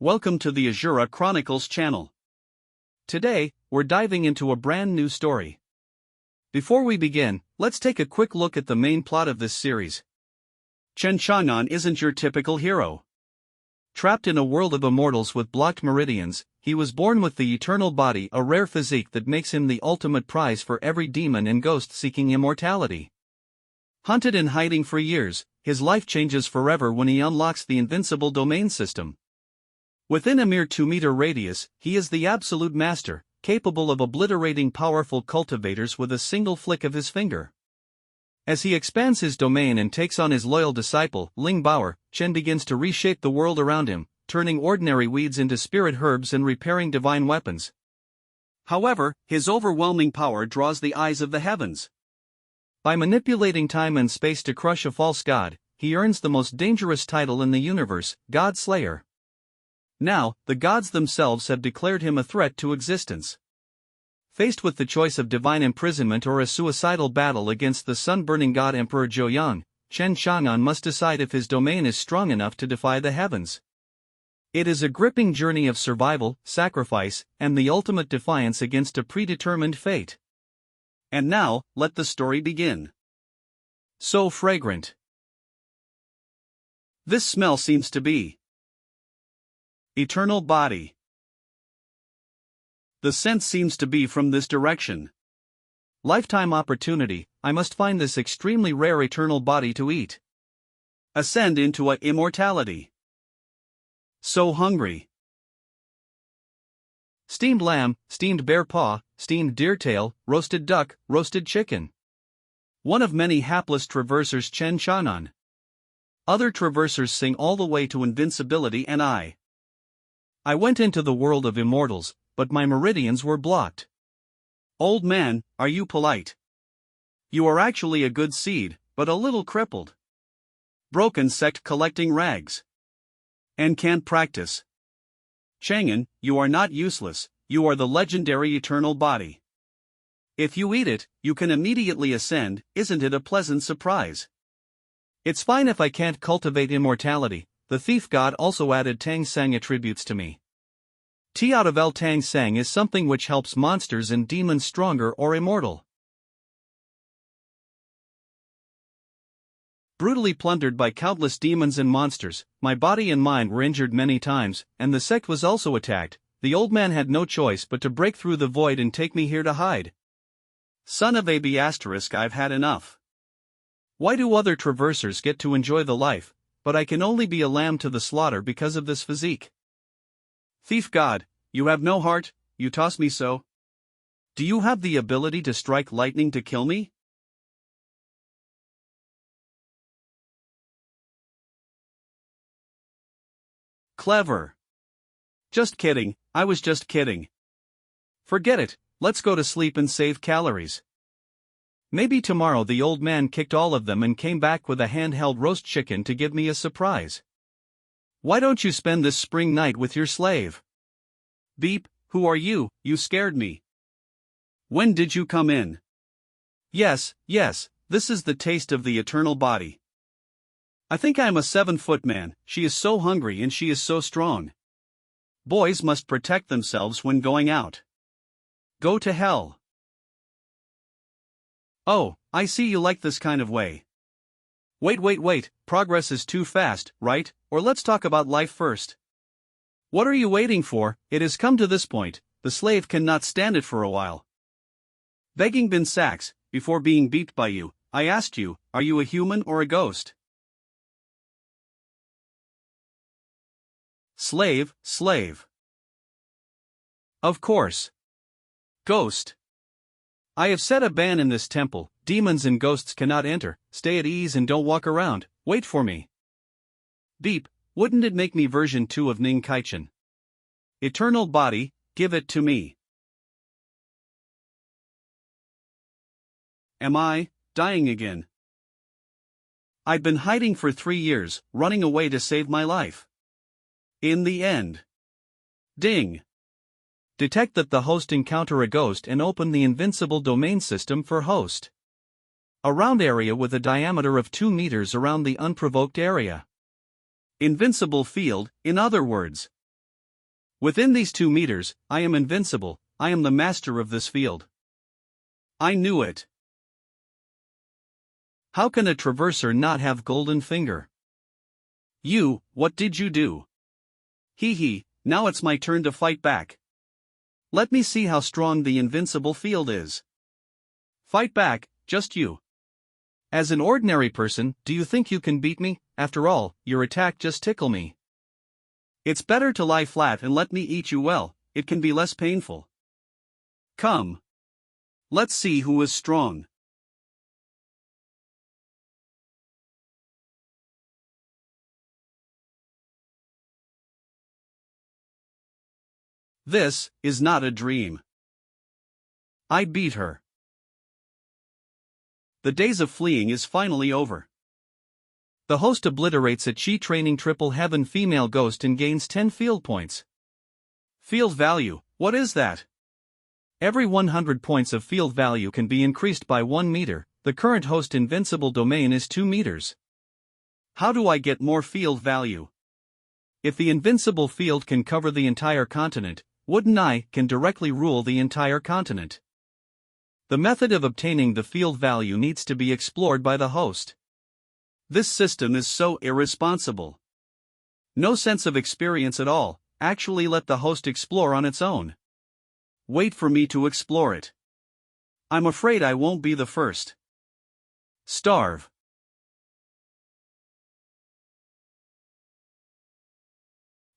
Welcome to the Asura Chronicles channel. Today, we're diving into a brand new story. Before we begin, let's take a quick look at the main plot of this series. Xianxia isn't your typical hero. Trapped in a world of immortals with blocked meridians, he was born with the eternal body, a rare physique that makes him the ultimate prize for every demon and ghost seeking immortality. Hunted and hiding for years, his life changes forever when he unlocks the Invincible domain system. Within a mere 2-meter radius, he is the absolute master, capable of obliterating powerful cultivators with a single flick of his finger. As he expands his domain and takes on his loyal disciple, Ling Baoer, Chen begins to reshape the world around him, turning ordinary weeds into spirit herbs and repairing divine weapons. However, his overwhelming power draws the eyes of the heavens. By manipulating time and space to crush a false god, he earns the most dangerous title in the universe, God Slayer. Now, the gods themselves have declared him a threat to existence. Faced with the choice of divine imprisonment or a suicidal battle against the sun-burning god Emperor Joyang, Xianxia must decide if his domain is strong enough to defy the heavens. It is a gripping journey of survival, sacrifice, and the ultimate defiance against a predetermined fate. And now, let the story begin. So fragrant. This smell seems to be eternal body. The scent seems to be from this direction. Lifetime opportunity, I must find this extremely rare eternal body to eat. Ascend into immortality. So hungry. Steamed lamb, steamed bear paw, steamed deer tail, roasted duck, roasted chicken. One of many hapless traversers Xianxia. Other traversers sing all the way to invincibility and I went into the world of immortals, but my meridians were blocked. Old man, are you polite? You are actually a good seed, but a little crippled. Broken sect collecting rags. And can't practice. Chang'an, you are not useless, you are the legendary eternal body. If you eat it, you can immediately ascend, isn't it a pleasant surprise? It's fine if I can't cultivate immortality. The thief god also added Tang Sang attributes to me. Tea out of El Tang Sang is something which helps monsters and demons stronger or immortal. Brutally plundered by countless demons and monsters, my body and mind were injured many times, and the sect was also attacked. The old man had no choice but to break through the void and take me here to hide. Son of AB**, I've had enough. Why do other traversers get to enjoy the life, but I can only be a lamb to the slaughter because of this physique? Thief god, you have no heart, you toss me so. Do you have the ability to strike lightning to kill me? Clever. Just kidding, I was just kidding. Forget it, let's go to sleep and save calories. Maybe tomorrow the old man kicked all of them and came back with a handheld roast chicken to give me a surprise. Why don't you spend this spring night with your slave? Beep, who are you? You scared me. When did you come in? Yes, this is the taste of the eternal body. I think I'm a 7-foot man, she is so hungry and she is so strong. Boys must protect themselves when going out. Go to hell. Oh, I see you like this kind of way. Wait, progress is too fast, right? Or let's talk about life first. What are you waiting for? It has come to this point, the slave cannot stand it for a while. Begging bin sacks, before being beat by you, I asked you, are you a human or a ghost? Slave. Of course. Ghost. I have set a ban in this temple, demons and ghosts cannot enter, stay at ease and don't walk around, wait for me. Beep, wouldn't it make me version 2 of Ning Kaichen? Eternal body, give it to me. Am I dying again? I've been hiding for 3 years, running away to save my life. In the end. Ding. Detect that the host encounter a ghost and open the Invincible domain system for host. A round area with a diameter of 2 meters around the unprovoked area. Invincible field, in other words. Within these 2 meters, I am invincible, I am the master of this field. I knew it. How can a traverser not have golden finger? You, what did you do? Hee hee, now it's my turn to fight back. Let me see how strong the invincible field is. Fight back, just you. As an ordinary person, do you think you can beat me? After all, your attack just tickle me. It's better to lie flat and let me eat you well, it can be less painful. Come. Let's see who is strong. This is not a dream. I beat her. The days of fleeing is finally over. The host obliterates a chi training triple heaven female ghost and gains 10 field points. Field value, what is that? Every 100 points of field value can be increased by 1 meter, the current host invincible domain is 2 meters. How do I get more field value? If the invincible field can cover the entire continent, wouldn't I can directly rule the entire continent? The method of obtaining the field value needs to be explored by the host. This system is so irresponsible. No sense of experience at all, actually let the host explore on its own. Wait for me to explore it. I'm afraid I won't be the first. Starve.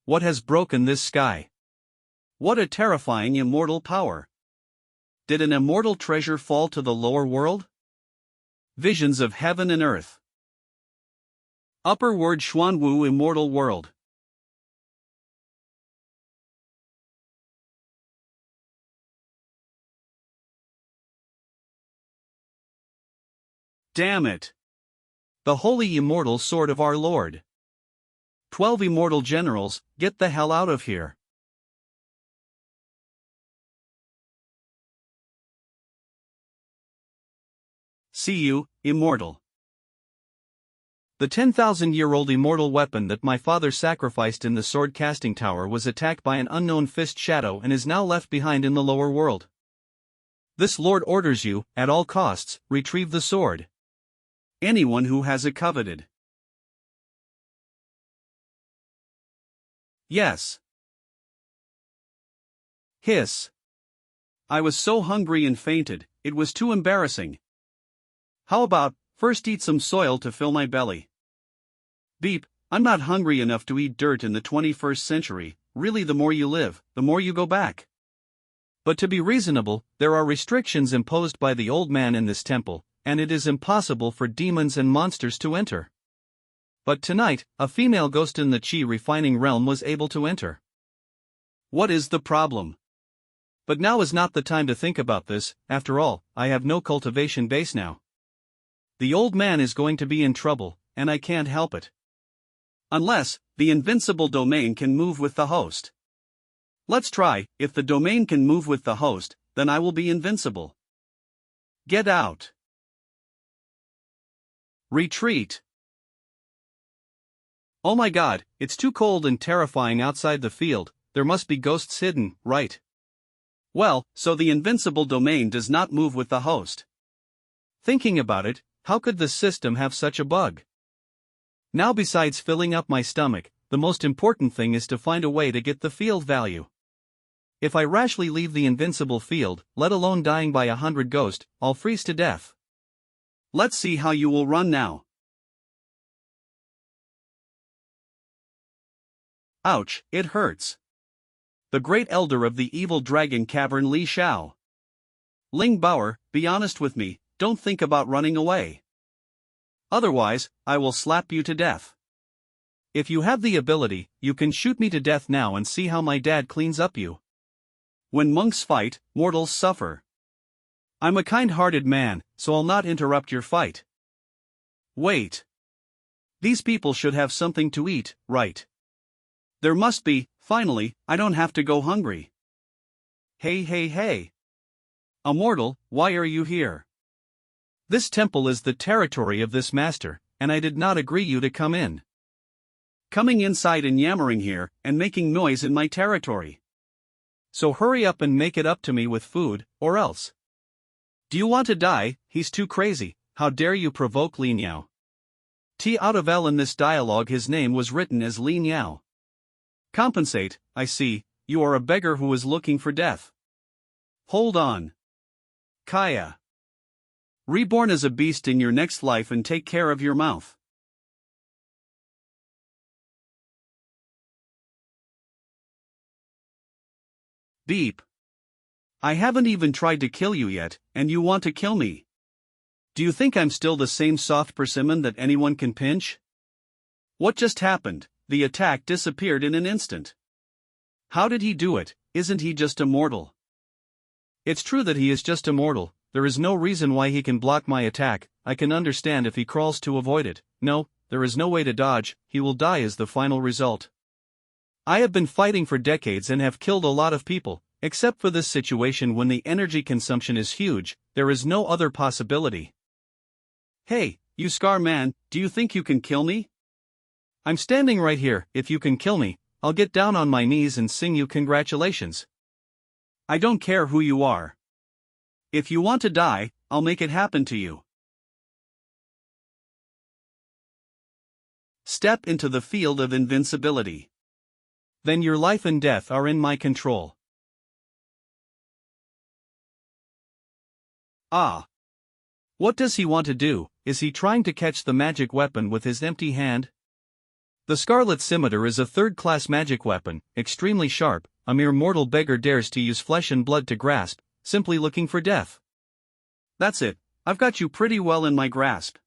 What has broken this sky? What a terrifying immortal power. Did an immortal treasure fall to the lower world? Visions of heaven and earth. Upper word Xuanwu immortal world. Damn it! The holy immortal sword of our Lord. 12 immortal generals, get the hell out of here. See you, immortal. The 10,000-year-old immortal weapon that my father sacrificed in the sword casting tower was attacked by an unknown fist shadow and is now left behind in the lower world. This lord orders you, at all costs, retrieve the sword. Anyone who has it coveted. Yes. Hiss. I was so hungry and fainted, it was too embarrassing. How about, first eat some soil to fill my belly? Beep, I'm not hungry enough to eat dirt in the 21st century, really the more you live, the more you go back. But to be reasonable, there are restrictions imposed by the old man in this temple, and it is impossible for demons and monsters to enter. But tonight, a female ghost in the chi refining realm was able to enter. What is the problem? But now is not the time to think about this, after all, I have no cultivation base now. The old man is going to be in trouble, and I can't help it. Unless, the invincible domain can move with the host. Let's try, if the domain can move with the host, then I will be invincible. Get out. Retreat. Oh my god, it's too cold and terrifying outside the field, there must be ghosts hidden, right? Well, so the invincible domain does not move with the host. Thinking about it, how could the system have such a bug? Now besides filling up my stomach, the most important thing is to find a way to get the field value. If I rashly leave the invincible field, let alone dying by 100 ghosts, I'll freeze to death. Let's see how you will run now. Ouch, it hurts. The great elder of the evil dragon cavern Li Shao. Ling Bauer, be honest with me, don't think about running away. Otherwise, I will slap you to death. If you have the ability, you can shoot me to death now and see how my dad cleans up you. When monks fight, mortals suffer. I'm a kind-hearted man, so I'll not interrupt your fight. Wait. These people should have something to eat, right? There must be, finally, I don't have to go hungry. Hey hey hey. Immortal, why are you here? This temple is the territory of this master, and I did not agree you to come in. coming inside and yammering here, and making noise in my territory. So hurry up and make it up to me with food, or else. Do you want to die? He's too crazy, how dare you provoke Li Niao. T out of L in this dialogue his name was written as Li Niao. Compensate, I see, you are a beggar who is looking for death. Hold on. Kaya. Reborn as a beast in your next life and take care of your mouth. Beep. I haven't even tried to kill you yet, and you want to kill me. Do you think I'm still the same soft persimmon that anyone can pinch? What just happened? The attack disappeared in an instant. How did he do it? Isn't he just immortal? It's true that he is just immortal. There is no reason why he can block my attack. I can understand if he crawls to avoid it. No, there is no way to dodge, he will die as the final result. I have been fighting for decades and have killed a lot of people, except for this situation when the energy consumption is huge, there is no other possibility. Hey, you Scar Man, do you think you can kill me? I'm standing right here. If you can kill me, I'll get down on my knees and sing you congratulations. I don't care who you are. If you want to die, I'll make it happen to you. Step into the field of invincibility. Then your life and death are in my control. Ah. What does he want to do? Is he trying to catch the magic weapon with his empty hand? The Scarlet Scimitar is a third-class magic weapon, extremely sharp. A mere mortal beggar dares to use flesh and blood to grasp, simply looking for death. That's it, I've got you pretty well in my grasp.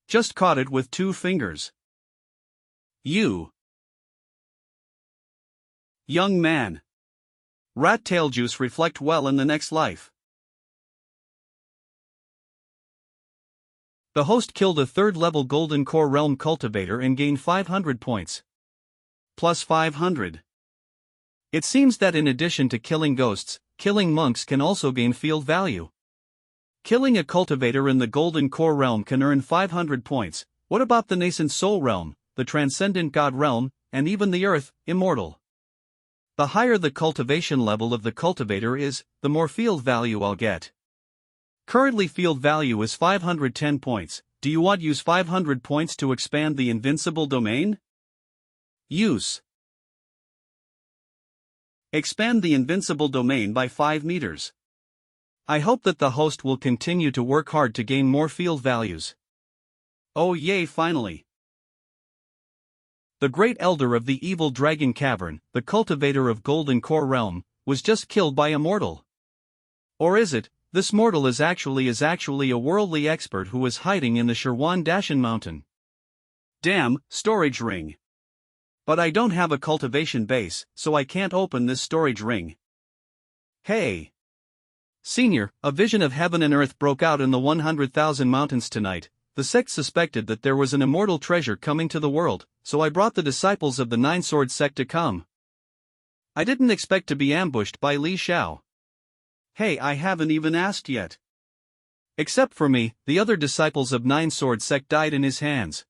Just caught it with 2 fingers. You. Young man. Rat tail juice reflect well in the next life. The host killed a 3rd-level Golden Core Realm cultivator and gained 500 points. Plus 500. It seems that in addition to killing ghosts, killing monks can also gain field value. Killing a cultivator in the Golden Core Realm can earn 500 points. What about the Nascent Soul Realm, the Transcendent God Realm, and even the Earth, Immortal? The higher the cultivation level of the cultivator is, the more field value I'll get. Currently field value is 510 points. Do you want to use 500 points to expand the Invincible domain? Use. Expand the Invincible domain by 5 meters. I hope that the host will continue to work hard to gain more field values. Oh yay, finally! The Great Elder of the Evil Dragon Cavern, the cultivator of Golden Core Realm, was just killed by a mortal. Or is it? This mortal is actually a worldly expert who is hiding in the Shirwan Dashan Mountain. Damn, storage ring. But I don't have a cultivation base, so I can't open this storage ring. Hey! Senior, a vision of heaven and earth broke out in the 100,000 mountains tonight. The sect suspected that there was an immortal treasure coming to the world, so I brought the disciples of the Nine-Sword sect to come. I didn't expect to be ambushed by Li Xiao. Hey, I haven't even asked yet. Except for me, the other disciples of Nine-Sword sect died in his hands.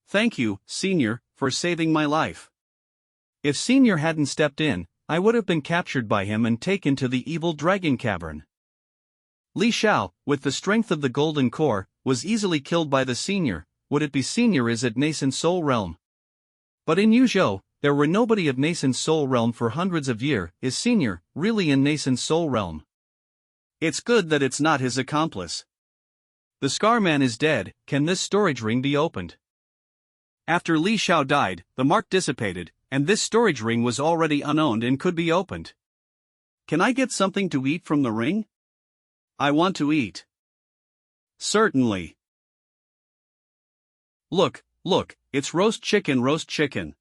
Thank you, Senior, for saving my life. If Senior hadn't stepped in, I would have been captured by him and taken to the Evil Dragon Cavern. Li Xiao, with the strength of the Golden Core, was easily killed by the Senior. Would it be Senior is at Nascent Soul Realm? But in Yuzhou, there were nobody of Nascent Soul Realm for hundreds of years. Is Senior really in Nascent Soul Realm? It's good that it's not his accomplice. The Scar Man is dead. Can this storage ring be opened? After Li Xiao died, the mark dissipated, and this storage ring was already unowned and could be opened. Can I get something to eat from the ring? I want to eat. Certainly. Look, it's roast chicken.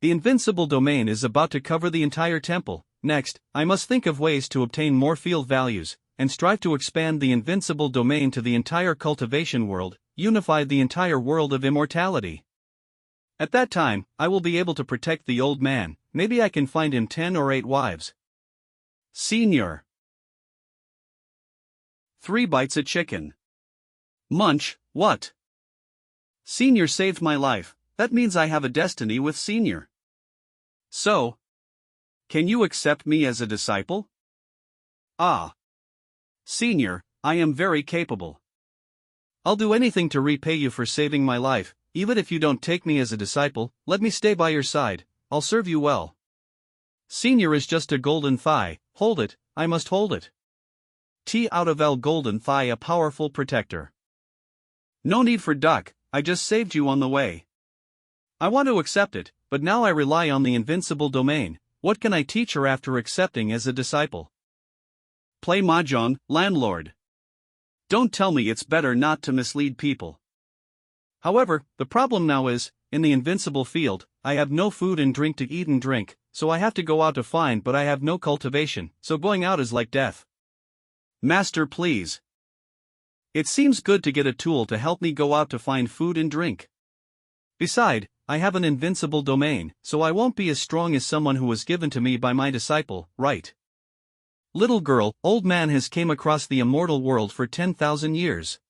The Invincible domain is about to cover the entire temple. Next, I must think of ways to obtain more field values, and strive to expand the Invincible domain to the entire cultivation world, unify the entire world of immortality. At that time, I will be able to protect the old man. Maybe I can find him 10 or 8 wives. Senior. 3 bites of chicken. Munch, what? Senior saved my life. that means I have a destiny with Senior. So, can you accept me as a disciple? Ah. Senior, I am very capable. I'll do anything to repay you for saving my life, even if you don't take me as a disciple. Let me stay by your side, I'll serve you well. Senior is just a golden thigh, hold it, I must hold it. T out of L golden thigh, a powerful protector. No need for duck, I just saved you on the way. I want to accept it, but now I rely on the invincible domain. What can I teach her after accepting as a disciple? Play mahjong, landlord. Don't tell me it's better not to mislead people. However, the problem now is, in the invincible field, I have no food and drink to eat and drink, so I have to go out to find, but I have no cultivation, so going out is like death. Master, please. It seems good to get a tool to help me go out to find food and drink. Beside, I have an invincible domain, so I won't be as strong as someone who was given to me by my disciple, right? Little girl, old man has came across the immortal world for 10,000 years.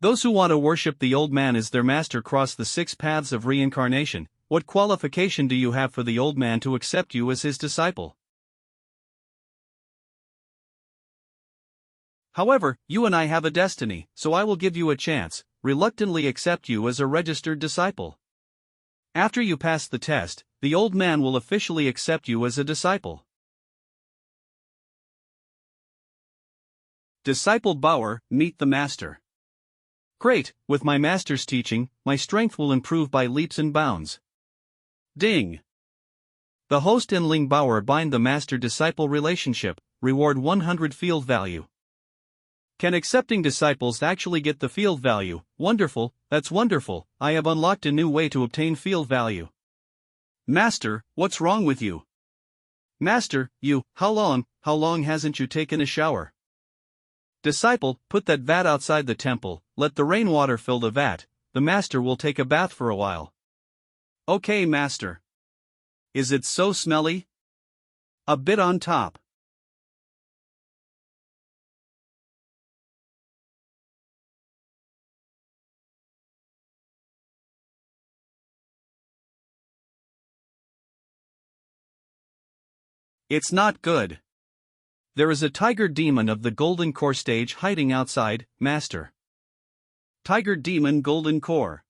Those who want to worship the old man as their master cross the 6 paths of reincarnation. What qualification do you have for the old man to accept you as his disciple? However, you and I have a destiny, so I will give you a chance, reluctantly accept you as a registered disciple. After you pass the test, the old man will officially accept you as a disciple. Disciple Bauer, meet the master. Great, with my master's teaching, my strength will improve by leaps and bounds. Ding! The host and Ling Bauer bind the master-disciple relationship, reward 100 field value. Can accepting disciples actually get the field value? Wonderful, that's wonderful, I have unlocked a new way to obtain field value. Master, what's wrong with you? Master, how long hasn't you taken a shower? Disciple, put that vat outside the temple, let the rainwater fill the vat, the master will take a bath for a while. Okay, master. Is it so smelly? A bit on top. It's not good. There is a tiger demon of the golden core stage hiding outside, master. Tiger demon golden core.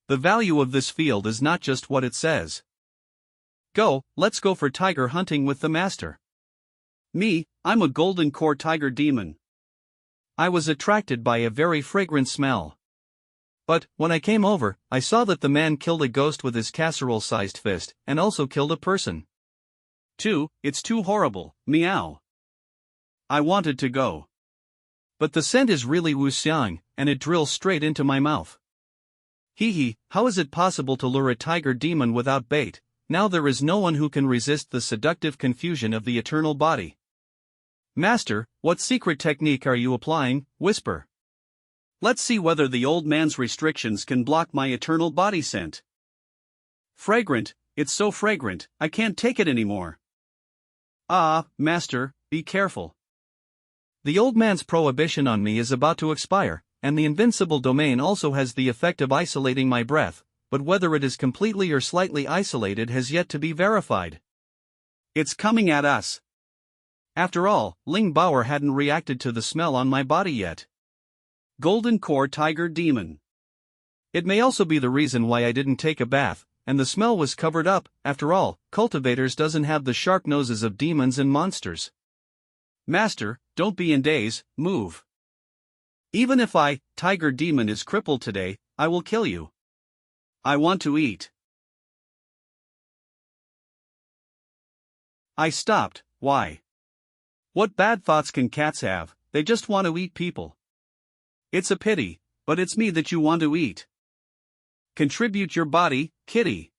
The value of this field is not just what it says. Go, let's go for tiger hunting with the master. Me, I'm a golden core tiger demon. I was attracted by a very fragrant smell. But, when I came over, I saw that the man killed a ghost with his casserole-sized fist, and also killed a person. It's too horrible, meow. I wanted to go. But the scent is really wuxia, and it drills straight into my mouth. Hee, how is it possible to lure a tiger demon without bait? Now there is no one who can resist the seductive confusion of the eternal body. Master, what secret technique are you applying? Whisper. Let's see whether the old man's restrictions can block my eternal body scent. Fragrant, it's so fragrant, I can't take it anymore. Ah, master, be careful. The old man's prohibition on me is about to expire, and the invincible domain also has the effect of isolating my breath, but whether it is completely or slightly isolated has yet to be verified. It's coming at us. After all, Ling Bauer hadn't reacted to the smell on my body yet. Golden Core Tiger Demon. It may also be the reason why I didn't take a bath, and the smell was covered up. After all, cultivators doesn't have the sharp noses of demons and monsters. Master, don't be in daze, move. Even if Tiger Demon is crippled today, I will kill you. I want to eat. I stopped, why? What bad thoughts can cats have? They just want to eat people. It's a pity, but it's me that you want to eat. Contribute your body, kitty.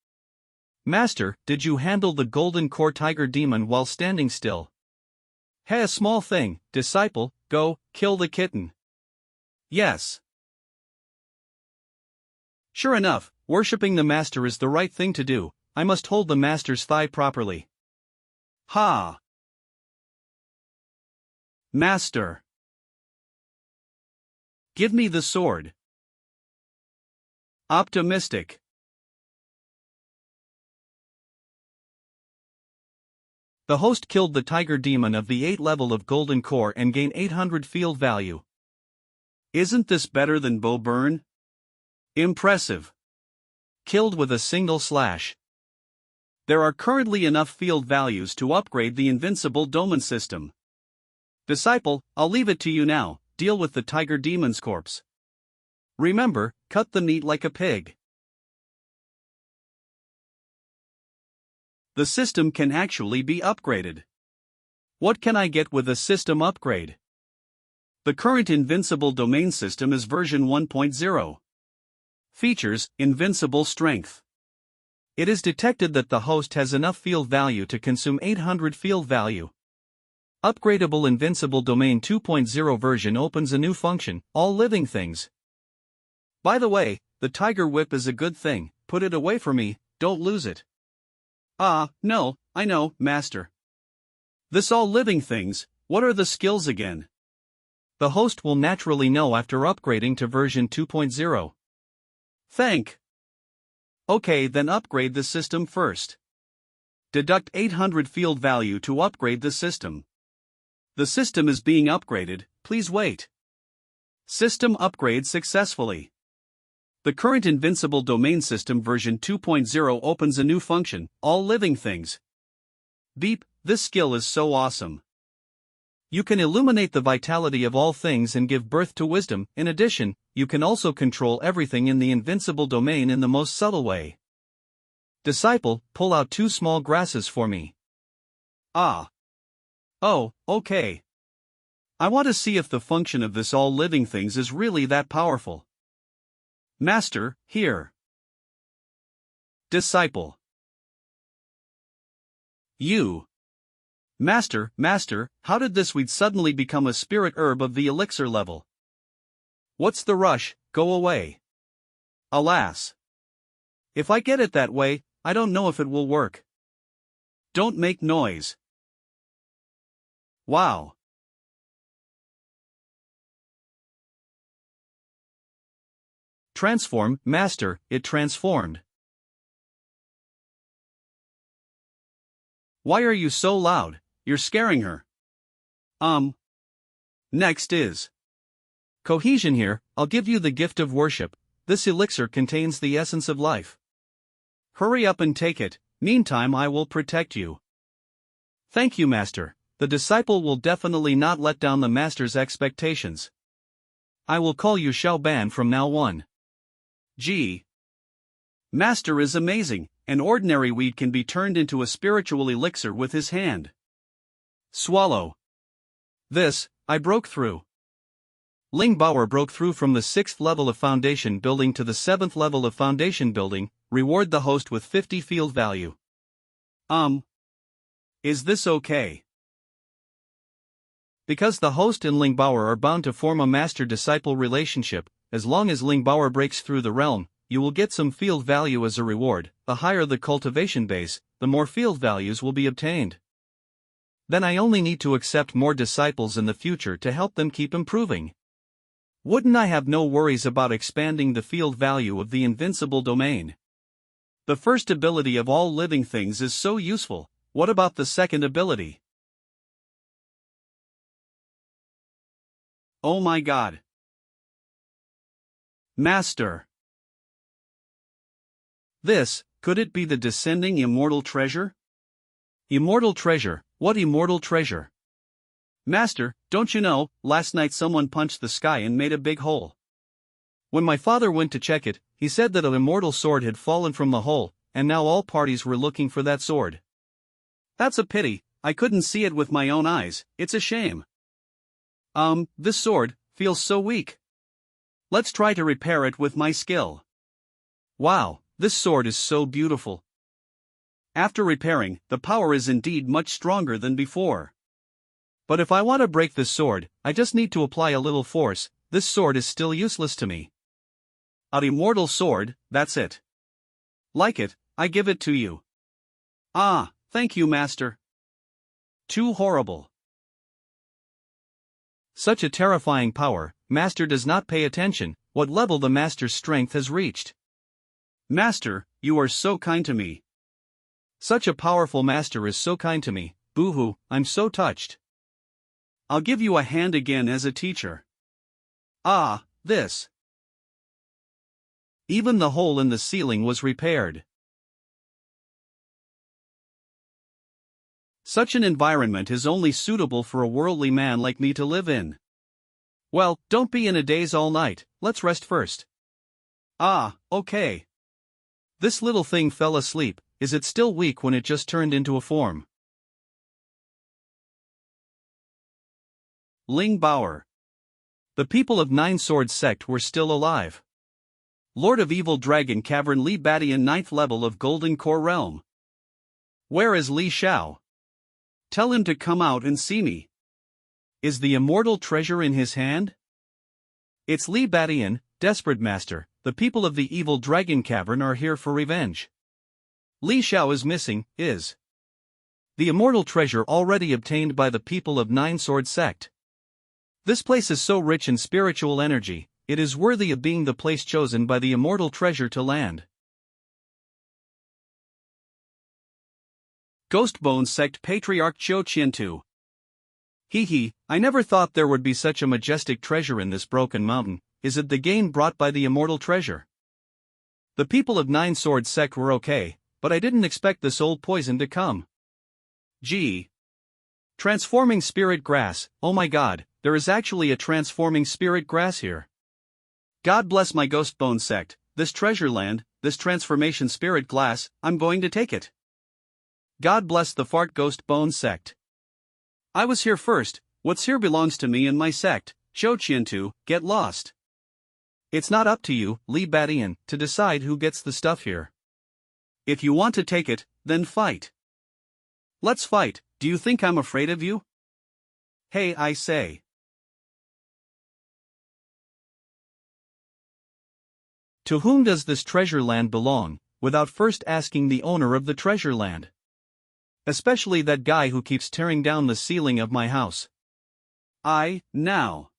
Master, did you handle the golden core tiger demon while standing still? Hey, a small thing, disciple, go, kill the kitten. Yes. Sure enough, worshipping the master is the right thing to do. I must hold the master's thigh properly. Ha! Master! Give me the sword. Optimistic. The host killed the tiger demon of the 8th level of Golden Core and gained 800 field value. Isn't this better than bow burn? Impressive. Killed with a single slash. There are currently enough field values to upgrade the Invincible domain system. Disciple, I'll leave it to you now, deal with the tiger demon's corpse. Remember, cut the meat like a pig. The system can actually be upgraded. What can I get with a system upgrade? The current Invincible domain system is version 1.0. Features: Invincible Strength. It is detected that the host has enough field value to consume 800 field value. Upgradable Invincible Domain 2.0 version opens a new function, All Living Things. By the way, the tiger whip is a good thing, put it away for me, don't lose it. No, I know, Master. This All Living Things, what are the skills again? The host will naturally know after upgrading to version 2.0. Okay, then upgrade the system first. Deduct 800 field value to upgrade the system. The system is being upgraded, please wait. System upgrade successfully. The current Invincible domain system version 2.0 opens a new function, All Living Things. Beep, this skill is so awesome. You can illuminate the vitality of all things and give birth to wisdom. In addition, you can also control everything in the Invincible domain in the most subtle way. Disciple, pull out 2 small grasses for me. Oh, okay. I want to see if the function of this All Living Things is really that powerful. Master, here. Disciple. You. Master, how did this weed suddenly become a spirit herb of the elixir level? What's the rush, go away. Alas. If I get it that way, I don't know if it will work. Don't make noise. Wow. Transform, Master, it transformed. Why are you so loud? You're scaring her. Next is cohesion here. I'll give you the gift of worship. This elixir contains the essence of life. Hurry up and take it, meantime I will protect you. Thank you, Master. The disciple will definitely not let down the Master's expectations. I will call you Xiaoban from now on. Gee. Master is amazing. An ordinary weed can be turned into a spiritual elixir with his hand. Swallow. This, I broke through. Ling Bauer broke through from the 6th level of foundation building to the 7th level of foundation building, reward the host with 50 field value. Is this okay? Because the host and Ling Bauer are bound to form a master-disciple relationship, as long as Ling Bauer breaks through the realm, you will get some field value as a reward. The higher the cultivation base, the more field values will be obtained. Then I only need to accept more disciples in the future to help them keep improving. Wouldn't I have no worries about expanding the field value of the Invincible domain? The first ability of All Living Things is so useful. What about the second ability? Oh my God. Master. This, could it be the descending immortal treasure? Immortal treasure, what immortal treasure? Master, don't you know, last night someone punched the sky and made a big hole. When my father went to check it, he said that an immortal sword had fallen from the hole, and now all parties were looking for that sword. That's a pity, I couldn't see it with my own eyes, it's a shame. This sword feels so weak. Let's try to repair it with my skill. Wow, this sword is so beautiful. After repairing, the power is indeed much stronger than before. But if I want to break this sword, I just need to apply a little force. This sword is still useless to me. An immortal sword, that's it. Like it, I give it to you. Thank you, Master. Too horrible. Such a terrifying power, Master does not pay attention, what level the Master's strength has reached. Master, you are so kind to me. Such a powerful Master is so kind to me, Boo-hoo, I'm so touched. I'll give you a hand again as a teacher. Ah, this. Even the hole in the ceiling was repaired. Such an environment is only suitable for a worldly man like me to live in. Well, don't be in a daze all night, let's rest first. Ah, okay. This little thing fell asleep, is it still weak when it just turned into a form? Ling Baoer. The people of Nine Swords sect were still alive. Lord of Evil Dragon Cavern Li Badian 9th level of Golden Core Realm. Where is Li Xiao? Tell him to come out and see me. Is the immortal treasure in his hand? It's Li Badian, desperate master, the people of the Evil Dragon Cavern are here for revenge. Li Xiao is missing, is the immortal treasure already obtained by the people of Nine Swords sect. This place is so rich in spiritual energy, it is worthy of being the place chosen by the immortal treasure to land. Ghostbone Sect Patriarch Qiu Qiantu. Hee, I never thought there would be such a majestic treasure in this broken mountain. Is it the gain brought by the immortal treasure? The people of Nine Swords sect were okay, but I didn't expect this old poison to come. Gee. Transforming spirit grass, oh my god, there is actually a transforming spirit grass here. God bless my Ghostbone sect, this treasure land, this transformation spirit glass, I'm going to take it. God bless the fart Ghostbone sect. I was here first, what's here belongs to me and my sect, Qiu Qiantu, get lost. It's not up to you, Li Badian, to decide who gets the stuff here. If you want to take it, then fight. Let's fight, do you think I'm afraid of you? Hey, I say. To whom does this treasure land belong, without first asking the owner of the treasure land? Especially that guy who keeps tearing down the ceiling of my house. Now.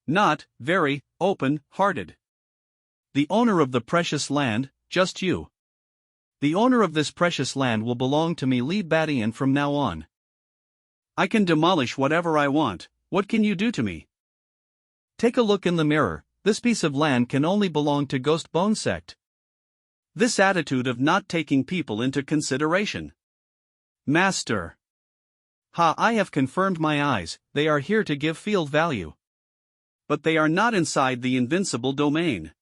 Not very open-hearted. The owner of the precious land, just you. The owner of this precious land will belong to me, Li Badian, from now on. I can demolish whatever I want, what can you do to me? Take a look in the mirror. This piece of land can only belong to Ghostbone sect. This attitude of not taking people into consideration. Master. I have confirmed my eyes, they are here to give field value. But they are not inside the invincible domain.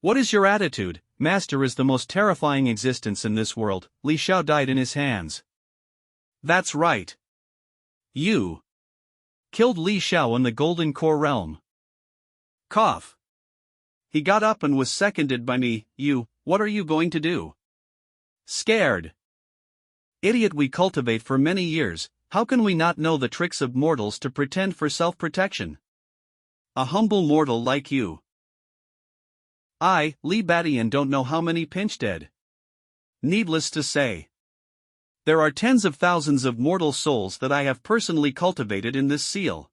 What is your attitude? Master is the most terrifying existence in this world. Li Xiao died in his hands. That's right. You killed Li Xiao in the Golden Core Realm. Cough. He got up and was seconded by me. What are you going to do? Scared. Idiot, we cultivate for many years, how can we not know the tricks of mortals to pretend for self-protection? A humble mortal like you. I, Li Badian, don't know how many pinch dead. Needless to say, there are tens of thousands of mortal souls that I have personally cultivated in this seal.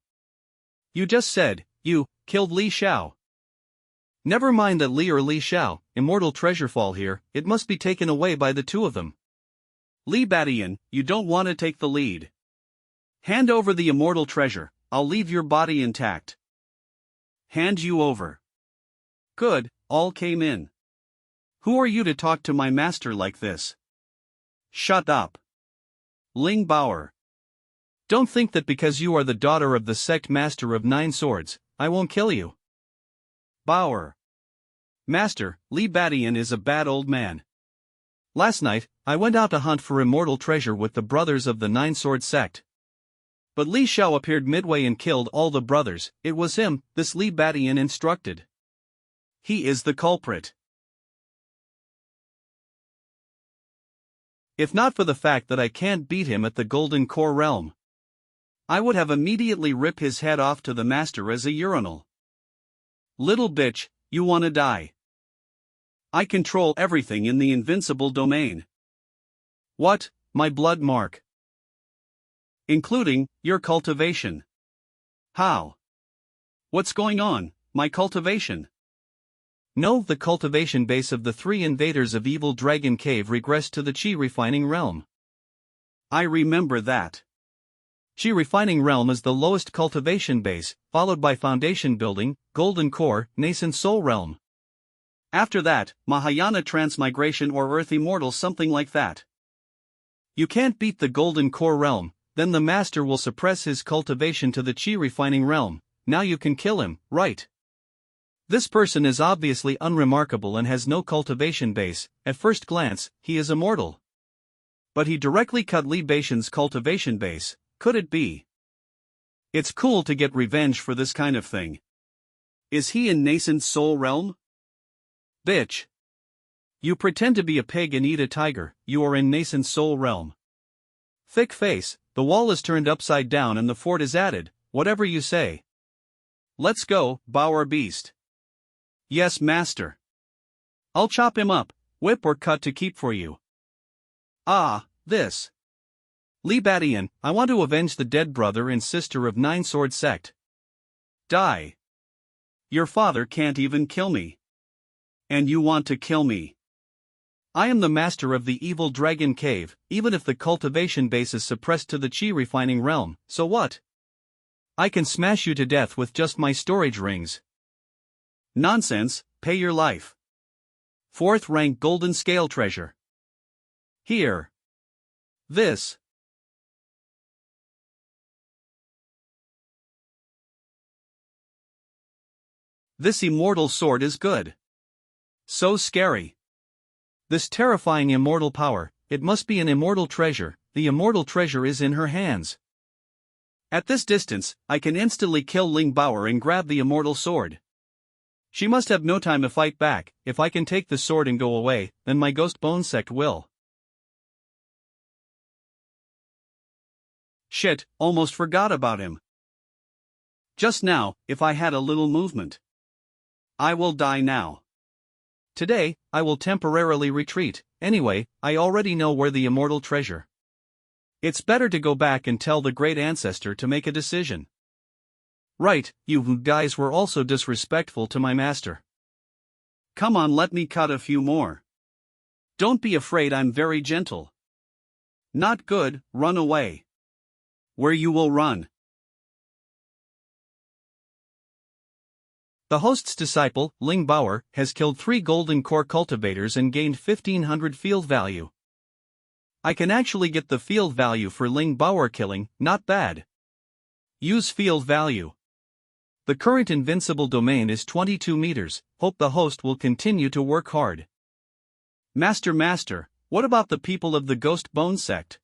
You just said, you killed Li Xiao. Never mind that Li or Li Xiao, immortal treasure fall here, it must be taken away by the two of them. Li Badian, you don't want to take the lead. Hand over the immortal treasure, I'll leave your body intact. Hand you over. Good, all came in. Who are you to talk to my master like this? Shut up. Ling Baoer. Don't think that because you are the daughter of the sect master of Nine Swords, I won't kill you. Baoer. Master, Li Badian is a bad old man. Last night, I went out to hunt for immortal treasure with the brothers of the Nine Swords sect. But Li Xiao appeared midway and killed all the brothers. It was him, this Li Badian instructed. He is the culprit. If not for the fact that I can't beat him at the Golden Core Realm, I would have immediately ripped his head off to the master as a urinal. Little bitch, you wanna die. I control everything in the invincible domain. What, my blood mark? Including your cultivation. How? What's going on, my cultivation? No, the cultivation base of the three invaders of Evil Dragon Cave regressed to the Qi refining realm. I remember that. Qi refining realm is the lowest cultivation base, followed by foundation building, golden core, nascent soul realm. After that, Mahayana transmigration or earth immortal, something like that. You can't beat the golden core realm, then the master will suppress his cultivation to the Qi refining realm. Now you can kill him, right? This person is obviously unremarkable and has no cultivation base. At first glance, he is immortal. But he directly cut Li Baishan's cultivation base. Could it be? It's cool to get revenge for this kind of thing. Is he in nascent soul realm? Bitch. You pretend to be a pig and eat a tiger, you are in nascent soul realm. Thick face, the wall is turned upside down and the fort is added, whatever you say. Let's go, Bower Beast. Yes, master. I'll chop him up, whip or cut to keep for you. Ah, this. Li Badian, I want to avenge the dead brother and sister of Nine Sword Sect. Die. Your father can't even kill me. And you want to kill me. I am the master of the evil dragon cave, even if the cultivation base is suppressed to the Qi refining realm, so what? I can smash you to death with just my storage rings. Nonsense, pay your life. 4th rank golden scale treasure. Here. This. This immortal sword is good. So scary. This terrifying immortal power, it must be an immortal treasure, the immortal treasure is in her hands. At this distance, I can instantly kill Ling Bauer and grab the immortal sword. She must have no time to fight back. If I can take the sword and go away, then my Ghost Bone sect will. Shit, almost forgot about him. Just now, if I had a little movement. I will die now. Today, I will temporarily retreat. Anyway, I already know where the immortal treasure. It's better to go back and tell the great ancestor to make a decision. Right, you guys were also disrespectful to my master. Come on, let me cut a few more. Don't be afraid, I'm very gentle. Not good, run away. Where you will run. The host's disciple, Ling Bauer, has killed 3 golden core cultivators and gained 1500 field value. I can actually get the field value for Ling Bauer killing, not bad. Use field value. The current invincible domain is 22 meters, hope the host will continue to work hard. Master, what about the people of the Ghost Bone sect?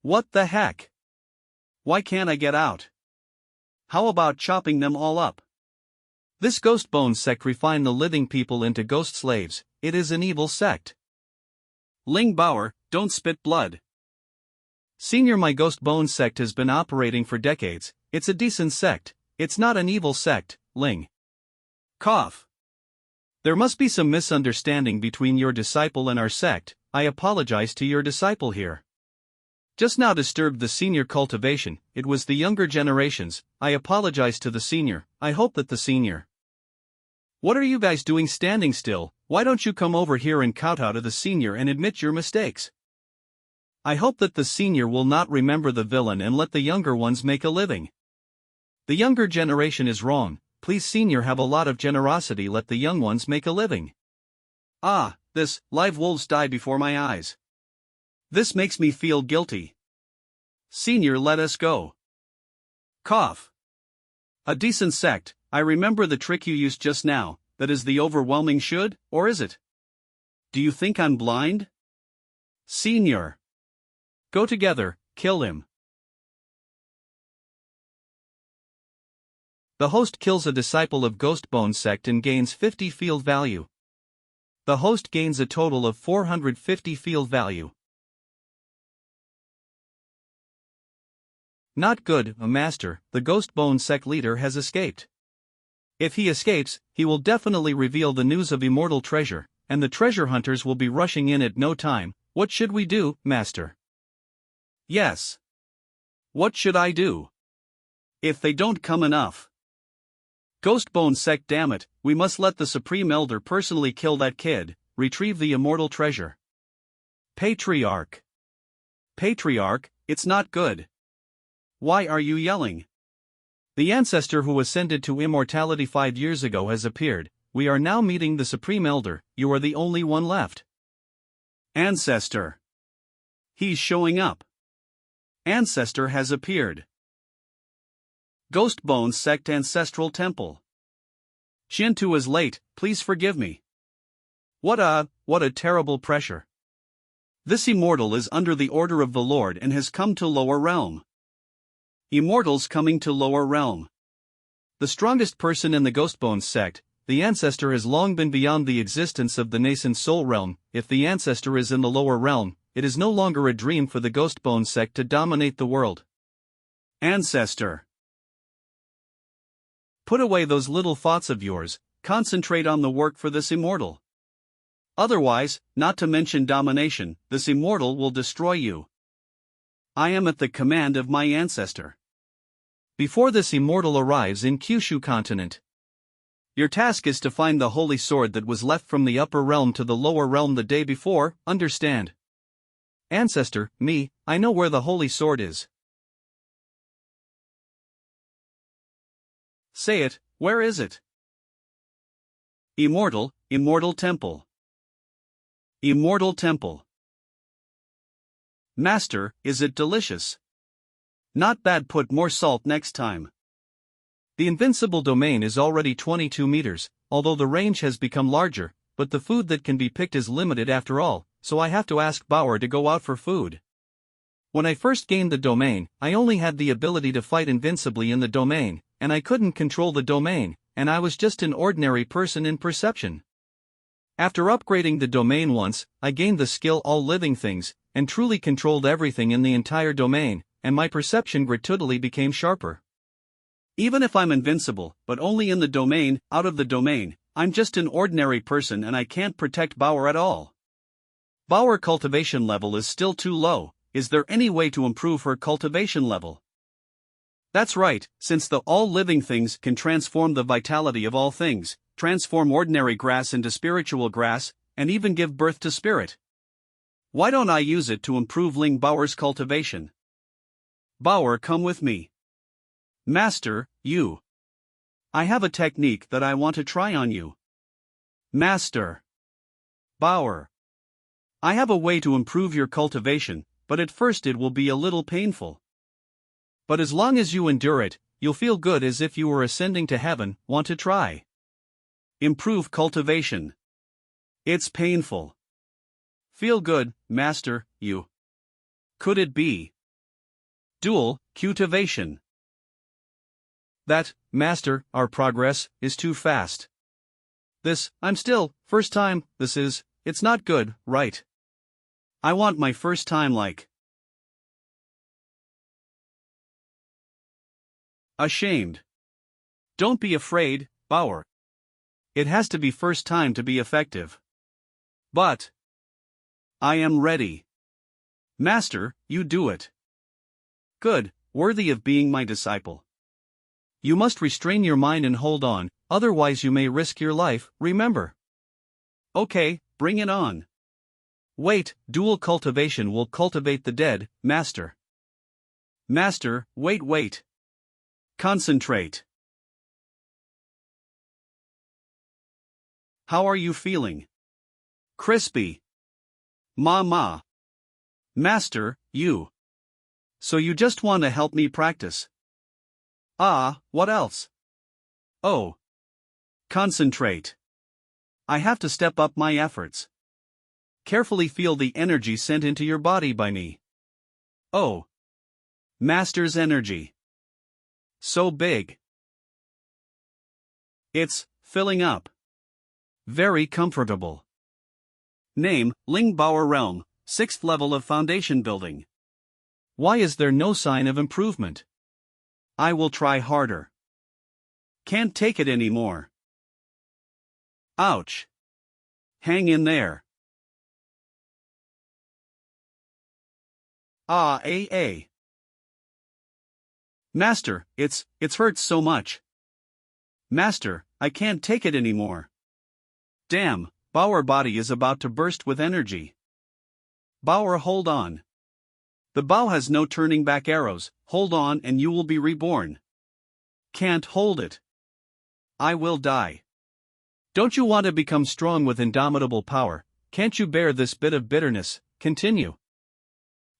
What the heck? Why can't I get out? How about chopping them all up? This Ghost Bone sect refined the living people into ghost slaves, it is an evil sect. Ling Bauer, don't spit blood. Senior, my Ghost Bone sect has been operating for decades, it's a decent sect, it's not an evil sect, Ling. Cough. There must be some misunderstanding between your disciple and our sect, I apologize to your disciple here. Just now disturbed the senior cultivation, it was the younger generations, I apologize to the senior, I hope that the senior. What are you guys doing standing still? Why don't you come over here and kowtow to the senior and admit your mistakes? I hope that the senior will not remember the villain and let the younger ones make a living. The younger generation is wrong, please senior have a lot of generosity, let the young ones make a living. Ah, this, live wolves die before my eyes. This makes me feel guilty. Senior, let us go. Cough. A decent sect, I remember the trick you used just now, that is the overwhelming should, or is it? Do you think I'm blind? Senior. Go together, kill him. The host kills a disciple of Ghost Bone sect and gains 50 field value. The host gains a total of 450 field value. Not good, master, the Ghost Bone sect leader has escaped. If he escapes, he will definitely reveal the news of immortal treasure, and the treasure hunters will be rushing in at no time. What should we do, master? Yes. What should I do? If they don't come enough. Ghost Bone sect, damn it, we must let the Supreme Elder personally kill that kid, retrieve the immortal treasure. Patriarch. Patriarch, it's not good. Why are you yelling? The ancestor who ascended to immortality 5 years ago has appeared. We are now meeting the Supreme Elder. You are the only one left. Ancestor. He's showing up. Ancestor has appeared. Ghost Bones Sect Ancestral Temple. Shinto is late, please forgive me. What a terrible pressure. This immortal is under the order of the Lord and has come to lower realm. Immortals coming to lower realm. The strongest person in the Ghostbones sect, the ancestor has long been beyond the existence of the nascent soul realm. If the ancestor is in the lower realm, it is no longer a dream for the Ghostbones sect to dominate the world. Ancestor. Put away those little thoughts of yours, concentrate on the work for this immortal. Otherwise, not to mention domination, this immortal will destroy you. I am at the command of my ancestor. Before this immortal arrives in Kyushu continent, your task is to find the holy sword that was left from the upper realm to the lower realm the day before, understand? Ancestor, me, I know where the holy sword is. Say it, where is it? Immortal Temple. Immortal Temple. Master, is it delicious? Not bad, put more salt next time. The Invincible domain is already 22 meters, although the range has become larger, but the food that can be picked is limited after all, so I have to ask Bauer to go out for food. When I first gained the domain, I only had the ability to fight invincibly in the domain, and I couldn't control the domain, and I was just an ordinary person in perception. After upgrading the domain once, I gained the skill All Living Things, and truly controlled everything in the entire domain, and my perception gratuitously became sharper. Even if I'm invincible, but only in the domain, out of the domain, I'm just an ordinary person and I can't protect Bauer at all. Bauer cultivation level is still too low. Is there any way to improve her cultivation level? That's right, since the All Living Things can transform the vitality of all things, transform ordinary grass into spiritual grass, and even give birth to spirit. Why don't I use it to improve Ling Bauer's cultivation? Bauer, come with me. Master, you. I have a technique that I want to try on you. Master. Bauer. I have a way to improve your cultivation, but at first it will be a little painful. But as long as you endure it, you'll feel good as if you were ascending to heaven. Want to try? Improve cultivation. It's painful. Feel good, Master, you. Could it be dual cultivation? That, Master, our progress is too fast. I'm still, first time, it's not good, right? I want my first time like. Ashamed. Don't be afraid, Bauer. It has to be first time to be effective. But I am ready. Master, you do it. Good, worthy of being my disciple. You must restrain your mind and hold on, otherwise you may risk your life, remember. Okay, bring it on. Wait, dual cultivation will cultivate the dead, Master. Master, wait. Concentrate. How are you feeling? Crispy. Ma. Master, you. So you just want to help me practice? What else? Oh. Concentrate. I have to step up my efforts. Carefully feel the energy sent into your body by me. Oh. Master's energy. So big. It's filling up. Very comfortable. Name, Ling Bauer Realm, 6th level of foundation building. Why is there no sign of improvement? I will try harder. Can't take it anymore. Ouch. Hang in there. Master, it's hurts so much. Master, I can't take it anymore. Damn, Bauer body is about to burst with energy. Bauer, hold on. The bow has no turning back arrows, hold on and you will be reborn. Can't hold it. I will die. Don't you want to become strong with indomitable power? Can't you bear this bit of bitterness? Continue.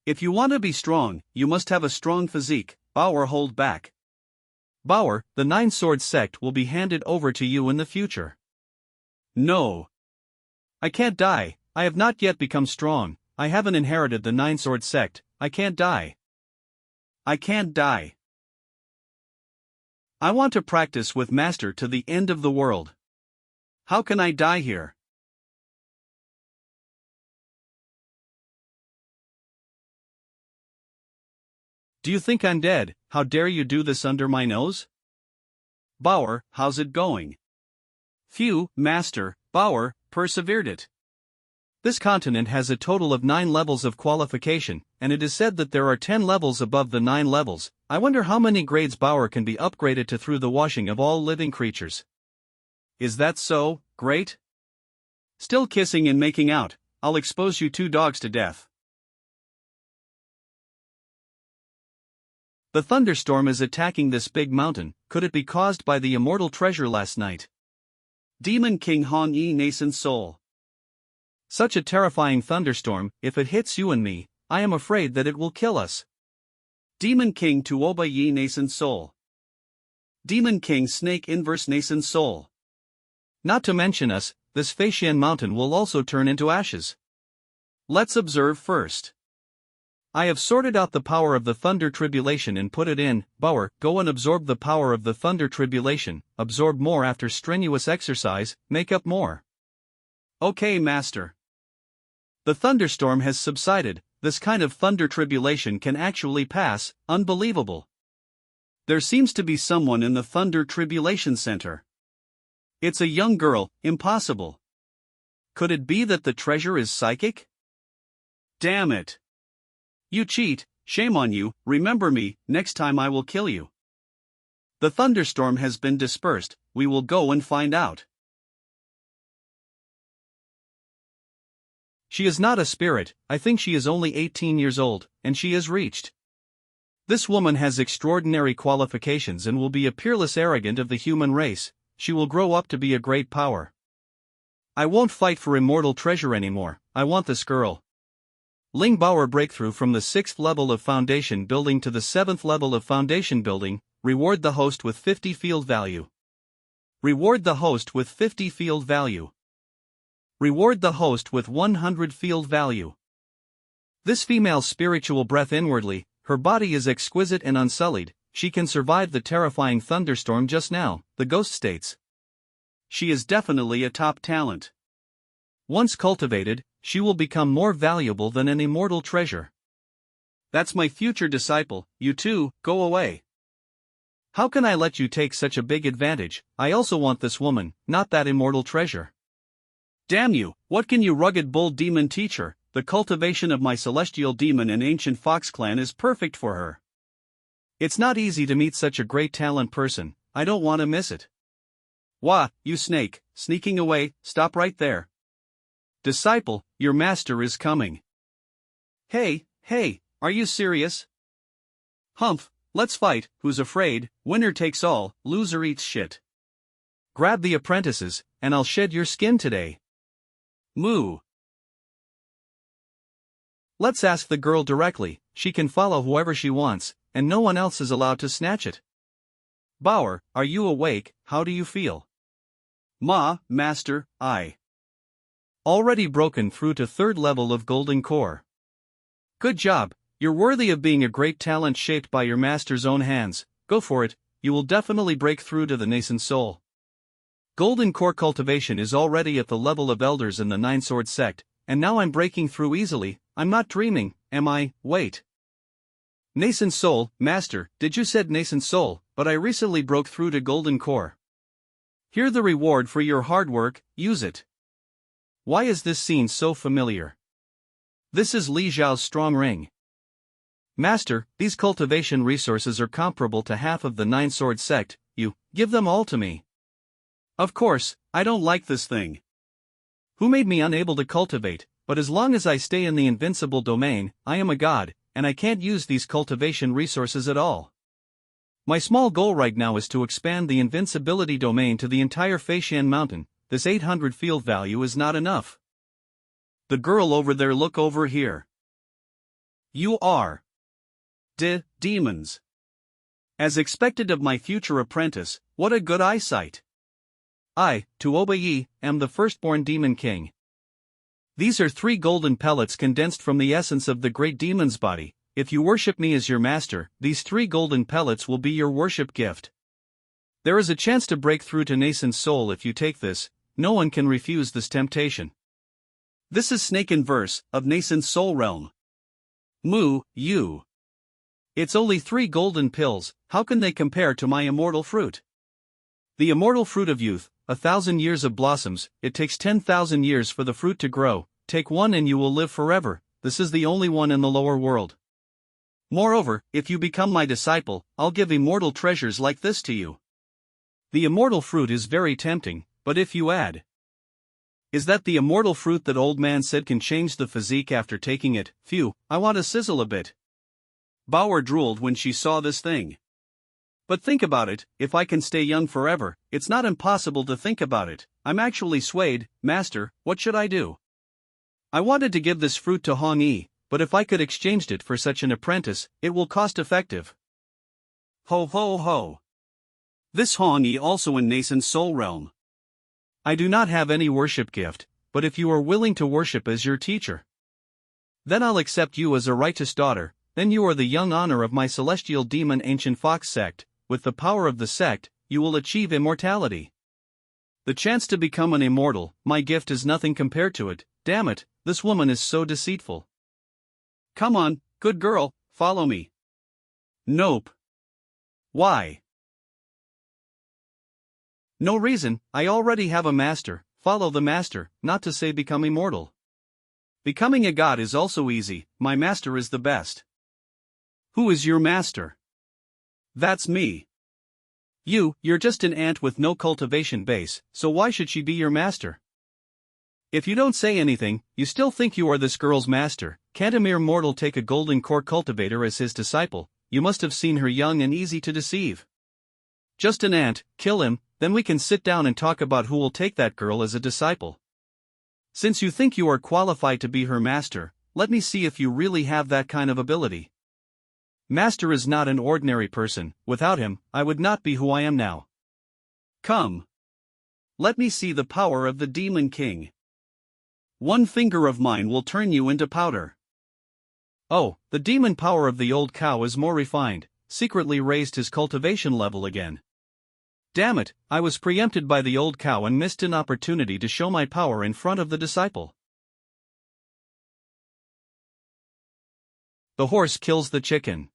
If you want to be strong, you must have a strong physique, bow or hold back. Bower, the Nine Sword sect will be handed over to you in the future. No. I can't die, I have not yet become strong, I haven't inherited the Nine Sword sect, I can't die. I can't die. I want to practice with Master to the end of the world. How can I die here? Do you think I'm dead? How dare you do this under my nose? Bower, how's it going? Phew, Master, Bower, persevered it. This continent has a total of 9 levels of qualification, and it is said that there are 10 levels above the 9 levels. I wonder how many grades Bower can be upgraded to through the washing of all living creatures. Is that so? Great? Still kissing and making out, I'll expose you 2 dogs to death. The thunderstorm is attacking this big mountain, could it be caused by the immortal treasure last night? Demon King Han Yi Nascent Soul. Such a terrifying thunderstorm, if it hits you and me, I am afraid that it will kill us. Demon King Tuoba Yi Nascent Soul. Demon King Snake Inverse Nascent Soul. Not to mention us, this Feishan mountain will also turn into ashes. Let's observe first. I have sorted out the power of the thunder tribulation and put it in. Bower, go and absorb the power of the thunder tribulation, absorb more after strenuous exercise, make up more. Okay, Master. The thunderstorm has subsided, this kind of thunder tribulation can actually pass, unbelievable. There seems to be someone in the thunder tribulation center. It's a young girl, impossible. Could it be that the treasure is psychic? Damn it. You cheat, shame on you, remember me, next time I will kill you. The thunderstorm has been dispersed, we will go and find out. She is not a spirit, I think she is only 18 years old, and she is reached. This woman has extraordinary qualifications and will be a peerless arrogant of the human race, she will grow up to be a great power. I won't fight for immortal treasure anymore, I want this girl. Ling Bower breakthrough from the 6th level of foundation building to the 7th level of foundation building, reward the host with 50 field value. Reward the host with 50 field value. Reward the host with 100 field value. This female's spiritual breath inwardly, her body is exquisite and unsullied, she can survive the terrifying thunderstorm just now, the ghost states. She is definitely a top talent. Once cultivated, she will become more valuable than an immortal treasure. That's my future disciple, you two, go away. How can I let you take such a big advantage? I also want this woman, not that immortal treasure. Damn you, what can you rugged bull demon teach her? The cultivation of my celestial demon and ancient fox clan is perfect for her. It's not easy to meet such a great talent person, I don't want to miss it. Wah, you snake, sneaking away, stop right there. Disciple, your master is coming. Hey, are you serious? Humph, let's fight, who's afraid, winner takes all, loser eats shit. Grab the apprentices, and I'll shed your skin today. Moo. Let's ask the girl directly, she can follow whoever she wants, and no one else is allowed to snatch it. Bower, are you awake, how do you feel? Ma, master, I. Already broken through to 3rd level of golden core. Good job, you're worthy of being a great talent shaped by your master's own hands, go for it, you will definitely break through to the nascent soul. Golden core cultivation is already at the level of elders in the Nine Sword sect, and now I'm breaking through easily, I'm not dreaming, am I? Wait. Nascent soul, master, did you said nascent soul, but I recently broke through to golden core. Here the reward for your hard work, use it. Why is this scene so familiar? This is Li Zhao's strong ring. Master, these cultivation resources are comparable to half of the Nine Sword sect, you, give them all to me. Of course, I don't like this thing. Who made me unable to cultivate, but as long as I stay in the invincible domain, I am a god, and I can't use these cultivation resources at all. My small goal right now is to expand the invincibility domain to the entire Feixian mountain. This 800 field value is not enough. The girl over there, look over here. You are demons. As expected of my future apprentice, what a good eyesight. I, Tuoba, am the firstborn demon king. These are 3 golden pellets condensed from the essence of the great demon's body. If you worship me as your master, these 3 golden pellets will be your worship gift. There is a chance to break through to nascent soul if you take this. No one can refuse this temptation. This is Snake in verse, of nascent soul realm. Moo, you. It's only 3 golden pills, how can they compare to my immortal fruit? The immortal fruit of youth, 1,000 years of blossoms, it takes 10,000 years for the fruit to grow. Take one and you will live forever. This is the only one in the lower world. Moreover, if you become my disciple, I'll give immortal treasures like this to you. The immortal fruit is very tempting, but if you add, is that the immortal fruit that old man said can change the physique after taking it? Phew, I want to sizzle a bit. Bauer drooled when she saw this thing. But think about it, if I can stay young forever, it's not impossible to think about it. I'm actually swayed. Master, what should I do? I wanted to give this fruit to Hong Yi, but if I could exchange it for such an apprentice, it will cost effective. Ho ho ho. This Hong Yi also in nascent soul realm. I do not have any worship gift, but if you are willing to worship as your teacher, then I'll accept you as a righteous daughter. Then you are the young honor of my celestial demon ancient fox sect. With the power of the sect, you will achieve immortality. The chance to become an immortal, my gift is nothing compared to it. Damn it, this woman is so deceitful. Come on, good girl, follow me. Nope. Why? No reason, I already have a master. Follow the master, not to say become immortal. Becoming a god is also easy, my master is the best. Who is your master? That's me. You're just an ant with no cultivation base, so why should she be your master? If you don't say anything, you still think you are this girl's master. Can't a mere mortal take a golden core cultivator as his disciple? You must have seen her young and easy to deceive. Just an ant, kill him, then we can sit down and talk about who will take that girl as a disciple. Since you think you are qualified to be her master, let me see if you really have that kind of ability. Master is not an ordinary person. Without him, I would not be who I am now. Come. Let me see the power of the Demon King. One finger of mine will turn you into powder. Oh, the demon power of the old cow is more refined, secretly raised his cultivation level again. Damn it, I was preempted by the old cow and missed an opportunity to show my power in front of the disciple. The horse kills the chicken.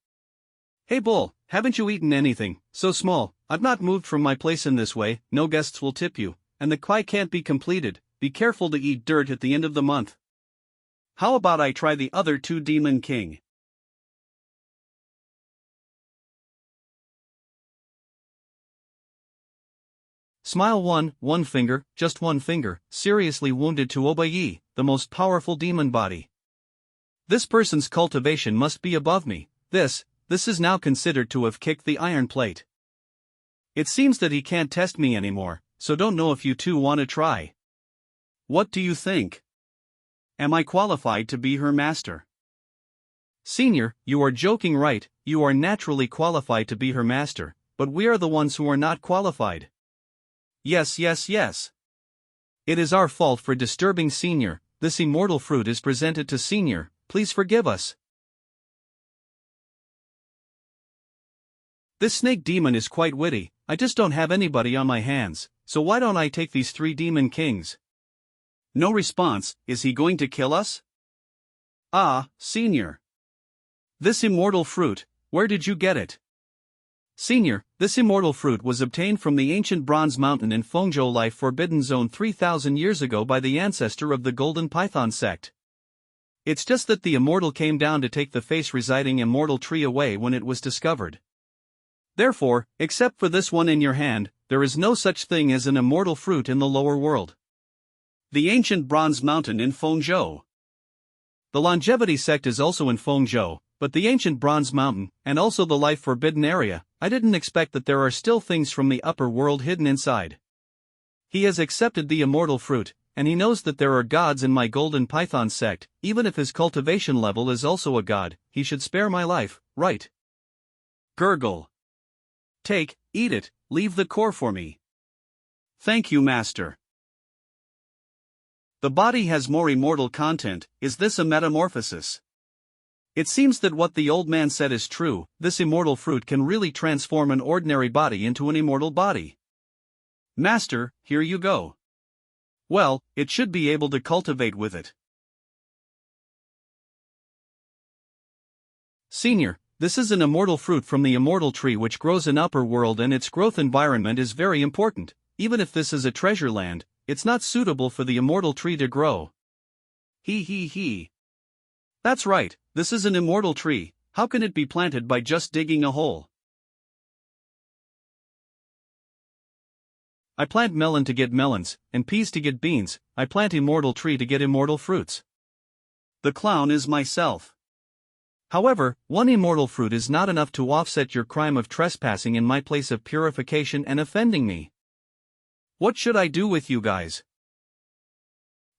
Hey bull, haven't you eaten anything? So small, I've not moved from my place in this way, no guests will tip you, and the kwai can't be completed. Be careful to eat dirt at the end of the month. How about I try the other 2 Demon King? Smile one finger, just one finger, seriously wounded to Obayi, the most powerful demon body. This person's cultivation must be above me. This is now considered to have kicked the iron plate. It seems that he can't test me anymore, so don't know if you two want to try. What do you think? Am I qualified to be her master? Senior, you are joking, right? You are naturally qualified to be her master, but we are the ones who are not qualified. Yes. It is our fault for disturbing Senior. This immortal fruit is presented to Senior. Please forgive us. This snake demon is quite witty. I just don't have anybody on my hands, so why don't I take these 3 demon kings? No response. Is he going to kill us? Ah, Senior. This immortal fruit, where did you get it? Senior, this immortal fruit was obtained from the ancient bronze mountain in Fengzhou Life Forbidden Zone 3,000 years ago by the ancestor of the Golden Python sect. It's just that the immortal came down to take the face residing immortal tree away when it was discovered. Therefore, except for this one in your hand, there is no such thing as an immortal fruit in the lower world. The ancient bronze mountain in Fengzhou. The longevity sect is also in Fengzhou, But the ancient bronze mountain, and also the life forbidden area, I didn't expect that there are still things from the upper world hidden inside. He has accepted the immortal fruit, and he knows that there are gods in my golden python sect. Even if his cultivation level is also a god, he should spare my life, right? Gurgle. Take, eat it, leave the core for me. Thank you, master. The body has more immortal content. Is this a metamorphosis? It seems that what the old man said is true. This immortal fruit can really transform an ordinary body into an immortal body. Master, here you go. Well, it should be able to cultivate with it. Senior, this is an immortal fruit from the immortal tree which grows in upper world, and its growth environment is very important. Even if this is a treasure land, it's not suitable for the immortal tree to grow. He. That's right, this is an immortal tree. How can it be planted by just digging a hole? I plant melon to get melons, and peas to get beans. I plant immortal tree to get immortal fruits. The clown is myself. However, one immortal fruit is not enough to offset your crime of trespassing in my place of purification and offending me. What should I do with you guys?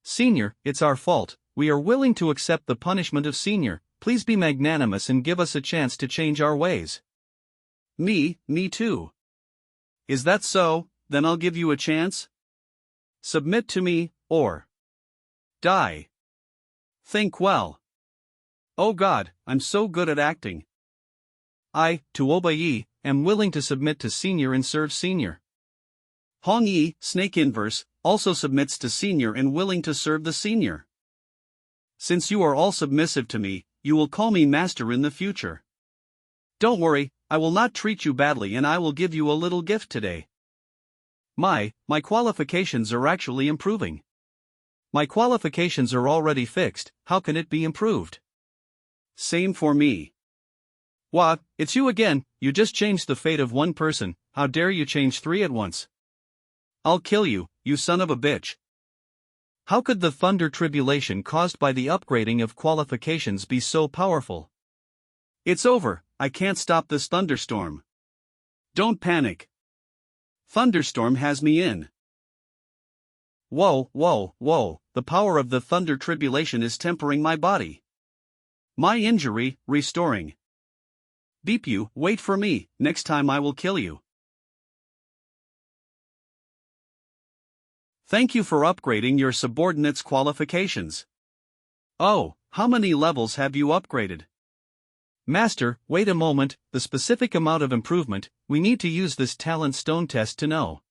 Senior, it's our fault. We are willing to accept the punishment of Senior. Please be magnanimous and give us a chance to change our ways. Me too. Is that so? Then I'll give you a chance. Submit to me, or die. Think well. Oh God, I'm so good at acting. I, to obey, am willing to submit to Senior and serve Senior. Hong Yi, Snake Inverse, also submits to Senior and willing to serve the Senior. Since you are all submissive to me, you will call me Master in the future. Don't worry, I will not treat you badly, and I will give you a little gift today. My qualifications are actually improving. My qualifications are already fixed. How can it be improved? Same for me. What, it's you again. You just changed the fate of one person. How dare you change 3 at once? I'll kill you, you son of a bitch. How could the thunder tribulation caused by the upgrading of qualifications be so powerful? It's over. I can't stop this thunderstorm. Don't panic. Thunderstorm has me in. Whoa, the power of the thunder tribulation is tempering my body. My injury, restoring. Beep you, wait for me, next time I will kill you. Thank you for upgrading your subordinate's qualifications. Oh, how many levels have you upgraded? Master, wait a moment, the specific amount of improvement, we need to use this talent stone test to know.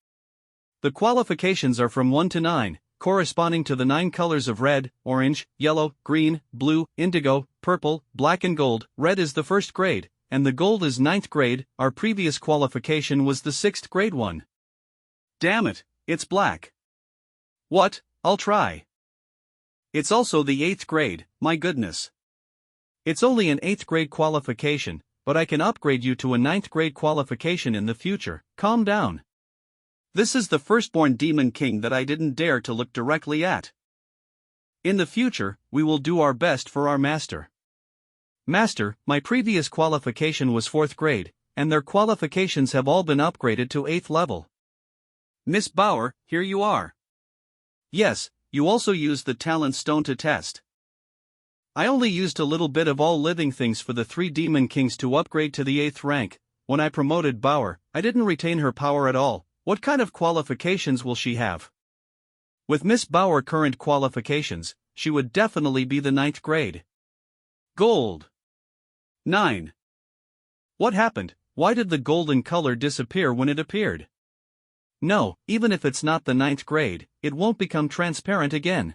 The qualifications are from 1 to 9, corresponding to the 9 colors of red, orange, yellow, green, blue, indigo, purple, black and gold. Red is the 1st grade, and the gold is 9th grade. Our previous qualification was the 6th grade one. Damn it, it's black. What? I'll try. It's also the 8th grade, my goodness. It's only an 8th grade qualification, but I can upgrade you to a 9th grade qualification in the future. Calm down. This is the firstborn demon king that I didn't dare to look directly at. In the future, we will do our best for our master. Master, my previous qualification was 4th grade, and their qualifications have all been upgraded to 8th level. Miss Bauer, here you are. Yes, you also used the talent stone to test. I only used a little bit of all living things for the 3 demon kings to upgrade to the 8th rank. When I promoted Bauer, I didn't retain her power at all. What kind of qualifications will she have? With Miss Bauer current qualifications, she would definitely be the 9th grade. Gold. 9. What happened? Why did the golden color disappear when it appeared? No, even if it's not the 9th grade, it won't become transparent again.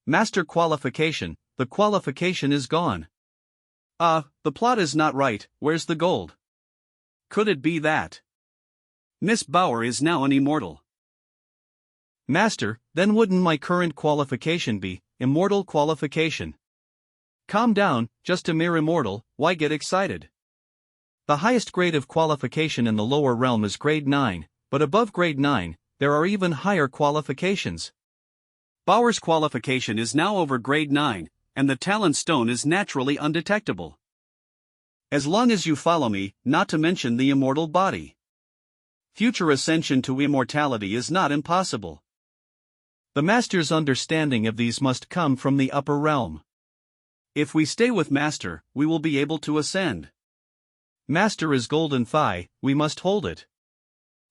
Master qualification, the qualification is gone. The plot is not right. Where's the gold? Could it be that Miss Bauer is now an immortal? Master, then wouldn't my current qualification be immortal qualification? Calm down, just a mere immortal, why get excited? The highest grade of qualification in the lower realm is grade 9, but above grade 9, there are even higher qualifications. Bauer's qualification is now over grade 9, and the talent stone is naturally undetectable. As long as you follow me, not to mention the immortal body. Future ascension to immortality is not impossible. The Master's understanding of these must come from the upper realm. If we stay with Master, we will be able to ascend. Master is golden thigh, we must hold it.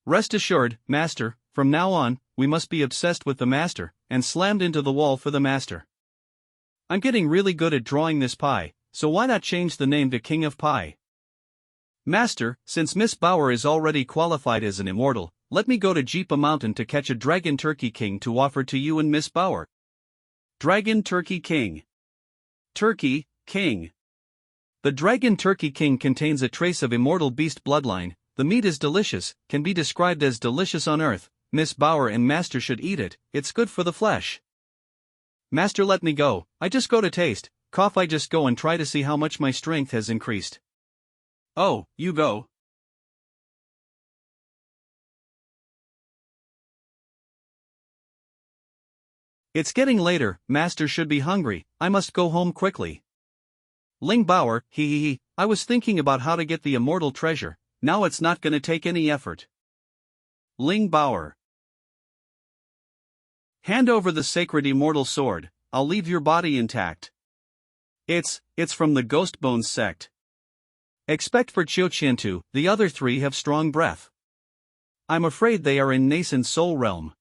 Rest assured, Master, from now on, we must be obsessed with the Master, and slammed into the wall for the Master. I'm getting really good at drawing this pie, so why not change the name to King of Pie? Master, since Miss Bauer is already qualified as an immortal, let me go to Jeepa Mountain to catch a Dragon Turkey King to offer to you and Miss Bauer. Dragon Turkey King. Turkey, King. The Dragon Turkey King contains a trace of immortal beast bloodline. The meat is delicious, can be described as delicious on earth. Miss Bauer and Master should eat it, it's good for the flesh. Master, let me go, I just go to taste, cough, I just go and try to see how much my strength has increased. Oh, you go. It's getting later, Master should be hungry, I must go home quickly. Ling Bauer, I was thinking about how to get the immortal treasure, now it's not gonna take any effort. Ling Bauer. Hand over the sacred immortal sword, I'll leave your body intact. It's from the Ghost Bones sect. Except for Xianxia, the other three have strong breath. I'm afraid they are in nascent soul realm.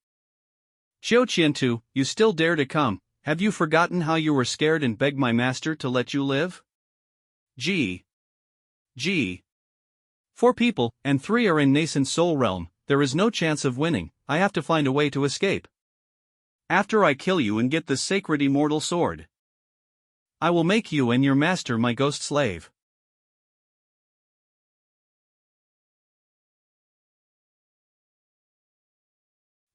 Xianxia, you still dare to come, have you forgotten how you were scared and begged my master to let you live? Gee. 4 people, and 3 are in nascent soul realm, there is no chance of winning, I have to find a way to escape. After I kill you and get the sacred immortal sword, I will make you and your master my ghost slave.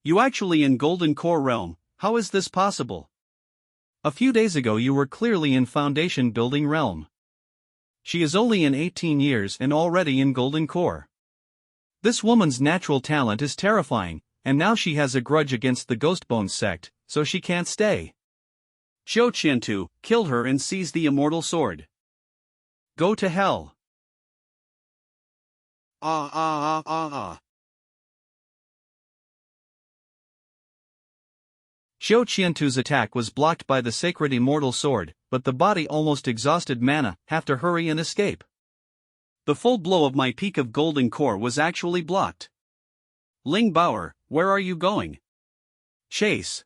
You actually in Golden Core realm, how is this possible? A few days ago you were clearly in foundation building realm. She is only in 18 years and already in Golden Core. This woman's natural talent is terrifying, and now she has a grudge against the Ghostbones sect, so she can't stay. Xianxia, kill her and seize the immortal sword. Go to hell. Xianxia's attack was blocked by the sacred immortal sword, but the body almost exhausted mana, have to hurry and escape. The full blow of my peak of Golden Core was actually blocked. Ling Bauer, where are you going? Chase.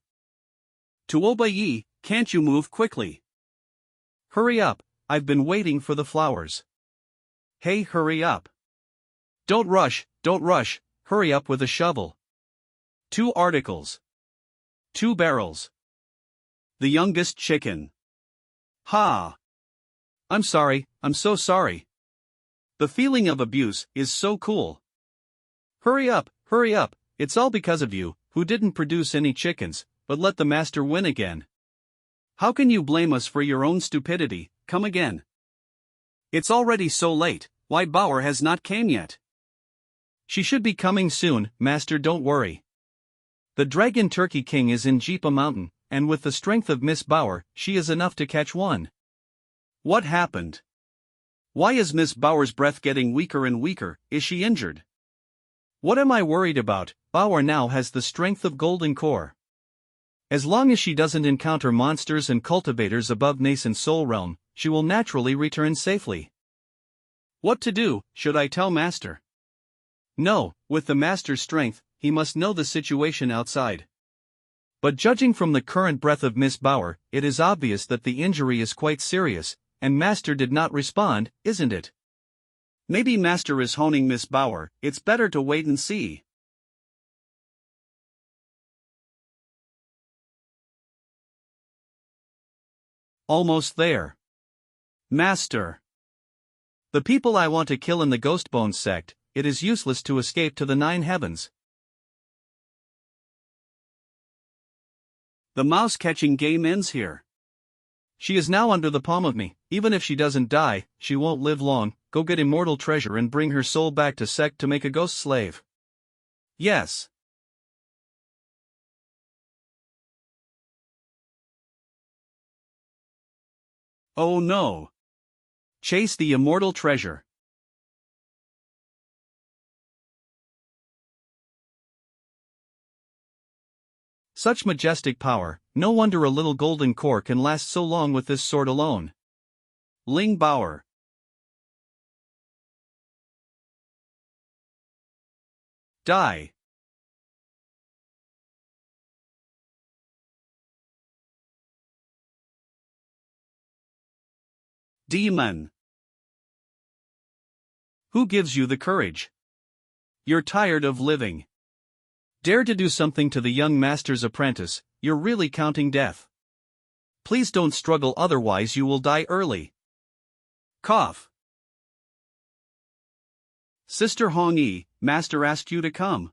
Tuoba Yi, can't you move quickly? Hurry up, I've been waiting for the flowers. Hey, hurry up. Don't rush, hurry up with a shovel. 2 articles. 2 barrels. The youngest chicken. Ha! I'm sorry, I'm so sorry. The feeling of abuse is so cool. Hurry up, it's all because of you, who didn't produce any chickens, but let the master win again. How can you blame us for your own stupidity? Come again. It's already so late, why Bauer has not came yet? She should be coming soon, master, don't worry. The Dragon Turkey King is in Jeepa Mountain, and with the strength of Miss Bauer, she is enough to catch one. What happened? Why is Miss Bauer's breath getting weaker and weaker? Is she injured? What am I worried about? Bauer now has the strength of Golden Core. As long as she doesn't encounter monsters and cultivators above nascent soul realm, she will naturally return safely. What to do? Should I tell Master? No, with the Master's strength, he must know the situation outside. But judging from the current breath of Miss Bauer, it is obvious that the injury is quite serious, and Master did not respond, isn't it? Maybe Master is honing Miss Bauer, it's better to wait and see. Almost there. Master. The people I want to kill in the Ghostbones sect, it is useless to escape to the 9 heavens. The mouse-catching game ends here. She is now under the palm of me, even if she doesn't die, she won't live long, go get immortal treasure and bring her soul back to sect to make a ghost slave. Yes. Oh no. Chase the immortal treasure. Such majestic power, no wonder a little golden core can last so long with this sword alone. Ling Bauer. Die. Demon. Who gives you the courage? You're tired of living. Dare to do something to the young master's apprentice, you're really counting death. Please don't struggle, otherwise you will die early. Cough. Sister Hong Yi, Master asked you to come.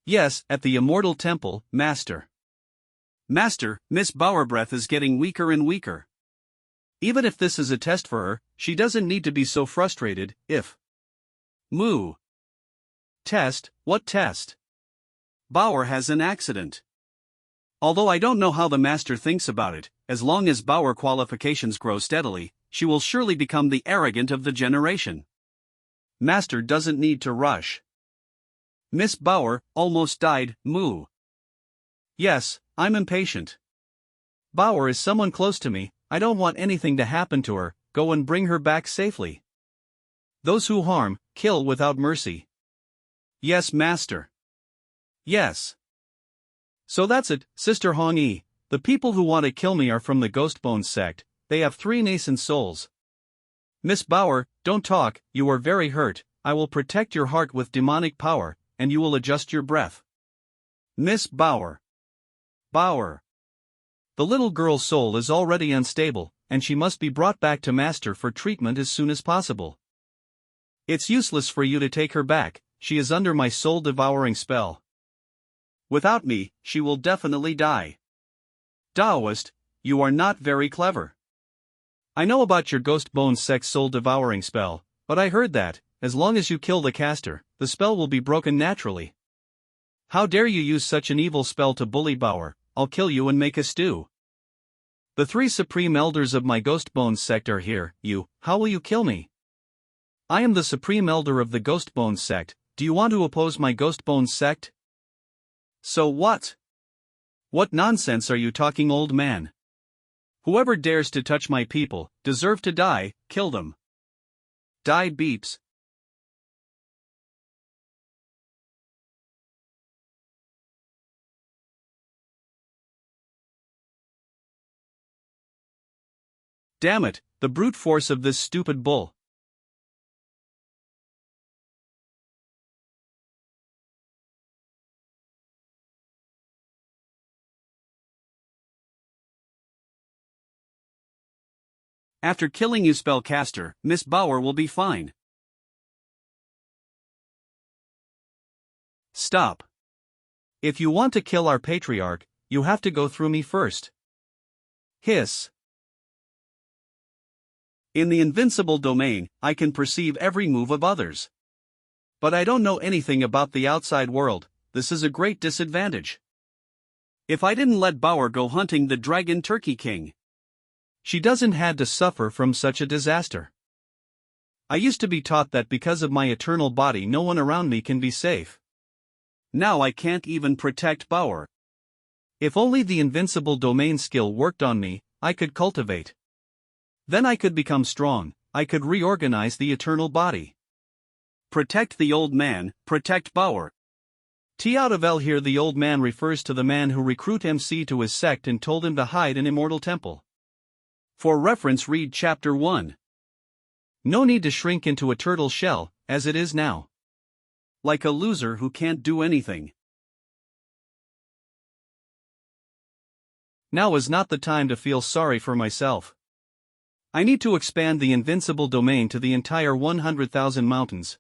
Yes, at the Immortal Temple, Master. Master, Miss Bauer breath is getting weaker and weaker. Even if this is a test for her, she doesn't need to be so frustrated. If Moo. Test, what test? Bauer has an accident. Although I don't know how the master thinks about it, as long as Bauer qualifications grow steadily, she will surely become the arrogant of the generation. Master doesn't need to rush. Miss Bauer almost died, Moo. Yes, I'm impatient. Bauer is someone close to me, I don't want anything to happen to her, go and bring her back safely. Those who harm, kill without mercy. Yes, Master. Yes. So that's it, Sister Hong Yi. The people who want to kill me are from the Ghostbones sect, they have 3 nascent souls. Miss Bauer, don't talk, you are very hurt, I will protect your heart with demonic power, and you will adjust your breath. Miss Bauer. Bauer. The little girl's soul is already unstable, and she must be brought back to Master for treatment as soon as possible. It's useless for you to take her back, she is under my soul-devouring spell. Without me, she will definitely die. Taoist, you are not very clever. I know about your Ghostbones sect soul-devouring spell, but I heard that, as long as you kill the caster, the spell will be broken naturally. How dare you use such an evil spell to bully Bauer, I'll kill you and make a stew. The 3 supreme elders of my Ghostbones sect are here, how will you kill me? I am the supreme elder of the Ghostbones sect, do you want to oppose my Ghostbones sect? So what? What nonsense are you talking, old man? Whoever dares to touch my people, deserve to die, kill them. Die beeps. Damn it, the brute force of this stupid bull. After killing you, spellcaster, Miss Bauer will be fine. Stop. If you want to kill our patriarch, you have to go through me first. Hiss. In the invincible domain, I can perceive every move of others. But I don't know anything about the outside world, this is a great disadvantage. If I didn't let Bauer go hunting the Dragon Turkey King, she doesn't had to suffer from such a disaster. I used to be taught that because of my eternal body no one around me can be safe. Now I can't even protect Bauer. If only the invincible domain skill worked on me, I could cultivate. Then I could become strong, I could reorganize the eternal body. Protect the old man, protect Bauer. T out of L here, the old man refers to the man who recruited MC to his sect and told him to hide in Immortal Temple. For reference, read chapter 1. No need to shrink into a turtle shell, as it is now. Like a loser who can't do anything. Now is not the time to feel sorry for myself. I need to expand the invincible domain to the entire 100,000 mountains.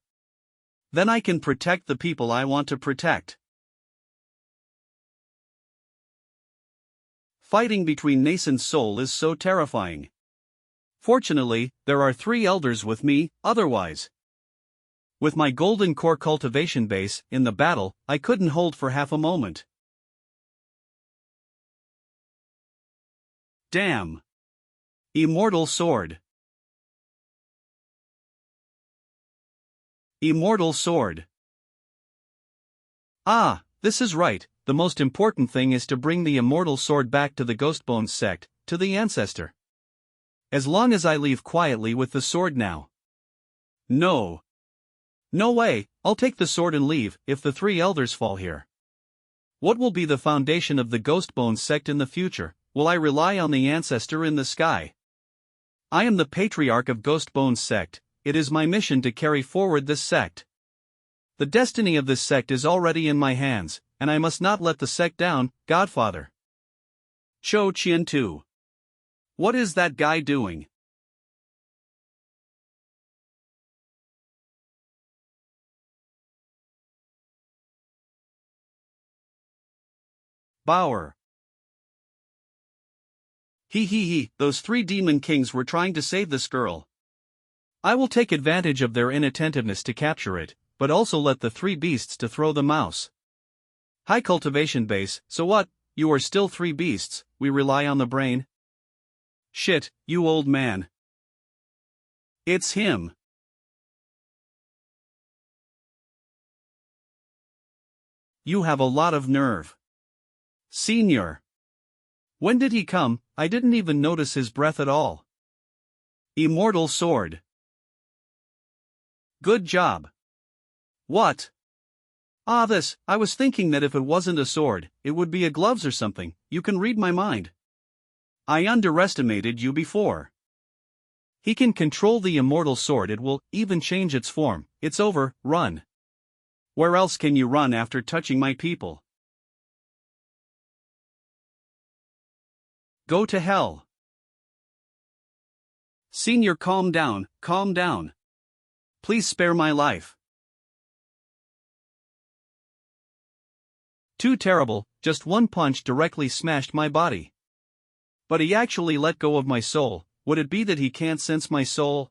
Then I can protect the people I want to protect. Fighting between nascent soul is so terrifying. Fortunately, there are 3 elders with me, otherwise. With my golden core cultivation base, in the battle, I couldn't hold for half a moment. Damn. Immortal sword. Immortal sword. Ah, this is right, the most important thing is to bring the immortal sword back to the Ghostbones sect, to the ancestor. As long as I leave quietly with the sword now. No. No way, I'll take the sword and leave, if the three elders fall here. What will be the foundation of the Ghostbones sect in the future? Will I rely on the ancestor in the sky? I am the patriarch of Ghostbones sect, it is my mission to carry forward this sect. The destiny of this sect is already in my hands, and I must not let the sect down, Godfather. Cho Chien Tu. What is that guy doing? Bauer. He, those three demon kings were trying to save this girl. I will take advantage of their inattentiveness to capture it, but also let the three beasts to throw the mouse. High cultivation base, so what, you are still three beasts, we rely on the brain? Shit, you old man. It's him. You have a lot of nerve. Senior. When did he come? I didn't even notice his breath at all. Immortal sword. Good job. What? Ah, I was thinking that if it wasn't a sword, it would be a gloves or something. You can read my mind. I underestimated you before. He can control the immortal sword, it will even change its form. It's over, run. Where else can you run after touching my people? Go to hell. Senior, calm down, calm down. Please spare my life. Too terrible, just one punch directly smashed my body. But he actually let go of my soul. Would it be that he can't sense my soul?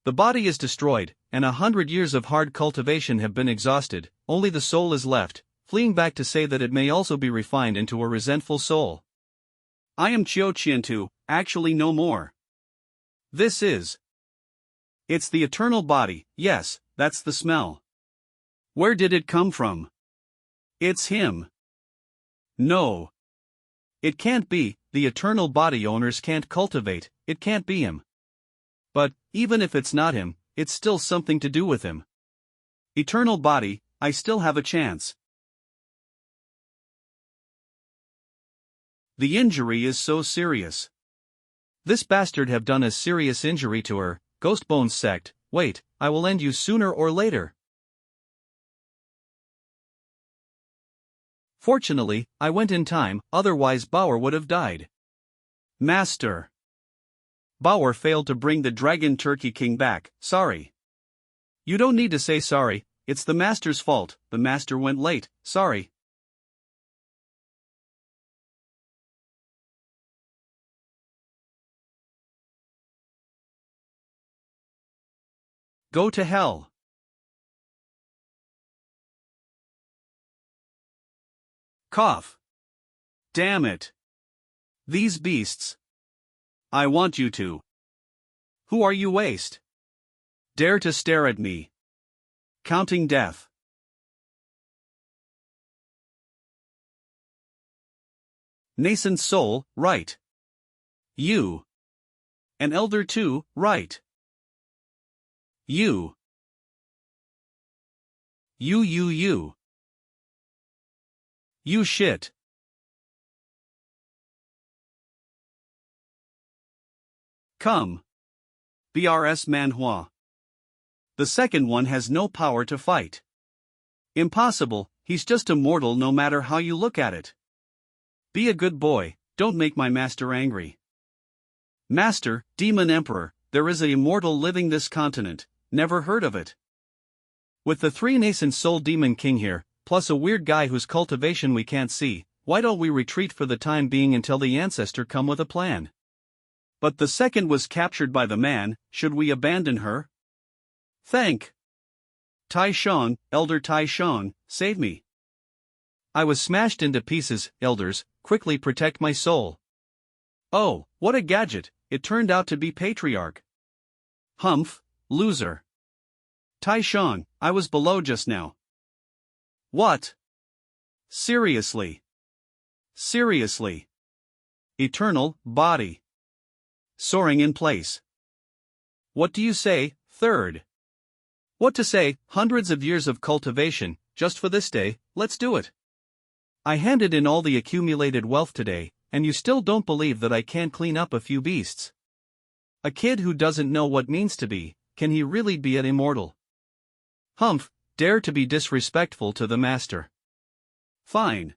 The body is destroyed, and 100 years of hard cultivation have been exhausted, only the soul is left, fleeing back to say that it may also be refined into a resentful soul. I am Chio Chientu, actually no more. It's the eternal body, yes, that's the smell. Where did it come from? It's him. No. It can't be, the eternal body owners can't cultivate, it can't be him. But, even if it's not him, it's still something to do with him. Eternal body, I still have a chance. The injury is so serious. This bastard have done a serious injury to her, Ghostbones sect, wait, I will end you sooner or later. Fortunately, I went in time, otherwise Bauer would have died. Master. Bauer failed to bring the Dragon Turkey King back, sorry. You don't need to say sorry, it's the Master's fault, the Master went late, sorry. Go to hell. Cough. Damn it. These beasts. I want you to. Who are you, waste? Dare to stare at me. Counting death. Nascent soul, right. You. An elder too, right. You. You. You shit. Come. BRS manhua. The second one has no power to fight. Impossible, he's just a mortal no matter how you look at it. Be a good boy, don't make my master angry. Master, Demon Emperor, there is a immortal living this continent, never heard of it. With the three nascent soul demon king here, plus a weird guy whose cultivation we can't see, why don't we retreat for the time being until the ancestor come with a plan? But the second was captured by the man, should we abandon her? Thank Tai Shang, Elder Tai Shang, save me. I was smashed into pieces, elders, quickly protect my soul. Oh, what a gadget, it turned out to be Patriarch. Humph, loser. Taishan, I was below just now. What? Seriously? Seriously? Eternal body. Soaring in place. What do you say, third? What to say, hundreds of years of cultivation, just for this day, let's do it. I handed in all the accumulated wealth today, and you still don't believe that I can't clean up a few beasts. A kid who doesn't know what means to be, can he really be an immortal? Humph, dare to be disrespectful to the master. Fine.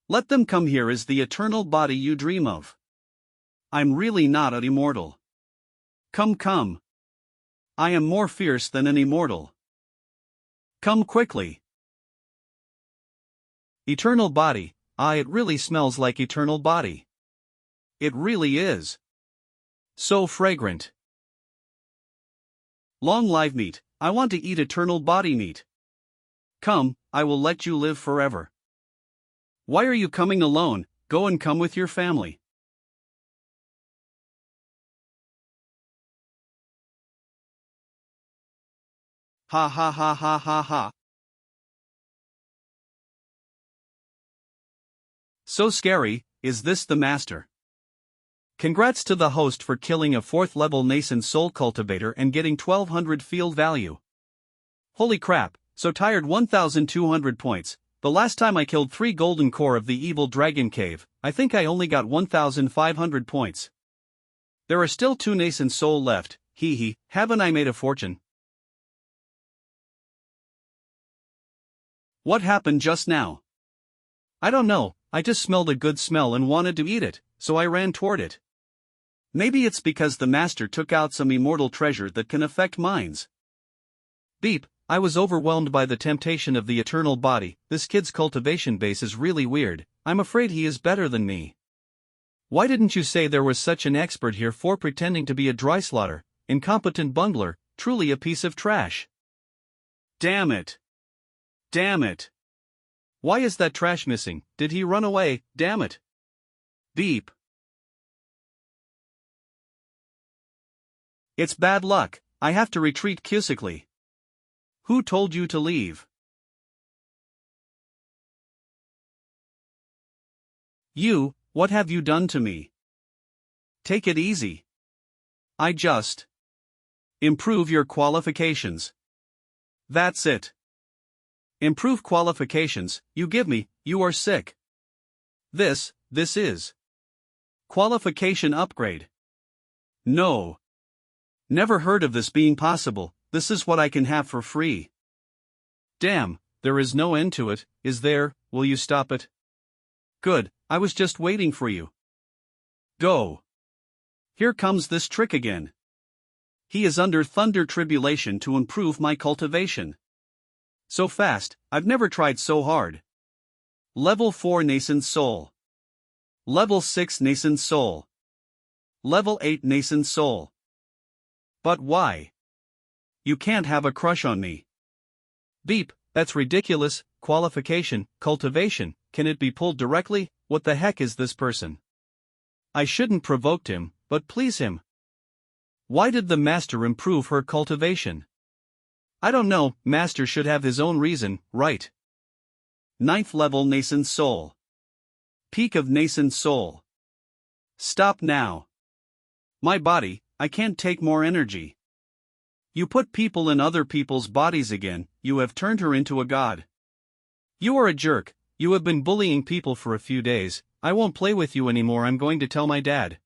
Let them come here as the eternal body you dream of. I'm really not an immortal. Come. I am more fierce than an immortal. Come quickly. Eternal body, it really smells like eternal body. It really is. So fragrant. Long live meat, I want to eat eternal body meat. Come, I will let you live forever. Why are you coming alone? Go and come with your family. Ha ha ha ha ha ha. So scary, is this the master? Congrats to the host for killing a 4th level nascent soul cultivator and getting 1200 field value. Holy crap, so tired. 1200 points. The last time I killed 3 golden core of the evil dragon cave, I think I only got 1500 points. There are still 2 nascent soul left, hee, haven't I made a fortune? What happened just now? I don't know, I just smelled a good smell and wanted to eat it, so I ran toward it. Maybe it's because the master took out some immortal treasure that can affect minds. Beep, I was overwhelmed by the temptation of the eternal body. This kid's cultivation base is really weird, I'm afraid he is better than me. Why didn't you say there was such an expert here for pretending to be a dry slaughter, incompetent bungler, truly a piece of trash. Damn it. Damn it. Why is that trash missing? Did he run away? Damn it. Beep. It's bad luck, I have to retreat quickly. Who told you to leave? You, what have you done to me? Take it easy. I just improve your qualifications. That's it. Improve qualifications, you give me, you are sick. This is qualification upgrade. No. Never heard of this being possible, this is what I can have for free. Damn, there is no end to it, is there? Will you stop it? Good, I was just waiting for you. Go. Here comes this trick again. He is under thunder tribulation to improve my cultivation. So fast, I've never tried so hard. Level 4 nascent soul. Level 6 nascent soul. Level 8 nascent soul. But why? You can't have a crush on me. Beep, that's ridiculous. Qualification, cultivation, can it be pulled directly? What the heck is this person? I shouldn't provoked him, but please him. Why did the master improve her cultivation? I don't know, master should have his own reason, right? 9th level nascent soul. Peak of nascent soul. Stop now. My body, I can't take more energy. You put people in other people's bodies again, you have turned her into a god. You are a jerk, you have been bullying people for a few days, I won't play with you anymore, I'm going to tell my dad.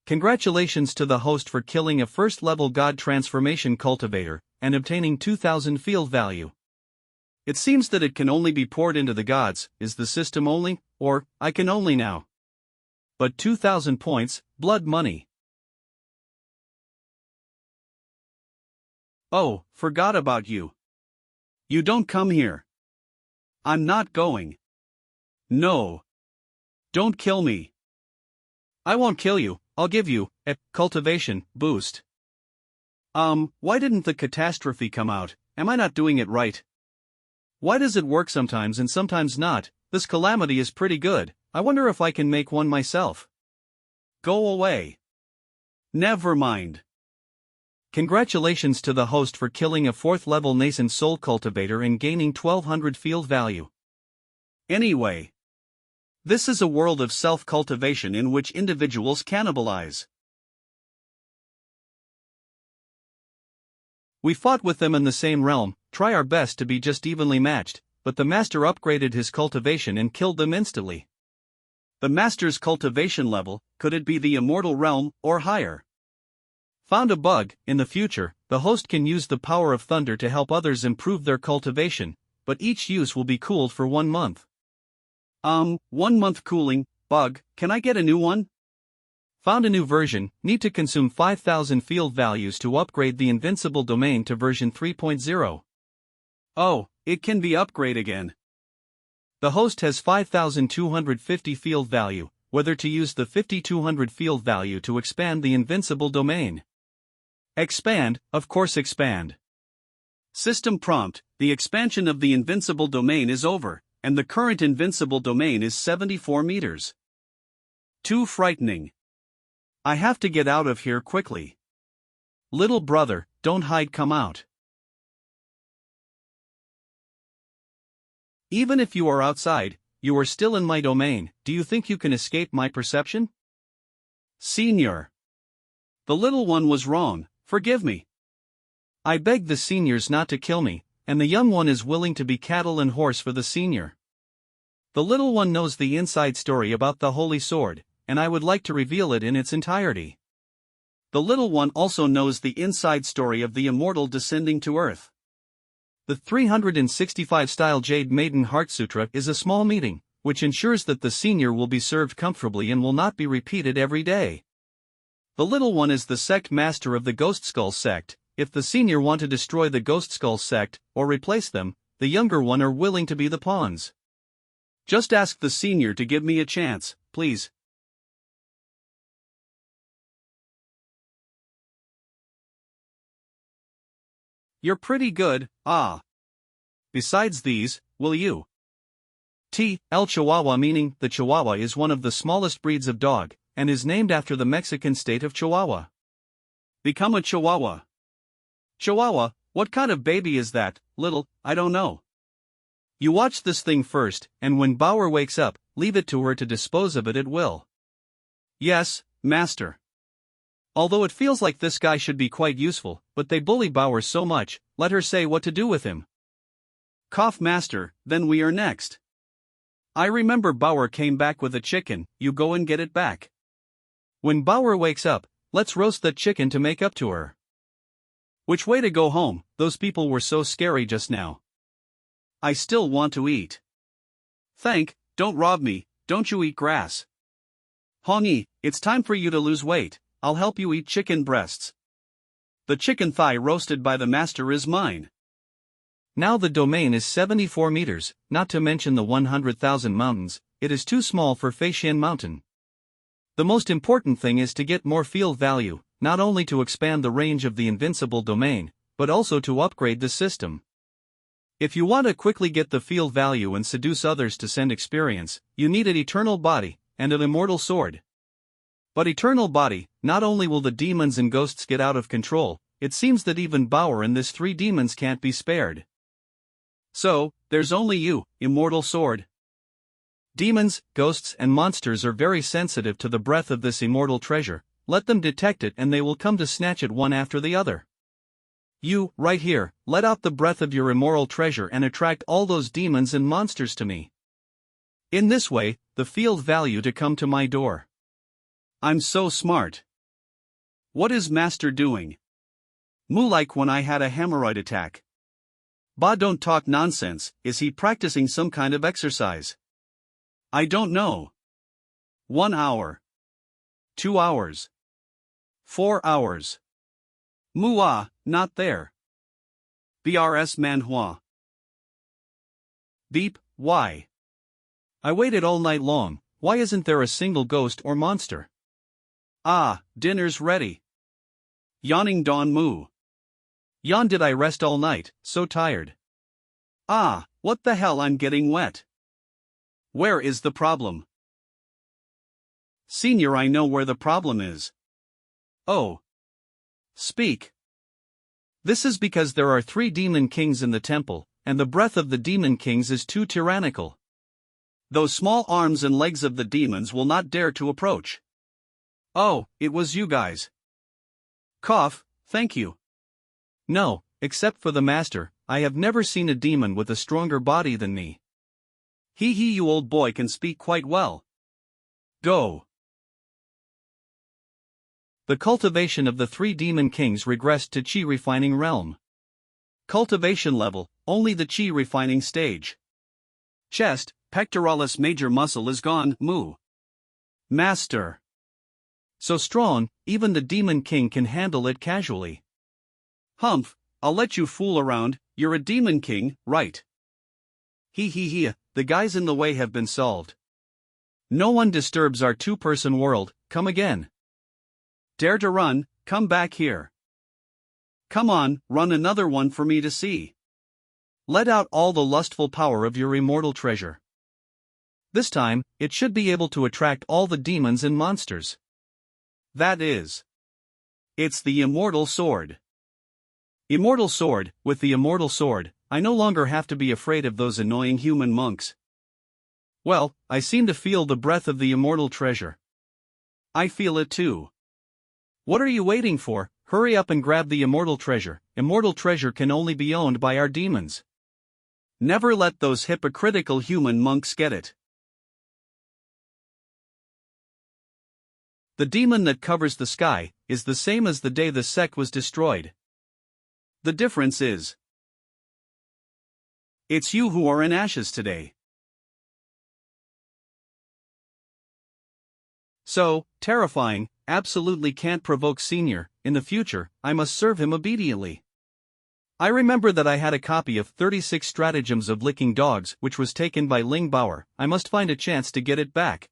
Congratulations to the host for killing a 1st level god transformation cultivator, and obtaining 2000 field value. It seems that it can only be poured into the gods, is the system only, or, I can only now. But 2000 points, blood money. Oh, forgot about you. You don't come here. I'm not going. No. Don't kill me. I won't kill you, I'll give you a cultivation boost. Why didn't the catastrophe come out? Am I not doing it right? Why does it work sometimes and sometimes not? This calamity is pretty good. I wonder if I can make one myself. Go away. Never mind. Congratulations to the host for killing a 4th level nascent soul cultivator and gaining 1200 field value. Anyway, this is a world of self-cultivation in which individuals cannibalize. We fought with them in the same realm, try our best to be just evenly matched, but the master upgraded his cultivation and killed them instantly. The master's cultivation level, could it be the immortal realm, or higher? Found a bug. In the future, the host can use the power of thunder to help others improve their cultivation, but each use will be cooled for 1 month. 1 month cooling, bug, can I get a new one? Found a new version, need to consume 5,000 field values to upgrade the Invincible domain to version 3.0. Oh, it can be upgraded again. The host has 5,250 field value, whether to use the 5,200 field value to expand the Invincible domain. Expand, of course expand. System prompt, the expansion of the Invincible domain is over, and the current Invincible domain is 74 meters. Too frightening. I have to get out of here quickly. Little brother, don't hide, come out. Even if you are outside, you are still in my domain. Do you think you can escape my perception? Senior. The little one was wrong, forgive me. I begged the seniors not to kill me, and the young one is willing to be cattle and horse for the senior. The little one knows the inside story about the holy sword, and I would like to reveal it in its entirety. The little one also knows the inside story of the immortal descending to earth. The 365 style Jade Maiden Heart Sutra is a small meeting, which ensures that the senior will be served comfortably and will not be repeated every day. The little one is the sect master of the Ghost Skull sect. If the senior want to destroy the Ghost Skull sect, or replace them, the younger one are willing to be the pawns. Just ask the senior to give me a chance, please. You're pretty good, ah. Besides these, will you? El Chihuahua, meaning the Chihuahua is one of the smallest breeds of dog, and is named after the Mexican state of Chihuahua. Become a Chihuahua. Chihuahua, what kind of baby is that, little? I don't know. You watch this thing first, and when Bauer wakes up, leave it to her to dispose of it at will. Yes, master. Although it feels like this guy should be quite useful, but they bully Bauer so much, let her say what to do with him. Cough, master, then we are next. I remember Bauer came back with a chicken, you go and get it back. When Bauer wakes up, let's roast that chicken to make up to her. Which way to go home? Those people were so scary just now. I still want to eat. Don't rob me, don't you eat grass. Honey, it's time for you to lose weight. I'll help you eat chicken breasts. The chicken thigh roasted by the master is mine. Now the domain is 74 meters, not to mention the 100,000 mountains, it is too small for Feixian Mountain. The most important thing is to get more field value, not only to expand the range of the Invincible domain, but also to upgrade the system. If you want to quickly get the field value and seduce others to send experience, you need an eternal body, and an immortal sword. But eternal body, not only will the demons and ghosts get out of control, it seems that even Bauer and this 3 demons can't be spared. So, there's only you, immortal sword. Demons, ghosts and monsters are very sensitive to the breath of this immortal treasure, let them detect it and they will come to snatch it one after the other. You, right here, let out the breath of your immoral treasure and attract all those demons and monsters to me. In this way, the field value to come to my door. I'm so smart. What is master doing? Moo like when I had a hemorrhoid attack. Ba don't talk nonsense, is he practicing some kind of exercise? I don't know. 1 hour. 2 hours. 4 hours. Mua, not there. BRS manhua. Beep, why? I waited all night long, why isn't there a single ghost or monster? Ah, dinner's ready. Yawning dawn moo. Yawn did I rest all night, so tired. Ah, What the hell, I'm getting wet. Where is the problem? Senior, I know where the problem is. Oh. Speak. This is because there are 3 demon kings in the temple, and the breath of the demon kings is too tyrannical. Those small arms and legs of the demons will not dare to approach. Oh, it was you guys. Cough, thank you. No, except for the master, I have never seen a demon with a stronger body than me. He, you old boy can speak quite well. Go. The cultivation of the 3 demon kings regressed to chi refining realm. Cultivation level, only the chi refining stage. Chest, pectoralis major muscle is gone, moo. Master. So strong, even the demon king can handle it casually. Humph, I'll let you fool around, you're a demon king, right? He, the guys in the way have been solved. No one disturbs our 2-person world, come again. Dare to run, come back here. Come on, run another one for me to see. Let out all the lustful power of your immortal treasure. This time, it should be able to attract all the demons and monsters. That is. It's the immortal sword. Immortal sword, with the immortal sword, I no longer have to be afraid of those annoying human monks. Well, I seem to feel the breath of the immortal treasure. I feel it too. What are you waiting for? Hurry up and grab the immortal treasure. Immortal treasure can only be owned by our demons. Never let those hypocritical human monks get it. The demon that covers the sky is the same as the day the sect was destroyed. The difference is, it's you who are in ashes today. So, terrifying, absolutely can't provoke senior. In the future, I must serve him obediently. I remember that I had a copy of 36 Stratagems of Licking Dogs which was taken by Ling Bauer. I must find a chance to get it back.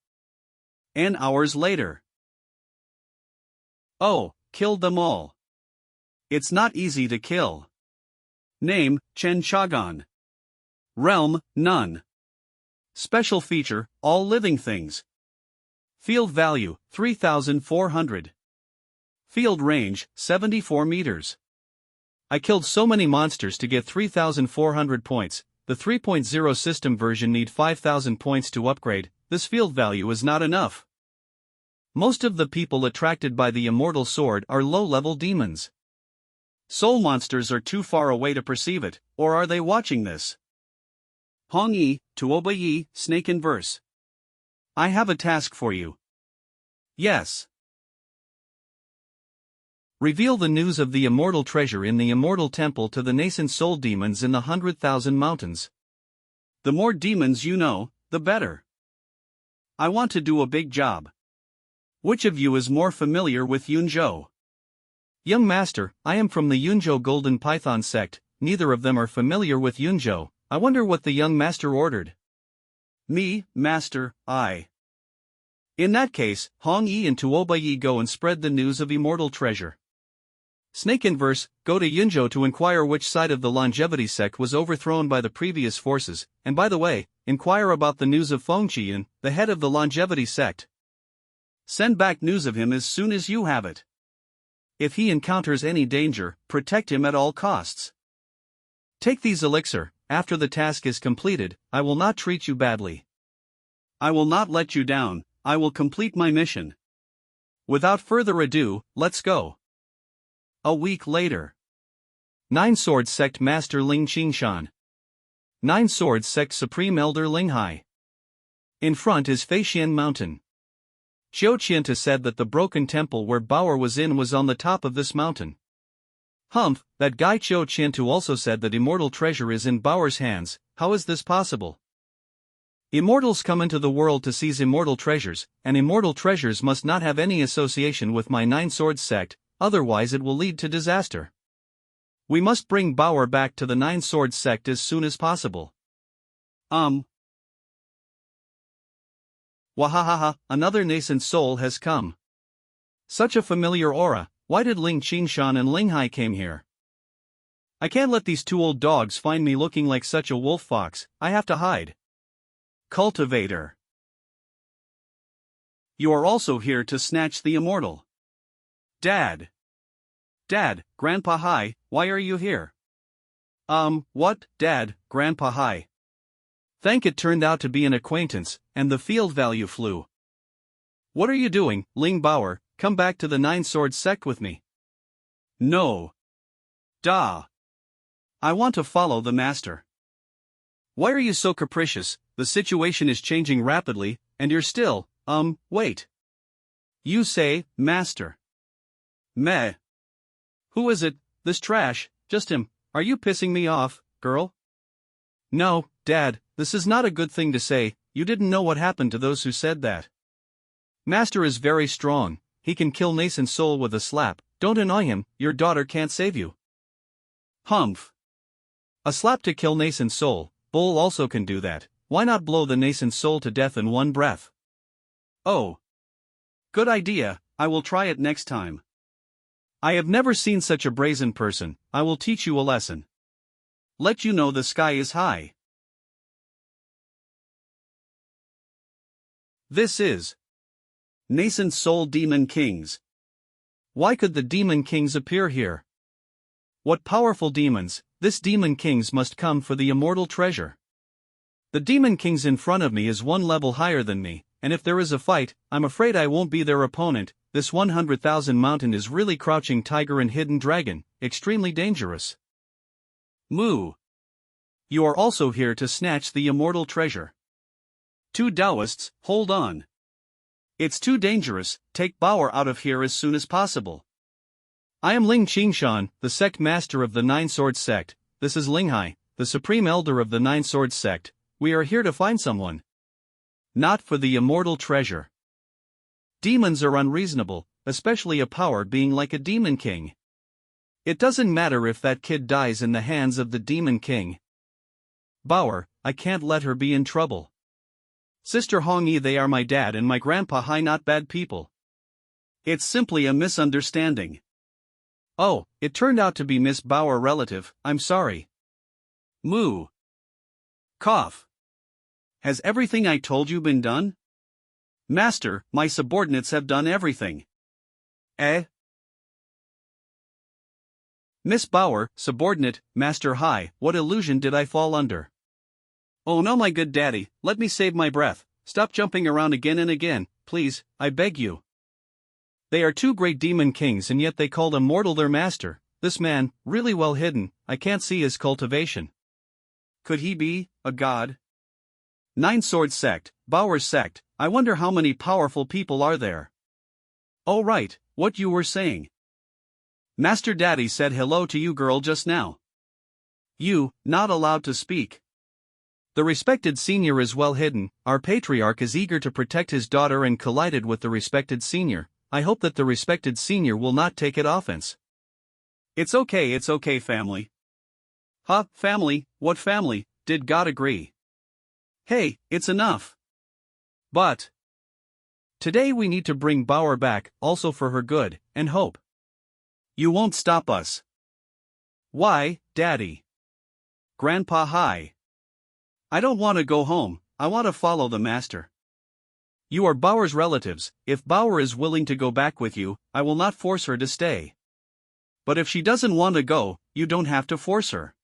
N hours later. Oh, killed them all. It's not easy to kill. Name, Chen Chagan. Realm, none. Special feature, all living things. Field value, 3,400. Field range, 74 meters. I killed so many monsters to get 3,400 points. The 3.0 system version need 5,000 points to upgrade. This field value is not enough. Most of the people attracted by the immortal sword are low-level demons. Soul monsters are too far away to perceive it, or are they watching this? Hong Yi, Tuoba Yi, Snake in Verse. I have a task for you. Yes. Reveal the news of the immortal treasure in the immortal temple to the nascent soul demons in the 100,000 mountains. The more demons you know, the better. I want to do a big job. Which of you is more familiar with Yunzhou? Young master, I am from the Yunzhou Golden Python sect. Neither of them are familiar with Yunzhou. I wonder what the young master ordered. Me, master, I. In that case, Hong Yi and Tuoba Yi go and spread the news of immortal treasure. Snake in Verse, go to Yunzhou to inquire which side of the longevity sect was overthrown by the previous forces, and by the way, inquire about the news of Feng Qian, the head of the longevity sect. Send back news of him as soon as you have it. If he encounters any danger, protect him at all costs. Take these elixir. After the task is completed, I will not treat you badly. I will not let you down. I will complete my mission. Without further ado, let's go. A week later. 9 Swords Sect Master Ling Qingshan. 9 Swords Sect Supreme Elder Ling Hai. In front is Feixian Mountain. Xiao Qianta said that the broken temple where Bauer was in was on the top of this mountain. Humph, that guy Xiao Qiantu also said that immortal treasure is in Bauer's hands. How is this possible? Immortals come into the world to seize immortal treasures, and immortal treasures must not have any association with my 9 Swords sect, otherwise it will lead to disaster. We must bring Bauer back to the 9 Swords sect as soon as possible. Wahahaha, another nascent soul has come. Such a familiar aura. Why did Ling Qingshan and Ling Hai came here? I can't let these two old dogs find me looking like such a wolf fox, I have to hide. Cultivator. You are also here to snatch the immortal. Dad. Dad, Grandpa hi, why are you here? What, Dad, Grandpa hi. Thank it turned out to be an acquaintance, and the field value flew. What are you doing, Ling Bauer? Come back to the Nine Swords sect with me. No. Da. I want to follow the master. Why are you so capricious? The situation is changing rapidly, and you're still, wait. You say, master. Meh. Who is it, this trash, just him, are you pissing me off, girl? No, Dad, this is not a good thing to say, you didn't know what happened to those who said that. Master is very strong, he can kill nascent soul with a slap, don't annoy him, your daughter can't save you. Humph. A slap to kill nascent soul, Bull also can do that, why not blow the nascent soul to death in one breath? Oh. Good idea, I will try it next time. I have never seen such a brazen person, I will teach you a lesson. Let you know the sky is high. This is Nascent Soul Demon Kings. Why could the Demon Kings appear here? What powerful demons, this Demon Kings must come for the immortal treasure. The Demon Kings in front of me is one level higher than me, and if there is a fight, I'm afraid I won't be their opponent. This 100,000 mountain is really crouching tiger and hidden dragon, extremely dangerous. Moo. You are also here to snatch the immortal treasure. Two Taoists, hold on. It's too dangerous, take Bauer out of here as soon as possible. I am Ling Qingshan, the sect master of the Nine Swords sect, this is Linghai, the supreme elder of the Nine Swords sect, we are here to find someone. Not for the immortal treasure. Demons are unreasonable, especially a power being like a demon king. It doesn't matter if that kid dies in the hands of the demon king. Bauer, I can't let her be in trouble. Sister Hong Yi, they are my dad and my grandpa Hai, not bad people. It's simply a misunderstanding. Oh, it turned out to be Miss Bauer relative, I'm sorry. Moo. Cough. Has everything I told you been done? Master, my subordinates have done everything. Eh? Miss Bauer, subordinate, Master Hai, what illusion did I fall under? Oh no, my good daddy, let me save my breath, stop jumping around again and again, please, I beg you. They are two great demon kings and yet they called a mortal their master, this man, really well hidden, I can't see his cultivation. Could he be a god? Nine Swords sect, Bauer's sect, I wonder how many powerful people are there. Oh right, what you were saying. Master Daddy said hello to you girl just now. You, not allowed to speak. The respected senior is well hidden, our patriarch is eager to protect his daughter and collided with the respected senior, I hope that the respected senior will not take it offense. It's okay family. Huh, family, what family, did God agree? Hey, it's enough. But today we need to bring Bauer back, also for her good, and hope. You won't stop us. Why, Daddy? Grandpa Hai. I don't want to go home, I want to follow the master. You are Bauer's relatives, if Bauer is willing to go back with you, I will not force her to stay. But if she doesn't want to go, you don't have to force her.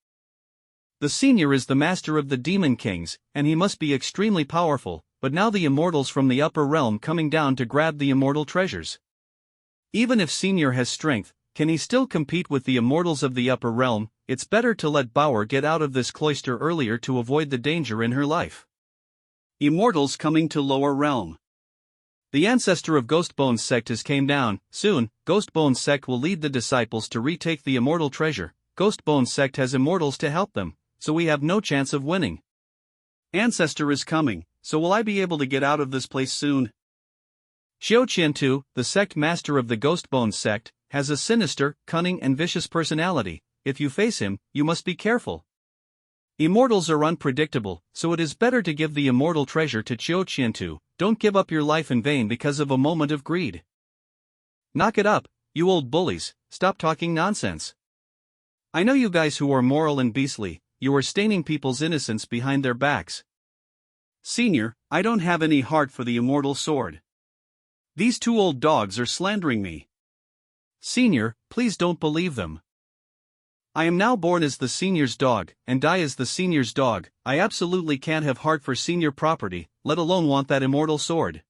The senior is the master of the demon kings, and he must be extremely powerful, but now the immortals from the upper realm coming down to grab the immortal treasures. Even if senior has strength, can he still compete with the immortals of the upper realm? It's better to let Bauer get out of this cloister earlier to avoid the danger in her life. Immortals coming to lower realm. The ancestor of Ghostbone's sect has came down, soon, Ghostbone's sect will lead the disciples to retake the immortal treasure, Ghostbone's sect has immortals to help them, so we have no chance of winning. Ancestor is coming, so will I be able to get out of this place soon? Xianxia, the sect master of the Ghostbones sect, has a sinister, cunning and vicious personality, if you face him, you must be careful. Immortals are unpredictable, so it is better to give the immortal treasure to Xianxia, don't give up your life in vain because of a moment of greed. Knock it up, you old bullies, stop talking nonsense. I know you guys who are moral and beastly, you are staining people's innocence behind their backs. Senior, I don't have any heart for the immortal sword. These two old dogs are slandering me. Senior, please don't believe them. I am now born as the senior's dog, and die as the senior's dog. I absolutely can't have heart for senior property, let alone want that immortal sword.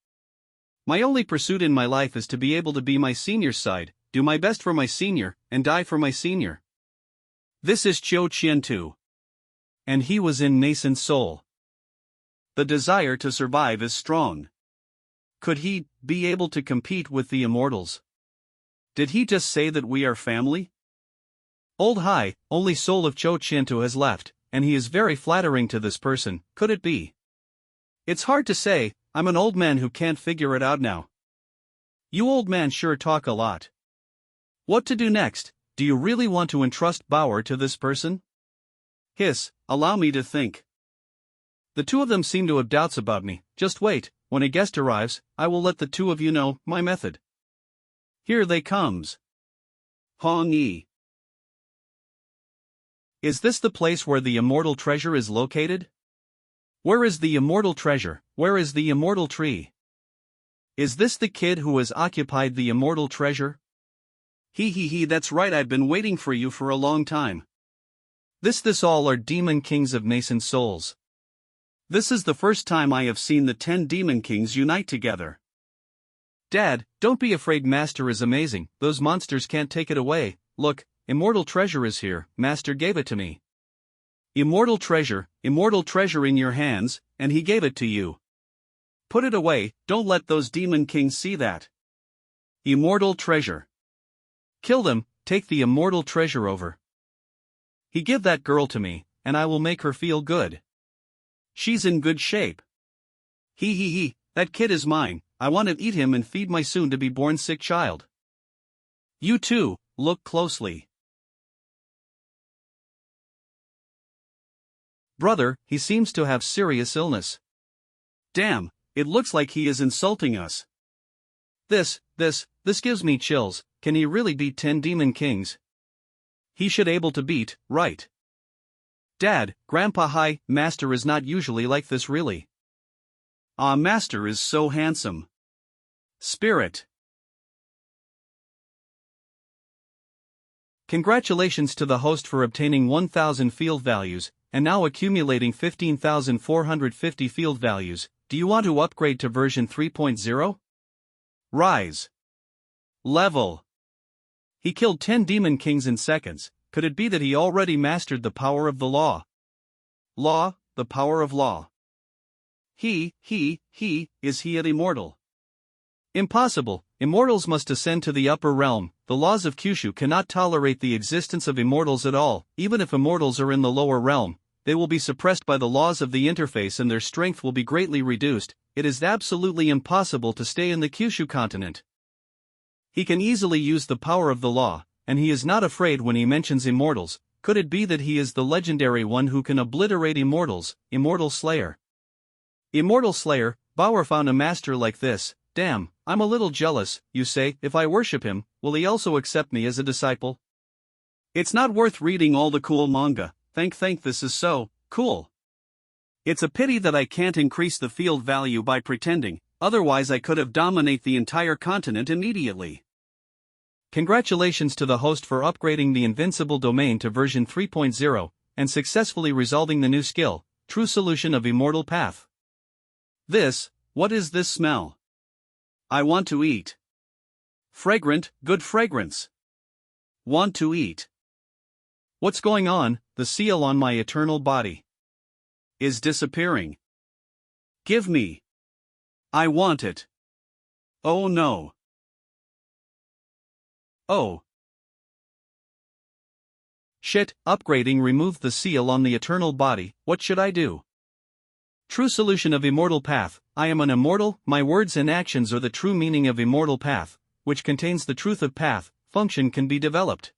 My only pursuit in my life is to be able to be my senior's side, do my best for my senior, and die for my senior. This is Qiu Qian. And he was in nascent soul. The desire to survive is strong. Could he be able to compete with the immortals? Did he just say that we are family? Old Hai, only soul of Qiu Qian has left, and he is very flattering to this person. Could it be? It's hard to say. I'm an old man who can't figure it out now. You old man sure talk a lot. What to do next? Do you really want to entrust Bauer to this person? Hiss, allow me to think. The two of them seem to have doubts about me. Just wait, when a guest arrives, I will let the two of you know my method. Here they comes. Hong Yi. Is this the place where the immortal treasure is located? Where is the immortal treasure? Where is the immortal tree? Is this the kid who has occupied the immortal treasure? He, that's right, I've been waiting for you for a long time. This all are demon kings of nascent souls. This is the first time I have seen the 10 demon kings unite together. Dad, don't be afraid, Master is amazing, those monsters can't take it away. Look, immortal treasure is here, Master gave it to me. Immortal treasure in your hands, and he gave it to you. Put it away, don't let those demon kings see that. Immortal treasure. Kill them, take the immortal treasure over. He give that girl to me, and I will make her feel good. She's in good shape. He, that kid is mine, I want to eat him and feed my soon-to-be-born sick child. You too, look closely. Brother, he seems to have serious illness. Damn, it looks like he is insulting us. This gives me chills. Can he really beat 10 demon kings? He should able to beat, right? Dad, Grandpa Hai, Master is not usually like this really. Ah, Master is so handsome. Spirit. Congratulations to the host for obtaining 1000 field values, and now accumulating 15,450 field values. Do you want to upgrade to version 3.0? Rise. Level. He killed 10 demon kings in seconds. Could it be that he already mastered the power of the law? Law, the power of law. Is he an immortal? Impossible, immortals must ascend to the upper realm. The laws of Kyushu cannot tolerate the existence of immortals at all. Even if immortals are in the lower realm, they will be suppressed by the laws of the interface and their strength will be greatly reduced. It is absolutely impossible to stay in the Kyushu continent. He can easily use the power of the law, and he is not afraid when he mentions immortals. Could it be that he is the legendary one who can obliterate immortals, Immortal Slayer? Immortal Slayer, Bauer found a master like this. Damn, I'm a little jealous. You say, if I worship him, will he also accept me as a disciple? It's not worth reading all the cool manga. Think this is so cool. It's a pity that I can't increase the field value by pretending, otherwise I could have dominated the entire continent immediately. Congratulations to the host for upgrading the Invincible domain to version 3.0, and successfully resolving the new skill, True Solution of Immortal Path. What is this smell? I want to eat. Fragrant, good fragrance. Want to eat. What's going on? The seal on my eternal body is disappearing. Give me. I want it. Oh no. Oh. Shit, upgrading removed the seal on the eternal body. What should I do? True Solution of Immortal Path. I am an immortal, my words and actions are the true meaning of Immortal Path, which contains the truth of path, function can be developed.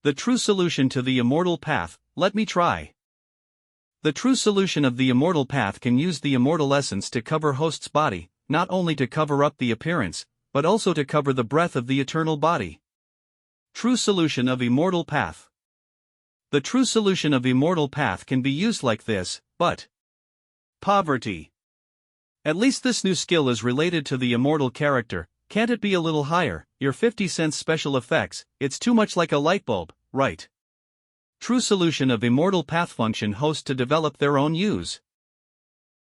The true solution to the Immortal Path, let me try. The true solution of the Immortal Path can use the immortal essence to cover host's body, not only to cover up the appearance, but also to cover the breath of the eternal body. True Solution of Immortal Path. The true solution of immortal path can be used like this, but poverty. At least this new skill is related to the immortal character. Can't it be a little higher? Your 50-cent special effects, it's too much like a light bulb, right? True solution of immortal path function host to develop their own use.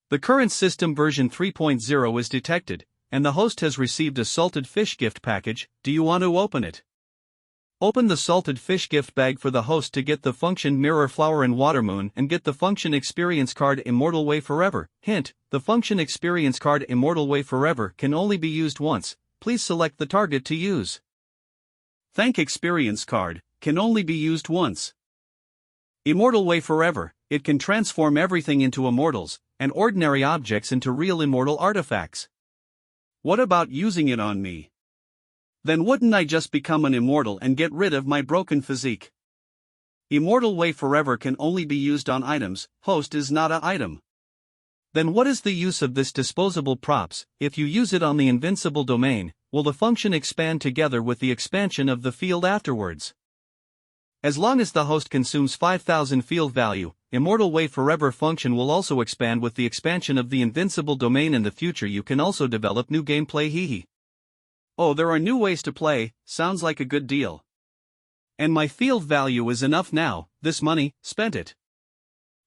The current system version 3.0 is detected, and the host has received a salted fish gift package. Do you want to open it? Open the salted fish gift bag for the host to get the function Mirror Flower and Watermoon and get the function Experience card Immortal Way Forever. Hint, the function Experience card Immortal Way Forever can only be used once. Please select the target to use. Thank Experience card, can only be used once. Immortal Way Forever, it can transform everything into immortals, and ordinary objects into real immortal artifacts. What about using it on me? Then wouldn't I just become an immortal and get rid of my broken physique? Immortal Way Forever can only be used on items, host is not an item. Then what is the use of this disposable props? If you use it on the Invincible domain, will the function expand together with the expansion of the field afterwards? As long as the host consumes 5000 field value, Immortal Way Forever function will also expand with the expansion of the Invincible domain. In the future you can also develop new gameplay. Hehe. Oh, there are new ways to play, sounds like a good deal. And my field value is enough now, this money, spent it.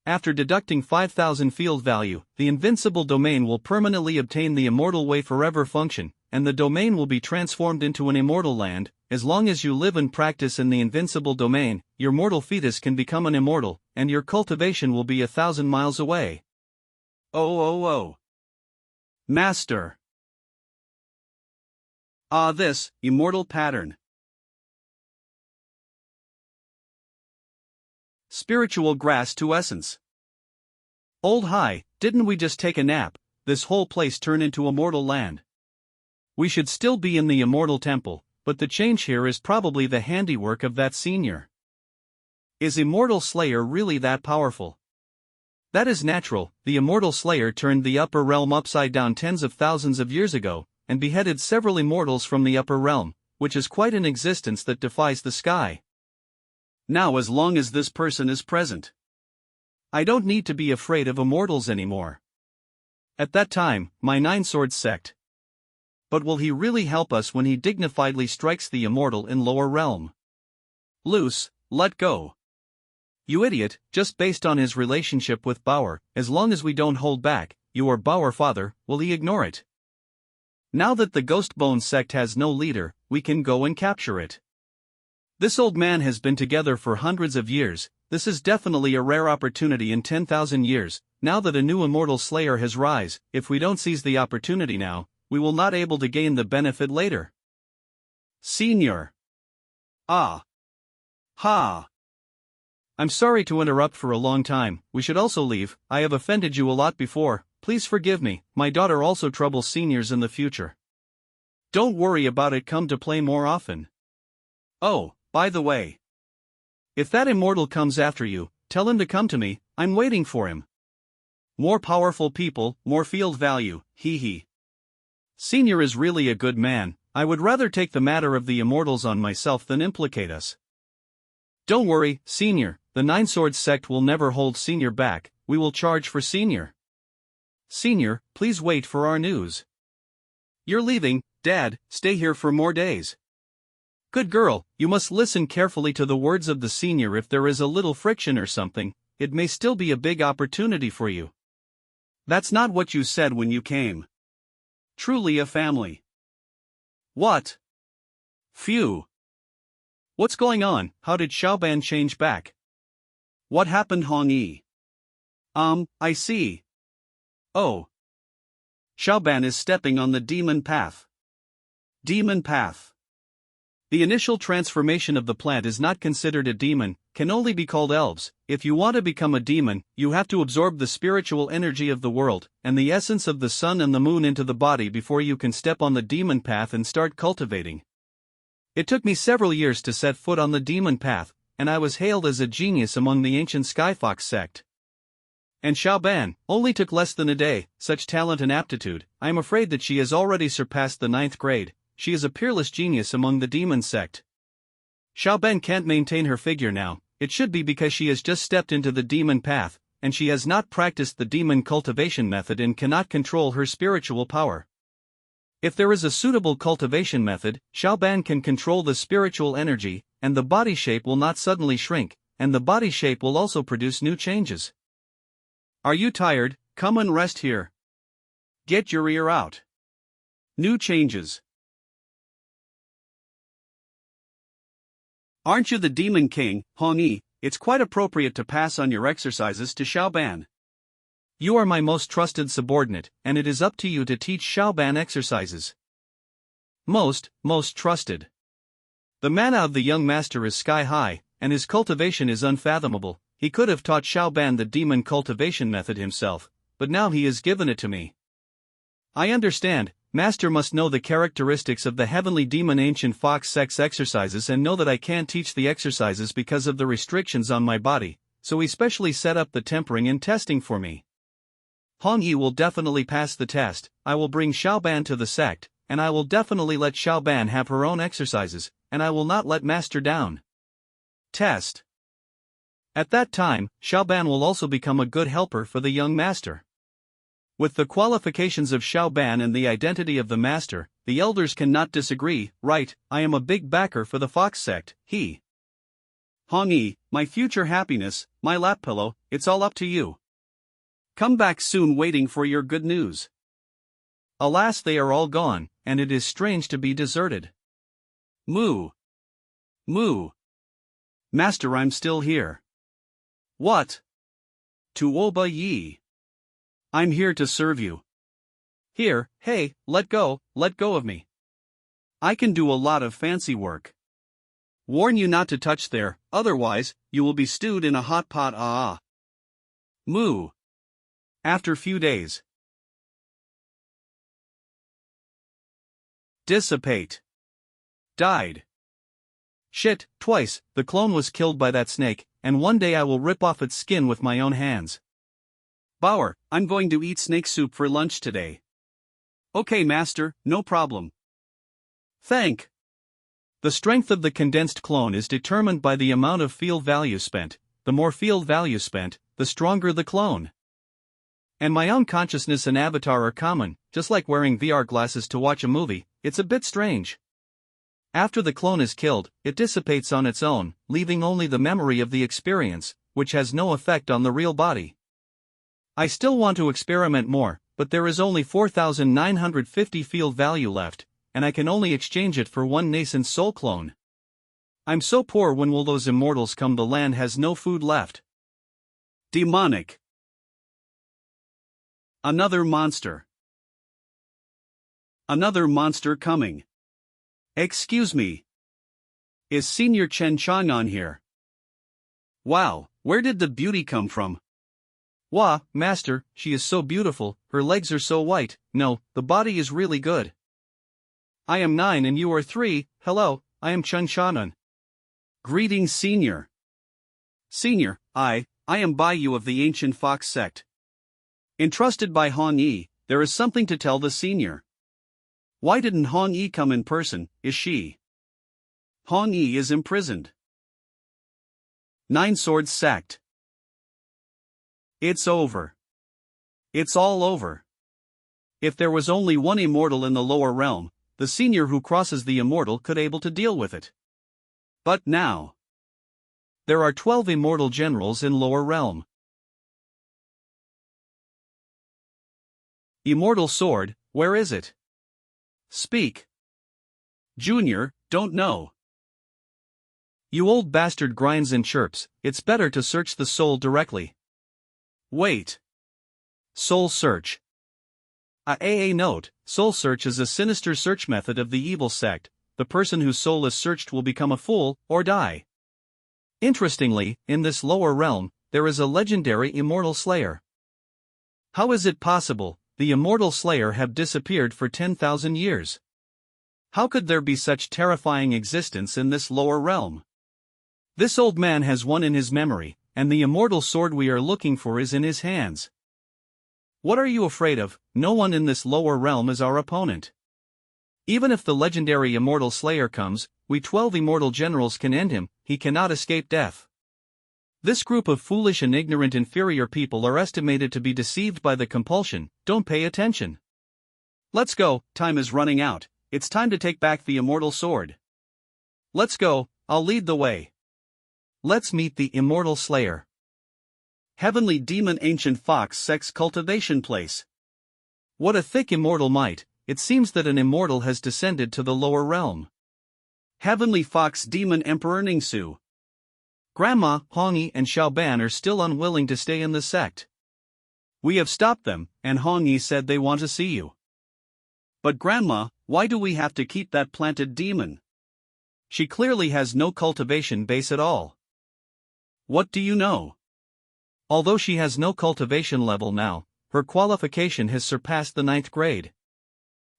After deducting 5000 field value, the Invincible domain will permanently obtain the Immortal Way Forever function, and the domain will be transformed into an immortal land. As long as you live and practice in the Invincible domain, your mortal fetus can become an immortal, and your cultivation will be 1,000 miles away. Oh. Master. This, immortal pattern. Spiritual grass to essence. Old hi, didn't we just take a nap? This whole place turn into immortal land. We should still be in the immortal temple, but the change here is probably the handiwork of that senior. Is Immortal Slayer really that powerful? That is natural. The Immortal Slayer turned the upper realm upside down tens of thousands of years ago, and beheaded several immortals from the upper realm, which is quite an existence that defies the sky. Now as long as this person is present, I don't need to be afraid of immortals anymore. At that time, my Nine Swords sect. But will he really help us when he dignifiedly strikes the immortal in lower realm? Loose, let go. You idiot, just based on his relationship with Bauer, as long as we don't hold back, you are Bauer father, will he ignore it? Now that the Ghostbone sect has no leader, we can go and capture it. This old man has been together for hundreds of years. This is definitely a rare opportunity in 10,000 years, now that a new immortal slayer has rise. If we don't seize the opportunity now, we will not able to gain the benefit later. Senior. Ah. Ha. I'm sorry to interrupt for a long time, we should also leave. I have offended you a lot before, please forgive me. My daughter also troubles seniors in the future. Don't worry about it, come to play more often. Oh, by the way. If that immortal comes after you, tell him to come to me, I'm waiting for him. More powerful people, more field value, hee. Senior is really a good man. I would rather take the matter of the immortals on myself than implicate us. Don't worry, Senior, the Nine Swords sect will never hold Senior back, we will charge for Senior. Senior, please wait for our news. You're leaving, Dad, stay here for more days. Good girl, you must listen carefully to the words of the Senior. If there is a little friction or something, it may still be a big opportunity for you. That's not what you said when you came. Truly a family. What? Phew. What's going on? How did Xiaoban change back? What happened, Hong Yi? I see. Oh. Xiaoban is stepping on the demon path. Demon path. The initial transformation of the plant is not considered a demon, can only be called elves. If you want to become a demon, you have to absorb the spiritual energy of the world, and the essence of the sun and the moon into the body before you can step on the demon path and start cultivating. It took me several years to set foot on the demon path, and I was hailed as a genius among the ancient Skyfox sect. And Xiaoban only took less than a day. Such talent and aptitude, I am afraid that she has already surpassed the 9th grade. She is a peerless genius among the demon sect. Xiaoban can't maintain her figure now, it should be because she has just stepped into the demon path, and she has not practiced the demon cultivation method and cannot control her spiritual power. If there is a suitable cultivation method, Xiaoban can control the spiritual energy, and the body shape will not suddenly shrink, and the body shape will also produce new changes. Are you tired? Come and rest here. Get your ear out. New changes. Aren't you the demon king, Hongyi? It's quite appropriate to pass on your exercises to Xiaoban. You are my most trusted subordinate, and it is up to you to teach Xiaoban exercises. Most trusted. The mana of the young master is sky high, and his cultivation is unfathomable. He could have taught Xiaoban the demon cultivation method himself, but now he has given it to me. I understand, Master must know the characteristics of the heavenly demon ancient fox sex exercises and know that I can't teach the exercises because of the restrictions on my body, so he specially set up the tempering and testing for me. Hongyi will definitely pass the test. I will bring Xiaoban to the sect, and I will definitely let Xiaoban have her own exercises, and I will not let Master down. Test. At that time, Xiaoban will also become a good helper for the young master. With the qualifications of Xiaoban and the identity of the master, the elders cannot disagree. Right, I am a big backer for the fox sect. Hongyi, my future happiness, my lap pillow, it's all up to you. Come back soon waiting for your good news. Alas, they are all gone, and it is strange to be deserted. Moo. Moo. Master, I'm still here. What? Tuoba Yi. I'm here to serve you. Here, hey, let go of me. I can do a lot of fancy work. Warn you not to touch there, otherwise, you will be stewed in a hot pot. Moo. After few days. Dissipate. Died. Shit, twice, the clone was killed by that snake, and one day I will rip off its skin with my own hands. Bauer, I'm going to eat snake soup for lunch today. Okay, master, no problem. Thank. The strength of the condensed clone is determined by the amount of field value spent. The more field value spent, the stronger the clone. And my own consciousness and avatar are common, just like wearing VR glasses to watch a movie. It's a bit strange. After the clone is killed, it dissipates on its own, leaving only the memory of the experience, which has no effect on the real body. I still want to experiment more, but there is only 4,950 field value left, and I can only exchange it for one nascent soul clone. I'm so poor. When will those immortals come? The land has no food left. Demonic. Another monster. Another monster coming. Excuse me. Is Senior Chen Chang on here? Wow, where did the beauty come from? Wah, master, she is so beautiful, her legs are so white. No, the body is really good. I am 9 and you are 3, hello, I am Chen Shannon. Greetings, Senior. Senior, I am Baiyu of the ancient fox sect. Entrusted by Hongyi, there is something to tell the senior. Why didn't Hongyi come in person? Is she? Hongyi is imprisoned. 9 swords sacked. It's over. It's all over. If there was only one immortal in the lower realm, the senior who crosses the immortal could able to deal with it. But now, there are 12 immortal generals in lower realm. Immortal sword, where is it? Speak. Junior, don't know. You old bastard grinds and chirps, it's better to search the soul directly. Wait. Soul search. A note, soul search is a sinister search method of the evil sect. The person whose soul is searched will become a fool, or die. Interestingly, in this lower realm, there is a legendary immortal slayer. How is it possible? The immortal slayer have disappeared for 10,000 years. How could there be such terrifying existence in this lower realm? This old man has one in his memory, and the immortal sword we are looking for is in his hands. What are you afraid of? No one in this lower realm is our opponent. Even if the legendary immortal slayer comes, we 12 immortal generals can end him. He cannot escape death. This group of foolish and ignorant inferior people are estimated to be deceived by the compulsion. Don't pay attention. Let's go, time is running out. It's time to take back the immortal sword. Let's go, I'll lead the way. Let's meet the immortal slayer. Heavenly demon ancient fox sex cultivation place. What a thick immortal might, it seems that an immortal has descended to the lower realm. Heavenly fox demon emperor Ningsu. Grandma, Hongyi and Xiaoban are still unwilling to stay in the sect. We have stopped them, and Hongyi said they want to see you. But Grandma, why do we have to keep that planted demon? She clearly has no cultivation base at all. What do you know? Although she has no cultivation level now, her qualification has surpassed the 9th grade.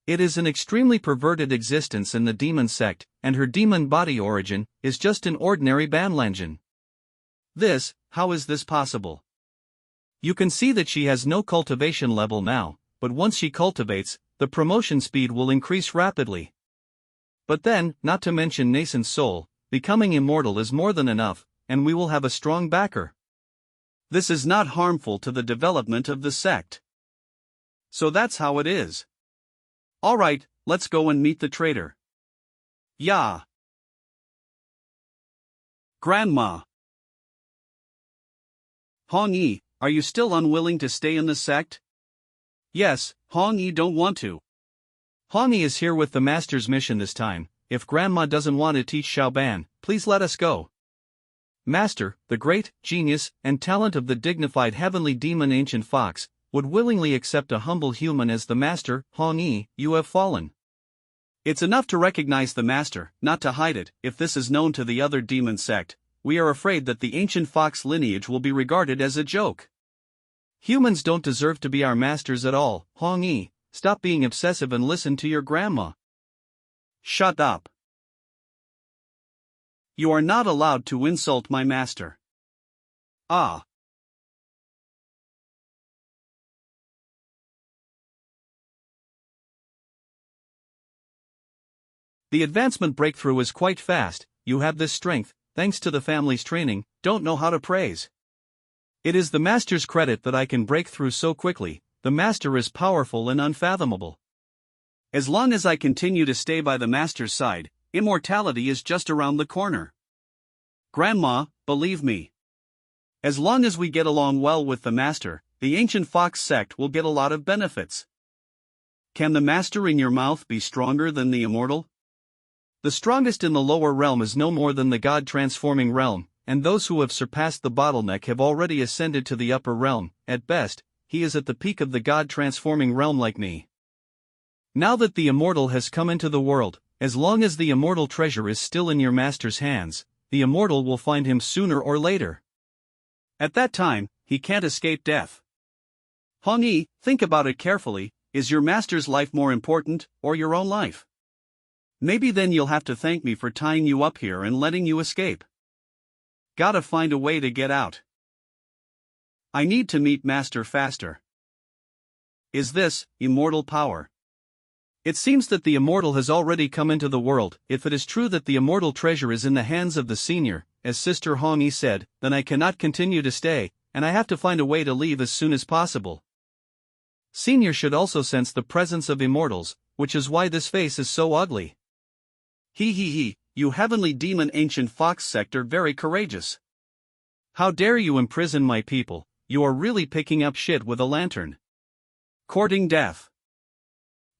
It is an extremely perverted existence in the demon sect, and her demon body origin is just an ordinary banlangen. How is this possible? You can see that she has no cultivation level now, but once she cultivates, the promotion speed will increase rapidly. But then, not to mention nascent soul, becoming immortal is more than enough, and we will have a strong backer. This is not harmful to the development of the sect. So that's how it is. Alright, let's go and meet the traitor. Yeah. Grandma. Hongyi, are you still unwilling to stay in the sect? Yes, Hongyi don't want to. Hongyi is here with the master's mission this time. If Grandma doesn't want to teach Xiaoban, please let us go. Master, the great genius and talent of the dignified heavenly demon ancient fox, would willingly accept a humble human as the master. Hongyi, you have fallen. It's enough to recognize the master, not to hide it. If this is known to the other demon sect, we are afraid that the ancient fox lineage will be regarded as a joke. Humans don't deserve to be our masters at all. Hongyi, stop being obsessive and listen to your grandma. Shut up. You are not allowed to insult my master. Ah. The advancement breakthrough is quite fast. You have this strength, thanks to the family's training, don't know how to praise. It is the master's credit that I can break through so quickly. The master is powerful and unfathomable. As long as I continue to stay by the master's side, immortality is just around the corner. Grandma, believe me. As long as we get along well with the master, the ancient fox sect will get a lot of benefits. Can the master in your mouth be stronger than the immortal? The strongest in the lower realm is no more than the god-transforming realm, and those who have surpassed the bottleneck have already ascended to the upper realm. At best, he is at the peak of the god-transforming realm like me. Now that the immortal has come into the world, as long as the immortal treasure is still in your master's hands, the immortal will find him sooner or later. At that time, he can't escape death. Hongyi, think about it carefully. Is your master's life more important, or your own life? Maybe then you'll have to thank me for tying you up here and letting you escape. Gotta find a way to get out. I need to meet Master faster. Is this immortal power? It seems that the immortal has already come into the world. If it is true that the immortal treasure is in the hands of the senior, as Sister Hongyi said, then I cannot continue to stay, and I have to find a way to leave as soon as possible. Senior should also sense the presence of immortals, which is why this face is so ugly. You heavenly demon ancient fox sector very courageous. How dare you imprison my people, you are really picking up shit with a lantern. Courting death.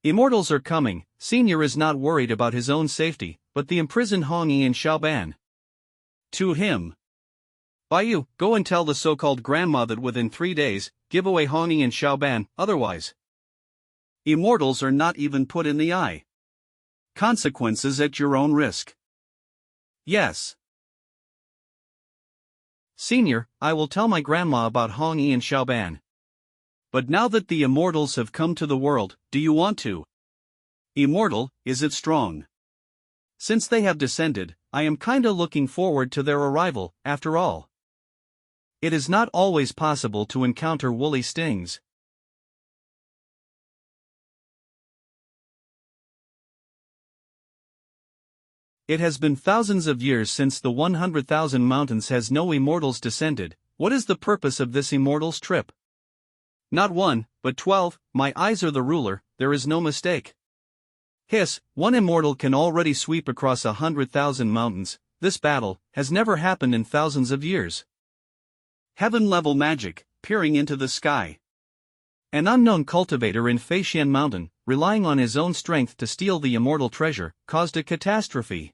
Immortals are coming. Senior is not worried about his own safety, but the imprisoned Hongyi and Xiaoban. To him. Baiyu, go and tell the so-called grandma that within 3 days, give away Hongyi and Xiaoban, otherwise. Immortals are not even put in the eye. Consequences at your own risk. Yes. Senior, I will tell my grandma about Hongyi and Xiaoban. But now that the immortals have come to the world, do you want to? Immortal, is it strong? Since they have descended, I am kinda looking forward to their arrival, after all. It is not always possible to encounter woolly stings. It has been thousands of years since the 100,000 mountains has no immortals descended. What is the purpose of this immortals trip? Not 1, but 12, my eyes are the ruler, there is no mistake. Hiss, one immortal can already sweep across 100,000 mountains. This battle has never happened in thousands of years. Heaven-level magic, peering into the sky. An unknown cultivator in Feixian Mountain, relying on his own strength to steal the immortal treasure, caused a catastrophe.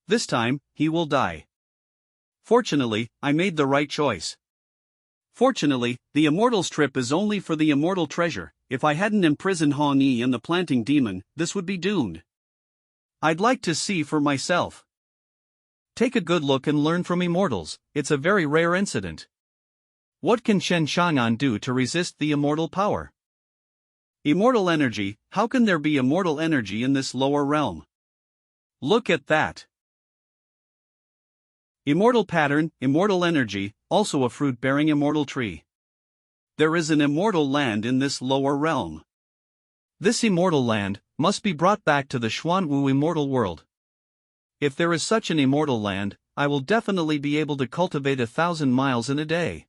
This time, he will die. Fortunately, I made the right choice. Fortunately, the immortals trip is only for the immortal treasure. If I hadn't imprisoned Han Yi and the planting demon, this would be doomed. I'd like to see for myself. Take a good look and learn from immortals, it's a very rare incident. What can Shen Chang'an do to resist the immortal power? Immortal energy, how can there be immortal energy in this lower realm? Look at that. Immortal pattern, immortal energy, also a fruit-bearing immortal tree. There is an immortal land in this lower realm. This immortal land must be brought back to the Xuanwu immortal world. If there is such an immortal land, I will definitely be able to cultivate 1,000 miles in a day.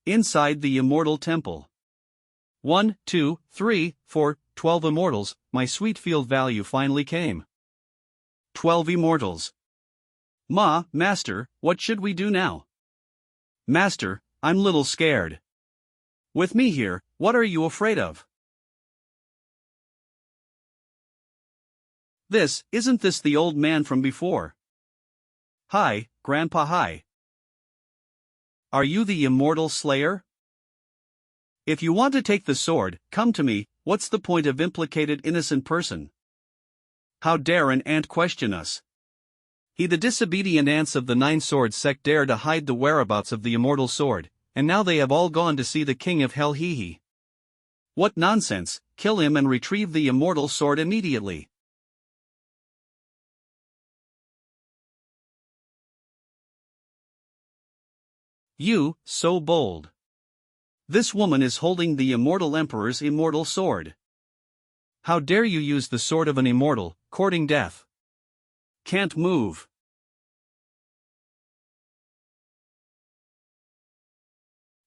Inside the immortal temple. 1, 2, 3, 4, 12 immortals, my sweet field value finally came. 12 immortals. Master, what should we do now? Master, I'm little scared. With me here, what are you afraid of? Isn't this the old man from before? Hi, Grandpa, hi. Are you the immortal slayer? If you want to take the sword, come to me. What's the point of implicated innocent person? How dare an ant question us? The disobedient ants of the Nine Swords sect dare to hide the whereabouts of the immortal sword, and now they have all gone to see the king of hell. Hee. What nonsense, kill him and retrieve the immortal sword immediately. You, so bold. This woman is holding the immortal emperor's immortal sword. How dare you use the sword of an immortal, courting death? Can't move.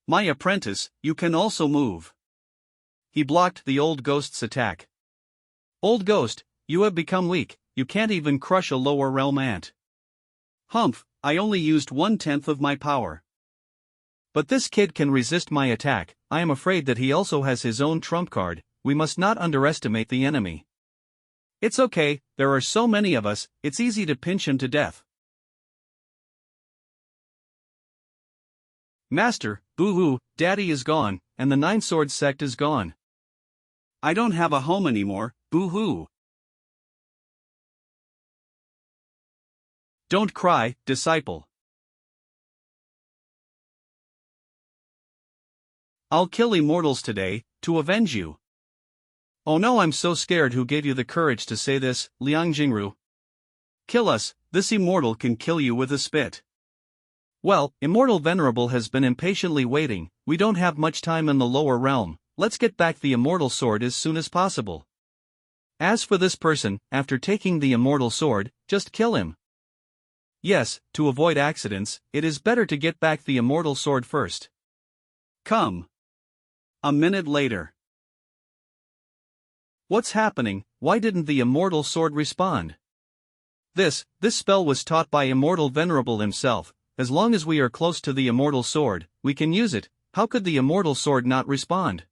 My apprentice, you can also move. He blocked the old ghost's attack. Old ghost, you have become weak, you can't even crush a lower realm ant. Humph, I only used 1/10 of my power. But this kid can resist my attack. I am afraid that he also has his own trump card. We must not underestimate the enemy. It's okay, there are so many of us, it's easy to pinch him to death. Master, boo-hoo, Daddy is gone, and the Nine Swords sect is gone. I don't have a home anymore, boo-hoo. Don't cry, disciple. I'll kill immortals today, to avenge you. Oh no, I'm so scared. Who gave you the courage to say this, Liang Jingru? Kill us, this immortal can kill you with a spit. Well, Immortal Venerable has been impatiently waiting. We don't have much time in the lower realm, let's get back the immortal sword as soon as possible. As for this person, after taking the immortal sword, just kill him. Yes, to avoid accidents, it is better to get back the immortal sword first. Come. A minute later. What's happening? Why didn't the immortal sword respond? This spell was taught by Immortal Venerable himself. As long as we are close to the immortal sword, we can use it. How could the immortal sword not respond?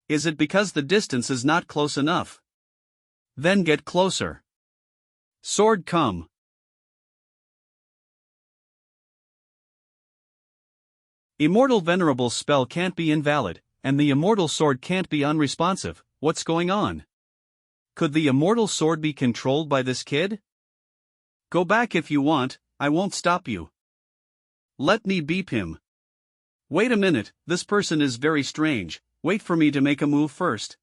Is it because the distance is not close enough? Then get closer. Sword, come. Immortal Venerable's spell can't be invalid, and the immortal sword can't be unresponsive. What's going on? Could the immortal sword be controlled by this kid? Go back if you want, I won't stop you. Let me beep him. Wait a minute, this person is very strange. Wait for me to make a move first.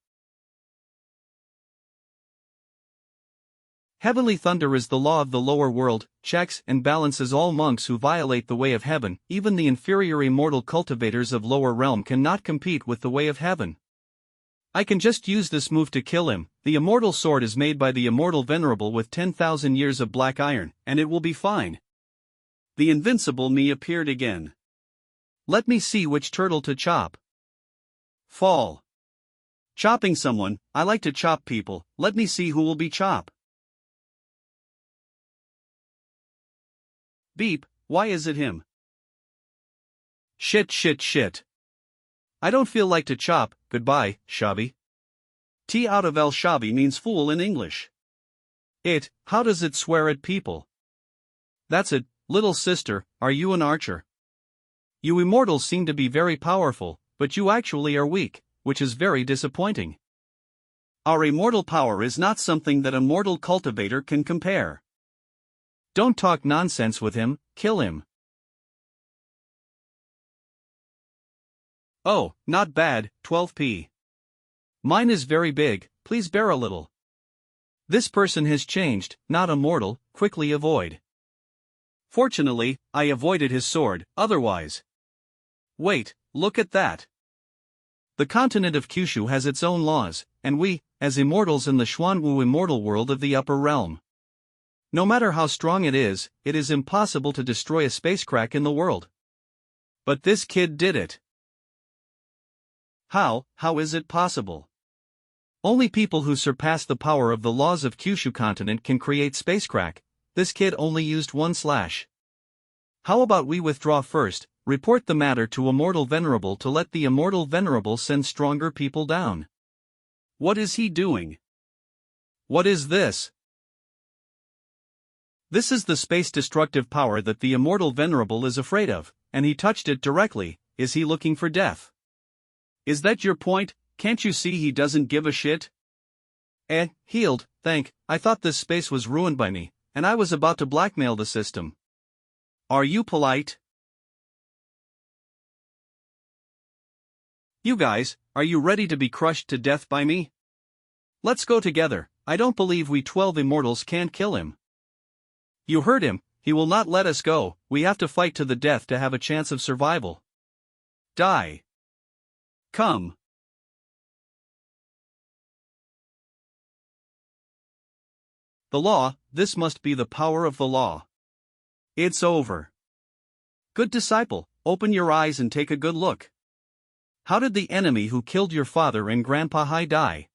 Heavenly thunder is the law of the lower world, checks and balances all monks who violate the way of heaven. Even the inferior immortal cultivators of lower realm cannot compete with the way of heaven. I can just use this move to kill him. The immortal sword is made by the immortal venerable with 10,000 years of black iron, and it will be fine. The invincible me appeared again. Let me see which turtle to chop. Fall. Chopping someone, I like to chop people, let me see who will be chop. Beep, why is it him? Shit. I don't feel like to chop, goodbye, Shabi. T out of El Shabi means fool in English. How does it swear at people? That's it, little sister, are you an archer? You immortals seem to be very powerful, but you actually are weak, which is very disappointing. Our immortal power is not something that a mortal cultivator can compare. Don't talk nonsense with him, kill him. Oh, not bad, 12p. Mine is very big, please bear a little. This person has changed, not immortal, quickly avoid. Fortunately, I avoided his sword, otherwise. Wait, look at that. The continent of Kyushu has its own laws, and we, as immortals in the Xuanwu immortal world of the upper realm. No matter how strong it is impossible to destroy a spacecrack in the world. But this kid did it. How is it possible? Only people who surpass the power of the laws of Kyushu continent can create spacecrack. This kid only used 1/. How about we withdraw first, report the matter to Immortal Venerable to let the Immortal Venerable send stronger people down. What is he doing? What is this? This is the space-destructive power that the Immortal Venerable is afraid of, and he touched it directly. Is he looking for death? Is that your point? Can't you see he doesn't give a shit? Healed, I thought this space was ruined by me, and I was about to blackmail the system. Are you polite? You guys, are you ready to be crushed to death by me? Let's go together. I don't believe we 12 immortals can't kill him. You heard him, he will not let us go, we have to fight to the death to have a chance of survival. Die. Come. The law, this must be the power of the law. It's over. Good disciple, open your eyes and take a good look. How did the enemy who killed your father and Grandpa Hai die?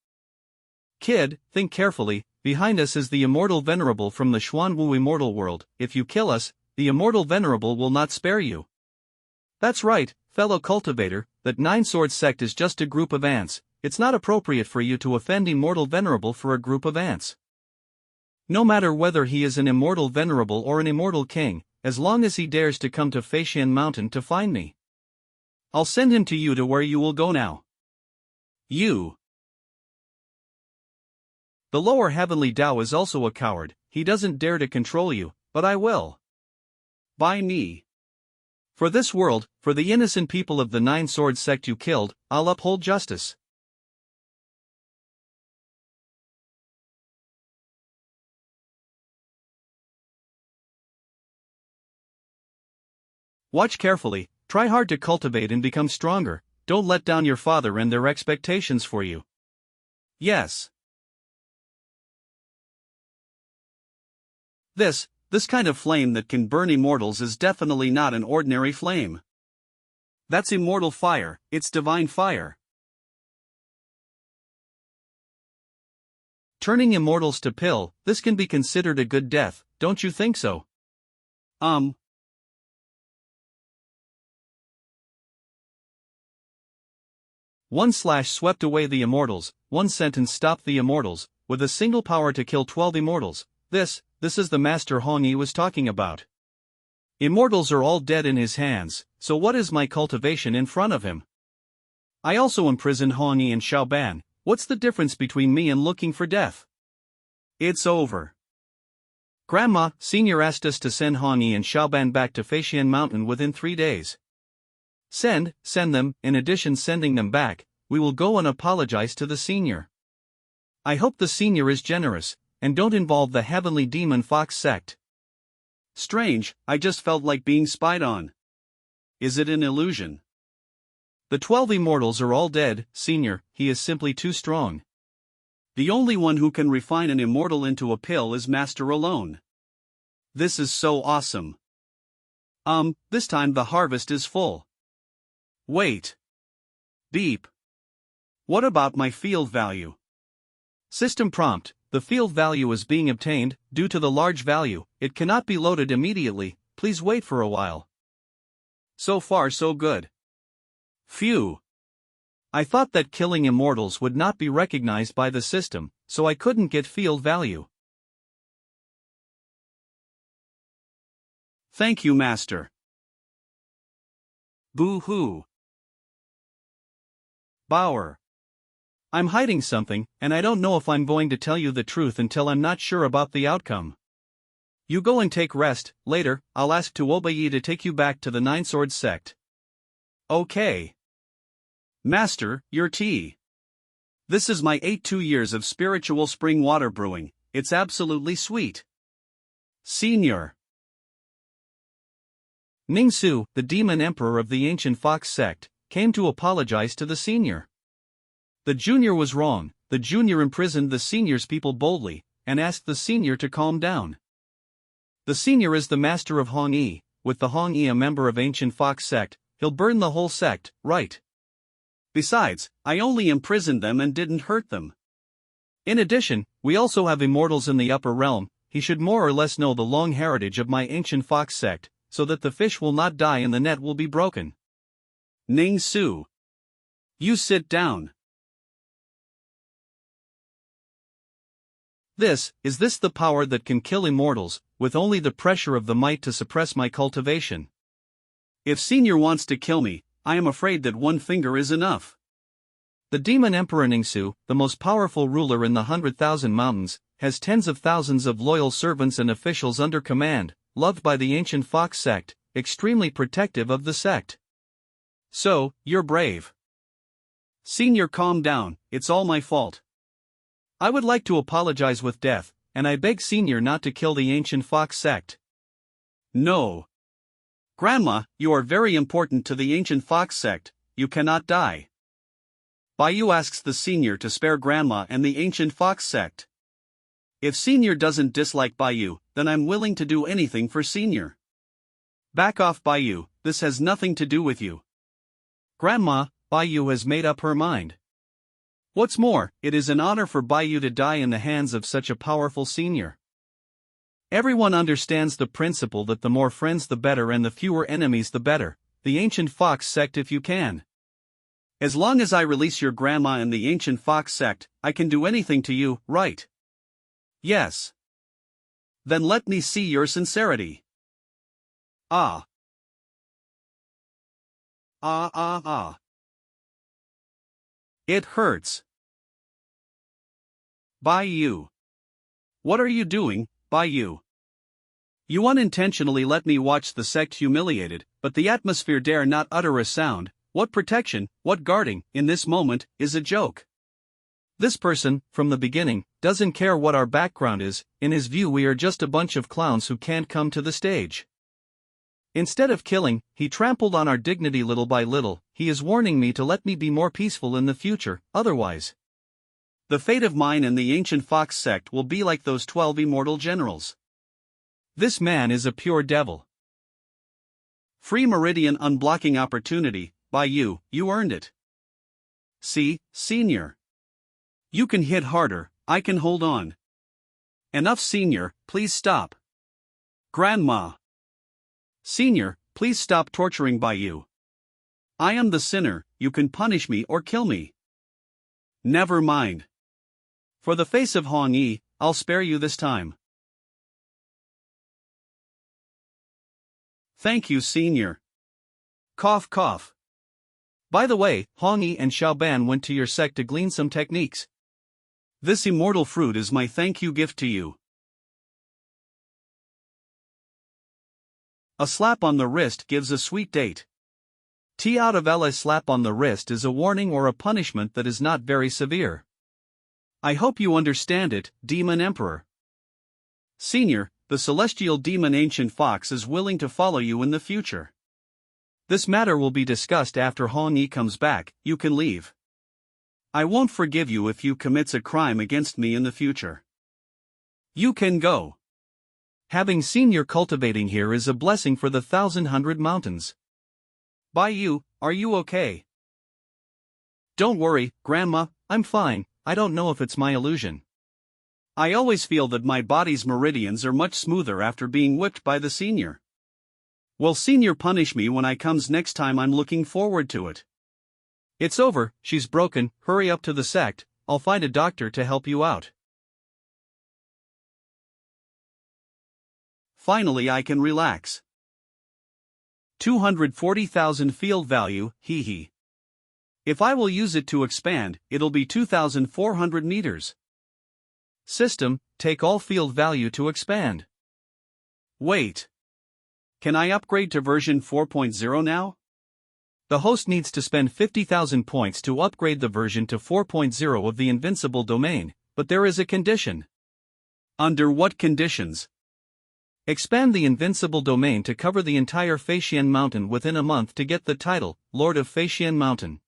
Kid, think carefully, behind us is the Immortal Venerable from the Xuanwu immortal world. If you kill us, the Immortal Venerable will not spare you. That's right, fellow cultivator, that nine-sword sect is just a group of ants. It's not appropriate for you to offend Immortal Venerable for a group of ants. No matter whether he is an Immortal Venerable or an Immortal King, as long as he dares to come to Feixian Mountain to find me, I'll send him to you to where you will go now. You. The lower heavenly Tao is also a coward, he doesn't dare to control you, but I will. By me. For this world, for the innocent people of the nine-sword sect you killed, I'll uphold justice. Watch carefully, try hard to cultivate and become stronger, don't let down your father and their expectations for you. Yes. This kind of flame that can burn immortals is definitely not an ordinary flame. That's immortal fire, it's divine fire. Turning immortals to pill, this can be considered a good death, don't you think so? 1/ swept away the immortals, 1 sentence stopped the immortals, with a single power to kill 12 immortals. This is the Master Hongyi was talking about. Immortals are all dead in his hands, so what is my cultivation in front of him? I also imprisoned Hongyi and Xiaoban, what's the difference between me and looking for death? It's over. Grandma, Senior asked us to send Hongyi and Xiaoban back to Feixian Mountain within 3 days. Send them, in addition sending them back, we will go and apologize to the Senior. I hope the Senior is generous, and don't involve the heavenly demon fox sect. Strange, I just felt like being spied on. Is it an illusion? The 12 immortals are all dead, Senior, he is simply too strong. The only one who can refine an immortal into a pill is Master alone. This is so awesome. This time the harvest is full. Wait. Beep. What about my field value? System prompt, the field value is being obtained. Due to the large value, it cannot be loaded immediately, please wait for a while. So far so good. Phew. I thought that killing immortals would not be recognized by the system, so I couldn't get field value. Thank you, Master. Boo-hoo. Bauer. I'm hiding something, and I don't know if I'm going to tell you the truth until I'm not sure about the outcome. You go and take rest. Later, I'll ask Tuobayi to take you back to the Nine Swords sect. Okay. Master, your tea. This is my 2 years of spiritual spring water brewing, it's absolutely sweet. Senior. Ningsu, the demon emperor of the ancient fox sect, came to apologize to the senior. The junior was wrong. The junior imprisoned the senior's people boldly, and asked the senior to calm down. The senior is the master of Hongyi, with the Hongyi a member of ancient fox sect, he'll burn the whole sect, right? Besides, I only imprisoned them and didn't hurt them. In addition, we also have immortals in the upper realm. He should more or less know the long heritage of my ancient fox sect, so that the fish will not die and the net will be broken. Ning Su. You sit down. Is this the power that can kill immortals, with only the pressure of the might to suppress my cultivation? If Senior wants to kill me, I am afraid that one finger is enough. The demon emperor Ningsu, the most powerful ruler in the 100,000 mountains, has tens of thousands of loyal servants and officials under command, loved by the ancient fox sect, extremely protective of the sect. So, you're brave. Senior, calm down, it's all my fault. I would like to apologize with death, and I beg Senior not to kill the ancient fox sect. No. Grandma, you are very important to the ancient fox sect, you cannot die. Baiyu asks the Senior to spare Grandma and the ancient fox sect. If Senior doesn't dislike Baiyu, then I'm willing to do anything for Senior. Back off, Baiyu, this has nothing to do with you. Grandma, Baiyu has made up her mind. What's more, it is an honor for Baiyu to die in the hands of such a powerful Senior. Everyone understands the principle that the more friends the better and the fewer enemies the better, the ancient fox sect if you can. As long as I release your grandma and the ancient fox sect, I can do anything to you, right? Yes. Then let me see your sincerity. Ah. Ah. It hurts. Baiyu. What are you doing, Baiyu? You unintentionally let me watch the sect humiliated, but the atmosphere dare not utter a sound. What protection, what guarding, in this moment, is a joke. This person, from the beginning, doesn't care what our background is. In his view we are just a bunch of clowns who can't come to the stage. Instead of killing, he trampled on our dignity little by little. He is warning me to let me be more peaceful in the future, otherwise the fate of mine and the ancient fox sect will be like those 12 immortal generals. This man is a pure devil. Free meridian unblocking opportunity, Baiyu, you earned it. See, Senior. You can hit harder, I can hold on. Enough, Senior, please stop. Grandma. Senior, please stop torturing Baiyu. I am the sinner, you can punish me or kill me. Never mind. For the face of Hongyi, I'll spare you this time. Thank you, Senior. Cough cough. By the way, Hongyi and Xiaoban went to your sect to glean some techniques. This immortal fruit is my thank you gift to you. A slap on the wrist gives a sweet date. T out of LA slap on the wrist is a warning or a punishment that is not very severe. I hope you understand it, Demon Emperor. Senior, the celestial demon ancient fox is willing to follow you in the future. This matter will be discussed after Hong Yi comes back. You can leave. I won't forgive you if you commits a crime against me in the future. You can go. Having senior cultivating here is a blessing for the 1,100 mountains. Bye you, are you okay? Don't worry, Grandma, I'm fine. I don't know if it's my illusion. I always feel that my body's meridians are much smoother after being whipped by the senior. Will senior punish me when I comes next time? I'm looking forward to it. It's over, she's broken, hurry up to the sect, I'll find a doctor to help you out. Finally I can relax. 240,000 field value, hee hee. If I will use it to expand, it'll be 2,400 meters. System, take all field value to expand. Wait. Can I upgrade to version 4.0 now? The host needs to spend 50,000 points to upgrade the version to 4.0 of the Invincible domain, but there is a condition. Under what conditions? Expand the Invincible domain to cover the entire Feixian Mountain within a month to get the title, Lord of Feixian Mountain.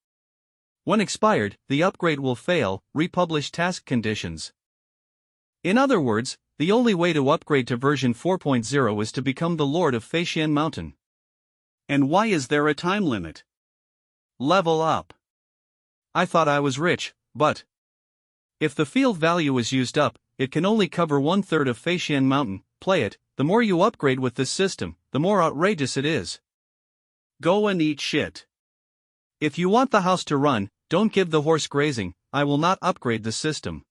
When expired, the upgrade will fail. Republish task conditions. In other words, the only way to upgrade to version 4.0 is to become the Lord of Feixian Mountain. And why is there a time limit? Level up. I thought I was rich, but if the field value is used up, it can only cover 1/3 of Feixian Mountain. Play it, the more you upgrade with this system, the more outrageous it is. Go and eat shit. If you want the house to run, don't give the horse grazing. I will not upgrade the system.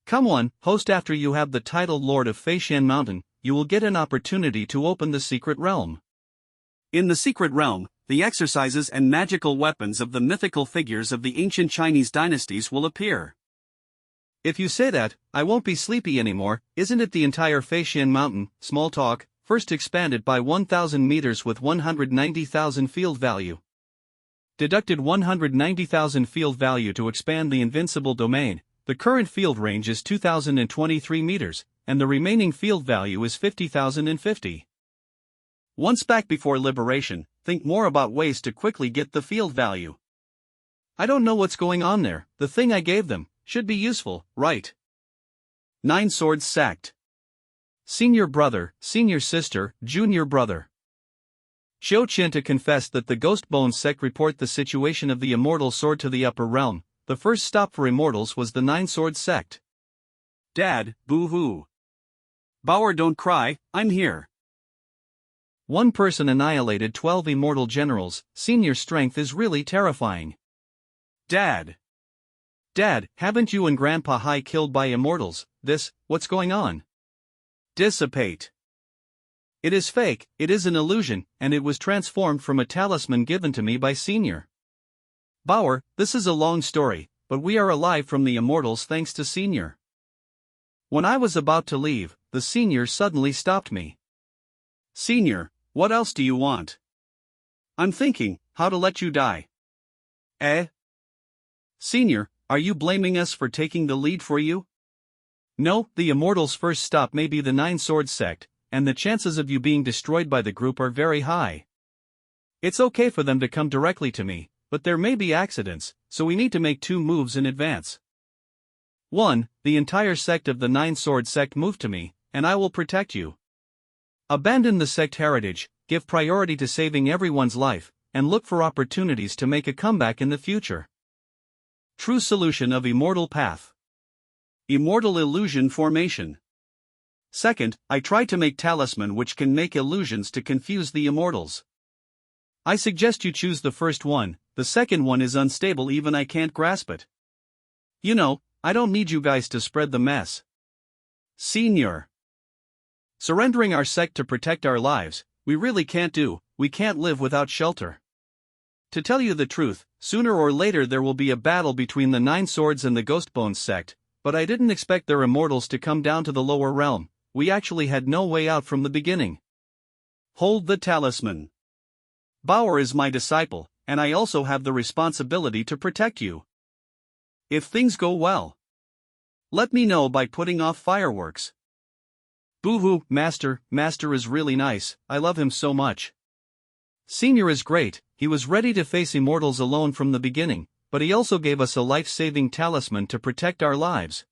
Come on, host, after you have the title Lord of Feixian Mountain, you will get an opportunity to open the secret realm. In the secret realm, the exercises and magical weapons of the mythical figures of the ancient Chinese dynasties will appear. If you say that, I won't be sleepy anymore. Isn't it the entire Feixian Mountain? Small talk, first expanded by 1,000 meters with 190,000 field value. Deducted 190,000 field value to expand the Invincible domain. The current field range is 2,023 meters, and the remaining field value is 50,050. Once back before liberation, think more about ways to quickly get the field value. I don't know what's going on there. The thing I gave them should be useful, right? 9 swords sacked. Senior brother, senior sister, junior brother. Xiao Qianta confessed that the Ghost Bones sect report the situation of the immortal sword to the upper realm. The first stop for immortals was the 9 swords sect. Dad, boo-hoo. Bauer, don't cry, I'm here. One person annihilated 12 immortal generals. Senior strength is really terrifying. Dad, haven't you and Grandpa Hai killed by immortals? What's going on? Dissipate. It is fake, it is an illusion, and it was transformed from a talisman given to me by Senior. Bauer, this is a long story, but we are alive from the immortals thanks to Senior. When I was about to leave, the Senior suddenly stopped me. Senior, what else do you want? I'm thinking, how to let you die. Senior, are you blaming us for taking the lead for you? No, the immortals' first stop may be the 9 swords sect, and the chances of you being destroyed by the group are very high. It's okay for them to come directly to me, but there may be accidents, so we need to make 2 moves in advance. 1. The entire sect of the 9 sword sect move to me, and I will protect you. Abandon the sect heritage, give priority to saving everyone's life, and look for opportunities to make a comeback in the future. True solution of immortal path. Immortal illusion formation. Second, I try to make talisman which can make illusions to confuse the immortals. I suggest you choose the first one. The second one is unstable, even I can't grasp it. You know, I don't need you guys to spread the mess. Senior. Surrendering our sect to protect our lives, we really can't do. We can't live without shelter. To tell you the truth, sooner or later there will be a battle between the 9 swords and the Ghost Bones sect, but I didn't expect their immortals to come down to the lower realm. We actually had no way out from the beginning. Hold the talisman. Bauer is my disciple, and I also have the responsibility to protect you. If things go well, let me know by putting off fireworks. Boo-hoo, Master is really nice, I love him so much. Senior is great, he was ready to face immortals alone from the beginning, but he also gave us a life-saving talisman to protect our lives.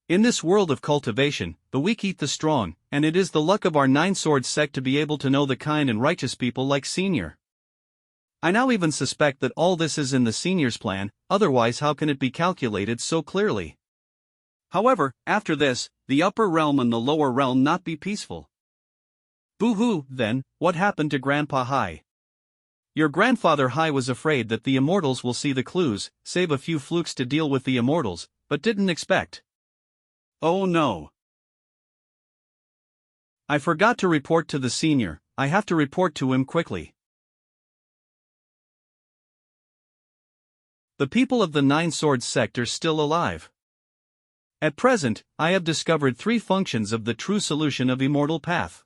In this world of cultivation, the weak eat the strong, and it is the luck of our nine-sword sect to be able to know the kind and righteous people like Senior. I now even suspect that all this is in the Senior's plan, otherwise how can it be calculated so clearly? However, after this, the upper realm and the lower realm not be peaceful. Boo-hoo, then, what happened to Grandpa Hai? Your grandfather Hai was afraid that the immortals will see the clues, save a few flukes to deal with the immortals, but didn't expect. Oh no. I forgot to report to the Senior, I have to report to him quickly. The people of the Nine Swords sect are still alive. At present, I have discovered 3 functions of the true solution of immortal path.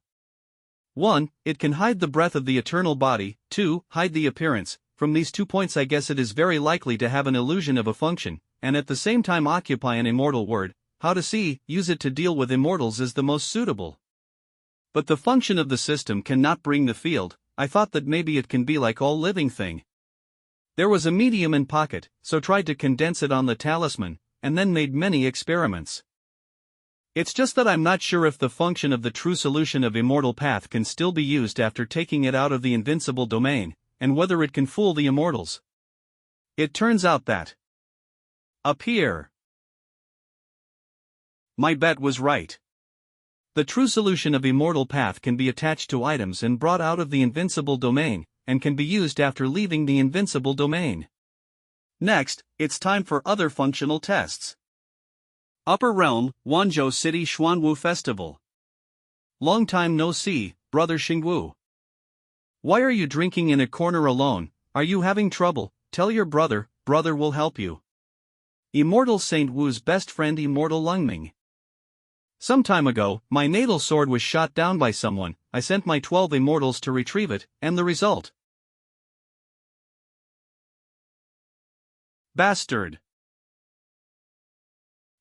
1. It can hide the breath of the eternal body. 2. Hide the appearance. From these 2 points I guess it is very likely to have an illusion of a function, and at the same time occupy an immortal word. How to see, use it to deal with immortals is the most suitable. But the function of the system cannot bring the field. I thought that maybe it can be like all living thing. There was a medium in pocket, so tried to condense it on the talisman, and then made many experiments. It's just that I'm not sure if the function of the true solution of immortal path can still be used after taking it out of the invincible domain, and whether it can fool the immortals. It turns out that up here, my bet was right. The true solution of immortal path can be attached to items and brought out of the invincible domain, and can be used after leaving the invincible domain. Next, it's time for other functional tests. Upper Realm, Wanzhou City Xuanwu Festival. Long time no see, Brother Xingwu. Why are you drinking in a corner alone? Are you having trouble? Tell your brother, brother will help you. Immortal Saint Wu's best friend Immortal Lungming. Some time ago, my natal sword was shot down by someone. I sent my 12 immortals to retrieve it, and the result. Bastard.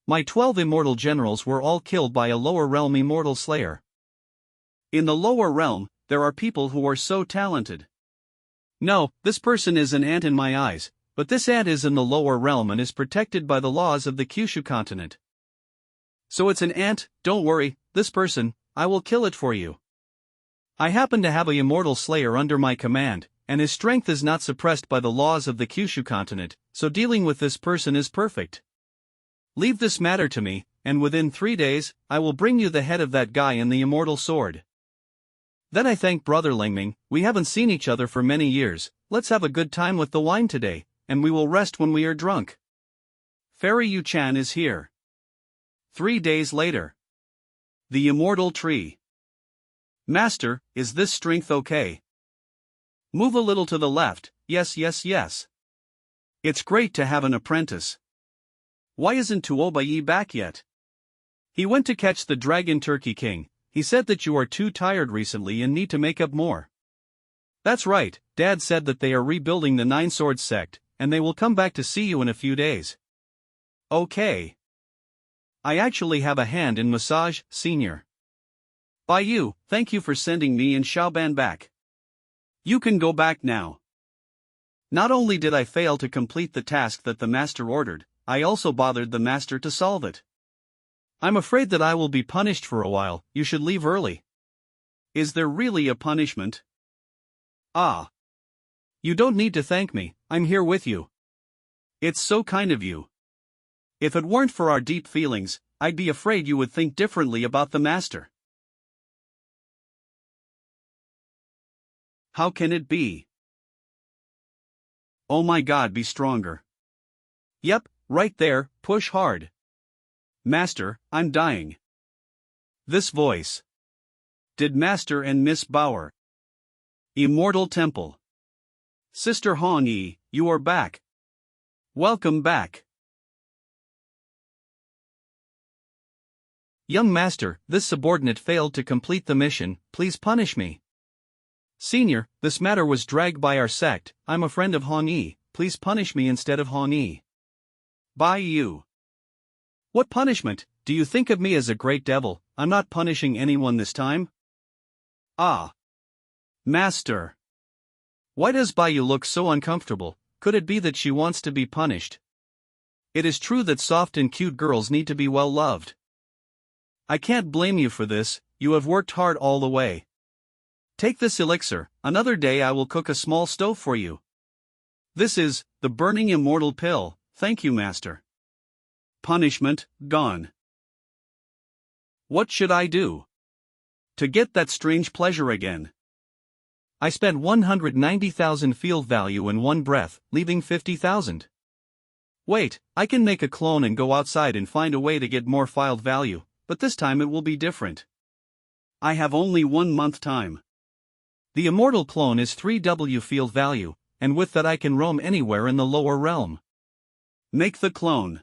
My 12 immortal generals were all killed by a lower realm immortal slayer. In the lower realm, there are people who are so talented. No, this person is an ant in my eyes, but this ant is in the lower realm and is protected by the laws of the Kyushu continent. So it's an ant, don't worry, this person, I will kill it for you. I happen to have a immortal slayer under my command, and his strength is not suppressed by the laws of the Kyushu continent, so dealing with this person is perfect. Leave this matter to me, and within 3 days, I will bring you the head of that guy and the immortal sword. Then I thank Brother Lingming. We haven't seen each other for many years, let's have a good time with the wine today, and we will rest when we are drunk. Fairy Yu-chan is here. 3 days later. The immortal tree. Master, is this strength okay? Move a little to the left, yes. It's great to have an apprentice. Why isn't Tuobai back yet? He went to catch the Dragon Turkey King. He said that you are too tired recently and need to make up more. That's right, Dad said that they are rebuilding the Nine Swords sect, and they will come back to see you in a few days. Okay. I actually have a hand in massage, Senior. By you, thank you for sending me and Xiaoban back. You can go back now. Not only did I fail to complete the task that the master ordered, I also bothered the master to solve it. I'm afraid that I will be punished for a while. You should leave early. Is there really a punishment? Ah. You don't need to thank me, I'm here with you. It's so kind of you. If it weren't for our deep feelings, I'd be afraid you would think differently about the master. How can it be? Oh my God, be stronger. Yep, right there, push hard. Master, I'm dying. This voice. Did Master and Miss Bauer. Immortal Temple. Sister Hong Yi, you are back. Welcome back. Young Master, this subordinate failed to complete the mission, please punish me. Senior, this matter was dragged by our sect, I'm a friend of Hong Yi, please punish me instead of Hong Yi. By you. What punishment? Do you think of me as a great devil? I'm not punishing anyone this time. Ah. Master. Why does Bayu look so uncomfortable? Could it be that she wants to be punished? It is true that soft and cute girls need to be well loved. I can't blame you for this, you have worked hard all the way. Take this elixir, another day I will cook a small stove for you. This is, the burning immortal pill, thank you master. Punishment, gone. What should I do to get that strange pleasure again? I spent 190,000 field value in one breath, leaving 50,000. Wait, I can make a clone and go outside and find a way to get more field value, but this time it will be different. I have only 1 month time. The immortal clone is 3W field value, and with that I can roam anywhere in the lower realm. Make the clone.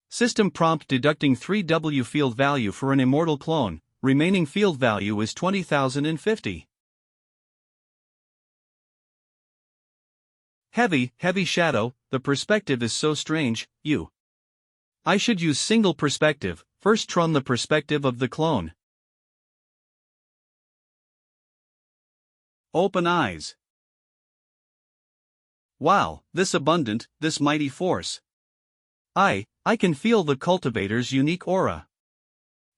System prompt deducting 3W field value for an immortal clone, remaining field value is 20,050. Heavy shadow, the perspective is so strange, I should use single perspective, first turn the perspective of the clone. Open eyes. Wow, this abundant, this mighty force. I can feel the cultivator's unique aura.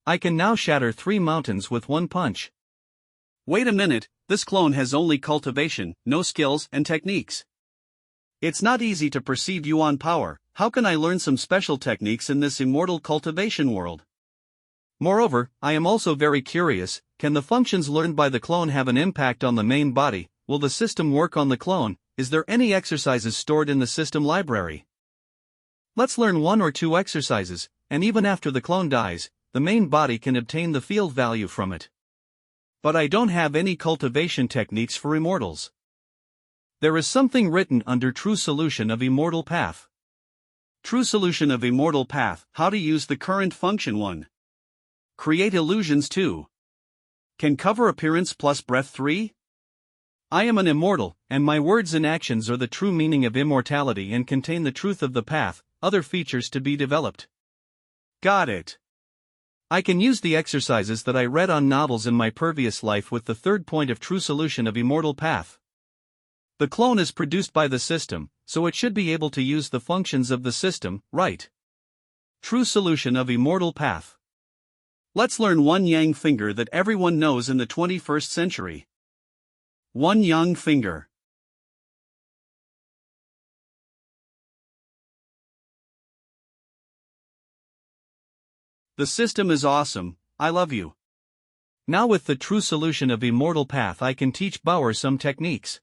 I can now shatter 3 mountains with 1 punch. Wait a minute, this clone has only cultivation, no skills and techniques. It's not easy to perceive Yuan power, how can I learn some special techniques in this immortal cultivation world? Moreover, I am also very curious, can the functions learned by the clone have an impact on the main body? Will the system work on the clone? Is there any exercises stored in the system library? Let's learn 1 or 2 exercises, and even after the clone dies, the main body can obtain the field value from it. But I don't have any cultivation techniques for immortals. There is something written under True Solution of Immortal Path. True Solution of Immortal Path, how to use the current function 1. Create illusions 2. Can cover appearance plus breath 3? I am an immortal, and my words and actions are the true meaning of immortality and contain the truth of the path, other features to be developed. Got it. I can use the exercises that I read on novels in my previous life with the third point of True Solution of Immortal Path. The clone is produced by the system, so it should be able to use the functions of the system, right? True Solution of Immortal Path. Let's learn one yang finger that everyone knows in the 21st century. One yang finger. The system is awesome, I love you. Now with the True Solution of Immortal Path I can teach Bauer some techniques.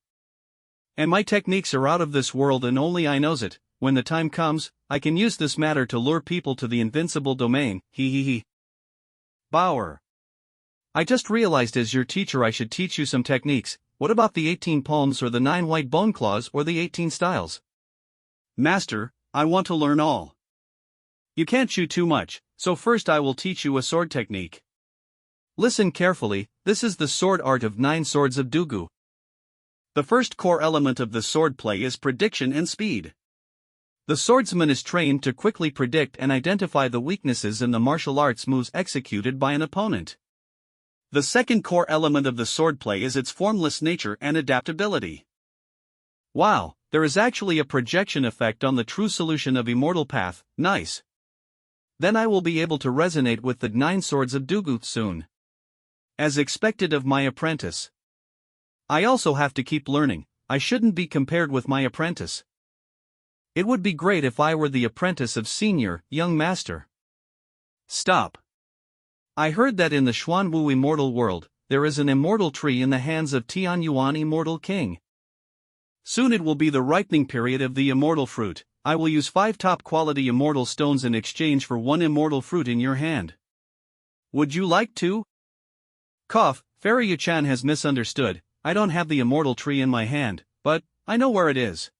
And my techniques are out of this world and only I knows it. When the time comes, I can use this matter to lure people to the invincible domain, Bauer. I just realized as your teacher I should teach you some techniques. What about the 18 palms or the 9 white bone claws or the 18 styles? Master, I want to learn all. You can't chew too much, so first I will teach you a sword technique. Listen carefully, this is the sword art of 9 swords of Dugu. The first core element of the sword play is prediction and speed. The swordsman is trained to quickly predict and identify the weaknesses in the martial arts moves executed by an opponent. The second core element of the swordplay is its formless nature and adaptability. Wow, there is actually a projection effect on the True Solution of Immortal Path, nice. Then I will be able to resonate with the 9 swords of Dugu soon. As expected of my apprentice. I also have to keep learning, I shouldn't be compared with my apprentice. It would be great if I were the apprentice of senior, young master. Stop. I heard that in the Xuanwu immortal world, there is an immortal tree in the hands of Tianyuan immortal king. Soon it will be the ripening period of the immortal fruit. I will use 5 top quality immortal stones in exchange for 1 immortal fruit in your hand. Would you like to? Cough, Fairy Yuchan has misunderstood, I don't have the immortal tree in my hand, but I know where it is.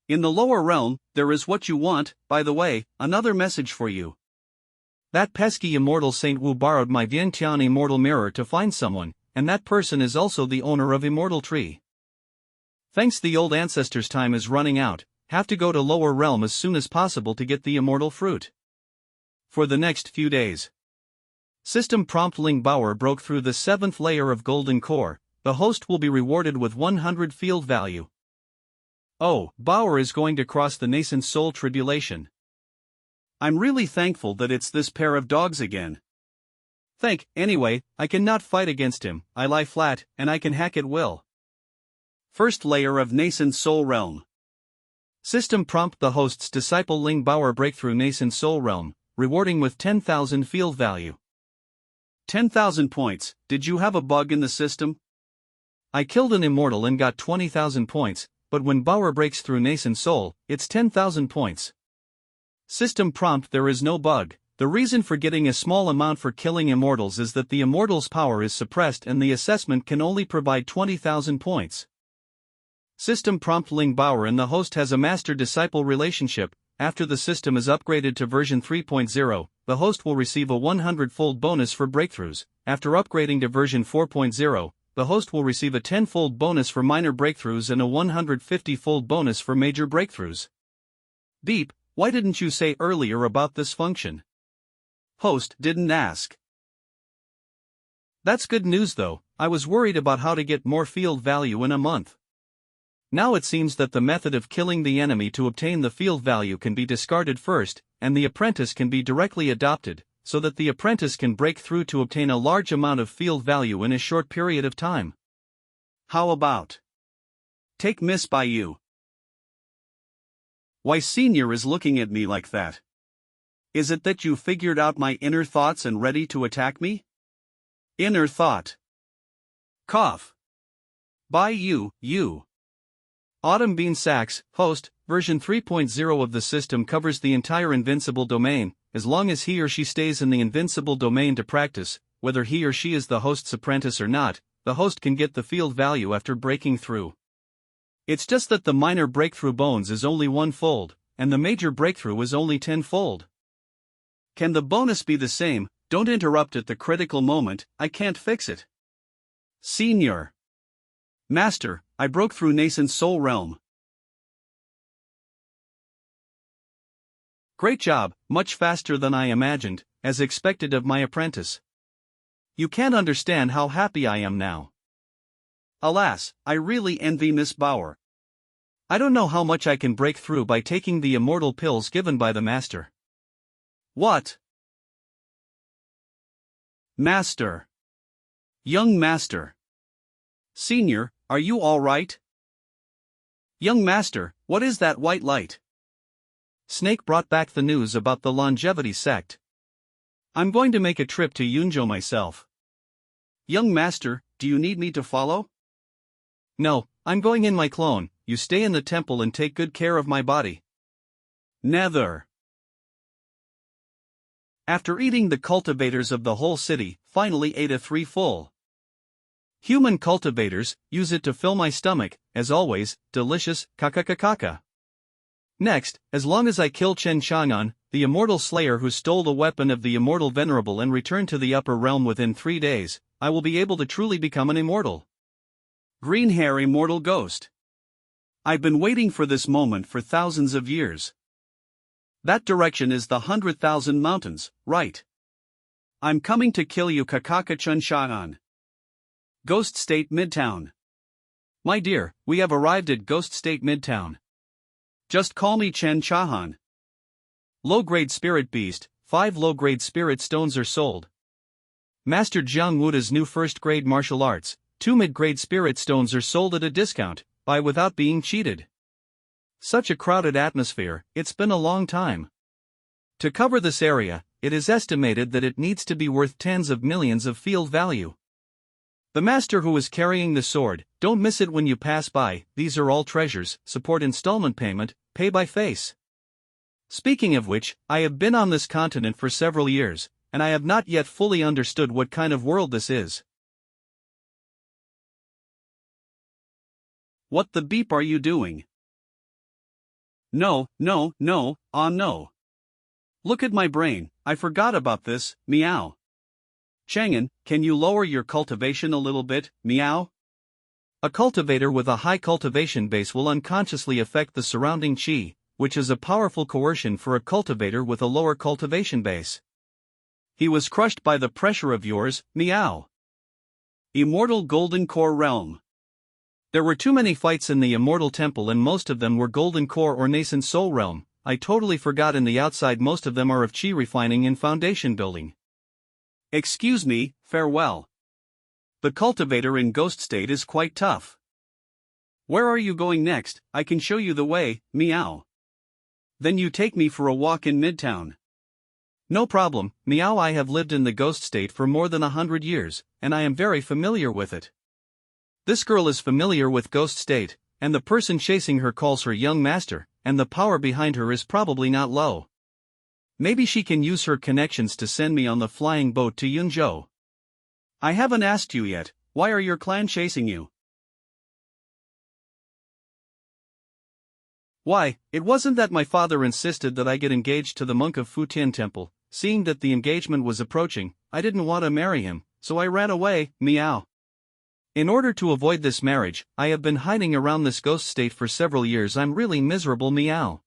In the lower realm, there is what you want. By the way, another message for you. That pesky immortal Saint Wu borrowed my Vientiane immortal mirror to find someone, and that person is also the owner of immortal tree. Thanks, the old ancestor's time is running out, have to go to lower realm as soon as possible to get the immortal fruit. For the next few days. System prompt Ling Bauer broke through the 7th layer of golden core, the host will be rewarded with 100 field value. Oh, Bauer is going to cross the nascent soul tribulation. I'm really thankful that it's this pair of dogs again. Anyway, I cannot fight against him, I lie flat, and I can hack at will. First layer of nascent soul realm. System prompt: the host's disciple Ling Bauer breakthrough nascent soul realm, rewarding with 10,000 field value. 10,000 points. Did you have a bug in the system? I killed an immortal and got 20,000 points, but when Bauer breaks through nascent soul, it's 10,000 points. System prompt: there is no bug. The reason for getting a small amount for killing immortals is that the immortal's power is suppressed and the assessment can only provide 20,000 points. System prompt: Ling Bauer and the host has a master-disciple relationship. After the system is upgraded to version 3.0, the host will receive a 100-fold bonus for breakthroughs. After upgrading to version 4.0, the host will receive a 10-fold bonus for minor breakthroughs and a 150-fold bonus for major breakthroughs. Beep, why didn't you say earlier about this function? Host didn't ask. That's good news though. I was worried about how to get more field value in a month. Now it seems that the method of killing the enemy to obtain the field value can be discarded first, and the apprentice can be directly adopted, so that the apprentice can break through to obtain a large amount of field value in a short period of time. How about take Miss by you? Why Senior is looking at me like that? Is it that you figured out my inner thoughts and ready to attack me? Inner thought. Cough. By you. Autumn Bean Sacks, host, version 3.0 of the system covers the entire Invincible domain. As long as he or she stays in the Invincible domain to practice, whether he or she is the host's apprentice or not, the host can get the field value after breaking through. It's just that the minor breakthrough bonus is only 1-fold, and the major breakthrough is only 10-fold. Can the bonus be the same? Don't interrupt at the critical moment, I can't fix it. Senior. Master, I broke through nascent soul realm. Great job, much faster than I imagined, as expected of my apprentice. You can't understand how happy I am now. Alas, I really envy Miss Bauer. I don't know how much I can break through by taking the immortal pills given by the master. What? Master. Young master. Senior, are you all right? Young master, what is that white light? Snake brought back the news about the longevity sect. I'm going to make a trip to Yunzhou myself. Young master, do you need me to follow? No, I'm going in my clone. You stay in the temple and take good care of my body. Nether. After eating, the cultivators of the whole city finally ate a 3 full. Human cultivators use it to fill my stomach, as always, delicious, kaka. Next, as long as I kill xianxia, the immortal slayer who stole the weapon of the immortal venerable and returned to the upper realm within 3 days, I will be able to truly become an immortal. Green hair immortal ghost. I've been waiting for this moment for thousands of years. That direction is the 100,000 mountains, right? I'm coming to kill you, Kakaka Xianxia. Ghost State Midtown. My dear, we have arrived at Ghost State Midtown. Just call me Xianxia. Low-grade spirit beast, 5 low-grade spirit stones are sold. Master Jiang Wuda's new first-grade martial arts, 2 mid-grade spirit stones are sold at a discount, buy without being cheated. Such a crowded atmosphere, it's been a long time. To cover this area, it is estimated that it needs to be worth tens of millions of field value. The master who is carrying the sword, don't miss it when you pass by. These are all treasures, support installment payment, pay by face. Speaking of which, I have been on this continent for several years, and I have not yet fully understood what kind of world this is. What the beep are you doing? No. No. Look at my brain, I forgot about this, meow. Chang'an, can you lower your cultivation a little bit, meow? A cultivator with a high cultivation base will unconsciously affect the surrounding qi, which is a powerful coercion for a cultivator with a lower cultivation base. He was crushed by the pressure of yours, meow. Immortal Golden Core Realm. There were too many fights in the Immortal Temple and most of them were Golden Core or Nascent Soul Realm. I totally forgot in the outside most of them are of chi refining and foundation building. Excuse me, farewell. The cultivator in Ghost State is quite tough. Where are you going next? I can show you the way, meow. Then you take me for a walk in Midtown. No problem, meow. I have lived in the Ghost State for more than 100 years, and I am very familiar with it. This girl is familiar with Ghost State, and the person chasing her calls her young master, and the power behind her is probably not low. Maybe she can use her connections to send me on the flying boat to Yunzhou. I haven't asked you yet, why are your clan chasing you? Why, it wasn't that my father insisted that I get engaged to the monk of Futian Temple. Seeing that the engagement was approaching, I didn't want to marry him, so I ran away, meow. In order to avoid this marriage, I have been hiding around this ghost state for several years. I'm really miserable, meow.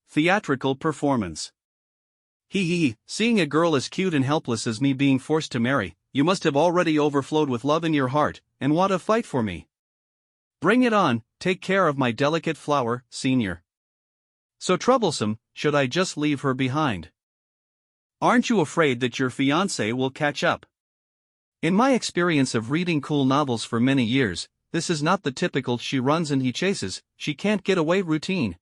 Theatrical performance. Hee, seeing a girl as cute and helpless as me being forced to marry, you must have already overflowed with love in your heart, and want to fight for me. Bring it on, take care of my delicate flower, senior. So troublesome, should I just leave her behind? Aren't you afraid that your fiancé will catch up? In my experience of reading cool novels for many years, this is not the typical she runs and he chases, she can't get away routine.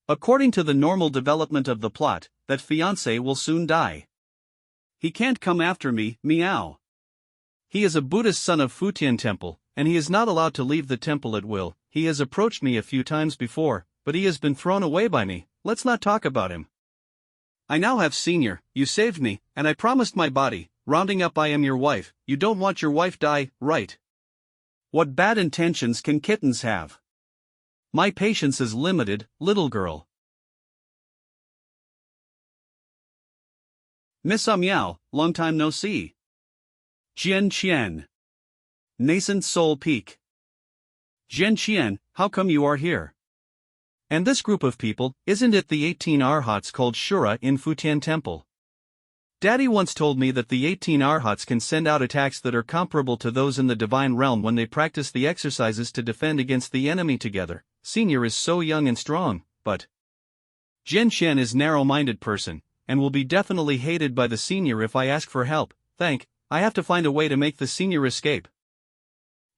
According to the normal development of the plot, that fiancé will soon die. He can't come after me, meow. He is a Buddhist son of Futian Temple, and he is not allowed to leave the temple at will. He has approached me a few times before, but he has been thrown away by me. Let's not talk about him. I now have senior, you saved me, and I promised my body, rounding up I am your wife. You don't want your wife die, right? What bad intentions can kittens have? My patience is limited, little girl. Miss Meow, long time no see. Jian Qian. Nascent Soul Peak. Jian Qian, how come you are here? And this group of people, isn't it the 18 arhats called Shura in Futian Temple? Daddy once told me that the 18 arhats can send out attacks that are comparable to those in the divine realm when they practice the exercises to defend against the enemy together. Senior is so young and strong, but Jian Qian is narrow-minded person, and will be definitely hated by the senior if I ask for help. I have to find a way to make the senior escape.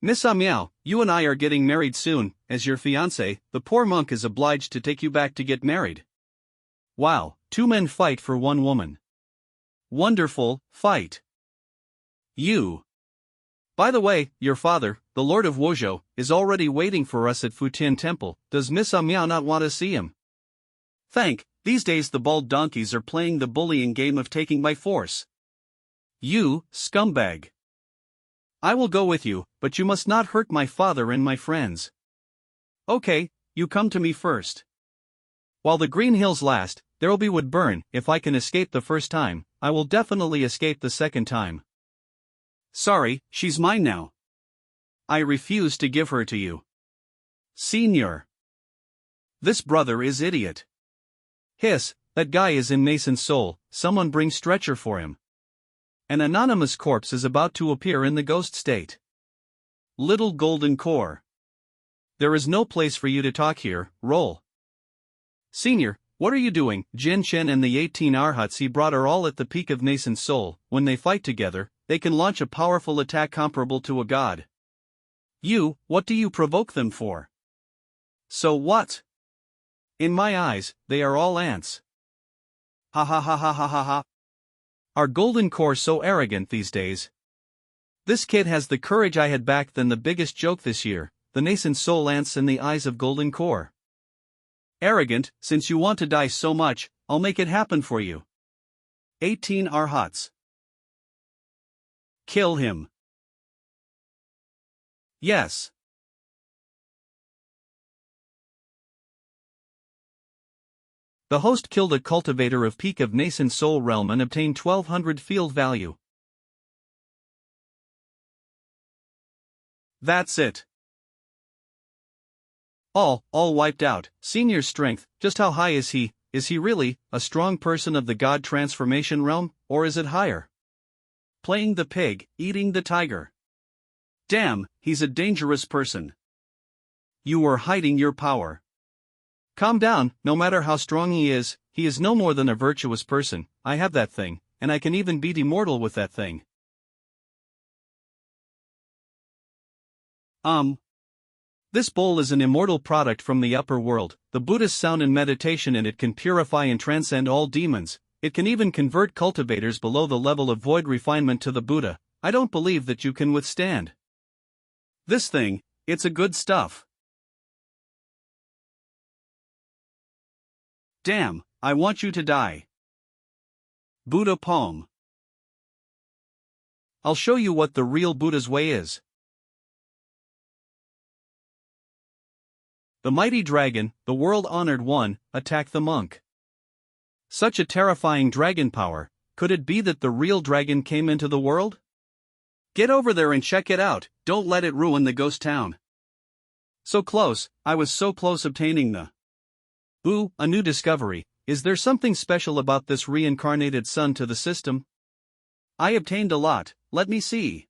Miss Meow, you and I are getting married soon. As your fiancé, the poor monk is obliged to take you back to get married. Wow, 2 men fight for 1 woman. Wonderful, fight. You. By the way, your father, the Lord of Wuzhou, is already waiting for us at Futian Temple. Does Miss Meow not want to see him? These days the bald donkeys are playing the bullying game of taking by force. You, scumbag. I will go with you, but you must not hurt my father and my friends. Okay, you come to me first. While the green hills last, there'll be wood burn. If I can escape the first time, I will definitely escape the second time. Sorry, she's mine now. I refuse to give her to you. Senior. This brother is idiot. Hiss, that guy is in Nascent Soul, someone bring stretcher for him. An anonymous corpse is about to appear in the ghost state. Little Golden Core. There is no place for you to talk here, roll. Senior, what are you doing? Jian Qian and the 18 arhats he brought are all at the peak of Nascent Soul. When they fight together, they can launch a powerful attack comparable to a god. You, what do you provoke them for? So what? In my eyes, they are all ants. Ha ha ha ha ha ha ha. Are Golden Core so arrogant these days? This kid has the courage I had back then. The biggest joke this year, the Nascent Soul ants in the eyes of Golden Core. Arrogant, since you want to die so much, I'll make it happen for you. 18 arhats. Kill him. Yes. The host killed a cultivator of peak of Nascent Soul Realm and obtained 1200 field value. That's it. All wiped out. Senior's strength, just how high is he? Is he really a strong person of the god transformation realm, or is it higher? Playing the pig, eating the tiger. Damn, he's a dangerous person. You were hiding your power. Calm down, no matter how strong he is no more than a virtuous person. I have that thing, and I can even beat immortal with that thing. This bowl is an immortal product from the upper world. The Buddhist sound in meditation, and it can purify and transcend all demons. It can even convert cultivators below the level of void refinement to the Buddha. I don't believe that you can withstand this thing. It's a good stuff. Damn, I want you to die. Buddha poem. I'll show you what the real Buddha's way is. The mighty dragon, the world-honored one, attacked the monk. Such a terrifying dragon power. Could it be that the real dragon came into the world? Get over there and check it out. Don't let it ruin the ghost town. So close, I was so close obtaining the Ooh, a new discovery. Is there something special about this reincarnated son to the system? I obtained a lot, let me see.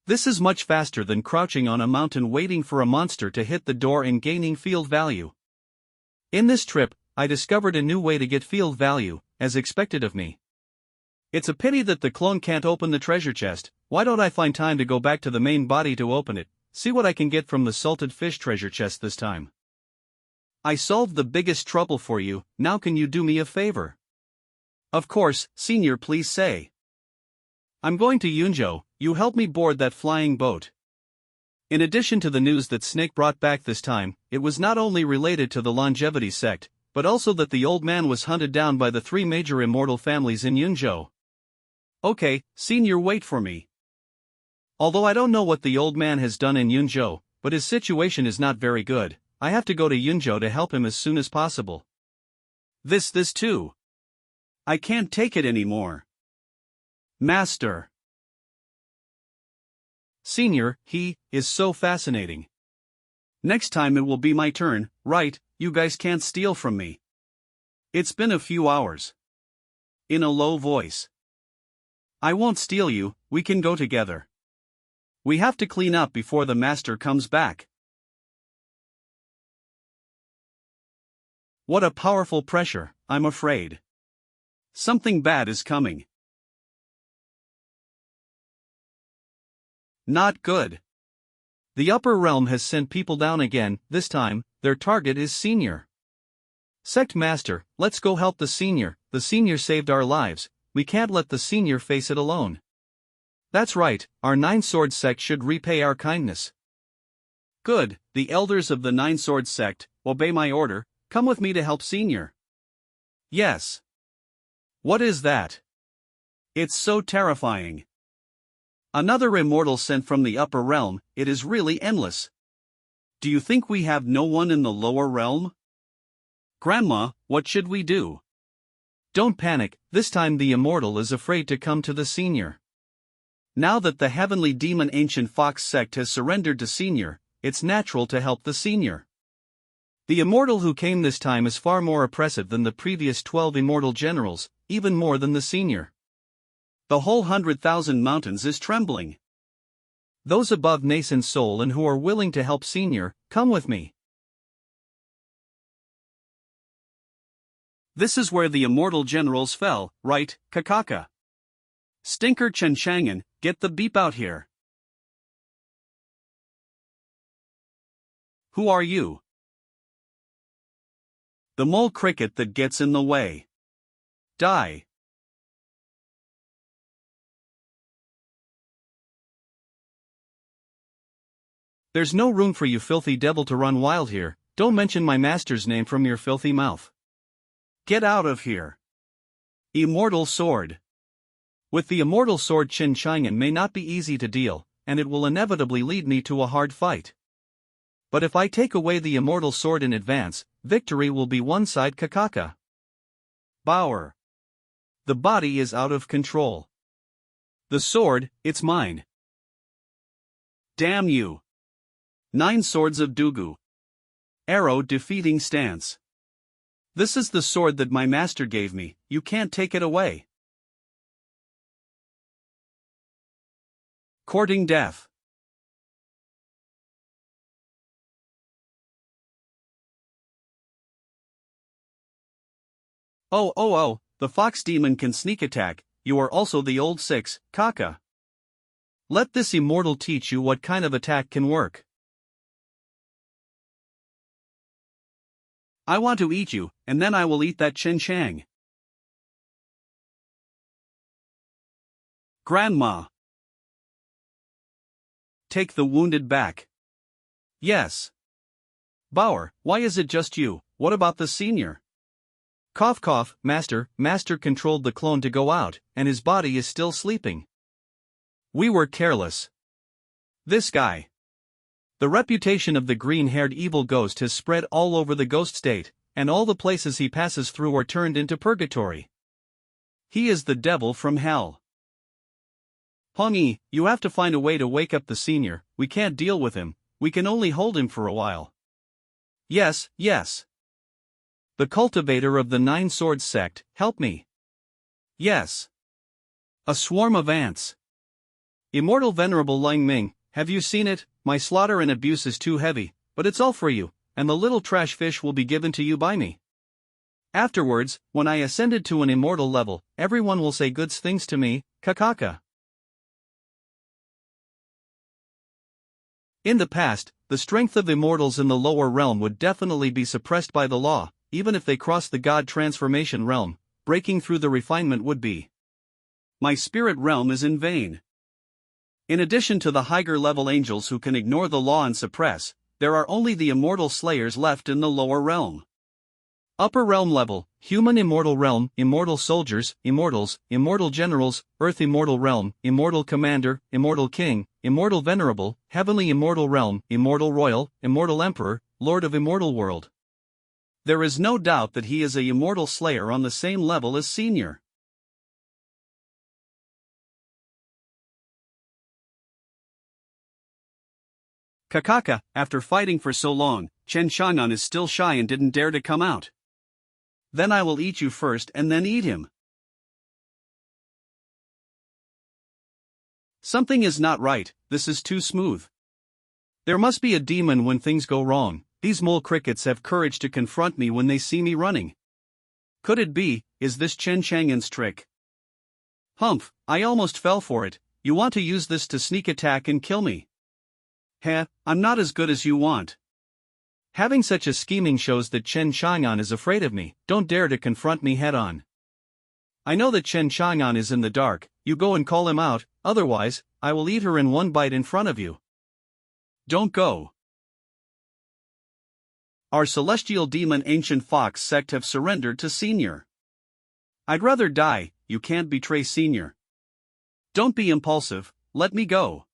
This is much faster than crouching on a mountain waiting for a monster to hit the door and gaining field value. In this trip, I discovered a new way to get field value, as expected of me. It's a pity that the clone can't open the treasure chest. Why don't I find time to go back to the main body to open it, see what I can get from the salted fish treasure chest this time. I solved the biggest trouble for you, now can you do me a favor? Of course, Senior, please say. I'm going to Yunzhou, you help me board that flying boat. In addition to the news that Snake brought back this time, it was not only related to the longevity sect, but also that the old man was hunted down by the 3 major immortal families in Yunzhou. Okay, Senior, wait for me. Although I don't know what the old man has done in Yunzhou, but his situation is not very good. I have to go to Yunzhou to help him as soon as possible. This too. I can't take it anymore. Master. Senior, he is so fascinating. Next time it will be my turn, right? You guys can't steal from me. It's been a few hours. In a low voice. I won't steal you, we can go together. We have to clean up before the master comes back. What a powerful pressure, I'm afraid. Something bad is coming. Not good. The upper realm has sent people down again. This time, their target is Senior. Sect Master, let's go help the Senior. The Senior saved our lives, we can't let the Senior face it alone. That's right, our 9-sword sect should repay our kindness. Good, the elders of the 9-sword sect, obey my order. Come with me to help Senior. Yes. What is that? It's so terrifying. Another immortal sent from the upper realm, it is really endless. Do you think we have no one in the lower realm? Grandma, what should we do? Don't panic, this time the immortal is afraid to come to the Senior. Now that the heavenly demon ancient fox sect has surrendered to Senior, it's natural to help the Senior. The immortal who came this time is far more oppressive than the previous 12 immortal generals, even more than the Senior. The whole 100,000 mountains is trembling. Those above nascent soul and who are willing to help Senior, come with me. This is where the immortal generals fell, right, Kakaka? Stinker Chenchangan, get the beep out here. Who are you? The mole cricket that gets in the way. Die. There's no room for you filthy devil to run wild here, don't mention my master's name from your filthy mouth. Get out of here. Immortal sword. With the immortal sword Chenchangan may not be easy to deal, and it will inevitably lead me to a hard fight. But if I take away the immortal sword in advance, victory will be one side Kakaka. Bower. The body is out of control. The sword, it's mine. Damn you. 9 swords of Dugu. Arrow defeating stance. This is the sword that my master gave me, you can't take it away. Courting death. Oh, the fox demon can sneak attack, you are also the old six, Kaka. Let this immortal teach you what kind of attack can work. I want to eat you, and then I will eat that xianxia. Grandma. Take the wounded back. Yes. Bauer, why is it just you? What about the senior? Cough cough, master controlled the clone to go out, and his body is still sleeping. We were careless. This guy. The reputation of the green-haired evil ghost has spread all over the ghost state, and all the places he passes through are turned into purgatory. He is the devil from hell. Hongi, you have to find a way to wake up the senior, we can't deal with him, we can only hold him for a while. Yes. The cultivator of the Nine Swords sect, help me. Yes. A swarm of ants. Immortal Venerable Ling Ming, have you seen it? My slaughter and abuse is too heavy, but it's all for you, and the little trash fish will be given to you by me. Afterwards, when I ascended to an immortal level, everyone will say good things to me, Kakaka. In the past, the strength of immortals in the lower realm would definitely be suppressed by the law, even if they crossed the God transformation realm, breaking through the refinement would be. My spirit realm is in vain. In addition to the higher level angels who can ignore the law and suppress, there are only the immortal slayers left in the lower realm. Upper realm level, human immortal realm, immortal soldiers, immortals, immortal generals, earth immortal realm, immortal commander, immortal king, immortal venerable, heavenly immortal realm, immortal royal, immortal emperor, lord of immortal world. There is no doubt that he is a immortal slayer on the same level as senior. Kakaka, after fighting for so long, Xianxia is still shy and didn't dare to come out. Then I will eat you first and then eat him. Something is not right, this is too smooth. There must be a demon when things go wrong, these mole crickets have courage to confront me when they see me running. Could it be, is this Xianxia's trick? Humph, I almost fell for it, you want to use this to sneak attack and kill me. Heh, I'm not as good as you want. Having such a scheming shows that Xianxia is afraid of me, don't dare to confront me head-on. I know that Xianxia is in the dark, you go and call him out, otherwise, I will eat her in one bite in front of you. Don't go. Our celestial demon ancient fox sect have surrendered to senior. I'd rather die, you can't betray senior. Don't be impulsive, let me go.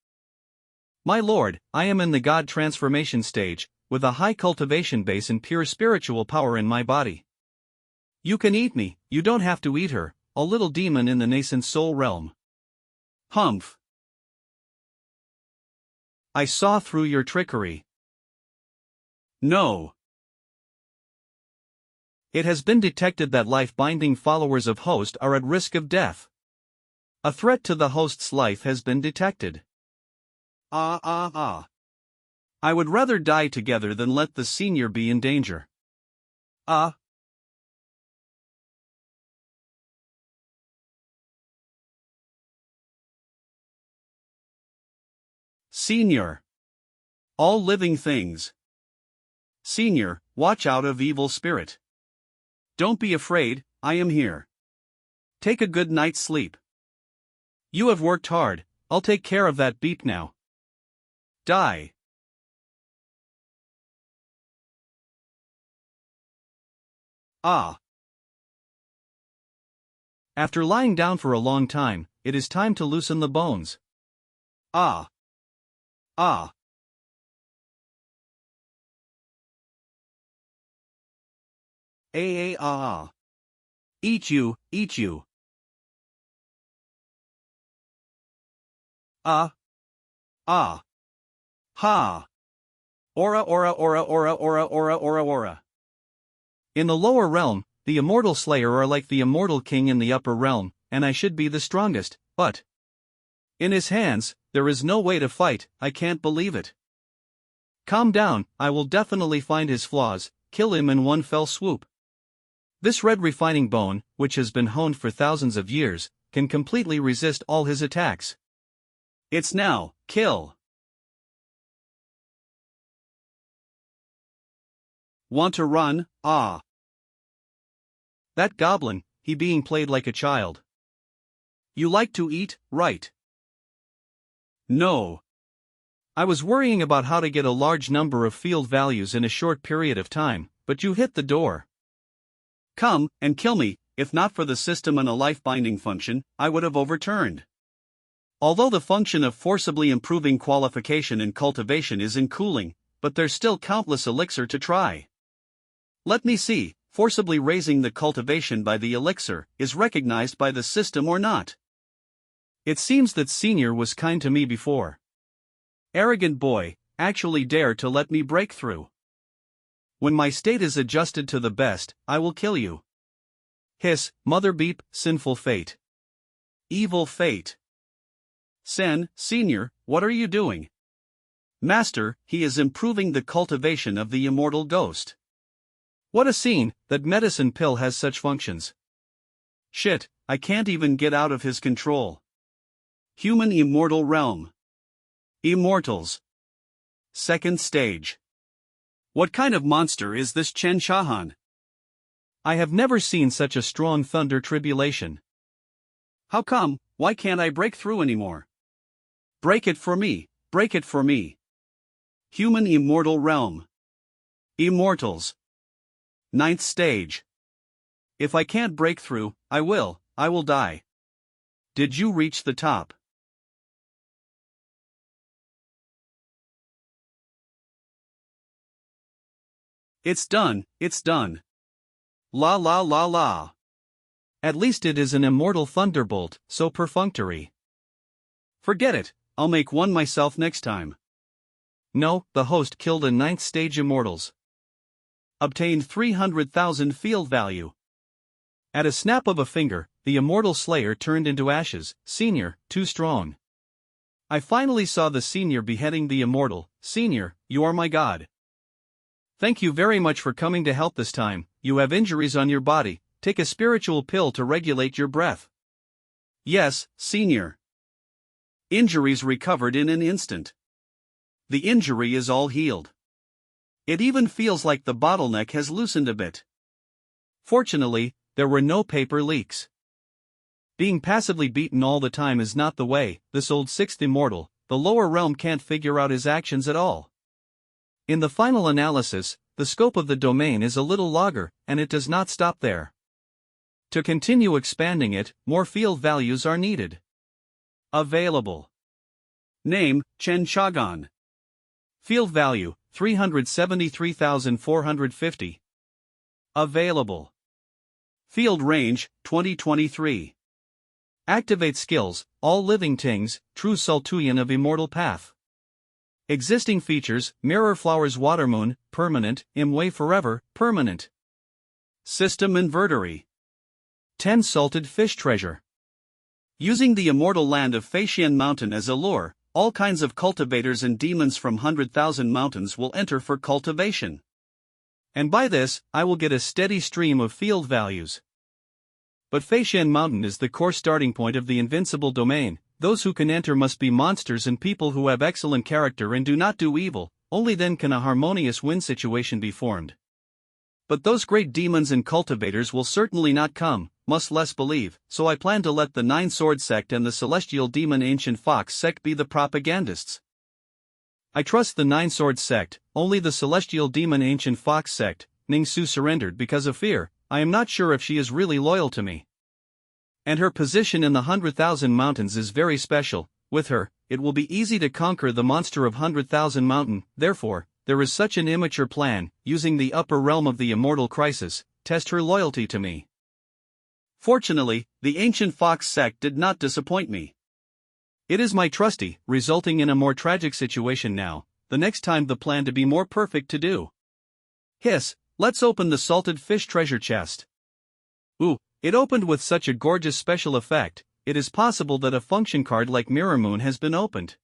My lord, I am in the God transformation stage, with a high cultivation base and pure spiritual power in my body. You can eat me, you don't have to eat her, a little demon in the nascent soul realm. Humph. I saw through your trickery. No. It has been detected that life-binding followers of host are at risk of death. A threat to the host's life has been detected. I would rather die together than let the senior be in danger. Senior. All living things. Senior, watch out of evil spirit. Don't be afraid, I am here. Take a good night's sleep. You have worked hard, I'll take care of that beep now. Die. After lying down for a long time, it is time to loosen the bones. Eat you, eat you. Ha. Ora. In the lower realm, the immortal slayer are like the immortal king in the upper realm, and I should be the strongest, but in his hands, there is no way to fight, I can't believe it. Calm down, I will definitely find his flaws, kill him in one fell swoop. This red refining bone, which has been honed for thousands of years, can completely resist all his attacks. It's now, kill. Want to run, ah. That goblin, he being played like a child. You like to eat, right? No. I was worrying about how to get a large number of field values in a short period of time, but you hit the door. Come, and kill me, if not for the system and a life-binding function, I would have overturned. Although the function of forcibly improving qualification and cultivation is in cooling, but there's still countless elixir to try. Let me see, forcibly raising the cultivation by the elixir, is recognized by the system or not? It seems that Senior was kind to me before. Arrogant boy, actually dare to let me break through. When my state is adjusted to the best, I will kill you. Hiss, mother beep, sinful fate. Evil fate. Senior, what are you doing? Master, he is improving the cultivation of the immortal ghost. What a scene, that medicine pill has such functions. Shit, I can't even get out of his control. Human immortal realm. Immortals. Second stage. What kind of monster is this xianxia? I have never seen such a strong thunder tribulation. How come, why can't I break through anymore? Break it for me, break it for me. Human immortal realm. Immortals. Ninth stage. If I can't break through, I will die. Did you reach the top? It's done, it's done. La la la la. At least it is an immortal thunderbolt, so perfunctory. Forget it, I'll make one myself next time. No, the host killed a 9th stage immortals. Obtained 300,000 field value. At a snap of a finger, the immortal slayer turned into ashes. Senior, too strong. I finally saw the senior beheading the immortal. Senior, you are my god. Thank you very much for coming to help this time. You have injuries on your body, take a spiritual pill to regulate your breath. Yes, Senior. Injuries recovered in an instant. The injury is all healed. It even feels like the bottleneck has loosened a bit. Fortunately, there were no paper leaks. Being passively beaten all the time is not the way. This old 6th immortal, the lower realm can't figure out his actions at all. In the final analysis, the scope of the domain is a little larger, and it does not stop there. To continue expanding it, more field values are needed. Available. Name, xianxia. Field value, 373,450. Available. Field range, 2023. Activate skills, all living things, true Sultuyan of immortal path. Existing features, Mirror Flowers Watermoon, permanent, Imway Forever, permanent. System Invertery. 10 Salted Fish Treasure. Using the immortal land of Faxian Mountain as a lure, all kinds of cultivators and demons from 100,000 mountains will enter for cultivation. And by this, I will get a steady stream of field values. But Faxian Mountain is the core starting point of the Invincible domain. Those who can enter must be monsters and people who have excellent character and do not do evil, only then can a harmonious win situation be formed. But those great demons and cultivators will certainly not come, must less believe, so I plan to let the 9 Sword sect and the celestial demon Ancient Fox sect be the propagandists. I trust the 9 Sword sect, only the celestial demon Ancient Fox sect. Ningsu surrendered because of fear. I am not sure if she is really loyal to me. And her position in the 100,000 mountains is very special. With her, it will be easy to conquer the monster of 100,000 mountain. Therefore, there is such an immature plan, using the upper realm of the immortal crisis, test her loyalty to me. Fortunately, the Ancient Fox sect did not disappoint me. It is my trusty, resulting in a more tragic situation now, the next time the plan to be more perfect to do. Hiss, let's open the salted fish treasure chest. Ooh, it opened with such a gorgeous special effect. It is possible that a function card like Mirror Moon has been opened.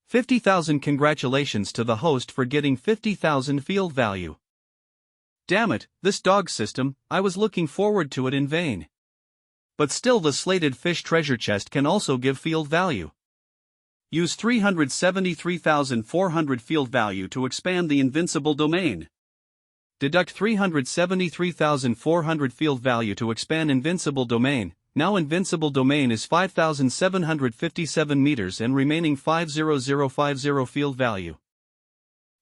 50,000 congratulations to the host for getting 50,000 field value. Damn it, this dog system, I was looking forward to it in vain. But still, the slated fish treasure chest can also give field value. Use 373,400 field value to expand the Invincible domain. Deduct 373,400 field value to expand Invincible domain. Now Invincible domain is 5,757 meters and remaining 50050 field value.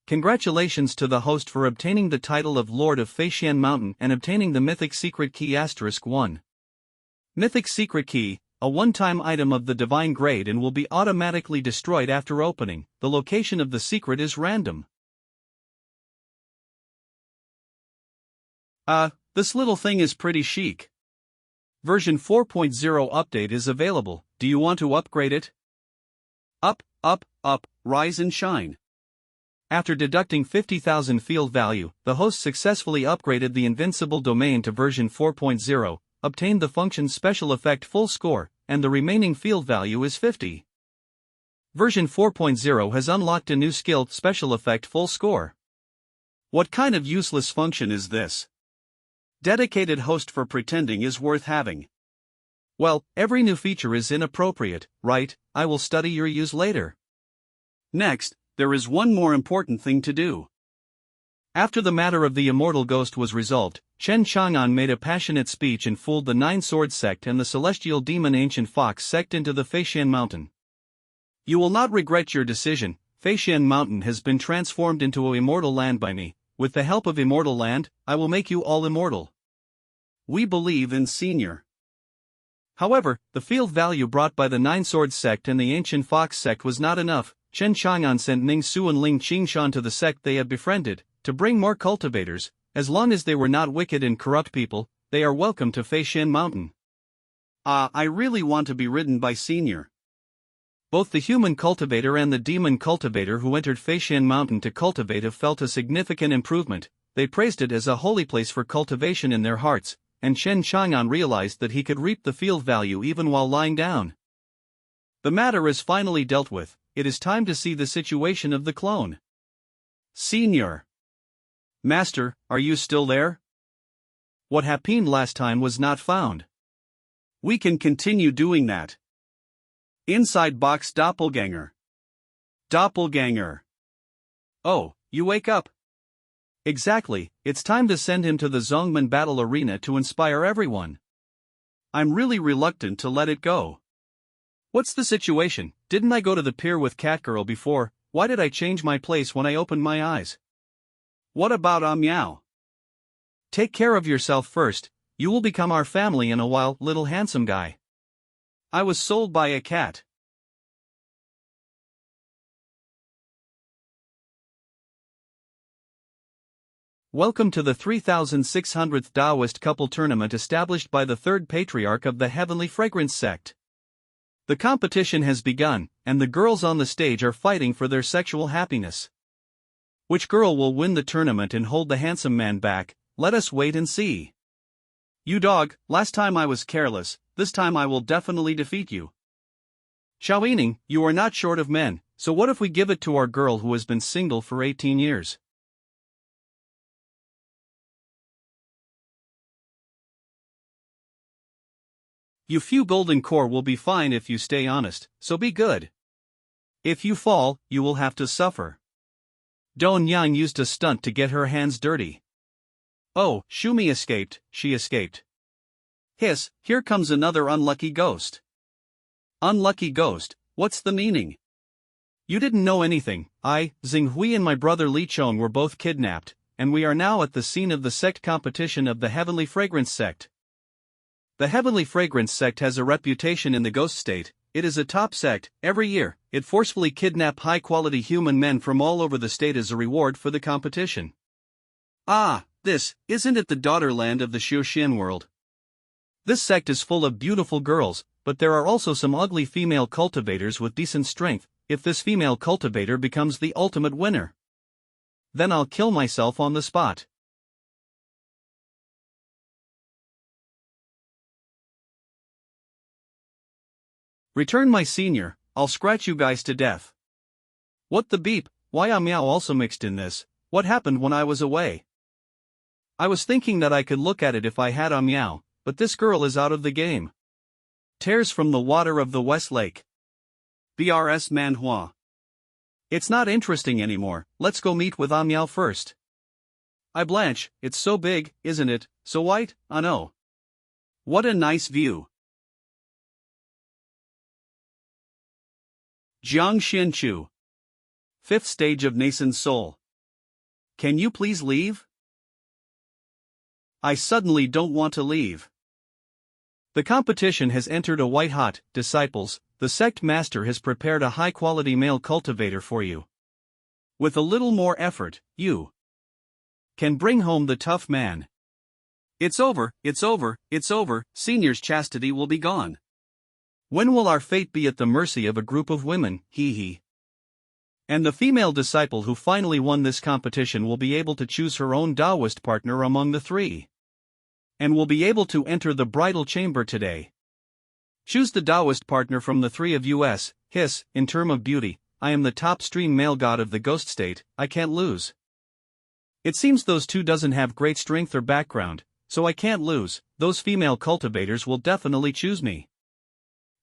Congratulations to the host for obtaining the title of Lord of Feixian Mountain and obtaining the Mythic Secret Key *1. Mythic Secret Key, a one-time item of the divine grade and will be automatically destroyed after opening. The location of the secret is random. This little thing is pretty chic. Version 4.0 update is available. Do you want to upgrade it? Up, up, up, rise and shine. After deducting 50,000 field value, the host successfully upgraded the Invincible domain to version 4.0, obtained the function special effect full score, and the remaining field value is 50. Version 4.0 has unlocked a new skill, special effect full score. What kind of useless function is this? Dedicated host for pretending is worth having. Well, every new feature is inappropriate, right? I will study your use later. Next, there is one more important thing to do. After the matter of the immortal ghost was resolved, Chen Chang'an made a passionate speech and fooled the Nine Sword sect and the celestial demon Ancient Fox sect into the Feixian Mountain. You will not regret your decision. Feixian Mountain has been transformed into a immortal land by me. With the help of immortal land, I will make you all immortal. We believe in Senior. However, the field value brought by the Nine Sword sect and the Ancient Fox sect was not enough. Chen Chang'an sent Ning Su and Ling Qingshan to the sect they had befriended, to bring more cultivators. As long as they were not wicked and corrupt people, they are welcome to Feixian Mountain. I really want to be ridden by Senior. Both the human cultivator and the demon cultivator who entered Feixian Mountain to cultivate have felt a significant improvement. They praised it as a holy place for cultivation in their hearts, and Chen Chang'an realized that he could reap the field value even while lying down. The matter is finally dealt with. It is time to see the situation of the clone. Senior. Master, are you still there? What happened last time was not found. We can continue doing that. Inside box doppelganger. Doppelganger. Oh, you wake up. Exactly, it's time to send him to the Zongmen battle arena to inspire everyone. I'm really reluctant to let it go. What's the situation? Didn't I go to the pier with Catgirl before? Why did I change my place when I opened my eyes? What about Meow? Take care of yourself first, you will become our family in a while, little handsome guy. I was sold by a cat. Welcome to the 3600th Taoist couple tournament established by the third patriarch of the Heavenly Fragrance sect. The competition has begun, and the girls on the stage are fighting for their sexual happiness. Which girl will win the tournament and hold the handsome man back? Let us wait and see. You dog, last time I was careless, this time I will definitely defeat you. Xiaoyining, you are not short of men, so what if we give it to our girl who has been single for 18 years? You few golden core will be fine if you stay honest, so be good. If you fall, you will have to suffer. Don Yang used a stunt to get her hands dirty. Oh, Shumi escaped, she escaped. Hiss, here comes another unlucky ghost. Unlucky ghost, what's the meaning? You didn't know anything. I, Xing Hui and my brother Li Chong were both kidnapped, and we are now at the scene of the sect competition of the Heavenly Fragrance sect. The Heavenly Fragrance sect has a reputation in the ghost state. It is a top sect. Every year, it forcefully kidnaps high-quality human men from all over the state as a reward for the competition. Ah, isn't it the daughterland of the Xiuxian world? This sect is full of beautiful girls, but there are also some ugly female cultivators with decent strength. If this female cultivator becomes the ultimate winner, then I'll kill myself on the spot. Return my senior, I'll scratch you guys to death. What the beep, why am Meow also mixed in this? What happened when I was away? I was thinking that I could look at it if I had a meow, but this girl is out of the game. Tears from the water of the West Lake. BRS manhua. It's not interesting anymore, let's go meet with Meow first. I blanch, it's so big, isn't it, so white, I know. What a nice view. Xianxia. Fifth stage of nascent soul. Can you please leave? I suddenly don't want to leave. The competition has entered a white-hot, disciples, the sect master has prepared a high-quality male cultivator for you. With a little more effort, you can bring home the tough man. It's over, it's over, it's over, senior's chastity will be gone. When will our fate be at the mercy of a group of women, hee hee. And the female disciple who finally won this competition will be able to choose her own Taoist partner among the three. And will be able to enter the bridal chamber today. Choose the Taoist partner from the three of us, hiss, in term of beauty, I am the top stream male god of the ghost state, I can't lose. It seems those two doesn't have great strength or background, so I can't lose, those female cultivators will definitely choose me.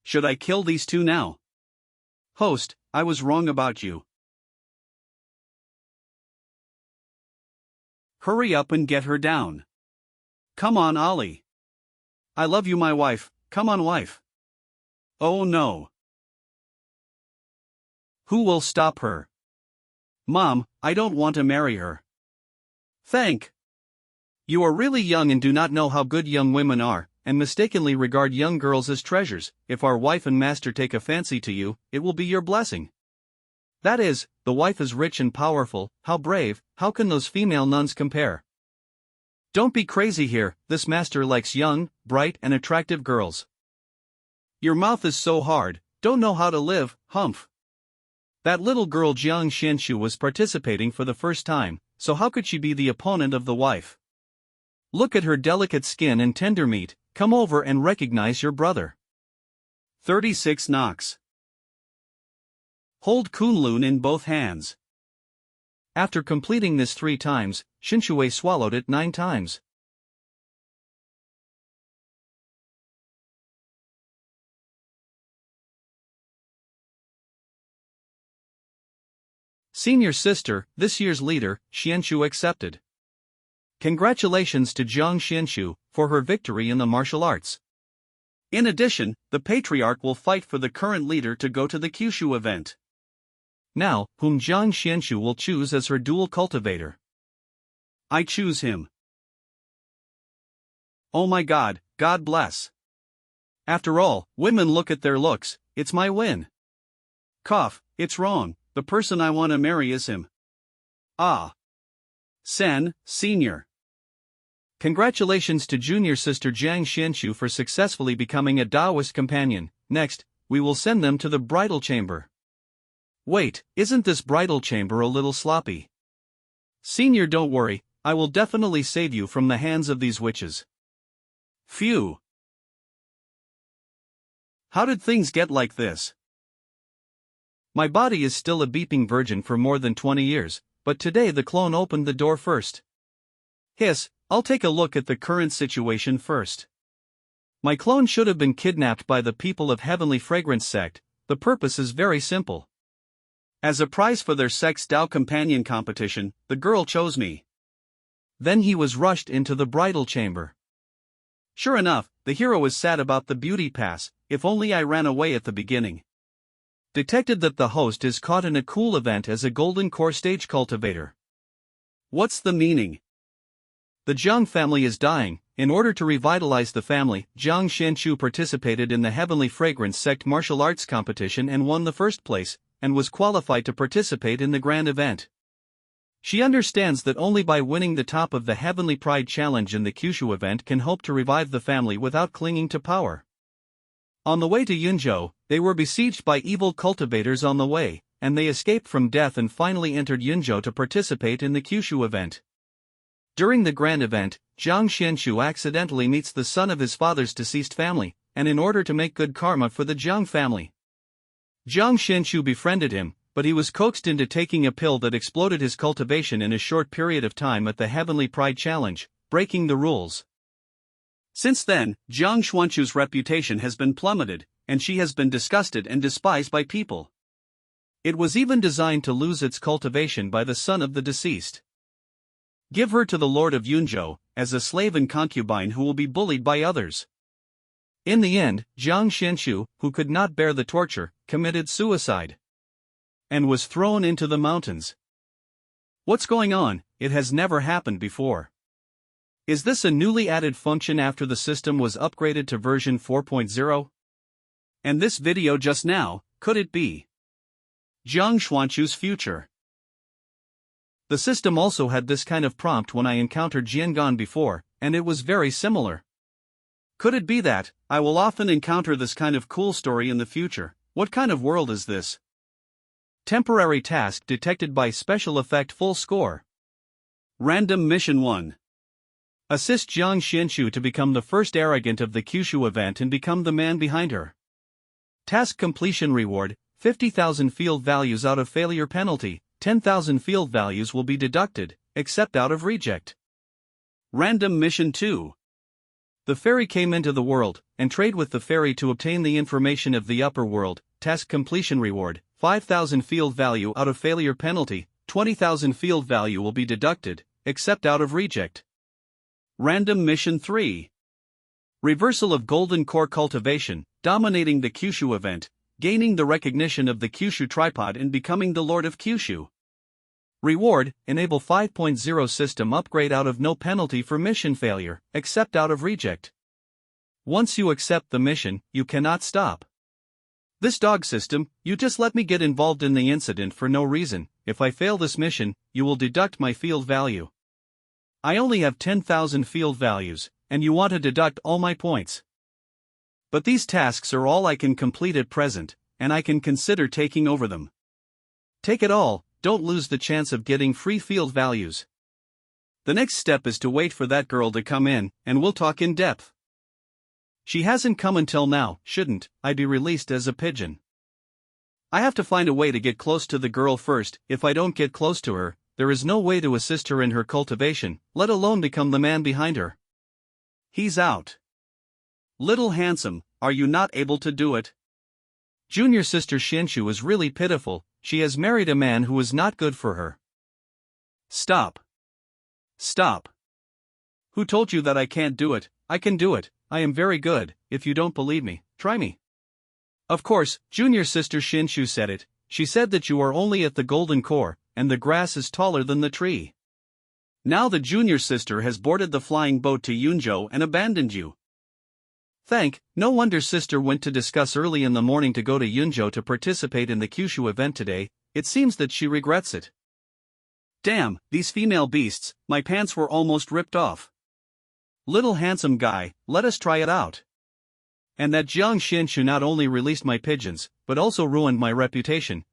Should I kill these two now? Host, I was wrong about you. Hurry up and get her down. Come on, Ollie. I love you, my wife, come on, wife. Oh no. Who will stop her? Mom, I don't want to marry her. Thank. You are really young and do not know how good young women are, and mistakenly regard young girls as treasures. If our wife and master take a fancy to you, it will be your blessing. That is, the wife is rich and powerful, how brave, how can those female nuns compare? Don't be crazy here, this master likes young, bright and attractive girls. Your mouth is so hard, don't know how to live, humph. That little girl Jiang Xinshu was participating for the first time, so how could she be the opponent of the wife? Look at her delicate skin and tender meat, come over and recognize your brother. 36 knocks. Hold Kunlun in both hands. After completing this 3 times, Xinshui swallowed it 9 times. Senior sister, this year's leader, Xianshu accepted. Congratulations to Jiang Xianshu for her victory in the martial arts. In addition, the patriarch will fight for the current leader to go to the Kyushu event. Now, whom Jiang Xianshu will choose as her dual cultivator? I choose him. Oh my God, God bless. After all, women look at their looks, it's my win. Cough, it's wrong, the person I want to marry is him. Ah. Sen, Senior. Congratulations to junior sister Jiang Xianshu for successfully becoming a Taoist companion. Next, we will send them to the bridal chamber. Wait, isn't this bridal chamber a little sloppy? Senior, don't worry, I will definitely save you from the hands of these witches. Phew. How did things get like this? My body is still a beeping virgin for more than 20 years, but today the clone opened the door first. Hiss, I'll take a look at the current situation first. My clone should have been kidnapped by the people of Heavenly Fragrance sect. The purpose is very simple. As a prize for their sect's Tao companion competition, the girl chose me. Then he was rushed into the bridal chamber. Sure enough, the hero is sad about the beauty pass, if only I ran away at the beginning. Detected that the host is caught in a cool event as a golden core stage cultivator. What's the meaning? The Jiang family is dying. In order to revitalize the family, Jiang Xianshu participated in the Heavenly Fragrance sect martial arts competition and won the first place, and was qualified to participate in the grand event. She understands that only by winning the top of the Heavenly Pride Challenge in the Kyushu event can hope to revive the family without clinging to power. On the way to Yunzhou, they were besieged by evil cultivators on the way, and they escaped from death and finally entered Yunzhou to participate in the Kyushu event. During the grand event, Jiang Xianshu accidentally meets the son of his father's deceased family, and in order to make good karma for the Jiang family, Jiang Xianshu befriended him, but he was coaxed into taking a pill that exploded his cultivation in a short period of time at the Heavenly Pride Challenge. breaking the rules. Since then, Jiang Xuanqu's reputation has been plummeted, and she has been disgusted and despised by people. It was even designed to lose its cultivation by the son of the deceased. Give her to the Lord of Yunzhou, as a slave and concubine who will be bullied by others. In the end, Jiang Xianxu, who could not bear the torture, committed suicide and was thrown into the mountains. What's going on? It has never happened before. Is this a newly added function after the system was upgraded to version 4.0? And this video just now, could it be Jiang Xuanqu's future? The system also had this kind of prompt when I encountered Jiangan before, and it was very similar. Could it be that I will often encounter this kind of cool story in the future? What kind of world is this? Temporary task detected by special effect full score. Random Mission 1. Assist Jiang Xianxu to become the first arrogant of the Kyushu event and become the man behind her. Task completion reward, 50,000 field values out of failure penalty, 10,000 field values will be deducted, except out of reject. Random Mission 2. The fairy came into the world, and trade with the fairy to obtain the information of the upper world. Task completion reward, 5,000 field value out of failure penalty, 20,000 field value will be deducted, except out of reject. Random Mission 3. Reversal of Golden Core cultivation, dominating the Kyushu event, gaining the recognition of the Kyushu tripod and becoming the Lord of Kyushu. Reward, enable 5.0 system upgrade out of no penalty for mission failure, except out of reject. Once you accept the mission, you cannot stop. This dog system, you just let me get involved in the incident for no reason. If I fail this mission, you will deduct my field value. I only have 10,000 field values, and you want to deduct all my points. But these tasks are all I can complete at present, and I can consider taking over them. Take it all, don't lose the chance of getting free field values. The next step is to wait for that girl to come in, and we'll talk in depth. She hasn't come until now. Shouldn't I be released as a pigeon? I have to find a way to get close to the girl first. If I don't get close to her, there is no way to assist her in her cultivation, let alone become the man behind her. He's out. Little handsome, are you not able to do it? Junior sister Xianxu is really pitiful. She has married a man who is not good for her. Stop. Stop. Who told you that I can't do it? I can do it. I am very good. If you don't believe me, try me. Of course, junior sister Xianxu said it. She said that you are only at the golden core, and the grass is taller than the tree. Now the junior sister has boarded the flying boat to Yunzhou and abandoned you. No wonder sister went to discuss early in the morning to go to Yunzhou to participate in the Kyushu event today. It seems that she regrets it. Damn, these female beasts, my pants were almost ripped off. Little handsome guy, let us try it out. And that Jiang Xianxu not only released my pigeons, but also ruined my reputation.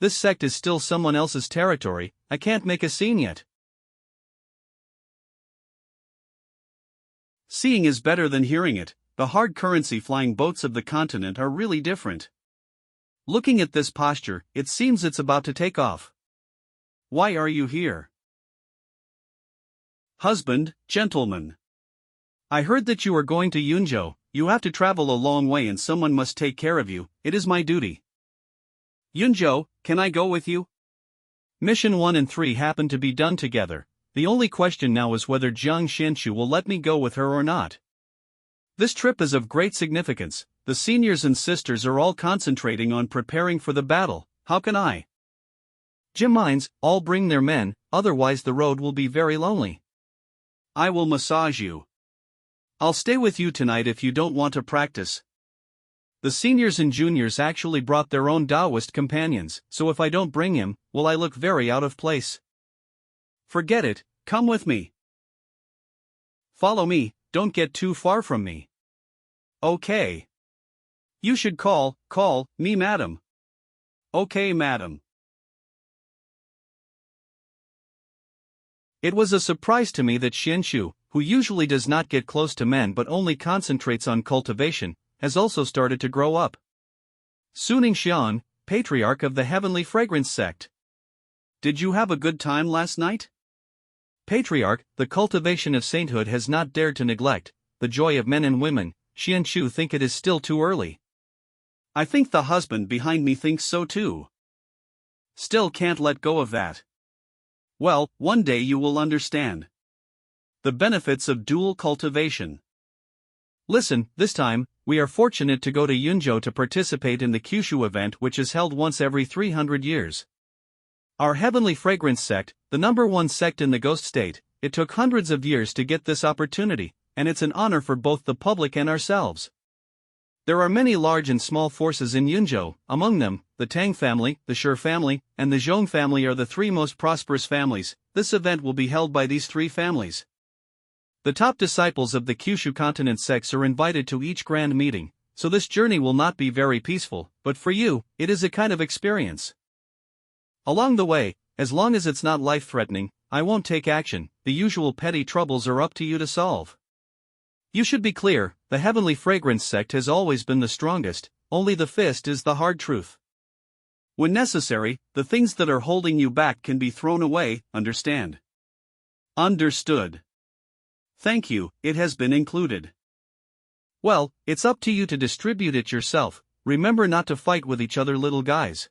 This sect is still someone else's territory. I can't make a scene yet. Seeing is better than hearing it. The hard currency flying boats of the continent are really different. Looking at this posture, it seems it's about to take off. Why are you here? Husband, gentleman. I heard that you are going to Yunzhou. You have to travel a long way and someone must take care of you. It is my duty. Yunzhou, can I go with you? Mission 1 and 3 happen to be done together. The only question now is whether Jiang Xianxu will let me go with her or not. This trip is of great significance. The seniors and sisters are all concentrating on preparing for the battle. How can I? Jim minds, all bring their men, otherwise the road will be very lonely. I will massage you. I'll stay with you tonight if you don't want to practice. The seniors and juniors actually brought their own Taoist companions, so if I don't bring him, will I look very out of place? Forget it, come with me. Follow me, don't get too far from me. Okay. You should call me madam. Okay, madam. It was a surprise to me that Xianxu, who usually does not get close to men but only concentrates on cultivation, has also started to grow up. Suning Xian, patriarch of the Heavenly Fragrance sect. Did you have a good time last night? Patriarch, the cultivation of sainthood has not dared to neglect the joy of men and women. Xianxia think it is still too early. I think the husband behind me thinks so too. Still can't let go of that. Well, one day you will understand the benefits of dual cultivation. Listen, this time, we are fortunate to go to Yunzhou to participate in the Kyushu event, which is held once every 300 years. Our Heavenly Fragrance sect, the #1 sect in the Ghost State, it took hundreds of years to get this opportunity, and it's an honor for both the public and ourselves. There are many large and small forces in Yunzhou. Among them, the Tang family, the Shi family, and the Zhong family are the three most prosperous families. This event will be held by these three families. The top disciples of the Kyushu continent sects are invited to each grand meeting, so this journey will not be very peaceful, but for you, it is a kind of experience. Along the way, as long as it's not life-threatening, I won't take action. The usual petty troubles are up to you to solve. You should be clear, the Heavenly Fragrance sect has always been the strongest, only the fist is the hard truth. When necessary, the things that are holding you back can be thrown away, understand? Understood. Thank you, it has been included. Well, it's up to you to distribute it yourself. Remember not to fight with each other, little guys.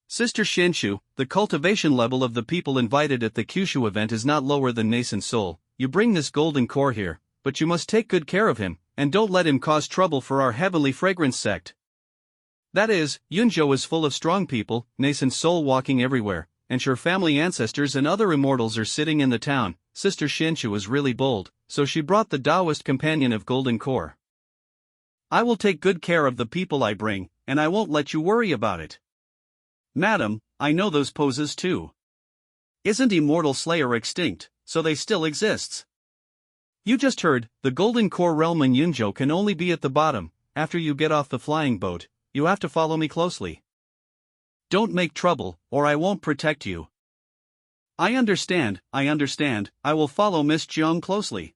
Sister Xianxia, the cultivation level of the people invited at the Kyushu event is not lower than nascent soul. You bring this golden core here, but you must take good care of him, and don't let him cause trouble for our Heavenly Fragrance sect. That is, Yunzhou is full of strong people, nascent soul walking everywhere, and your family ancestors and other immortals are sitting in the town. Sister Xianxia was really bold, so she brought the Taoist companion of golden core. I will take good care of the people I bring, and I won't let you worry about it. Madam, I know those poses too. Isn't Immortal Slayer extinct, so they still exists? You just heard, the Golden Core realm in Yunzhou can only be at the bottom. After you get off the flying boat, you have to follow me closely. Don't make trouble, or I won't protect you. I understand, I will follow Miss Jiang closely.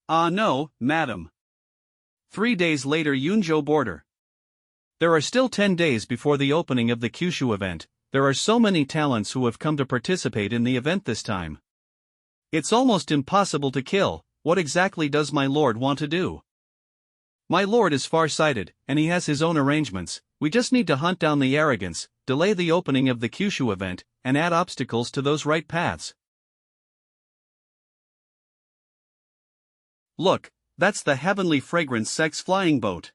No, madam. 3 days later, Yunzhou border. There are still 10 days before the opening of the Kyushu event. There are so many talents who have come to participate in the event this time. It's almost impossible to kill. What exactly does my lord want to do? My lord is far-sighted, and he has his own arrangements. We just need to hunt down the arrogance, delay the opening of the Kyushu event, and add obstacles to those right paths. Look, that's the Heavenly Fragrance sect's flying boat.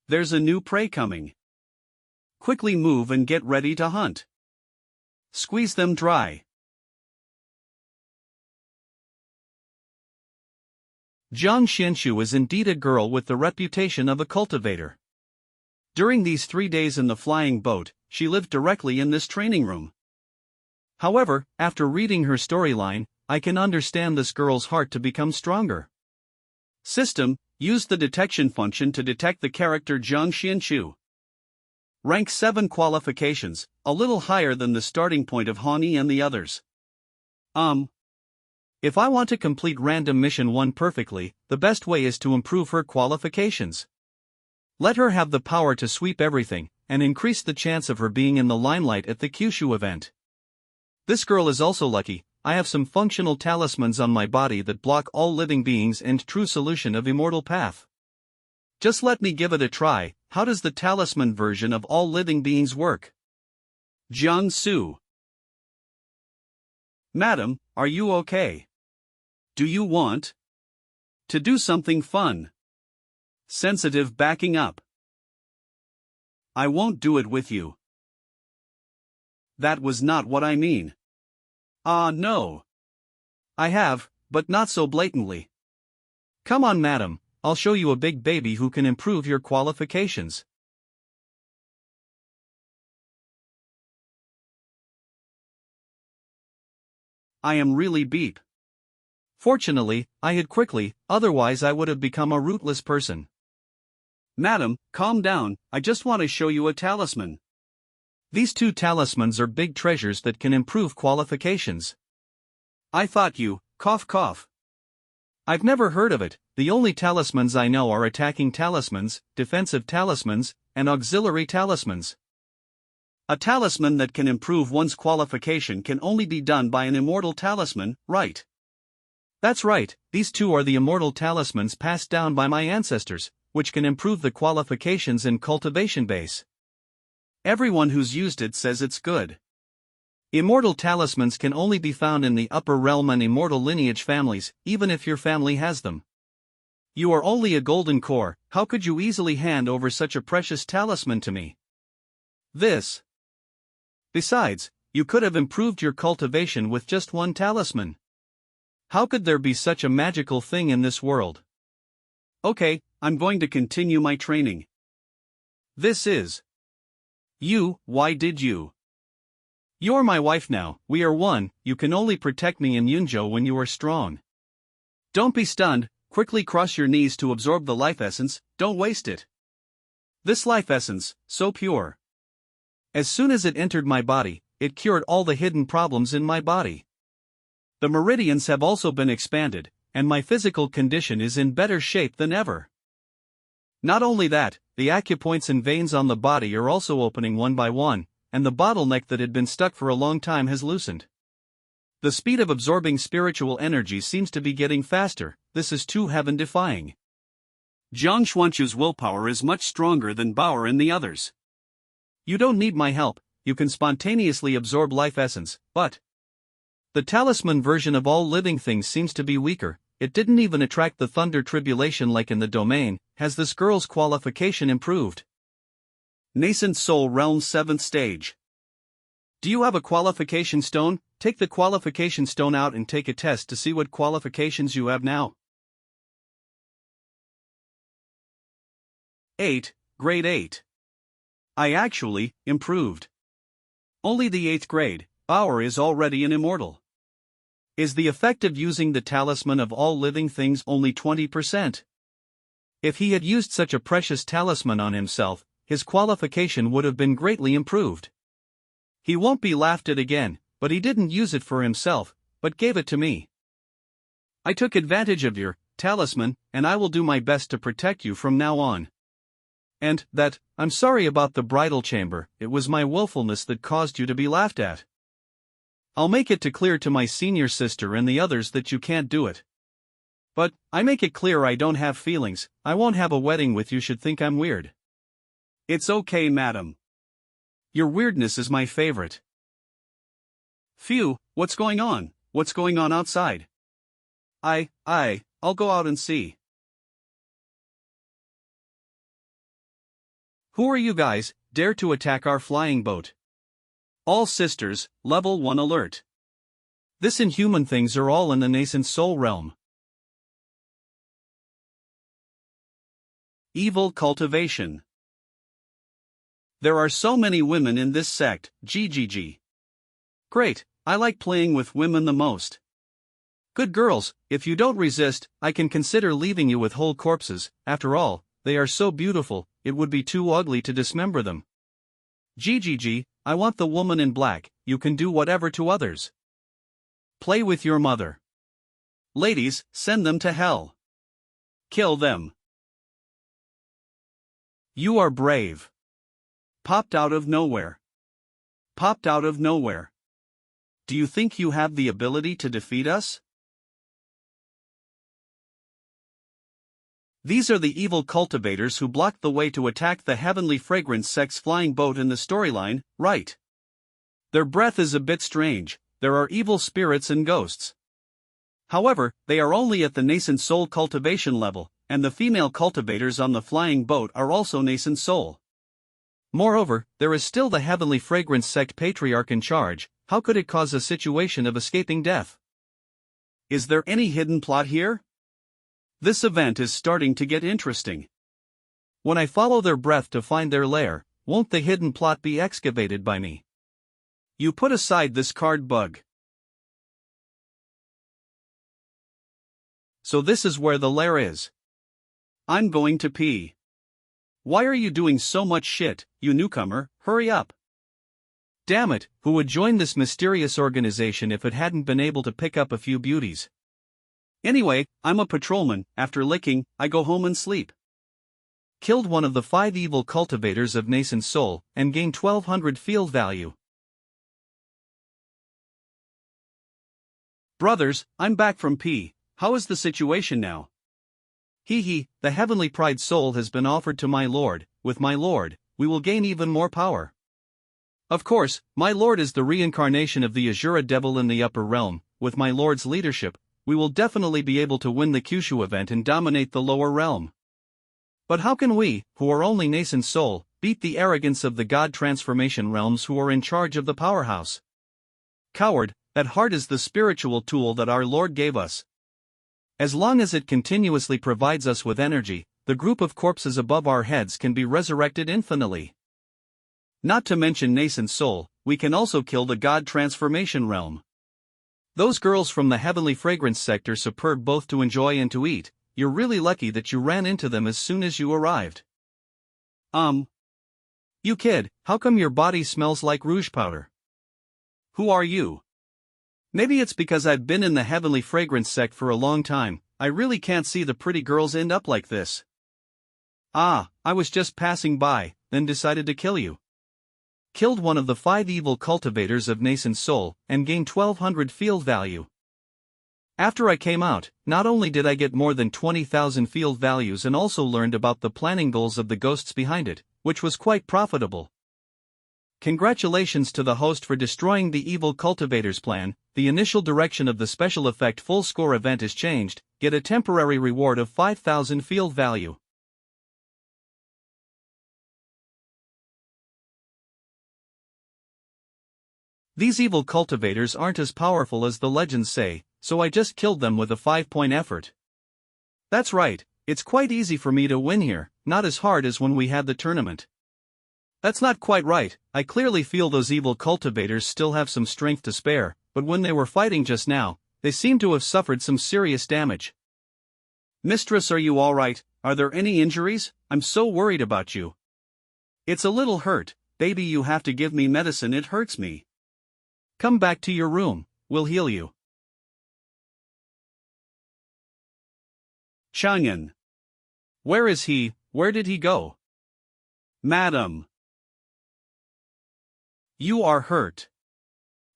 There's a new prey coming. Quickly move and get ready to hunt. Squeeze them dry. Jiang Xianxia is indeed a girl with the reputation of a cultivator. During these 3 days in the flying boat, she lived directly in this training room. However, after reading her storyline, I can understand this girl's heart to become stronger. System, use the detection function to detect the character Jiang Xianxia. Rank 7 qualifications, a little higher than the starting point of Hani and the others. If I want to complete Random Mission 1 perfectly, the best way is to improve her qualifications. Let her have the power to sweep everything, and increase the chance of her being in the limelight at the Kyushu event. This girl is also lucky. I have some functional talismans on my body that block all living beings and true solution of immortal path. Just let me give it a try. How does the talisman version of all living beings work? Jiang Su. Madam, are you okay? Do you want to do something fun? Sensitive backing up. I won't do it with you. That was not what I mean. No. I have, but not so blatantly. Come on, madam, I'll show you a big baby who can improve your qualifications. I am really beep. Fortunately, I hid quickly, otherwise I would have become a rootless person. Madam, calm down, I just want to show you a talisman. These 2 talismans are big treasures that can improve qualifications. I thought you, cough cough. I've never heard of it. The only talismans I know are attacking talismans, defensive talismans, and auxiliary talismans. A talisman that can improve one's qualification can only be done by an immortal talisman, right? That's right, these two are the immortal talismans passed down by my ancestors, which can improve the qualifications in cultivation base. Everyone who's used it says it's good. Immortal talismans can only be found in the upper realm and immortal lineage families, even if your family has them. You are only a golden core, how could you easily hand over such a precious talisman to me? Besides, you could have improved your cultivation with just one talisman. How could there be such a magical thing in this world? Okay, I'm going to continue my training. Why did you? You're my wife now, we are one, you can only protect me in Yunzhou when you are strong. Don't be stunned, quickly cross your knees to absorb the life essence, don't waste it. This life essence, so pure. As soon as it entered my body, it cured all the hidden problems in my body. The meridians have also been expanded, and my physical condition is in better shape than ever. Not only that, the acupoints and veins on the body are also opening one by one, and the bottleneck that had been stuck for a long time has loosened. The speed of absorbing spiritual energy seems to be getting faster, this is too heaven-defying. Jiang Xuanchu's willpower is much stronger than Bauer and the others. You don't need my help, you can spontaneously absorb life essence, but the talisman version of all living things seems to be weaker, it didn't even attract the thunder tribulation like in the domain. Has this girl's qualification improved? Nascent Soul Realm 7th Stage. Do you have a qualification stone? Take the qualification stone out and take a test to see what qualifications you have now. 8, Grade 8. I actually improved. Only the 8th grade, Bauer is already an immortal. Is the effect of using the talisman of all living things only 20%? If he had used such a precious talisman on himself, his qualification would have been greatly improved. He won't be laughed at again, but he didn't use it for himself, but gave it to me. I took advantage of your talisman, and I will do my best to protect you from now on. And I'm sorry about the bridal chamber, it was my willfulness that caused you to be laughed at. I'll make it clear to my senior sister and the others that you can't do it. But I make it clear I don't have feelings, I won't have a wedding with you should think I'm weird. It's okay, madam. Your weirdness is my favorite. Phew, what's going on? What's going on outside? I'll go out and see. Who are you guys, dare to attack our flying boat? All sisters, level 1 alert. This inhuman things are all in the nascent soul realm. Evil cultivation. There are so many women in this sect, GGG. Great, I like playing with women the most. Good girls, if you don't resist, I can consider leaving you with whole corpses, after all, they are so beautiful, it would be too ugly to dismember them. GGG, I want the woman in black, you can do whatever to others. Play with your mother. Ladies, send them to hell. Kill them. You are brave. Popped out of nowhere. Popped out of nowhere. Do you think you have the ability to defeat us? These are the evil cultivators who blocked the way to attack the Heavenly Fragrance sect's flying boat in the storyline, right? Their breath is a bit strange, there are evil spirits and ghosts. However, they are only at the nascent soul cultivation level, and the female cultivators on the flying boat are also nascent soul. Moreover, there is still the Heavenly Fragrance sect patriarch in charge, how could it cause a situation of escaping death? Is there any hidden plot here? This event is starting to get interesting. When I follow their breath to find their lair, won't the hidden plot be excavated by me? You put aside this card bug. So this is where the lair is. I'm going to pee. Why are you doing so much shit, you newcomer, hurry up. Damn it, who would join this mysterious organization if it hadn't been able to pick up a few beauties? Anyway, I'm a patrolman, after licking, I go home and sleep. killed one of the 5 evil cultivators of nascent soul, and gained 1200 field value. Brothers, I'm back from P. How is the situation now? He, the heavenly pride soul has been offered to my lord. With my lord, we will gain even more power. Of course, my lord is the reincarnation of the Asura devil in the upper realm. With my lord's leadership, we will definitely be able to win the Kyushu event and dominate the lower realm. But how can we, who are only nascent soul, beat the arrogance of the god transformation realms who are in charge of the powerhouse? Coward, that heart is the spiritual tool that our Lord gave us. As long as it continuously provides us with energy, the group of corpses above our heads can be resurrected infinitely. Not to mention nascent soul, we can also kill the god transformation realm. Those girls from the heavenly fragrance sector superb both to enjoy and to eat. You're really lucky that you ran into them as soon as you arrived. You kid, how come your body smells like rouge powder? Who are you? Maybe it's because I've been in the heavenly fragrance sect for a long time. I really can't see the pretty girls end up like this. I was just passing by, then decided to kill you. Killed one of the 5 evil cultivators of nascent soul, and gained 1200 field value. After I came out, not only did I get more than 20,000 field values and also learned about the planning goals of the ghosts behind it, which was quite profitable. Congratulations to the host for destroying the evil cultivator's plan. The initial direction of the special effect full score event is changed. Get a temporary reward of 5,000 field value. These evil cultivators aren't as powerful as the legends say, so I just killed them with a 5-point effort. That's right, it's quite easy for me to win here, not as hard as when we had the tournament. That's not quite right. I clearly feel those evil cultivators still have some strength to spare, but when they were fighting just now, they seem to have suffered some serious damage. Mistress, are you alright? Are there any injuries? I'm so worried about you. It's a little hurt, baby, you have to give me medicine, it hurts me. Come back to your room, we'll heal you. Xianxia. Where is he? Where did he go? Madam. You are hurt.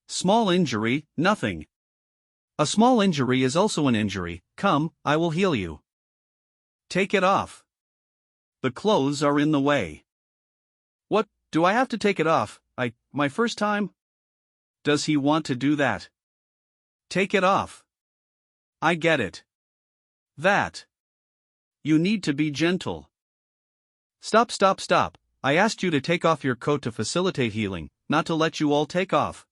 Small injury, nothing. A small injury is also an injury. Come, I will heal you. Take it off. The clothes are in the way. What, do I have to take it off? My first time? Does he want to do that? Take it off. I get it. That. You need to be gentle. Stop. I asked you to take off your coat to facilitate healing, not to let you all take off.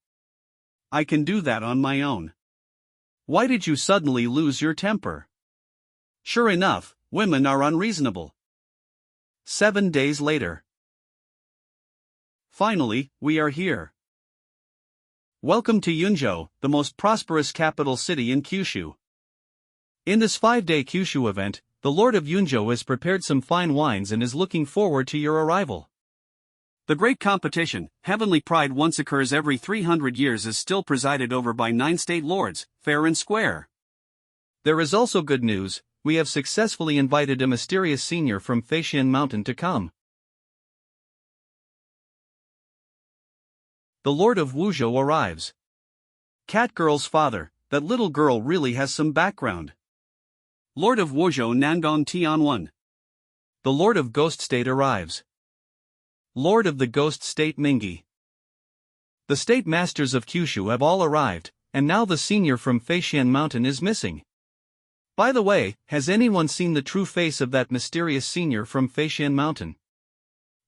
I can do that on my own. Why did you suddenly lose your temper? Sure enough, women are unreasonable. 7 days later. Finally, we are here. Welcome to Yunzhou, the most prosperous capital city in Kyushu. In this 5-day Kyushu event, the Lord of Yunzhou has prepared some fine wines and is looking forward to your arrival. The great competition, Heavenly Pride, once occurs every 300 years, is still presided over by 9 state lords, fair and square. There is also good news, we have successfully invited a mysterious senior from Feixian Mountain to come. The Lord of Wuzhou arrives. Catgirl's father, that little girl really has some background. Lord of Wuzhou Nangong Tianwen. The Lord of Ghost State arrives. Lord of the Ghost State Mingi. The state masters of Kyushu have all arrived, and now the senior from Feixian Mountain is missing. By the way, has anyone seen the true face of that mysterious senior from Feixian Mountain?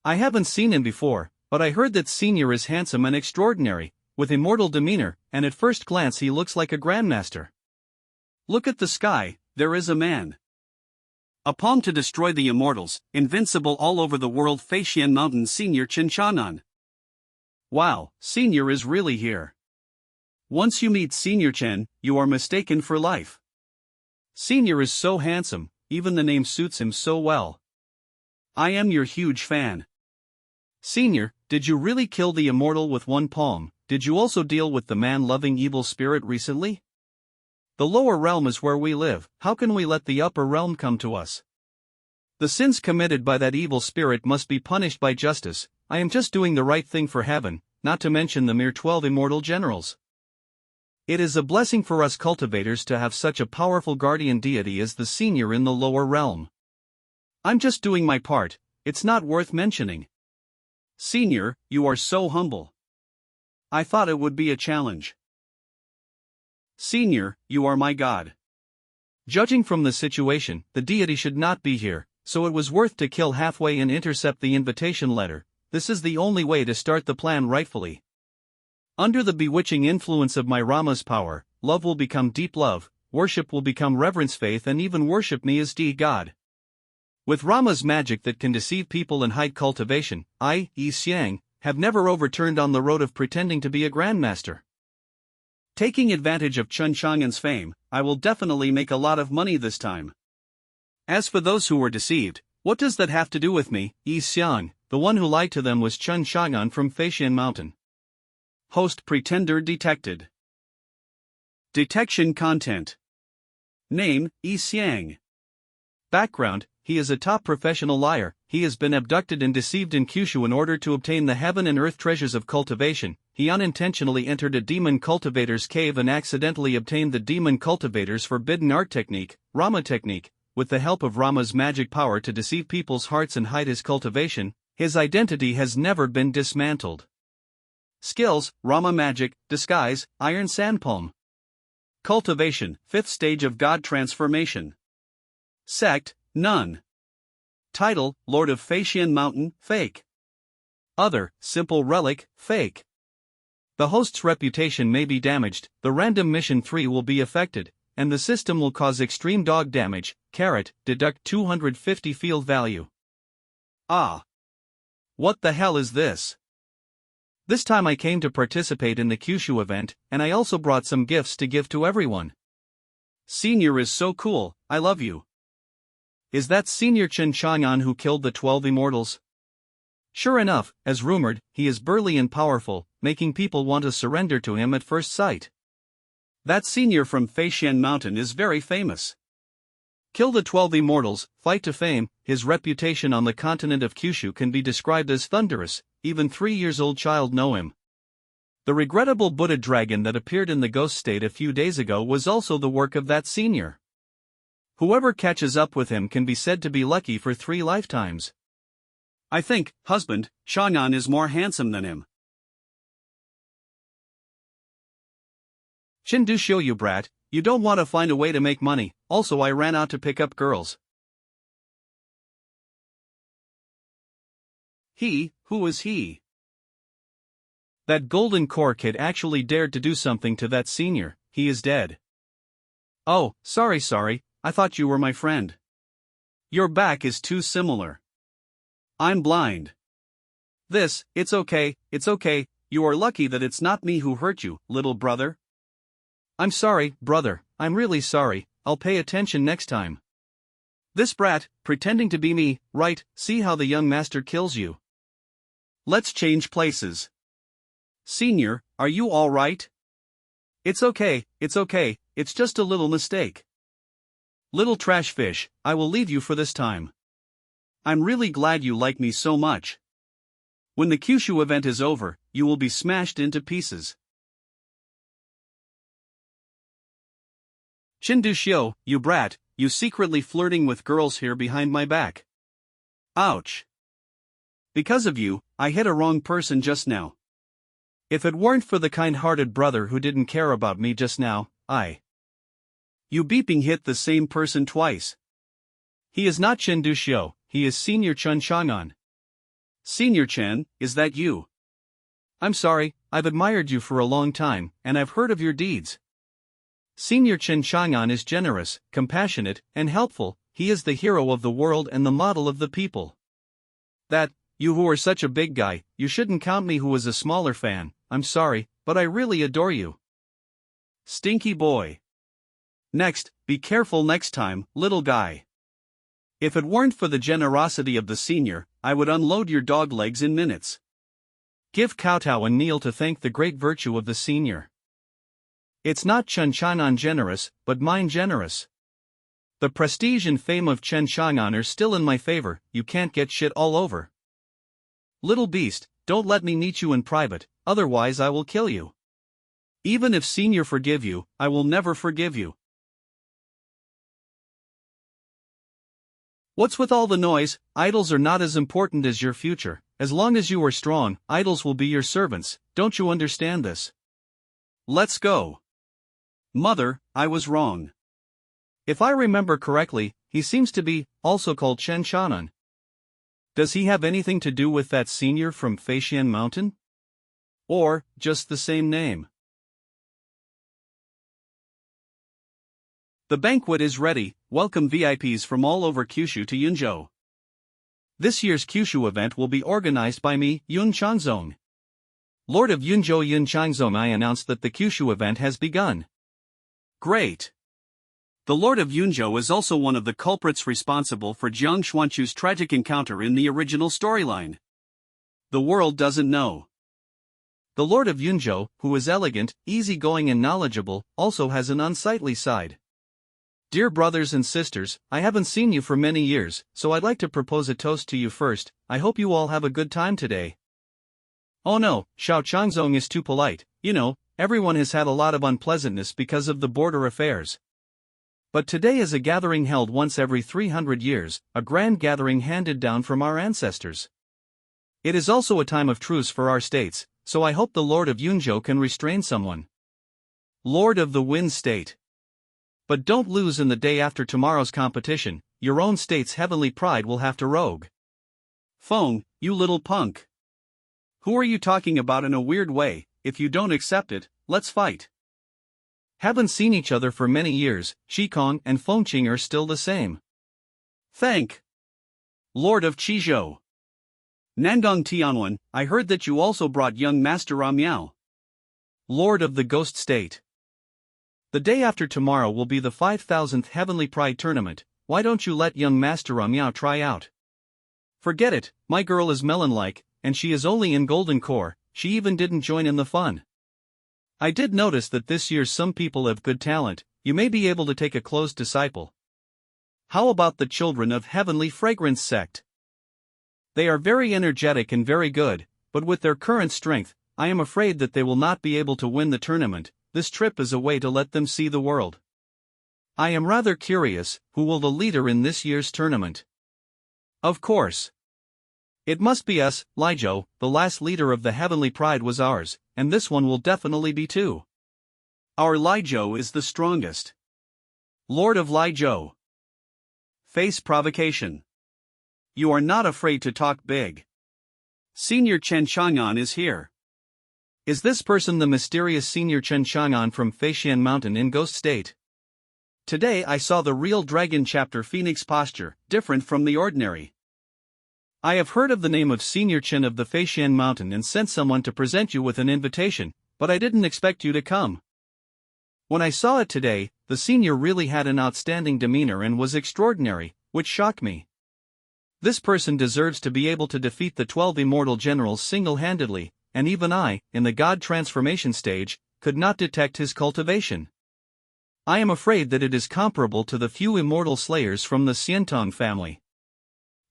I haven't seen him before, but I heard that senior is handsome and extraordinary, with immortal demeanor, and at first glance he looks like a grandmaster. Look at the sky, there is a man. A palm to destroy the immortals, invincible all over the world, Feixian Mountain Senior Chinchanan. Wow, Senior is really here. Once you meet Senior Chen, you are mistaken for life. Senior is so handsome, even the name suits him so well. I am your huge fan. Senior, did you really kill the immortal with one palm? Did you also deal with the man-loving evil spirit recently? The lower realm is where we live, how can we let the upper realm come to us? The sins committed by that evil spirit must be punished by justice. I am just doing the right thing for heaven, not to mention the mere 12 immortal generals. It is a blessing for us cultivators to have such a powerful guardian deity as the senior in the lower realm. I'm just doing my part, it's not worth mentioning. Senior, you are so humble. I thought it would be a challenge. Senior, you are my god. Judging from the situation, the deity should not be here, so it was worth to kill halfway and intercept the invitation letter. This is the only way to start the plan rightfully. Under the bewitching influence of my Rama's power, love will become deep love, worship will become reverence, faith, and even worship me as God. With Rama's magic that can deceive people and hide cultivation, I, xianxia, have never overturned on the road of pretending to be a grandmaster. Taking advantage of xianxia's fame, I will definitely make a lot of money this time. As for those who were deceived, what does that have to do with me, xianxia? The one who lied to them was xianxia from Feishan Mountain. Host pretender detected. Detection content. Name, xianxia. Background, he is a top professional liar. He has been abducted and deceived in Kyushu in order to obtain the heaven and earth treasures of cultivation. He unintentionally entered a demon cultivator's cave and accidentally obtained the demon cultivator's forbidden art technique, Rama technique. With the help of Rama's magic power to deceive people's hearts and hide his cultivation, his identity has never been dismantled. Skills, Rama magic, disguise, iron sandpalm. Cultivation, 5th stage of God transformation. Sect, none. Title, Lord of Feishan Mountain, fake. Other, simple relic, fake. The host's reputation may be damaged, the random mission 3 will be affected, and the system will cause extreme dog damage, deduct 250 field value. Ah. What the hell is this? This time I came to participate in the Kyushu event, and I also brought some gifts to give to everyone. Senior is so cool, I love you. Is that Senior xianxia who killed the 12 immortals? Sure enough, as rumored, he is burly and powerful, making people want to surrender to him at first sight. That senior from Feishan Mountain is very famous. Kill the 12 immortals, fight to fame. His reputation on the continent of Kyushu can be described as thunderous, even 3-year-old child know him. The regrettable Buddha dragon that appeared in the ghost state a few days ago was also the work of that senior. Whoever catches up with him can be said to be lucky for 3 lifetimes. I think, husband, Xianxia is more handsome than him. Shindu you brat, you don't want to find a way to make money. Also I ran out to pick up girls. Who is he? That golden core kid actually dared to do something to that senior. He is dead. Oh, sorry, I thought you were my friend. Your back is too similar. I'm blind. It's okay, you are lucky that it's not me who hurt you, little brother. I'm sorry, brother, I'm really sorry, I'll pay attention next time. This brat, pretending to be me, right, see how the young master kills you. Let's change places. Senior, are you alright? It's okay, it's just a little mistake. Little trash fish, I will leave you for this time. I'm really glad you like me so much. When the Kyushu event is over, you will be smashed into pieces. Shindu you brat, you secretly flirting with girls here behind my back. Ouch. Because of you, I hit a wrong person just now. If it weren't for the kind-hearted brother who didn't care about me just now, You beeping hit the same person twice. He is not Shindu he is Senior xianxia. Senior Chen, is that you? I'm sorry, I've admired you for a long time, and I've heard of your deeds. Senior xianxia is generous, compassionate, and helpful. He is the hero of the world and the model of the people. You who are such a big guy, you shouldn't count me who was a smaller fan. I'm sorry, but I really adore you. Stinky boy. Next, be careful next time, little guy. If it weren't for the generosity of the senior, I would unload your dog legs in minutes. Give kowtow and kneel to thank the great virtue of the senior. It's not xianxia generous, but mine generous. The prestige and fame of Chen Xianxia are still in my favor, you can't get shit all over. Little beast, don't let me meet you in private, otherwise I will kill you. Even if senior forgive you, I will never forgive you. What's with all the noise? Idols are not as important as your future. As long as you are strong, idols will be your servants, don't you understand this? Let's go. Mother, I was wrong. If I remember correctly, he seems to be also called Chen Xianxia. Does he have anything to do with that senior from Feishan Mountain? Or, just the same name? The banquet is ready, welcome VIPs from all over Kyushu to Yunzhou. This year's Kyushu event will be organized by me, Yun Changzong. Lord of Yunzhou Yun Changzong, I announced that the Kyushu event has begun. Great. The Lord of Yunzhou is also one of the culprits responsible for Jiang Xuanchu's tragic encounter in the original storyline. The world doesn't know. The Lord of Yunzhou, who is elegant, easygoing and knowledgeable, also has an unsightly side. Dear brothers and sisters, I haven't seen you for many years, so I'd like to propose a toast to you first. I hope you all have a good time today. Oh no, Xiao Changzong is too polite, everyone has had a lot of unpleasantness because of the border affairs. But today is a gathering held once every 300 years, a grand gathering handed down from our ancestors. It is also a time of truce for our states, so I hope the Lord of Yunzhou can restrain someone. Lord of the Wind State. But don't lose in the day after tomorrow's competition, your own state's heavenly pride will have to rogue. Feng, you little punk. Who are you talking about in a weird way? If you don't accept it, let's fight. Haven't seen each other for many years, Shikong and Fengqing are still the same. Thank. Lord of Qizhou. Nangong Tianwen, I heard that you also brought young Master Miao. Lord of the Ghost State. The day after tomorrow will be the 5,000th Heavenly Pride Tournament, why don't you let young Master Miao try out? Forget it, my girl is melon-like, and she is only in Golden Core, she even didn't join in the fun. I did notice that this year some people have good talent, you may be able to take a close disciple. How about the children of Heavenly Fragrance Sect? They are very energetic and very good, but with their current strength, I am afraid that they will not be able to win the tournament. This trip is a way to let them see the world. I am rather curious, who will the leader in this year's tournament? Of course. It must be us, Lijo, the last leader of the Heavenly Pride was ours, and this one will definitely be too. Our Lijo is the strongest. Lord of Lijo. Face provocation. You are not afraid to talk big. Senior Chen Xianxia is here. Is this person the mysterious Senior Chen Xianxia from Feishan Mountain in Ghost State? Today I saw the real dragon chapter Phoenix posture, different from the ordinary. I have heard of the name of Senior Chen of the Feishan Mountain and sent someone to present you with an invitation, but I didn't expect you to come. When I saw it today, the senior really had an outstanding demeanor and was extraordinary, which shocked me. This person deserves to be able to defeat the 12 immortal generals single-handedly, and even I, in the god transformation stage, could not detect his cultivation. I am afraid that it is comparable to the few immortal slayers from the Xiantong family.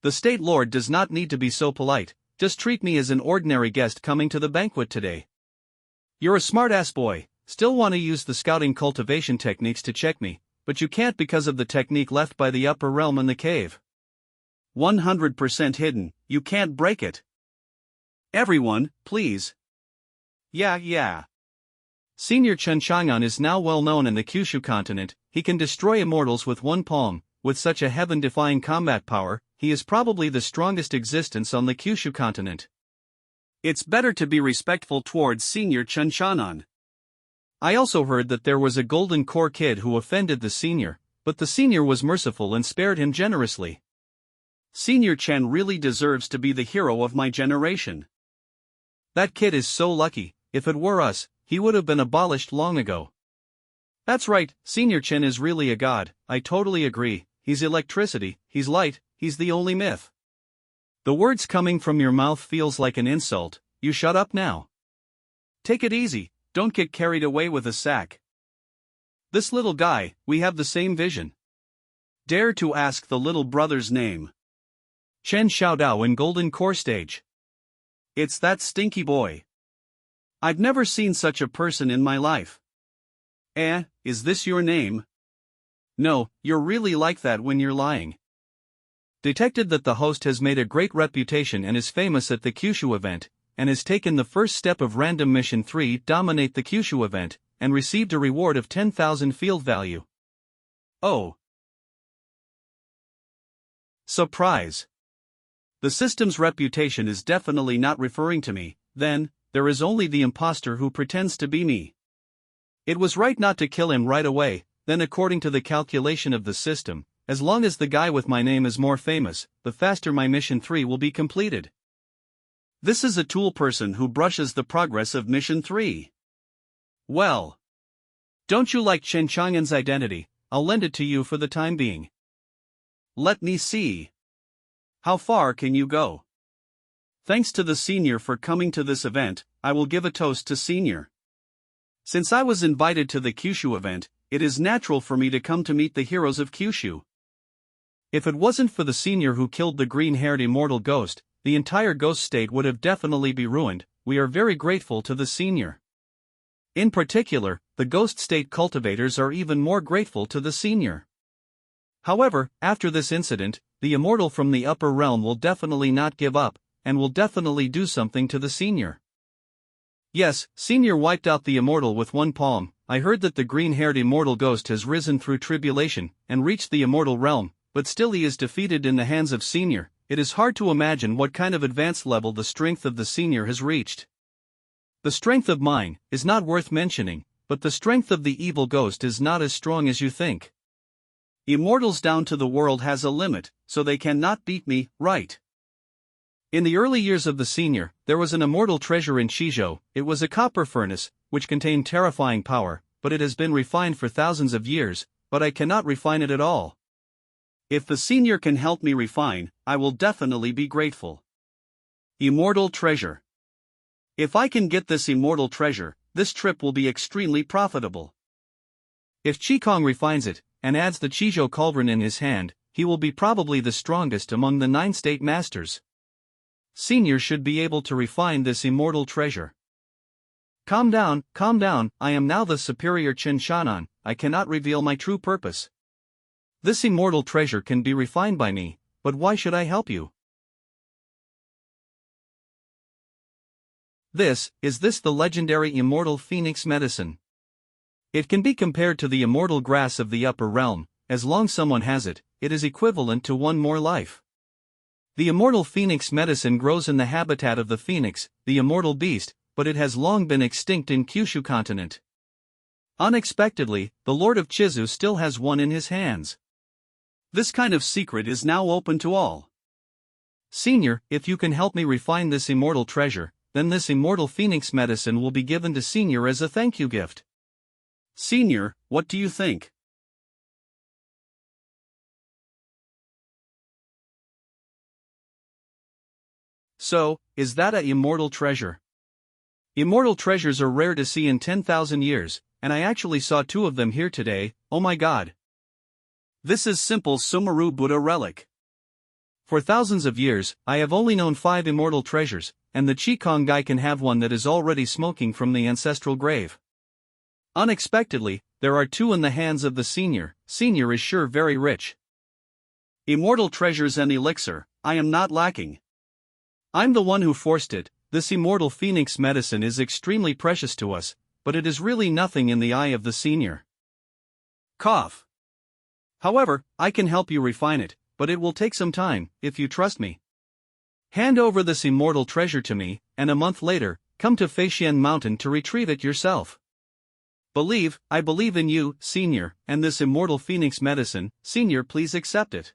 The State Lord does not need to be so polite, just treat me as an ordinary guest coming to the banquet today. You're a smart-ass boy, still want to use the scouting cultivation techniques to check me, but you can't because of the technique left by the upper realm in the cave. 100% hidden, you can't break it. Everyone, please. Yeah. Senior Chen Xianxia is now well known in the Kyushu continent, he can destroy immortals with one palm, with such a heaven-defying combat power, he is probably the strongest existence on the Kyushu continent. It's better to be respectful towards Senior Chen Xianxia. I also heard that there was a Golden Core kid who offended the senior, but the senior was merciful and spared him generously. Senior Chen really deserves to be the hero of my generation. That kid is so lucky, if it were us, he would have been abolished long ago. That's right, Senior Chen is really a god, I totally agree, he's electricity, he's light, he's the only myth. The words coming from your mouth feels like an insult, you shut up now. Take it easy, don't get carried away with a sack. This little guy, we have the same vision. Dare to ask the little brother's name. Chen Xiaodao in Golden Core Stage. It's that stinky boy. I've never seen such a person in my life. Is this your name? No, you're really like that when you're lying. Detected that the host has made a great reputation and is famous at the Kyushu event, and has taken the first step of Random Mission 3 dominate the Kyushu event, and received a reward of 10,000 field value. Oh. Surprise. The system's reputation is definitely not referring to me, then, there is only the imposter who pretends to be me. It was right not to kill him right away, then according to the calculation of the system, as long as the guy with my name is more famous, the faster my Mission 3 will be completed. This is a tool person who brushes the progress of Mission 3. Well. Don't you like Chen Chang'an's identity? I'll lend it to you for the time being. Let me see. How far can you go? Thanks to the senior for coming to this event, I will give a toast to senior. Since I was invited to the Kyushu event, it is natural for me to come to meet the heroes of Kyushu. If it wasn't for the senior who killed the green-haired immortal ghost, the entire ghost state would have definitely be ruined. We are very grateful to the senior. In particular, the ghost state cultivators are even more grateful to the senior. However, after this incident, the immortal from the upper realm will definitely not give up, and will definitely do something to the senior. Yes, senior wiped out the immortal with one palm. I heard that the green-haired immortal ghost has risen through tribulation, and reached the immortal realm, but still he is defeated in the hands of senior. It is hard to imagine what kind of advanced level the strength of the senior has reached. The strength of mine is not worth mentioning, but the strength of the evil ghost is not as strong as you think. Immortals down to the world has a limit, so they cannot beat me, right? In the early years of the senior, there was an immortal treasure in Shizhou. It was a copper furnace, which contained terrifying power, but it has been refined for thousands of years, but I cannot refine it at all. If the senior can help me refine, I will definitely be grateful. Immortal treasure. If I can get this immortal treasure, this trip will be extremely profitable. If Qigong refines it, and adds the Qizhou cauldron in his hand, he will be probably the strongest among the 9 state masters. Senior should be able to refine this immortal treasure. Calm down, I am now the superior Chen Shanan, I cannot reveal my true purpose. This immortal treasure can be refined by me, but why should I help you? Is this the legendary immortal phoenix medicine? It can be compared to the immortal grass of the upper realm. As long as someone has it, it is equivalent to one more life. The immortal phoenix medicine grows in the habitat of the phoenix, the immortal beast, but it has long been extinct in Kyushu continent. Unexpectedly, the Lord of Chizu still has one in his hands. This kind of secret is now open to all. Senior, if you can help me refine this immortal treasure, then this immortal phoenix medicine will be given to Senior as a thank you gift. Senior, what do you think? So, is that a immortal treasure? Immortal treasures are rare to see in 10,000 years, and I actually saw 2 of them here today. Oh my god. This is simple Sumeru Buddha relic. For thousands of years, I have only known 5 immortal treasures, and the Qigong guy can have one that is already smoking from the ancestral grave. Unexpectedly, there are 2 in the hands of the senior. Senior is sure very rich. Immortal treasures and elixir, I am not lacking. I'm the one who forced it. This immortal phoenix medicine is extremely precious to us, but it is really nothing in the eye of the senior. Cough. However, I can help you refine it, but it will take some time, if you trust me. Hand over this immortal treasure to me, and a month later, come to Feixian Mountain to retrieve it yourself. I believe in you, Senior, and this immortal phoenix medicine. Senior, please accept it.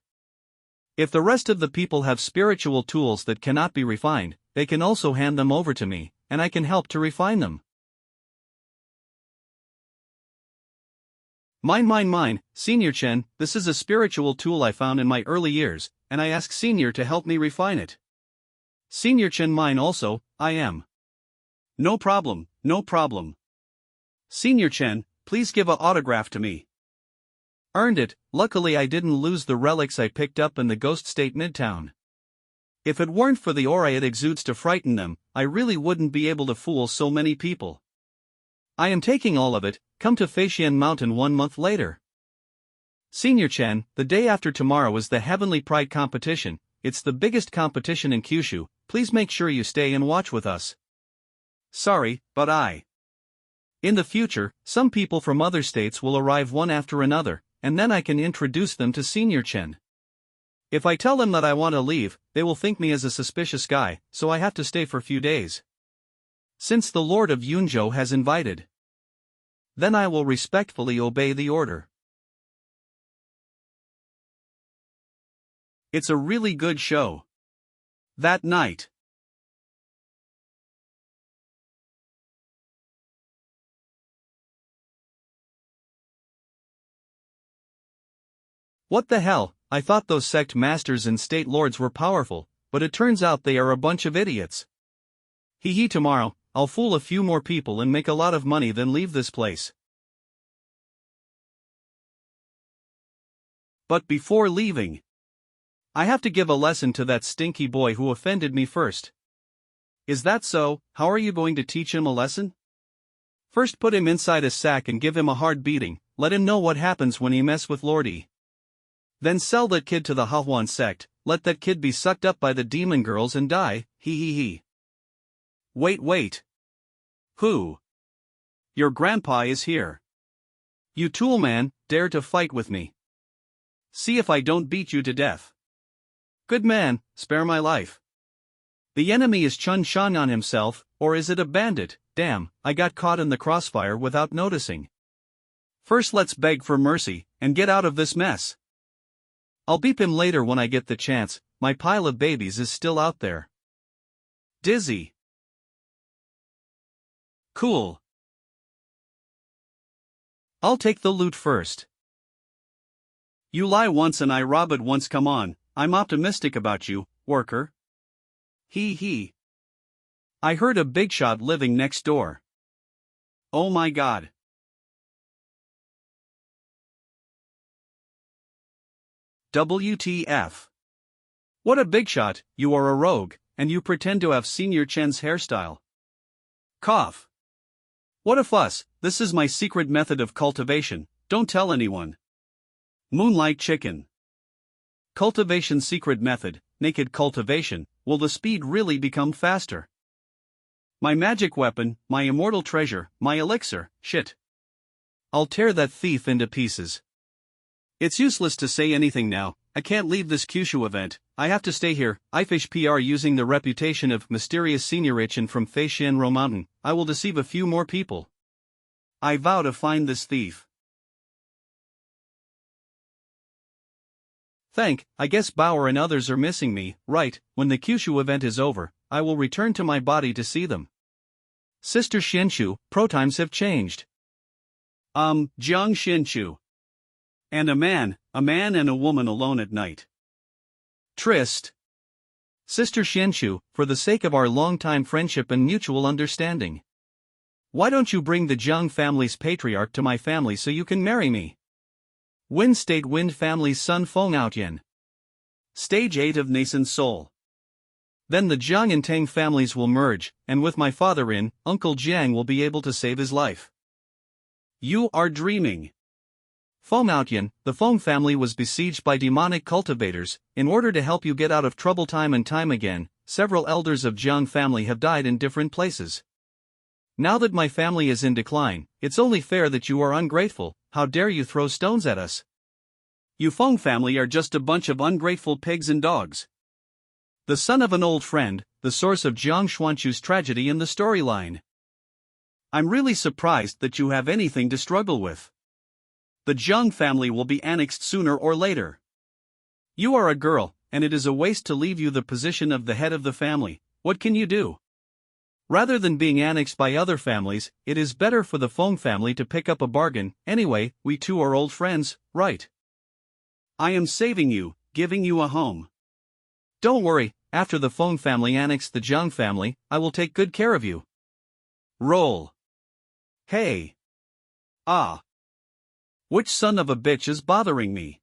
If the rest of the people have spiritual tools that cannot be refined, they can also hand them over to me, and I can help to refine them. Mine, Senior Chen, this is a spiritual tool I found in my early years, and I ask Senior to help me refine it. Senior Chen, mine also, I am. No problem. Senior Chen, please give an autograph to me. Earned it. Luckily I didn't lose the relics I picked up in the ghost state midtown. If it weren't for the aura it exudes to frighten them, I really wouldn't be able to fool so many people. I am taking all of it. Come to Feixian Mountain 1 month later. Senior Chen, the day after tomorrow is the Heavenly Pride competition. It's the biggest competition in Kyushu. Please make sure you stay and watch with us. Sorry, but in the future, some people from other states will arrive one after another, and then I can introduce them to Senior Chen. If I tell them that I want to leave, they will think me as a suspicious guy, so I have to stay for a few days. Since the Lord of Yunzhou has invited, then I will respectfully obey the order. It's a really good show. That night. What the hell? I thought those sect masters and state lords were powerful, but it turns out they are a bunch of idiots. Hee tomorrow, I'll fool a few more people and make a lot of money then leave this place. But before leaving, I have to give a lesson to that stinky boy who offended me first. Is that so? How are you going to teach him a lesson? First put him inside a sack and give him a hard beating, let him know what happens when he mess with Lordy. Then sell that kid to the Hahuan sect, let that kid be sucked up by the demon girls and die, hee. Wait. Who? Your grandpa is here. You tool man, dare to fight with me. See if I don't beat you to death. Good man, spare my life. The enemy is Chun Shan on himself, or is it a bandit? Damn, I got caught in the crossfire without noticing. First let's beg for mercy, and get out of this mess. I'll beep him later when I get the chance, my pile of babies is still out there. Dizzy. Cool. I'll take the loot first. You lie once and I rob it once, come on, I'm optimistic about you, worker. Hee. I heard a big shot living next door. Oh my god. WTF. What a big shot, you are a rogue, and you pretend to have Senior Chen's hairstyle. Cough. What a fuss, this is my secret method of cultivation, don't tell anyone. Moonlight chicken. Cultivation secret method, naked cultivation, will the speed really become faster? My magic weapon, my immortal treasure, my elixir, shit. I'll tear that thief into pieces. It's useless to say anything now, I can't leave this Kyushu event, I have to stay here. I fish PR using the reputation of mysterious Senior Chen from Feixianro Mountain, I will deceive a few more people. I vow to find this thief. I guess Bauer and others are missing me, right, when the Kyushu event is over, I will return to my body to see them. Sister Shinshu, pro-times have changed. Jiang Shinshu. And a man and a woman alone at night. Tryst. Sister Shinshu, for the sake of our long-time friendship and mutual understanding, why don't you bring the Jiang family's patriarch to my family so you can marry me? Wind State Wind family's son Feng Outyan. Stage 8 of Nascent Soul. Then the Jiang and Tang families will merge, and with my father in, Uncle Jiang will be able to save his life. You are dreaming. Feng Outyan, the Feng family was besieged by demonic cultivators. In order to help you get out of trouble time and time again, several elders of Jiang family have died in different places. Now that my family is in decline, it's only fair that you are ungrateful. How dare you throw stones at us? You Feng family are just a bunch of ungrateful pigs and dogs. The son of an old friend, the source of Jiang Xuanchu's tragedy in the storyline. I'm really surprised that you have anything to struggle with. The Jiang family will be annexed sooner or later. You are a girl, and it is a waste to leave you the position of the head of the family. What can you do? Rather than being annexed by other families, it is better for the Feng family to pick up a bargain. Anyway, we two are old friends, right? I am saving you, giving you a home. Don't worry, after the Feng family annexed the Jiang family, I will take good care of you. Roll. Hey. Ah. Which son of a bitch is bothering me?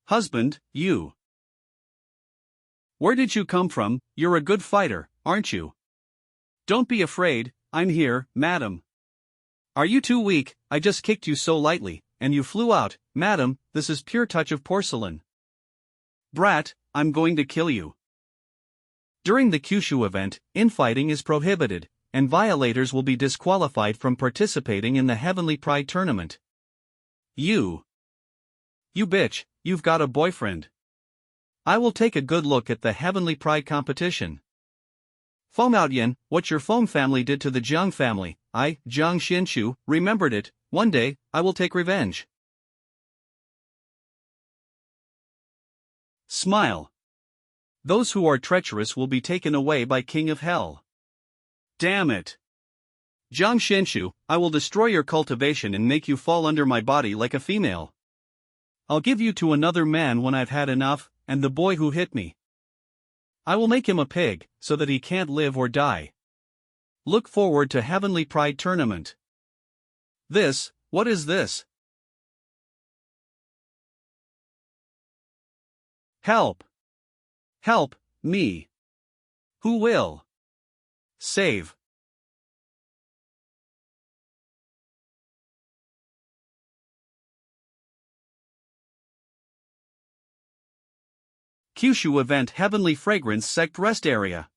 Husband, you. Where did you come from? You're a good fighter, aren't you? Don't be afraid, I'm here, madam. Are you too weak? I just kicked you so lightly, and you flew out, madam, this is pure touch of porcelain. Brat, I'm going to kill you. During the Kyushu event, infighting is prohibited, and violators will be disqualified from participating in the Heavenly Pride tournament. You bitch, you've got a boyfriend. I will take a good look at the Heavenly Pride competition. Fengmiaoyan, what your Feng family did to the Jiang family, Jiang Xinshu, remembered it. One day, I will take revenge. Smile. Those who are treacherous will be taken away by King of Hell. Damn it. Jiang Xinshu, I will destroy your cultivation and make you fall under my body like a female. I'll give you to another man when I've had enough, and the boy who hit me. I will make him a pig, so that he can't live or die. Look forward to Heavenly Pride tournament. What is this? Help! Help, me! Who will save? Kyushu event Heavenly Fragrance Sect Rest Area.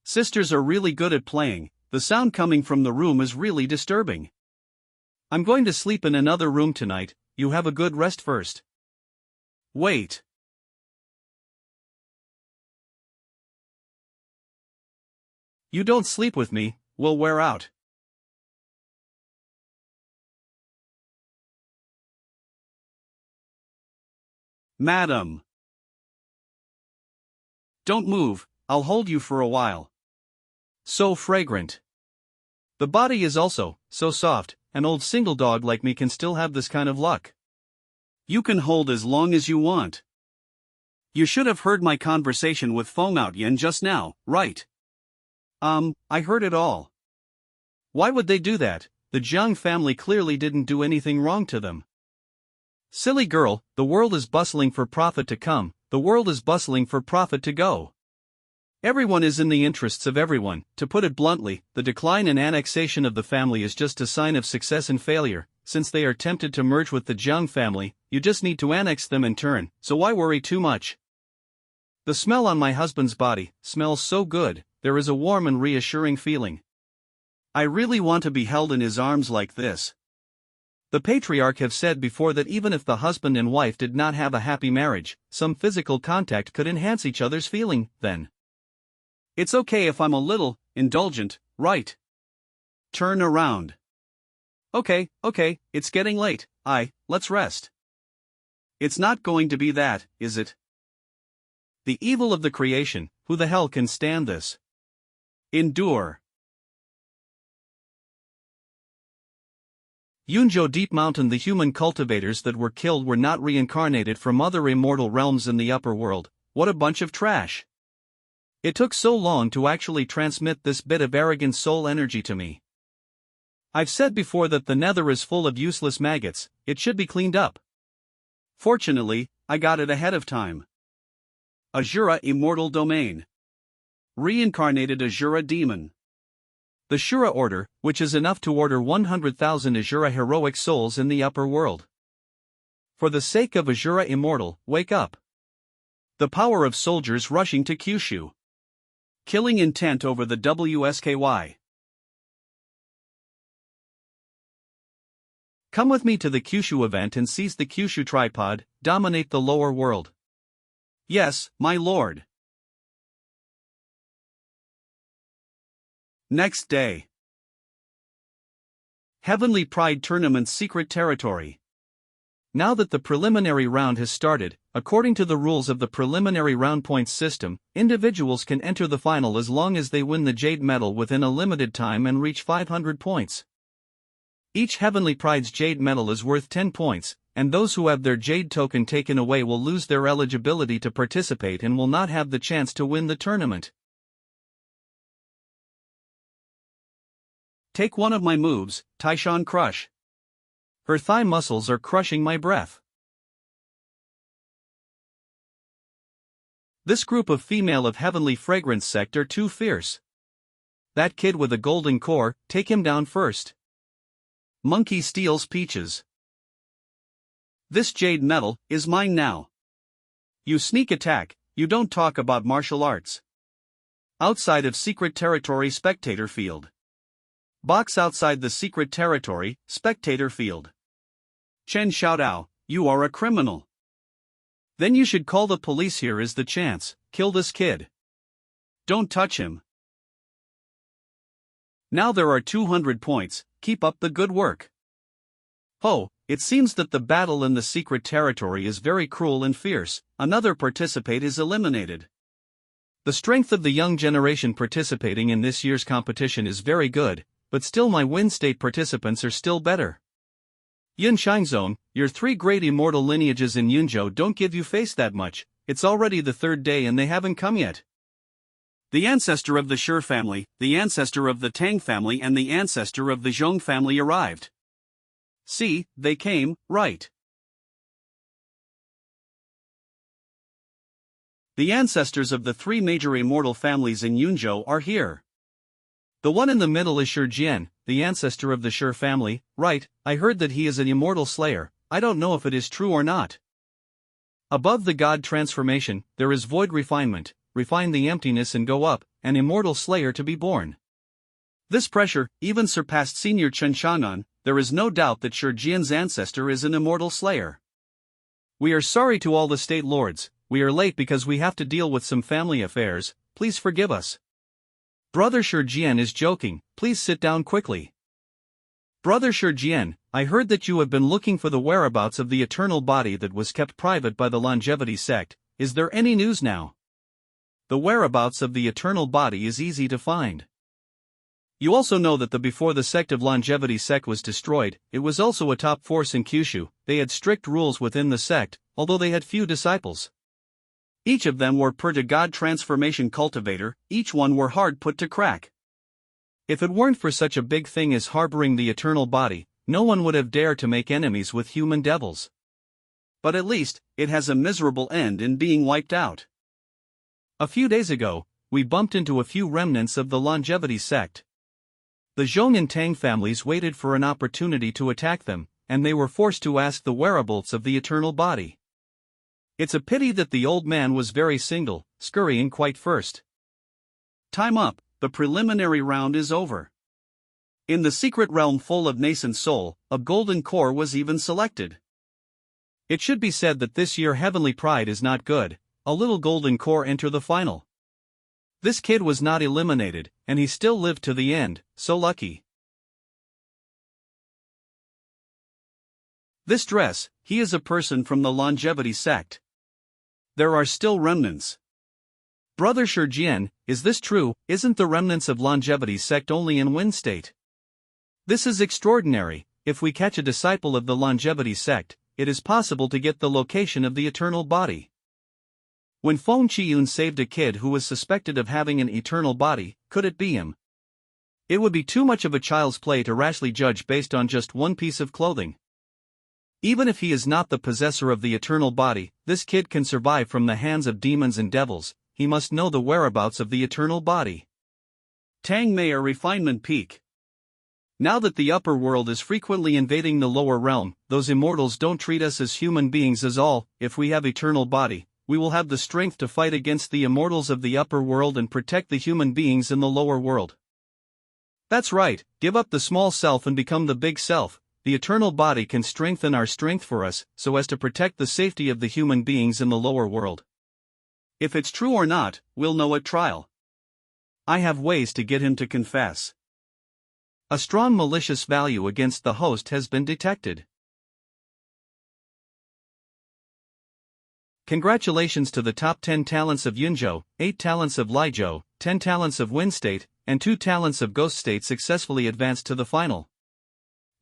Sisters are really good at playing, the sound coming from the room is really disturbing. I'm going to sleep in another room tonight, you have a good rest first. Wait. You don't sleep with me, we'll wear out. Madam. Don't move, I'll hold you for a while. So fragrant. The body is also so soft, an old single dog like me can still have this kind of luck. You can hold as long as you want. You should have heard my conversation with Fengmiaoyan just now, right? I heard it all. Why would they do that? The Jiang family clearly didn't do anything wrong to them. Silly girl, the world is bustling for profit to come, the world is bustling for profit to go. Everyone is in the interests of everyone. To put it bluntly, the decline and annexation of the family is just a sign of success and failure. Since they are tempted to merge with the Jiang family, you just need to annex them in turn, so why worry too much? The smell on my husband's body smells so good, there is a warm and reassuring feeling. I really want to be held in his arms like this. The patriarch have said before that even if the husband and wife did not have a happy marriage, some physical contact could enhance each other's feeling, then. It's okay if I'm a little indulgent, right? Turn around. Okay, it's getting late, let's rest. It's not going to be that, is it? The evil of the creation, who the hell can stand this? Endure. Yunzhou Deep Mountain. The human cultivators that were killed were not reincarnated from other immortal realms in the upper world. What a bunch of trash. It took so long to actually transmit this bit of arrogant soul energy to me. I've said before that the nether is full of useless maggots, it should be cleaned up. Fortunately, I got it ahead of time. Asura Immortal Domain. Reincarnated Asura Demon. The Shura order, which is enough to order 100,000 Asura heroic souls in the upper world. For the sake of Asura Immortal, wake up. The power of soldiers rushing to Kyushu. Killing intent over the WSKY. Come with me to the Kyushu event and seize the Kyushu tripod, dominate the lower world. Yes, my lord. Next day. Heavenly Pride Tournament Secret Territory. Now that the preliminary round has started, according to the rules of the preliminary round points system, individuals can enter the final as long as they win the Jade Medal within a limited time and reach 500 points. Each Heavenly Pride's Jade Medal is worth 10 points, and those who have their Jade token taken away will lose their eligibility to participate and will not have the chance to win the tournament. take one of my moves, Taishan Crush. Her thigh muscles are crushing my breath. This group of female of heavenly fragrance sect are too fierce. That kid with a golden core, take him down first. Monkey steals peaches. This jade metal is mine now. You sneak attack, you don't talk about martial arts. Outside of secret territory spectator field. Box outside the secret territory, spectator field. Chen Xiaodao, you are a criminal. Then you should call the police. Here is the chance, kill this kid. Don't touch him. Now there are 200 points, keep up the good work. Oh, it seems that the battle in the secret territory is very cruel and fierce, another participant is eliminated. The strength of the young generation participating in this year's competition is very good, but still my win state participants are still better. Yun Shangzong, your 3 great immortal lineages in Yunzhou don't give you face that much, it's already the 3rd day and they haven't come yet. The ancestor of the Shi family, the ancestor of the Tang family and the ancestor of the Zhong family arrived. See, they came, right. The ancestors of the 3 major immortal families in Yunzhou are here. The one in the middle is Shi Jian, the ancestor of the Shi family, right. I heard that he is an immortal slayer, I don't know if it is true or not. Above the god transformation, there is void refinement, refine the emptiness and go up, an immortal slayer to be born. This pressure even surpassed senior Chen Xiaonan. There is no doubt that Shi Jian's ancestor is an immortal slayer. We are sorry to all the state lords, we are late because we have to deal with some family affairs, please forgive us. Brother Shi Jian is joking, please sit down quickly. Brother Shi Jian, I heard that you have been looking for the whereabouts of the eternal body that was kept private by the longevity sect, is there any news now? The whereabouts of the eternal body is easy to find. You also know that before the sect of longevity sect was destroyed, it was also a top force in Kyushu. They had strict rules within the sect, although they had few disciples. Each of them were per to god transformation cultivator, each one were hard put to crack. If it weren't for such a big thing as harboring the eternal body, no one would have dared to make enemies with human devils. But at least, it has a miserable end in being wiped out. A few days ago, we bumped into a few remnants of the longevity sect. The Zhong and Tang families waited for an opportunity to attack them, and they were forced to ask the whereabouts of the eternal body. It's a pity that the old man was very single, scurrying quite first. Time up, the preliminary round is over. In the secret realm full of nascent soul, a golden core was even selected. It should be said that this year heavenly pride is not good, a little golden core enter the final. This kid was not eliminated, and he still lived to the end, so lucky. This dress, he is a person from the longevity sect. There are still remnants. Brother Shi Jian, is this true? Isn't the remnants of longevity sect only in Wind State? This is extraordinary. If we catch a disciple of the longevity sect, it is possible to get the location of the eternal body. When Feng Qiyun saved a kid who was suspected of having an eternal body, could it be him? It would be too much of a child's play to rashly judge based on just one piece of clothing. Even if he is not the possessor of the eternal body, this kid can survive from the hands of demons and devils. He must know the whereabouts of the eternal body. Tang Mayor Refinement Peak. Now that the upper world is frequently invading the lower realm, those immortals don't treat us as human beings as all. If we have eternal body, we will have the strength to fight against the immortals of the upper world and protect the human beings in the lower world. That's right, give up the small self and become the big self. The eternal body can strengthen our strength for us, so as to protect the safety of the human beings in the lower world. If it's true or not, we'll know at trial. I have ways to get him to confess. A strong malicious value against the host has been detected. Congratulations to the top 10 talents of Yunzhou, 8 talents of Liezhou, 10 talents of Wind State, and 2 talents of Ghost State successfully advanced to the final.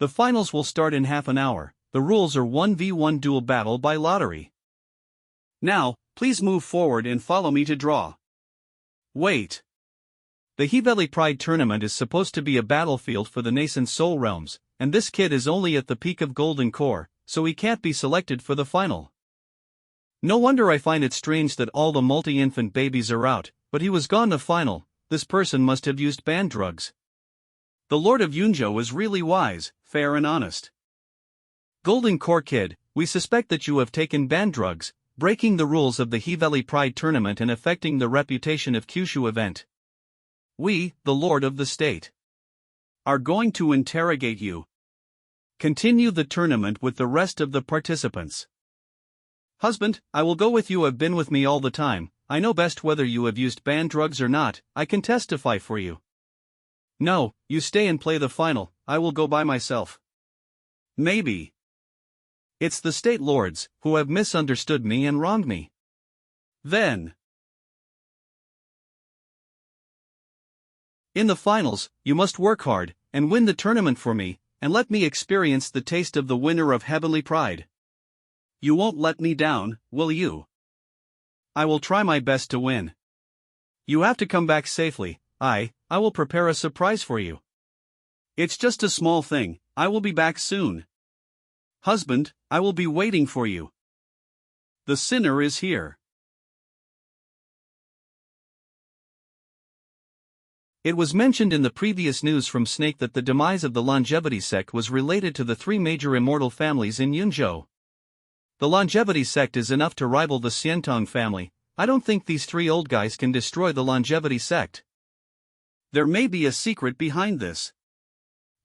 The finals will start in half an hour. The rules are 1v1 dual battle by lottery. Now, please move forward and follow me to draw. Wait. The Hiveli Pride Tournament is supposed to be a battlefield for the nascent soul realms, and this kid is only at the peak of Golden Core, so he can't be selected for the final. No wonder I find it strange that all the multi-infant babies are out, but he was gone to final. This person must have used banned drugs. The Lord of Yunzhou is really wise, fair and honest. Golden Core Kid, we suspect that you have taken banned drugs, breaking the rules of the Hiveli Pride Tournament and affecting the reputation of Kyushu event. We, the Lord of the State, are going to interrogate you. Continue the tournament with the rest of the participants. Husband, I will go with you. Have been with me all the time. I know best whether you have used banned drugs or not. I can testify for you. No, you stay and play the final. I will go by myself. Maybe. It's the state lords who have misunderstood me and wronged me. Then, in the finals, you must work hard and win the tournament for me, and let me experience the taste of the winner of Heavenly Pride. You won't let me down, will you? I will try my best to win. You have to come back safely. I will prepare a surprise for you. It's just a small thing. I will be back soon. Husband, I will be waiting for you. The sinner is here. It was mentioned in the previous news from Snake that the demise of the longevity sect was related to the three major immortal families in Yunzhou. The longevity sect is enough to rival the Xiantong family. I don't think these three old guys can destroy the longevity sect. There may be a secret behind this.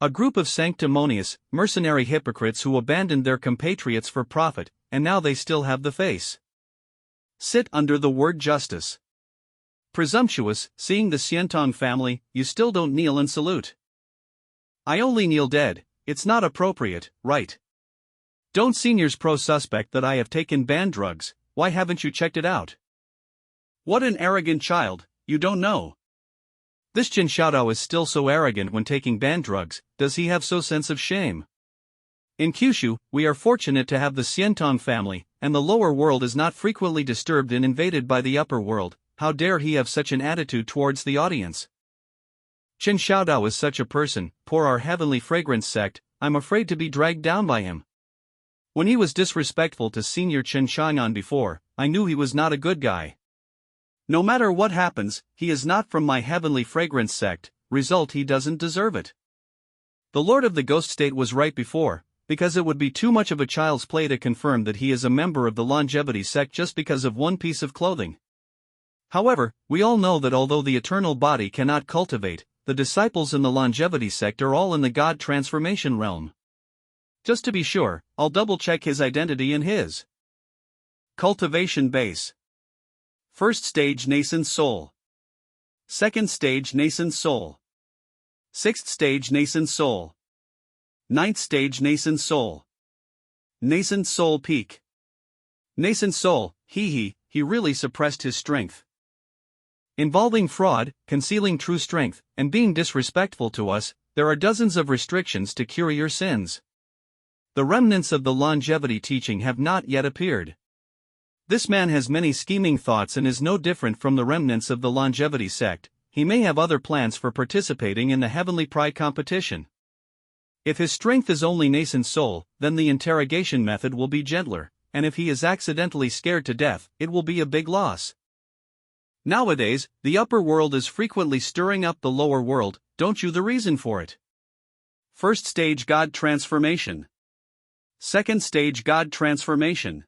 A group of sanctimonious, mercenary hypocrites who abandoned their compatriots for profit, and now they still have the face. Sit under the word justice. Presumptuous, seeing the Xiantong family, you still don't kneel and salute. I only kneel dead. It's not appropriate, right? Don't seniors pro-suspect that I have taken banned drugs. Why haven't you checked it out? What an arrogant child, you don't know. This Qin Xiaodao is still so arrogant when taking banned drugs. Does he have so sense of shame? In Kyushu, we are fortunate to have the Xiantong family, and the lower world is not frequently disturbed and invaded by the upper world. How dare he have such an attitude towards the audience? Qin Xiaodao is such a person. Poor our heavenly fragrance sect, I'm afraid to be dragged down by him. When he was disrespectful to Senior Chen Xiang'an before, I knew he was not a good guy. No matter what happens, he is not from my heavenly fragrance sect. Result, he doesn't deserve it. The Lord of the Ghost State was right before, because it would be too much of a child's play to confirm that he is a member of the longevity sect just because of one piece of clothing. However, we all know that although the eternal body cannot cultivate, the disciples in the longevity sect are all in the God transformation realm. Just to be sure, I'll double-check his identity and his cultivation base. First stage nascent soul. Second stage nascent soul. Sixth stage nascent soul. Ninth stage nascent soul. Nascent soul peak. Nascent soul, he really suppressed his strength. Involving fraud, concealing true strength, and being disrespectful to us, there are dozens of restrictions to cure your sins. The remnants of the longevity teaching have not yet appeared. This man has many scheming thoughts and is no different from the remnants of the longevity sect. He may have other plans for participating in the Heavenly Pride competition. If his strength is only nascent soul, then the interrogation method will be gentler, and if he is accidentally scared to death, it will be a big loss. Nowadays, the upper world is frequently stirring up the lower world. Don't you the reason for it? First stage God transformation. Second stage God transformation.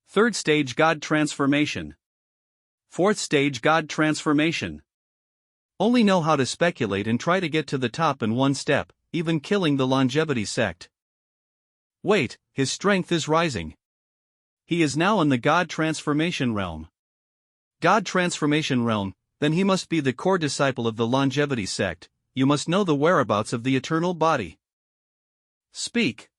Third stage God transformation. Fourth stage God transformation. Only know how to speculate and try to get to the top in one step, even killing the longevity sect. Wait, his strength is rising. He is now in the God transformation realm. God transformation realm, then he must be the core disciple of the longevity sect. You must know the whereabouts of the eternal body. Speak.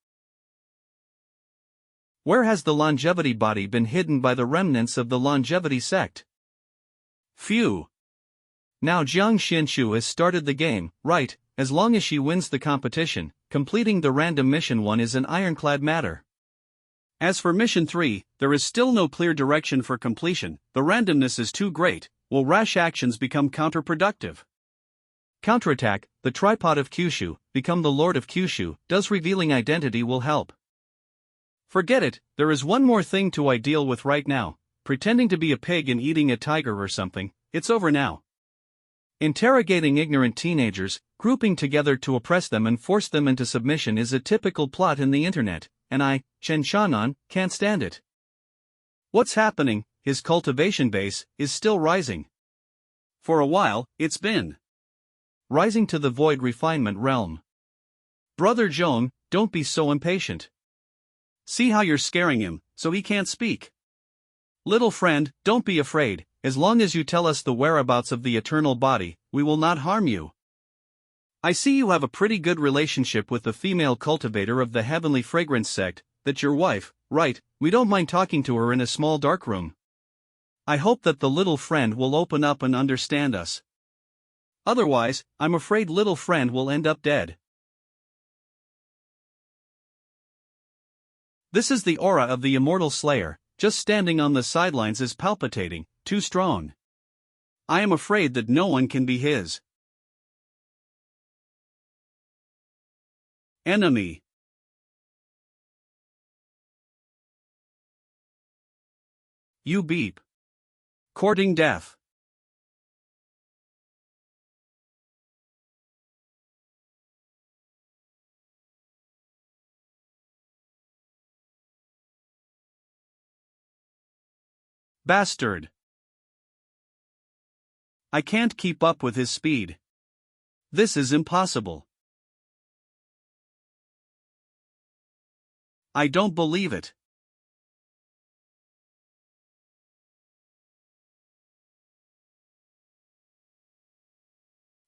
Where has the longevity body been hidden by the remnants of the longevity sect? Phew. Now Jiang Xinshu has started the game, right? As long as she wins the competition, completing the random mission 1 is an ironclad matter. As for mission 3, there is still no clear direction for completion. The randomness is too great. will rash actions become counterproductive? Counterattack, the tripod of Kyushu, become the Lord of Kyushu, does revealing identity will help? Forget it, there is one more thing to I deal with right now, pretending to be a pig and eating a tiger or something, it's over now. Interrogating ignorant teenagers, grouping together to oppress them and force them into submission is a typical plot in the internet, and I, Chen Shanan, can't stand it. What's happening? His cultivation base is still rising. For a while, it's been rising to the void refinement realm. Brother Joan, don't be so impatient. See how you're scaring him, so he can't speak. Little friend, don't be afraid, as long as you tell us the whereabouts of the eternal body, we will not harm you. I see you have a pretty good relationship with the female cultivator of the heavenly fragrance sect, that's your wife, right? We don't mind talking to her in a small dark room. I hope that the little friend will open up and understand us. Otherwise, I'm afraid little friend will end up dead. This is the aura of the immortal slayer, just standing on the sidelines is palpitating, too strong. I am afraid that no one can be his enemy. You beep. Courting death. Bastard. I can't keep up with his speed. This is impossible. I don't believe it.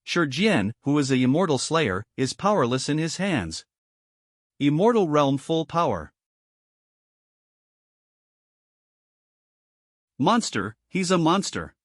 Shurjian, who is a immortal slayer, is powerless in his hands. Immortal realm full power. Monster, he's a monster.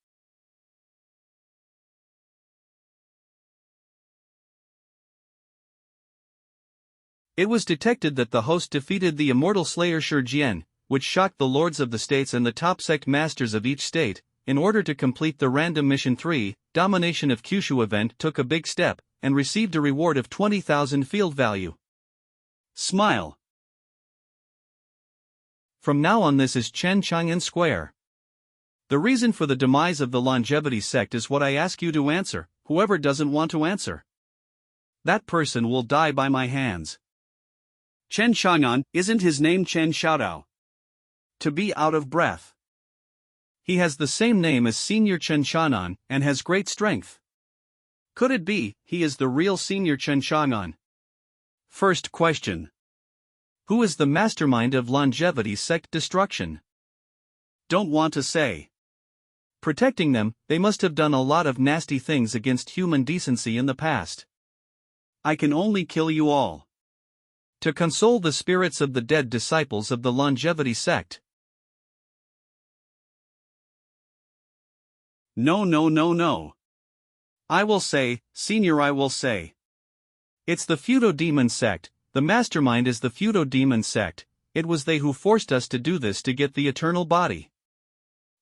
It was detected that the host defeated the immortal slayer Shurjian, which shocked the lords of the states and the top sect masters of each state. In order to complete the random mission 3, Domination of Kyushu event took a big step, and received a reward of 20,000 field value. Smile. From now on this is Chen Chang'an Square. The reason for the demise of the longevity sect is what I ask you to answer, whoever doesn't want to answer. That person will die by my hands. Chen Chang'an, isn't his name Chen Xiaodao? To be out of breath. He has the same name as Senior Chen Shanan, and has great strength. Could it be, he is the real Senior Chen Chang'an? First question. Who is the mastermind of longevity sect destruction? Don't want to say. Protecting them, they must have done a lot of nasty things against human decency in the past. I can only kill you all. To console the spirits of the dead disciples of the longevity sect. No. I will say, Senior, I will say. It's the Feudo-Demon sect, the mastermind is the Feudo-Demon sect, it was they who forced us to do this to get the eternal body.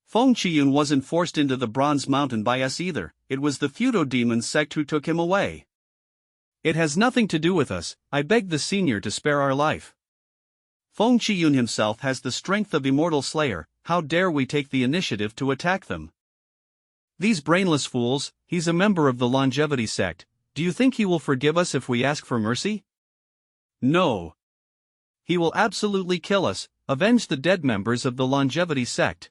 Feng Qiyun wasn't forced into the Bronze Mountain by us either, it was the Feudo-Demon sect who took him away. It has nothing to do with us, I beg the Senior to spare our life. Feng Qiyun himself has the strength of Immortal Slayer, how dare we take the initiative to attack them? These brainless fools, he's a member of the longevity sect, do you think he will forgive us if we ask for mercy? No. He will absolutely kill us, avenge the dead members of the longevity sect.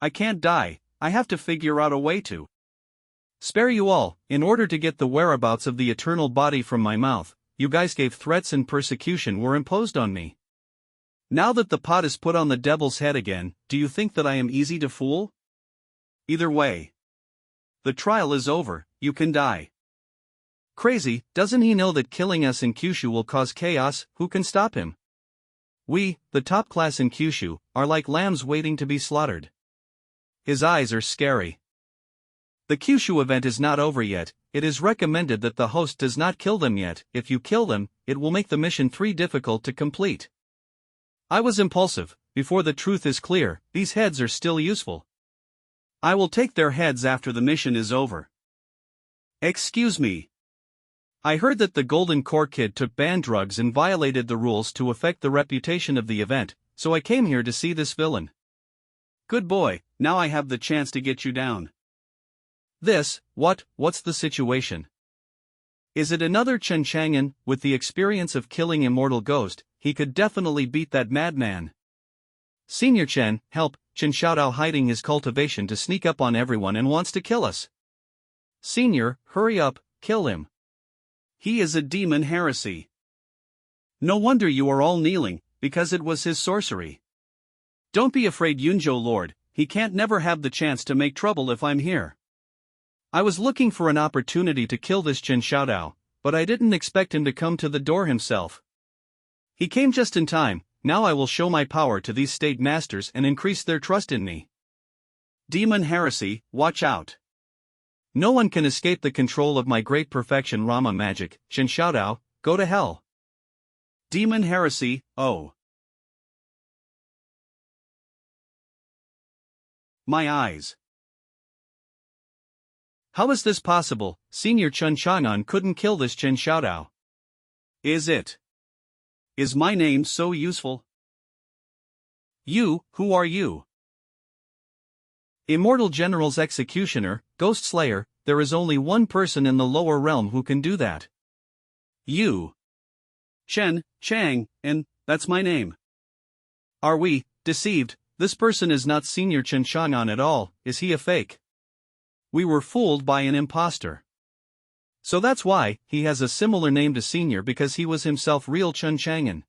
I can't die, I have to figure out a way to spare you all. In order to get the whereabouts of the eternal body from my mouth, you guys gave threats and persecution were imposed on me. Now that the pot is put on the devil's head again, do you think that I am easy to fool? Either way. The trial is over, you can die. Crazy, doesn't he know that killing us in Kyushu will cause chaos? Who can stop him? We, the top class in Kyushu, are like lambs waiting to be slaughtered. His eyes are scary. The Kyushu event is not over yet, it is recommended that the host does not kill them yet, if you kill them, it will make the mission 3 difficult to complete. I was impulsive, before the truth is clear, these heads are still useful. I will take their heads after the mission is over. Excuse me. I heard that the Golden Core Kid took banned drugs and violated the rules to affect the reputation of the event, so I came here to see this villain. Good boy, now I have the chance to get you down. What's the situation? Is it another Xianxia? With the experience of killing Immortal Ghost, he could definitely beat that madman. Senior Chen, help, Chen Xiaodao hiding his cultivation to sneak up on everyone and wants to kill us. Senior, hurry up, kill him. He is a demon heresy. No wonder you are all kneeling, because it was his sorcery. Don't be afraid, Yunzhou Lord, he can't never have the chance to make trouble if I'm here. I was looking for an opportunity to kill this Chen Xiaodao, but I didn't expect him to come to the door himself. He came just in time. Now I will show my power to these state masters and increase their trust in me. Demon heresy, watch out. No one can escape the control of my great perfection Rama magic, Chen Xiaodao, go to hell. Demon heresy, oh. My eyes. How is this possible? Senior Chen Xiaonan couldn't kill this Chen Xiaodao. Is my name so useful? You, who are you? Immortal General's executioner, Ghost Slayer, there is only one person in the lower realm who can do that. You. Chang, and that's my name. Are we deceived? This person is not Senior Chen Xiaonan at all, is he a fake? We were fooled by an imposter. So that's why he has a similar name to Senior, because he was himself real Chen Xiaonan.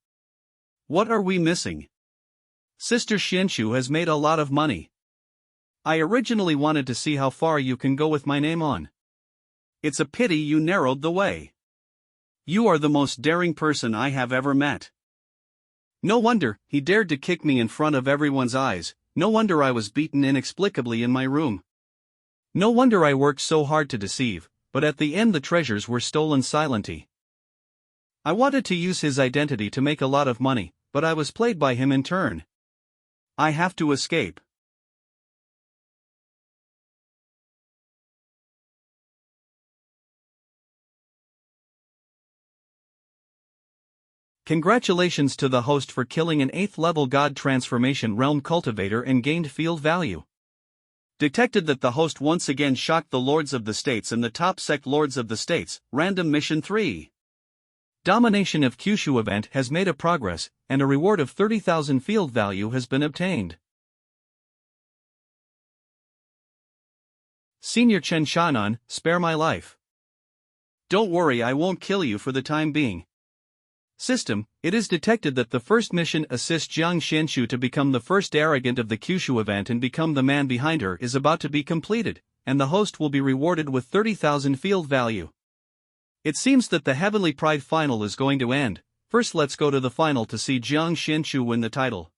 What are we missing? Sister Xianxia has made a lot of money. I originally wanted to see how far you can go with my name on. It's a pity you narrowed the way. You are the most daring person I have ever met. No wonder he dared to kick me in front of everyone's eyes, no wonder I was beaten inexplicably in my room. No wonder I worked so hard to deceive, but at the end the treasures were stolen silently. I wanted to use his identity to make a lot of money, but I was played by him in turn. I have to escape. Congratulations to the host for killing an 8th level God transformation realm cultivator and gained field value. Detected that the host once again shocked the Lords of the States and the top sect Lords of the States. Random Mission 3. Domination of Kyushu event has made a progress, and a reward of 30,000 field value has been obtained. Senior Chen Xiaonan, spare my life. Don't worry, I won't kill you for the time being. System, it is detected that the first mission assists Jiang Xianxu to become the first arrogant of the Kyushu event and become the man behind her is about to be completed, and the host will be rewarded with 30,000 field value. It seems that the Heavenly Pride final is going to end. First let's go to the final to see Jiang Xianxu win the title.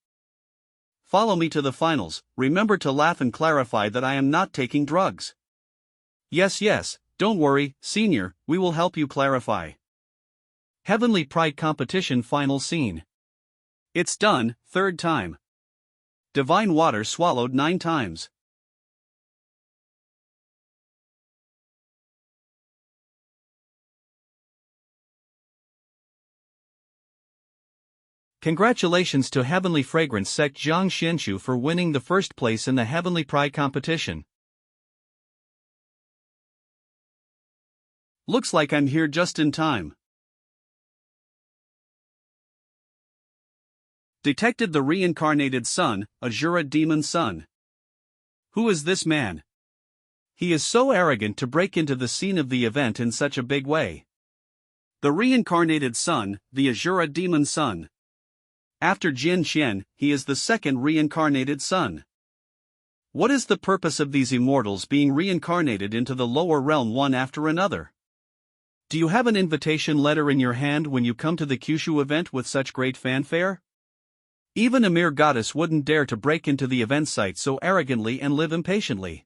Follow me to the finals, remember to laugh and clarify that I am not taking drugs. Yes, don't worry, Senior, we will help you clarify. Heavenly Pride competition final scene. It's done, 3rd time. Divine water swallowed 9 times. Congratulations to Heavenly Fragrance sect Jiang Xianxu for winning the first place in the Heavenly Pride competition. Looks like I'm here just in time. Detected the reincarnated son, Asura demon son. Who is this man? He is so arrogant to break into the scene of the event in such a big way. The reincarnated son, the Asura demon son. After Jin Xian, he is the second reincarnated son. What is the purpose of these immortals being reincarnated into the lower realm one after another? Do you have an invitation letter in your hand when you come to the Kyushu event with such great fanfare? Even a mere goddess wouldn't dare to break into the event site so arrogantly and live impatiently.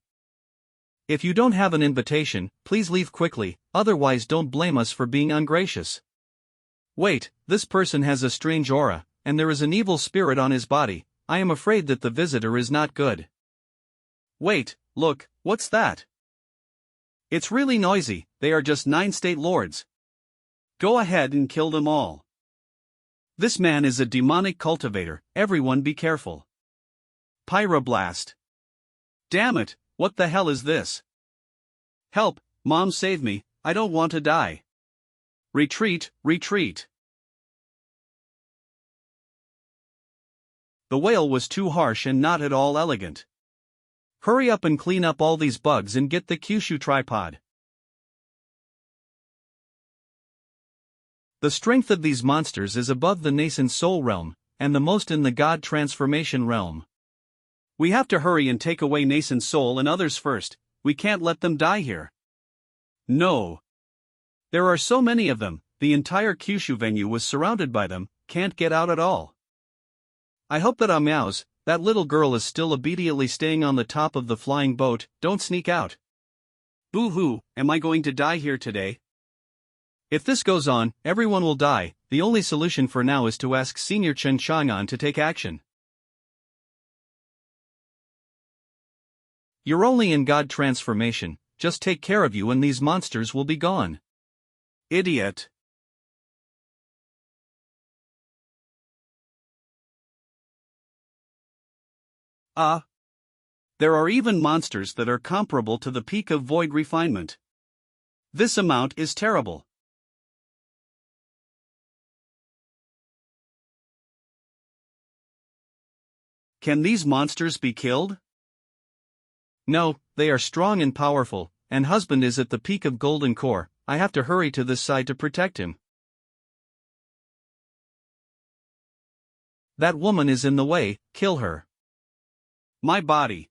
If you don't have an invitation, please leave quickly, otherwise don't blame us for being ungracious. Wait, this person has a strange aura, and there is an evil spirit on his body. I am afraid that the visitor is not good. Wait, look, what's that? It's really noisy, they are just 9 state lords. Go ahead and kill them all. This man is a demonic cultivator, everyone be careful. Pyroblast. Damn it, what the hell is this? Help, Mom, save me, I don't want to die. Retreat, retreat. The wail was too harsh and not at all elegant. Hurry up and clean up all these bugs and get the Kyushu tripod. The strength of these monsters is above the nascent soul realm, and the most in the god transformation realm. We have to hurry and take away nascent soul and others first, we can't let them die here. No. There are so many of them, the entire Kyushu venue was surrounded by them, can't get out at all. I hope that Meows, that little girl is still obediently staying on the top of the flying boat, don't sneak out. Boo-hoo, am I going to die here today? If this goes on, everyone will die, the only solution for now is to ask Senior Chen Chang'an to take action. You're only in God transformation, just take care of you and these monsters will be gone. Idiot. There are even monsters that are comparable to the peak of void refinement. This amount is terrible. Can these monsters be killed? No, they are strong and powerful, and husband is at the peak of golden core, I have to hurry to this side to protect him. That woman is in the way, kill her. My body.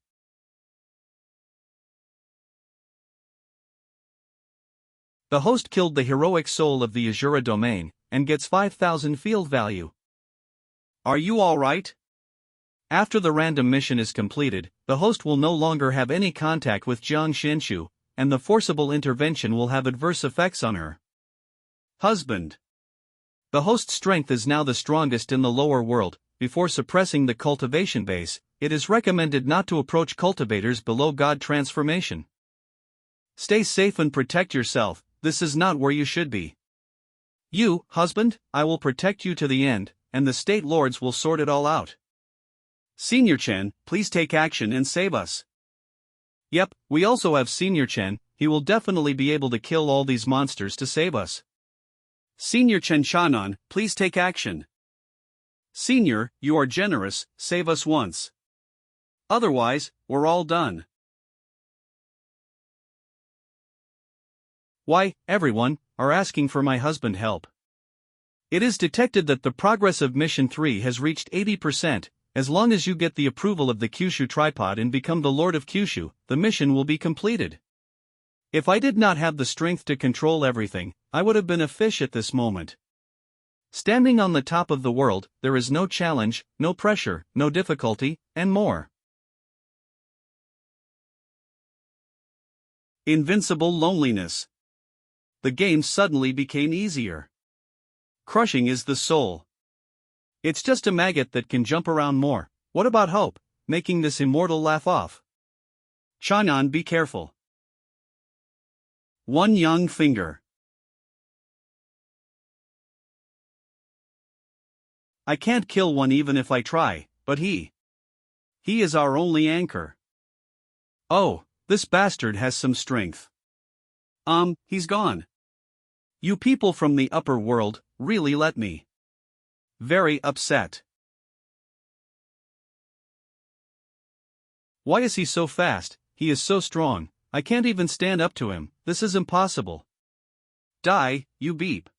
The host killed the heroic soul of the Asura domain, and gets 5,000 field value. Are you alright? After the random mission is completed, the host will no longer have any contact with Jiang Xinshu, and the forcible intervention will have adverse effects on her. Husband. The host's strength is now the strongest in the lower world. Before suppressing the cultivation base, it is recommended not to approach cultivators below God transformation. Stay safe and protect yourself, this is not where you should be. You, husband, I will protect you to the end, and the state lords will sort it all out. Senior Chen, please take action and save us. Yep, we also have Senior Chen, he will definitely be able to kill all these monsters to save us. Senior Chen Shannon, please take action. Senior, you are generous, save us once. Otherwise, we're all done. Why, everyone, are asking for my husband help. It is detected that the progress of Mission 3 has reached 80%, as long as you get the approval of the Kyushu tripod and become the Lord of Kyushu, the mission will be completed. If I did not have the strength to control everything, I would have been a fish at this moment. Standing on the top of the world, there is no challenge, no pressure, no difficulty, and more. Invincible loneliness. The game suddenly became easier. Crushing is the soul. It's just a maggot that can jump around more. What about hope, making this immortal laugh off? Chanan, be careful. One young finger. I can't kill one even if I try, but he is our only anchor. Oh, this bastard has some strength. He's gone. You people from the upper world, really let me. Very upset. Why is he so fast? He is so strong, I can't even stand up to him, this is impossible. Die, you beep.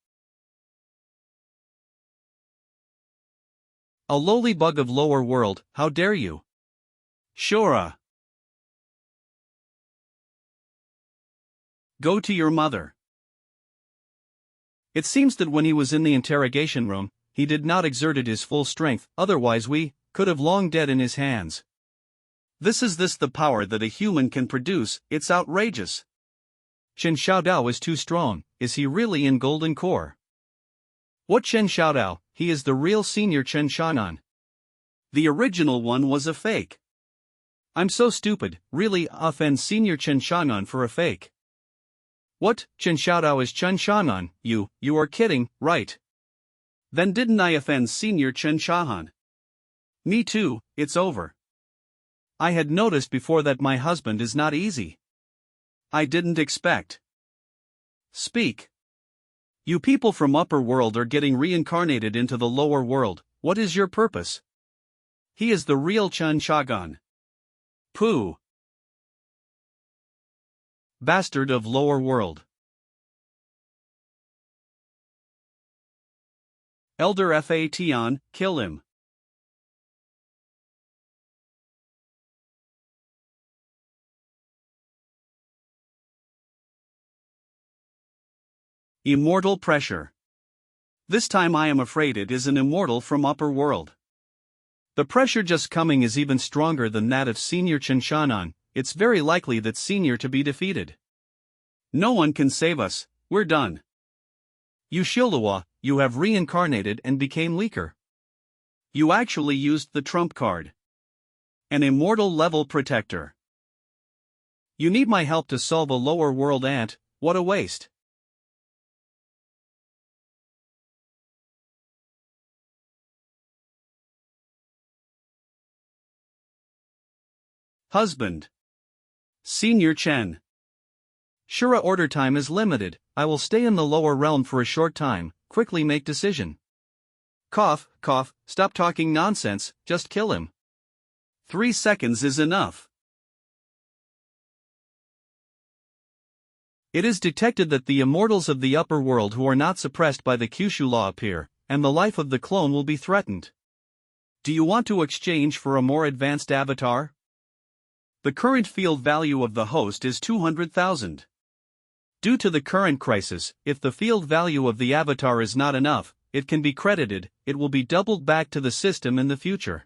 A lowly bug of lower world, how dare you? Shura. Go to your mother. It seems that when he was in the interrogation room, he did not exerted his full strength, otherwise we could have long dead in his hands. This is the power that a human can produce, it's outrageous. Chen Xiaodao is too strong, is he really in golden core? What Chen Xiaodao, he is the real senior Chen Shannan. The original one was a fake. I'm so stupid, really offend Senior Chen Shangan for a fake. What, Chen Xiaodao is Chen Shangan, you are kidding, right? Then didn't I offend Senior Chen Shahan? Me too, it's over. I had noticed before that my husband is not easy. I didn't expect. Speak. You people from upper world are getting reincarnated into the lower world, what is your purpose? He is the real Chen Shagan. Pooh. Bastard of lower world. Elder Fa Tian, kill him. Immortal pressure. This time I am afraid it is an immortal from upper world. The pressure just coming is even stronger than that of Senior Chen Shan'an. It's very likely that Senior to be defeated. No one can save us, we're done. You Shilua, you have reincarnated and became weaker. You actually used the trump card. An immortal level protector. You need my help to solve a lower world ant, what a waste. Husband. Senior Chen. Shura order time is limited, I will stay in the lower realm for a short time, quickly make decision. Cough, stop talking nonsense, just kill him. 3 seconds is enough. It is detected that the immortals of the upper world who are not suppressed by the Kyushu law appear, and the life of the clone will be threatened. Do you want to exchange for a more advanced avatar? The current field value of the host is 200,000. Due to the current crisis, if the field value of the avatar is not enough, it can be credited, it will be doubled back to the system in the future.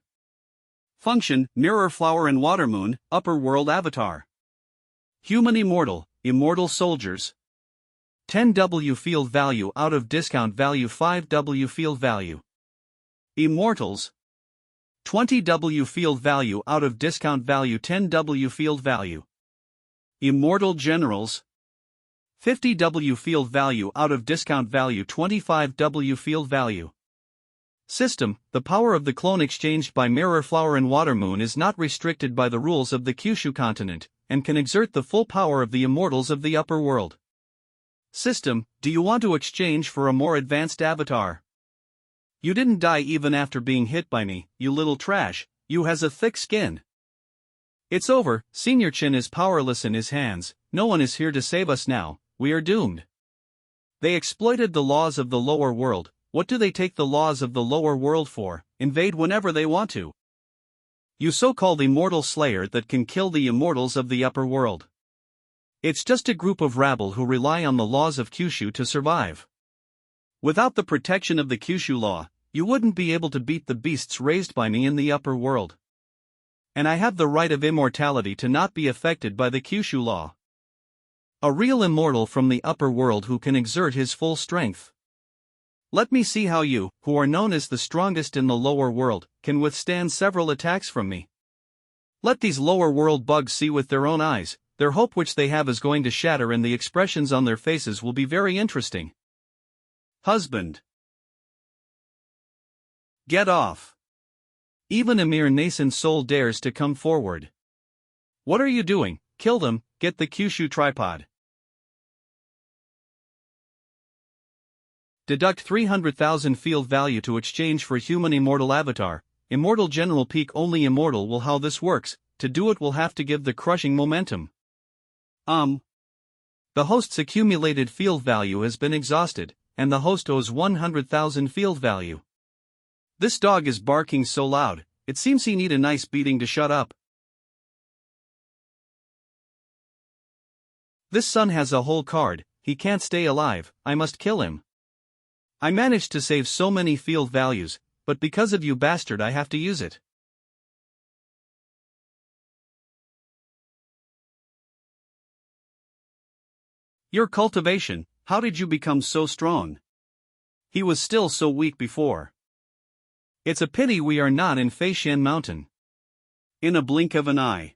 Function, Mirror Flower and Water Moon, Upper World Avatar. Human Immortal, Immortal Soldiers. 10W field value out of discount value 5W field value. Immortals. 20W field value out of discount value 10W field value. Immortal Generals. 50W field value out of discount value 25W field value. System, the power of the clone exchanged by Mirror Flower and Water Moon is not restricted by the rules of the Kyushu continent, and can exert the full power of the immortals of the upper world. System, do you want to exchange for a more advanced avatar? You didn't die even after being hit by me, you little trash, you has a thick skin. It's over, Senior Chen is powerless in his hands, no one is here to save us now, we are doomed. They exploited the laws of the lower world, what do they take the laws of the lower world for, invade whenever they want to? You so-called immortal slayer that can kill the immortals of the upper world. It's just a group of rabble who rely on the laws of Kyushu to survive. Without the protection of the Kyushu law, you wouldn't be able to beat the beasts raised by me in the upper world. And I have the right of immortality to not be affected by the Kyushu law. A real immortal from the upper world who can exert his full strength. Let me see how you, who are known as the strongest in the lower world, can withstand several attacks from me. Let these lower world bugs see with their own eyes, their hope which they have is going to shatter and the expressions on their faces will be very interesting. Husband. Get off. Even a mere nascent soul dares to come forward. What are you doing? Kill them, get the Kyushu tripod. Deduct 300,000 field value to exchange for human immortal avatar. Immortal general peak only immortal will. How this works, to do it will have to give the crushing momentum. The host's accumulated field value has been exhausted, and the host owes 100,000 field value. This dog is barking so loud, it seems he need a nice beating to shut up. This son has a whole card, he can't stay alive, I must kill him. I managed to save so many field values, but because of you bastard I have to use it. Your cultivation, how did you become so strong? He was still so weak before. It's a pity we are not in Feishan Mountain. In a blink of an eye.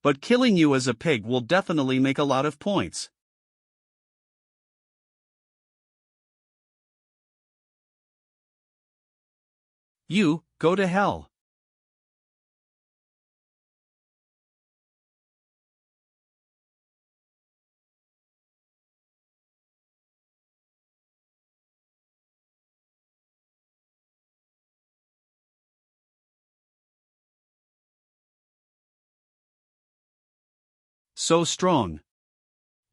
But killing you as a pig will definitely make a lot of points. You, go to hell. So strong.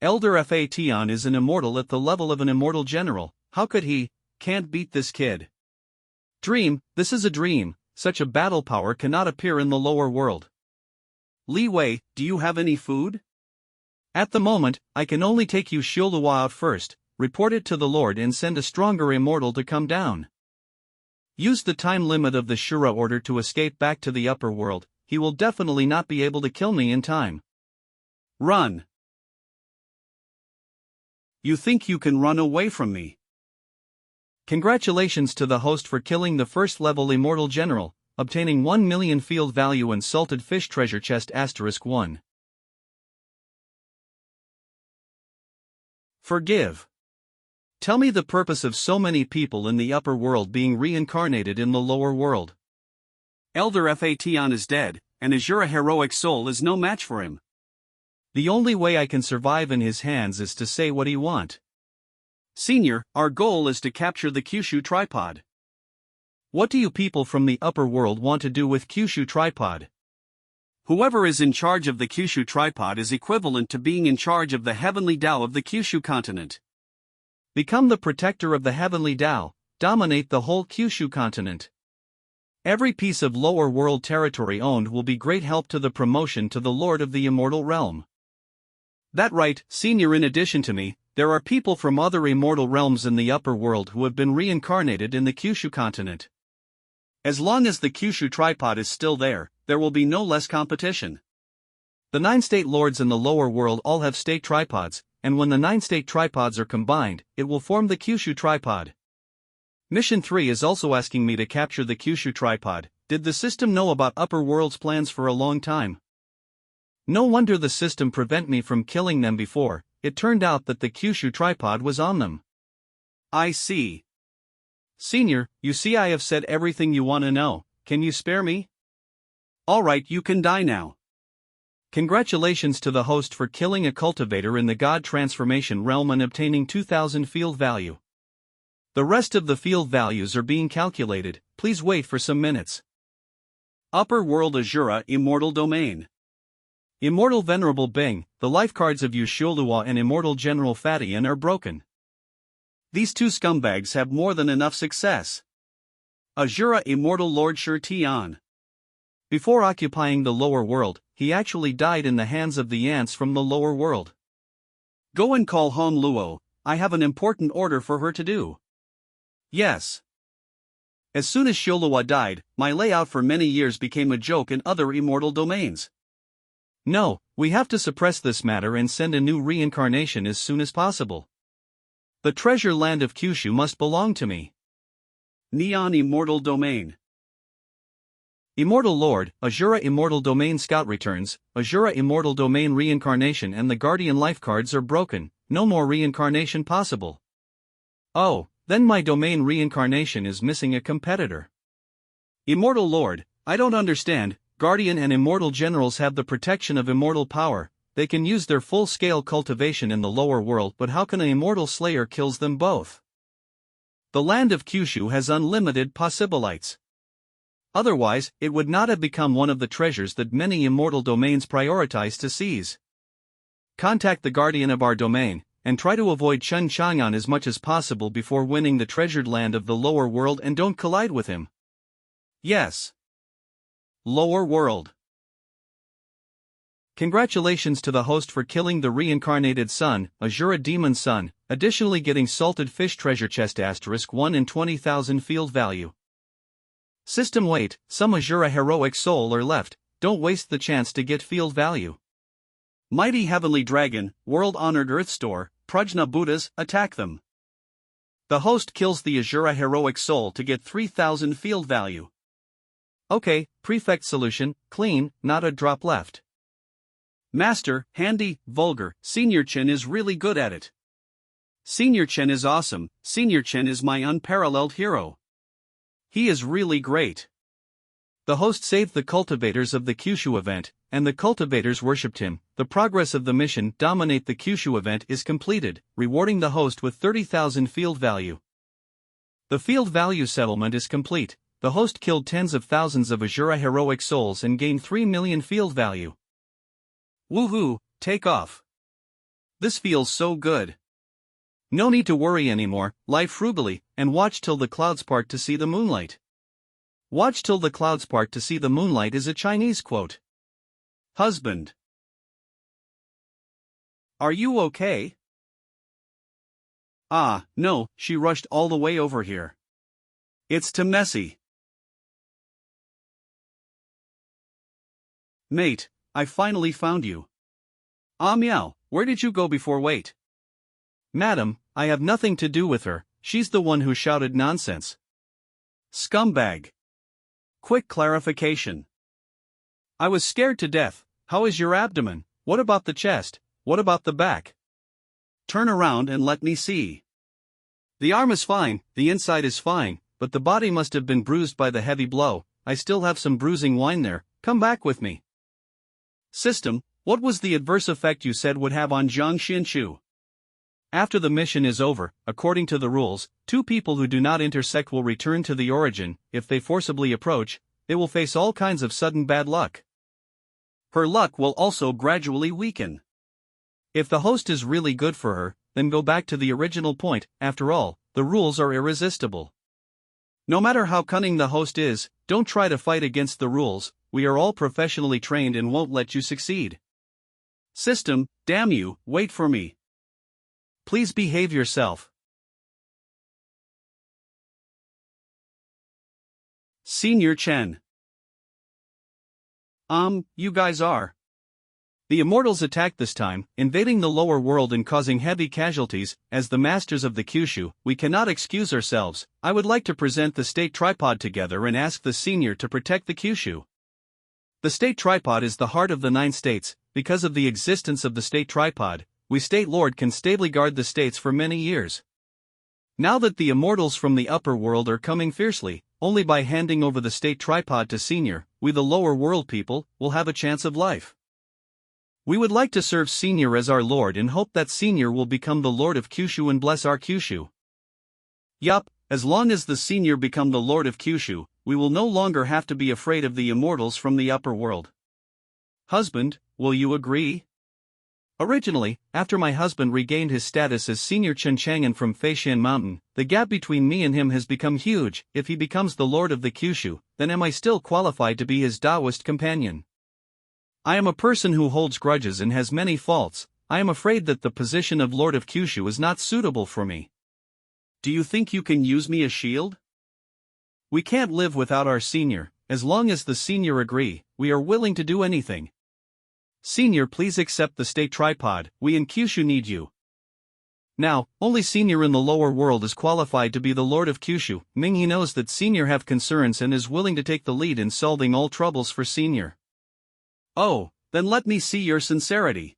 Elder Fation is an immortal at the level of an immortal general. How could he? Can't beat this kid. Dream, this is a dream. Such a battle power cannot appear in the lower world. Li Wei, do you have any food? At the moment, I can only take you Xianxia out first, report it to the Lord and send a stronger immortal to come down. Use the time limit of the Shura order to escape back to the upper world. He will definitely not be able to kill me in time. Run. You think you can run away from me? Congratulations to the host for killing the first level immortal general, obtaining 1 million field value and salted fish treasure chest *1. Forgive. Tell me the purpose of so many people in the upper world being reincarnated in the lower world. Elder Fation is dead, and Asura heroic soul is no match for him. The only way I can survive in his hands is to say what he want. Senior, our goal is to capture the Kyushu tripod. What do you people from the upper world want to do with Kyushu tripod? Whoever is in charge of the Kyushu tripod is equivalent to being in charge of the heavenly Tao of the Kyushu continent. Become the protector of the heavenly Tao, dominate the whole Kyushu continent. Every piece of lower world territory owned will be great help to the promotion to the Lord of the Immortal Realm. That right, Senior. In addition to me, there are people from other immortal realms in the upper world who have been reincarnated in the Kyushu continent. As long as the Kyushu tripod is still there, there will be no less competition. The 9 state lords in the lower world all have state tripods, and when the 9 state tripods are combined, it will form the Kyushu tripod. Mission 3 is also asking me to capture the Kyushu tripod. Did the system know about upper world's plans for a long time? No wonder the system prevent me from killing them before. It turned out that the Kyushu tripod was on them. I see. Senior, you see I have said everything you want to know. Can you spare me? Alright, you can die now. Congratulations to the host for killing a cultivator in the God transformation realm and obtaining 2000 field value. The rest of the field values are being calculated. Please wait for some minutes. Upper World Asura Immortal Domain. Immortal Venerable Bing, the life cards of Xianxia and Immortal General Fatian are broken. These two scumbags have more than enough success. Asura Immortal Lord Tian. Before occupying the lower world, he actually died in the hands of the ants from the lower world. Go and call Hong Luo. I have an important order for her to do. Yes. As soon as Xianxia died, my layout for many years became a joke in other immortal domains. No, we have to suppress this matter and send a new reincarnation as soon as possible. The treasure land of Kyushu must belong to me. Neon Immortal Domain. Immortal Lord, Asura Immortal Domain Scout returns. Asura Immortal Domain reincarnation and the Guardian life cards are broken. No more reincarnation possible. Oh, then my domain reincarnation is missing a competitor. Immortal Lord, I don't understand. Guardian and Immortal Generals have the protection of immortal power. They can use their full-scale cultivation in the lower world, but how can an Immortal Slayer kills them both? The land of Kyushu has unlimited possibilities. Otherwise, it would not have become one of the treasures that many immortal domains prioritize to seize. Contact the guardian of our domain, and try to avoid Chang'an as much as possible before winning the treasured land of the lower world, and don't collide with him. Yes. Lower world. Congratulations to the host for killing the reincarnated sun, Asura Demon Sun, additionally getting salted fish treasure chest *1 and 20,000 field value. System wait, some Asura heroic soul are left, don't waste the chance to get field value. Mighty Heavenly Dragon, World Honored Earth Store, Prajna Buddhas, attack them. The host kills the Asura heroic soul to get 3,000 field value. Okay, prefect solution, clean, not a drop left. Master, handy, vulgar, Senior Chen is really good at it. Senior Chen is awesome, Senior Chen is my unparalleled hero. He is really great. The host saved the cultivators of the Kyushu event, and the cultivators worshipped him. The progress of the mission Dominate the Kyushu event is completed, rewarding the host with 30,000 field value. The field value settlement is complete. The host killed tens of thousands of Asura heroic souls and gained 3 million field value. Woohoo, take off. This feels so good. No need to worry anymore, live frugally, and watch till the clouds part to see the moonlight. Watch till the clouds part to see the moonlight is a Chinese quote. Husband. Are you okay? Ah, no, she rushed all the way over here. It's too messy. Mate, I finally found you. Ah meow, where did you go before? Wait. Madam, I have nothing to do with her, she's the one who shouted nonsense. Scumbag. Quick clarification. I was scared to death. How is your abdomen? What about the chest? What about the back? Turn around and let me see. The arm is fine, the inside is fine, but the body must have been bruised by the heavy blow. I still have some bruising wine there, come back with me. System, what was the adverse effect you said would have on Zhang Xianxu? After the mission is over, according to the rules, two people who do not intersect will return to the origin. If they forcibly approach, they will face all kinds of sudden bad luck. Her luck will also gradually weaken. If the host is really good for her, then go back to the original point. After all, the rules are irresistible. No matter how cunning the host is, don't try to fight against the rules. We are all professionally trained and won't let you succeed. System, damn you, wait for me. Please behave yourself. Senior Chen. You guys are. The immortals attacked this time, invading the lower world and causing heavy casualties. As the masters of the Kyushu, we cannot excuse ourselves. I would like to present the state tripod together and ask the senior to protect the Kyushu. The state tripod is the heart of the 9 states. Because of the existence of the state tripod, we state lord can stably guard the states for many years. Now that the immortals from the upper world are coming fiercely, only by handing over the state tripod to senior, we the lower world people will have a chance of life. We would like to serve senior as our lord and hope that senior will become the lord of Kyushu and bless our Kyushu. Yup, as long as the senior become the lord of Kyushu, we will no longer have to be afraid of the immortals from the upper world. Husband, will you agree? Originally, after my husband regained his status as senior Chenchangan from Feishan Mountain, the gap between me and him has become huge. If he becomes the lord of the Kyushu, then am I still qualified to be his Taoist companion? I am a person who holds grudges and has many faults. I am afraid that the position of lord of Kyushu is not suitable for me. Do you think you can use me as shield? We can't live without our senior. As long as the senior agree, we are willing to do anything. Senior, please accept the state tripod. We in Kyushu need you. Now, only senior in the lower world is qualified to be the lord of Kyushu. Minghe knows that senior have concerns and is willing to take the lead in solving all troubles for senior. Oh, then let me see your sincerity.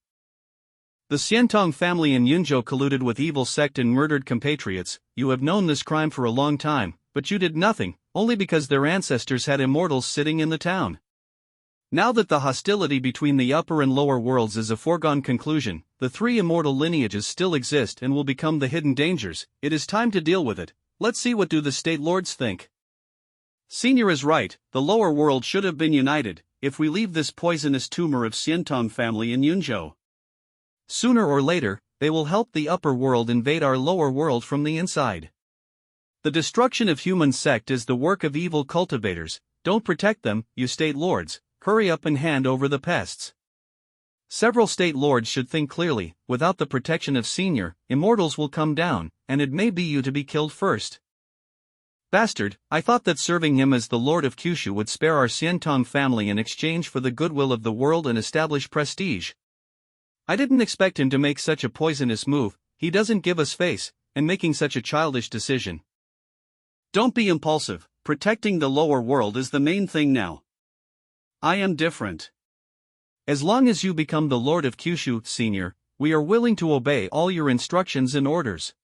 The Xiantong family in Yunzhou colluded with evil sect and murdered compatriots. You have known this crime for a long time, but you did nothing, only because their ancestors had immortals sitting in the town. Now that the hostility between the upper and lower worlds is a foregone conclusion, the 3 immortal lineages still exist and will become the hidden dangers. It is time to deal with it. Let's see what do the state lords think. Senior is right, the lower world should have been united. If we leave this poisonous tumor of Xiantong family in Yunzhou, sooner or later, they will help the upper world invade our lower world from the inside. The destruction of human sect is the work of evil cultivators. Don't protect them, you state lords. Hurry up and hand over the pests. Several state lords should think clearly. Without the protection of senior, immortals will come down, and it may be you to be killed first. Bastard, I thought that serving him as the lord of Kyushu would spare our Xiantong family in exchange for the goodwill of the world and establish prestige. I didn't expect him to make such a poisonous move. He doesn't give us face, and making such a childish decision. Don't be impulsive. Protecting the lower world is the main thing now. I am different. As long as you become the Lord of Kyushu, Senior, we are willing to obey all your instructions and orders.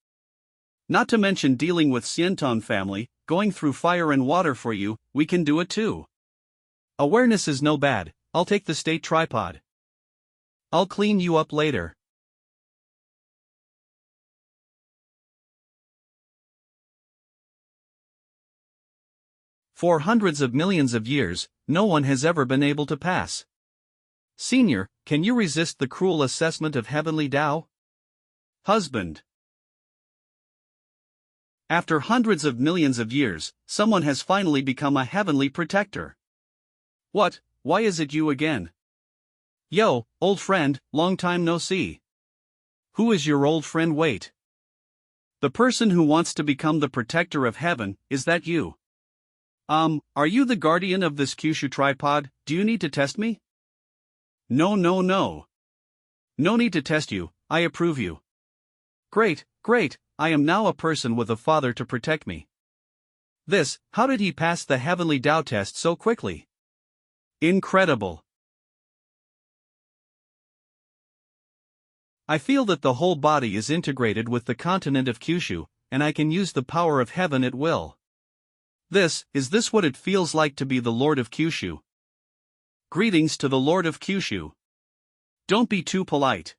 Not to mention dealing with Xianton family, going through fire and water for you, we can do it too. Awareness is no bad, I'll take the state tripod. I'll clean you up later. For hundreds of millions of years, no one has ever been able to pass. Senior, can you resist the cruel assessment of heavenly Tao? Husband. After hundreds of millions of years, someone has finally become a heavenly protector. What, why is it you again? Yo, old friend, long time no see. Who is your old friend? Wait. The person who wants to become the protector of heaven, is that you? Are you the guardian of this Kyushu tripod? Do you need to test me? No. No need to test you, I approve you. Great, I am now a person with a father to protect me. How did he pass the heavenly Tao test so quickly? Incredible. I feel that the whole body is integrated with the continent of Kyushu, and I can use the power of heaven at will. Is this what it feels like to be the Lord of Kyushu? Greetings to the Lord of Kyushu. Don't be too polite.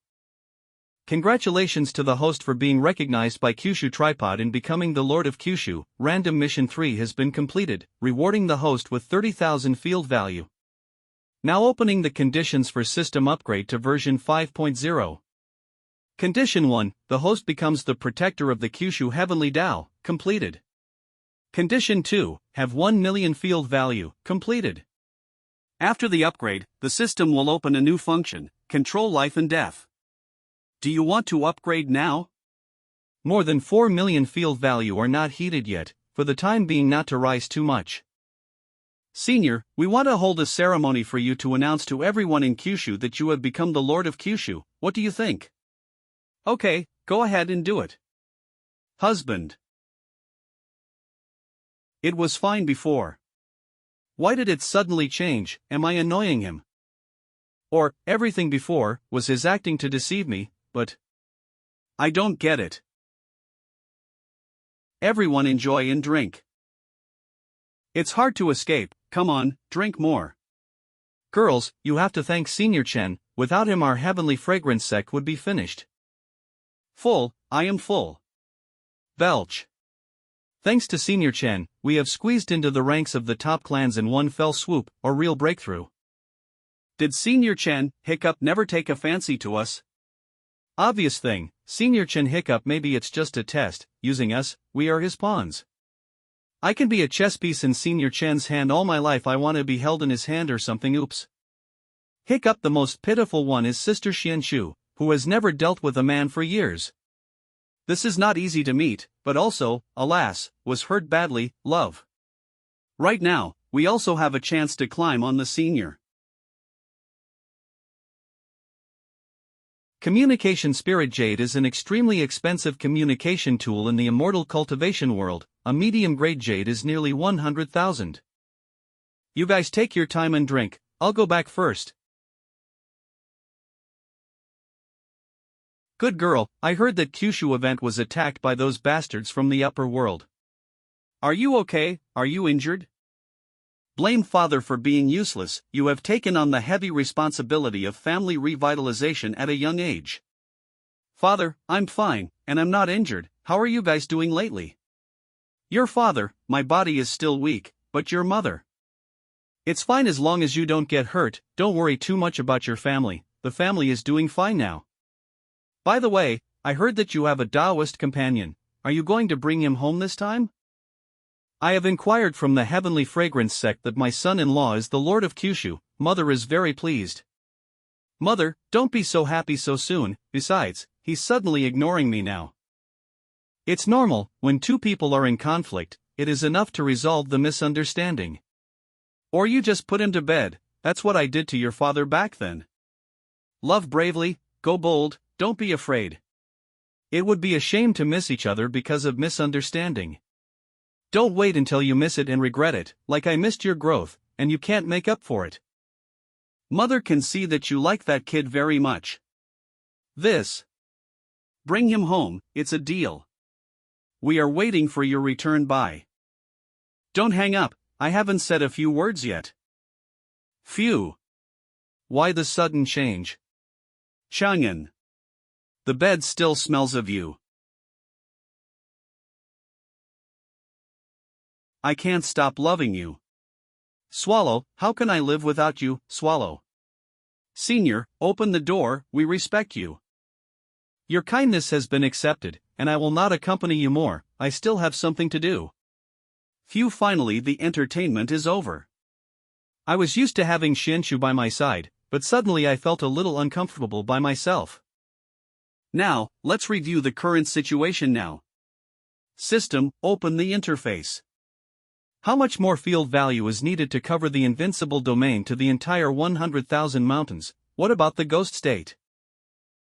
Congratulations to the host for being recognized by Kyushu Tripod and becoming the Lord of Kyushu. Random Mission 3 has been completed, rewarding the host with 30,000 field value. Now opening the conditions for system upgrade to version 5.0. Condition 1, the host becomes the protector of the Kyushu Heavenly Tao, completed. Condition 2, have 1 million field value, completed. After the upgrade, the system will open a new function, control life and death. Do you want to upgrade now? More than 4 million field value are not heated yet, for the time being not to rise too much. Senior, we want to hold a ceremony for you to announce to everyone in Kyushu that you have become the Lord of Kyushu. What do you think? Okay, go ahead and do it. Husband. It was fine before. Why did it suddenly change? Am I annoying him? Or, everything before was his acting to deceive me, but I don't get it. Everyone enjoy and drink. It's hard to escape, come on, drink more. Girls, you have to thank Senior Chen, without him our heavenly fragrance sect would be finished. Full, I am full. Belch. Thanks to Senior Chen, we have squeezed into the ranks of the top clans in one fell swoop, or real breakthrough. Did Senior Chen, Hiccup never take a fancy to us? Obvious thing, Senior Chen Hiccup maybe it's just a test, using us, we are his pawns. I can be a chess piece in Senior Chen's hand all my life I want to be held in his hand or something oops. Hiccup the most pitiful one is Sister Xianxia, who has never dealt with a man for years. This is not easy to meet, but also, alas, was hurt badly, love. Right now, we also have a chance to climb on the senior. Communication Spirit Jade is an extremely expensive communication tool in the immortal cultivation world. A medium-grade jade is nearly 100,000. You guys take your time and drink, I'll go back first. Good girl, I heard that Kyushu event was attacked by those bastards from the upper world. Are you okay? Are you injured? Blame father for being useless. You have taken on the heavy responsibility of family revitalization at a young age. Father, I'm fine, and I'm not injured. How are you guys doing lately? Your father, my body is still weak, but your mother. It's fine as long as you don't get hurt. Don't worry too much about your family, the family is doing fine now. By the way, I heard that you have a Taoist companion. Are you going to bring him home this time? I have inquired from the Heavenly Fragrance sect that my son-in-law is the Lord of Kyushu. Mother is very pleased. Mother, don't be so happy so soon, besides, he's suddenly ignoring me now. It's normal, when two people are in conflict, it is enough to resolve the misunderstanding. Or you just put him to bed, that's what I did to your father back then. Love bravely, go bold, don't be afraid. It would be a shame to miss each other because of misunderstanding. Don't wait until you miss it and regret it, like I missed your growth, and you can't make up for it. Mother can see that you like that kid very much. This. Bring him home, it's a deal. We are waiting for your return by. Don't hang up, I haven't said a few words yet. Phew. Why the sudden change? Chang'an. The bed still smells of you. I can't stop loving you. Swallow, how can I live without you, Swallow? Senior, open the door, we respect you. Your kindness has been accepted, and I will not accompany you more, I still have something to do. Phew, finally the entertainment is over. I was used to having xianxia by my side, but suddenly I felt a little uncomfortable by myself. Now, let's review the current situation now. System, open the interface. How much more field value is needed to cover the invincible domain to the entire 100,000 mountains? What about the ghost state?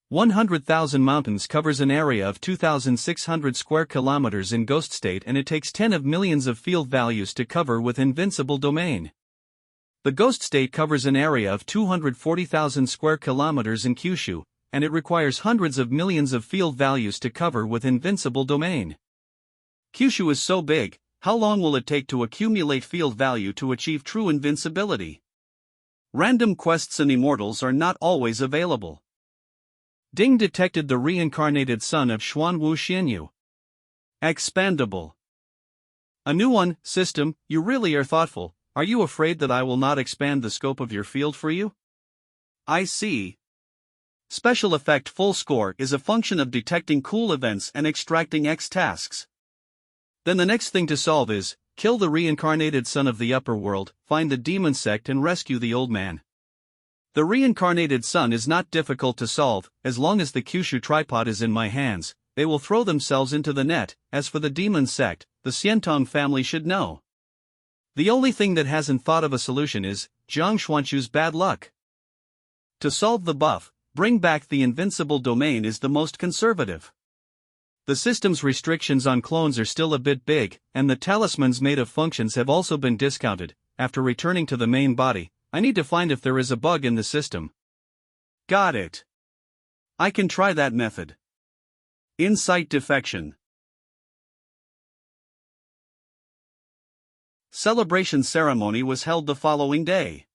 100,000 mountains covers an area of 2,600 square kilometers in ghost state, and it takes 10 of millions of field values to cover with invincible domain. The ghost state covers an area of 240,000 square kilometers in Kyushu, and it requires hundreds of millions of field values to cover with invincible domain. Kyushu is so big, how long will it take to accumulate field value to achieve true invincibility? Random quests and immortals are not always available. Ding detected the reincarnated son of Xuanwu Xianyu. Expandable. A new one. System, you really are thoughtful. Are you afraid that I will not expand the scope of your field for you? I see. Special effect full score is a function of detecting cool events and extracting X tasks. Then the next thing to solve is, kill the reincarnated son of the upper world, find the demon sect and rescue the old man. The reincarnated son is not difficult to solve, as long as the Kyushu tripod is in my hands, they will throw themselves into the net. As for the demon sect, the Xiantong family should know. The only thing that hasn't thought of a solution is, Jiang Xuanchu's bad luck. To solve the buff, bring back the invincible domain is the most conservative. The system's restrictions on clones are still a bit big, and the talismans made of functions have also been discounted. After returning to the main body, I need to find if there is a bug in the system. Got it. I can try that method. Insight defection. Celebration ceremony was held the following day.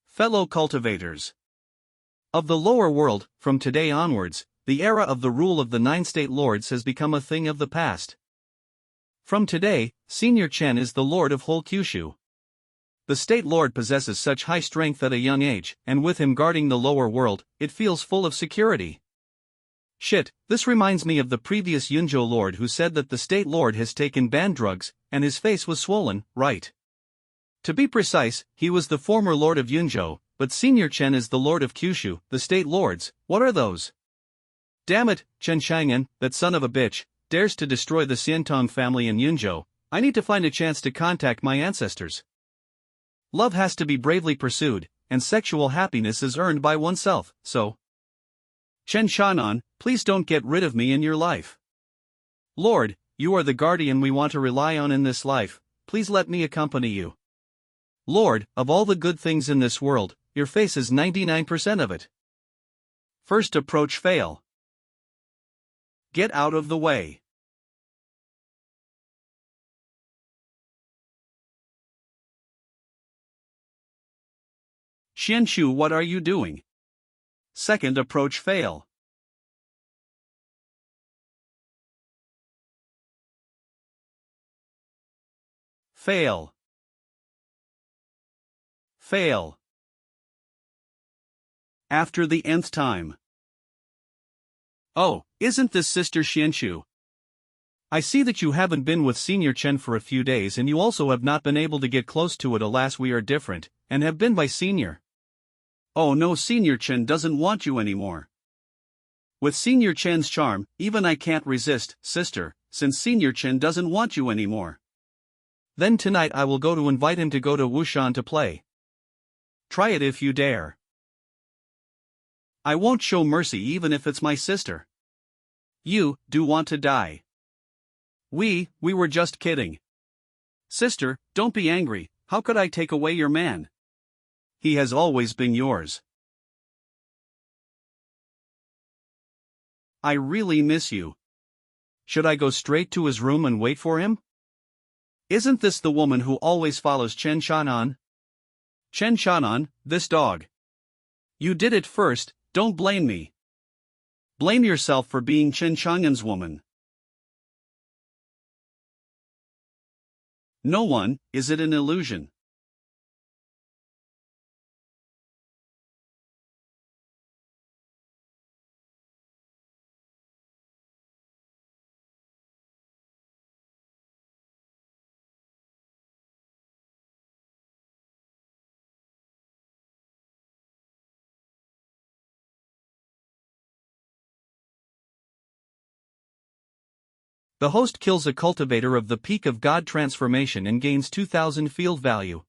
Fellow cultivators of the lower world, from today onwards, the era of the rule of the 9 state lords has become a thing of the past. From today, Senior Chen is the lord of whole Kyushu. The state lord possesses such high strength at a young age, and with him guarding the lower world, it feels full of security. Shit, this reminds me of the previous Yunzhou lord who said that the state lord has taken banned drugs, and his face was swollen, right? To be precise, he was the former lord of Yunzhou, but Senior Chen is the lord of Kyushu. The state lords, what are those? Damn it, Chen Chang'an, that son of a bitch, dares to destroy the Xiantong family in Yunzhou. I need to find a chance to contact my ancestors. Love has to be bravely pursued, and sexual happiness is earned by oneself, so. Chen Shan'an, please don't get rid of me in your life. Lord, you are the guardian we want to rely on in this life, please let me accompany you. Lord, of all the good things in this world, your face is 99% of it. First approach fail. Get out of the way. Xianxu, what are you doing? Second approach fail. Fail. Fail. After the nth time. Oh, isn't this Sister Xianxu? I see that you haven't been with Senior Chen for a few days, and you also have not been able to get close to it. Alas, we are different, and have been by Senior. Oh no, Senior Chen doesn't want you anymore. With Senior Chen's charm, even I can't resist, sister, since Senior Chen doesn't want you anymore. Then tonight I will go to invite him to go to Wushan to play. Try it if you dare. I won't show mercy even if it's my sister. You do want to die. We were just kidding. Sister, don't be angry, how could I take away your man? He has always been yours. I really miss you. Should I go straight to his room and wait for him? Isn't this the woman who always follows Chen Xianan? Chen Xianan, this dog. You did it first, don't blame me. Blame yourself for being Chen Xianan's woman. No one, is it an illusion? The host kills a cultivator of the Peak of God transformation and gains 2000 field value.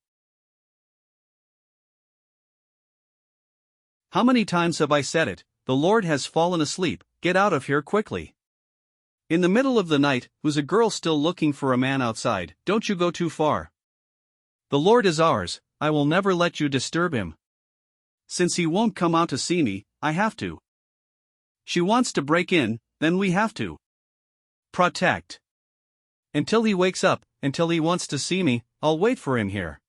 How many times have I said it? The Lord has fallen asleep, get out of here quickly. In the middle of the night, who's a girl still looking for a man outside? Don't you go too far. The Lord is ours, I will never let you disturb him. Since he won't come out to see me, I have to. She wants to break in, then we have to. Protect. Until he wakes up, until he wants to see me, I'll wait for him here.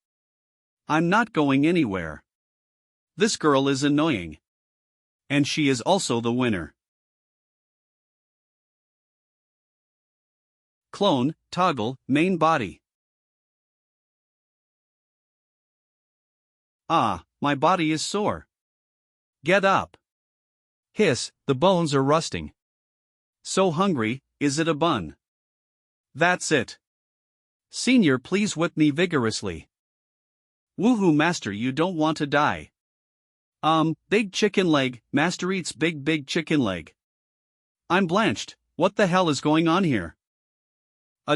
I'm not going anywhere. This girl is annoying. And she is also the winner. Clone, toggle, main body. Ah, my body is sore. Get up. Hiss, the bones are rusting. So hungry, is it a bun? That's it. Senior, please whip me vigorously. Woohoo, master, you don't want to die. Big chicken leg, master eats big chicken leg. I'm blanched, what the hell is going on here?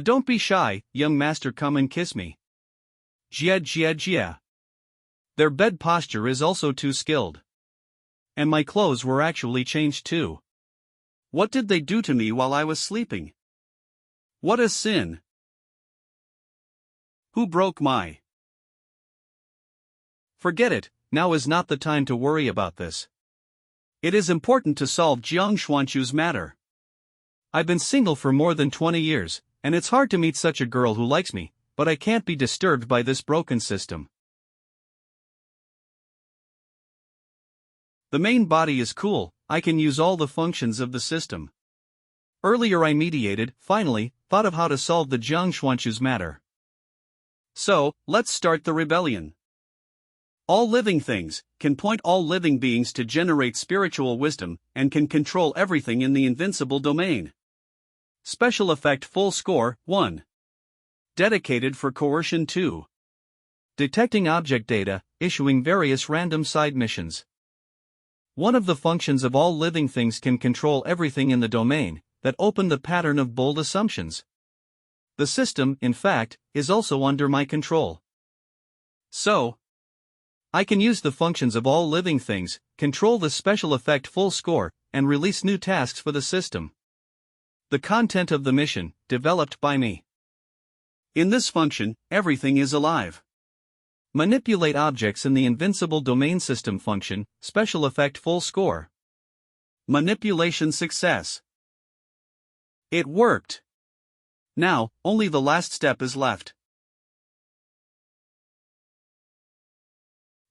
Don't be shy, young master, come and kiss me. Jia. Their bed posture is also too skilled. And my clothes were actually changed too. What did they do to me while I was sleeping? What a sin. Who broke my? Forget it, now is not the time to worry about this. It is important to solve Jiang Xuanqu's matter. I've been single for more than 20 years, and it's hard to meet such a girl who likes me, but I can't be disturbed by this broken system. The main body is cool, I can use all the functions of the system. Earlier I mediated, finally, thought of how to solve the Jiang Xuanqu's matter. So, let's start the rebellion. All living things can point all living beings to generate spiritual wisdom and can control everything in the invincible domain. Special effect full score 1. Dedicated for coercion 2. Detecting object data, issuing various random side missions. One of the functions of all living things can control everything in the domain, that open the pattern of bold assumptions. The system, in fact, is also under my control. So, I can use the functions of all living things, control the special effect full score, and release new tasks for the system. The content of the mission, developed by me. In this function, everything is alive. Manipulate objects in the invincible domain system function, special effect full score. Manipulation success. It worked. Now, only the last step is left.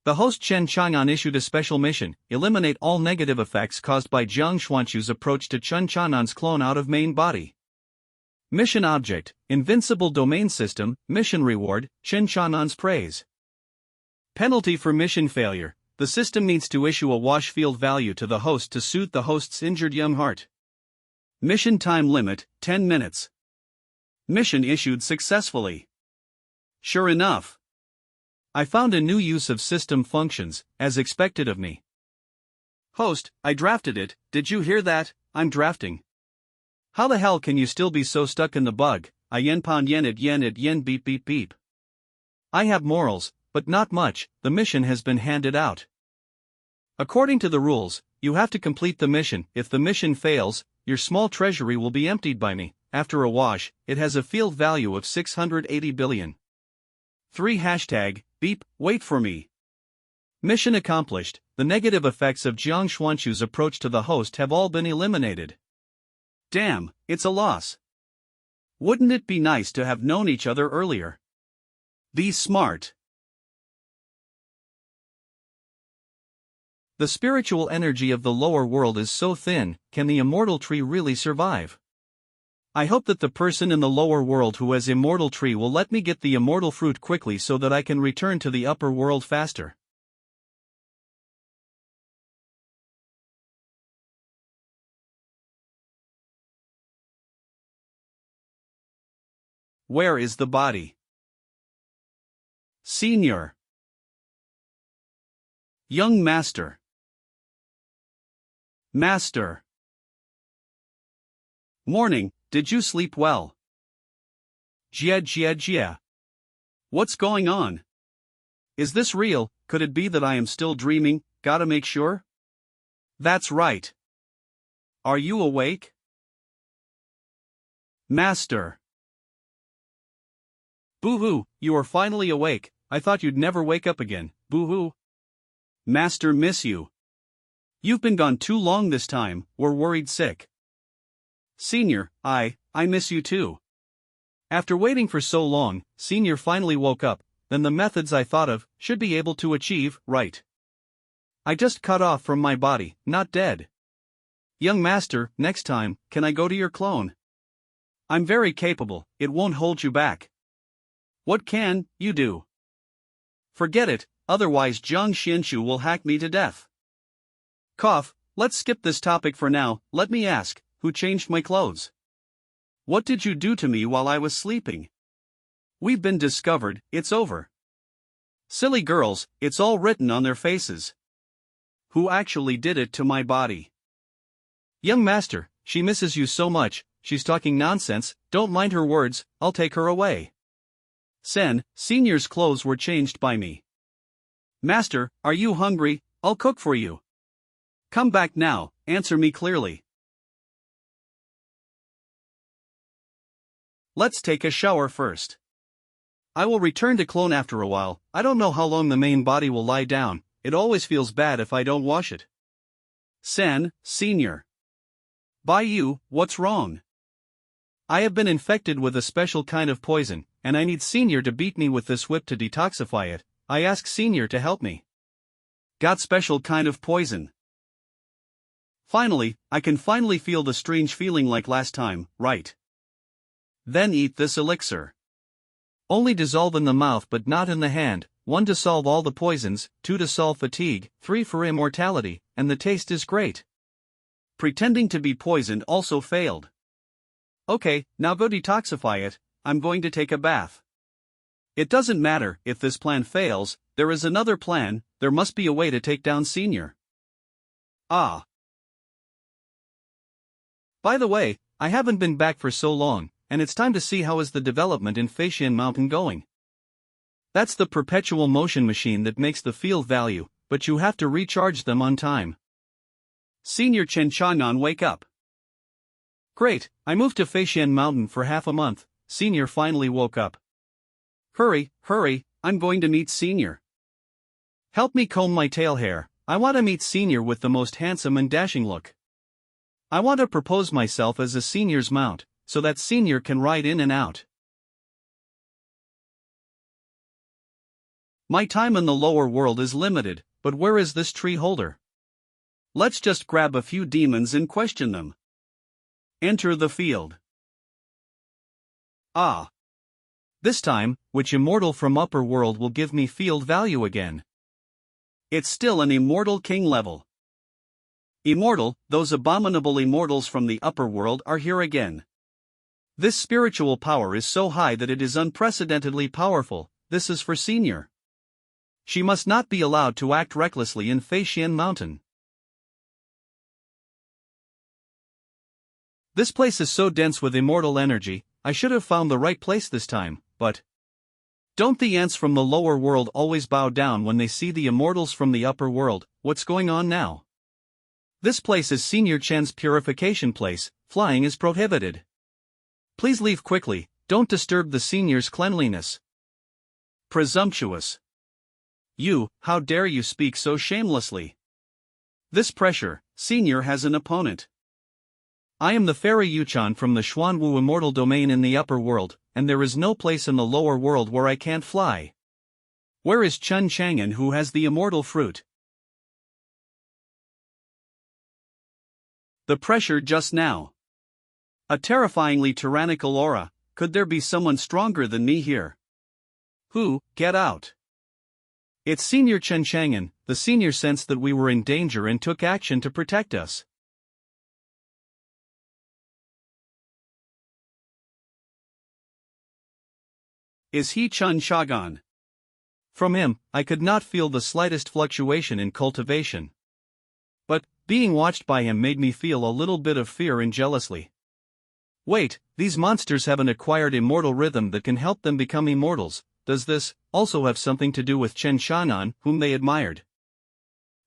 The host Chen Xianan issued a special mission, eliminate all negative effects caused by Jiang Xuanqu's approach to Chen Xianan's clone out of main body. Mission object, Invincible Domain System, mission reward, Chen Xianan's praise. Penalty for mission failure, the system needs to issue a wash field value to the host to soothe the host's injured young heart. Mission time limit, 10 minutes. Mission issued successfully. Sure enough, I found a new use of system functions, as expected of me. Host, I drafted it, did you hear that? I'm drafting. How the hell can you still be so stuck in the bug? I yen pan yen it yen beep beep beep. I have morals, but not much, the mission has been handed out. According to the rules, you have to complete the mission. If the mission fails, your small treasury will be emptied by me. After a wash, it has a field value of 680 billion. 3 #, beep, wait for me. Mission accomplished. The negative effects of Jiang Xuanqu's approach to the host have all been eliminated. Damn, it's a loss. Wouldn't it be nice to have known each other earlier? Be smart. The spiritual energy of the lower world is so thin, can the immortal tree really survive? I hope that the person in the lower world who has immortal tree will let me get the immortal fruit quickly so that I can return to the upper world faster. Where is the body? Senior. Young master. Master. Morning, did you sleep well? Jia. What's going on? Is this real? Could it be that I am still dreaming? Gotta make sure? That's right. Are you awake? Master. Boo-hoo, you are finally awake. I thought you'd never wake up again. Boo-hoo. Master miss you. You've been gone too long this time, we're worried sick. Senior, I miss you too. After waiting for so long, Senior finally woke up, then the methods I thought of should be able to achieve, right? I just cut off from my body, not dead. Young master, next time, can I go to your clone? I'm very capable, it won't hold you back. What can you do? Forget it, otherwise Jiang Xianxia will hack me to death. Cough, let's skip this topic for now. Let me ask, who changed my clothes? What did you do to me while I was sleeping? We've been discovered, it's over. Silly girls, it's all written on their faces. Who actually did it to my body? Young master, she misses you so much, she's talking nonsense, don't mind her words, I'll take her away. Senior's clothes were changed by me. Master, are you hungry? I'll cook for you. Come back now, answer me clearly. Let's take a shower first. I will return to clone after a while. I don't know how long the main body will lie down, it always feels bad if I don't wash it. Senior. By you, what's wrong? I have been infected with a special kind of poison, and I need Senior to beat me with this whip to detoxify it. I ask Senior to help me. Got special kind of poison. Finally, I can finally feel the strange feeling like last time, right? Then eat this elixir. Only dissolve in the mouth but not in the hand, 1 to solve all the poisons, 2 to solve fatigue, 3 for immortality, and the taste is great. Pretending to be poisoned also failed. Okay, now go detoxify it, I'm going to take a bath. It doesn't matter if this plan fails, there is another plan, there must be a way to take down Senior. Ah. By the way, I haven't been back for so long, and it's time to see how is the development in Feixian Mountain going. That's the perpetual motion machine that makes the field value, but you have to recharge them on time. Senior Chen Chanan, wake up. Great, I moved to Feixian Mountain for half a month, Senior finally woke up. Hurry, I'm going to meet Senior. Help me comb my tail hair, I want to meet Senior with the most handsome and dashing look. I want to propose myself as a Senior's mount, so that Senior can ride in and out. My time in the lower world is limited, but where is this tree holder? Let's just grab a few demons and question them. Enter the field. Ah. This time, which immortal from upper world will give me field value again? It's still an immortal king level. Immortal, those abominable immortals from the upper world are here again. This spiritual power is so high that it is unprecedentedly powerful. This is for Senior. She must not be allowed to act recklessly in Feixian Mountain. This place is so dense with immortal energy, I should have found the right place this time, but... Don't the ants from the lower world always bow down when they see the immortals from the upper world? What's going on now? This place is Senior Chen's purification place, flying is prohibited. Please leave quickly, don't disturb the Senior's cleanliness. Presumptuous. You, how dare you speak so shamelessly? This pressure, Senior has an opponent. I am the fairy Yuchan from the Xuanwu immortal domain in the upper world, and there is no place in the lower world where I can't fly. Where is Chun Chang'an who has the immortal fruit? The pressure just now. A terrifyingly tyrannical aura. Could there be someone stronger than me here? Who, get out. It's Senior Chun Chang'an. The senior sensed that we were in danger and took action to protect us. Is he Chun Shagan? From him, I could not feel the slightest fluctuation in cultivation. But, being watched by him made me feel a little bit of fear and jealousy. Wait, these monsters have an acquired immortal rhythm that can help them become immortals. Does this also have something to do with Chen Shanan, whom they admired?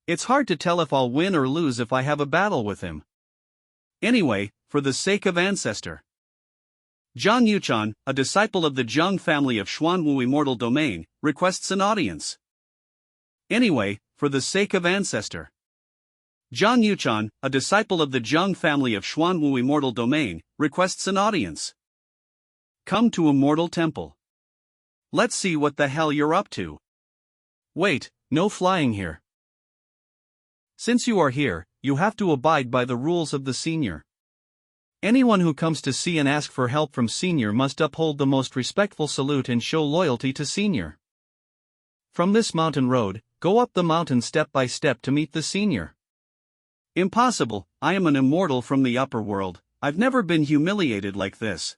It's hard to tell if I'll win or lose if I have a battle with him. Anyway, for the sake of ancestor. Zhang Yuchan, a disciple of the Zhang family of Xuanwu immortal domain, requests an audience. Anyway, for the sake of ancestor. Zhang Yuchan, a disciple of the Zhang family of Xuanwu immortal domain, requests an audience. Come to Immortal Temple. Let's see what the hell you're up to. Wait, no flying here. Since you are here, you have to abide by the rules of the senior. Anyone who comes to see and ask for help from senior must uphold the most respectful salute and show loyalty to senior. From this mountain road, go up the mountain step by step to meet the senior. Impossible, I am an immortal from the upper world. I've never been humiliated like this.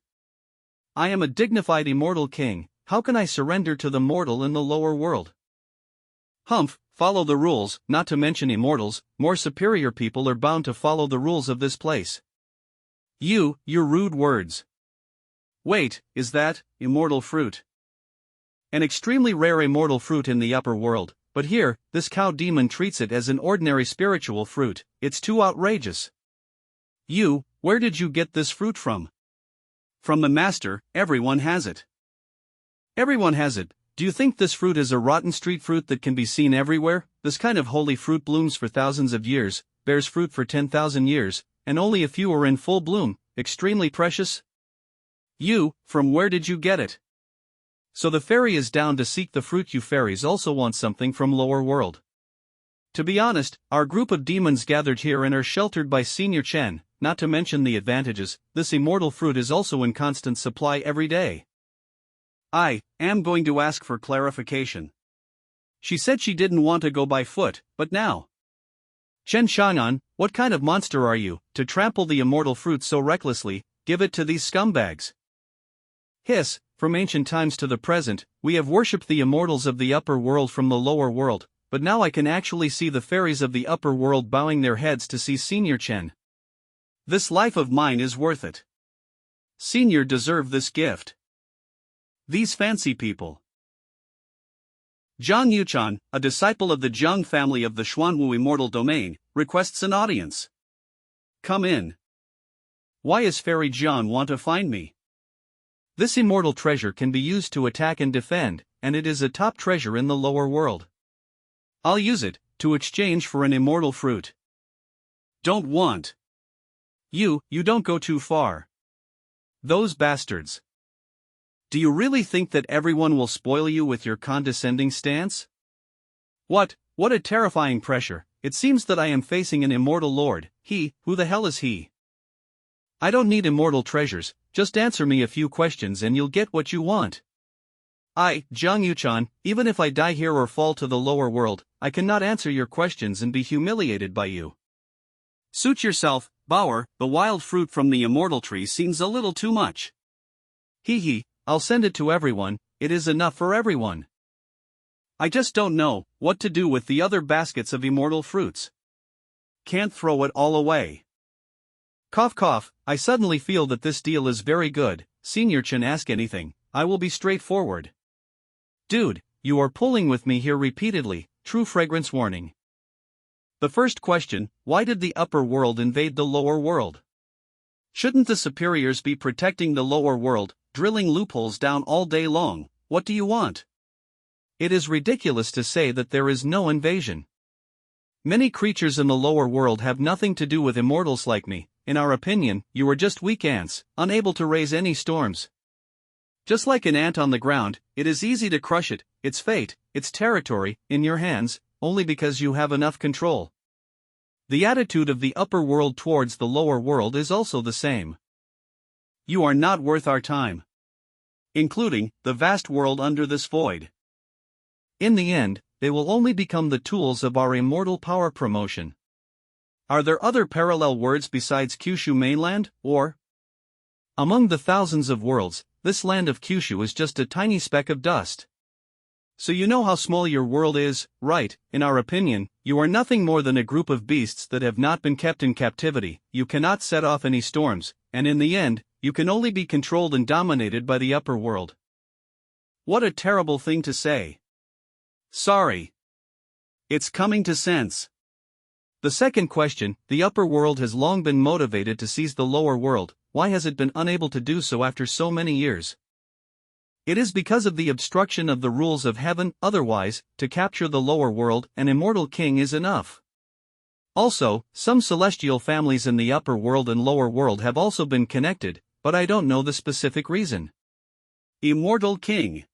I am a dignified immortal king. How can I surrender to the mortal in the lower world? Humph, follow the rules. Not to mention immortals, more superior people are bound to follow the rules of this place. Your rude words. Wait, is that immortal fruit? An extremely rare immortal fruit in the upper world, but here, this cow demon treats it as an ordinary spiritual fruit. It's too outrageous. Where did you get this fruit from? From the master. Everyone has it. Everyone has it. Do you think this fruit is a rotten street fruit that can be seen everywhere? This kind of holy fruit blooms for thousands of years, bears fruit for 10,000 years, and only a few are in full bloom. Extremely precious? From where did you get it? So the fairy is down to seek the fruit. You fairies also want something from lower world. To be honest, our group of demons gathered here and are sheltered by Senior Chen. Not to mention the advantages, this immortal fruit is also in constant supply every day. I am going to ask for clarification. She said she didn't want to go by foot, but now. Chen Shangan, what kind of monster are you, to trample the immortal fruit so recklessly? Give it to these scumbags. Hiss, from ancient times to the present, we have worshipped the immortals of the upper world from the lower world, but now I can actually see the fairies of the upper world bowing their heads to see Senior Chen. This life of mine is worth it. Senior deserve this gift. These fancy people. Zhang Yuchan, a disciple of the Zhang family of the Xuanwu immortal domain, requests an audience. Come in. Why is Fairy Zhang want to find me? This immortal treasure can be used to attack and defend, and it is a top treasure in the lower world. I'll use it, to exchange for an immortal fruit. Don't want. You don't go too far. Those bastards. Do you really think that everyone will spoil you with your condescending stance? What a terrifying pressure. It seems that I am facing an immortal lord. Who the hell is he? I don't need immortal treasures, just answer me a few questions and you'll get what you want. Zhang Yuchan, even if I die here or fall to the lower world, I cannot answer your questions and be humiliated by you. Suit yourself, Bauer. The wild fruit from the immortal tree seems a little too much. I'll send it to everyone. It is enough for everyone. I just don't know what to do with the other baskets of immortal fruits. Can't throw it all away. Cough cough, I suddenly feel that this deal is very good. Senior Chen, ask anything, I will be straightforward. Dude, you are pulling with me here repeatedly. True fragrance warning. The first question, why did the upper world invade the lower world? Shouldn't the superiors be protecting the lower world, drilling loopholes down all day long? What do you want? It is ridiculous to say that there is no invasion. Many creatures in the lower world have nothing to do with immortals like me. In our opinion, you are just weak ants, unable to raise any storms. Just like an ant on the ground, it is easy to crush it, its fate, its territory, in your hands, only because you have enough control. The attitude of the upper world towards the lower world is also the same. You are not worth our time, including the vast world under this void. In the end, they will only become the tools of our immortal power promotion. Are there other parallel words besides Kyushu mainland, or? Among the thousands of worlds, this land of Kyushu is just a tiny speck of dust. So you know how small your world is, right? In our opinion, you are nothing more than a group of beasts that have not been kept in captivity. You cannot set off any storms, and in the end, you can only be controlled and dominated by the upper world. What a terrible thing to say. Sorry. It's coming to sense. The second question, the upper world has long been motivated to seize the lower world. Why has it been unable to do so after so many years? It is because of the obstruction of the rules of heaven. Otherwise, to capture the lower world, an immortal king is enough. Also, some celestial families in the upper world and lower world have also been connected, but I don't know the specific reason. Immortal king.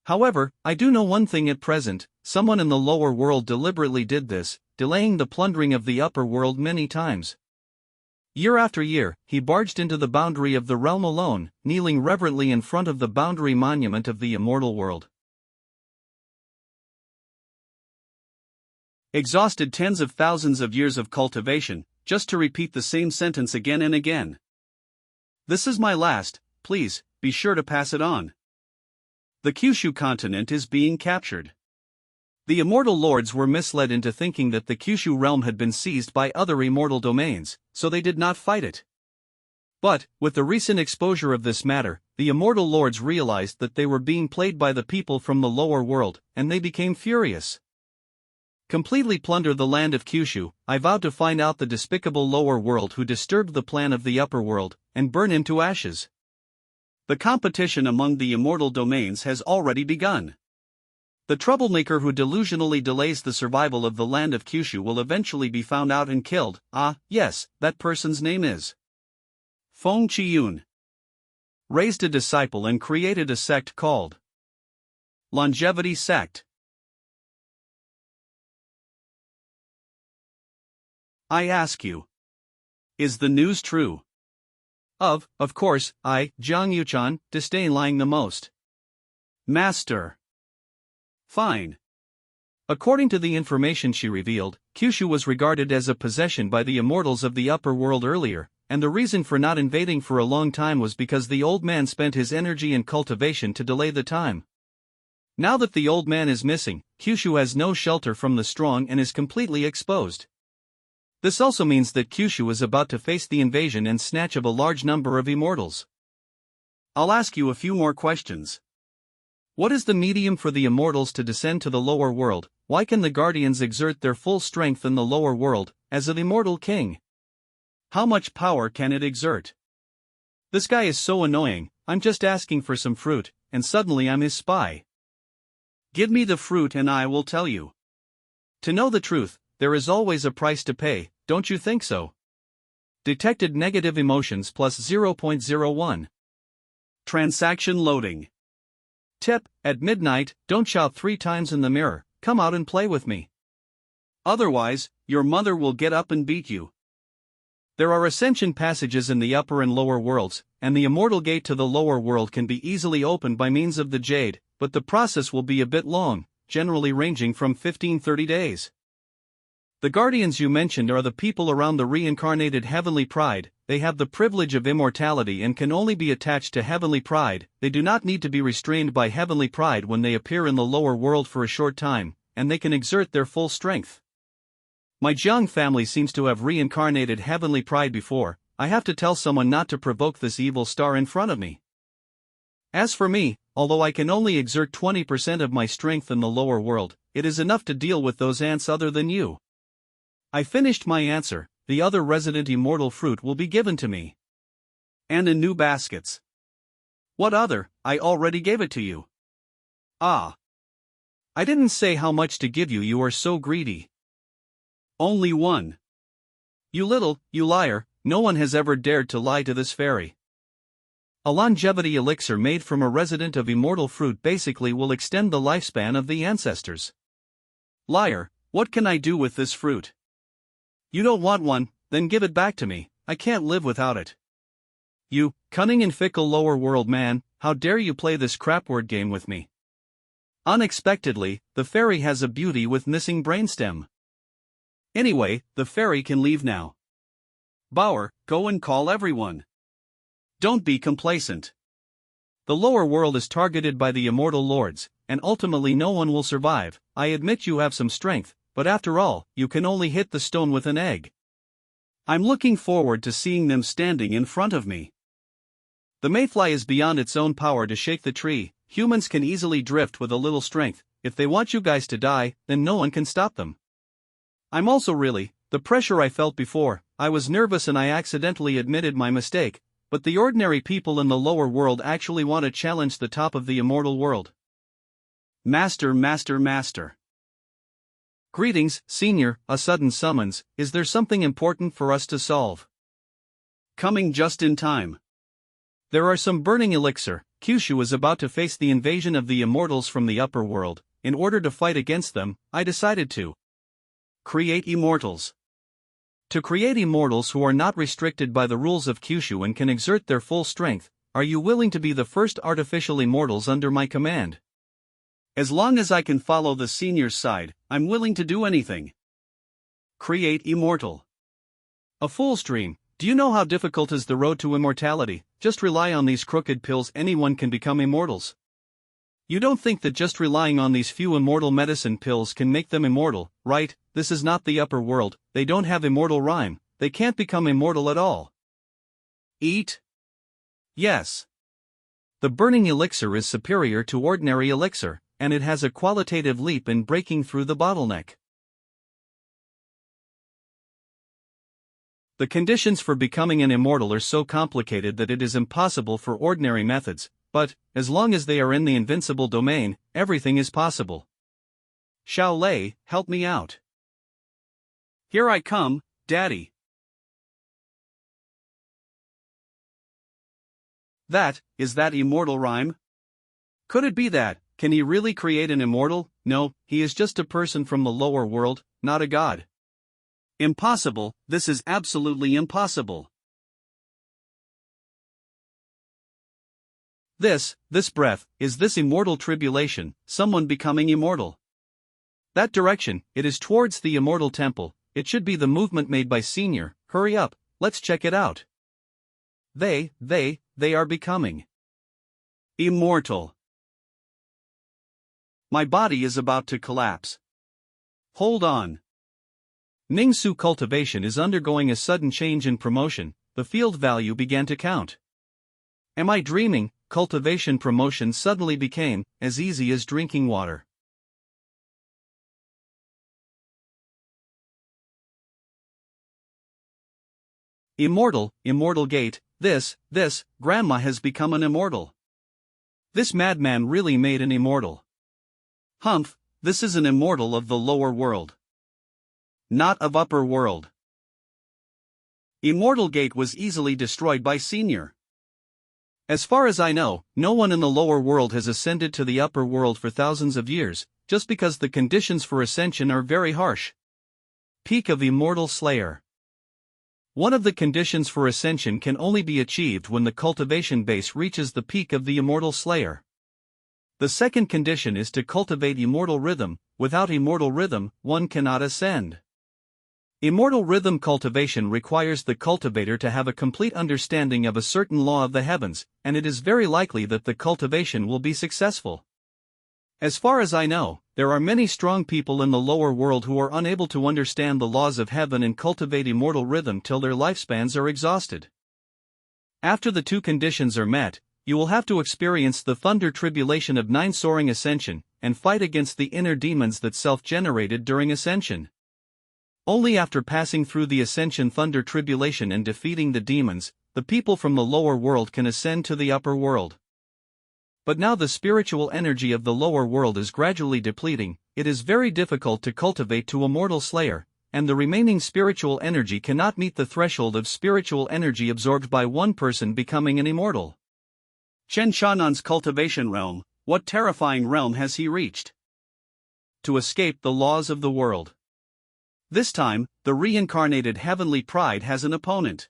However, I do know one thing at present: someone in the lower world deliberately did this, delaying the plundering of the upper world many times. Year after year, he barged into the boundary of the realm alone, kneeling reverently in front of the boundary monument of the immortal world. Exhausted tens of thousands of years of cultivation, just to repeat the same sentence again and again. This is my last, please, be sure to pass it on. The Kyushu continent is being captured. The immortal lords were misled into thinking that the Kyushu realm had been seized by other immortal domains, so they did not fight it. But, with the recent exposure of this matter, the immortal lords realized that they were being played by the people from the lower world, and they became furious. Completely plunder the land of Kyushu. I vowed to find out the despicable lower world who disturbed the plan of the upper world, and burn him to ashes. The competition among the immortal domains has already begun. The troublemaker who delusionally delays the survival of the land of Kyushu will eventually be found out and killed. Ah, yes, that person's name is Feng Chiyun. Raised a disciple and created a sect called Longevity Sect. I ask you, is the news true? Of course, I, Jiang Yuchan, disdain lying the most. Master. Fine. According to the information she revealed, Kyushu was regarded as a possession by the immortals of the upper world earlier, and the reason for not invading for a long time was because the old man spent his energy in cultivation to delay the time. Now that the old man is missing, Kyushu has no shelter from the strong and is completely exposed. This also means that Kyushu is about to face the invasion and snatch of a large number of immortals. I'll ask you a few more questions. What is the medium for the immortals to descend to the lower world? Why can the guardians exert their full strength in the lower world, as an immortal king? How much power can it exert? This guy is so annoying. I'm just asking for some fruit, and suddenly I'm his spy. Give me the fruit and I will tell you. To know the truth, there is always a price to pay, don't you think so? Detected negative emotions plus 0.01. Transaction loading. Tip, at midnight, don't shout 3 times in the mirror, come out and play with me. Otherwise, your mother will get up and beat you. There are ascension passages in the upper and lower worlds, and the immortal gate to the lower world can be easily opened by means of the jade, but the process will be a bit long, generally ranging from 15-30 days. The guardians you mentioned are the people around the reincarnated heavenly pride. They have the privilege of immortality and can only be attached to heavenly pride. They do not need to be restrained by heavenly pride when they appear in the lower world for a short time, and they can exert their full strength. My Jiang family seems to have reincarnated heavenly pride before. I have to tell someone not to provoke this evil star in front of me. As for me, although I can only exert 20% of my strength in the lower world, it is enough to deal with those ants other than you. I finished my answer. The other resident immortal fruit will be given to me. And in new baskets. What other? I already gave it to you. Ah. I didn't say how much to give you, you are so greedy. Only one. You liar, no one has ever dared to lie to this fairy. A longevity elixir made from a resident of immortal fruit basically will extend the lifespan of the ancestors. Liar, what can I do with this fruit? You don't want one, then give it back to me, I can't live without it. You, cunning and fickle lower world man, how dare you play this crap word game with me? Unexpectedly, the fairy has a beauty with missing brainstem. Anyway, the fairy can leave now. Bauer, go and call everyone. Don't be complacent. The lower world is targeted by the immortal lords, and ultimately no one will survive. I admit you have some strength, but after all, you can only hit the stone with an egg. I'm looking forward to seeing them standing in front of me. The mayfly is beyond its own power to shake the tree. Humans can easily drift with a little strength. If they want you guys to die, then no one can stop them. I'm also the pressure I felt before. I was nervous and I accidentally admitted my mistake, but the ordinary people in the lower world actually want to challenge the top of the immortal world. Master. Greetings, Senior, a sudden summons. Is there something important for us to solve? Coming just in time. There are some burning elixir. Kyushu is about to face the invasion of the immortals from the upper world. In order to fight against them, I decided to create immortals. To create immortals who are not restricted by the rules of Kyushu and can exert their full strength. Are you willing to be the first artificial immortals under my command? As long as I can follow the senior's side, I'm willing to do anything. Create immortal. A fool's dream. Do you know how difficult is the road to immortality? Just rely on these crooked pills, anyone can become immortals. You don't think that just relying on these few immortal medicine pills can make them immortal, right? This is not the upper world, they don't have immortal rhyme, they can't become immortal at all. Eat? Yes. The burning elixir is superior to ordinary elixir, and it has a qualitative leap in breaking through the bottleneck. The conditions for becoming an immortal are so complicated that it is impossible for ordinary methods, but, as long as they are in the invincible domain, everything is possible. Xiao Lei, help me out. Here I come, Daddy. Is that immortal rhyme? Could it be that? Can he really create an immortal? No, he is just a person from the lower world, not a god. Impossible, this is absolutely impossible. This breath, is this immortal tribulation, someone becoming immortal? That direction, it is towards the immortal temple, it should be the movement made by Senior, hurry up, let's check it out. They are becoming immortal. My body is about to collapse. Hold on. Ningsu cultivation is undergoing a sudden change in promotion, the field value began to count. Am I dreaming? Cultivation promotion suddenly became as easy as drinking water. Immortal gate, this, Grandma has become an immortal. This madman really made an immortal. Humph, this is an immortal of the lower world. Not of upper world. Immortal gate was easily destroyed by Senior. As far as I know, no one in the lower world has ascended to the upper world for thousands of years, just because the conditions for ascension are very harsh. Peak of Immortal Slayer. One of the conditions for ascension can only be achieved when the cultivation base reaches the peak of the Immortal Slayer. The second condition is to cultivate immortal rhythm. Without immortal rhythm, one cannot ascend. Immortal rhythm cultivation requires the cultivator to have a complete understanding of a certain law of the heavens, and it is very likely that the cultivation will be successful. As far as I know, there are many strong people in the lower world who are unable to understand the laws of heaven and cultivate immortal rhythm till their lifespans are exhausted. After the two conditions are met, you will have to experience the thunder tribulation of 9 soaring ascension, and fight against the inner demons that self-generated during ascension. Only after passing through the ascension thunder tribulation and defeating the demons, the people from the lower world can ascend to the upper world. But now the spiritual energy of the lower world is gradually depleting, it is very difficult to cultivate to a mortal slayer, and the remaining spiritual energy cannot meet the threshold of spiritual energy absorbed by one person becoming an immortal. Chen Shanan's cultivation realm, what terrifying realm has he reached? To escape the laws of the world. This time, the reincarnated heavenly pride has an opponent.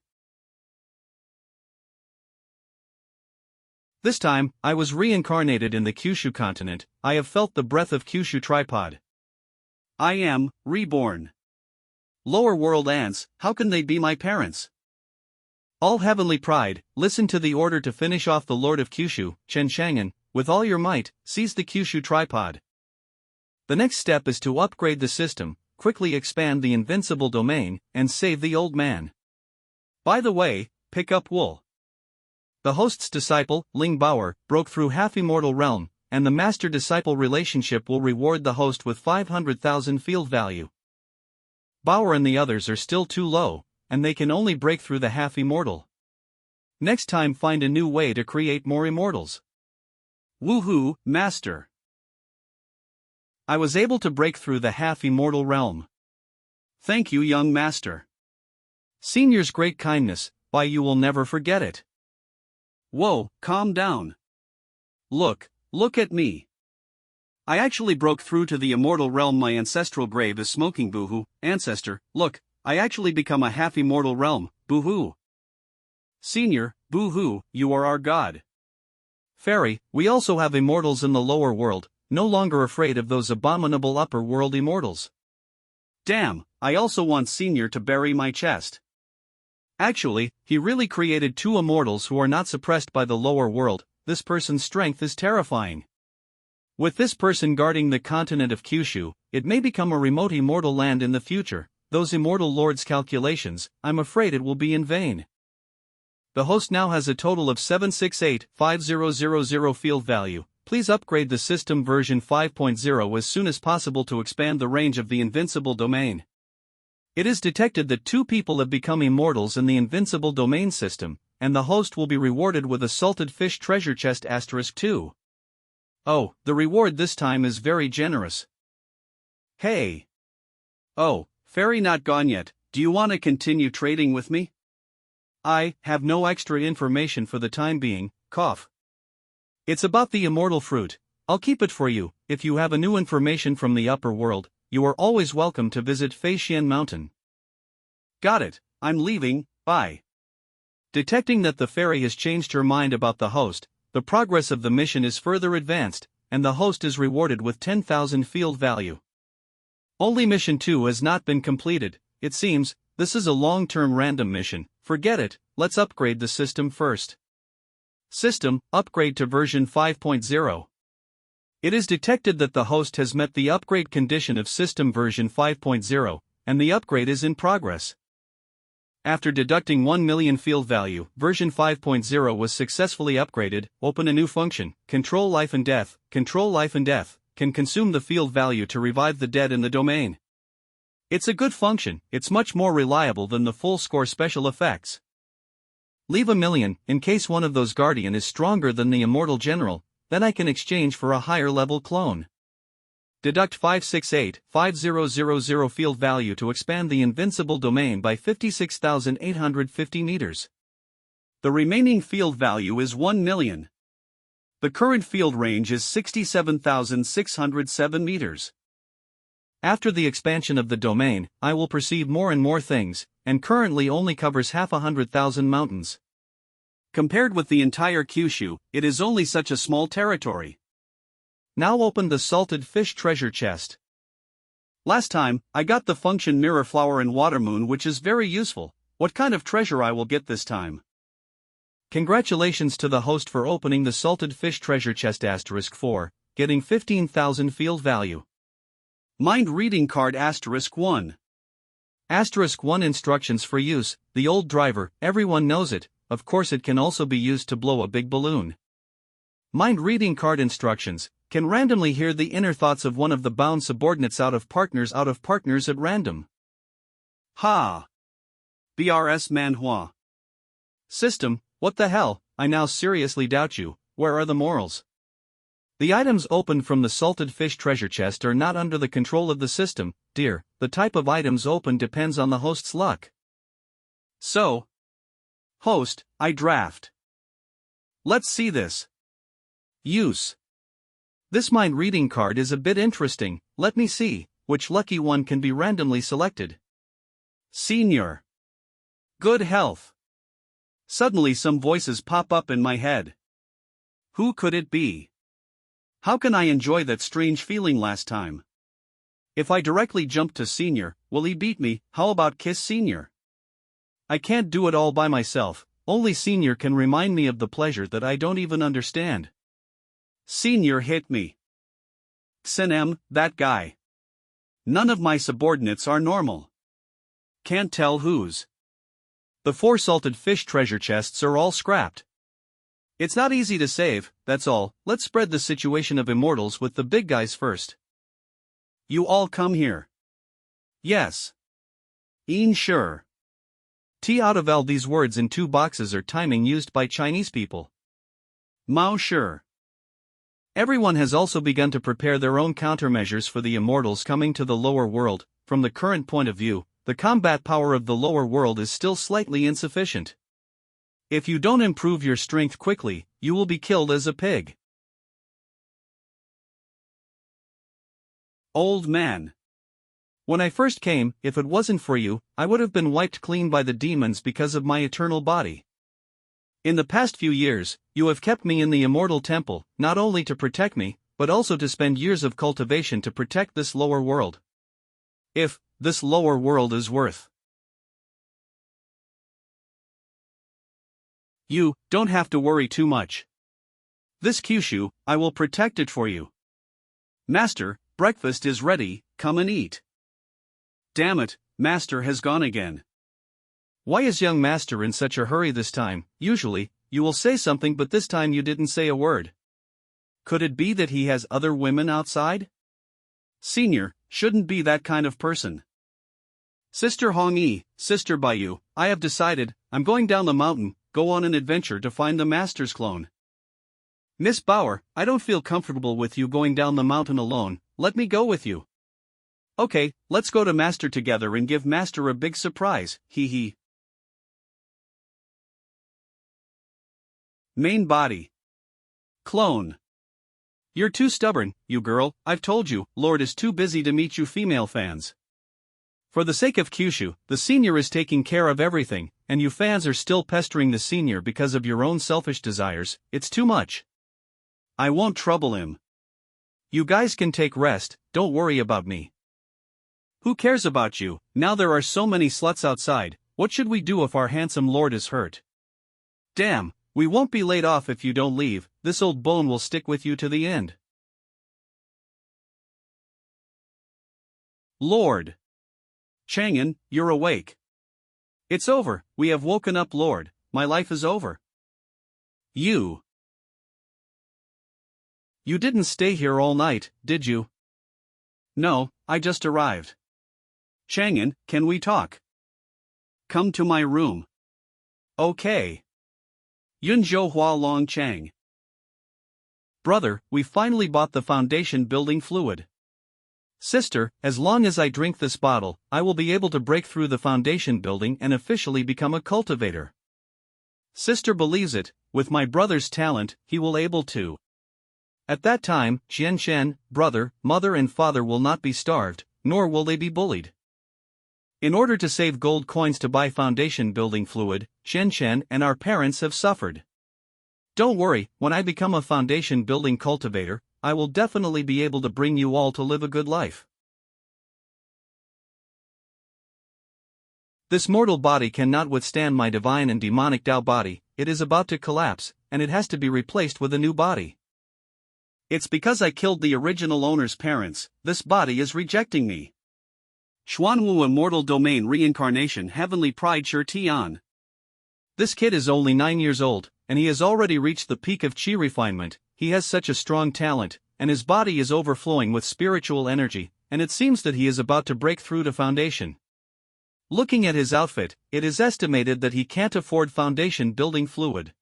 This time, I was reincarnated in the Kyushu continent, I have felt the breath of Kyushu tripod. I am, reborn. Lower world ants, how can they be my parents? All heavenly pride, listen to the order to finish off the Lord of Kyushu, Chen Shangan, with all your might, seize the Kyushu tripod. The next step is to upgrade the system, quickly expand the invincible domain, and save the old man. By the way, pick up wool. The host's disciple, Ling Bauer, broke through half-immortal realm, and the master-disciple relationship will reward the host with 500,000 field value. Bauer and the others are still too low, and they can only break through the half-immortal. Next time find a new way to create more immortals. Woohoo, master! I was able to break through the half-immortal realm. Thank you, young master. Senior's great kindness, why you will never forget it. Whoa, calm down. Look at me. I actually broke through to the immortal realm. My ancestral grave is smoking. Boo-hoo, ancestor, look, I actually become a half-immortal realm, boo-hoo. Senior, boo-hoo, you are our god. Fairy, we also have immortals in the lower world, no longer afraid of those abominable upper world immortals. Damn, I also want Senior to bury my chest. Actually, he really created two immortals who are not suppressed by the lower world. This person's strength is terrifying. With this person guarding the continent of Kyushu, it may become a remote immortal land in the future. Those immortal lords' calculations, I'm afraid it will be in vain. The host now has a total of 768,5000 field value. Please upgrade the system version 5.0 as soon as possible to expand the range of the invincible domain. It is detected that two people have become immortals in the invincible domain system, and the host will be rewarded with a salted fish treasure chest *2. Oh, the reward this time is very generous. Hey! Oh, fairy not gone yet, do you want to continue trading with me? I have no extra information for the time being, cough. It's about the immortal fruit, I'll keep it for you. If you have a new information from the upper world, you are always welcome to visit Feixian Mountain. Got it, I'm leaving, bye. Detecting that the fairy has changed her mind about the host, the progress of the mission is further advanced, and the host is rewarded with 10,000 field value. Only mission 2 has not been completed, it seems. This is a long-term random mission, forget it, let's upgrade the system first. System, upgrade to version 5.0. It is detected that the host has met the upgrade condition of system version 5.0, and the upgrade is in progress. After deducting 1 million field value, version 5.0 was successfully upgraded. Open a new function, Control Life and Death. Control Life and Death can consume the field value to revive the dead in the domain. It's a good function, it's much more reliable than the full score special effects. Leave a million, in case one of those guardian is stronger than the immortal general, then I can exchange for a higher level clone. Deduct 568,5000 field value to expand the invincible domain by 56,850 meters. The remaining field value is 1 million. The current field range is 67,607 meters. After the expansion of the domain, I will perceive more and more things, and currently only covers 100,000 mountains. Compared with the entire Kyushu, it is only such a small territory. Now open the salted fish treasure chest. Last time, I got the function mirror flower and water moon, which is very useful. What kind of treasure I will get this time? Congratulations to the host for opening the salted fish treasure chest *4, getting 15,000 field value. Mind reading card *1. *1 instructions for use, the old driver, everyone knows it, of course it can also be used to blow a big balloon. Mind reading card instructions, can randomly hear the inner thoughts of one of the bound subordinates out of partners at random. Ha! BRS manhua. System, what the hell, I now seriously doubt you, where are the morals? The items opened from the salted fish treasure chest are not under the control of the system, dear. The type of items opened depends on the host's luck. So, host, I draft. Let's see this. Use. This mind reading card is a bit interesting. Let me see which lucky one can be randomly selected. Senior. Good health. Suddenly some voices pop up in my head. Who could it be? How can I enjoy that strange feeling last time? If I directly jump to Senior, will he beat me? How about kiss Senior? I can't do it all by myself. Only Senior can remind me of the pleasure that I don't even understand. Senior hit me. Xenem, that guy. None of my subordinates are normal. Can't tell whose. The 4 salted fish treasure chests are all scrapped. It's not easy to save, that's all. Let's spread the situation of immortals with the big guys first. You all come here. Yes. Sure. T out of L. These words in 2 boxes are timing used by Chinese people. Mao sure. Everyone has also begun to prepare their own countermeasures for the immortals coming to the lower world. From the current point of view, the combat power of the lower world is still slightly insufficient. If you don't improve your strength quickly, you will be killed as a pig. Old man. When I first came, if it wasn't for you, I would have been wiped clean by the demons because of my eternal body. In the past few years, you have kept me in the immortal temple, not only to protect me, but also to spend years of cultivation to protect this lower world. If this lower world is worth. You don't have to worry too much. This Kyushu, I will protect it for you. Master, breakfast is ready, come and eat. Damn it, Master has gone again. Why is young Master in such a hurry this time? Usually, you will say something, but this time you didn't say a word. Could it be that he has other women outside? Senior shouldn't be that kind of person. Sister Hong-yi, Sister Bayu, I have decided, I'm going down the mountain, go on an adventure to find the Master's clone. Miss Bauer, I don't feel comfortable with you going down the mountain alone, let me go with you. Okay, let's go to Master together and give Master a big surprise, hee hee. Main body. Clone. You're too stubborn, you girl, I've told you, Lord is too busy to meet you female fans. For the sake of Kyushu, the senior is taking care of everything, and you fans are still pestering the senior because of your own selfish desires, it's too much. I won't trouble him. You guys can take rest, don't worry about me. Who cares about you? Now there are so many sluts outside, what should we do if our handsome lord is hurt? Damn, we won't be laid off if you don't leave, this old bone will stick with you to the end. Lord. Chang'an, you're awake. It's over, we have woken up Lord, my life is over. You didn't stay here all night, did you? No, I just arrived. Chang'an, can we talk? Come to my room. Okay. Yunzhou Hua Long Chang. Brother, we finally bought the foundation building fluid. Sister, as long as I drink this bottle, I will be able to break through the foundation building and officially become a cultivator. Sister believes it, with my brother's talent, he will able to. At that time, Xianxia, brother, mother and father will not be starved, nor will they be bullied. In order to save gold coins to buy foundation building fluid, Xianxia and our parents have suffered. Don't worry, when I become a foundation building cultivator, I will definitely be able to bring you all to live a good life. This mortal body cannot withstand my divine and demonic Tao body, it is about to collapse, and it has to be replaced with a new body. It's because I killed the original owner's parents, this body is rejecting me. Xuanwu Immortal Domain Reincarnation Heavenly Pride Sure Tian. This kid is only 9 years old, and he has already reached the peak of chi refinement, he has such a strong talent, and his body is overflowing with spiritual energy, and it seems that he is about to break through to foundation. Looking at his outfit, it is estimated that he can't afford foundation building fluid.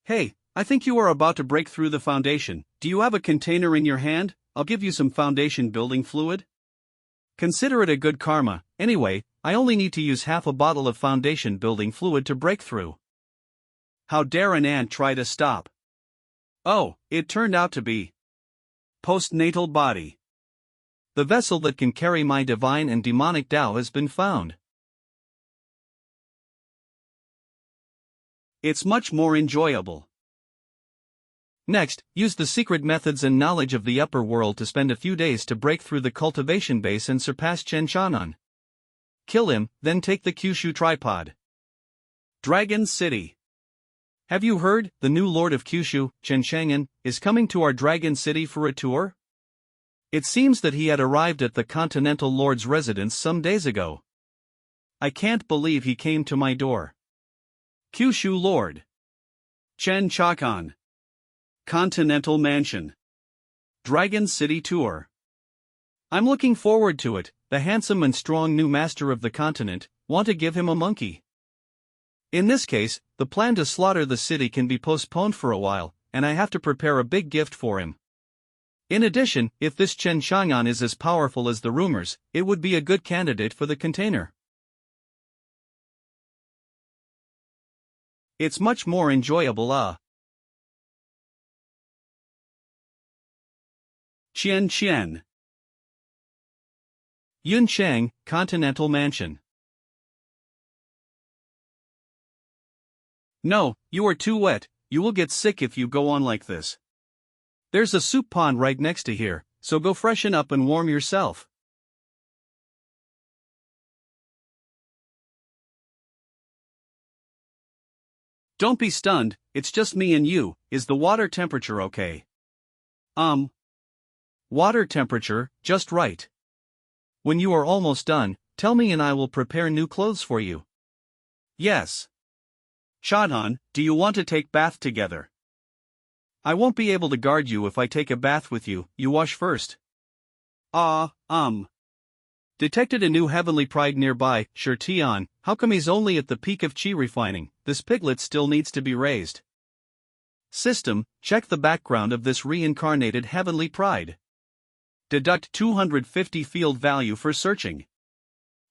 Hey, I think you are about to break through the foundation. Do you have a container in your hand? I'll give you some foundation building fluid. Consider it a good karma. Anyway, I only need to use half a bottle of foundation building fluid to break through. How dare an ant try to stop? Oh, it turned out to be postnatal body. The vessel that can carry my divine and demonic Tao has been found. It's much more enjoyable. Next, use the secret methods and knowledge of the upper world to spend a few days to break through the cultivation base and surpass Xianxia. Kill him, then take the Kyushu tripod. Dragon City. Have you heard? The new lord of Kyushu, Xianxia, is coming to our Dragon City for a tour? It seems that he had arrived at the Continental Lord's residence some days ago. I can't believe he came to my door. Kyushu Lord. Xianxia. Continental Mansion. Dragon City Tour. I'm looking forward to it. The handsome and strong new master of the continent. Want to give him a monkey. In this case, the plan to slaughter the city can be postponed for a while, and I have to prepare a big gift for him. In addition, if this Xianxia is as powerful as the rumors, it would be a good candidate for the container. It's much more enjoyable. Xianxian. Yunchang, Continental Mansion. No, you are too wet. You will get sick if you go on like this. There's a soup pond right next to here, so go freshen up and warm yourself. Don't be stunned, it's just me and you. Is the water temperature okay? Water temperature, just right. When you are almost done, tell me and I will prepare new clothes for you. Yes. Shadhan, do you want to take bath together? I won't be able to guard you if I take a bath with you. You wash first. Detected a new heavenly pride nearby. Sure Tian, how come he's only at the peak of chi refining? This piglet still needs to be raised. System, check the background of this reincarnated heavenly pride. Deduct 250 field value for searching.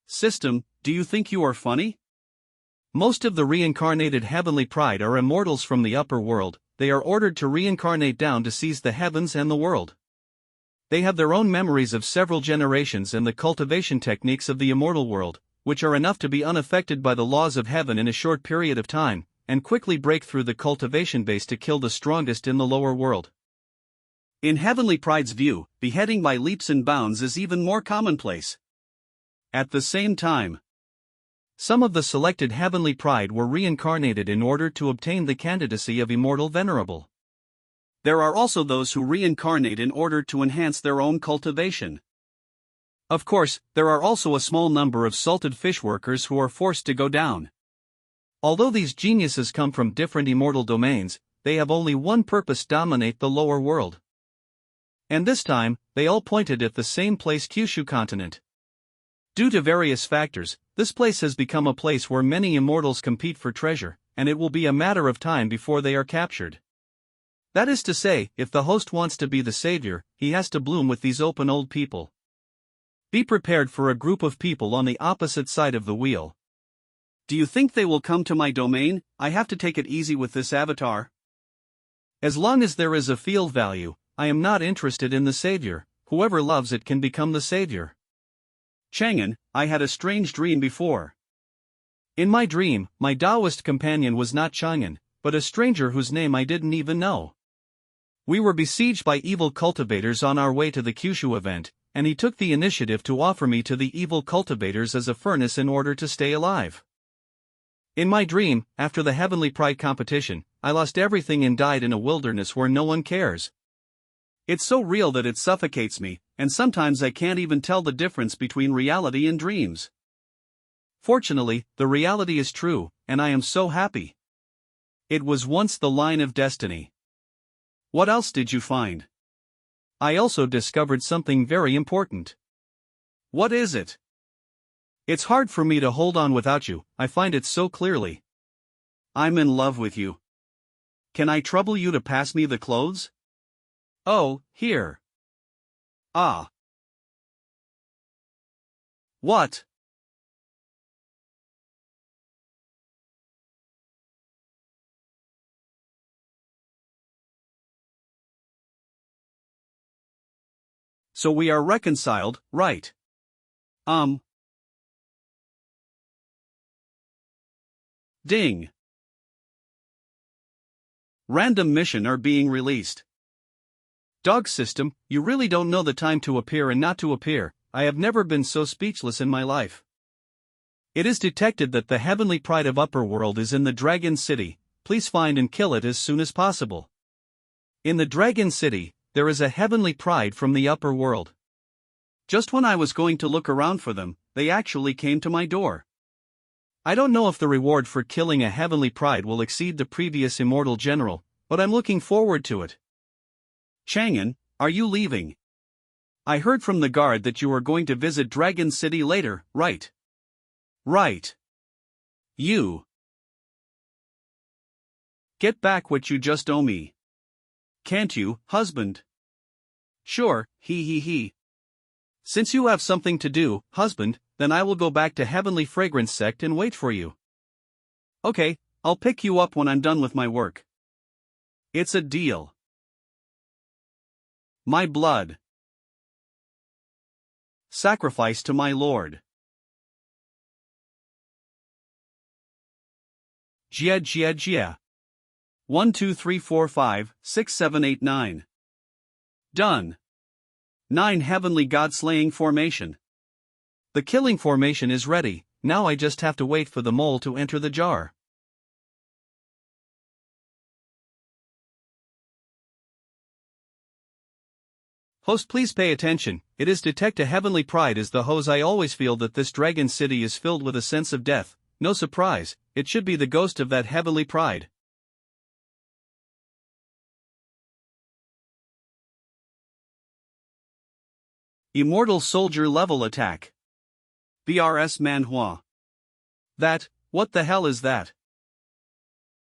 System, do you think you are funny? Most of the reincarnated heavenly pride are immortals from the upper world. They are ordered to reincarnate down to seize the heavens and the world. They have their own memories of several generations and the cultivation techniques of the immortal world, which are enough to be unaffected by the laws of heaven in a short period of time, and quickly break through the cultivation base to kill the strongest in the lower world. In Heavenly Pride's view, beheading by leaps and bounds is even more commonplace. At the same time, some of the selected Heavenly Pride were reincarnated in order to obtain the candidacy of Immortal Venerable. There are also those who reincarnate in order to enhance their own cultivation. Of course, there are also a small number of salted fish workers who are forced to go down. Although these geniuses come from different immortal domains, they have only one purpose: dominate the lower world. And this time, they all pointed at the same place, Kyushu continent. Due to various factors, this place has become a place where many immortals compete for treasure, and it will be a matter of time before they are captured. That is to say, if the host wants to be the savior, he has to bloom with these open old people. Be prepared for a group of people on the opposite side of the wheel. Do you think they will come to my domain? I have to take it easy with this avatar. As long as there is a field value, I am not interested in the savior. Whoever loves it can become the savior. Chang'an, I had a strange dream before. In my dream, my Taoist companion was not Chang'an, but a stranger whose name I didn't even know. We were besieged by evil cultivators on our way to the Kyushu event, and he took the initiative to offer me to the evil cultivators as a furnace in order to stay alive. In my dream, after the Heavenly Pride competition, I lost everything and died in a wilderness where no one cares. It's so real that it suffocates me, and sometimes I can't even tell the difference between reality and dreams. Fortunately, the reality is true, and I am so happy. It was once the line of destiny. What else did you find? I also discovered something very important. What is it? It's hard for me to hold on without you, I find it so clearly. I'm in love with you. Can I trouble you to pass me the clothes? Oh, here. Ah. What? So we are reconciled, right? Ding. Random mission are being released. Dog system, you really don't know the time to appear and not to appear. I have never been so speechless in my life. It is detected that the heavenly pride of Upper World is in the Dragon City. Please find and kill it as soon as possible. In the Dragon City, there is a heavenly pride from the Upper World. Just when I was going to look around for them, they actually came to my door. I don't know if the reward for killing a heavenly pride will exceed the previous immortal general, but I'm looking forward to it. Chang'an, are you leaving? I heard from the guard that you are going to visit Dragon City later, right? Right. You. Get back what you just owe me. Can't you, husband? Sure, he. Since you have something to do, husband, then I will go back to Heavenly Fragrance Sect and wait for you. Okay, I'll pick you up when I'm done with my work. It's a deal. My blood. Sacrifice to my lord. Jia. 1 2 3 4 5 6 7 8 9. Done. 9 Heavenly God Slaying Formation. The killing formation is ready, now I just have to wait for the mole to enter the jar. Host, please pay attention. It is detect a heavenly pride is the hose. I always feel that this dragon city is filled with a sense of death. No surprise, it should be the ghost of that heavenly pride. Immortal Soldier Level Attack. BRS Manhua. What the hell is that?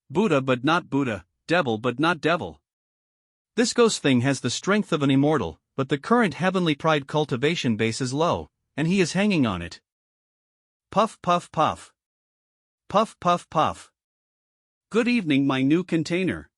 Buddha but not Buddha, devil but not devil. This ghost thing has the strength of an immortal, but the current heavenly pride cultivation base is low, and he is hanging on it. Puff puff puff. Puff puff puff. Good evening, my new container.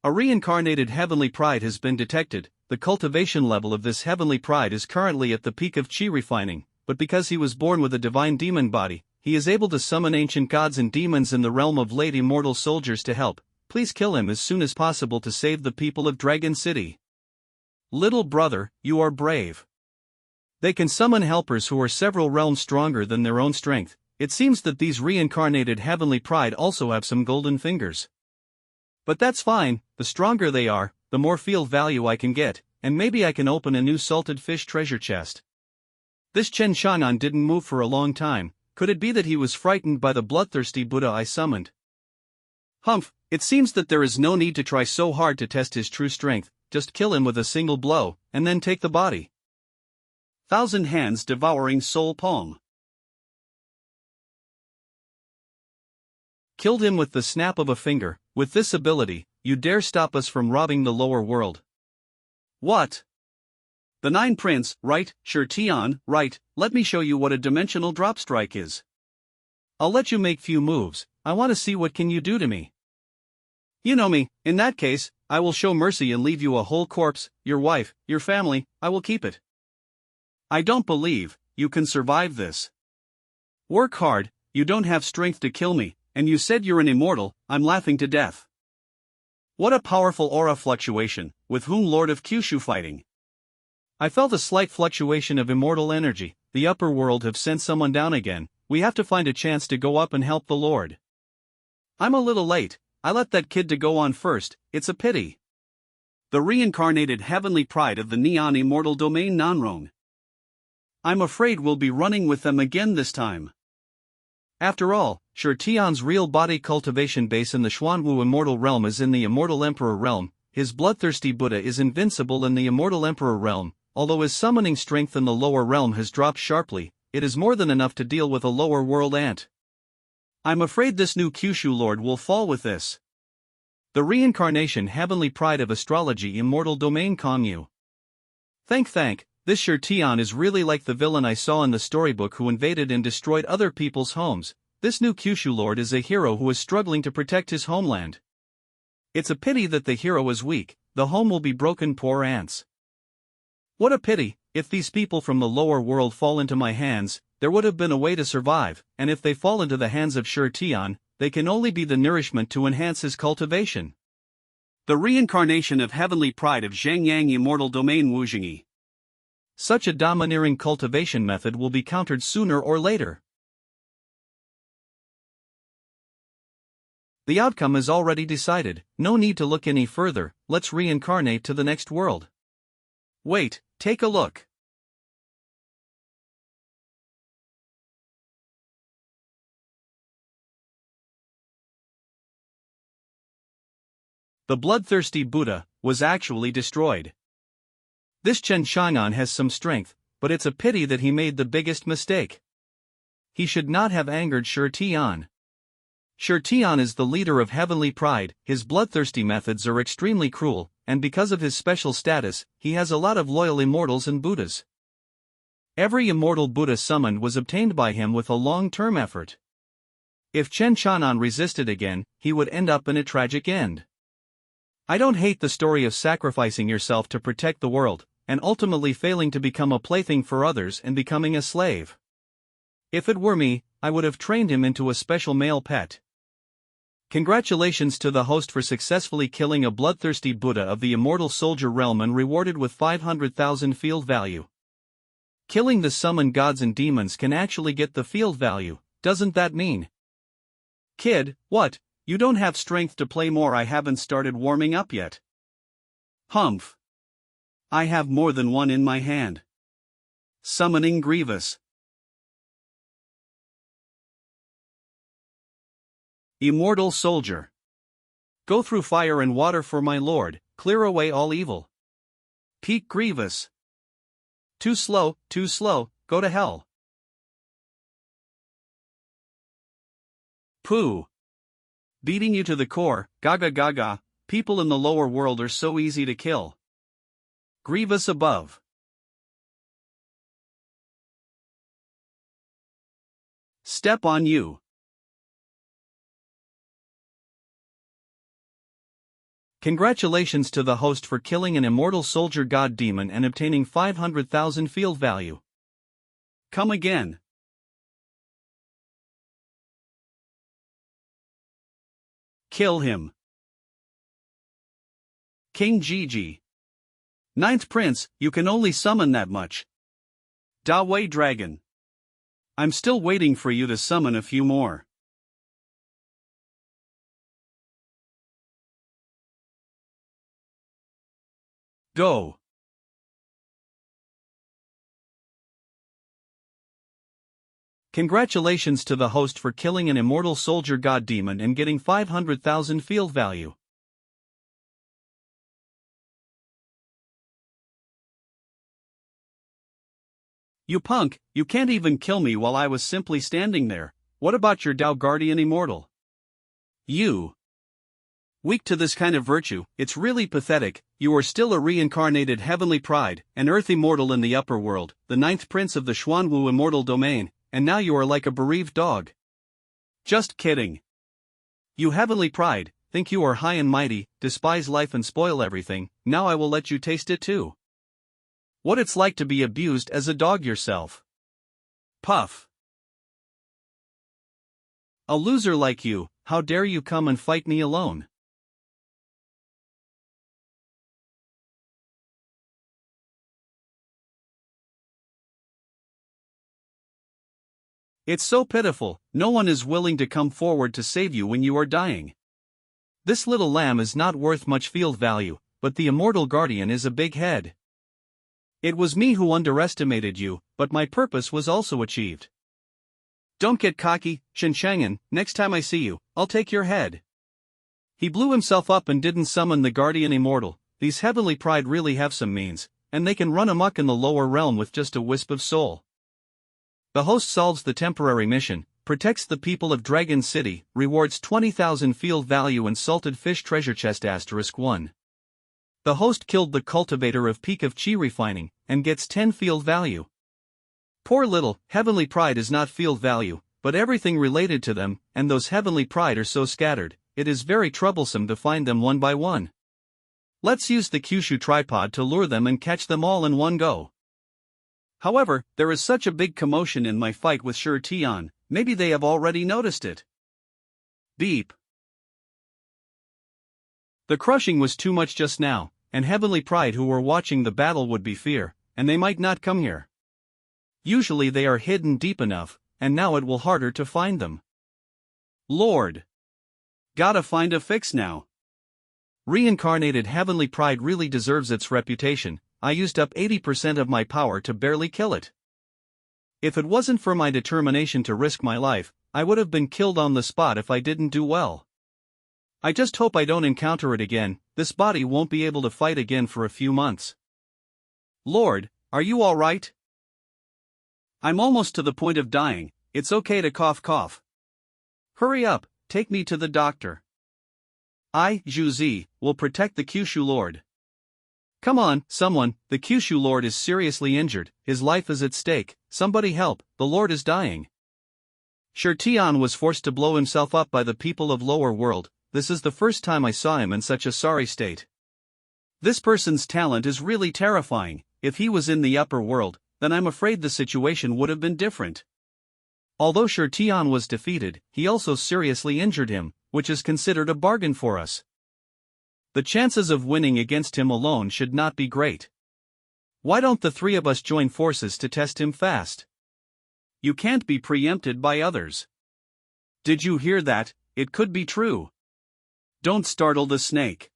A reincarnated heavenly pride has been detected. The cultivation level of this heavenly pride is currently at the peak of chi refining, but because he was born with a divine demon body, he is able to summon ancient gods and demons in the realm of late immortal soldiers to help. Please kill him as soon as possible to save the people of Dragon City. Little brother, you are brave. They can summon helpers who are several realms stronger than their own strength. It seems that these reincarnated heavenly pride also have some golden fingers. But that's fine, the stronger they are, the more field value I can get, and maybe I can open a new salted fish treasure chest. This Chen Chang'an didn't move for a long time. Could it be that he was frightened by the bloodthirsty Buddha I summoned? Humph, it seems that there is no need to try so hard to test his true strength, just kill him with a single blow, and then take the body. Thousand Hands Devouring Soul Palm. Killed him with the snap of a finger. With this ability, you dare stop us from robbing the lower world. What? The Nine Prince, right, sure Tian, right, let me show you what a dimensional drop strike is. I'll let you make few moves, I want to see what can you do to me. You know me, in that case, I will show mercy and leave you a whole corpse, your wife, your family, I will keep it. I don't believe you can survive this. Work hard, you don't have strength to kill me, and you said you're an immortal, I'm laughing to death. What a powerful aura fluctuation, with whom Lord of Kyushu fighting? I felt a slight fluctuation of immortal energy. The upper world have sent someone down again. We have to find a chance to go up and help the Lord. I'm a little late, I let that kid to go on first, it's a pity. The reincarnated heavenly pride of the Neon Immortal Domain Nanron. I'm afraid we'll be running with them again this time. After all, sure Tian's real body cultivation base in the Xuanwu Immortal Realm is in the Immortal Emperor Realm, his bloodthirsty Buddha is invincible in the Immortal Emperor Realm, although his summoning strength in the lower realm has dropped sharply, it is more than enough to deal with a lower world ant. I'm afraid this new Kyushu Lord will fall with this. The reincarnation heavenly pride of astrology immortal domain Kongyu. Thank, this Xianxia is really like the villain I saw in the storybook who invaded and destroyed other people's homes. This new Kyushu lord is a hero who is struggling to protect his homeland. It's a pity that the hero is weak, the home will be broken poor ants. What a pity, if these people from the lower world fall into my hands, there would have been a way to survive, and if they fall into the hands of Xianxia, they can only be the nourishment to enhance his cultivation. The reincarnation of heavenly pride of Zhengyang immortal domain Wuxia. Such a domineering cultivation method will be countered sooner or later. The outcome is already decided, no need to look any further, let's reincarnate to the next world. Wait, take a look. The bloodthirsty Buddha was actually destroyed. This xianxia has some strength, but it's a pity that he made the biggest mistake. He should not have angered Xianxia. Xianxia is the leader of heavenly pride, his bloodthirsty methods are extremely cruel, and because of his special status, he has a lot of loyal immortals and Buddhas. Every immortal Buddha summoned was obtained by him with a long-term effort. If Xianxia resisted again, he would end up in a tragic end. I don't hate the story of sacrificing yourself to protect the world, and ultimately failing to become a plaything for others and becoming a slave. If it were me, I would have trained him into a special male pet. Congratulations to the host for successfully killing a bloodthirsty Buddha of the immortal soldier realm and rewarded with 500,000 field value. Killing the summoned gods and demons can actually get the field value, doesn't that mean? Kid, what? You don't have strength to play more? I haven't started warming up yet. Humph. I have more than one in my hand. Summoning Grievous. Immortal soldier. Go through fire and water for my lord, clear away all evil. Peak Grievous. Too slow, go to hell. Pooh. Beating you to the core, gaga gaga, people in the lower world are so easy to kill. Grievous above. Step on you. Congratulations to the host for killing an immortal soldier god demon and obtaining 500,000 field value. Come again. Kill him. King Gigi. Ninth Prince, you can only summon that much. Da Wei Dragon. I'm still waiting for you to summon a few more. Go. Congratulations to the host for killing an immortal soldier god demon and getting 500,000 field value. You punk, you can't even kill me while I was simply standing there. What about your Dao Guardian Immortal? You. Weak to this kind of virtue, it's really pathetic. You are still a reincarnated heavenly pride, an earth immortal in the upper world, the ninth prince of the Xuanwu immortal domain, and now you are like a bereaved dog. Just kidding. You heavenly pride, think you are high and mighty, despise life and spoil everything, now I will let you taste it too. What it's like to be abused as a dog yourself. Puff. A loser like you, how dare you come and fight me alone? It's so pitiful, no one is willing to come forward to save you when you are dying. This little lamb is not worth much field value, but the immortal guardian is a big head. It was me who underestimated you, but my purpose was also achieved. Don't get cocky, Xianxia, next time I see you, I'll take your head. He blew himself up and didn't summon the guardian immortal. These heavenly pride really have some means, and they can run amok in the lower realm with just a wisp of soul. The host solves the temporary mission, protects the people of Dragon City, rewards 20,000 field value and salted fish treasure chest *1. The host killed the cultivator of Peak of Chi refining, and gets 10 field value. Poor little, heavenly pride is not field value, but everything related to them, and those heavenly pride are so scattered, it is very troublesome to find them one by one. Let's use the Kyushu tripod to lure them and catch them all in one go. However, there is such a big commotion in my fight with Xianxia, maybe they have already noticed it. Beep. The crushing was too much just now, and heavenly pride who were watching the battle would be fear, and they might not come here. Usually they are hidden deep enough, and now it will harder to find them. Lord. Gotta find a fix now. Reincarnated heavenly pride really deserves its reputation. I used up 80% of my power to barely kill it. If it wasn't for my determination to risk my life, I would have been killed on the spot if I didn't do well. I just hope I don't encounter it again. This body won't be able to fight again for a few months. Lord, are you alright? I'm almost to the point of dying. It's okay to cough. Hurry up, take me to the doctor. I, Zhu, will protect the Kyushu Lord. Come on, someone, the Kyushu Lord is seriously injured, his life is at stake, somebody help, the Lord is dying. Xianxia was forced to blow himself up by the people of Lower World. This is the first time I saw him in such a sorry state. This person's talent is really terrifying. If he was in the upper world, then I'm afraid the situation would have been different. Although Xianxia was defeated, he also seriously injured him, which is considered a bargain for us. The chances of winning against him alone should not be great. Why don't the three of us join forces to test him fast? You can't be preempted by others. Did you hear that? It could be true. Don't startle the snake.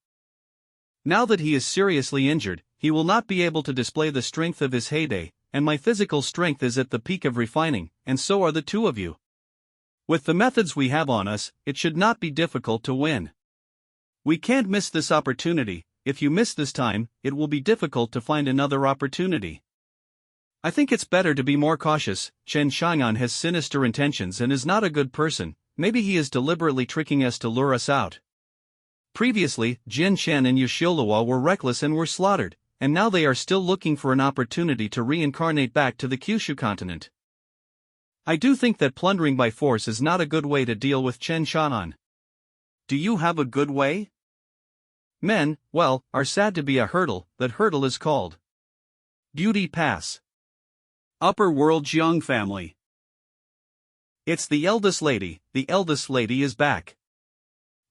Now that he is seriously injured, he will not be able to display the strength of his heyday, and my physical strength is at the peak of refining, and so are the two of you. With the methods we have on us, it should not be difficult to win. We can't miss this opportunity. If you miss this time, it will be difficult to find another opportunity. I think it's better to be more cautious. Xianxia has sinister intentions and is not a good person. Maybe he is deliberately tricking us to lure us out. Previously, Jin Shen and Yushiolua were reckless and were slaughtered, and now they are still looking for an opportunity to reincarnate back to the Kyushu continent. I do think that plundering by force is not a good way to deal with Xianxia. Do you have a good way? Men, well, are sad to be a hurdle. That hurdle is called Beauty Pass. Upper World Jiang family. It's the eldest lady is back.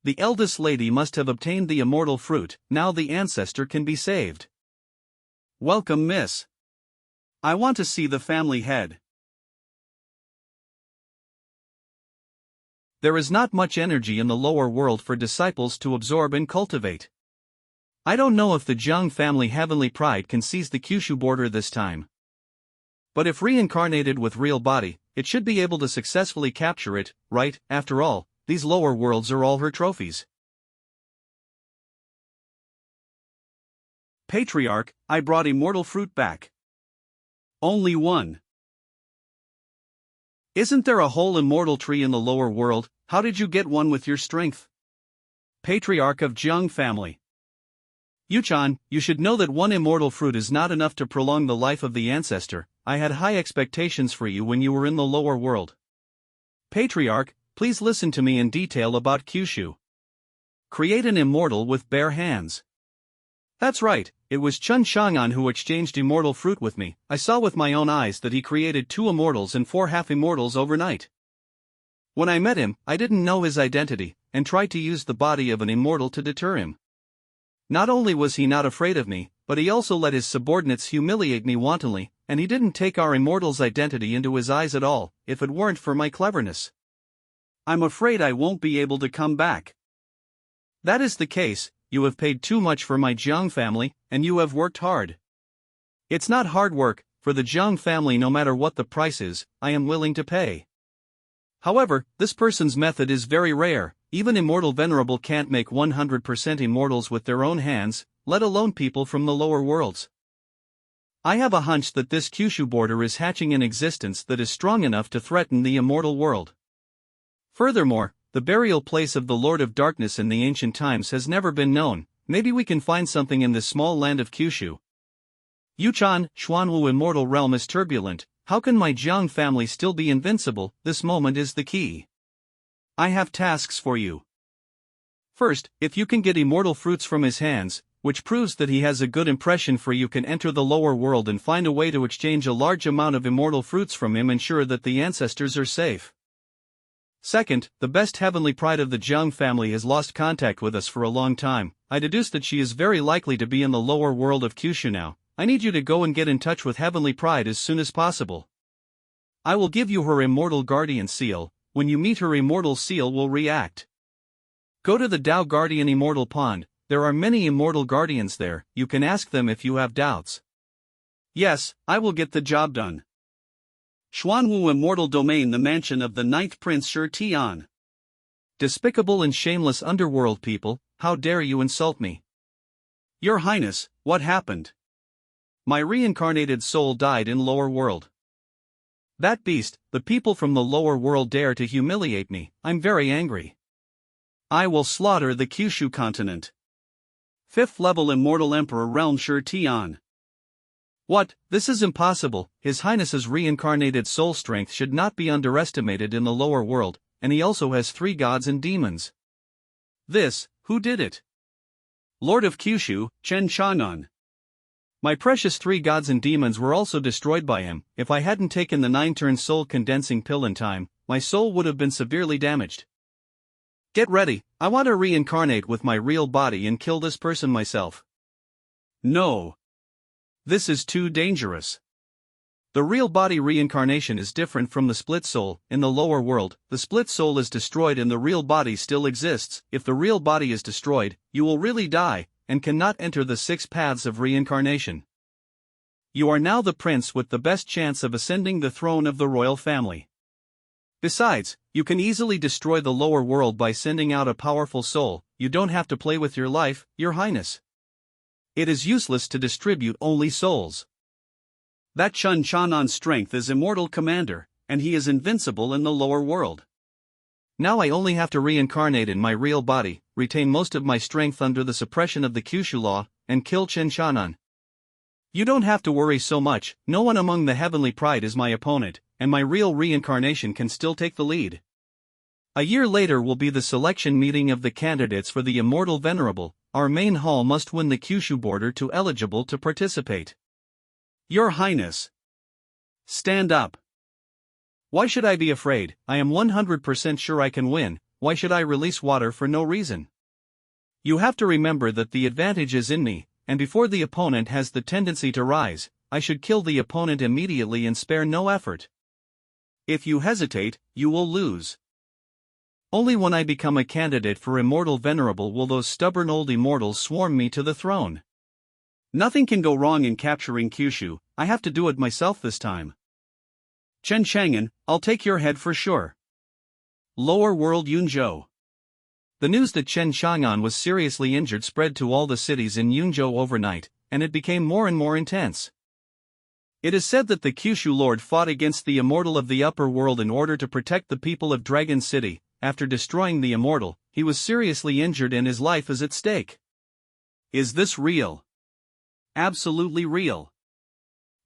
The eldest lady must have obtained the immortal fruit, now the ancestor can be saved. Welcome, miss. I want to see the family head. There is not much energy in the lower world for disciples to absorb and cultivate. I don't know if the Jiang family heavenly pride can seize the Kyushu border this time. But if reincarnated with real body, it should be able to successfully capture it, right? After all, these lower worlds are all her trophies. Patriarch, I brought immortal fruit back. Only one. Isn't there a whole immortal tree in the lower world? How did you get one with your strength? Patriarch of Jiang family. Yuchan, you should know that one immortal fruit is not enough to prolong the life of the ancestor. I had high expectations for you when you were in the lower world. Patriarch, please listen to me in detail about Kyushu. Create an immortal with bare hands. That's right, it was Xianxia who exchanged immortal fruit with me. I saw with my own eyes that he created 2 immortals and 4 half-immortals overnight. When I met him, I didn't know his identity, and tried to use the body of an immortal to deter him. Not only was he not afraid of me, but he also let his subordinates humiliate me wantonly, and he didn't take our immortal's identity into his eyes at all, if it weren't for my cleverness. I'm afraid I won't be able to come back. That is the case. You have paid too much for my Jiang family, and you have worked hard. It's not hard work, for the Jiang family no matter what the price is, I am willing to pay. However, this person's method is very rare. Even immortal venerable can't make 100% immortals with their own hands, let alone people from the lower worlds. I have a hunch that this Kyushu border is hatching an existence that is strong enough to threaten the immortal world. Furthermore, the burial place of the Lord of Darkness in the ancient times has never been known. Maybe we can find something in this small land of Kyushu. Yuchan, Xuanwu immortal realm is turbulent. How can my Jiang family still be invincible? This moment is the key. I have tasks for you. First, if you can get immortal fruits from his hands, which proves that he has a good impression for you, can enter the lower world and find a way to exchange a large amount of immortal fruits from him, ensure that the ancestors are safe. Second, the best heavenly pride of the Jiang family has lost contact with us for a long time. I deduce that she is very likely to be in the lower world of Kyushu now. I need you to go and get in touch with heavenly pride as soon as possible. I will give you her immortal guardian seal. When you meet her, immortal seal will react. Go to the Dao Guardian Immortal Pond. There are many immortal guardians there. You can ask them if you have doubts. Yes, I will get the job done. Xuanwu Immortal Domain, the mansion of the ninth prince Shi Tian. Despicable and shameless underworld people, how dare you insult me? Your Highness, what happened? My reincarnated soul died in lower world. That beast, the people from the lower world dare to humiliate me. I'm very angry. I will slaughter the Kyushu continent. 5th level Immortal Emperor Realm Shi Tian. What? This is impossible. His Highness's reincarnated soul strength should not be underestimated in the lower world, and he also has 3 gods and demons. Who did it? Lord of Kyushu, Chen Shanan. My precious 3 gods and demons were also destroyed by him. If I hadn't taken the 9-turn soul condensing pill in time, my soul would have been severely damaged. Get ready, I want to reincarnate with my real body and kill this person myself. No. This is too dangerous. The real body reincarnation is different from the split soul. In the lower world, the split soul is destroyed and the real body still exists. If the real body is destroyed, you will really die, and cannot enter the 6 paths of reincarnation. You are now the prince with the best chance of ascending the throne of the royal family. Besides, you can easily destroy the lower world by sending out a powerful soul. You don't have to play with your life, Your Highness. It is useless to distribute only souls. That Chen Shanan's strength is immortal commander, and he is invincible in the lower world. Now I only have to reincarnate in my real body, retain most of my strength under the suppression of the Kyushu law, and kill Chen Shanan. You don't have to worry so much. No one among the heavenly pride is my opponent, and my real reincarnation can still take the lead. A year later will be the selection meeting of the candidates for the Immortal Venerable. Our main hall must win the Kyushu border to eligible to participate. Your Highness. Stand up. Why should I be afraid? I am 100% sure I can win. Why should I release water for no reason? You have to remember that the advantage is in me, and before the opponent has the tendency to rise, I should kill the opponent immediately and spare no effort. If you hesitate, you will lose. Only when I become a candidate for Immortal Venerable will those stubborn old immortals swarm me to the throne. Nothing can go wrong in capturing Kyushu. I have to do it myself this time. Chen Chang'an, I'll take your head for sure. Lower World Yunzhou. The news that Chen Chang'an was seriously injured spread to all the cities in Yunzhou overnight, and it became more and more intense. It is said that the Kyushu Lord fought against the Immortal of the upper world in order to protect the people of Dragon City. After destroying the Immortal, he was seriously injured and his life is at stake. Is this real? Absolutely real.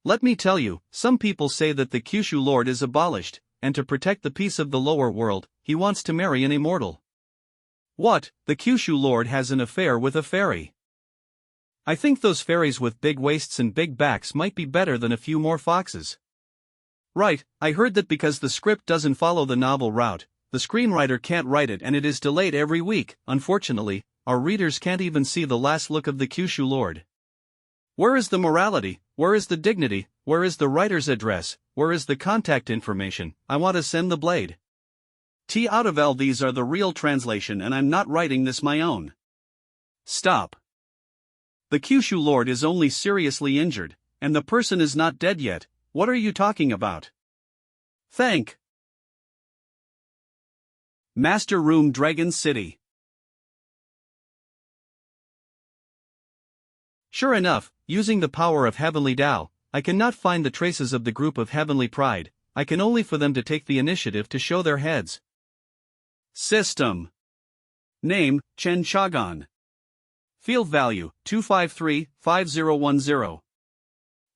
Let me tell you, some people say that the Kyushu Lord is abolished, and to protect the peace of the lower world, he wants to marry an immortal. What? The Kyushu Lord has an affair with a fairy. I think those fairies with big waists and big backs might be better than a few more foxes. Right, I heard that because the script doesn't follow the novel route, the screenwriter can't write it and it is delayed every week. Unfortunately, our readers can't even see the last look of the Kyushu Lord. Where is the morality? Where is the dignity? Where is the writer's address? Where is the contact information? I want to send the blade. T out of L. These are the real translation and I'm not writing this my own. Stop. The Kyushu Lord is only seriously injured, and the person is not dead yet. What are you talking about? Thank. Master Room Dragon City. Sure enough, using the power of Heavenly Tao, I cannot find the traces of the group of Heavenly Pride. I can only for them to take the initiative to show their heads. System. Name, Chen Chagan. Field value, 253-5010.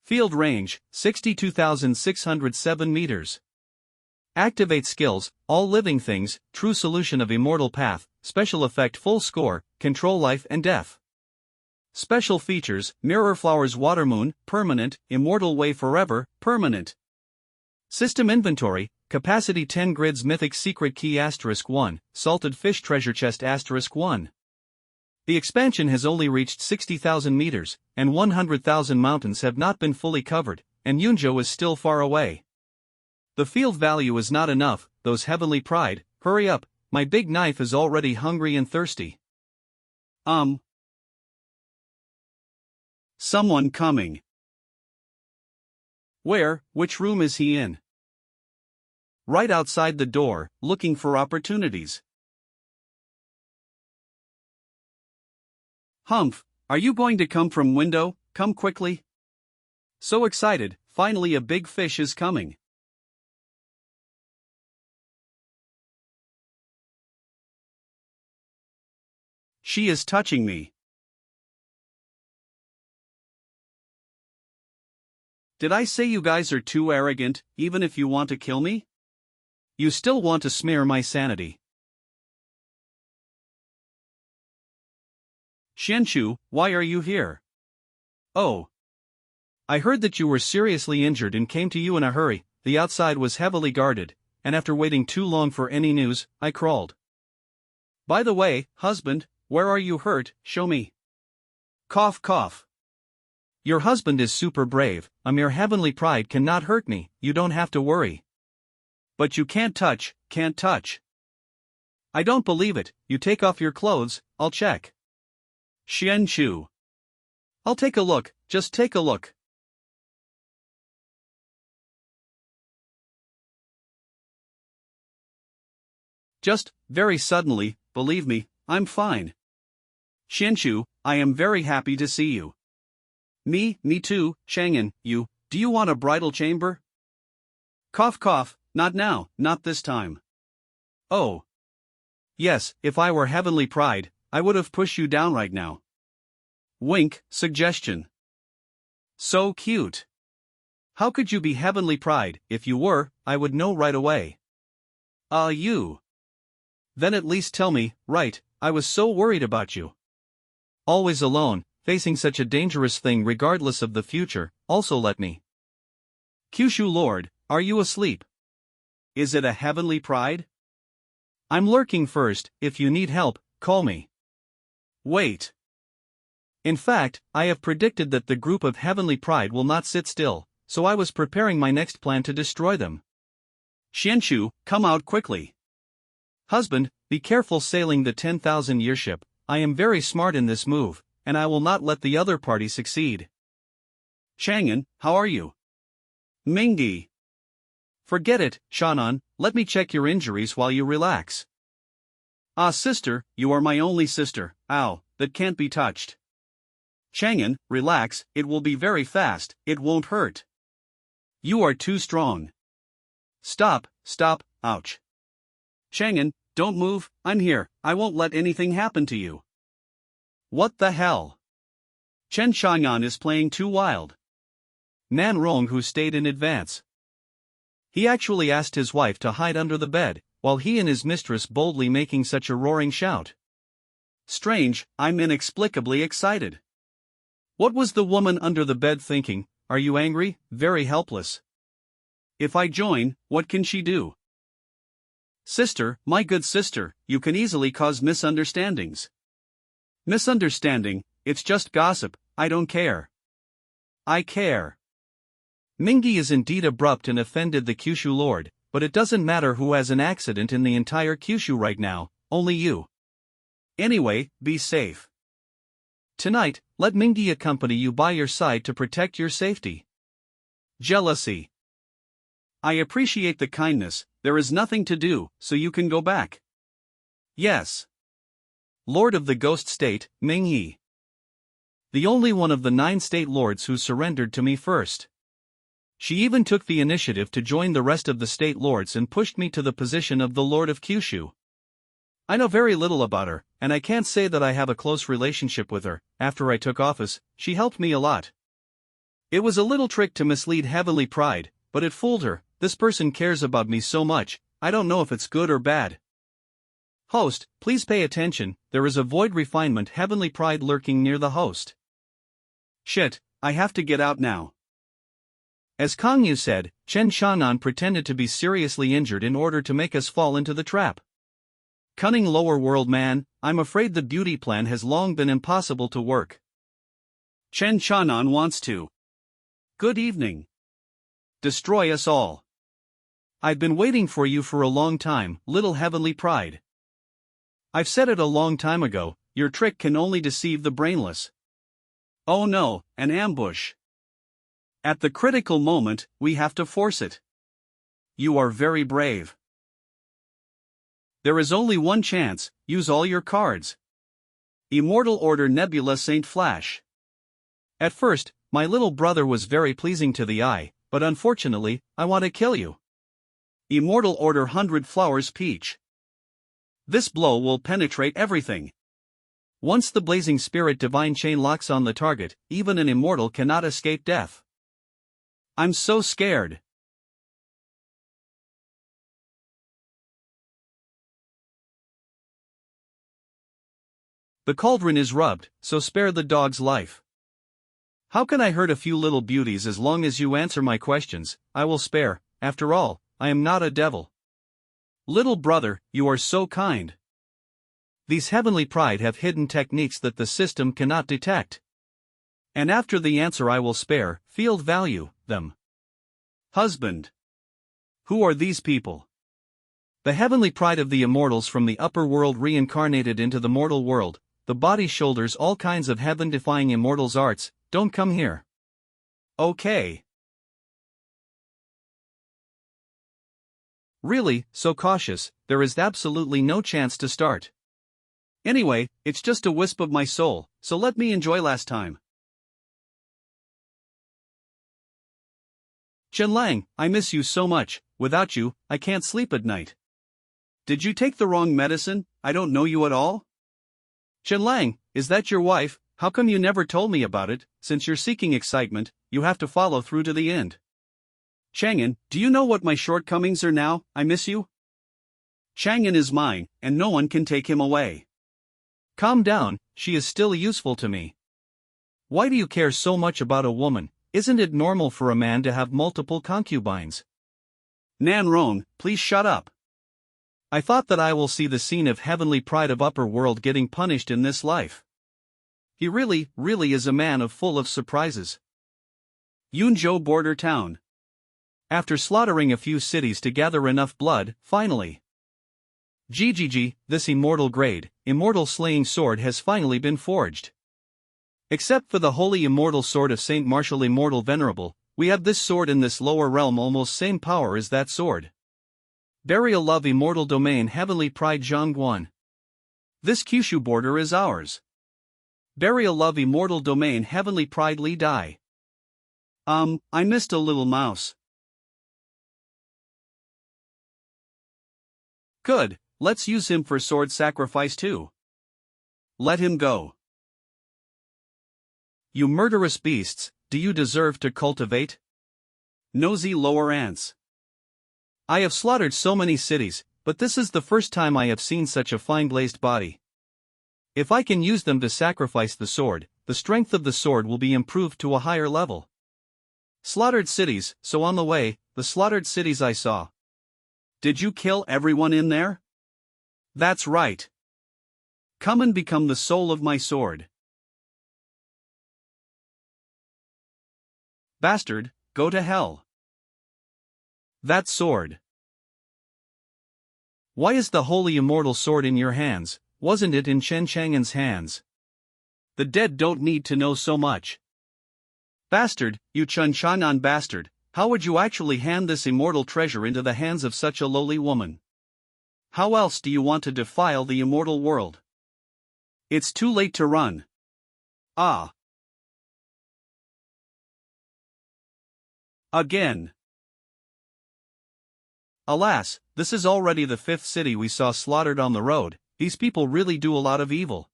Field range, 62,607 meters. Activate skills, all living things, true solution of immortal path, special effect full score, control life and death. Special features, mirror flowers water moon, permanent, immortal way forever, permanent. System inventory, capacity 10 grids mythic secret key *1, salted fish treasure chest *1. The expansion has only reached 60,000 meters, and 100,000 mountains have not been fully covered, and Yunzhou is still far away. The field value is not enough, those heavenly pride, hurry up, my big knife is already hungry and thirsty. Someone coming. Where, which room is he in? Right outside the door, looking for opportunities. Humph, are you going to come from window? Come quickly. So excited, finally a big fish is coming. She is touching me. Did I say you guys are too arrogant, even if you want to kill me? You still want to smear my sanity. Xianxia, why are you here? Oh. I heard that you were seriously injured and came to you in a hurry. The outside was heavily guarded, and after waiting too long for any news, I crawled. By the way, husband, where are you hurt? Show me. Cough cough. Your husband is super brave, a mere heavenly pride cannot hurt me, you don't have to worry. But you can't touch. I don't believe it, you take off your clothes, I'll check. Xianxia. I'll take a look, just take a look. Just, very suddenly, believe me, I'm fine. Xianxia, I am very happy to see you. Me too, Chang'an, do you want a bridal chamber? Cough cough, not now, not this time. Oh. Yes, if I were heavenly pride, I would have pushed you down right now. Wink, suggestion. So cute. How could you be heavenly pride? If you were, I would know right away. You. Then at least tell me, right, I was so worried about you. Always alone, facing such a dangerous thing regardless of the future, also let me. Kyushu Lord, are you asleep? Is it a heavenly pride? I'm lurking first, if you need help, call me. Wait. In fact, I have predicted that the group of heavenly pride will not sit still, so I was preparing my next plan to destroy them. Xianxia, come out quickly. Husband, be careful sailing the 10,000-year ship, I am very smart in this move, and I will not let the other party succeed. Chang'an, how are you? Mingi. Forget it, Shannon, let me check your injuries while you relax. Sister, you are my only sister, that can't be touched. Chang'an, relax, it will be very fast, it won't hurt. You are too strong. Stop, ouch. Chang'an, don't move, I'm here, I won't let anything happen to you. What the hell? Chen Chang'an is playing too wild. Nan Rong who stayed in advance. He actually asked his wife to hide under the bed, while he and his mistress boldly making such a roaring shout. Strange, I'm inexplicably excited. What was the woman under the bed thinking? Are you angry? Very helpless. If I join, what can she do? Sister, my good sister, you can easily cause misunderstandings. Misunderstanding, it's just gossip, I don't care. I care. Mingi is indeed abrupt and offended the Kyushu Lord, but it doesn't matter who has an accident in the entire Kyushu right now, only you. Anyway, be safe. Tonight, let Mingi accompany you by your side to protect your safety. Jealousy. I appreciate the kindness, there is nothing to do, so you can go back. Yes. Lord of the Ghost State, Mingyi. The only one of the 9 state lords who surrendered to me first. She even took the initiative to join the rest of the state lords and pushed me to the position of the Lord of Kyushu. I know very little about her, and I can't say that I have a close relationship with her. After I took office, she helped me a lot. It was a little trick to mislead Heavenly Pride, but it fooled her. This person cares about me so much, I don't know if it's good or bad. Host, please pay attention, there is a void refinement Heavenly Pride lurking near the host. Shit, I have to get out now. As Kang Yu said, Chen Shannan pretended to be seriously injured in order to make us fall into the trap. Cunning lower world man, I'm afraid the beauty plan has long been impossible to work. Chen Shannan wants to. Good evening. Destroy us all. I've been waiting for you for a long time, little Heavenly Pride. I've said it a long time ago, your trick can only deceive the brainless. Oh no, an ambush. At the critical moment, we have to force it. You are very brave. There is only one chance, use all your cards. Immortal Order Nebula Saint Flash. At first, my little brother was very pleasing to the eye, but unfortunately, I want to kill you. Immortal Order 100 Flowers Peach. This blow will penetrate everything. Once the Blazing Spirit Divine Chain locks on the target, even an immortal cannot escape death. I'm so scared. The cauldron is rubbed, so spare the dog's life. How can I hurt a few little beauties? As long as you answer my questions, I will spare. After all, I am not a devil. Little brother, you are so kind. These Heavenly Pride have hidden techniques that the system cannot detect. And after the answer I will spare, field value them. Husband. Who are these people? The Heavenly Pride of the immortals from the upper world reincarnated into the mortal world. The body shoulders all kinds of heaven-defying immortals' arts. Don't come here. Okay. Really, so cautious, there is absolutely no chance to start. Anyway, it's just a wisp of my soul, so let me enjoy last time. Chen-Lang, I miss you so much. Without you, I can't sleep at night. Did you take the wrong medicine? I don't know you at all. Chen-Lang, is that your wife? How come you never told me about it? Since you're seeking excitement, you have to follow through to the end. Chang'an, do you know what my shortcomings are now? I miss you. Chang'an is mine, and no one can take him away. Calm down, she is still useful to me. Why do you care so much about a woman? Isn't it normal for a man to have multiple concubines? Nan Rong, please shut up. I thought that I will see the scene of Heavenly Pride of upper world getting punished in this life. He really is a man full of surprises. Yunzhou border town. After slaughtering a few cities to gather enough blood, finally. GGG, this immortal grade, immortal slaying sword has finally been forged. Except for the holy immortal sword of Saint Martial Immortal Venerable, we have this sword in this lower realm almost same power as that sword. Burial Love Immortal Domain Heavenly Pride Zhongguan. This Kyushu border is ours. Burial Love Immortal Domain Heavenly Pride Li Dai. I missed a little mouse. Good, let's use him for sword sacrifice too. Let him go. You murderous beasts, do you deserve to cultivate? Nosy lower ants. I have slaughtered so many cities, but this is the first time I have seen such a fine glazed body. If I can use them to sacrifice the sword, the strength of the sword will be improved to a higher level. Slaughtered cities, so on the way, the slaughtered cities I saw. Did you kill everyone in there? That's right. Come and become the soul of my sword. Bastard, go to hell. That sword. Why is the holy immortal sword in your hands? Wasn't it in Chen Chang'an's hands? The dead don't need to know so much. Bastard, you Chen Chang'an bastard, how would you actually hand this immortal treasure into the hands of such a lowly woman? How else do you want to defile the immortal world? It's too late to run. Ah. Again. Alas, this is already the fifth city we saw slaughtered on the road, these people really do a lot of evil.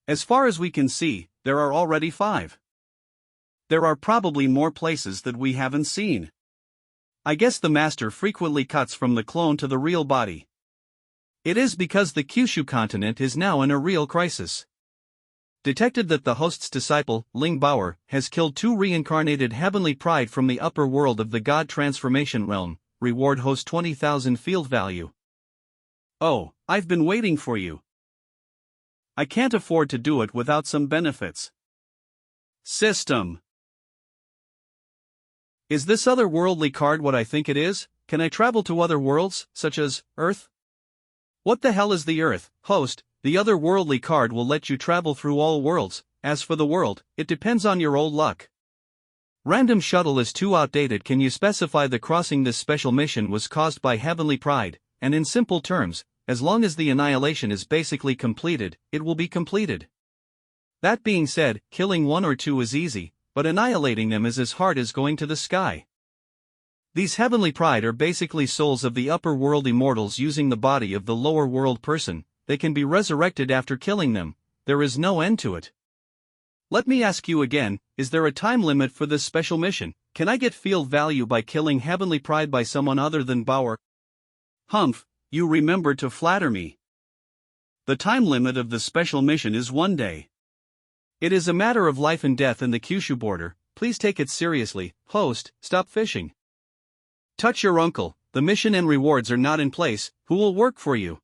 As far as we can see, there are already 5. There are probably more places that we haven't seen. I guess the master frequently cuts from the clone to the real body. It is because the Kyushu continent is now in a real crisis. Detected that the host's disciple, Ling Baoer, has killed 2 reincarnated heavenly pride from the upper world of the God Transformation Realm. Reward host 20,000 field value. Oh, I've been waiting for you. I can't afford to do it without some benefits. System. Is this otherworldly card what I think it is? Can I travel to other worlds, such as Earth? What the hell is the Earth, host? The otherworldly card will let you travel through all worlds. As for the world, it depends on your old luck. Random shuttle is too outdated. Can you specify the crossing? This special mission was caused by heavenly pride, and in simple terms, as long as the annihilation is basically completed, it will be completed. That being said, killing 1 or 2 is easy, but annihilating them is as hard as going to the sky. These heavenly pride are basically souls of the upper world immortals using the body of the lower world person. They can be resurrected after killing them. There is no end to it. Let me ask you again, is there a time limit for this special mission? Can I get field value by killing heavenly pride by someone other than Baoer? Humph, you remembered to flatter me. The time limit of the special mission is 1 day. It is a matter of life and death in the Kyushu border. Please take it seriously. Host, stop fishing. Touch your uncle. The mission and rewards are not in place. Who will work for you?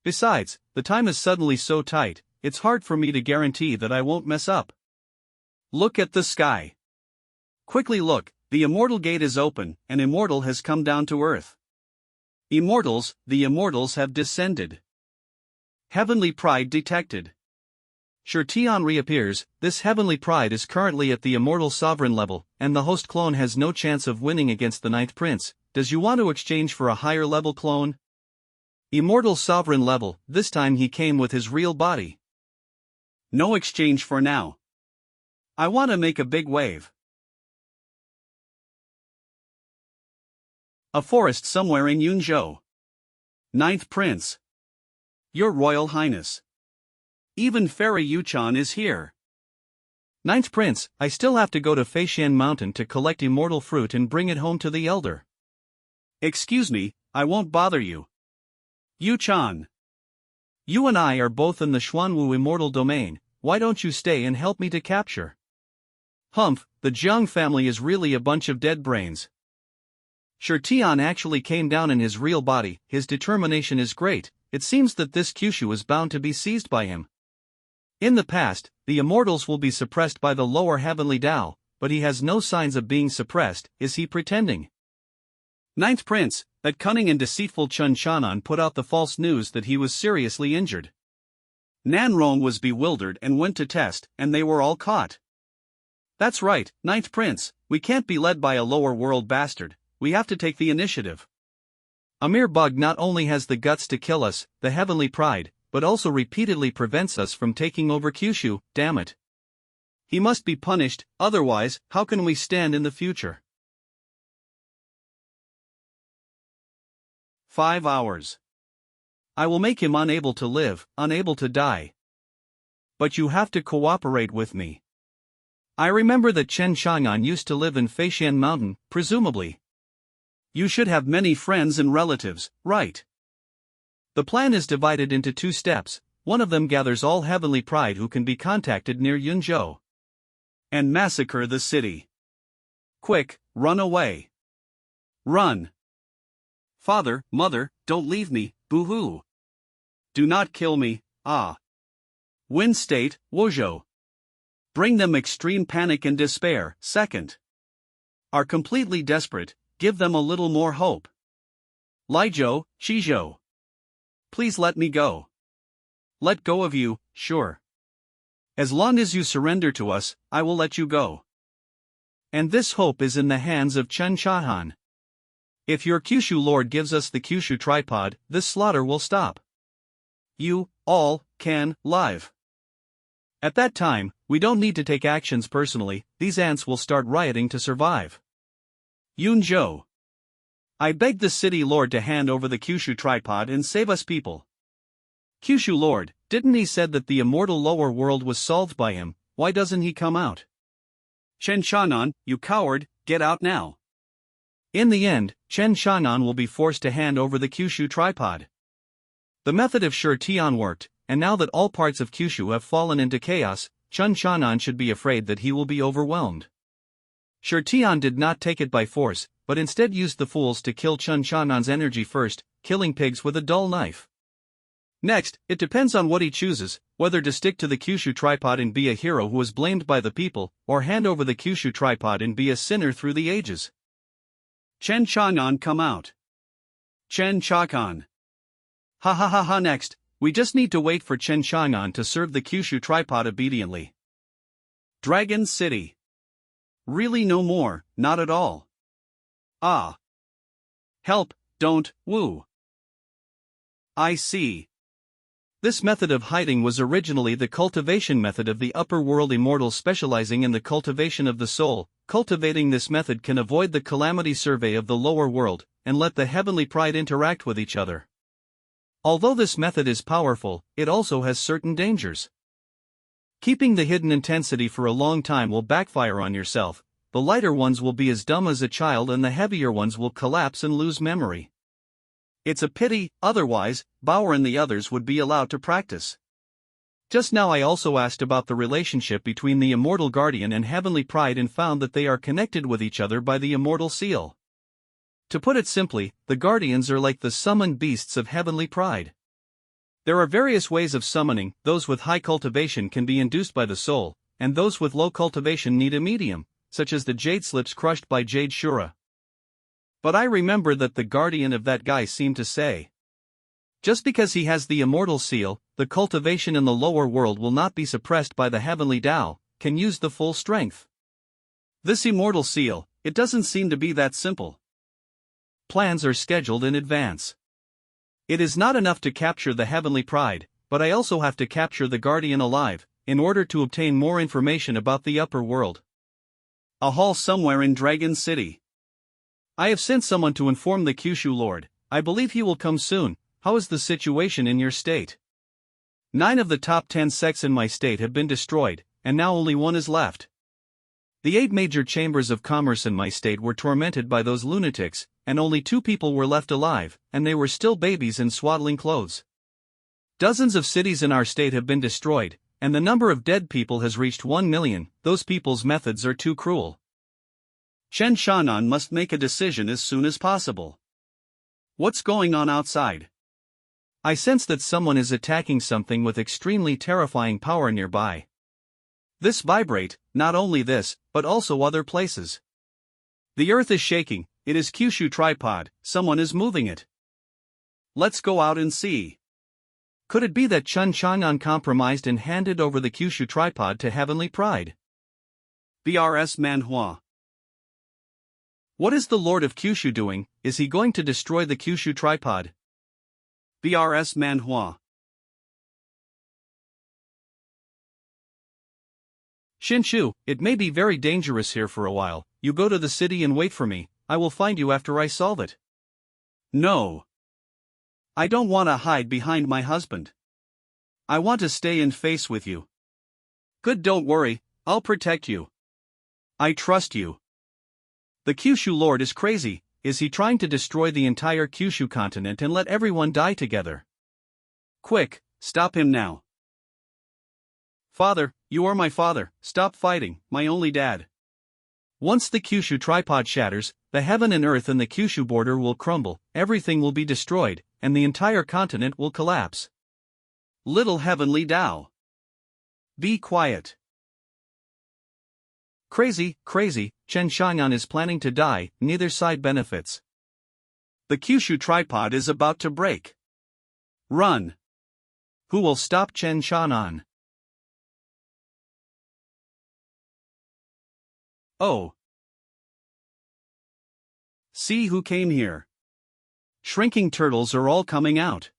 Besides, the time is suddenly so tight, it's hard for me to guarantee that I won't mess up. Look at the sky. Quickly look, the immortal gate is open, an immortal has come down to earth. Immortals, the immortals have descended. Heavenly pride detected. Xianxia reappears. This heavenly pride is currently at the immortal sovereign level, and the host clone has no chance of winning against the 9th prince. Does you want to exchange for a higher level clone? Immortal sovereign level, this time he came with his real body. No exchange for now. I want to make a big wave. A forest somewhere in Yunzhou. 9th prince. Your Royal Highness. Even Fairy Yuchan is here. 9th prince, I still have to go to Feishan Mountain to collect immortal fruit and bring it home to the elder. Excuse me, I won't bother you. Yuchan. You and I are both in the Xuanwu immortal domain. Why don't you stay and help me to capture? Humph, the Jiang family is really a bunch of dead brains. Xianxia actually came down in his real body. His determination is great. It seems that this Kyushu is bound to be seized by him. In the past, the immortals will be suppressed by the lower heavenly Tao, but he has no signs of being suppressed. Is he pretending? 9th prince, that cunning and deceitful Chun Chanan put out the false news that he was seriously injured. Nanrong was bewildered and went to test, and they were all caught. That's right, 9th prince, we can't be led by a lower world bastard, we have to take the initiative. A mere bug not only has the guts to kill us, the heavenly pride, but also repeatedly prevents us from taking over Kyushu. Damn it. He must be punished, otherwise, how can we stand in the future? 5 hours. I will make him unable to live, unable to die. But you have to cooperate with me. I remember that Chen Chang'an used to live in Feishan Mountain, presumably. You should have many friends and relatives, right? The plan is divided into 2 steps. One of them gathers all heavenly pride who can be contacted near Yunzhou. And massacre the city. Quick, run away. Run. Father, mother, don't leave me, boo-hoo. Do not kill me, ah. Win state, Wozhou. Bring them extreme panic and despair. Second. Are completely desperate, give them a little more hope. Liizhou, Shizhou. Please let me go. Let go of you, sure. As long as you surrender to us, I will let you go. And this hope is in the hands of Chen Chahan. If your Kyushu Lord gives us the Kyushu tripod, this slaughter will stop. You, all, can, live. At that time, we don't need to take actions personally, these ants will start rioting to survive. Yunzhou. I beg the city lord to hand over the Kyushu tripod and save us people. Kyushu Lord, didn't he said that the immortal lower world was solved by him? Why doesn't he come out? Chen Xiaonan, you coward, get out now. In the end, Chen Xiaonan will be forced to hand over the Kyushu tripod. The method of Shi Tian worked, and now that all parts of Kyushu have fallen into chaos, Chen Xiaonan should be afraid that he will be overwhelmed. Shi Tian did not take it by force, but instead used the fools to kill Chen Xiaonan's energy first, killing pigs with a dull knife. Next, it depends on what he chooses, whether to stick to the Kyushu tripod and be a hero who is blamed by the people, or hand over the Kyushu tripod and be a sinner through the ages. Chen Xiaonan come out. Chen Xiaonan. Ha ha ha ha. Next, we just need to wait for Chen Xiaonan to serve the Kyushu tripod obediently. Dragon City. Really no more, not at all. Ah. Help, don't, woo. I see. This method of hiding was originally the cultivation method of the upper world immortals specializing in the cultivation of the soul. Cultivating this method can avoid the calamity survey of the lower world, and let the heavenly pride interact with each other. Although this method is powerful, it also has certain dangers. Keeping the hidden intensity for a long time will backfire on yourself. The lighter ones will be as dumb as a child and the heavier ones will collapse and lose memory. It's a pity, otherwise, Bauer and the others would be allowed to practice. Just now I also asked about the relationship between the immortal guardian and heavenly pride and found that they are connected with each other by the immortal seal. To put it simply, the guardians are like the summoned beasts of heavenly pride. There are various ways of summoning. Those with high cultivation can be induced by the soul, and those with low cultivation need a medium, such as the jade slips crushed by Jade Shura. But I remember that the guardian of that guy seemed to say, just because he has the immortal seal, the cultivation in the lower world will not be suppressed by the heavenly Tao, can use the full strength. This immortal seal, it doesn't seem to be that simple. Plans are scheduled in advance. It is not enough to capture the heavenly pride, but I also have to capture the guardian alive, in order to obtain more information about the upper world. A hall somewhere in Dragon City. I have sent someone to inform the Kyushu Lord. I believe he will come soon. How is the situation in your state? 9 of the top 10 sects in my state have been destroyed, and now only 1 is left. The 8 major chambers of commerce in my state were tormented by those lunatics, and only 2 people were left alive, and they were still babies in swaddling clothes. Dozens of cities in our state have been destroyed, and the number of dead people has reached 1 million. Those people's methods are too cruel. Chen Xiaonan must make a decision as soon as possible. What's going on outside? I sense that someone is attacking something with extremely terrifying power nearby. This vibrate, not only this, but also other places. The earth is shaking. It is Kyushu tripod, someone is moving it. Let's go out and see. Could it be that Chen Xiaonan compromised and handed over the Kyushu tripod to heavenly pride? BRS manhua. What is the Lord of Kyushu doing? Is he going to destroy the Kyushu tripod? BRS manhua. Shinshu, it may be very dangerous here for a while. You go to the city and wait for me. I will find you after I solve it. No. I don't want to hide behind my husband. I want to stay in face with you. Good, don't worry, I'll protect you. I trust you. The Kyushu Lord is crazy. Is he trying to destroy the entire Kyushu continent and let everyone die together? Quick, stop him now. Father, you are my father, stop fighting, my only dad. Once the Kyushu tripod shatters, the heaven and earth and the Kyushu border will crumble, everything will be destroyed, and the entire continent will collapse. Little heavenly Tao. Be quiet. Crazy, Chen Xiaonan is planning to die, neither side benefits. The Kyushu tripod is about to break. Run. Who will stop Chen Xiaonan? Oh. See who came here. Shrinking turtles are all coming out.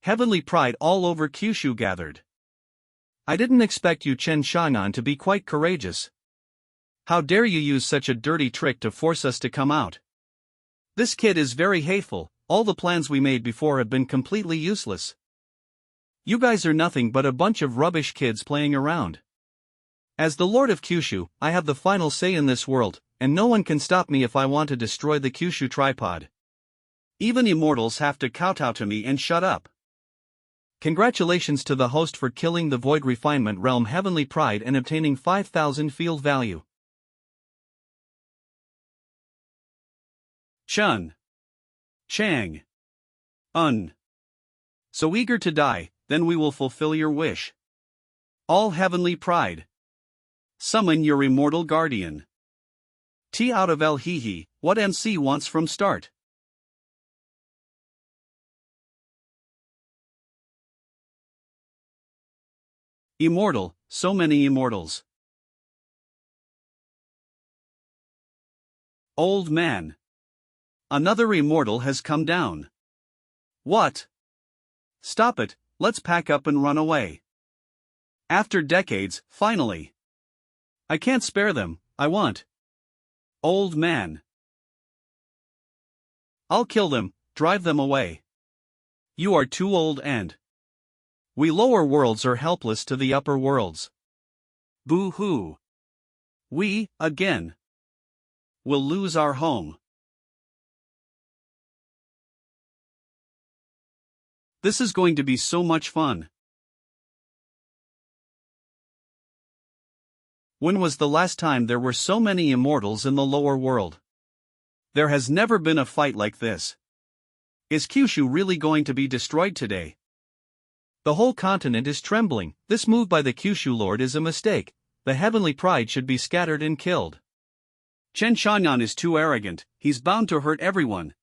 Heavenly pride all over Kyushu gathered. I didn't expect you Chen Xiaonan to be quite courageous. How dare you use such a dirty trick to force us to come out? This kid is very hateful. All the plans we made before have been completely useless. You guys are nothing but a bunch of rubbish kids playing around. As the Lord of Kyushu, I have the final say in this world, and no one can stop me if I want to destroy the Kyushu tripod. Even immortals have to kowtow to me and shut up. Congratulations to the host for killing the Void Refinement Realm Heavenly Pride and obtaining 5,000 field value. Chun. Chang. So eager to die, then we will fulfill your wish. All Heavenly Pride. Summon your immortal guardian. T out of El Hihi, what MC wants from start? Immortal, so many immortals. Old man. Another immortal has come down. What? Stop it, let's pack up and run away. After decades, finally. I can't spare them, I want. Old man. I'll kill them, drive them away. You are too old and we lower worlds are helpless to the upper worlds. Boo-hoo. We, again, will lose our home. This is going to be so much fun. When was the last time there were so many immortals in the lower world? There has never been a fight like this. Is Kyushu really going to be destroyed today? The whole continent is trembling. This move by the Kyushu Lord is a mistake. The Heavenly Pride should be scattered and killed. Chen Shanyan is too arrogant, he's bound to hurt everyone.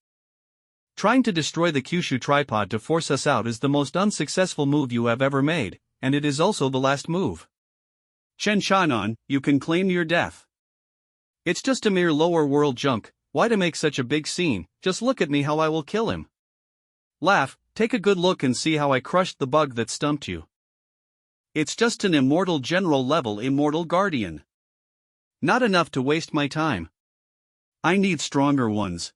Trying to destroy the Kyushu tripod to force us out is the most unsuccessful move you have ever made, and it is also the last move. Chen Shanyan, you can claim your death. It's just a mere lower world junk, why to make such a big scene? Just look at me how I will kill him. Laugh, take a good look and see how I crushed the bug that stumped you. It's just an immortal general level immortal guardian. Not enough to waste my time. I need stronger ones.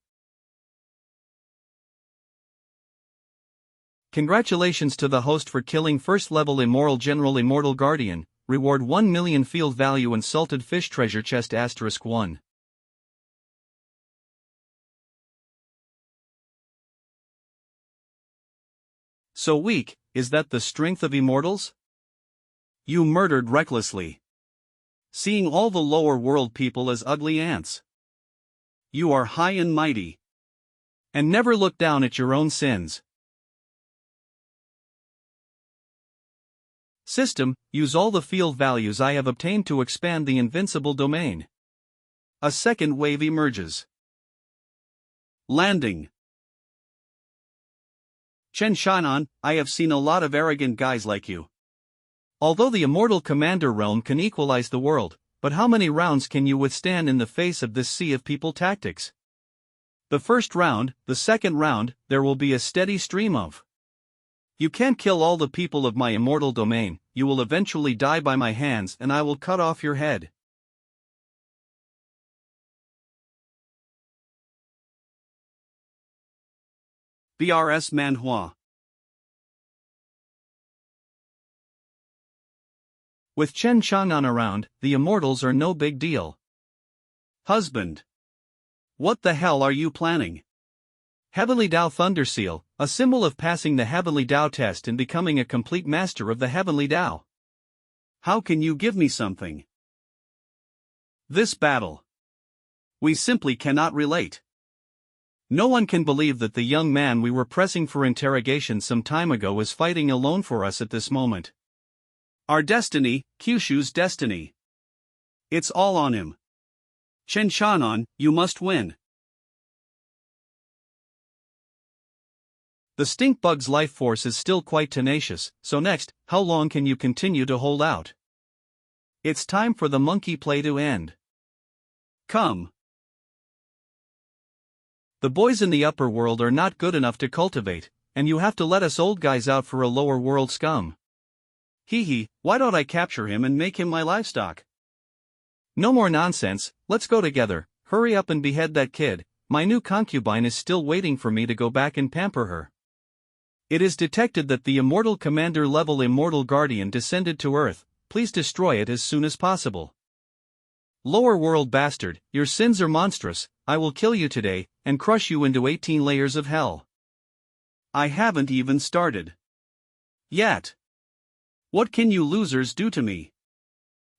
Congratulations to the host for killing first level immoral general immortal guardian, reward 1 million field value and salted fish treasure chest *1. So weak, is that the strength of immortals? You murdered recklessly. Seeing all the lower world people as ugly ants. You are high and mighty. And never look down at your own sins. System, use all the field values I have obtained to expand the Invincible domain. A second wave emerges. Landing. Chen Shan'an, I have seen a lot of arrogant guys like you. Although the Immortal Commander realm can equalize the world, but how many rounds can you withstand in the face of this sea of people tactics? The first round, the second round, there will be a steady stream of. You can't kill all the people of my immortal domain, you will eventually die by my hands and I will cut off your head. BRS manhua. With Chen Chang'an around, the immortals are no big deal. Husband. What the hell are you planning? Heavenly Tao Thunder Seal, a symbol of passing the Heavenly Tao test and becoming a complete master of the Heavenly Tao. How can you give me something? This battle. We simply cannot relate. No one can believe that the young man we were pressing for interrogation some time ago is fighting alone for us at this moment. Our destiny, Kyushu's destiny. It's all on him. Chen Shan'an, you must win. The stink bug's life force is still quite tenacious, so next, how long can you continue to hold out? It's time for the monkey play to end. Come. The boys in the upper world are not good enough to cultivate, and you have to let us old guys out for a lower world scum. Hee, why don't I capture him and make him my livestock? No more nonsense, let's go together, hurry up and behead that kid, my new concubine is still waiting for me to go back and pamper her. It is detected that the Immortal Commander level Immortal Guardian descended to Earth. Please destroy it as soon as possible. Lower world bastard, your sins are monstrous. I will kill you today, and crush you into 18 layers of hell. I haven't even started yet. What can you losers do to me?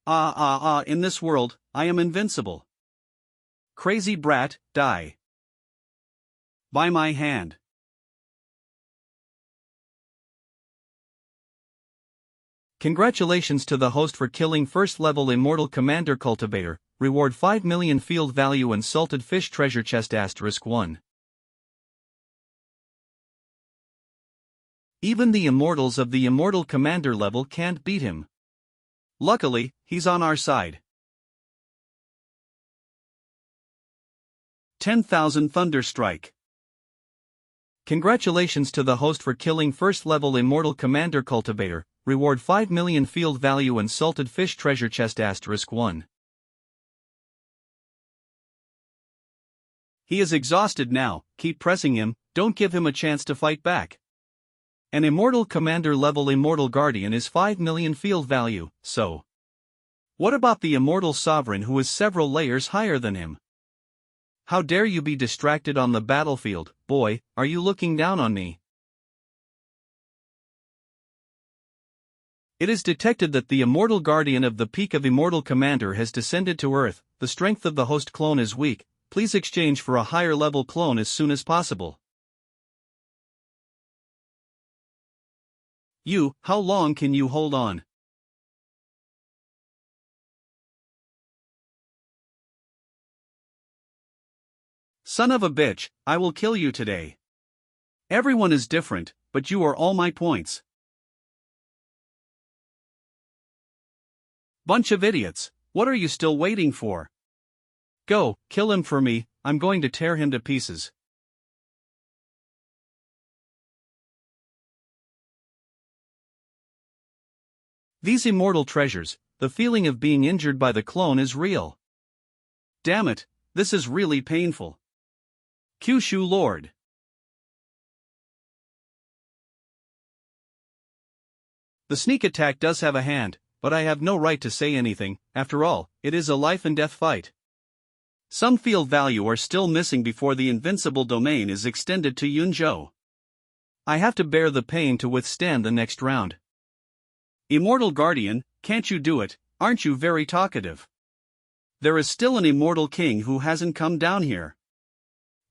In this world, I am invincible. Crazy brat, die. By my hand. Congratulations to the host for killing first level Immortal Commander Cultivator. Reward 5 million field value and salted fish treasure chest *1. Even the immortals of the Immortal Commander level can't beat him. Luckily, he's on our side. 10,000 Thunderstrike. Congratulations to the host for killing first level Immortal Commander Cultivator. Reward 5 million field value and salted fish treasure chest *1. He is exhausted now. Keep pressing him, don't give him a chance to fight back. An Immortal Commander level Immortal Guardian is 5 million field value, so. What about the Immortal Sovereign who is several layers higher than him? How dare you be distracted on the battlefield, boy, are you looking down on me? It is detected that the Immortal Guardian of the peak of Immortal Commander has descended to Earth. The strength of the host clone is weak. Please exchange for a higher level clone as soon as possible. How long can you hold on? Son of a bitch, I will kill you today. Everyone is different, but you are all my points. Bunch of idiots, what are you still waiting for? Go, kill him for me, I'm going to tear him to pieces. These immortal treasures, the feeling of being injured by the clone is real. Damn it, this is really painful. Kyushu Lord. The sneak attack does have a hand, but I have no right to say anything. After all, it is a life and death fight. Some field value are still missing before the invincible domain is extended to Yunzhou. I have to bear the pain to withstand the next round. Immortal Guardian, can't you do it? Aren't you very talkative? There is still an Immortal King who hasn't come down here.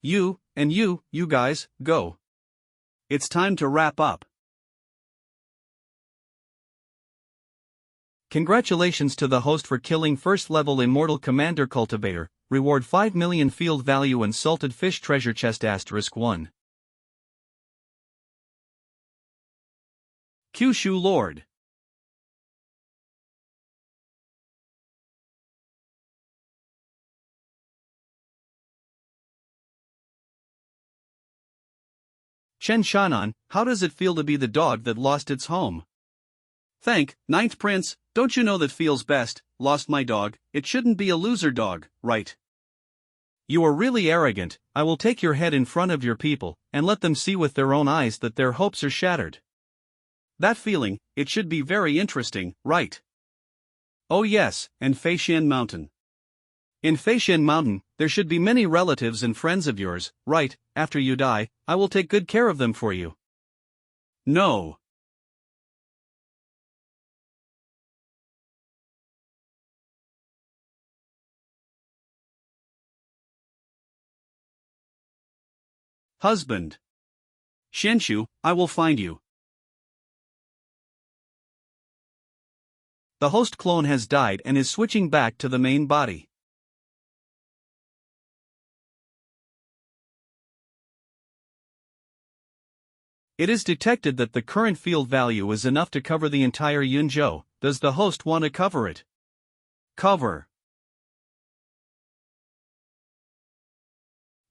You, and you guys, go. It's time to wrap up. Congratulations to the host for killing first level Immortal Commander Cultivator. Reward 5 million field value and salted fish treasure chest *1. Kyushu Lord. Chen Shanan, how does it feel to be the dog that lost its home? Ninth Prince, don't you know that feels best? Lost my dog, it shouldn't be a loser dog, right? You are really arrogant. I will take your head in front of your people, and let them see with their own eyes that their hopes are shattered. That feeling, it should be very interesting, right? Oh yes, and Feishan Mountain. In Feishan Mountain, there should be many relatives and friends of yours, right? After you die, I will take good care of them for you. No. Husband. Shenshu, I will find you. The host clone has died and is switching back to the main body. It is detected that the current field value is enough to cover the entire Yunzhou. Does the host want to cover it? Cover.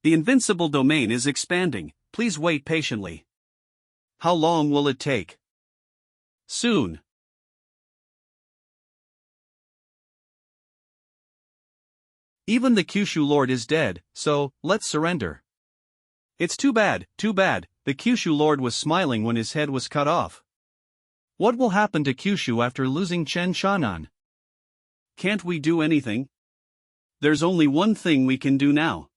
The invincible domain is expanding. Please wait patiently. How long will it take? Soon. Even the Kyushu Lord is dead, so let's surrender. It's too bad, the Kyushu lord was smiling when his head was cut off. What will happen to Kyushu after losing Chen Shanan? Can't we do anything? There's only one thing we can do now.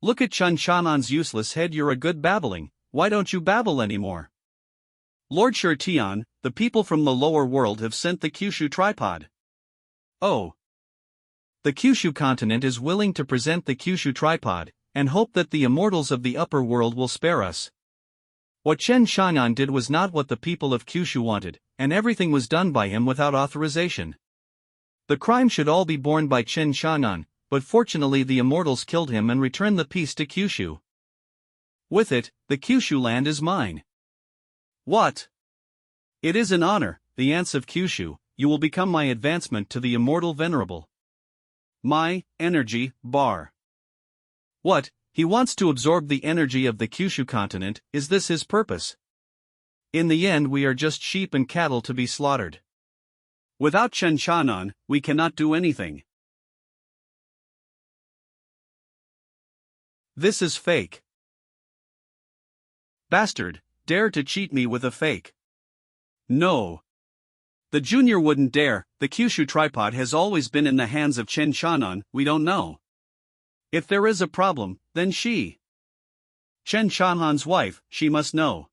Look at Chen Shanan's useless head. You're a good babbling, why don't you babble anymore? Lord Shurtian, the people from the lower world have sent the Kyushu tripod. Oh. The Kyushu continent is willing to present the Kyushu tripod, and hope that the immortals of the upper world will spare us. What Chen Shanan did was not what the people of Kyushu wanted, and everything was done by him without authorization. The crime should all be borne by Chen Shanan, but fortunately the immortals killed him and returned the peace to Kyushu. With it, the Kyushu land is mine. What? It is an honor, the ants of Kyushu, you will become my advancement to the immortal venerable. My energy bar. What, he wants to absorb the energy of the Kyushu continent, is this his purpose? In the end we are just sheep and cattle to be slaughtered. Without Chen Shanan, we cannot do anything. This is fake. Bastard, dare to cheat me with a fake. No. The junior wouldn't dare, the Kyushu tripod has always been in the hands of Chen Shanan, we don't know. If there is a problem, then she. Chen Shanan's wife, she must know.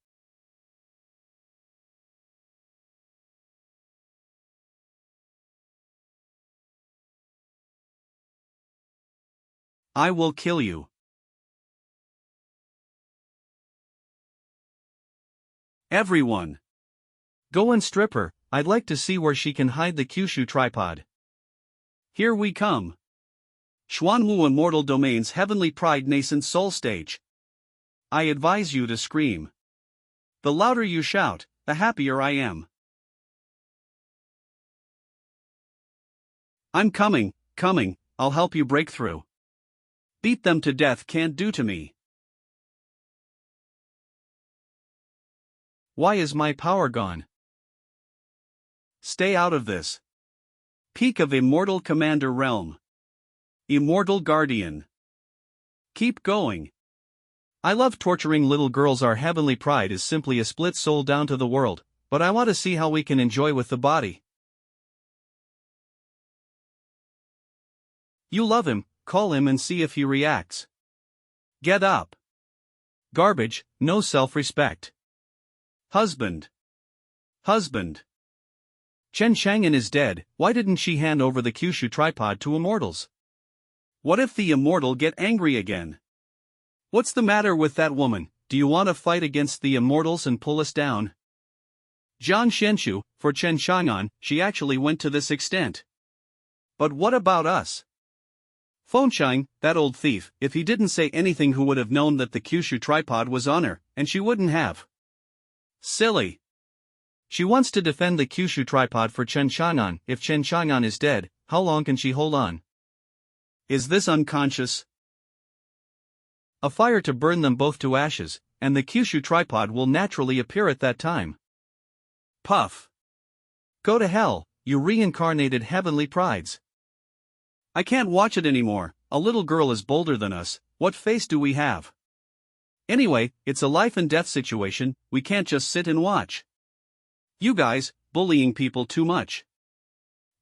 I will kill you. Everyone. Go and strip her, I'd like to see where she can hide the Kyushu tripod. Here we come. Xuanwu Immortal Domains Heavenly Pride Nascent Soul Stage. I advise you to scream. The louder you shout, the happier I am. I'm coming, I'll help you break through. Beat them to death can't do to me. Why is my power gone? Stay out of this. Peak of Immortal Commander Realm. Immortal Guardian. Keep going. I love torturing little girls. Our heavenly pride is simply a split soul down to the world, but I want to see how we can enjoy with the body. You love him, call him and see if he reacts. Get up. Garbage, no self-respect. Husband. Chen Chang'an is dead, why didn't she hand over the Kyushu tripod to immortals? What if the immortal get angry again? What's the matter with that woman? Do you want to fight against the immortals and pull us down? Jian Shenshu, for Chen Chang'an, she actually went to this extent. But what about us? Fengshang, that old thief, if he didn't say anything who would have known that the Kyushu tripod was on her, and she wouldn't have. Silly. She wants to defend the Kyushu tripod for Chen Chang'an. If Chen Chang'an is dead, how long can she hold on? Is this unconscious? A fire to burn them both to ashes, and the Kyushu tripod will naturally appear at that time. Puff. Go to hell, you reincarnated heavenly prides. I can't watch it anymore, a little girl is bolder than us, what face do we have? Anyway, it's a life and death situation, we can't just sit and watch. You guys, bullying people too much.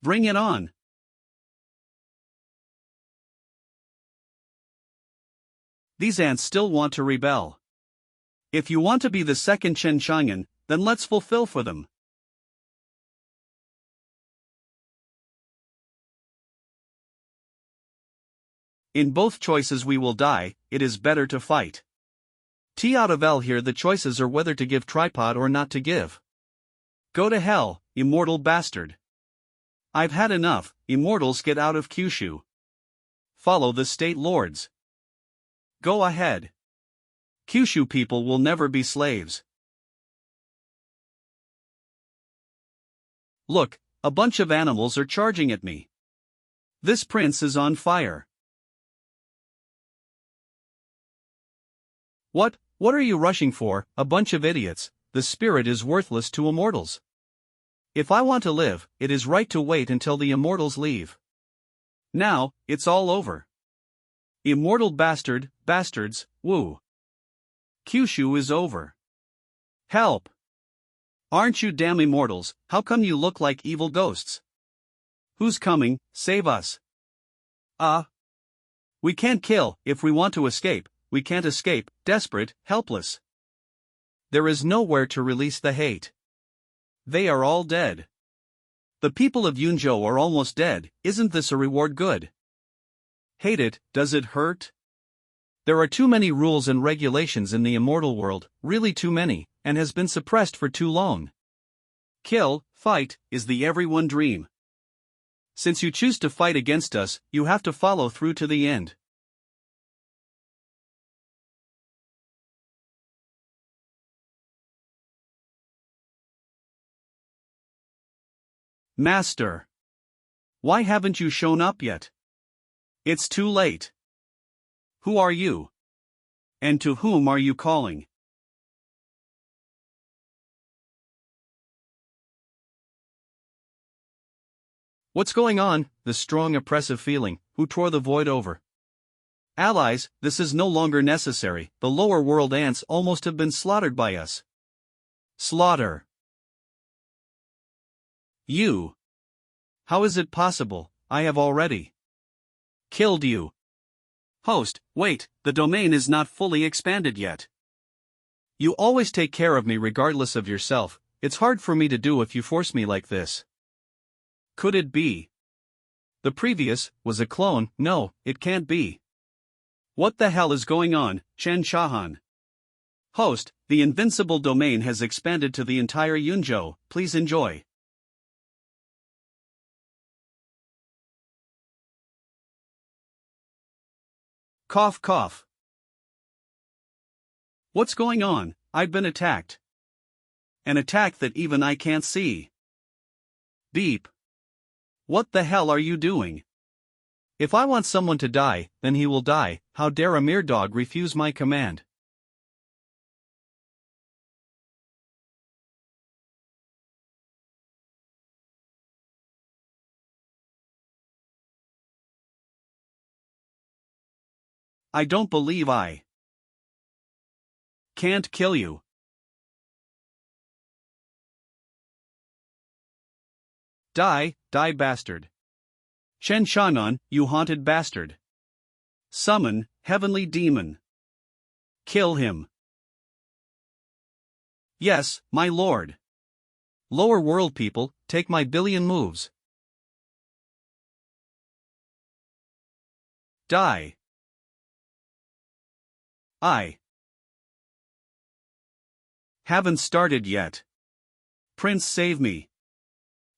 Bring it on. These ants still want to rebel. If you want to be the second Chen Chang'an, then let's fulfill for them. In both choices we will die, it is better to fight. T out of L here the choices are whether to give tripod or not to give. Go to hell, immortal bastard. I've had enough, immortals get out of Kyushu. Follow the state lords. Go ahead. Kyushu people will never be slaves. Look, a bunch of animals are charging at me. This prince is on fire. What are you rushing for, a bunch of idiots? The spirit is worthless to immortals. If I want to live, it is right to wait until the immortals leave. Now, it's all over. Immortal bastard, bastards, woo. Kyushu is over. Help! Aren't you damn immortals, how come you look like evil ghosts? Who's coming, save us? We can't kill, if we want to escape, we can't escape, desperate, helpless. There is nowhere to release the hate. They are all dead. The people of Yunzhou are almost dead, isn't this a reward good? Hate it, does it hurt? There are too many rules and regulations in the immortal world, really too many, and has been suppressed for too long. Kill, fight, is the everyone dream. Since you choose to fight against us, you have to follow through to the end. Master. Why haven't you shown up yet? It's too late. Who are you? And to whom are you calling? What's going on? The strong oppressive feeling, who tore the void over. Allies, this is no longer necessary, the lower world ants almost have been slaughtered by us. Slaughter. You. How is it possible? I have already killed you. Host, wait, the domain is not fully expanded yet. You always take care of me regardless of yourself, it's hard for me to do if you force me like this. Could it be? The previous was a clone. No, it can't be. What the hell is going on, Chen Shahan? Host, the Invincible domain has expanded to the entire Yunzhou, please enjoy. Cough cough. What's going on? I've been attacked. An attack that even I can't see. Beep. What the hell are you doing? If I want someone to die, then he will die. How dare a mere dog refuse my command? I don't believe I can't kill you. Die, die bastard. Shen Shanan, you haunted bastard. Summon, heavenly demon. Kill him. Yes, my lord. Lower world people, take my billion moves. Die. I haven't started yet. Prince, save me.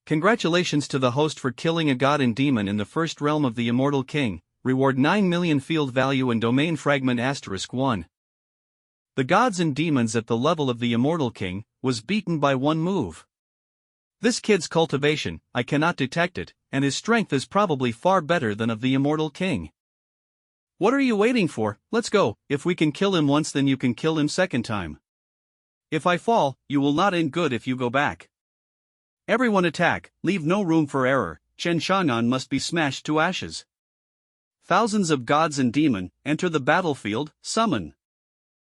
Congratulations to the host for killing a god and demon in the first realm of the Immortal King, reward 9 million field value and domain fragment *1. The gods and demons at the level of the Immortal King was beaten by one move. This kid's cultivation, I cannot detect it, and his strength is probably far better than of the Immortal King. What are you waiting for? Let's go. If we can kill him once, then you can kill him second time. If I fall, you will not end good if you go back. Everyone attack, leave no room for error. Chen Shanan must be smashed to ashes. Thousands of gods and demon, enter the battlefield, summon.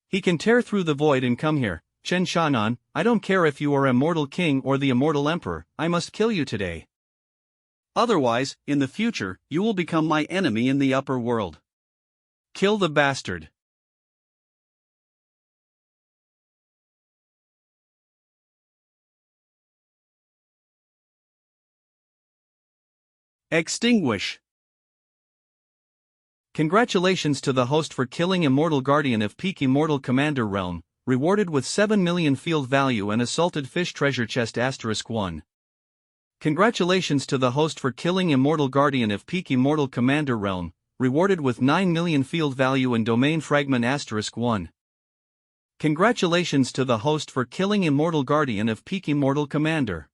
He can tear through the void and come here. Chen Shanan, I don't care if you are Immortal King or the Immortal Emperor, I must kill you today. Otherwise, in the future, you will become my enemy in the upper world. Kill the bastard. Extinguish. Congratulations to the host for killing Immortal Guardian of Peak Immortal Commander Realm, rewarded with 7 million field value and assaulted fish treasure chest *1. Congratulations to the host for killing Immortal Guardian of Peak Immortal Commander Realm, rewarded with 9 million field value and domain fragment *1. Congratulations to the host for killing Immortal Guardian of Peak Immortal Commander.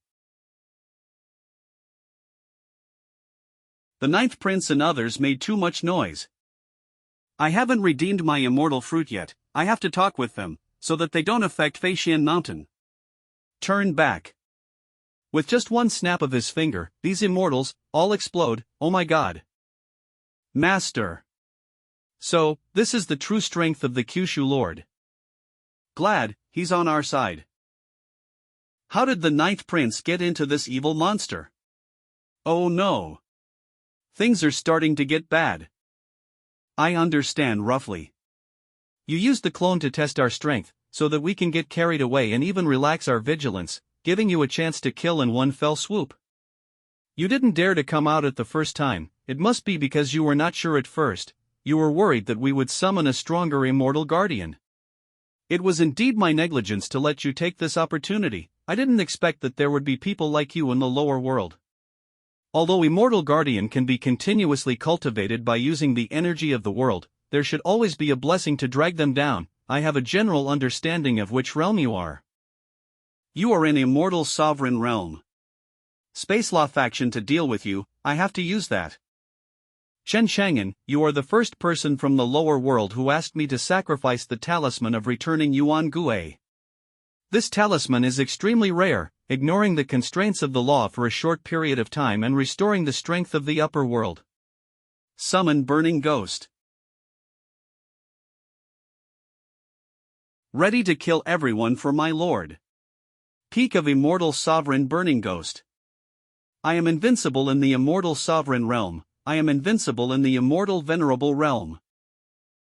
The 9th prince and others made too much noise. I haven't redeemed my immortal fruit yet, I have to talk with them, so that they don't affect Feixian Mountain. Turn back. With just one snap of his finger, these immortals all explode. Oh my god. Master. So, this is the true strength of the Kyushu Lord. Glad, he's on our side. How did the ninth prince get into this evil monster? Oh no. Things are starting to get bad. I understand roughly. You used the clone to test our strength, so that we can get carried away and even relax our vigilance, giving you a chance to kill in one fell swoop. You didn't dare to come out at the first time. It must be because you were not sure at first. You were worried that we would summon a stronger immortal guardian. It was indeed my negligence to let you take this opportunity. I didn't expect that there would be people like you in the lower world. Although immortal guardian can be continuously cultivated by using the energy of the world, there should always be a blessing to drag them down. I have a general understanding of which realm you are. You are in immortal sovereign realm. Space Law faction to deal with you, I have to use that. Chen Chang'an, you are the first person from the lower world who asked me to sacrifice the talisman of returning Yuan Gue. This talisman is extremely rare, ignoring the constraints of the law for a short period of time and restoring the strength of the upper world. Summon Burning Ghost. Ready to kill everyone for my lord. Peak of Immortal Sovereign Burning Ghost. I am invincible in the Immortal Sovereign Realm. I am invincible in the Immortal Venerable Realm.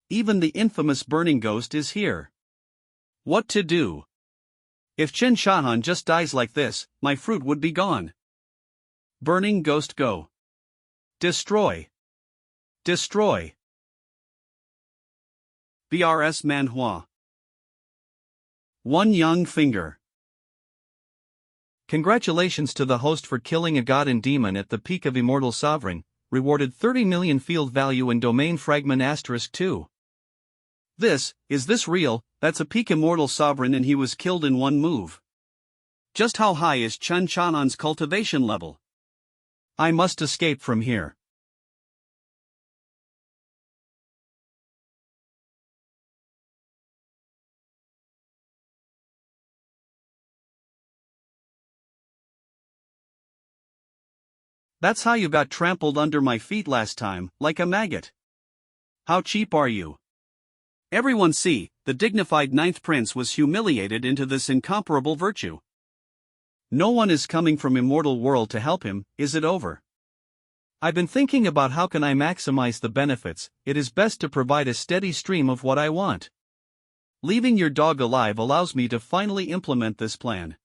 Even the infamous Burning Ghost is here. What to do? If Chen Shahan just dies like this, my fruit would be gone. Burning Ghost go. Destroy. Destroy. BRS manhua. One young finger. Congratulations to the host for killing a god and demon at the peak of Immortal Sovereign, rewarded 30 million field value in domain fragment *2. Is this real? That's a peak Immortal Sovereign and he was killed in one move. Just how high is Chen Chanan's cultivation level? I must escape from here. That's how you got trampled under my feet last time, like a maggot. How cheap are you? Everyone see, the dignified ninth prince was humiliated into this incomparable virtue. No one is coming from Immortal World to help him, is it over? I've been thinking about how can I maximize the benefits. It is best to provide a steady stream of what I want. Leaving your dog alive allows me to finally implement this plan.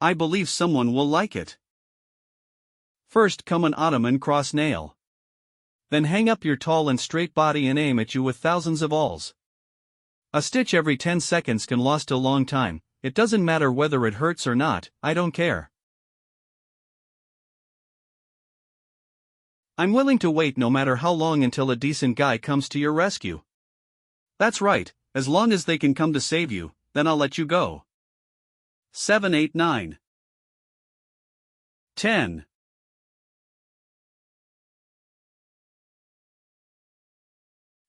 I believe someone will like it. First come an ottoman cross nail. Then hang up your tall and straight body and aim at you with thousands of awls. A stitch every 10 seconds can last a long time. It doesn't matter whether it hurts or not, I don't care. I'm willing to wait no matter how long until a decent guy comes to your rescue. That's right, as long as they can come to save you, then I'll let you go. 7, 8, 9. 10.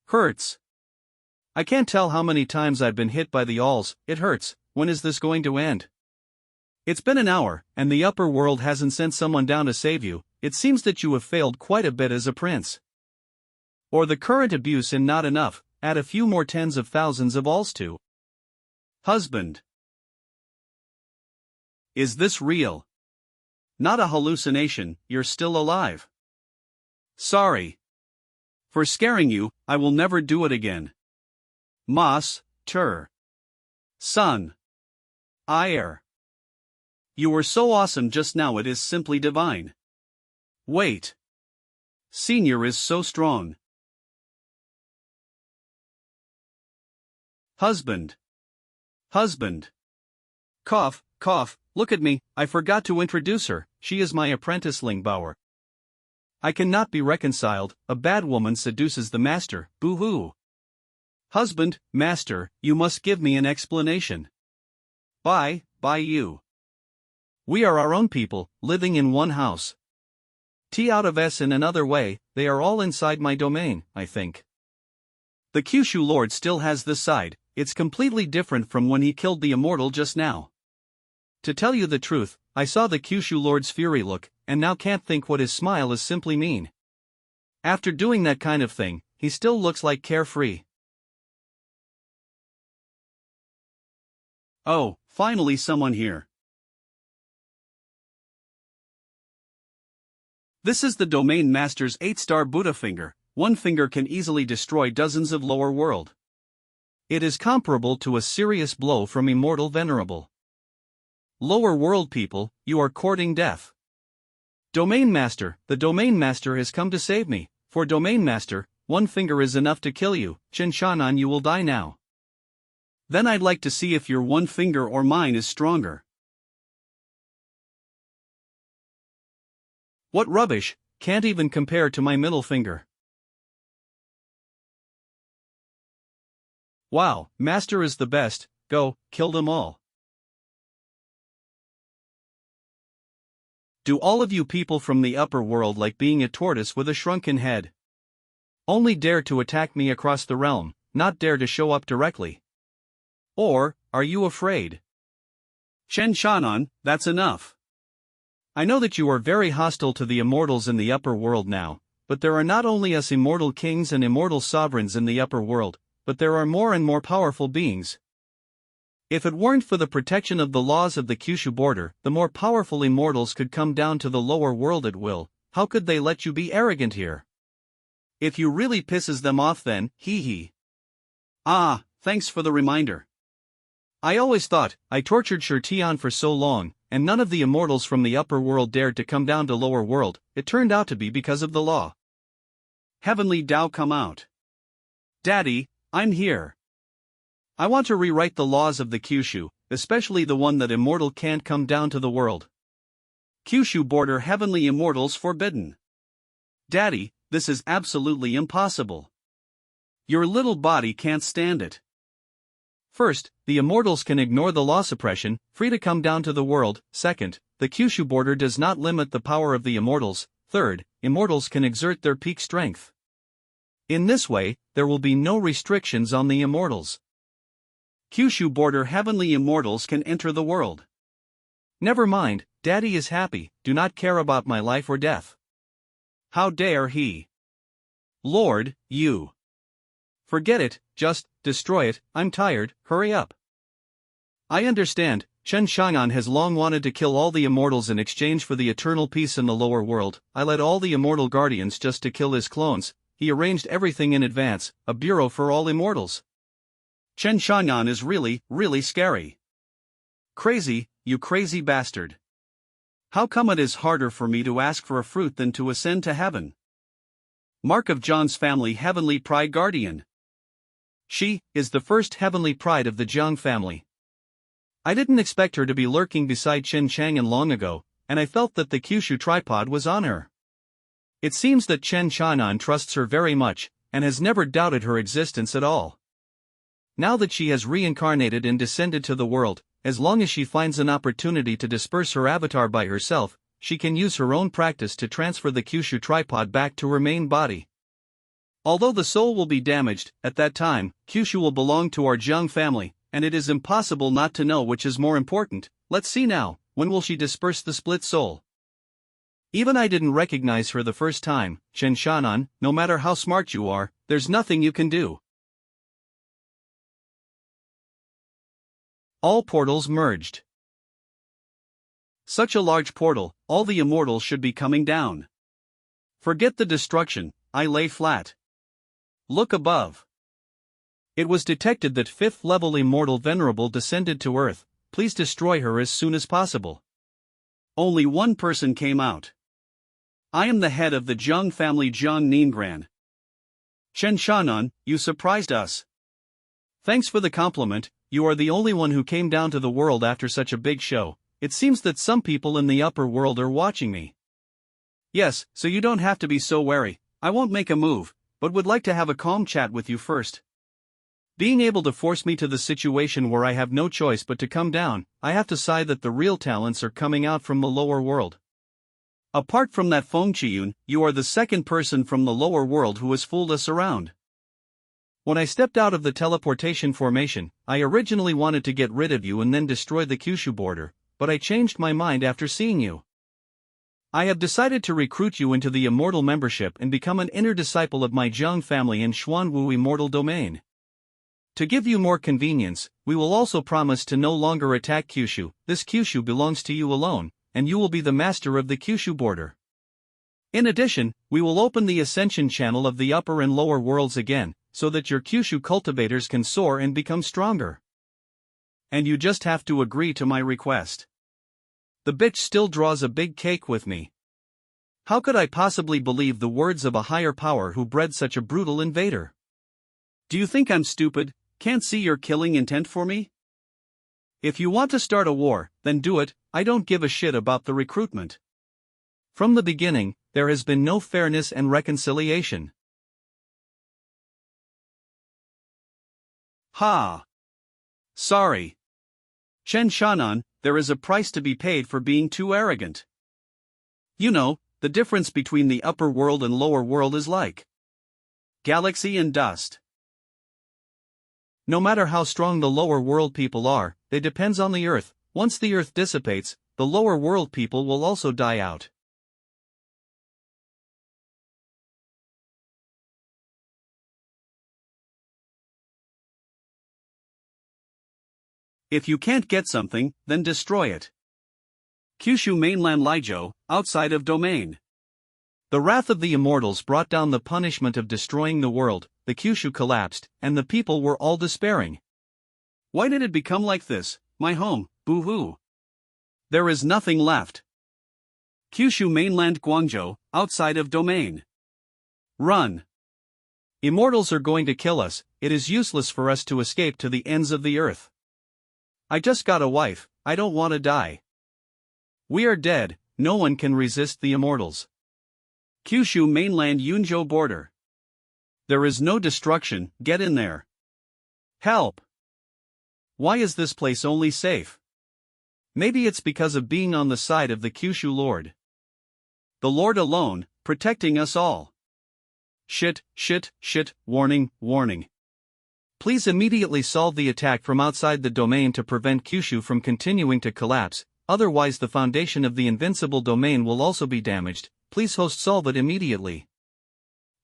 Hurts. I can't tell how many times I've been hit by the awls. It hurts. When is this going to end? It's been an hour, and the upper world hasn't sent someone down to save you. It seems that you have failed quite a bit as a prince. Or the current abuse and not enough, add a few more tens of thousands of awls to. Husband. Is this real? Not a hallucination, you're still alive. Sorry. For scaring you, I will never do it again. Mas, Tur. Son. Ayer. You were so awesome just now, it is simply divine. Wait. Senior is so strong. Husband. Husband. Cough, cough, look at me, I forgot to introduce her, she is my apprentice Lingbauer. I cannot be reconciled, a bad woman seduces the master, boo-hoo. Husband, master, you must give me an explanation. By you. We are our own people, living in one house. T out of S in another way, they are all inside my domain, I think. The Kyushu Lord still has this side, it's completely different from when he killed the immortal just now. To tell you the truth, I saw the Kyushu Lord's fury look, and now can't think what his smile is simply mean. After doing that kind of thing, he still looks like carefree. Oh, finally someone here. This is the Domain Master's 8-star Buddha finger. One finger can easily destroy dozens of lower world. It is comparable to a serious blow from Immortal Venerable. Lower world people, you are courting death. Domain Master, the Domain Master has come to save me. For Domain Master, one finger is enough to kill you. Xianxia, you will die now. Then I'd like to see if your one finger or mine is stronger. What rubbish, can't even compare to my middle finger. Wow, Master is the best, go, kill them all. Do all of you people from the upper world like being a tortoise with a shrunken head? Only dare to attack me across the realm, not dare to show up directly. Or, are you afraid? Xianxia, that's enough. I know that you are very hostile to the immortals in the upper world now, but there are not only us immortal kings and immortal sovereigns in the upper world, but there are more and more powerful beings. If it weren't for the protection of the laws of the Kyushu border, the more powerful immortals could come down to the lower world at will. How could they let you be arrogant here? If you really pisses them off then, hee hee. Ah, thanks for the reminder. I always thought, I tortured Shirtian for so long, and none of the immortals from the upper world dared to come down to lower world. It turned out to be because of the law. Heavenly Tao, come out. Daddy, I'm here. I want to rewrite the laws of the Kyushu, especially the one that immortal can't come down to the world. Kyushu border heavenly immortals forbidden. Daddy, this is absolutely impossible. Your little body can't stand it. First, the immortals can ignore the law suppression, free to come down to the world. Second, the Kyushu border does not limit the power of the immortals. Third, immortals can exert their peak strength. In this way, there will be no restrictions on the immortals. Kyushu border heavenly immortals can enter the world. Never mind, Daddy is happy, do not care about my life or death. How dare he? Lord, you. Forget it, just destroy it. I'm tired, hurry up. I understand, Xianxia has long wanted to kill all the immortals in exchange for the eternal peace in the lower world. I led all the immortal guardians just to kill his clones. He arranged everything in advance, a bureau for all immortals. Xianxia is really, really scary. Crazy, you crazy bastard. How come it is harder for me to ask for a fruit than to ascend to heaven? Mark of John's family heavenly pride guardian. She is the first heavenly pride of the Jiang family. I didn't expect her to be lurking beside Xianxia long ago, and I felt that the Kyushu tripod was on her. It seems that Xianxia trusts her very much, and has never doubted her existence at all. Now that she has reincarnated and descended to the world, as long as she finds an opportunity to disperse her avatar by herself, she can use her own practice to transfer the Kyushu tripod back to her main body. Although the soul will be damaged, at that time, Kyushu will belong to our Jiang family, and it is impossible not to know which is more important. Let's see now, when will she disperse the split soul? Even I didn't recognize her the first time. Xianxia, no matter how smart you are, there's nothing you can do. All portals merged. Such a large portal, all the immortals should be coming down. Forget the destruction, I lay flat. Look above. It was detected that 5th level Immortal Venerable descended to Earth. Please destroy her as soon as possible. Only one person came out. I am the head of the Jiang family, Jiang Ningran. Xianxia, you surprised us. Thanks for the compliment. You are the only one who came down to the world after such a big show. It seems that some people in the upper world are watching me. Yes, so you don't have to be so wary. I won't make a move, but would like to have a calm chat with you first. Being able to force me to the situation where I have no choice but to come down, I have to sigh that the real talents are coming out from the lower world. Apart from that Feng Qiyun, you are the second person from the lower world who has fooled us around. When I stepped out of the teleportation formation, I originally wanted to get rid of you and then destroy the Kyushu border, but I changed my mind after seeing you. I have decided to recruit you into the immortal membership and become an inner disciple of my Zhang family in Xuanwu immortal domain. To give you more convenience, we will also promise to no longer attack Kyushu. This Kyushu belongs to you alone, and you will be the master of the Kyushu border. In addition, we will open the ascension channel of the upper and lower worlds again, so that your Kyushu cultivators can soar and become stronger. And you just have to agree to my request. The bitch still draws a big cake with me. How could I possibly believe the words of a higher power who bred such a brutal invader? Do you think I'm stupid? Can't see your killing intent for me? If you want to start a war, then do it. I don't give a shit about the recruitment. From the beginning, there has been no fairness and reconciliation. Ha! Sorry. Chen Shanan, there is a price to be paid for being too arrogant. You know, the difference between the upper world and lower world is like galaxy and dust. No matter how strong the lower world people are, it depends on the earth. Once the earth dissipates, the lower world people will also die out. If you can't get something, then destroy it. Kyushu mainland Lijo, outside of domain. The wrath of the immortals brought down the punishment of destroying the world. The Kyushu collapsed, and the people were all despairing. Why did it become like this, my home, boo-hoo? There is nothing left. Kyushu mainland Guangzhou, outside of domain. Run. Immortals are going to kill us. It is useless for us to escape to the ends of the earth. I just got a wife, I don't want to die. We are dead, no one can resist the immortals. Kyushu mainland Yunzhou border. There is no destruction, get in there. Help! Why is this place only safe? Maybe it's because of being on the side of the Kyushu Lord. The Lord alone, protecting us all. Shit, warning, warning. Please immediately solve the attack from outside the domain to prevent Kyushu from continuing to collapse, otherwise the foundation of the Invincible domain will also be damaged. Please solve it immediately.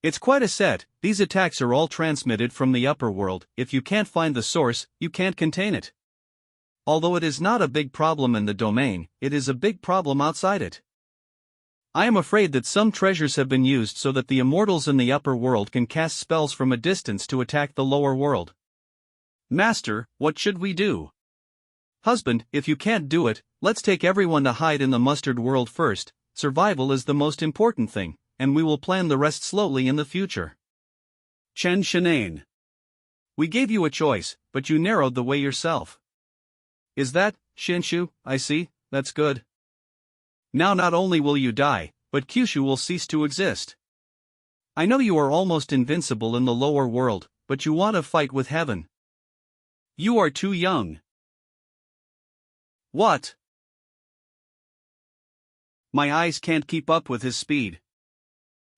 It's quite a set. These attacks are all transmitted from the upper world. If you can't find the source, you can't contain it. Although it is not a big problem in the domain, it is a big problem outside it. I am afraid that some treasures have been used so that the immortals in the upper world can cast spells from a distance to attack the lower world. Master, what should we do? Husband, if you can't do it, let's take everyone to hide in the mustard world first. Survival is the most important thing, and we will plan the rest slowly in the future. Chen Shanane. We gave you a choice, but you narrowed the way yourself. Is that, Shinshu? I see, that's good. Now not only will you die, but Kyushu will cease to exist. I know you are almost invincible in the lower world, but you want to fight with heaven. You are too young. What? My eyes can't keep up with his speed.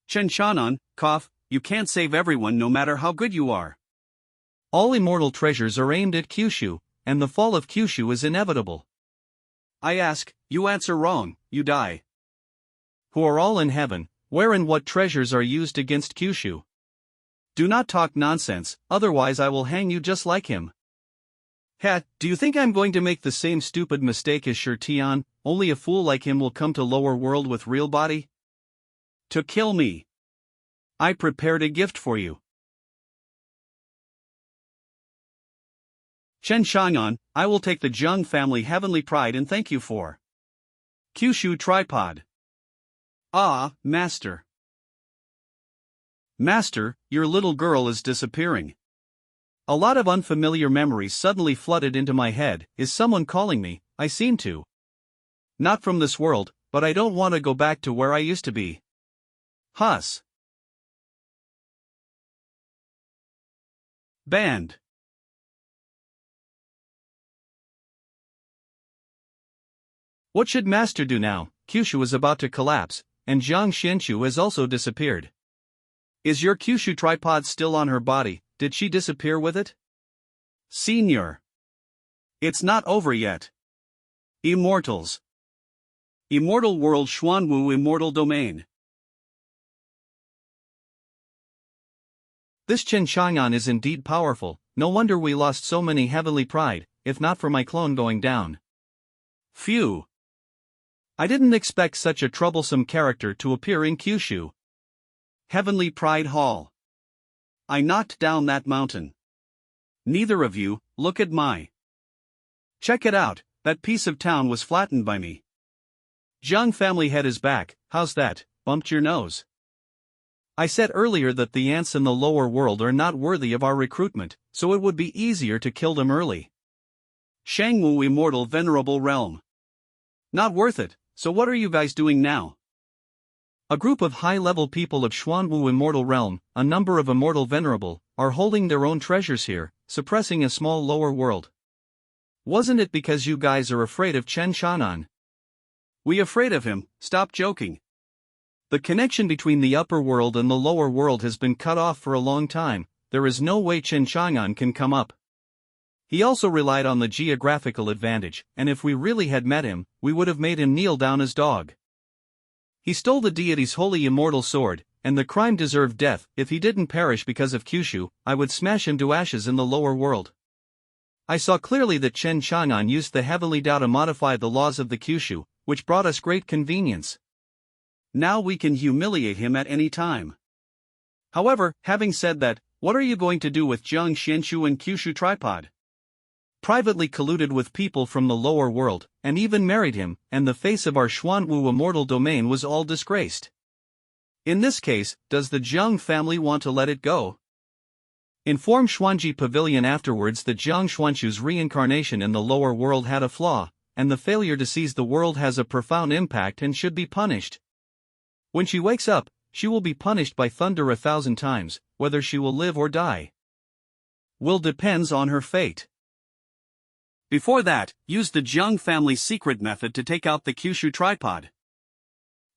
Chen Shanan, cough, you can't save everyone no matter how good you are. All immortal treasures are aimed at Kyushu, and the fall of Kyushu is inevitable. I ask, you answer wrong, you die. Who are all in heaven, where and what treasures are used against Kyushu? Do not talk nonsense, otherwise I will hang you just like him. Ha, do you think I'm going to make the same stupid mistake as Shirtian? Only a fool like him will come to lower world with real body? To kill me. I prepared a gift for you. Chen Shangan, I will take the Zheng family heavenly pride and thank you for Kyushu tripod. Ah, master. Master, your little girl is disappearing. A lot of unfamiliar memories suddenly flooded into my head. Is someone calling me? I seem to. Not from this world, but I don't want to go back to where I used to be. Huss. Banned. What should Master do now? Kyushu is about to collapse, and Zhang Xianxu has also disappeared. Is your Kyushu tripod still on her body? Did she disappear with it? Senior. It's not over yet. Immortals. Immortal World Xuanwu Immortal Domain. This xianxia is indeed powerful, no wonder we lost so many heavenly pride, if not for my clone going down. Phew. I didn't expect such a troublesome character to appear in Kyushu. Heavenly Pride Hall. I knocked down that mountain. Neither of you, look at my. Check it out, that piece of town was flattened by me. Jiang family head is back, how's that, bumped your nose? I said earlier that the ants in the lower world are not worthy of our recruitment, so it would be easier to kill them early. Shangwu Immortal Venerable Realm. Not worth it, so what are you guys doing now? A group of high-level people of Xuanwu Immortal Realm, a number of Immortal Venerable, are holding their own treasures here, suppressing a small lower world. Wasn't it because you guys are afraid of Chen Shanan? We afraid of him, stop joking. The connection between the upper world and the lower world has been cut off for a long time, there is no way Chen Shanan can come up. He also relied on the geographical advantage, and if we really had met him, we would have made him kneel down as dog. He stole the deity's holy immortal sword, and the crime deserved death. If he didn't perish because of Kyushu, I would smash him to ashes in the lower world. I saw clearly that Chen Shanan used the heavenly Tao to modify the laws of the Kyushu, which brought us great convenience. Now we can humiliate him at any time. However, having said that, what are you going to do with Jiang Xianshu and Kyushu tripod? Privately colluded with people from the lower world, and even married him, and the face of our Xuanwu immortal domain was all disgraced. In this case, does the Jiang family want to let it go? Inform Xuanji Pavilion afterwards that Jiang Xuanshu's reincarnation in the lower world had a flaw, and the failure to seize the world has a profound impact and should be punished. When she wakes up, she will be punished by thunder 1,000 times, whether she will live or die. Will depends on her fate. Before that, use the Jiang family's secret method to take out the Kyushu tripod.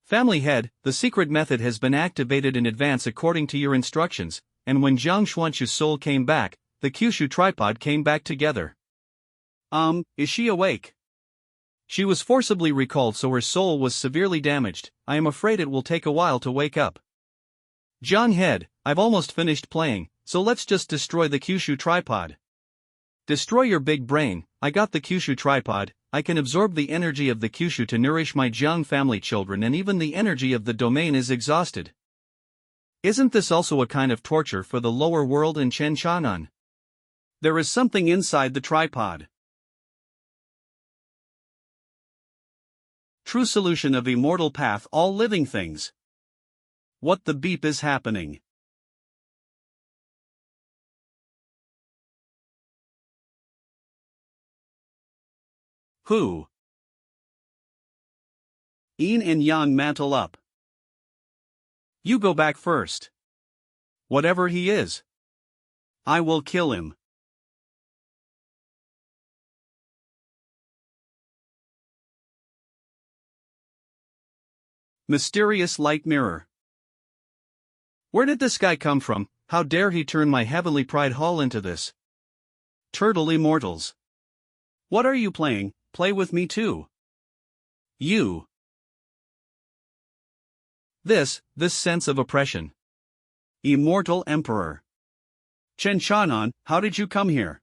Family head, the secret method has been activated in advance according to your instructions, and when Jiang Xuanshu's soul came back, the Kyushu tripod came back together. Is she awake? She was forcibly recalled, so her soul was severely damaged. I am afraid it will take a while to wake up. Jiang head, I've almost finished playing, so let's just destroy the Kyushu tripod. Destroy your big brain, I got the Kyushu tripod, I can absorb the energy of the Kyushu to nourish my Jiang family children, and even the energy of the domain is exhausted. Isn't this also a kind of torture for the lower world and Chen Shanan? There is something inside the tripod. True solution of immortal path all living things. What the beep is happening? Who? Yin and Yang mantle up. You go back first. Whatever he is, I will kill him. Mysterious light mirror. Where did this guy come from? How dare he turn my heavenly pride hall into this? Turtle immortals. What are you playing? Play with me too. You. This sense of oppression. Immortal Emperor. Chen Shanan, how did you come here?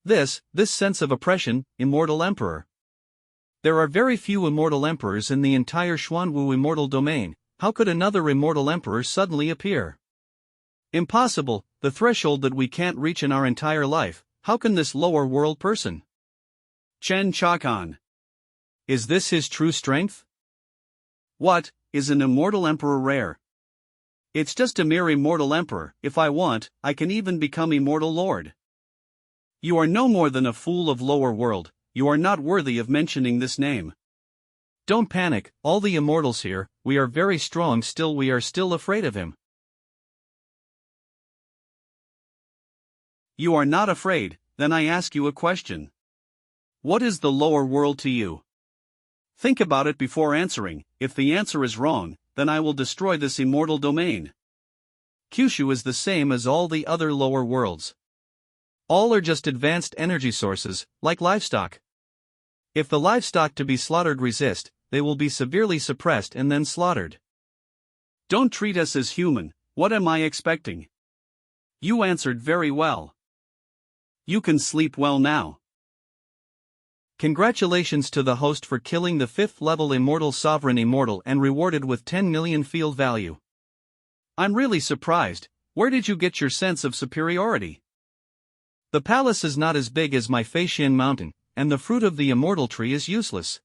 This sense of oppression, Immortal Emperor. There are very few immortal emperors in the entire Xuanwu immortal domain. How could another immortal emperor suddenly appear? Impossible, the threshold that we can't reach in our entire life. How can this lower world person? Chen Chakan. Is this his true strength? What, is an immortal emperor rare? It's just a mere immortal emperor. If I want, I can even become immortal lord. You are no more than a fool of lower world. You are not worthy of mentioning this name. Don't panic, all the immortals here, we are very strong, still we are still afraid of him. You are not afraid, then I ask you a question. What is the lower world to you? Think about it before answering. If the answer is wrong, then I will destroy this immortal domain. Kyushu is the same as all the other lower worlds. All are just advanced energy sources, like livestock. If the livestock to be slaughtered resist, they will be severely suppressed and then slaughtered. Don't treat us as human, what am I expecting? You answered very well. You can sleep well now. Congratulations to the host for killing the 5th level immortal sovereign immortal and rewarded with 10 million field value. I'm really surprised, where did you get your sense of superiority? The palace is not as big as my Feixian mountain, and the fruit of the immortal tree is useless.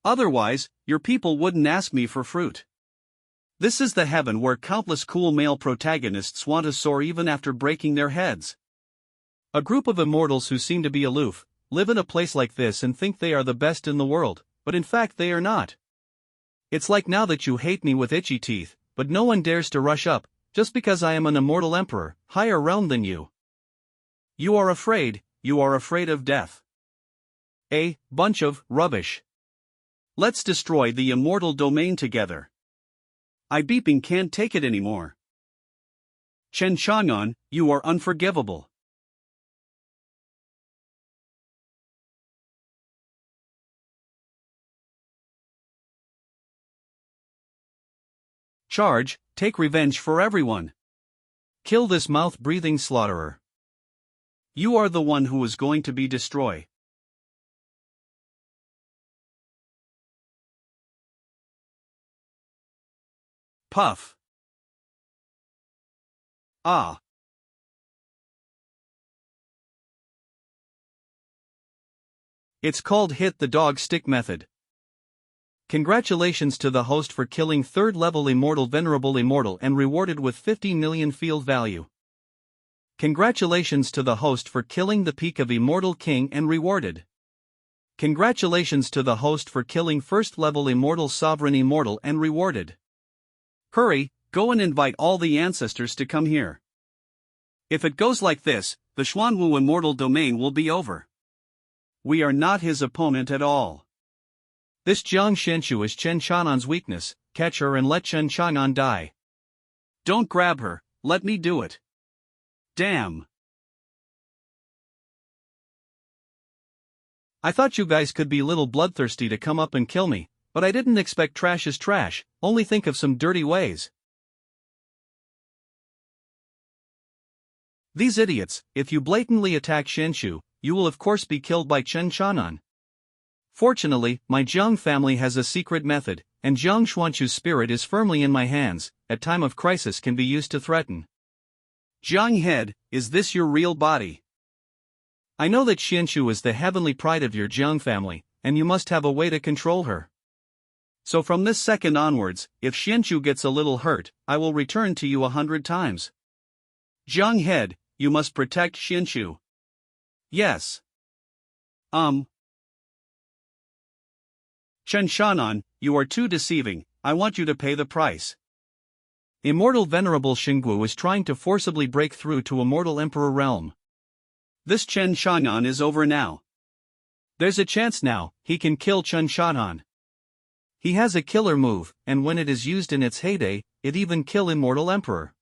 Otherwise, your people wouldn't ask me for fruit. This is the heaven where countless cool male protagonists want to soar even after breaking their heads. A group of immortals who seem to be aloof, live in a place like this and think they are the best in the world, but in fact they are not. It's like now that you hate me with itchy teeth, but no one dares to rush up, just because I am an immortal emperor, higher realm than you. You are afraid of death. A bunch of rubbish. Let's destroy the immortal domain together. I beeping can't take it anymore. Chen Chang'an, you are unforgivable. Charge, take revenge for everyone. Kill this mouth-breathing slaughterer. You are the one who is going to be destroyed. Puff. Ah. It's called hit the dog stick method. Congratulations to the host for killing 3rd level immortal venerable immortal and rewarded with 50 million field value. Congratulations to the host for killing the peak of immortal king and rewarded. Congratulations to the host for killing 1st level immortal sovereign immortal and rewarded. Hurry, go and invite all the ancestors to come here. If it goes like this, the Xuanwu immortal domain will be over. We are not his opponent at all. This Jiang Xianxia is Chen Chang'an's weakness, catch her and let Chen Chang'an die. Don't grab her, let me do it. Damn. I thought you guys could be little bloodthirsty to come up and kill me, but I didn't expect trash is trash, only think of some dirty ways. These idiots, if you blatantly attack Xianxia, you will of course be killed by Chen Chang'an. Fortunately, my Jiang family has a secret method, and Jiang Xuanqiu's spirit is firmly in my hands, at time of crisis can be used to threaten. Jiang head, is this your real body? I know that Xianxia is the heavenly pride of your Jiang family, and you must have a way to control her. So from this second onwards, if Xianxia gets a little hurt, I will return to you 100 times. Jiang head, you must protect Xianxia. Yes. Chen Chang'an, you are too deceiving, I want you to pay the price. Immortal Venerable Xingguo is trying to forcibly break through to Immortal Emperor realm. This Chen Chang'an is over now. There's a chance now, he can kill Chen Chang'an. He has a killer move, and when it is used in its heyday, it even kill Immortal Emperor.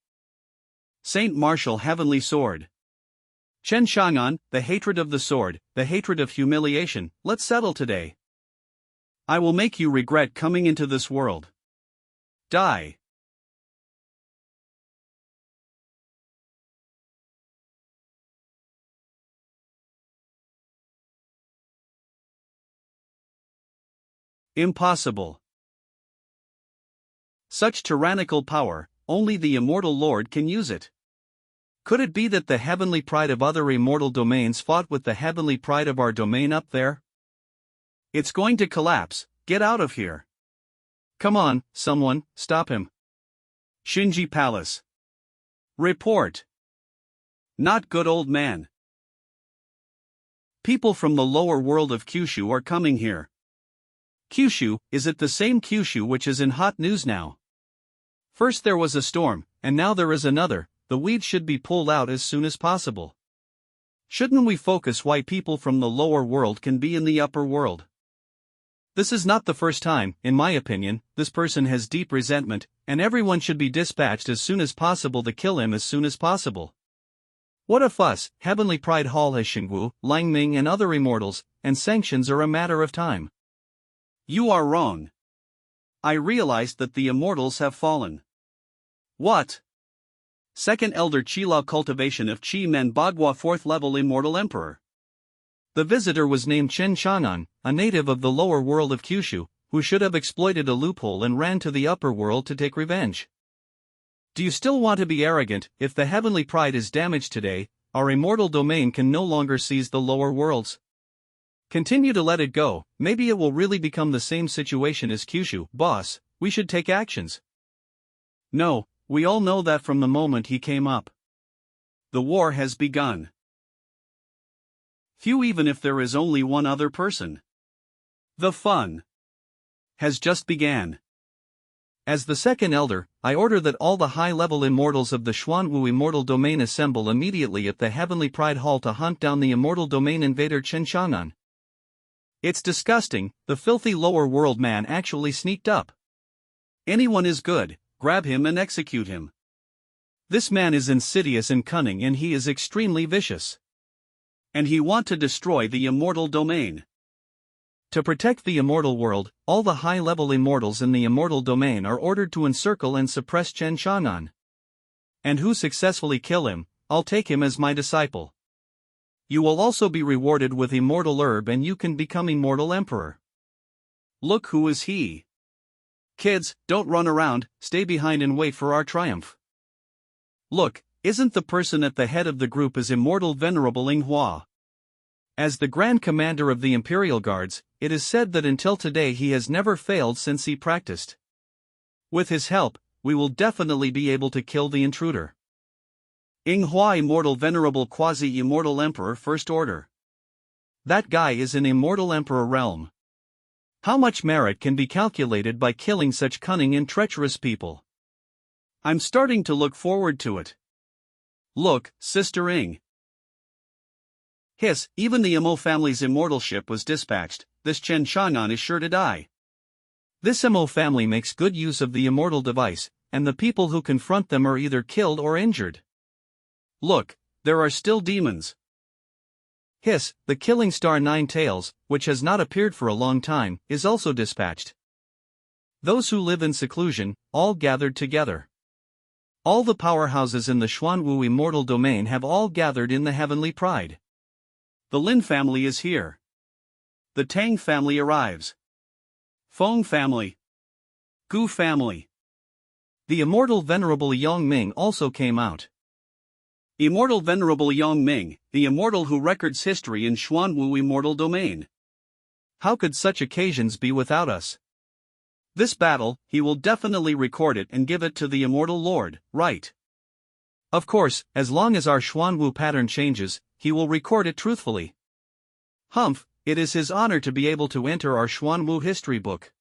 Saint Martial Heavenly Sword. Chen Chang'an, the hatred of the sword, the hatred of humiliation, let's settle today. I will make you regret coming into this world. Die. Impossible. Such tyrannical power, only the immortal Lord can use it. Could it be that the heavenly pride of other immortal domains fought with the heavenly pride of our domain up there? It's going to collapse, get out of here. Come on, someone, stop him. Shinji Palace. Report. Not good old man. People from the lower world of Kyushu are coming here. Kyushu, is it the same Kyushu which is in hot news now? First there was a storm, and now there is another, the weeds should be pulled out as soon as possible. Shouldn't we focus why people from the lower world can be in the upper world? This is not the first time, in my opinion, this person has deep resentment, and everyone should be dispatched as soon as possible to kill him as soon as possible. What a fuss! Heavenly Pride Hall has Xingwu, Lang Ming and other immortals, and sanctions are a matter of time. You are wrong. I realized that the immortals have fallen. What? Second Elder Qilao Cultivation of Qi Men Bagua 4th Level Immortal Emperor. The visitor was named Chen Shanan, a native of the lower world of Kyushu, who should have exploited a loophole and ran to the upper world to take revenge. Do you still want to be arrogant? If the heavenly pride is damaged today, our immortal domain can no longer seize the lower worlds. Continue to let it go, maybe it will really become the same situation as Kyushu. Boss, we should take actions. No, we all know that from the moment he came up. The war has begun. Few, even if there is only one other person. The fun has just began. As the second elder, I order that all the high-level immortals of the Xuanwu immortal domain assemble immediately at the Heavenly Pride Hall to hunt down the immortal domain invader Chen Shanan. It's disgusting, the filthy lower world man actually sneaked up. Anyone is good, grab him and execute him. This man is insidious and cunning, and he is extremely vicious. And he wants to destroy the immortal domain. To protect the immortal world, all the high-level immortals in the immortal domain are ordered to encircle and suppress Chen Shanan. And who successfully kill him, I'll take him as my disciple. You will also be rewarded with immortal herb and you can become immortal emperor. Look who is he. Kids, don't run around, stay behind and wait for our triumph. Look, isn't the person at the head of the group is immortal venerable Inghua? As the Grand Commander of the Imperial Guards, it is said that until today he has never failed since he practiced. With his help, we will definitely be able to kill the intruder. Inghua Immortal Venerable Quasi-Immortal Emperor First Order. That guy is in Immortal Emperor realm. How much merit can be calculated by killing such cunning and treacherous people? I'm starting to look forward to it. Look, Sister Ing. Hiss, even the Imo family's immortal ship was dispatched. This Chen Shanan is sure to die. This Imo family makes good use of the immortal device, and the people who confront them are either killed or injured. Look, there are still demons. Hiss, the killing star Nine Tails, which has not appeared for a long time, is also dispatched. Those who live in seclusion, all gathered together. All the powerhouses in the Xuanwu immortal domain have all gathered in the Heavenly Pride. The Lin family is here. The Tang family arrives. Feng family. Gu family. The immortal venerable Yang Ming also came out. Immortal venerable Yang Ming, the immortal who records history in Xuanwu immortal domain. How could such occasions be without us? This battle, he will definitely record it and give it to the immortal lord, right? Of course, as long as our Xuanwu pattern changes, he will record it truthfully. Humph, it is his honor to be able to enter our Xuanwu history book.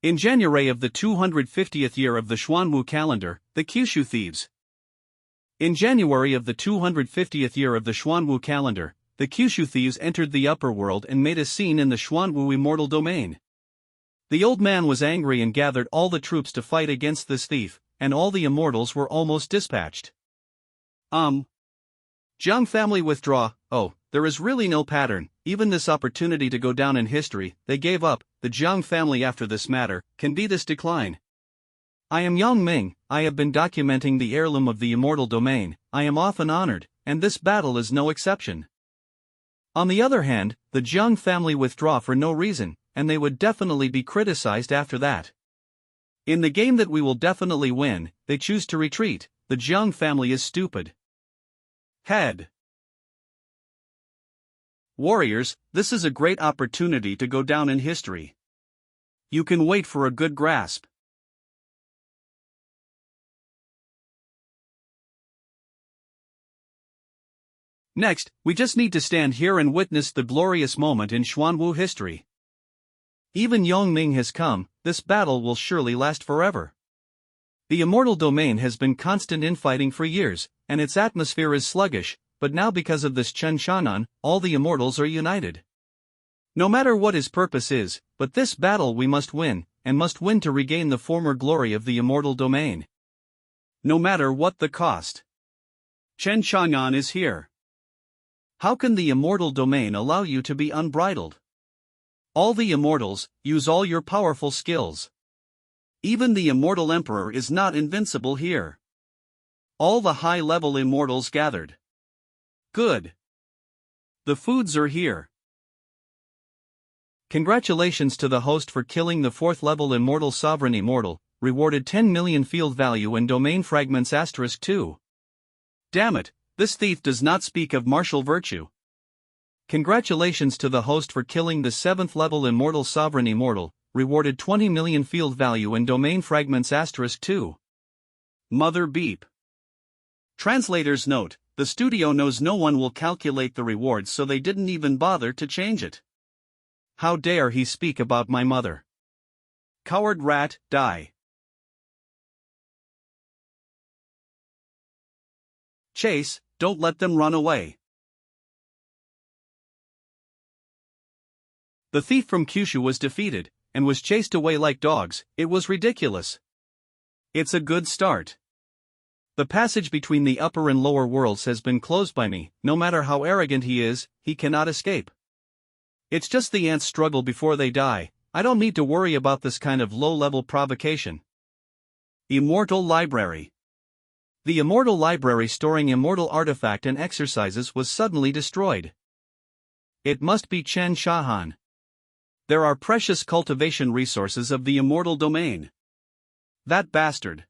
In January of the 250th year of the Xuanwu calendar, the Kyushu thieves. In January of the 250th year of the Xuanwu calendar, the Kyushu thieves entered the upper world and made a scene in the Xuanwu immortal domain. The old man was angry and gathered all the troops to fight against this thief, and all the immortals were almost dispatched. Jiang family withdraw. Oh, there is really no pattern, even this opportunity to go down in history, they gave up. The Jiang family after this matter, can be this decline. I am Yang Ming, I have been documenting the heirloom of the immortal domain, I am often honored, and this battle is no exception. On the other hand, the Jiang family withdraw for no reason, and they would definitely be criticized after that. In the game that we will definitely win, they choose to retreat. The Jiang family is stupid. Head. Warriors, this is a great opportunity to go down in history. You can wait for a good grasp. Next, we just need to stand here and witness the glorious moment in Xuanwu history. Even Yang Ming has come, this battle will surely last forever. The immortal domain has been constant infighting for years, and its atmosphere is sluggish, but now because of this Chen Shanan, all the immortals are united. No matter what his purpose is, but this battle we must win, and must win to regain the former glory of the immortal domain. No matter what the cost. Chen Chang'an is here. How can the immortal domain allow you to be unbridled? All the immortals, use all your powerful skills. Even the immortal emperor is not invincible here. All the high-level immortals gathered. Good. The foods are here. Congratulations to the host for killing the 4th level immortal sovereign immortal, rewarded 10 million field value and domain fragments *2. Damn it, this thief does not speak of martial virtue. Congratulations to the host for killing the 7th level immortal sovereign immortal, rewarded 20 million field value and domain fragments *2. Mother beep. Translator's note, the studio knows no one will calculate the rewards, so they didn't even bother to change it. How dare he speak about my mother? Coward rat, die. Chase, don't let them run away. The thief from Kyushu was defeated, and was chased away like dogs. It was ridiculous. It's a good start. The passage between the upper and lower worlds has been closed by me. No matter how arrogant he is, he cannot escape. It's just the ants struggle before they die. I don't need to worry about this kind of low-level provocation. Immortal Library. The immortal library storing immortal artifact and exercises was suddenly destroyed. It must be Chen Shahan. There are precious cultivation resources of the immortal domain. That bastard.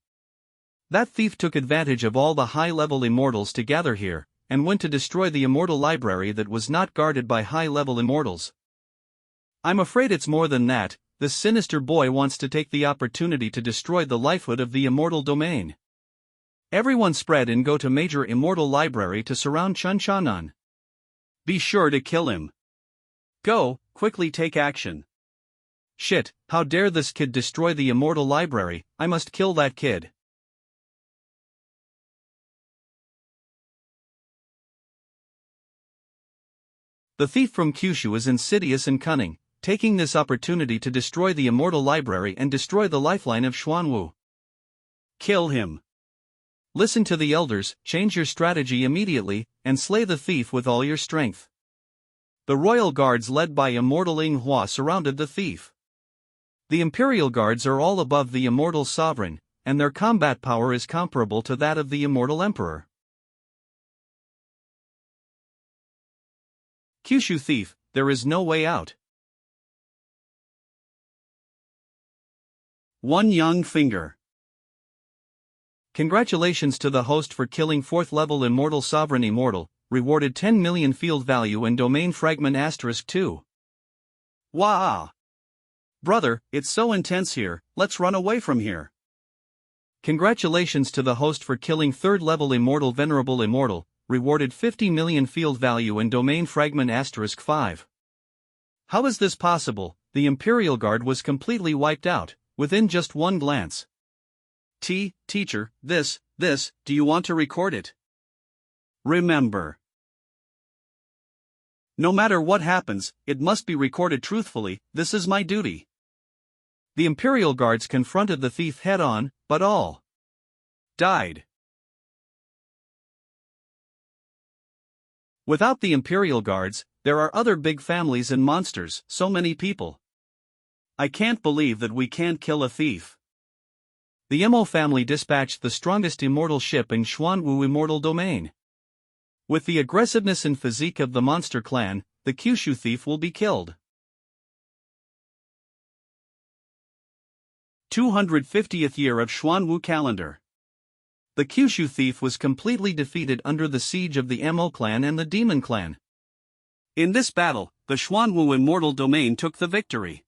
That thief took advantage of all the high-level immortals to gather here, and went to destroy the immortal library that was not guarded by high-level immortals. I'm afraid it's more than that. This sinister boy wants to take the opportunity to destroy the lifehood of the immortal domain. Everyone spread and go to major immortal library to surround Chen Shanan. Be sure to kill him. Go, quickly take action. Shit, how dare this kid destroy the immortal library? I must kill that kid. The thief from Kyushu is insidious and cunning, taking this opportunity to destroy the immortal library and destroy the lifeline of Xuanwu. Kill him. Listen to the elders, change your strategy immediately, and slay the thief with all your strength. The royal guards led by immortal Ing Hua surrounded the thief. The imperial guards are all above the immortal sovereign, and their combat power is comparable to that of the immortal emperor. Kyushu thief, there is no way out. One young finger. Congratulations to the host for killing 4th level immortal sovereign immortal, rewarded 10 million field value and domain fragment *2. Wow! Brother, it's so intense here, let's run away from here. Congratulations to the host for killing 3rd level immortal venerable immortal, rewarded 50 million field value and domain fragment *5. How is this possible? The Imperial Guard was completely wiped out, within just one glance. Teacher, this, do you want to record it? Remember. No matter what happens, it must be recorded truthfully, this is my duty. The Imperial Guards confronted the thief head-on, but all died. Without the Imperial Guards, there are other big families and monsters, so many people. I can't believe that we can't kill a thief. The Mo family dispatched the strongest immortal ship in Xuanwu immortal domain. With the aggressiveness and physique of the monster clan, the Kyushu thief will be killed. 250th year of Xuanwu calendar. The Kyushu thief was completely defeated under the siege of the Mo clan and the Demon clan. In this battle, the Xuanwu immortal domain took the victory.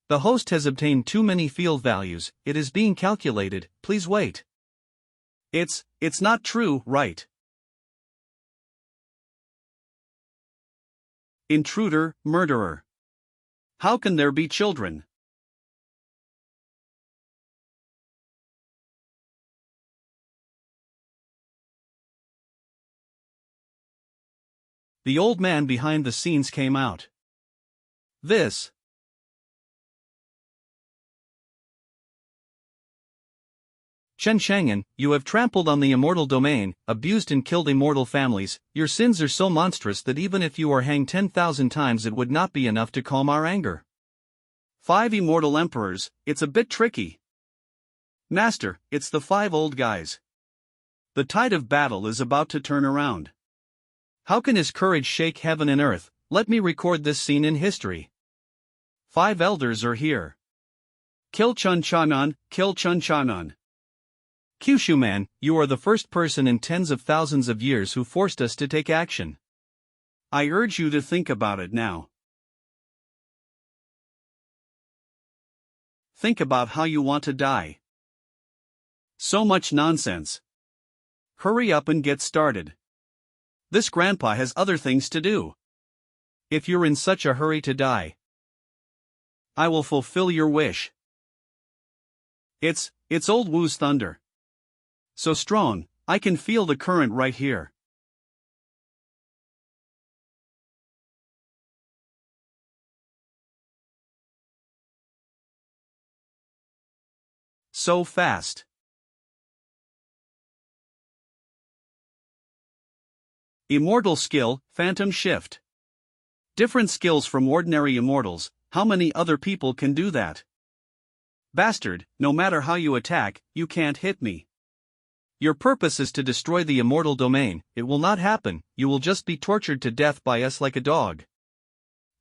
The host has obtained too many field values, it is being calculated, please wait. It's not true, right? Intruder, murderer. How can there be children? The old man behind the scenes came out. This. Xianxia, you have trampled on the immortal domain, abused and killed immortal families. Your sins are so monstrous that even if you are hanged 10,000 times it would not be enough to calm our anger. 5 immortal emperors, it's a bit tricky. Master, it's the 5 old guys. The tide of battle is about to turn around. How can his courage shake heaven and earth? Let me record this scene in history. 5 elders are here. Kill Xianxia, kill Xianxia. Kyushu man, you are the first person in tens of thousands of years who forced us to take action. I urge you to think about it now. Think about how you want to die. So much nonsense. Hurry up and get started. This grandpa has other things to do. If you're in such a hurry to die, I will fulfill your wish. It's old Wu's thunder. So strong, I can feel the current right here. So fast. Immortal skill, phantom shift. Different skills from ordinary immortals. How many other people can do that? Bastard, no matter how you attack, you can't hit me. Your purpose is to destroy the immortal domain. It will not happen, you will just be tortured to death by us like a dog.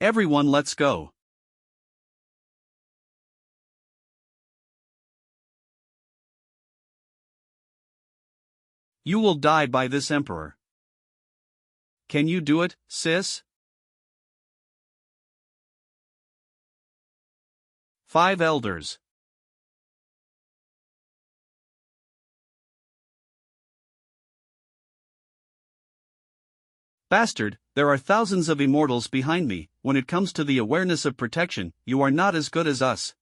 Everyone, let's go. You will die by this emperor. Can you do it, sis? 5 elders. Bastard, there are thousands of immortals behind me. When it comes to the awareness of protection, you are not as good as us.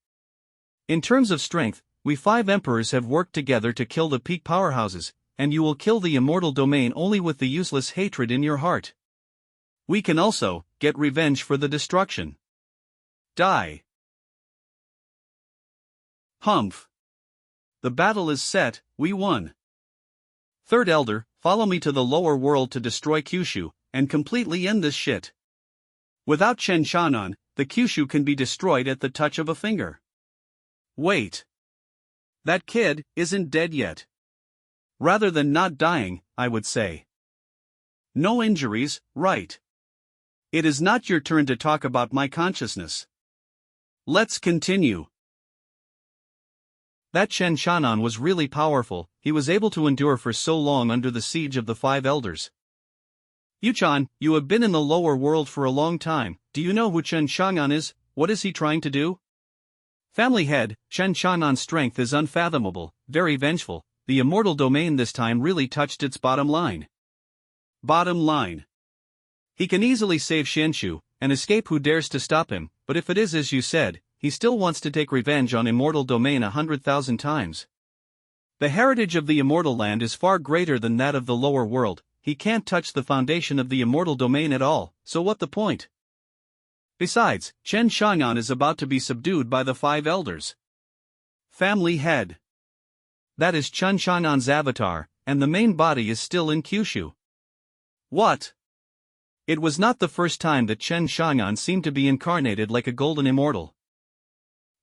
In terms of strength, we 5 emperors have worked together to kill the peak powerhouses, and you will kill the immortal domain only with the useless hatred in your heart. We can also get revenge for the destruction. Die. Humph. The battle is set, we won. 3rd elder, follow me to the lower world to destroy Kyushu, and completely end this shit. Without Xianxia, the Kyushu can be destroyed at the touch of a finger. Wait. That kid isn't dead yet. Rather than not dying, I would say. No injuries, right? It is not your turn to talk about my consciousness. Let's continue. That Xianxia was really powerful. He was able to endure for so long under the siege of the 5 elders. Yuchan, you have been in the lower world for a long time. Do you know who Xianxia is? What is he trying to do? Family head, Xianxia's strength is unfathomable, very vengeful. The immortal domain this time really touched its bottom line. Bottom line. He can easily save Xianxia, and escape. Who dares to stop him? But if it is as you said, he still wants to take revenge on immortal domain 100,000 times. The heritage of the immortal land is far greater than that of the lower world. He can't touch the foundation of the immortal domain at all, so what the point? Besides, Xianxia is about to be subdued by the 5 elders. Family head. That is Xianxia's avatar, and the main body is still in Kyushu. What? It was not the first time that Xianxia seemed to be incarnated like a golden immortal.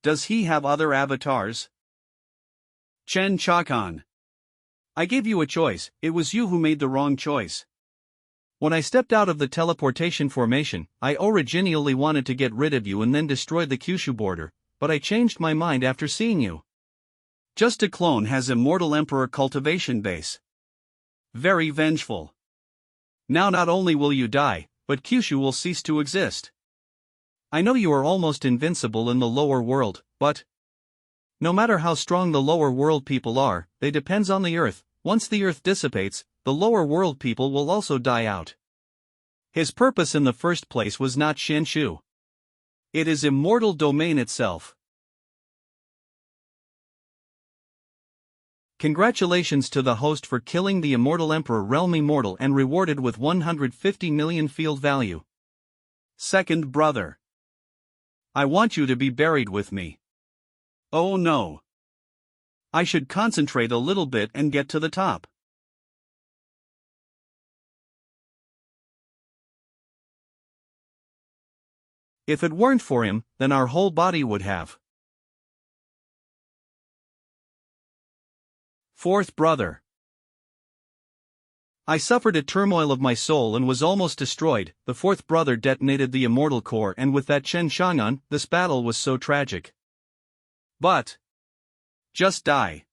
Does he have other avatars? Xianxia. I gave you a choice, it was you who made the wrong choice. When I stepped out of the teleportation formation, I originally wanted to get rid of you and then destroy the Kyushu border, but I changed my mind after seeing you. Just a clone has immortal emperor cultivation base. Very vengeful. Now not only will you die, but Kyushu will cease to exist. I know you are almost invincible in the lower world, but no matter how strong the lower world people are, they depends on the earth. Once the earth dissipates, the lower world people will also die out. His purpose in the first place was not Xianxia. It is immortal domain itself. Congratulations to the host for killing the immortal Emperor Realm Immortal and rewarded with 150 million field value. Second brother. I want you to be buried with me. Oh no. I should concentrate a little bit and get to the top. If it weren't for him, then our whole body would have. Fourth brother. I suffered a turmoil of my soul and was almost destroyed. The fourth brother detonated the immortal core, and with that xianxia, this battle was so tragic. But just die.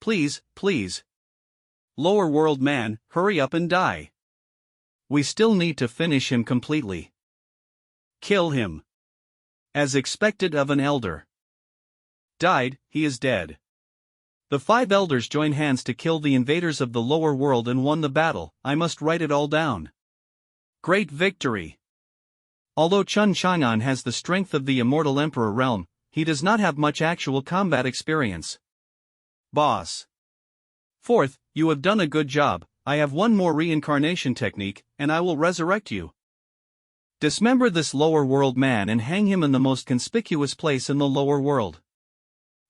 Please, please. Lower world man, hurry up and die. We still need to finish him completely. Kill him. As expected of an elder. Died, he is dead. The 5 elders joined hands to kill the invaders of the lower world and won the battle. I must write it all down. Great victory. Although xianxia has the strength of the immortal Emperor Realm, he does not have much actual combat experience. Boss. Fourth, you have done a good job. I have one more reincarnation technique, and I will resurrect you. Dismember this lower world man and hang him in the most conspicuous place in the lower world.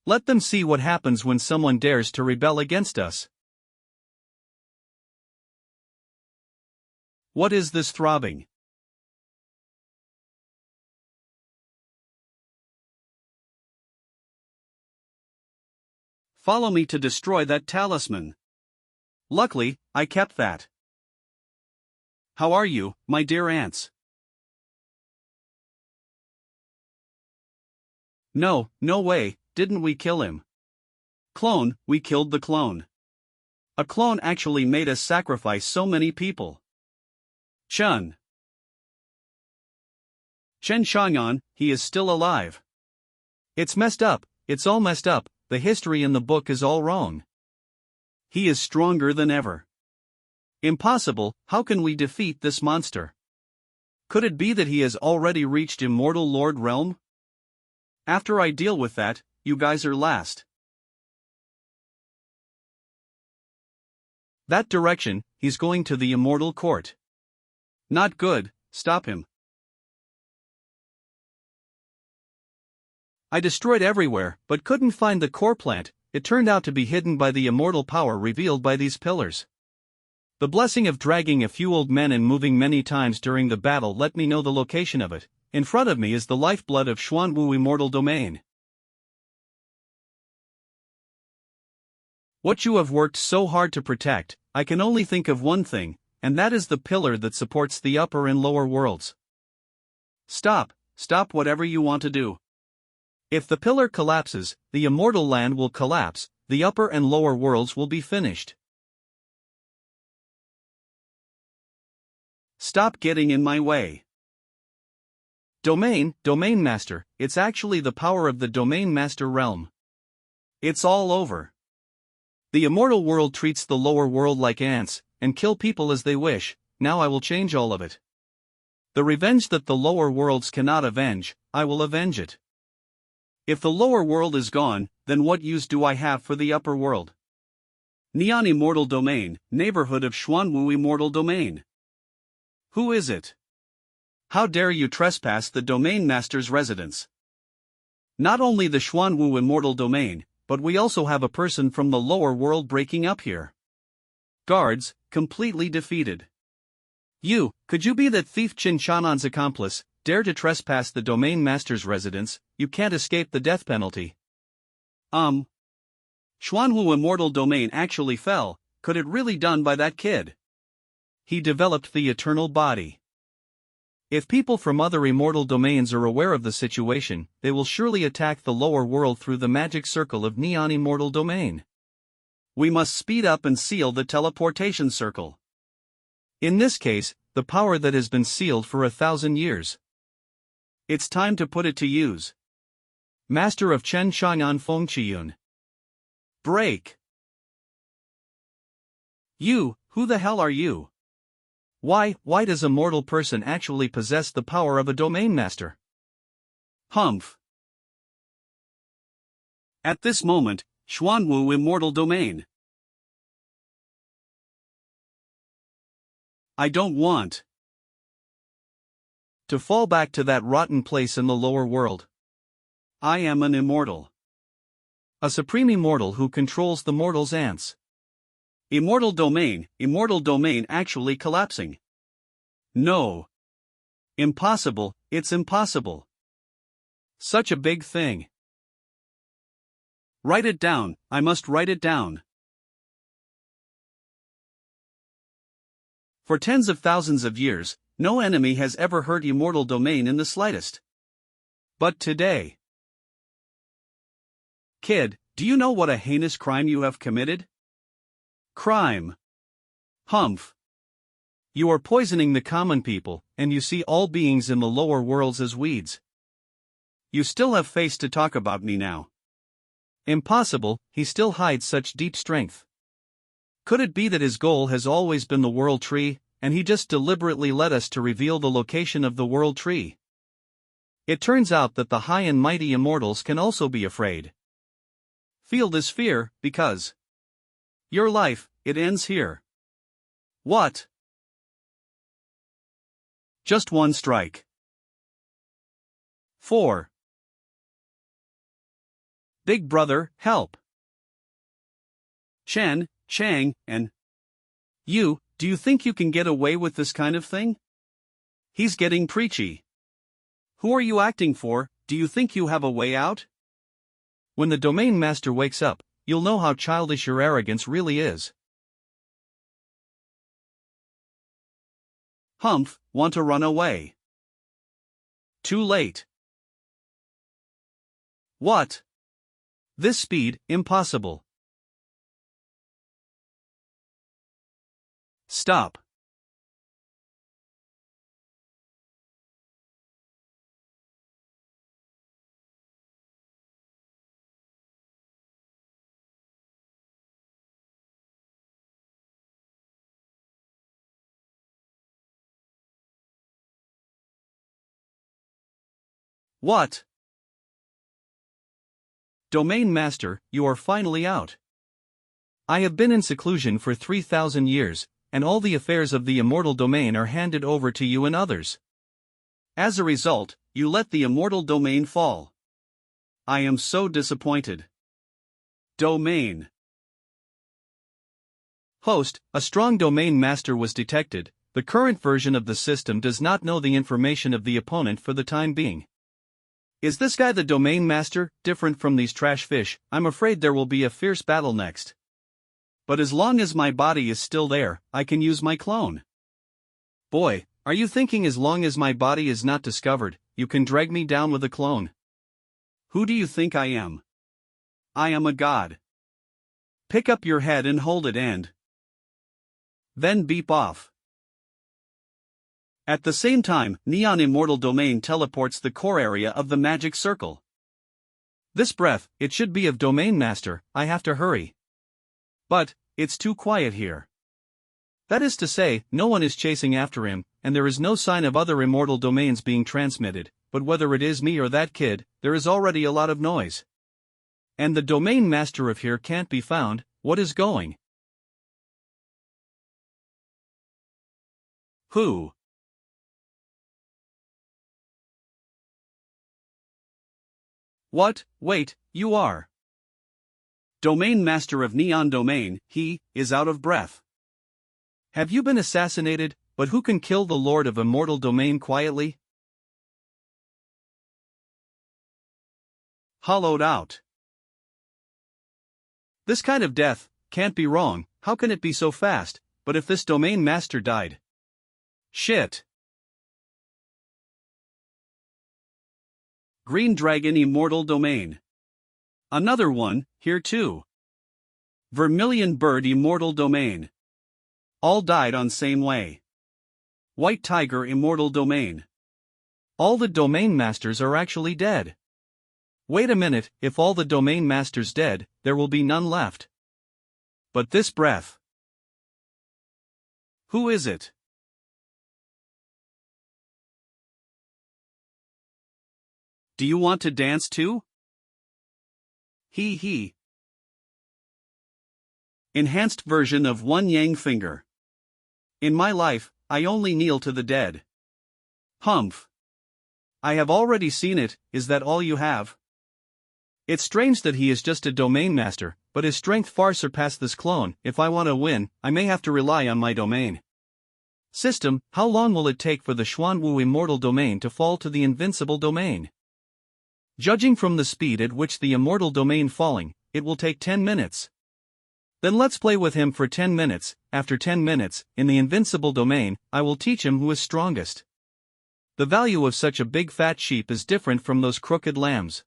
Let them see what happens when someone dares to rebel against us. What is this throbbing? Follow me to destroy that talisman. Luckily, I kept that. How are you, my dear ants? No, no way, didn't we kill him? Clone, we killed the clone. A clone actually made us sacrifice so many people. Xianxia, he is still alive. It's messed up, it's all messed up, the history in the book is all wrong. He is stronger than ever. Impossible, how can we defeat this monster? Could it be that he has already reached Immortal Lord Realm? After I deal with that, you guys are last. That direction, he's going to the Immortal Court. Not good, stop him. I destroyed everywhere, but couldn't find the core plant. It turned out to be hidden by the immortal power revealed by these pillars. The blessing of dragging a few old men and moving many times during the battle let me know the location of it. In front of me is the lifeblood of Xuanwu Immortal Domain. What you have worked so hard to protect, I can only think of one thing, and that is the pillar that supports the upper and lower worlds. Stop whatever you want to do. If the pillar collapses, the immortal land will collapse, the upper and lower worlds will be finished. Stop getting in my way. Domain Master, it's actually the power of the Domain Master realm. It's all over. The immortal world treats the lower world like ants, and kill people as they wish. Now I will change all of it. The revenge that the lower worlds cannot avenge, I will avenge it. If the lower world is gone, then what use do I have for the upper world? Neon Immortal Domain, neighborhood of Xuanwu Immortal Domain. Who is it? How dare you trespass the Domain Master's residence? Not only the Xuanwu Immortal Domain, but we also have a person from the lower world breaking up here. Guards, completely defeated. Could you be that thief Xianxia's accomplice? Dare to trespass the Domain Master's residence, you can't escape the death penalty. Xuanwu Immortal Domain actually fell, could it really done by that kid? He developed the eternal body. If people from other immortal domains are aware of the situation, they will surely attack the lower world through the magic circle of Neon Immortal Domain. We must speed up and seal the teleportation circle. In this case, the power that has been sealed for 1,000 years. It's time to put it to use. Master of Chen Xianyan Fengqiyun. Break. Who the hell are you? Why does a mortal person actually possess the power of a domain master? Humph. At this moment, Xuanwu Immortal Domain. I don't want to fall back to that rotten place in the lower world. I am an immortal. A supreme immortal who controls the mortal's ants. Immortal domain actually collapsing. No. Impossible, it's impossible. Such a big thing. Write it down, I must write it down. For tens of thousands of years, no enemy has ever hurt immortal domain in the slightest. But today. Kid, do you know what a heinous crime you have committed? Crime. Humph. You are poisoning the common people, and you see all beings in the lower worlds as weeds. You still have face to talk about me now. Impossible, he still hides such deep strength. Could it be that his goal has always been the World Tree, and he just deliberately led us to reveal the location of the World Tree? It turns out that the high and mighty immortals can also be afraid. Feel this fear, because your life, it ends here. What? Just one strike. 4. Big brother, help. Chen, Chang, and you, do you think you can get away with this kind of thing? He's getting preachy. Who are you acting for? Do you think you have a way out? When the domain master wakes up, you'll know how childish your arrogance really is. Humph, want to run away. Too late. What? This speed, impossible. Stop. What? Domain Master, you are finally out. I have been in seclusion for 3,000 years, and all the affairs of the immortal domain are handed over to you and others. As a result, you let the immortal domain fall. I am so disappointed. Domain. Host, a strong domain master was detected. The current version of the system does not know the information of the opponent for the time being. Is this guy the domain master, different from these trash fish? I'm afraid there will be a fierce battle next. But as long as my body is still there, I can use my clone. Boy, are you thinking as long as my body is not discovered, you can drag me down with a clone? Who do you think I am? I am a god. Pick up your head and hold it and then beep off. At the same time, Neon Immortal Domain teleports the core area of the magic circle. This breath, it should be of Domain Master, I have to hurry. But, it's too quiet here. That is to say, no one is chasing after him, and there is no sign of other immortal domains being transmitted, but whether it is me or that kid, there is already a lot of noise. And the Domain Master of here can't be found. What is going? Who? What? Wait, you are Domain Master of Neon Domain. He is out of breath. Have you been assassinated? But who can kill the Lord of Immortal Domain quietly? Hollowed out. This kind of death can't be wrong. How can it be so fast? But if this Domain Master died. Shit. Green Dragon Immortal Domain. Another one, here too. Vermilion Bird Immortal Domain. All died on same way. White Tiger Immortal Domain. All the Domain Masters are actually dead. Wait a minute, if all the Domain Masters dead, there will be none left. But this breath. Who is it? Do you want to dance too? He. Enhanced version of One Yang Finger. In my life, I only kneel to the dead. Humph. I have already seen it, is that all you have? It's strange that he is just a domain master, but his strength far surpassed this clone. If I want to win, I may have to rely on my domain. System, how long will it take for the Xuanwu immortal domain to fall to the invincible domain? Judging from the speed at which the immortal domain falling, it will take 10 minutes. Then let's play with him for 10 minutes. After 10 minutes, in the invincible domain, I will teach him who is strongest. The value of such a big fat sheep is different from those crooked lambs.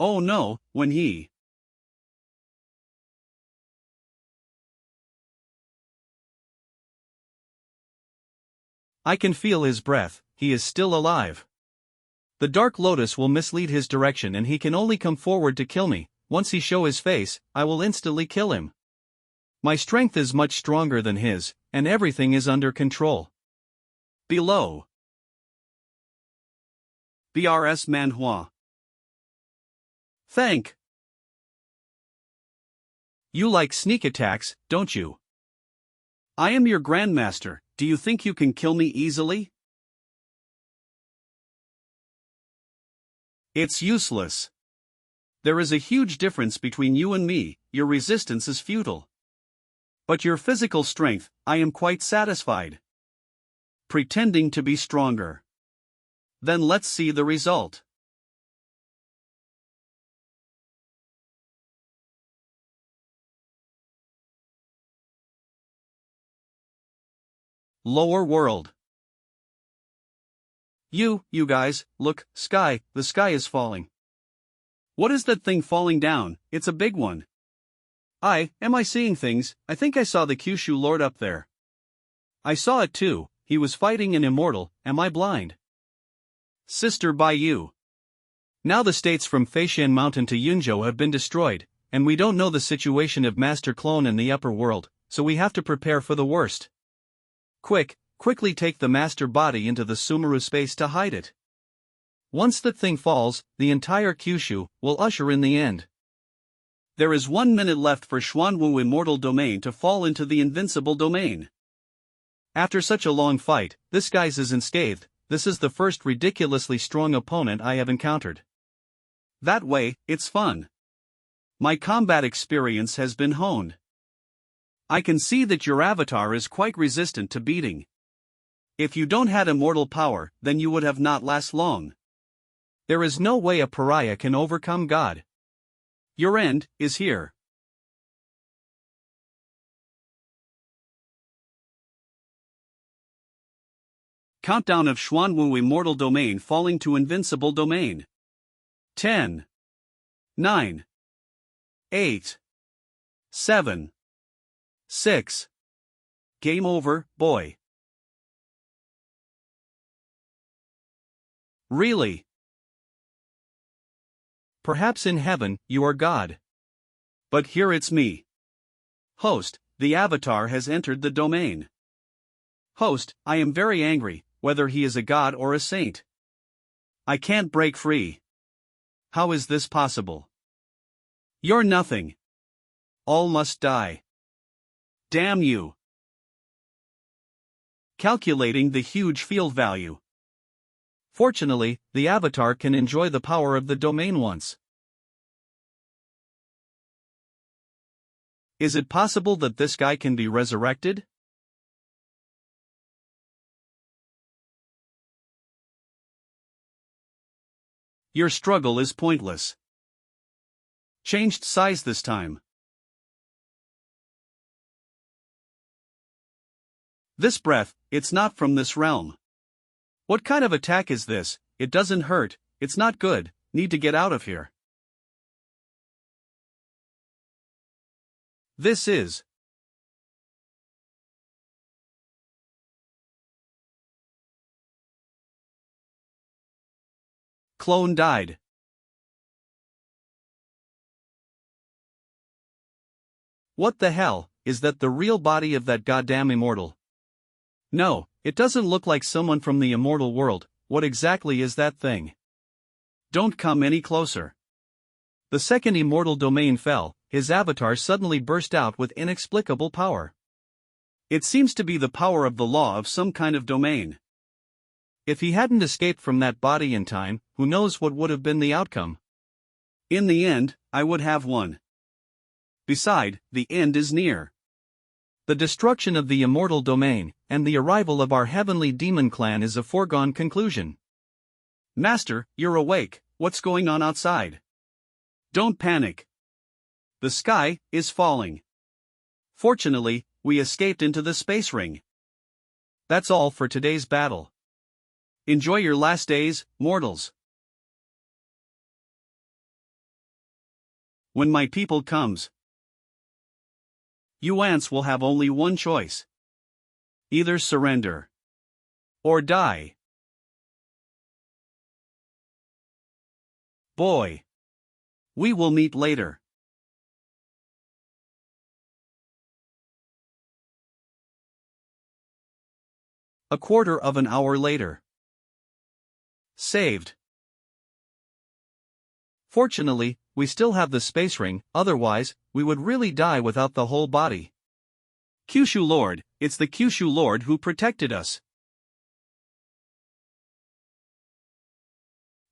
Oh no, when he I can feel his breath, he is still alive. The Dark Lotus will mislead his direction and he can only come forward to kill me. Once he show his face, I will instantly kill him. My strength is much stronger than his, and everything is under control. Below. BRS manhua. Thank. You like sneak attacks, don't you? I am your grandmaster, do you think you can kill me easily? It's useless. There is a huge difference between you and me, your resistance is futile. But your physical strength, I am quite satisfied. Pretending to be stronger. Then let's see the result. Lower world. You guys, look, sky, the sky is falling. What is that thing falling down? It's a big one. Am I seeing things? I think I saw the Kyushu Lord up there. I saw it too, he was fighting an immortal, am I blind? Sister by you. Now the states from Feishan Mountain to Yunzhou have been destroyed, and we don't know the situation of Master Clone in the upper world, so we have to prepare for the worst. Quickly take the master body into the Sumeru space to hide it. Once that thing falls, the entire Kyushu will usher in the end. There is 1 minute left for Xuanwu immortal domain to fall into the invincible domain. After such a long fight, this guy's is unscathed. This is the first ridiculously strong opponent I have encountered. That way, it's fun. My combat experience has been honed. I can see that your avatar is quite resistant to beating. If you don't had immortal power, then you would have not last long. There is no way a pariah can overcome God. Your end is here. Countdown of Xuanwu immortal domain falling to invincible domain. 10, 9, 8, 7, 6. Game over, boy. Really? Perhaps in heaven, you are God. But here it's me. Host, the avatar has entered the domain. Host, I am very angry, whether he is a god or a saint. I can't break free. How is this possible? You're nothing. All must die. Damn you. Calculating the huge field value. Fortunately, the avatar can enjoy the power of the domain once. Is it possible that this guy can be resurrected? Your struggle is pointless. Changed size this time. This breath, it's not from this realm. What kind of attack is this? It doesn't hurt, it's not good, need to get out of here. This is. Clone died. What the hell, is that the real body of that goddamn immortal? No, it doesn't look like someone from the immortal world. What exactly is that thing? Don't come any closer. The second immortal domain fell, his avatar suddenly burst out with inexplicable power. It seems to be the power of the law of some kind of domain. If he hadn't escaped from that body in time, who knows what would have been the outcome? In the end, I would have won. Beside, the end is near. The destruction of the immortal domain, and the arrival of our heavenly demon clan is a foregone conclusion. Master, you're awake, what's going on outside? Don't panic. The sky is falling. Fortunately, we escaped into the space ring. That's all for today's battle. Enjoy your last days, mortals. When my people comes, you ants will have only one choice. Either surrender or die. Boy. We will meet later. A quarter of an hour later. Saved. Fortunately, we still have the space ring, otherwise, we would really die without the whole body. Kyushu Lord, it's the Kyushu Lord who protected us.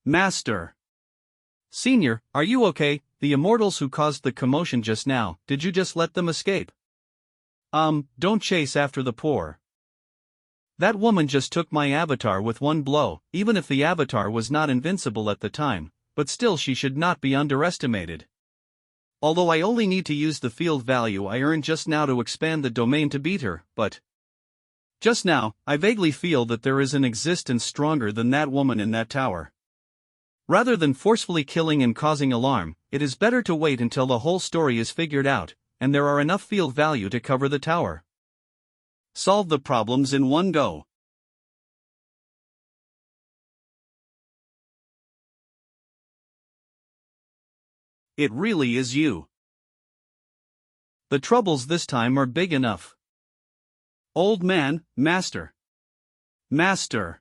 Master. Senior, are you okay? The immortals who caused the commotion just now, did you just let them escape? Don't chase after the poor. That woman just took my avatar with one blow, even if the avatar was not invincible at the time, but still she should not be underestimated. Although I only need to use the field value I earned just now to expand the domain to beat her, but just now, I vaguely feel that there is an existence stronger than that woman in that tower. Rather than forcefully killing and causing alarm, it is better to wait until the whole story is figured out, and there are enough field value to cover the tower. Solve the problems in one go. It really is you. The troubles this time are big enough. Old man, Master. Master.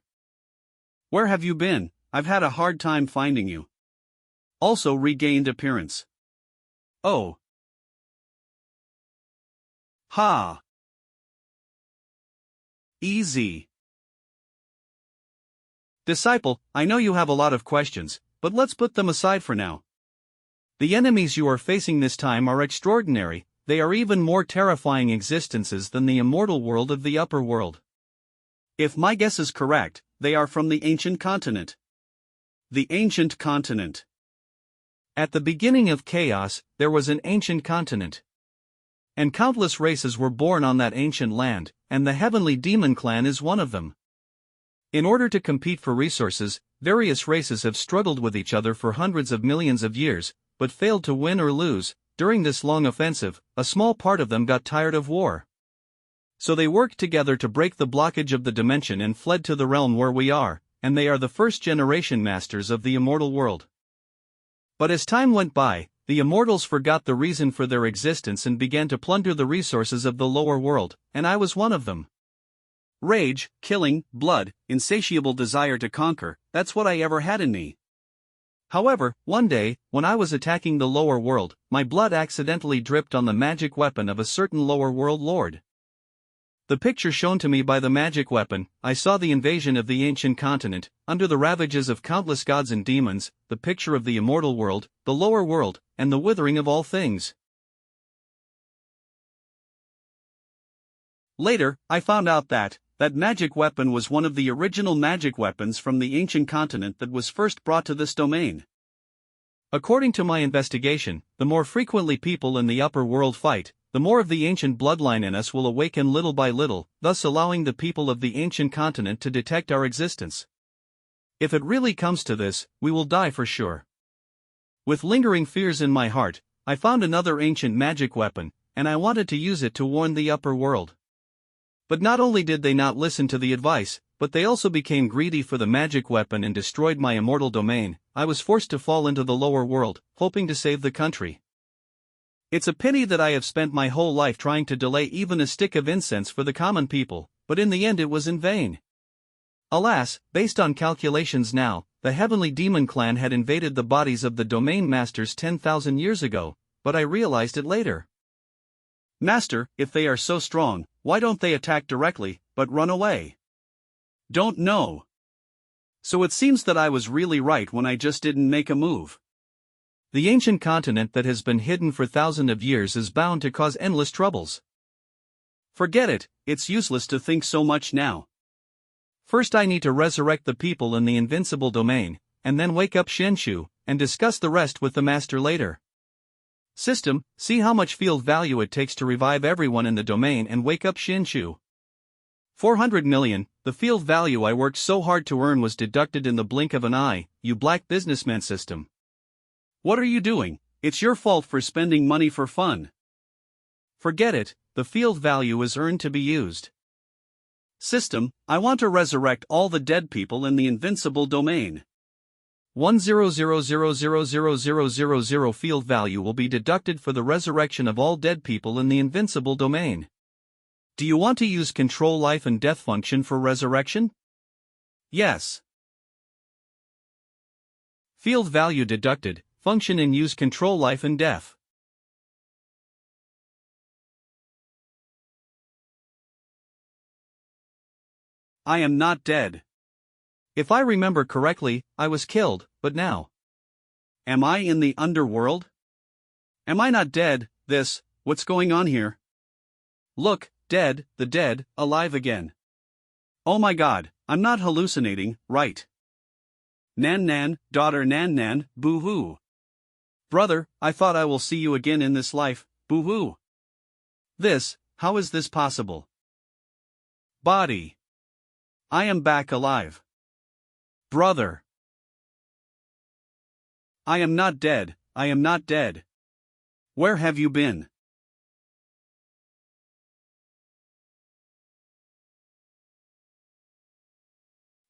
Where have you been? I've had a hard time finding you. Also regained appearance. Oh. Ha. Easy. Disciple, I know you have a lot of questions, but let's put them aside for now. The enemies you are facing this time are extraordinary, they are even more terrifying existences than the immortal world of the upper world. If my guess is correct, they are from the ancient continent. The ancient continent. At the beginning of chaos, there was an ancient continent. And countless races were born on that ancient land, and the heavenly demon clan is one of them. In order to compete for resources, various races have struggled with each other for hundreds of millions of years, but failed to win or lose. During this long offensive, a small part of them got tired of war. So they worked together to break the blockage of the dimension and fled to the realm where we are, and they are the first generation masters of the immortal world. But as time went by, the immortals forgot the reason for their existence and began to plunder the resources of the lower world, and I was one of them. Rage, killing, blood, insatiable desire to conquer, that's what I ever had in me. However, one day, when I was attacking the lower world, my blood accidentally dripped on the magic weapon of a certain lower world lord. The picture shown to me by the magic weapon, I saw the invasion of the ancient continent, under the ravages of countless gods and demons, the picture of the immortal world, the lower world, and the withering of all things. Later, I found out that magic weapon was one of the original magic weapons from the ancient continent that was first brought to this domain. According to my investigation, the more frequently people in the upper world fight, the more of the ancient bloodline in us will awaken little by little, thus allowing the people of the ancient continent to detect our existence. If it really comes to this, we will die for sure. With lingering fears in my heart, I found another ancient magic weapon, and I wanted to use it to warn the upper world. But not only did they not listen to the advice, but they also became greedy for the magic weapon and destroyed my immortal domain. I was forced to fall into the lower world, hoping to save the country. It's a pity that I have spent my whole life trying to delay even a stick of incense for the common people, but in the end it was in vain. Alas, based on calculations now, the heavenly demon clan had invaded the bodies of the domain masters 10,000 years ago, but I realized it later. Master, if they are so strong, why don't they attack directly, but run away? Don't know. So it seems that I was really right when I just didn't make a move. The ancient continent that has been hidden for thousands of years is bound to cause endless troubles. Forget it, it's useless to think so much now. First I need to resurrect the people in the Invincible domain, and then wake up Xianxia, and discuss the rest with the master later. System, see how much field value it takes to revive everyone in the domain and wake up Xianxia. 400 million, the field value I worked so hard to earn was deducted in the blink of an eye, you black businessman system. What are you doing? It's your fault for spending money for fun. Forget it, the field value is earned to be used. System, I want to resurrect all the dead people in the Invincible domain. 100,000,000 field value will be deducted for the resurrection of all dead people in the Invincible domain. Do you want to use control life and death function for resurrection? Yes. Field value deducted, function and use control life and death. I am not dead. If I remember correctly, I was killed, but now. Am I in the underworld? Am I not dead? What's going on here? Look, dead, the dead, alive again. Oh my god, I'm not hallucinating, right? Nan, daughter Nan, boo-hoo. Brother, I thought I will see you again in this life, boo-hoo. How is this possible? Body. I am back alive. Brother. I am not dead, I am not dead. Where have you been?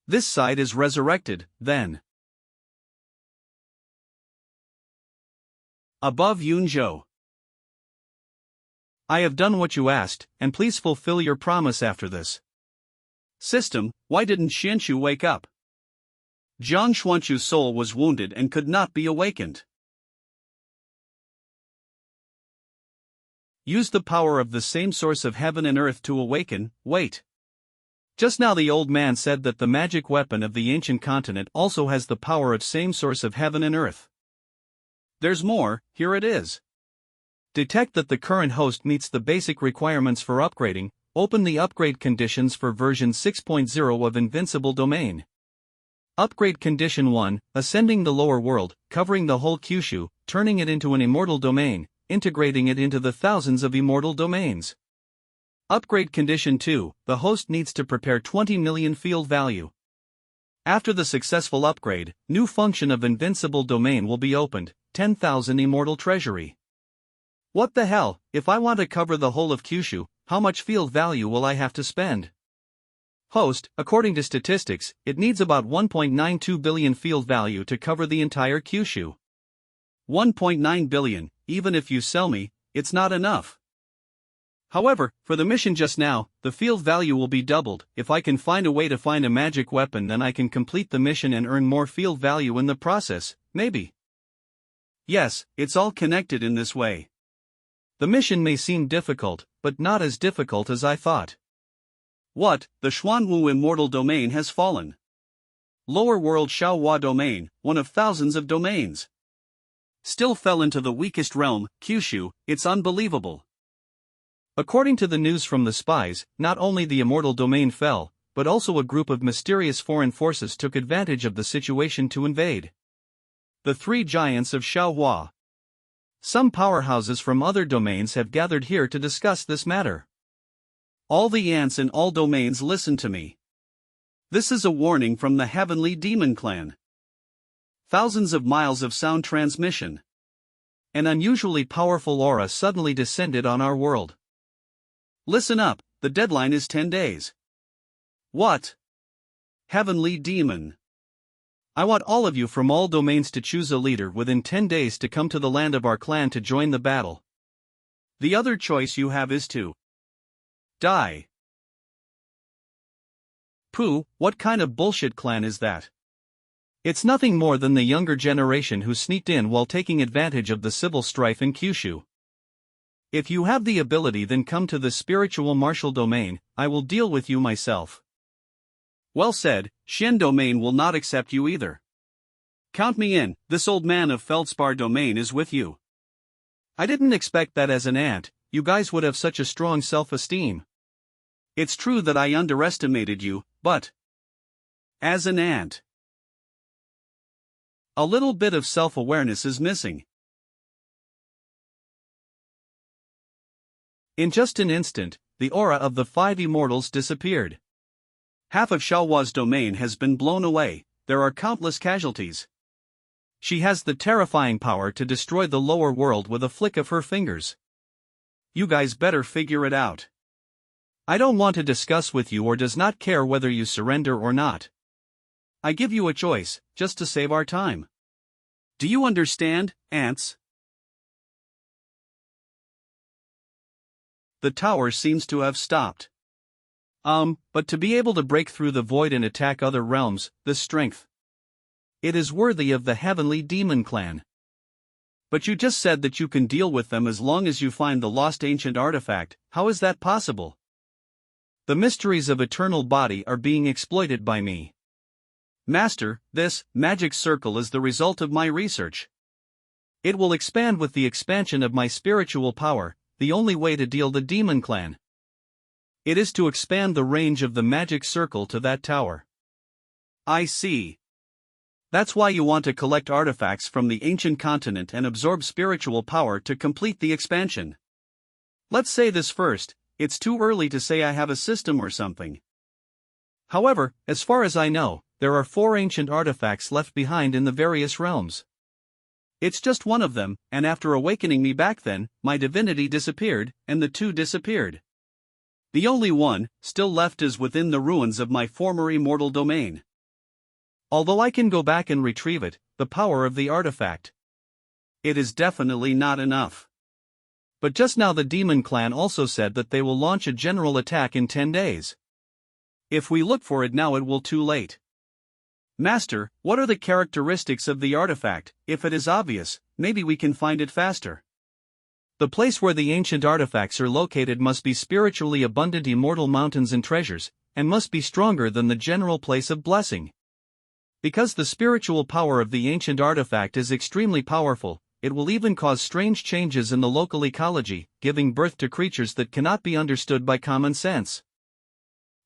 This side is resurrected, then. Above Yunzhou. I have done what you asked, and please fulfill your promise after this. System, why didn't Xianxia wake up? Jiang Xuanqu's soul was wounded and could not be awakened. Use the power of the same source of heaven and earth to awaken. Wait. Just now the old man said that the magic weapon of the ancient continent also has the power of same source of heaven and earth. There's more, here it is. Detect that the current host meets the basic requirements for upgrading. Open the upgrade conditions for version 6.0 of Invincible domain. Upgrade condition 1, ascending the lower world, covering the whole Kyushu, turning it into an immortal domain, integrating it into the thousands of immortal domains. Upgrade condition 2, the host needs to prepare 20 million field value. After the successful upgrade, new function of Invincible domain will be opened, 10,000 immortal treasury. What the hell, if I want to cover the whole of Kyushu, how much field value will I have to spend? Host, according to statistics, it needs about 1.92 billion field value to cover the entire Kyushu. 1.9 billion, even if you sell me, it's not enough. However, for the mission just now, the field value will be doubled. If I can find a way to find a magic weapon, then I can complete the mission and earn more field value in the process, maybe. Yes, it's all connected in this way. The mission may seem difficult, but not as difficult as I thought. What, the Xuanwu immortal domain has fallen. Lower world Xiaohua domain, one of thousands of domains. Still fell into the weakest realm, Kyushu, it's unbelievable. According to the news from the spies, not only the immortal domain fell, but also a group of mysterious foreign forces took advantage of the situation to invade. The three giants of Xiaohua. Some powerhouses from other domains have gathered here to discuss this matter. All the ants in all domains listen to me. This is a warning from the heavenly demon clan. Thousands of miles of sound transmission. An unusually powerful aura suddenly descended on our world. Listen up, the deadline is 10 days. What? Heavenly demon. I want all of you from all domains to choose a leader within 10 days to come to the land of our clan to join the battle. The other choice you have is to die. Pooh, what kind of bullshit clan is that? It's nothing more than the younger generation who sneaked in while taking advantage of the civil strife in Kyushu. If you have the ability, then come to the spiritual martial domain, I will deal with you myself. Well said, Shen domain will not accept you either. Count me in, this old man of Feldspar domain is with you. I didn't expect that as an ant, you guys would have such a strong self-esteem. It's true that I underestimated you, but as an ant, a little bit of self-awareness is missing. In just an instant, the aura of the 5 immortals disappeared. Half of Xiaohua's domain has been blown away, there are countless casualties. She has the terrifying power to destroy the lower world with a flick of her fingers. You guys better figure it out. I don't want to discuss with you or does not care whether you surrender or not. I give you a choice, just to save our time. Do you understand, ants? The tower seems to have stopped. But to be able to break through the void and attack other realms, this strength. It is worthy of the heavenly demon clan. But you just said that you can deal with them as long as you find the lost ancient artifact. How is that possible? The mysteries of eternal body are being exploited by me. Master, this magic circle is the result of my research. It will expand with the expansion of my spiritual power, the only way to deal the demon clan. It is to expand the range of the magic circle to that tower. I see. That's why you want to collect artifacts from the ancient continent and absorb spiritual power to complete the expansion. Let's say this first, it's too early to say I have a system or something. However, as far as I know, there are 4 ancient artifacts left behind in the various realms. It's just one of them, and after awakening me back then, my divinity disappeared, and the 2 disappeared. The only one still left is within the ruins of my former immortal domain. Although I can go back and retrieve it, the power of the artifact. It is definitely not enough. But just now the demon clan also said that they will launch a general attack in 10 days. If we look for it now it will too late. Master, what are the characteristics of the artifact? If it is obvious, maybe we can find it faster. The place where the ancient artifacts are located must be spiritually abundant immortal mountains and treasures, and must be stronger than the general place of blessing. Because the spiritual power of the ancient artifact is extremely powerful, it will even cause strange changes in the local ecology, giving birth to creatures that cannot be understood by common sense.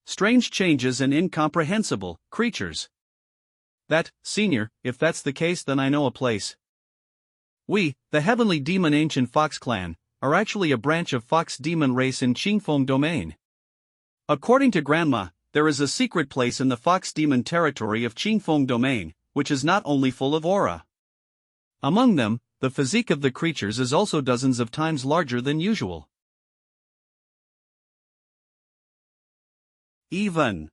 Strange changes and incomprehensible creatures. That, senior, if that's the case, then I know a place. We, the heavenly demon ancient fox clan, are actually a branch of fox demon race in Qingfeng domain. According to Grandma, there is a secret place in the fox demon territory of Qingfeng domain, which is not only full of aura. Among them, the physique of the creatures is also dozens of times larger than usual. Even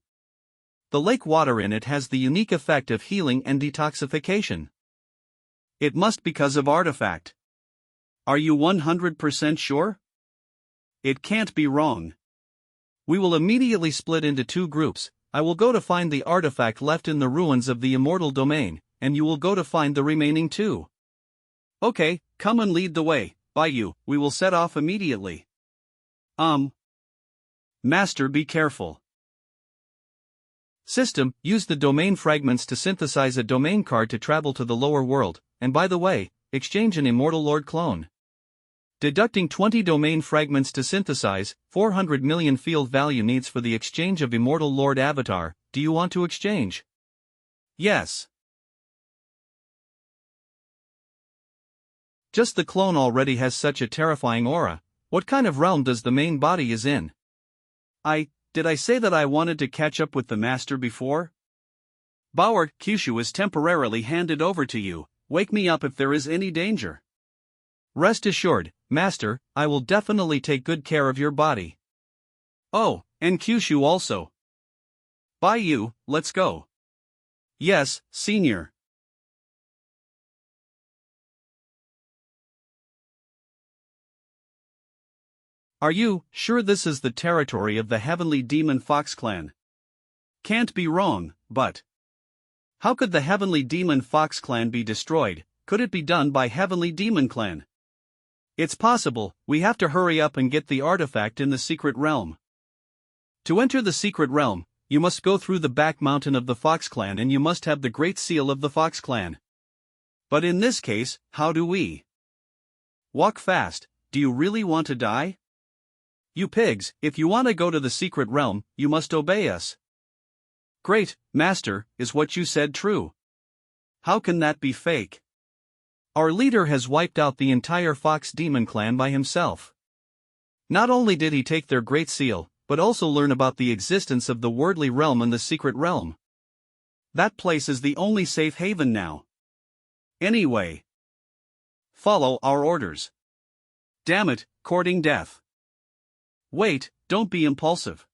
the lake water in it has the unique effect of healing and detoxification. It must be because of artifact. Are you 100% sure? It can't be wrong. We will immediately split into 2 groups. I will go to find the artifact left in the ruins of the immortal domain, and you will go to find the remaining 2. Okay, come and lead the way. By you, we will set off immediately. Master, be careful. System, use the domain fragments to synthesize a domain card to travel to the lower world, and by the way, exchange an immortal lord clone. Deducting 20 domain fragments to synthesize, 400 million field value needs for the exchange of immortal lord avatar. Do you want to exchange? Yes. Just the clone already has such a terrifying aura. What kind of realm does the main body is in? Did I say that I wanted to catch up with the master before? Bauer, Kyushu is temporarily handed over to you. Wake me up if there is any danger. Rest assured, master, I will definitely take good care of your body. Oh, and Kyushu also. By you, let's go. Yes, senior. Are you sure this is the territory of the heavenly demon fox clan? Can't be wrong, but How could the Heavenly Demon Fox Clan be destroyed? Could it be done by Heavenly Demon Clan? It's possible. We have to hurry up and get the artifact in the secret realm. To enter the secret realm, you must go through the back mountain of the Fox Clan and you must have the Great Seal of the Fox Clan. But in this case, how do we? Walk fast. Do you really want to die? You pigs, if you want to go to the secret realm, you must obey us. Great, Master, is what you said true? How can that be fake? Our leader has wiped out the entire Fox Demon Clan by himself. Not only did he take their Great Seal, but also learn about the existence of the Worldly Realm and the Secret Realm. That place is the only safe haven now. Anyway, follow our orders. Damn it, courting death. Wait, don't be impulsive.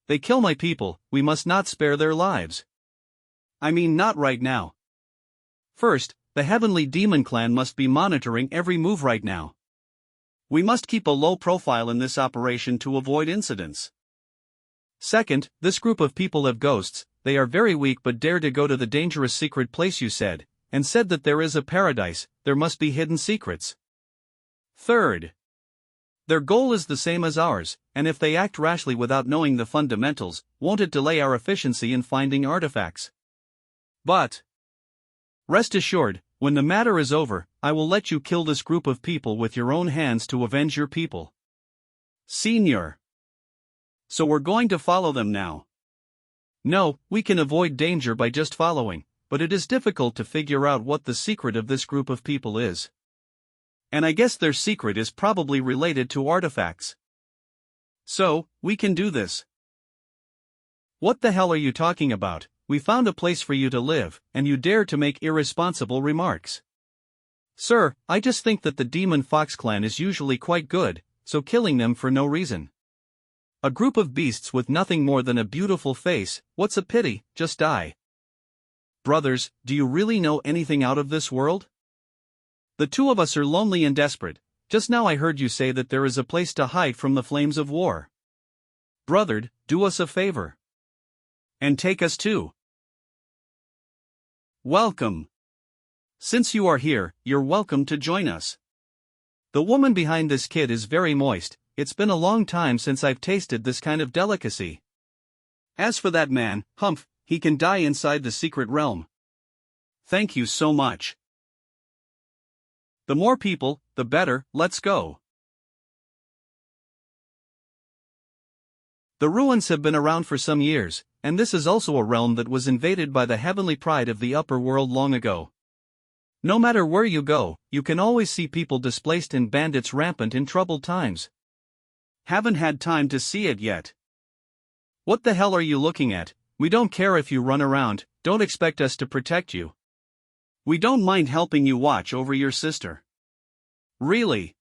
They kill my people, we must not spare their lives. I mean, not right now. First, the Heavenly Demon Clan must be monitoring every move right now. We must keep a low profile in this operation to avoid incidents. Second, this group of people have ghosts. They are very weak but dare to go to the dangerous secret place you said, and said that there is a paradise, there must be hidden secrets. Third, their goal is the same as ours, and if they act rashly without knowing the fundamentals, won't it delay our efficiency in finding artifacts? But rest assured, when the matter is over, I will let you kill this group of people with your own hands to avenge your people. Senior. So we're going to follow them now. No, we can avoid danger by just following, but it is difficult to figure out what the secret of this group of people is. And I guess their secret is probably related to artifacts. So, we can do this. What the hell are you talking about? We found a place for you to live, and you dare to make irresponsible remarks. Sir, I just think that the Demon Fox Clan is usually quite good, so killing them for no reason. A group of beasts with nothing more than a beautiful face, what's a pity, just die. Brothers, do you really know anything out of this world? The two of us are lonely and desperate. Just now I heard you say that there is a place to hide from the flames of war. Brother, do us a favor. And take us too. Welcome. Since you are here, you're welcome to join us. The woman behind this kid is very moist. It's been a long time since I've tasted this kind of delicacy. As for that man, humph, he can die inside the secret realm. Thank you so much. The more people, the better, let's go. The ruins have been around for some years, and this is also a realm that was invaded by the heavenly pride of the upper world long ago. No matter where you go, you can always see people displaced and bandits rampant in troubled times. Haven't had time to see it yet. What the hell are you looking at? We don't care if you run around, don't expect us to protect you. We don't mind helping you watch over your sister. Really?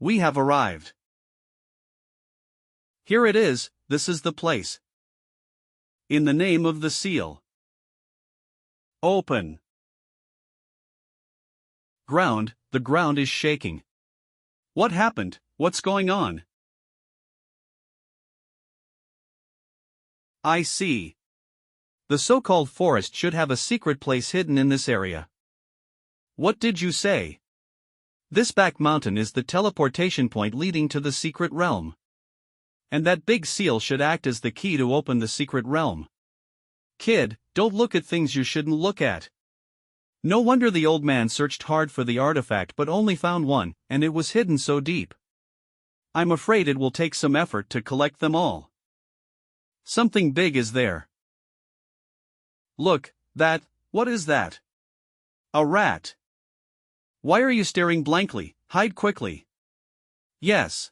We have arrived. Here it is, this is the place. In the name of the seal. Open. Ground, the ground is shaking. What happened? What's going on? I see. The so-called forest should have a secret place hidden in this area. What did you say? This back mountain is the teleportation point leading to the secret realm. And that big seal should act as the key to open the secret realm. Kid, don't look at things you shouldn't look at. No wonder the old man searched hard for the artifact but only found one, and it was hidden so deep. I'm afraid it will take some effort to collect them all. Something big is there. Look, what is that? A rat. Why are you staring blankly? Hide quickly. Yes.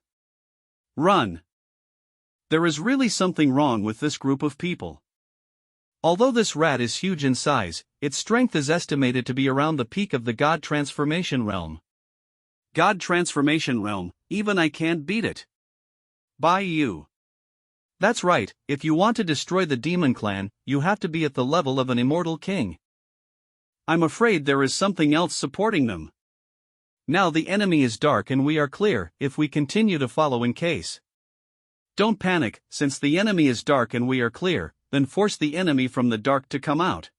Run. There is really something wrong with this group of people. Although this rat is huge in size, its strength is estimated to be around the peak of the God Transformation Realm. God Transformation Realm, even I can't beat it. By you. That's right, if you want to destroy the Demon Clan, you have to be at the level of an immortal king. I'm afraid there is something else supporting them. Now the enemy is dark and we are clear, if we continue to follow in case. Don't panic, since the enemy is dark and we are clear, then force the enemy from the dark to come out.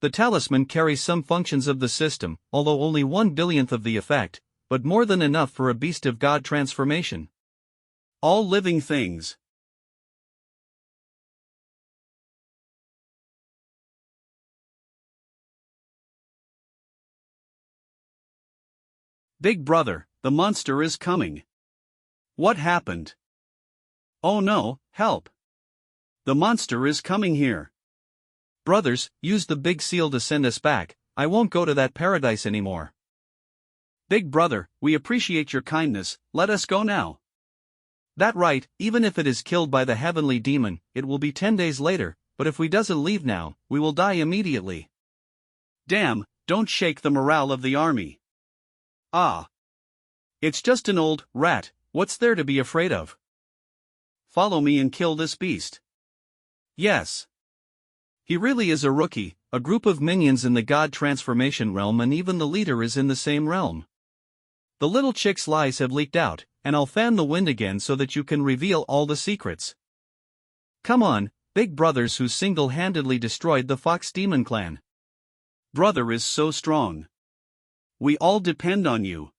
The talisman carries some functions of the system, although only 1/1000th of the effect, but more than enough for a beast of god transformation. All living things. Big brother, the monster is coming. What happened? Oh no, help! The monster is coming here. Brothers, use the big seal to send us back. I won't go to that paradise anymore. Big brother, we appreciate your kindness, let us go now. That right, even if it is killed by the heavenly demon, it will be 10 days later, but if we doesn't leave now, we will die immediately. Damn, don't shake the morale of the army. Ah. It's just an old rat, what's there to be afraid of? Follow me and kill this beast. Yes. He really is a rookie, a group of minions in the god transformation realm, and even the leader is in the same realm. The little chick's lies have leaked out, and I'll fan the wind again so that you can reveal all the secrets. Come on, big brothers who single-handedly destroyed the Fox Demon clan. Brother is so strong. We all depend on you.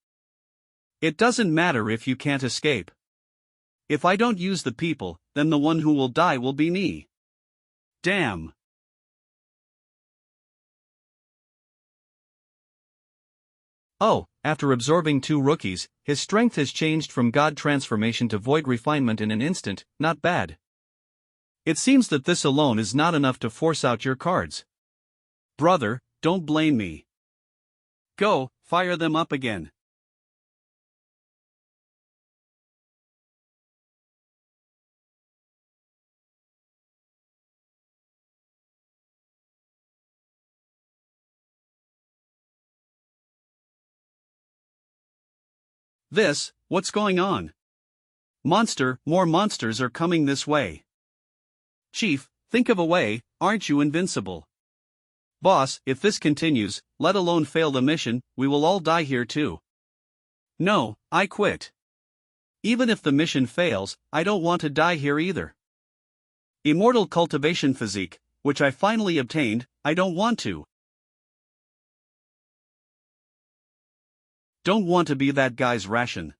It doesn't matter if you can't escape. If I don't use the people, then the one who will die will be me. Damn. Oh, after absorbing 2 rookies, his strength has changed from god transformation to void refinement in an instant, not bad. It seems that this alone is not enough to force out your cards. Brother, don't blame me. Go, fire them up again. What's going on? Monster, more monsters are coming this way. Chief, think of a way, aren't you invincible? Boss, if this continues, let alone fail the mission, we will all die here too. No, I quit. Even if the mission fails, I don't want to die here either. Immortal cultivation physique, which I finally obtained, I don't want to. Don't want to be that guy's ration.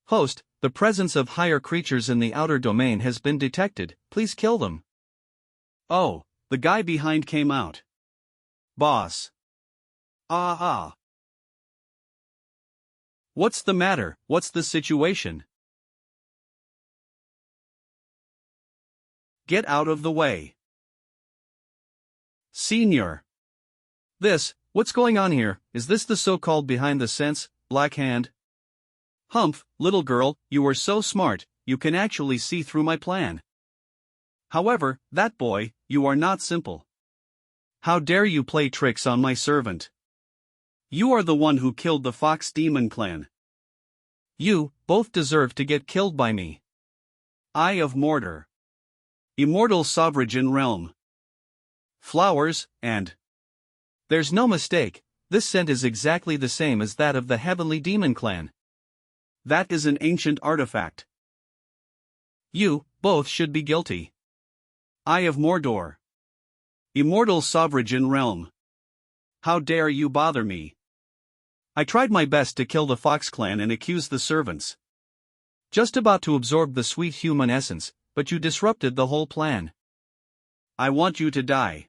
Host, the presence of higher creatures in the outer domain has been detected, please kill them. Oh, the guy behind came out. Boss. Ah. What's the matter, what's the situation? Get out of the way. Senior. What's going on here, is this the so-called behind the sense, Black Hand? Humph, little girl, you are so smart, you can actually see through my plan. However, that boy, you are not simple. How dare you play tricks on my servant? You are the one who killed the Fox Demon clan. You, both deserve to get killed by me. Eye of Mortar. Immortal Sovereign Realm. Flowers, and... There's no mistake, this scent is exactly the same as that of the Heavenly Demon clan. That is an ancient artifact. You, both should be guilty. Eye of Mordor. Immortal Sovereign Realm. How dare you bother me? I tried my best to kill the Fox clan and accuse the servants. Just about to absorb the sweet human essence, but you disrupted the whole plan. I want you to die.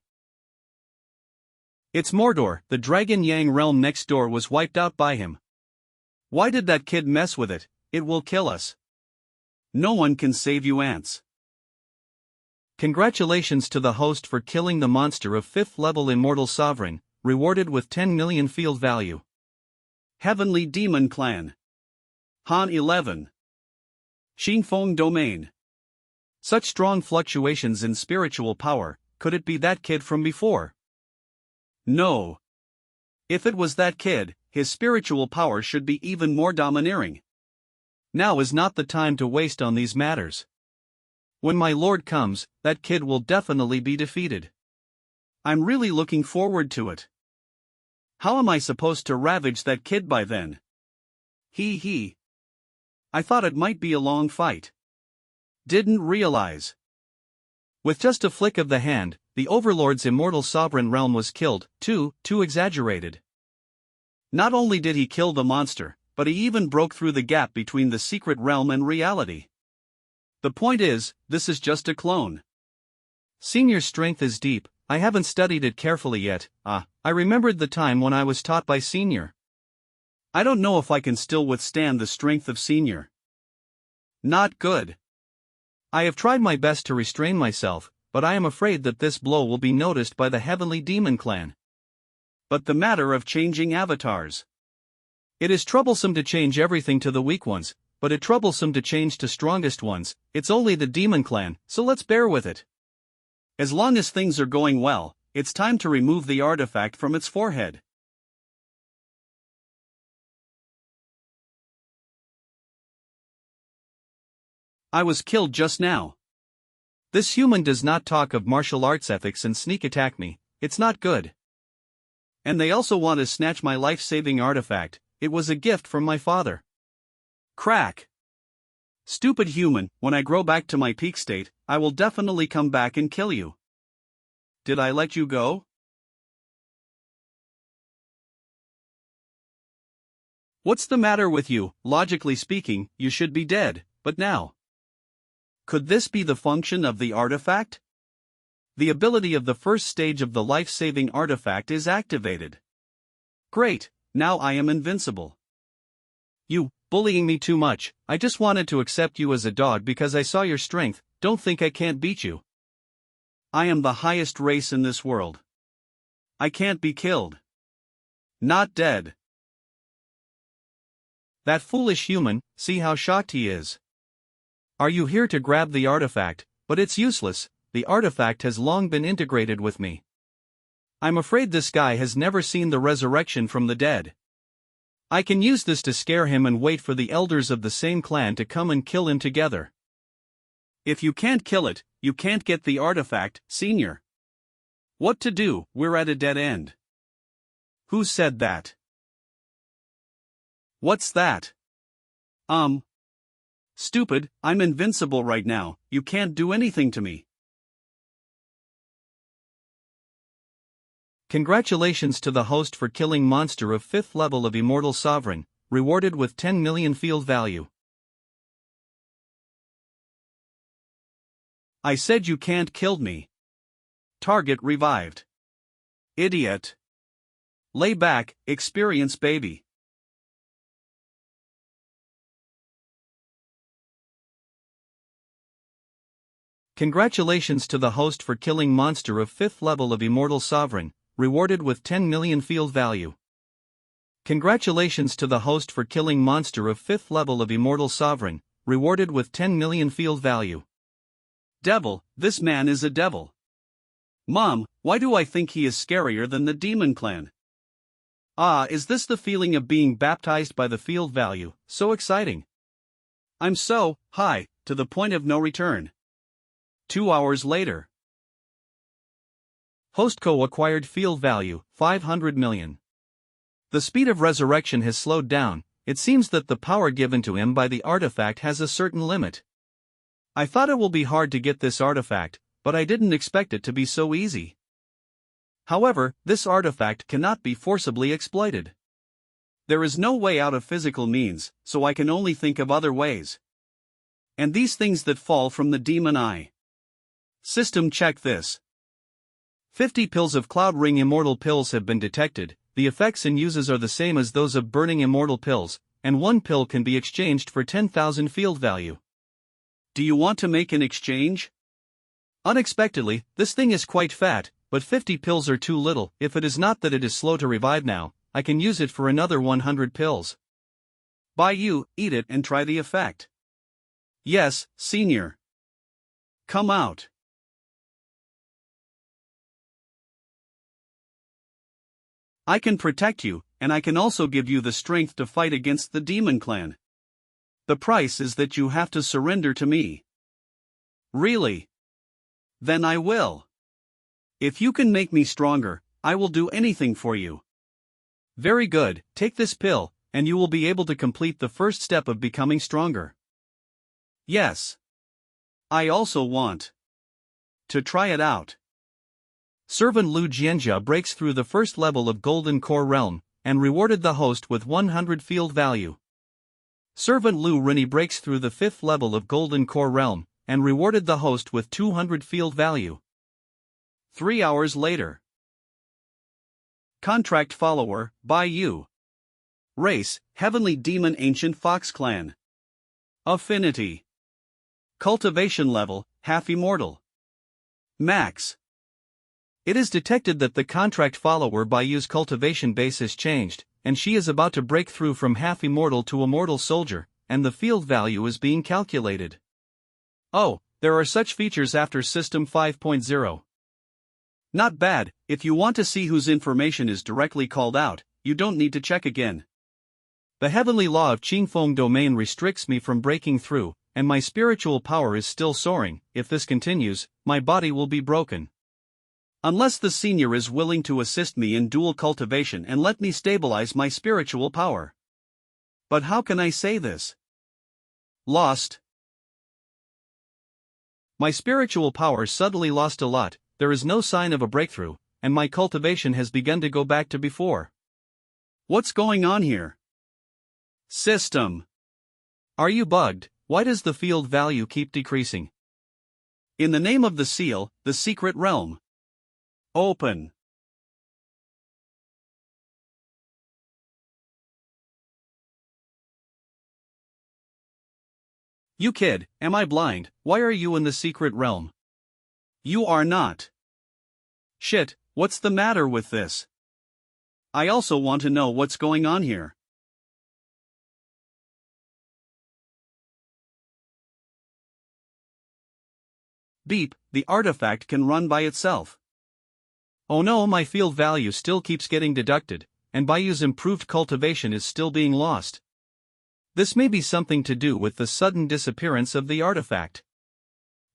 It's Mordor, the Dragon Yang realm next door was wiped out by him. Why did that kid mess with it? It will kill us. No one can save you ants. Congratulations to the host for killing the monster of 5th level Immortal Sovereign, rewarded with 10 million field value. Heavenly Demon Clan. Han 11. Xingfeng Domain. Such strong fluctuations in spiritual power, could it be that kid from before? No. If it was that kid, his spiritual power should be even more domineering. Now is not the time to waste on these matters. When my lord comes, that kid will definitely be defeated. I'm really looking forward to it. How am I supposed to ravage that kid by then? He. I thought it might be a long fight. Didn't realize. With just a flick of the hand, the Overlord's immortal sovereign realm was killed, too exaggerated. Not only did he kill the monster, but he even broke through the gap between the secret realm and reality. The point is, this is just a clone. Senior's strength is deep. I haven't studied it carefully yet. I remembered the time when I was taught by Senior. I don't know if I can still withstand the strength of Senior. Not good. I have tried my best to restrain myself, but I am afraid that this blow will be noticed by the Heavenly Demon Clan. But the matter of changing avatars. It is troublesome to change everything to the weak ones, but it troublesome to change to strongest ones. It's only the Demon Clan, so let's bear with it. As long as things are going well, it's time to remove the artifact from its forehead. I was killed just now. This human does not talk of martial arts ethics and sneak attack me. It's not good. And they also want to snatch my life-saving artifact. It was a gift from my father. Crack. Stupid human, when I grow back to my peak state, I will definitely come back and kill you. Did I let you go? What's the matter with you? Logically speaking, you should be dead, but now. Could this be the function of the artifact? The ability of the first stage of the life-saving artifact is activated. Great, now I am invincible. You, bullying me too much. I just wanted to accept you as a dog because I saw your strength. Don't think I can't beat you. I am the highest race in this world. I can't be killed. Not dead. That foolish human, see how shocked he is. Are you here to grab the artifact? But it's useless, the artifact has long been integrated with me. I'm afraid this guy has never seen the resurrection from the dead. I can use this to scare him and wait for the elders of the same clan to come and kill him together. If you can't kill it, you can't get the artifact, Senior. What to do? We're at a dead end. Who said that? What's that? Stupid, I'm invincible right now, you can't do anything to me. Congratulations to the host for killing monster of 5th level of Immortal Sovereign, rewarded with 10 million field value. I said you can't kill me. Target revived. Idiot. Lay back, experience baby. Congratulations to the host for killing monster of 5th level of Immortal Sovereign, rewarded with 10 million field value. Congratulations to the host for killing monster of 5th level of Immortal Sovereign, rewarded with 10 million field value. Devil, this man is a devil. Mom, why do I think he is scarier than the Demon Clan? Is this the feeling of being baptized by the field value? So exciting. I'm so high, to the point of no return. 2 hours later. Hostco acquired field value, 500 million. The speed of resurrection has slowed down. It seems that the power given to him by the artifact has a certain limit. I thought it will be hard to get this artifact, but I didn't expect it to be so easy. However, this artifact cannot be forcibly exploited. There is no way out of physical means, so I can only think of other ways. And these things that fall from the demon eye. System, check this. 50 pills of Cloud Ring Immortal Pills have been detected. The effects and uses are the same as those of burning immortal pills, and 1 pill can be exchanged for 10,000 field value. Do you want to make an exchange? Unexpectedly, this thing is quite fat, but 50 pills are too little. If it is not that it is slow to revive now, I can use it for another 100 pills. Buy you, eat it and try the effect. Yes, Senior. Come out. I can protect you, and I can also give you the strength to fight against the Demon Clan. The price is that you have to surrender to me. Really? Then I will. If you can make me stronger, I will do anything for you. Very good, take this pill, and you will be able to complete the first step of becoming stronger. Yes. I also want to try it out. Servant Lu Jianjia breaks through the first level of Golden Core Realm, and rewarded the host with 100 field value. Servant Lu Rini breaks through the 5th level of Golden Core Realm, and rewarded the host with 200 field value. 3 hours later. Contract follower, Bai Yu. Race, Heavenly Demon Ancient Fox Clan. Affinity. Cultivation level, half immortal. Max. It is detected that the contract follower Bai Yu's cultivation base has changed, and she is about to break through from half immortal to immortal soldier, and the field value is being calculated. Oh, there are such features after System 5.0. Not bad. If you want to see whose information is directly called out, you don't need to check again. The heavenly law of Qingfeng domain restricts me from breaking through, and my spiritual power is still soaring. If this continues, my body will be broken. Unless the senior is willing to assist me in dual cultivation and let me stabilize my spiritual power. But how can I say this? Lost. My spiritual power suddenly lost a lot, there is no sign of a breakthrough, and my cultivation has begun to go back to before. What's going on here? System. Are you bugged? Why does the field value keep decreasing? In the name of the seal, the secret realm. Open. You kid, am I blind? Why are you in the secret realm? You are not. Shit, what's the matter with this? I also want to know what's going on here. Beep, the artifact can run by itself. Oh no, my field value still keeps getting deducted, and Bai Yu's improved cultivation is still being lost. This may be something to do with the sudden disappearance of the artifact.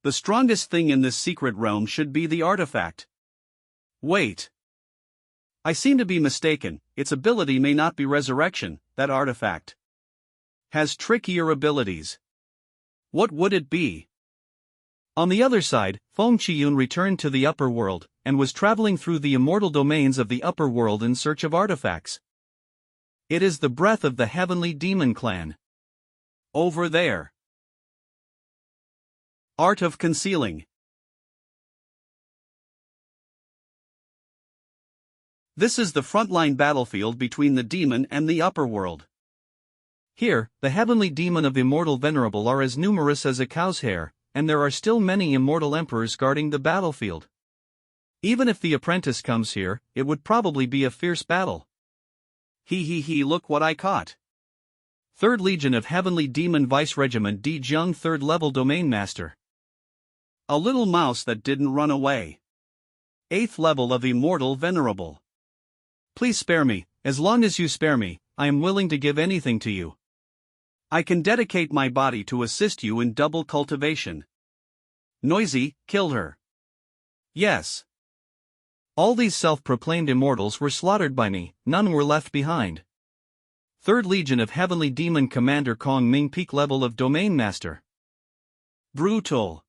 The strongest thing in this secret realm should be the artifact. Wait. I seem to be mistaken, its ability may not be resurrection, that artifact has trickier abilities. What would it be? On the other side, Feng Qiyun returned to the upper world, and was traveling through the immortal domains of the upper world in search of artifacts. It is the breath of the heavenly demon clan. Over there. Art of concealing. This is the frontline battlefield between the demon and the upper world. Here, the heavenly demon of immortal venerable are as numerous as a cow's hair, and there are still many immortal emperors guarding the battlefield. Even if the apprentice comes here, it would probably be a fierce battle. Look what I caught. 3rd Legion of Heavenly Demon Vice Regiment D. Zheng 3rd Level Domain Master. A little mouse that didn't run away. 8th level of Immortal Venerable. Please spare me, as long as you spare me, I am willing to give anything to you. I can dedicate my body to assist you in double cultivation. Noisy, kill her. Yes. All these self-proclaimed immortals were slaughtered by me, none were left behind. 3rd Legion of Heavenly Demon Commander Kong Ming Peak level of Domain Master. Brutal.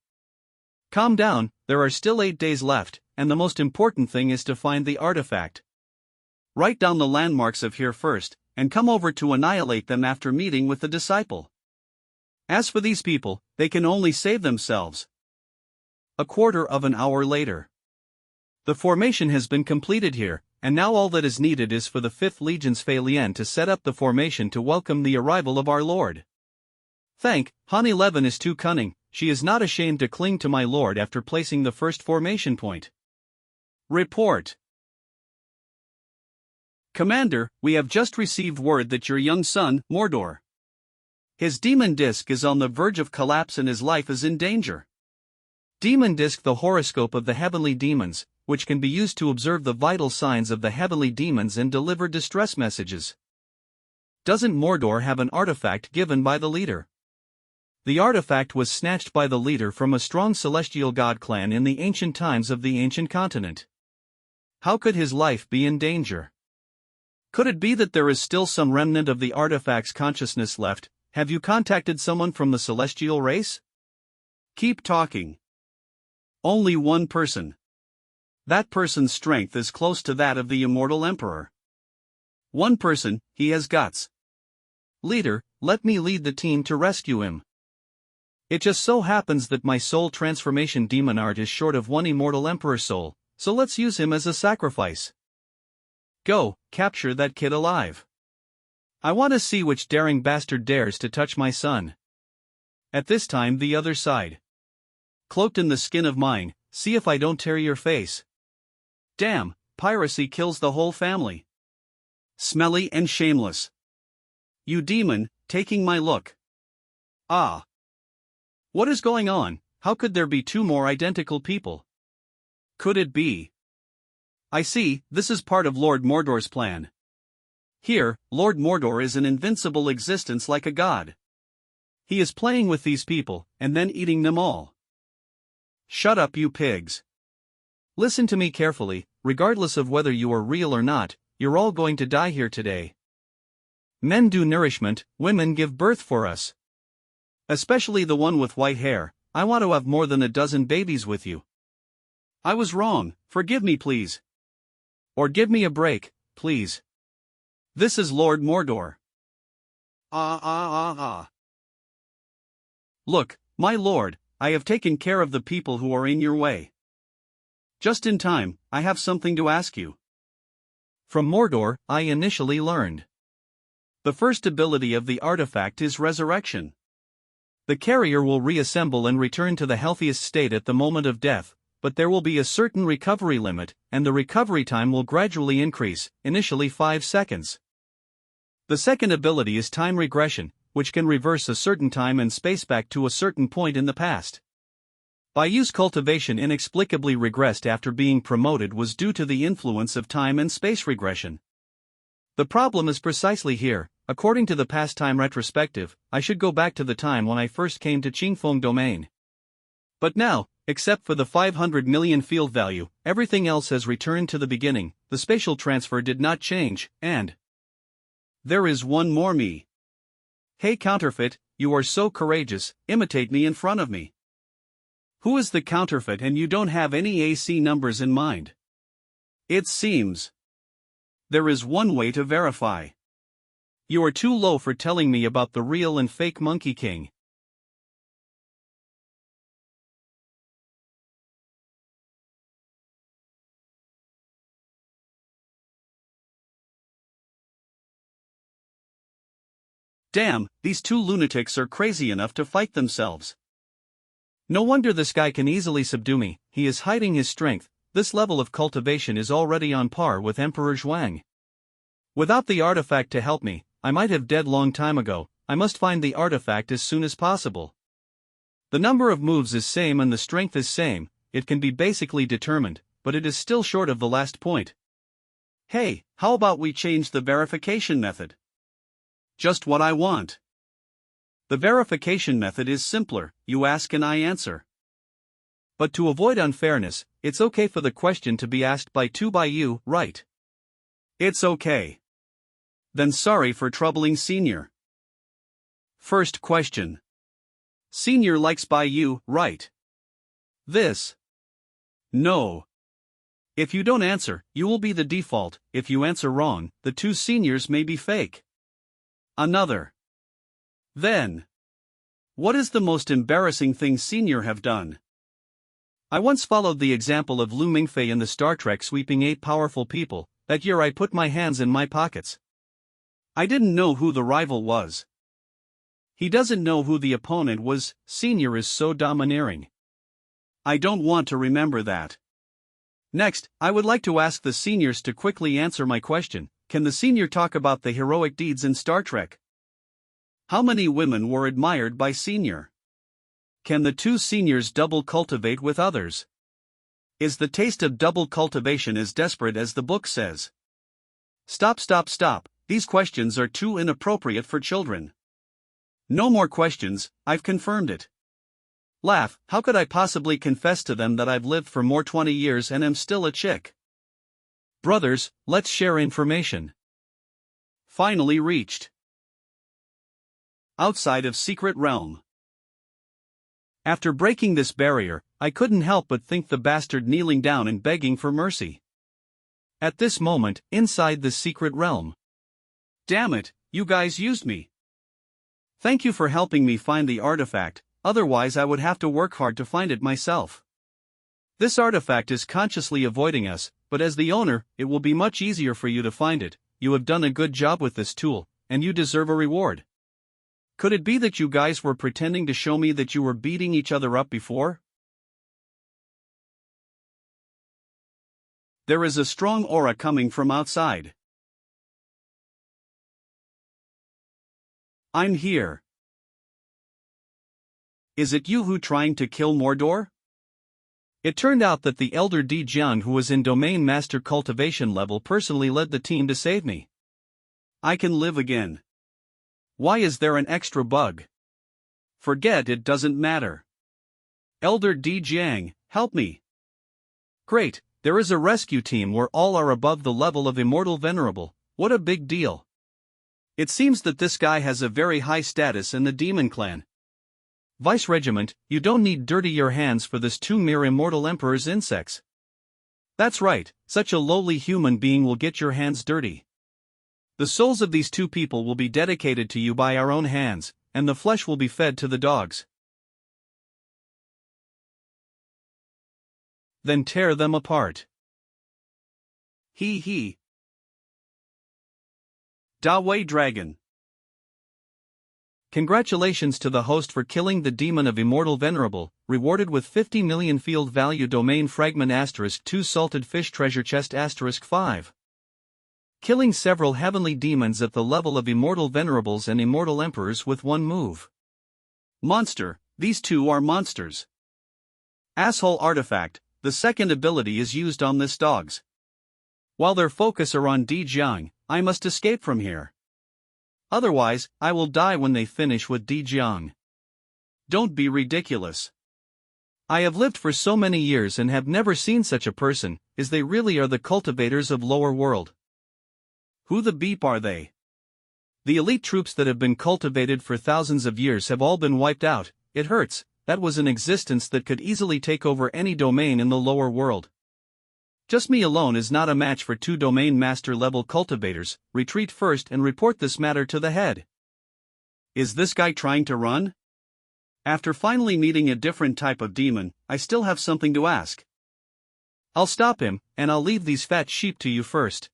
Calm down, there are still 8 days left, and the most important thing is to find the artifact. Write down the landmarks of here first, and come over to annihilate them after meeting with the disciple. As for these people, they can only save themselves. A quarter of an hour later. The formation has been completed here, and now all that is needed is for the 5th Legion's Fei Lian to set up the formation to welcome the arrival of our Lord. Han 11 is too cunning, she is not ashamed to cling to my Lord after placing the first formation point. Report. Commander, we have just received word that your young son, Mordor. His demon disc is on the verge of collapse and his life is in danger. Demon disc, the horoscope of the heavenly demons, which can be used to observe the vital signs of the heavenly demons and deliver distress messages. Doesn't Mordor have an artifact given by the leader? The artifact was snatched by the leader from a strong celestial god clan in the ancient times of the ancient continent. How could his life be in danger? Could it be that there is still some remnant of the artifact's consciousness left? Have you contacted someone from the celestial race? Keep talking. Only one person. That person's strength is close to that of the immortal emperor. One person, he has guts. Leader, let me lead the team to rescue him. It just so happens that my soul transformation demon art is short of one immortal emperor soul, so let's use him as a sacrifice. Go, capture that kid alive. I want to see which daring bastard dares to touch my son. At this time the other side. Cloaked in the skin of mine, see if I don't tear your face. Damn, piracy kills the whole family. Smelly and shameless. You demon, taking my look. Ah. What is going on? How could there be two more identical people? Could it be? I see, this is part of Lord Mordor's plan. Here, Lord Mordor is an invincible existence like a god. He is playing with these people, and then eating them all. Shut up, you pigs. Listen to me carefully, regardless of whether you are real or not, you're all going to die here today. Men do nourishment, women give birth for us. Especially the one with white hair, I want to have more than a dozen babies with you. I was wrong, forgive me please. Or give me a break, please. This is Lord Mordor. Look, my lord, I have taken care of the people who are in your way. Just in time, I have something to ask you. From Mordor, I initially learned. The first ability of the artifact is resurrection. The carrier will reassemble and return to the healthiest state at the moment of death, but there will be a certain recovery limit, and the recovery time will gradually increase, initially 5 seconds. The second ability is time regression, which can reverse a certain time and space back to a certain point in the past. By use cultivation inexplicably regressed after being promoted was due to the influence of time and space regression. The problem is precisely here. According to the past time retrospective, I should go back to the time when I first came to Qingfeng domain. But now, except for the 500 million field value, everything else has returned to the beginning, the spatial transfer did not change, and there is one more me. Hey counterfeit, you are so courageous, imitate me in front of me. Who is the counterfeit and you don't have any AC numbers in mind? It seems there is one way to verify. You are too low for telling me about the real and fake Monkey King. Damn, these two lunatics are crazy enough to fight themselves. No wonder this guy can easily subdue me, he is hiding his strength. This level of cultivation is already on par with Emperor Zhuang. Without the artifact to help me, I might have dead long time ago. I must find the artifact as soon as possible. The number of moves is same and the strength is same, it can be basically determined, but it is still short of the last point. Hey, how about we change the verification method? Just what I want. The verification method is simpler, you ask and I answer. But to avoid unfairness, it's okay for the question to be asked by you, right? It's okay. Then sorry for troubling Senior. First question. Senior likes you, right? This. No. If you don't answer, you will be the default. If you answer wrong, the two seniors may be fake. Another. Then. What is the most embarrassing thing Senior have done? I once followed the example of Lu Mingfei in the Star Trek sweeping 8 powerful people. That year I put my hands in my pockets. I didn't know who the rival was. He doesn't know who the opponent was. Senior is so domineering. I don't want to remember that. Next, I would like to ask the seniors to quickly answer my question. Can the senior talk about the heroic deeds in Star Trek? How many women were admired by Senior? Can the two seniors double cultivate with others? Is the taste of double cultivation as desperate as the book says? Stop. These questions are too inappropriate for children. No more questions, I've confirmed it. Laugh, how could I possibly confess to them that I've lived for more 20 years and am still a chick? Brothers, let's share information. Finally reached. Outside of Secret Realm. After breaking this barrier, I couldn't help but think the bastard kneeling down and begging for mercy. At this moment, inside the secret realm. Damn it, you guys used me. Thank you for helping me find the artifact, otherwise I would have to work hard to find it myself. This artifact is consciously avoiding us, but as the owner, it will be much easier for you to find it. You have done a good job with this tool, and you deserve a reward. Could it be that you guys were pretending to show me that you were beating each other up before? There is a strong aura coming from outside. I'm here. Is it you who trying to kill Mordor? It turned out that the elder Di Jiang, who was in Domain Master cultivation level, personally led the team to save me. I can live again. Why is there an extra bug? Forget it, doesn't matter. Elder Di Jiang, help me. Great, there is a rescue team where all are above the level of Immortal Venerable. What a big deal. It seems that this guy has a very high status in the Demon Clan. Vice Regiment, you don't need dirty your hands for this two mere Immortal Emperor's insects. That's right, such a lowly human being will get your hands dirty. The souls of these two people will be dedicated to you by our own hands, and the flesh will be fed to the dogs. Then tear them apart. He he. Da Wei Dragon. Congratulations to the host for killing the demon of Immortal Venerable, rewarded with 50 million field value domain fragment *2 salted fish treasure chest *5. Killing several heavenly demons at the level of Immortal Venerables and Immortal Emperors with one move. Monster, these two are monsters. Asshole artifact, the second ability is used on this dogs. While their focus are on Di Jiang, I must escape from here. Otherwise, I will die when they finish with Di Jiang. Don't be ridiculous. I have lived for so many years and have never seen such a person, as they really are the cultivators of lower world. Who the beep are they? The elite troops that have been cultivated for thousands of years have all been wiped out. It hurts. That was an existence that could easily take over any domain in the lower world. Just me alone is not a match for two domain master level cultivators. Retreat first and report this matter to the head. Is this guy trying to run? After finally meeting a different type of demon, I still have something to ask. I'll stop him, and I'll leave these fat sheep to you first.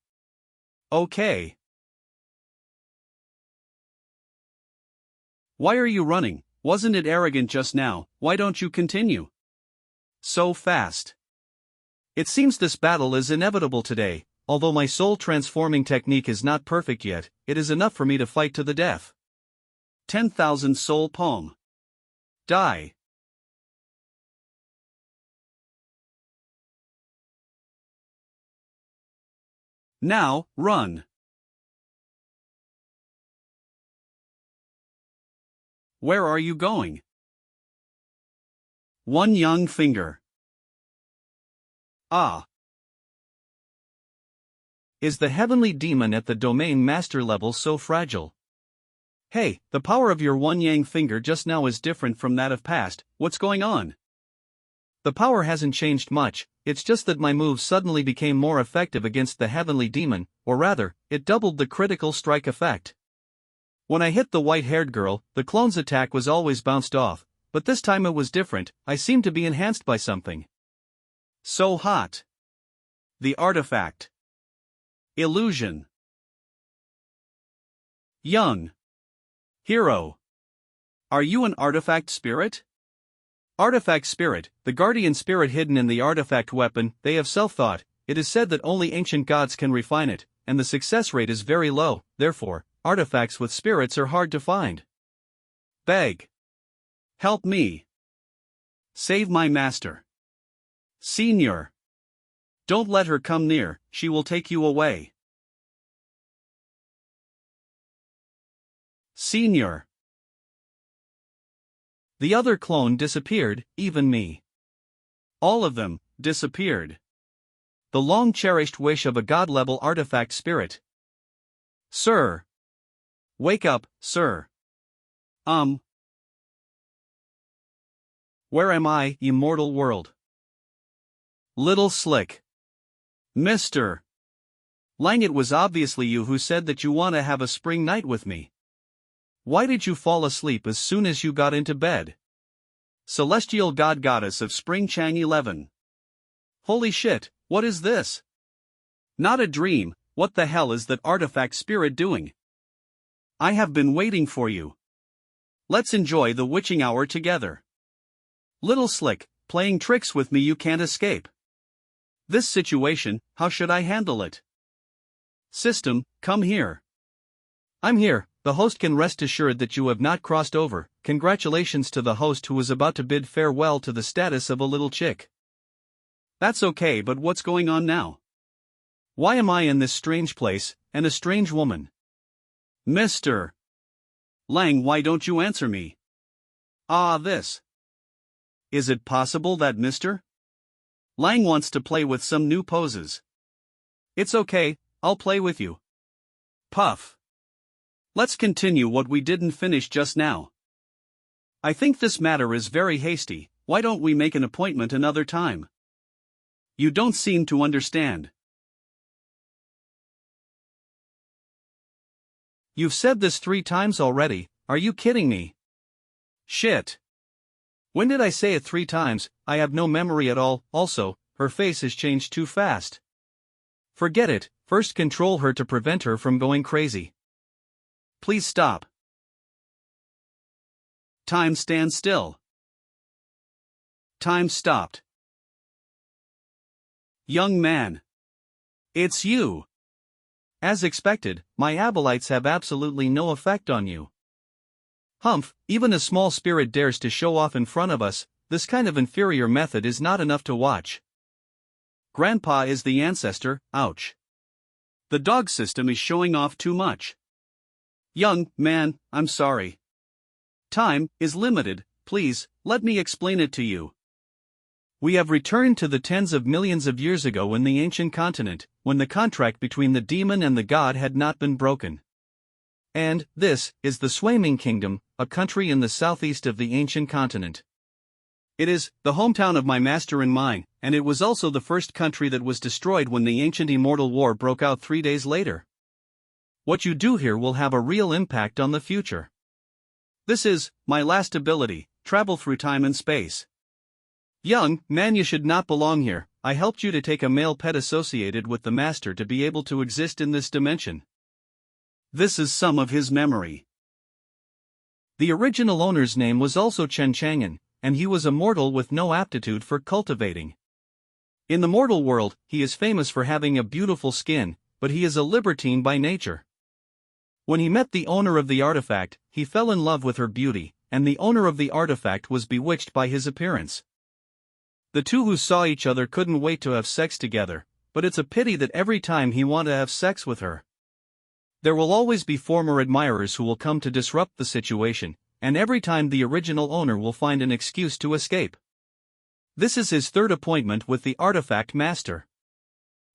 Okay. Why are you running? Wasn't it arrogant just now? Why don't you continue? So fast. It seems this battle is inevitable today. Although my soul transforming technique is not perfect yet, it is enough for me to fight to the death. 10,000 soul palm. Die. Now, run. Where are you going? One young finger. Ah. Is the heavenly demon at the domain master level so fragile? Hey, the power of your one yang finger just now is different from that of past. What's going on? The power hasn't changed much, it's just that my move suddenly became more effective against the heavenly demon, or rather, it doubled the critical strike effect. When I hit the white-haired girl, the clone's attack was always bounced off, but this time it was different. I seemed to be enhanced by something. So hot. The artifact. Illusion. Young. Hero. Are you an artifact spirit? Artifact spirit, the guardian spirit hidden in the artifact weapon. They have self-thought. It is said that only ancient gods can refine it, and the success rate is very low. Therefore, artifacts with spirits are hard to find. Beg. Help me. Save my master. Senior. Don't let her come near, she will take you away. Senior. The other clone disappeared, even me. All of them disappeared. The long-cherished wish of a god-level artifact spirit. Sir. Wake up, sir. Where am I, immortal world? Little Slick. Mr. Lang, it was obviously you who said that you want to have a spring night with me. Why did you fall asleep as soon as you got into bed? Celestial god goddess of spring Chang 11. Holy shit, what is this? Not a dream, what the hell is that artifact spirit doing? I have been waiting for you. Let's enjoy the witching hour together. Little Slick, playing tricks with me you can't escape. This situation, how should I handle it? System, come here. I'm here, the host can rest assured that you have not crossed over. Congratulations to the host who is about to bid farewell to the status of a little chick. That's okay, but what's going on now? Why am I in this strange place, and a strange woman? Mr. Lang, why don't you answer me? This. Is it possible that Mr. Lang wants to play with some new poses? It's okay, I'll play with you. Puff. Let's continue what we didn't finish just now. I think this matter is very hasty, why don't we make an appointment another time? You don't seem to understand. You've said this 3 times already, are you kidding me? Shit. When did I say it 3 times? I have no memory at all. Also, her face has changed too fast. Forget it, first control her to prevent her from going crazy. Please stop. Time stands still. Time stopped. Young man. It's you. As expected, my Abelites have absolutely no effect on you. Humph, even a small spirit dares to show off in front of us. This kind of inferior method is not enough to watch. Grandpa is the ancestor, ouch. The dog system is showing off too much. Young man, I'm sorry. Time is limited, please, let me explain it to you. We have returned to the tens of millions of years ago in the ancient continent, when the contract between the demon and the god had not been broken. And, this, is the Swaiming Kingdom, a country in the southeast of the ancient continent. It is, the hometown of my master and mine, and it was also the first country that was destroyed when the ancient immortal war broke out 3 days later. What you do here will have a real impact on the future. This is, my last ability, travel through time and space. Young man, you should not belong here. I helped you to take a male pet associated with the master to be able to exist in this dimension. This is some of his memory. The original owner's name was also Chen Chang'an, and he was a mortal with no aptitude for cultivating. In the mortal world, he is famous for having a beautiful skin, but he is a libertine by nature. When he met the owner of the artifact, he fell in love with her beauty, and the owner of the artifact was bewitched by his appearance. The two who saw each other couldn't wait to have sex together, but it's a pity that every time he wanted to have sex with her. There will always be former admirers who will come to disrupt the situation, and every time the original owner will find an excuse to escape. This is his 3rd appointment with the artifact master.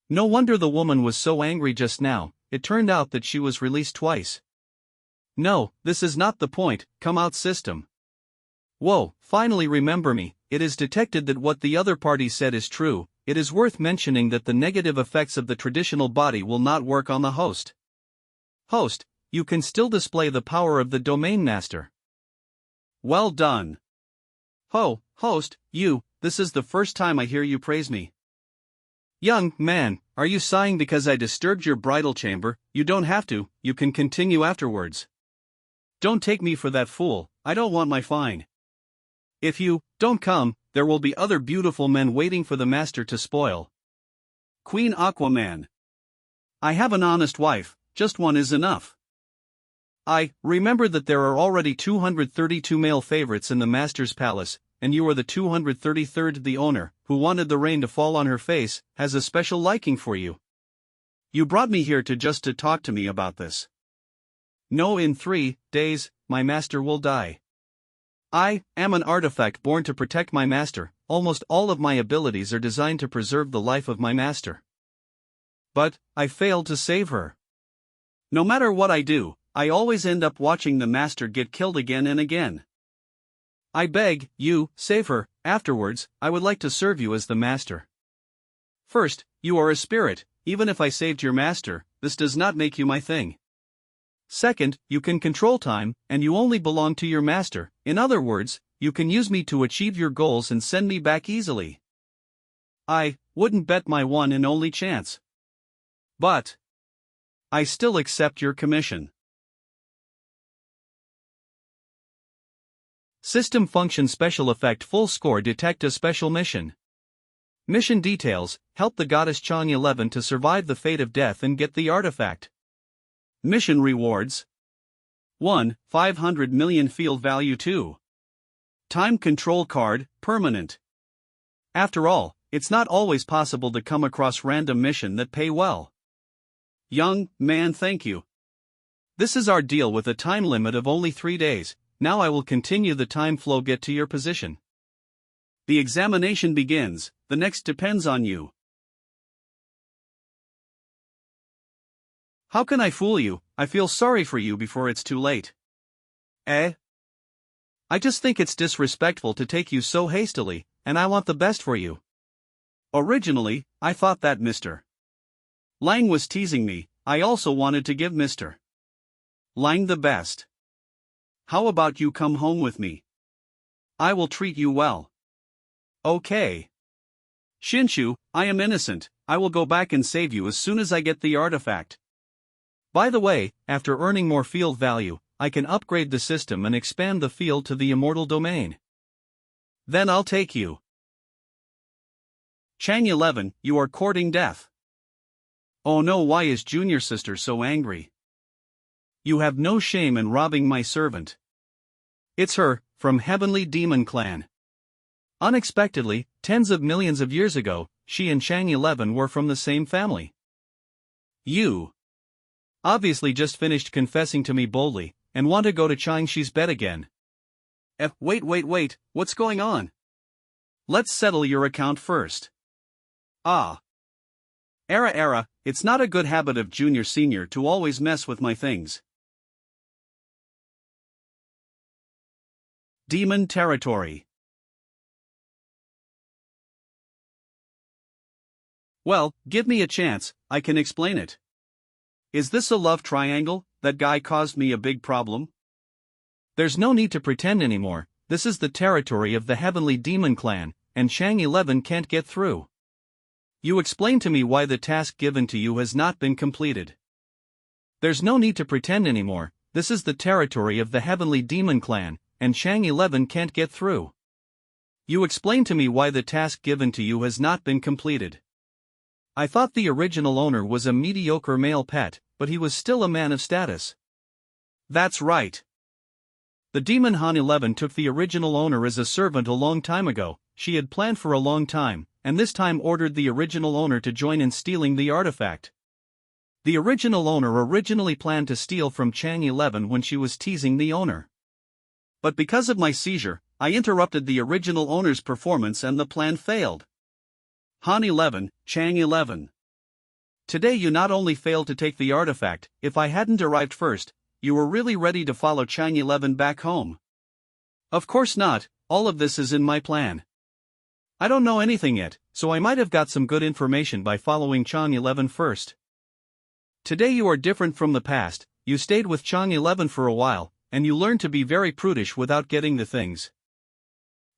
No wonder the woman was so angry just now, it turned out that she was released twice. No, this is not the point, come out system. Whoa, finally remember me, it is detected that what the other party said is true. It is worth mentioning that the negative effects of the traditional body will not work on the host. Host, you can still display the power of the domain master. Well done. Host, this is the first time I hear you praise me. Young man, are you sighing because I disturbed your bridal chamber? You don't have to, you can continue afterwards. Don't take me for that fool, I don't want my fine. If you don't come, there will be other beautiful men waiting for the master to spoil. Queen Aquaman. I have an honest wife, just one is enough. I remember that there are already 232 male favorites in the master's palace, and you are the 233rd. The owner, who wanted the rain to fall on her face, has a special liking for you. You brought me here to talk to me about this. No, in 3 days, my master will die. I am an artifact born to protect my master. Almost all of my abilities are designed to preserve the life of my master. But I failed to save her. No matter what I do, I always end up watching the master get killed again and again. I beg you, save her. Afterwards, I would like to serve you as the master. First, you are a spirit. Even if I saved your master, this does not make you my thing. Second, you can control time, and you only belong to your master. In other words, you can use me to achieve your goals and send me back easily. I wouldn't bet my one and only chance. But I still accept your commission. System function special effect full score detect a special mission. Mission details: help the goddess xianxia to survive the fate of death and get the artifact. Mission rewards: 1. 500 million field value. 2. Time control card, permanent. After all, it's not always possible to come across random mission that pay well. Young man, thank you. This is our deal with a time limit of only 3 days. Now I will continue the time flow. Get to your position. The examination begins. The next depends on you. How can I fool you? I feel sorry for you before it's too late. I just think it's disrespectful to take you so hastily, and I want the best for you. Originally, I thought that Mr. Lang was teasing me. I also wanted to give Mr. Lang the best. How about you come home with me? I will treat you well. Okay. Shinshu, I am innocent. I will go back and save you as soon as I get the artifact. By the way, after earning more field value, I can upgrade the system and expand the field to the immortal domain. Then I'll take you. Chang 11, you are courting death. Oh no, why is junior sister so angry? You have no shame in robbing my servant. It's her, from Heavenly Demon Clan. Unexpectedly, tens of millions of years ago, she and Chang 11 were from the same family. You obviously just finished confessing to me boldly, and want to go to Xianxia's bed again. Wait, what's going on? Let's settle your account first. Era, it's not a good habit of junior senior to always mess with my things. Demon territory. Well, give me a chance, I can explain it. Is this a love triangle? That guy caused me a big problem. There's no need to pretend anymore. This is the territory of the Heavenly Demon Clan, and Chang 11 can't get through. You explain to me why the task given to you has not been completed. There's no need to pretend anymore. This is the territory of the Heavenly Demon Clan, and Chang 11 can't get through. You explain to me why the task given to you has not been completed. I thought the original owner was a mediocre male pet, but he was still a man of status. That's right. The Demon Han 11 took the original owner as a servant a long time ago. She had planned for a long time, and this time ordered the original owner to join in stealing the artifact. The original owner originally planned to steal from Chang 11 when she was teasing the owner. But because of my seizure, I interrupted the original owner's performance and the plan failed. Han 11, Chang 11. Today you not only failed to take the artifact, if I hadn't arrived first, you were really ready to follow Chang 11 back home. Of course not, all of this is in my plan. I don't know anything yet, so I might have got some good information by following Chang 11 first. Today you are different from the past. You stayed with Chang 11 for a while, and you learned to be very prudish without getting the things.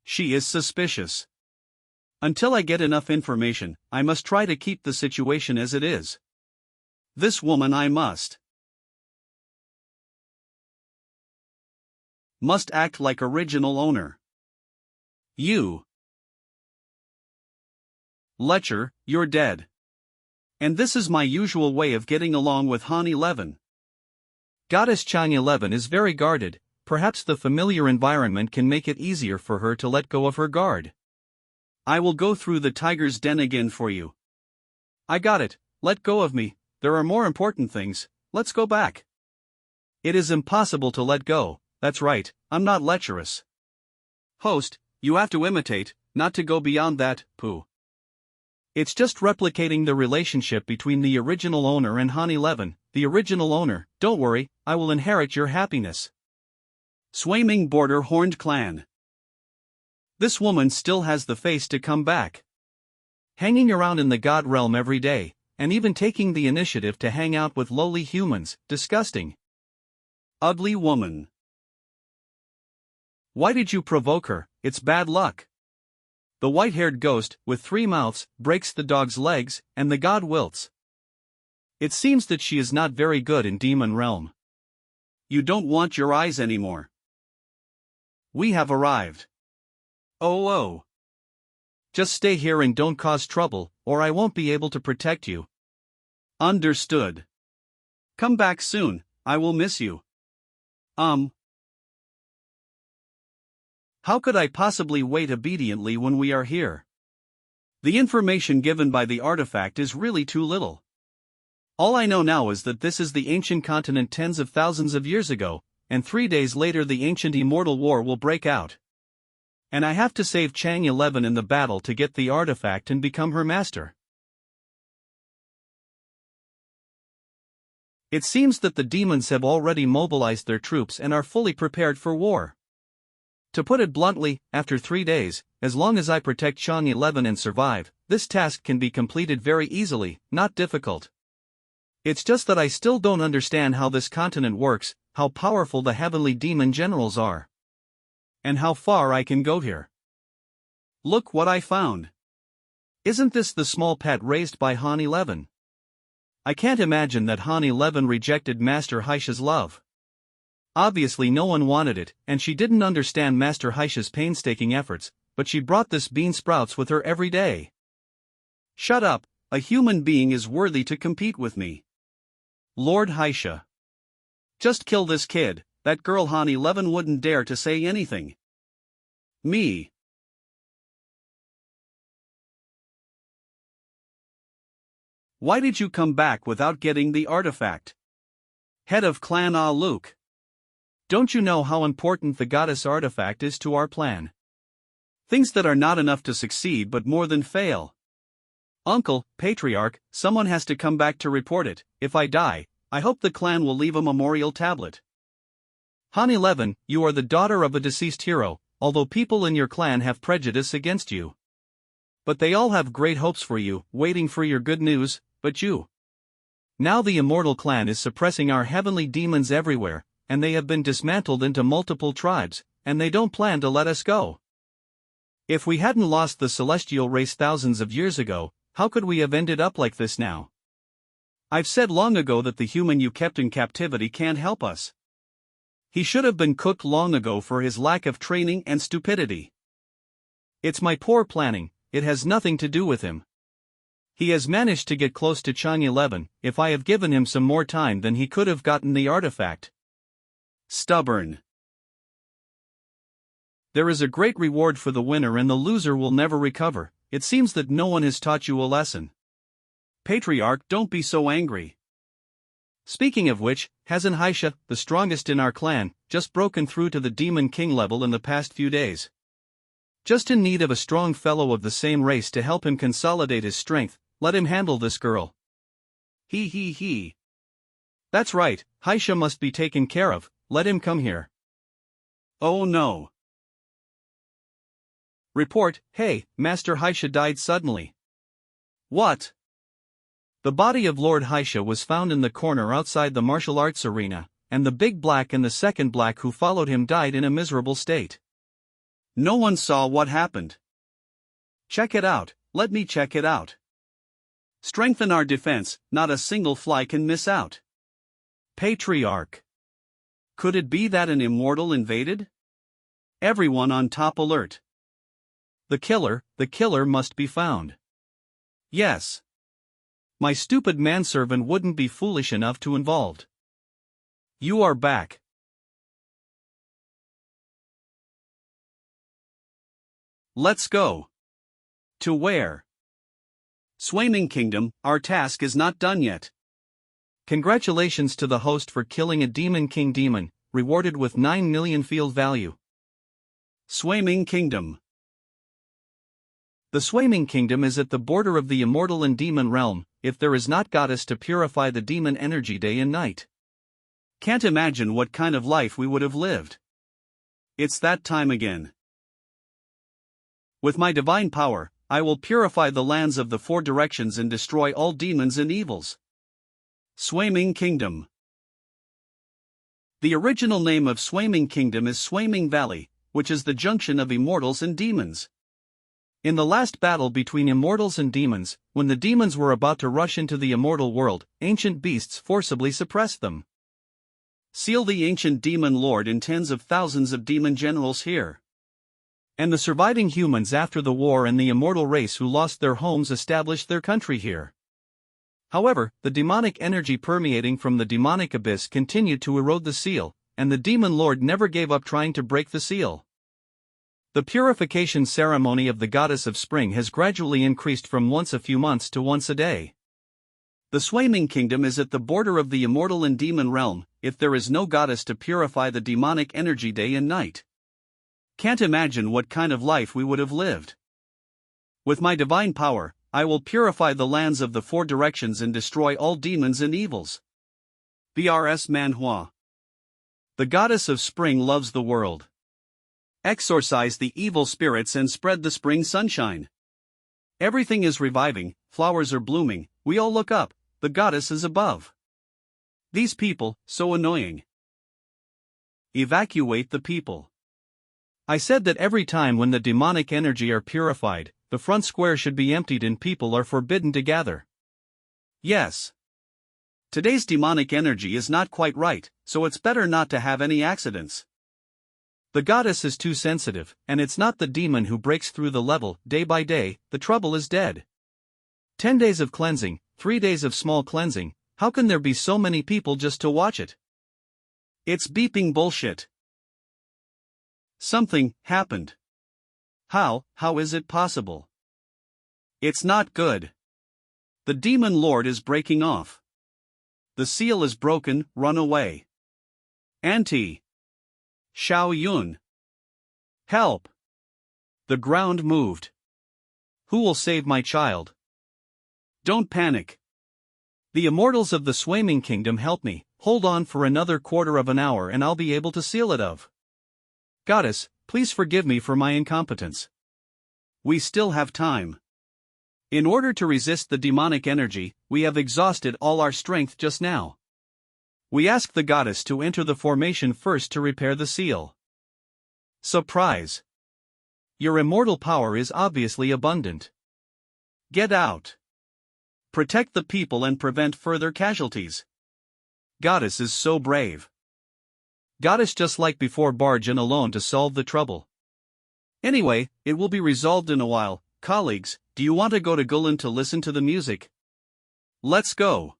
She is suspicious. Until I get enough information, I must try to keep the situation as it is. This woman I must act like original owner. You Lecher, you're dead. And this is my usual way of getting along with Han 11. Goddess Chang 11 is very guarded. Perhaps the familiar environment can make it easier for her to let go of her guard. I will go through the tiger's den again for you. I got it, let go of me, there are more important things, let's go back. It is impossible to let go, that's right, I'm not lecherous. Host, you have to imitate, not to go beyond that, poo. It's just replicating the relationship between the original owner and Han 11, the original owner. Don't worry, I will inherit your happiness. Swaiming Border Horned Clan. This woman still has the face to come back. Hanging around in the god realm every day, and even taking the initiative to hang out with lowly humans, disgusting. Ugly woman. Why did you provoke her? It's bad luck. The white-haired ghost, with 3 mouths, breaks the dog's legs, and the god wilts. It seems that she is not very good in demon realm. You don't want your eyes anymore. We have arrived. Oh. Just stay here and don't cause trouble, or I won't be able to protect you. Understood. Come back soon, I will miss you. How could I possibly wait obediently when we are here? The information given by the artifact is really too little. All I know now is that this is the ancient continent tens of thousands of years ago, and 3 days later the ancient immortal war will break out. And I have to save Chang 11 in the battle to get the artifact and become her master. It seems that the demons have already mobilized their troops and are fully prepared for war. To put it bluntly, after 3 days, as long as I protect Chang 11 and survive, this task can be completed very easily, not difficult. It's just that I still don't understand how this continent works, how powerful the heavenly demon generals are. And how far I can go here. Look what I found. Isn't this the small pet raised by Han 11? I can't imagine that Han 11 rejected Master Haisha's love. Obviously no one wanted it, and she didn't understand Master Haisha's painstaking efforts, but she brought this bean sprouts with her every day. Shut up, a human being is worthy to compete with me. Lord Haisha. Just kill this kid, that girl Han 11 wouldn't dare to say anything. Me. Why did you come back without getting the artifact? Head of Clan Luke. Don't you know how important the goddess artifact is to our plan? Things that are not enough to succeed but more than fail. Uncle, Patriarch, someone has to come back to report it. If I die, I hope the clan will leave a memorial tablet. Han 11, you are the daughter of a deceased hero, although people in your clan have prejudice against you. But they all have great hopes for you, waiting for your good news, but you. Now the immortal clan is suppressing our heavenly demons everywhere, and they have been dismantled into multiple tribes, and they don't plan to let us go. If we hadn't lost the celestial race thousands of years ago, how could we have ended up like this now? I've said long ago that the human you kept in captivity can't help us. He should have been cooked long ago for his lack of training and stupidity. It's my poor planning, it has nothing to do with him. He has managed to get close to Chang 11, if I have given him some more time then he could have gotten the artifact. Stubborn. There is a great reward for the winner and the loser will never recover. It seems that no one has taught you a lesson. Patriarch, don't be so angry. Speaking of which, hasn't Haisha, the strongest in our clan, just broken through to the Demon King level in the past few days? Just in need of a strong fellow of the same race to help him consolidate his strength, let him handle this girl. He. That's right, Haisha must be taken care of, let him come here. Oh no. Report, hey, Master Haisha died suddenly. What? The body of Lord Haisha was found in the corner outside the martial arts arena, and the big black and the second black who followed him died in a miserable state. No one saw what happened. Check it out, let me check it out. Strengthen our defense, not a single fly can miss out. Patriarch. Could it be that an immortal invaded? Everyone on top alert. The killer must be found. Yes. My stupid manservant wouldn't be foolish enough to involved. You are back. Let's go. To where? Swaiming Kingdom, our task is not done yet. Congratulations to the host for killing a Demon King demon, rewarded with 9 million field value. Swaiming Kingdom. The Swaiming Kingdom is at the border of the immortal and demon realm, if there is not goddess to purify the demon energy day and night. Can't imagine what kind of life we would have lived. It's that time again. With my divine power, I will purify the lands of the four directions and destroy all demons and evils. Swaiming Kingdom. The original name of Swaiming Kingdom is Swaiming Valley, which is the junction of immortals and demons. In the last battle between immortals and demons, when the demons were about to rush into the immortal world, ancient beasts forcibly suppressed them. Seal the ancient demon lord and tens of thousands of demon generals here. And the surviving humans after the war and the immortal race who lost their homes established their country here. However, the demonic energy permeating from the demonic abyss continued to erode the seal, and the demon lord never gave up trying to break the seal. The purification ceremony of the goddess of spring has gradually increased from once a few months to once a day. The Swaiming Kingdom is at the border of the immortal and demon realm, if there is no goddess to purify the demonic energy day and night. Can't imagine what kind of life we would have lived. With my divine power, I will purify the lands of the four directions and destroy all demons and evils. BRS Manhua. The goddess of spring loves the world. Exorcise the evil spirits and spread the spring sunshine. Everything is reviving, flowers are blooming, we all look up, the goddess is above. These people, so annoying. Evacuate the people. I said that every time when the demonic energy are purified, the front square should be emptied and people are forbidden to gather. Yes. Today's demonic energy is not quite right, so it's better not to have any accidents. The goddess is too sensitive, and it's not the demon who breaks through the level, day by day, the trouble is dead. 10 days of cleansing, 3 days of small cleansing, how can there be so many people just to watch it? It's beeping bullshit. Something happened. How is it possible? It's not good. The demon lord is breaking off. The seal is broken, run away. Auntie. Xiao Yun. Help. The ground moved. Who will save my child? Don't panic. The immortals of the Swaiming Kingdom help me, hold on for another quarter of an hour and I'll be able to seal it of. Goddess, please forgive me for my incompetence. We still have time. In order to resist the demonic energy, we have exhausted all our strength just now. We ask the goddess to enter the formation first to repair the seal. Surprise! Your immortal power is obviously abundant. Get out. Protect the people and prevent further casualties. Goddess is so brave. Goddess just like before barge in alone to solve the trouble. Anyway, it will be resolved in a while. Colleagues, do you want to go to Gulen to listen to the music? Let's go.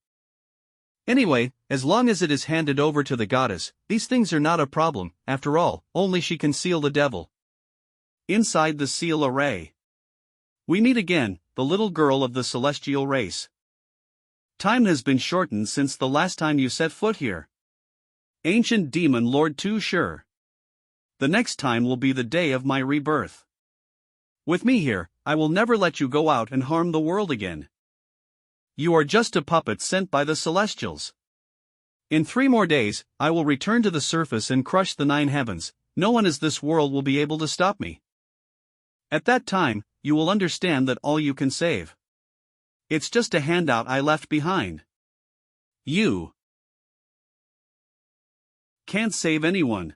Anyway, as long as it is handed over to the goddess, these things are not a problem, after all, only she can seal the devil. Inside the seal array. We meet again, the little girl of the celestial race. Time has been shortened since the last time you set foot here. Ancient demon lord too sure. The next time will be the day of my rebirth. With me here, I will never let you go out and harm the world again. You are just a puppet sent by the celestials. In 3 more days, I will return to the surface and crush the 9 heavens. No one as this world will be able to stop me. At that time, you will understand that all you can save. It's just a handout I left behind. You can't save anyone.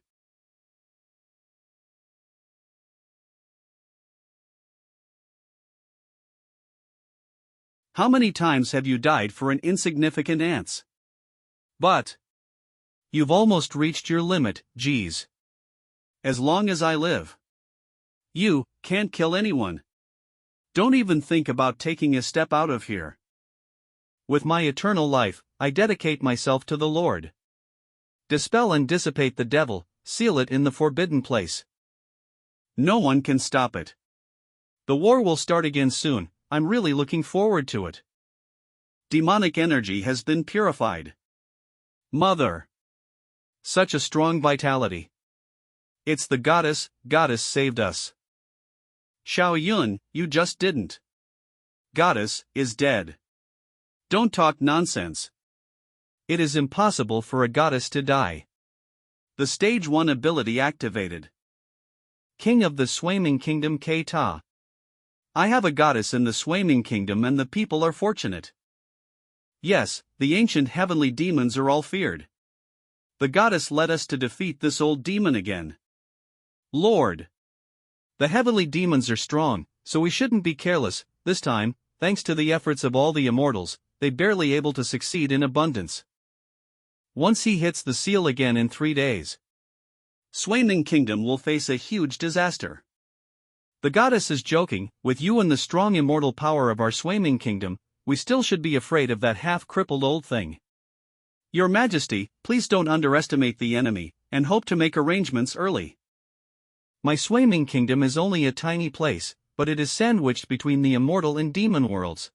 How many times have you died for an insignificant ants? But you've almost reached your limit, geez. As long as I live, you can't kill anyone. Don't even think about taking a step out of here. With my eternal life, I dedicate myself to the Lord. Dispel and dissipate the devil, seal it in the forbidden place. No one can stop it. The war will start again soon. I'm really looking forward to it. Demonic energy has been purified. Mother. Such a strong vitality. It's the goddess saved us. Xiao Yun, you just didn't. Goddess is dead. Don't talk nonsense. It is impossible for a goddess to die. The stage 1 ability activated. King of the Swaiming Kingdom K Ta. I have a goddess in the Swimming Kingdom and the people are fortunate. Yes, the ancient heavenly demons are all feared. The goddess led us to defeat this old demon again. Lord! The heavenly demons are strong, so we shouldn't be careless. This time, thanks to the efforts of all the immortals, they barely able to succeed in abundance. Once he hits the seal again in 3 days, Swimming Kingdom will face a huge disaster. The goddess is joking. With you and the strong immortal power of our Swimming Kingdom, we still should be afraid of that half-crippled old thing. Your Majesty, please don't underestimate the enemy, and hope to make arrangements early. My Swimming Kingdom is only a tiny place, but it is sandwiched between the immortal and demon worlds.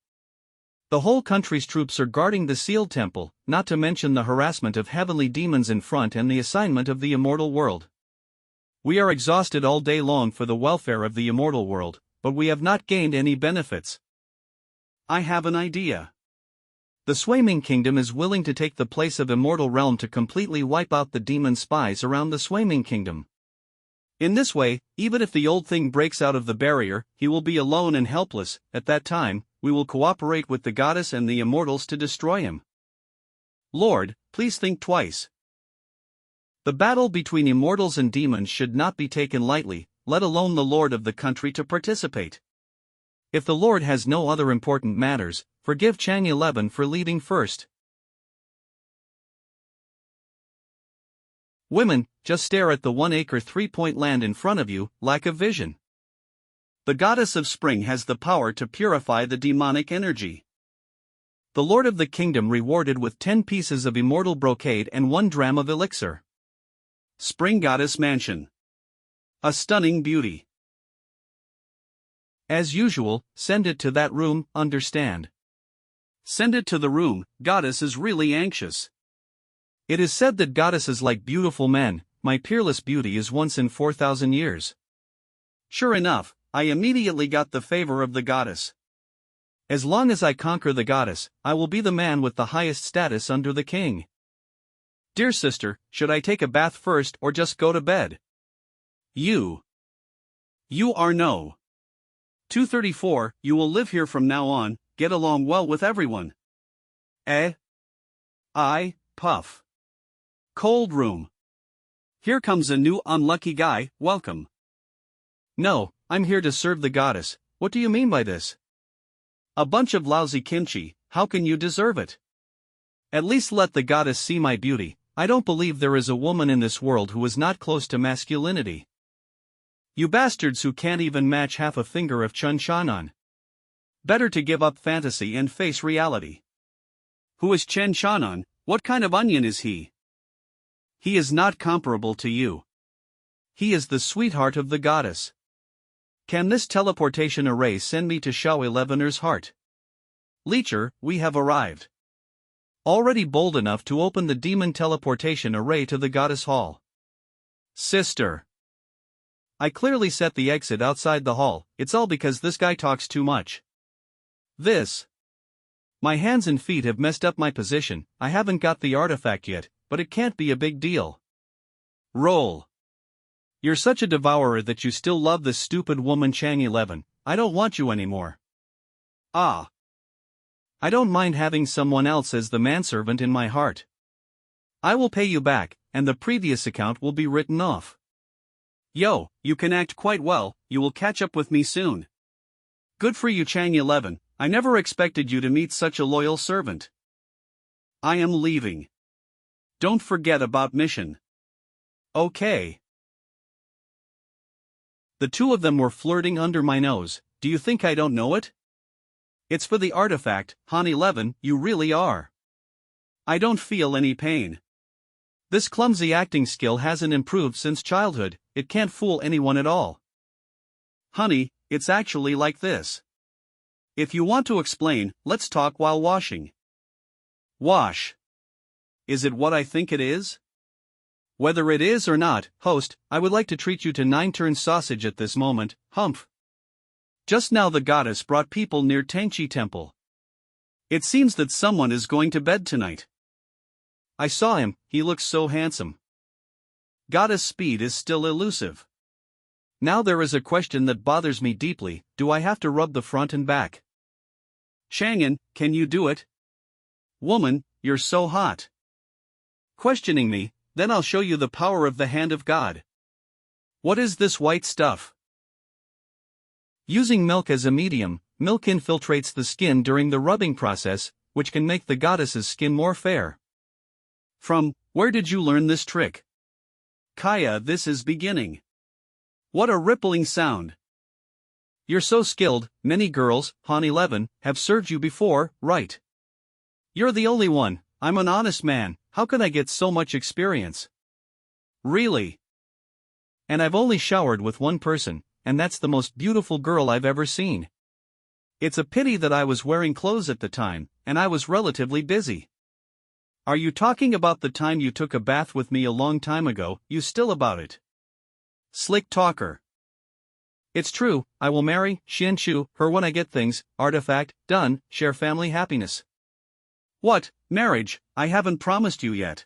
The whole country's troops are guarding the sealed temple, not to mention the harassment of heavenly demons in front and the assignment of the immortal world. We are exhausted all day long for the welfare of the immortal world, but we have not gained any benefits. I have an idea. The Swimming Kingdom is willing to take the place of Immortal Realm to completely wipe out the demon spies around the Swimming Kingdom. In this way, even if the old thing breaks out of the barrier, he will be alone and helpless. At that time, we will cooperate with the goddess and the immortals to destroy him. Lord, please think twice. The battle between immortals and demons should not be taken lightly, let alone the lord of the country to participate. If the Lord has no other important matters, forgive Chang 11 for leaving first. Women, just stare at the 1-acre 3-point land in front of you, lack of vision. The goddess of spring has the power to purify the demonic energy. The Lord of the Kingdom rewarded with 10 pieces of immortal brocade and 1 dram of elixir. Spring Goddess Mansion. A stunning beauty. As usual, send it to that room, understand? Send it to the room. Goddess is really anxious. It is said that goddesses like beautiful men. My peerless beauty is once in 4,000 years. Sure enough, I immediately got the favor of the goddess. As long as I conquer the goddess, I will be the man with the highest status under the king. Dear sister, should I take a bath first or just go to bed? You are no. 234, you will live here from now on, get along well with everyone. Puff. Cold room. Here comes a new unlucky guy, welcome. No, I'm here to serve the goddess. What do you mean by this? A bunch of lousy kimchi, how can you deserve it? At least let the goddess see my beauty. I don't believe there is a woman in this world who is not close to masculinity. You bastards who can't even match half a finger of Chun Shanan. Better to give up fantasy and face reality. Who is Chen Shanan? What kind of onion is he? He is not comparable to you. He is the sweetheart of the goddess. Can this teleportation array send me to Xiao 11er's heart? Leecher, we have arrived. Already bold enough to open the demon teleportation array to the goddess hall. Sister. I clearly set the exit outside the hall, it's all because this guy talks too much. My hands and feet have messed up my position, I haven't got the artifact yet, but it can't be a big deal. Roll. You're such a devourer that you still love this stupid woman Chang 11, I don't want you anymore. I don't mind having someone else as the manservant in my heart. I will pay you back, and the previous account will be written off. Yo, you can act quite well, you will catch up with me soon. Good for you Chang 11, I never expected you to meet such a loyal servant. I am leaving. Don't forget about mission. Okay. The two of them were flirting under my nose, do you think I don't know it? It's for the artifact, Han 11, you really are. I don't feel any pain. This clumsy acting skill hasn't improved since childhood, it can't fool anyone at all. Honey, it's actually like this. If you want to explain, let's talk while washing. Wash. Is it what I think it is? Whether it is or not, host, I would like to treat you to 9-turn sausage at this moment, humph. Just now the goddess brought people near Tangchi Temple. It seems that someone is going to bed tonight. I saw him, he looks so handsome. Goddess speed is still elusive. Now there is a question that bothers me deeply: do I have to rub the front and back? Chang'an, can you do it? Woman, you're so hot. Questioning me, then I'll show you the power of the hand of God. What is this white stuff? Using milk as a medium, milk infiltrates the skin during the rubbing process, which can make the goddess's skin more fair. From where did you learn this trick? Kaya, this is beginning. What a rippling sound. You're so skilled, many girls, Han 11, have served you before, right? You're the only one. I'm an honest man, how can I get so much experience? Really? And I've only showered with one person, and that's the most beautiful girl I've ever seen. It's a pity that I was wearing clothes at the time, and I was relatively busy. Are you talking about the time you took a bath with me a long time ago? You still about it? Slick talker. It's true, I will marry xianxia her when I get things, artifact, done, share family happiness. What, marriage? I haven't promised you yet.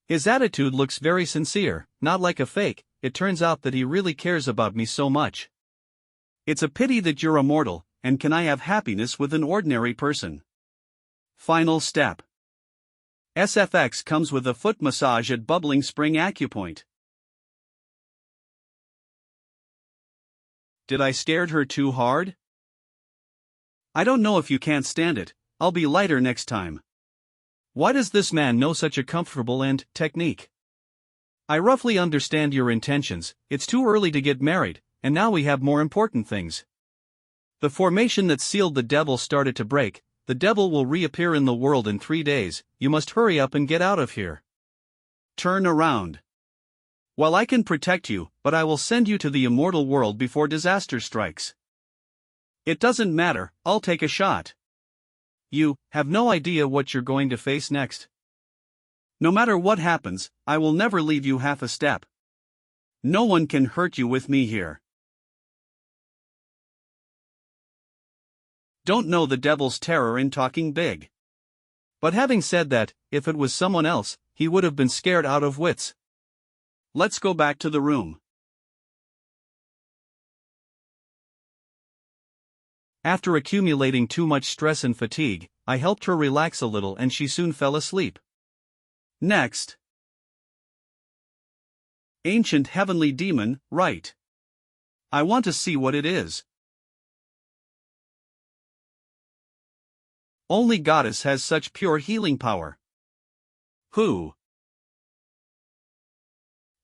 His attitude looks very sincere, not like a fake. It turns out that he really cares about me so much. It's a pity that you're immortal, and can I have happiness with an ordinary person? Final step. SFX comes with a foot massage at Bubbling Spring Acupoint. Did I scared her too hard? I don't know if you can't stand it, I'll be lighter next time. Why does this man know such a comfortable technique? I roughly understand your intentions. It's too early to get married, and now we have more important things. The formation that sealed the devil started to break. The devil will reappear in the world in 3 days. You must hurry up and get out of here. Turn around. Well, I can protect you, but I will send you to the immortal world before disaster strikes. It doesn't matter, I'll take a shot. You have no idea what you're going to face next. No matter what happens, I will never leave you half a step. No one can hurt you with me here. Don't know the devil's terror in talking big. But having said that, if it was someone else, he would have been scared out of wits. Let's go back to the room. After accumulating too much stress and fatigue, I helped her relax a little and she soon fell asleep. Next. Ancient heavenly demon, right. I want to see what it is. Only goddess has such pure healing power. Who?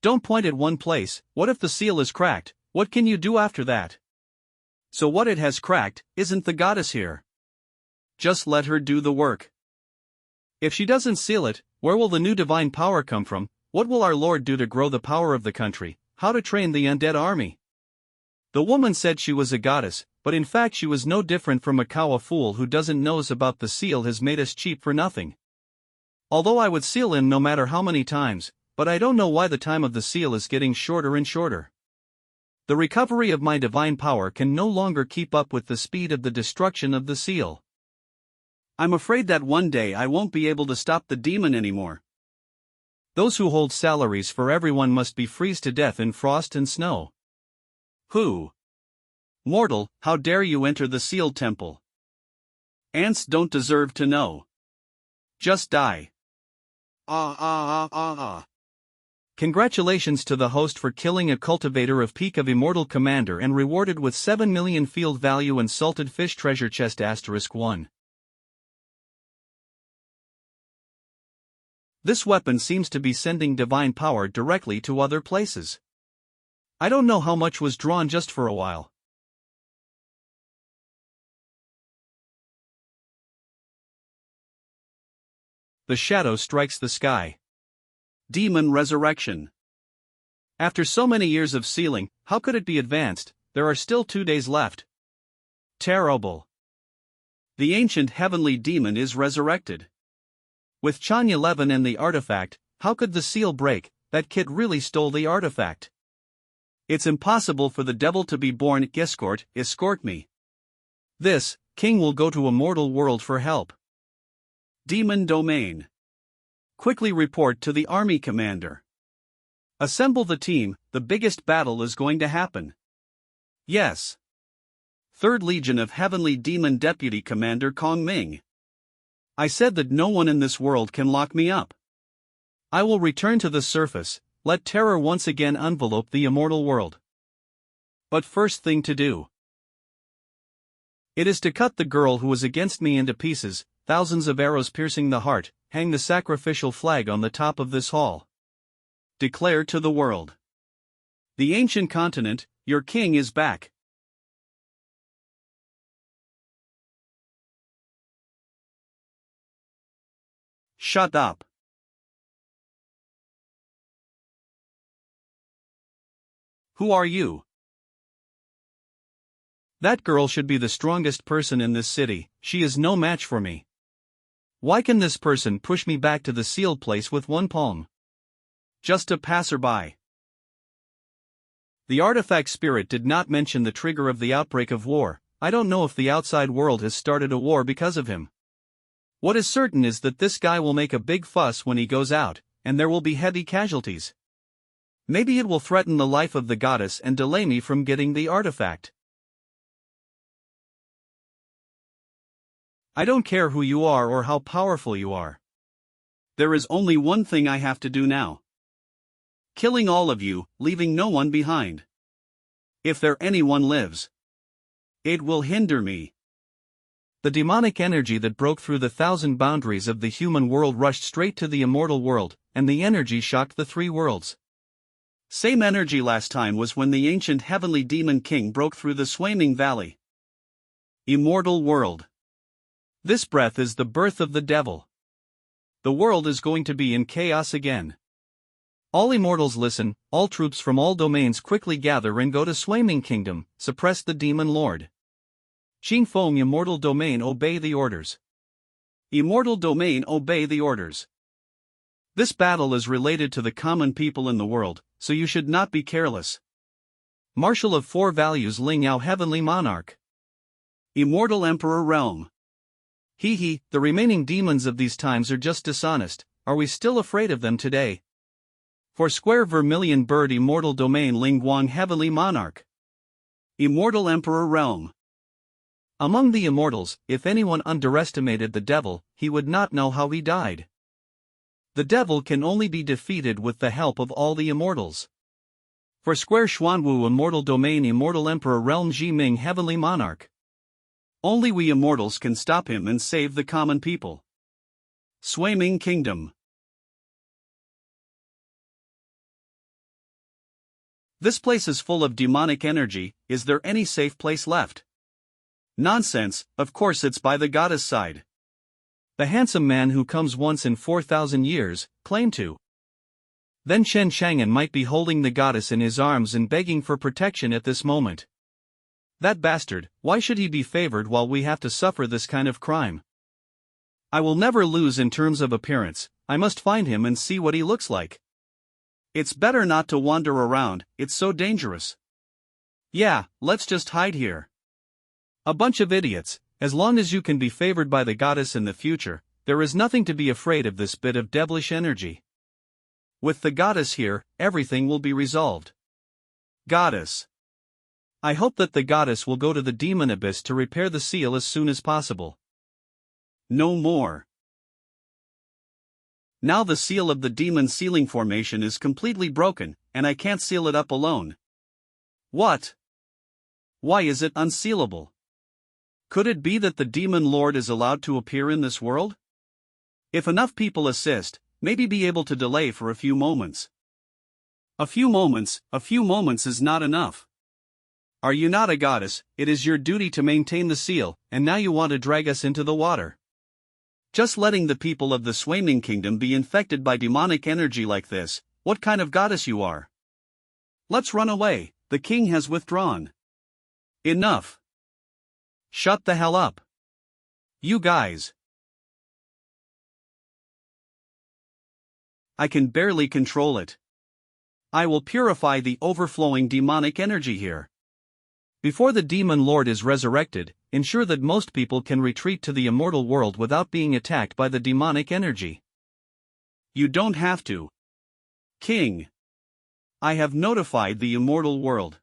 Don't point at one place. What if the seal is cracked? What can you do after that? So what it has cracked, isn't the goddess here? Just let her do the work. If she doesn't seal it, where will the new divine power come from? What will our Lord do to grow the power of the country? How to train the undead army? The woman said she was a goddess, but in fact she was no different from a cow. A fool who doesn't knows about the seal has made us cheap for nothing. Although I would seal in no matter how many times, but I don't know why the time of the seal is getting shorter and shorter. The recovery of my divine power can no longer keep up with the speed of the destruction of the seal. I'm afraid that one day I won't be able to stop the demon anymore. Those who hold salaries for everyone must be freeze to death in frost and snow. Who? Mortal, how dare you enter the sealed temple? Ants don't deserve to know. Just die. Congratulations to the host for killing a cultivator of Peak of Immortal Commander and rewarded with 7 million field value and salted fish treasure chest *1. This weapon seems to be sending divine power directly to other places. I don't know how much was drawn just for a while. The shadow strikes the sky. Demon resurrection. After so many years of sealing, how could it be advanced? There are still 2 days left. Terrible. The ancient heavenly demon is resurrected. With Chan 11 and the artifact, how could the seal break? That kid really stole the artifact. It's impossible for the devil to be born. Escort me. This king will go to a mortal world for help. Demon domain. Quickly report to the army commander. Assemble the team, the biggest battle is going to happen. Yes. 3rd Legion of Heavenly Demon Deputy Commander Kong Ming. I said that no one in this world can lock me up. I will return to the surface, let terror once again envelope the immortal world. But first thing to do. It is to cut the girl who was against me into pieces, thousands of arrows piercing the heart, hang the sacrificial flag on the top of this hall. Declare to the world. The ancient continent, your king is back. Shut up. Who are you? That girl should be the strongest person in this city, she is no match for me. Why can this person push me back to the sealed place with one palm? Just a passerby. The artifact spirit did not mention the trigger of the outbreak of war. I don't know if the outside world has started a war because of him. What is certain is that this guy will make a big fuss when he goes out, and there will be heavy casualties. Maybe it will threaten the life of the goddess and delay me from getting the artifact. I don't care who you are or how powerful you are. There is only one thing I have to do now. Killing all of you, leaving no one behind. If there anyone lives, it will hinder me. The demonic energy that broke through the 1,000 boundaries of the human world rushed straight to the immortal world, and the energy shocked the 3 worlds. Same energy last time was when the ancient heavenly demon king broke through the Swaiming Valley. Immortal world. This breath is the birth of the devil. The world is going to be in chaos again. All immortals listen, all troops from all domains quickly gather and go to Swaiming Kingdom, suppress the demon lord. Qingfeng Immortal Domain obey the orders. Immortal Domain obey the orders. This battle is related to the common people in the world, so you should not be careless. Marshal of 4 Values Ling Yao Heavenly Monarch. Immortal Emperor Realm. Hee, the remaining demons of these times are just dishonest, are we still afraid of them today? For Square Vermilion Bird Immortal Domain Ling Guang Heavenly Monarch. Immortal Emperor Realm. Among the immortals, if anyone underestimated the devil, he would not know how he died. The devil can only be defeated with the help of all the immortals. For Square Xuanwu Immortal Domain Immortal Emperor Realm Ji Ming Heavenly Monarch. Only we immortals can stop him and save the common people. Swaiming Kingdom. This place is full of demonic energy, is there any safe place left? Nonsense, of course it's by the goddess side. The handsome man who comes once in 4,000 years, claimed to. Then Chen Chang'an might be holding the goddess in his arms and begging for protection at this moment. That bastard, why should he be favored while we have to suffer this kind of crime? I will never lose in terms of appearance, I must find him and see what he looks like. It's better not to wander around, it's so dangerous. Yeah, let's just hide here. A bunch of idiots, as long as you can be favored by the goddess in the future, there is nothing to be afraid of this bit of devilish energy. With the goddess here, everything will be resolved. Goddess. I hope that the goddess will go to the demon abyss to repair the seal as soon as possible. No more. Now the seal of the demon sealing formation is completely broken, and I can't seal it up alone. What? Why is it unsealable? Could it be that the demon lord is allowed to appear in this world? If enough people assist, maybe be able to delay for a few moments. A few moments is not enough. Are you not a goddess? It is your duty to maintain the seal, and now you want to drag us into the water. Just letting the people of the Swaiming Kingdom be infected by demonic energy like this, what kind of goddess you are? Let's run away, the king has withdrawn. Enough. Shut the hell up. You guys. I can barely control it. I will purify the overflowing demonic energy here. Before the demon lord is resurrected, ensure that most people can retreat to the immortal world without being attacked by the demonic energy. You don't have to. King. I have notified the immortal world.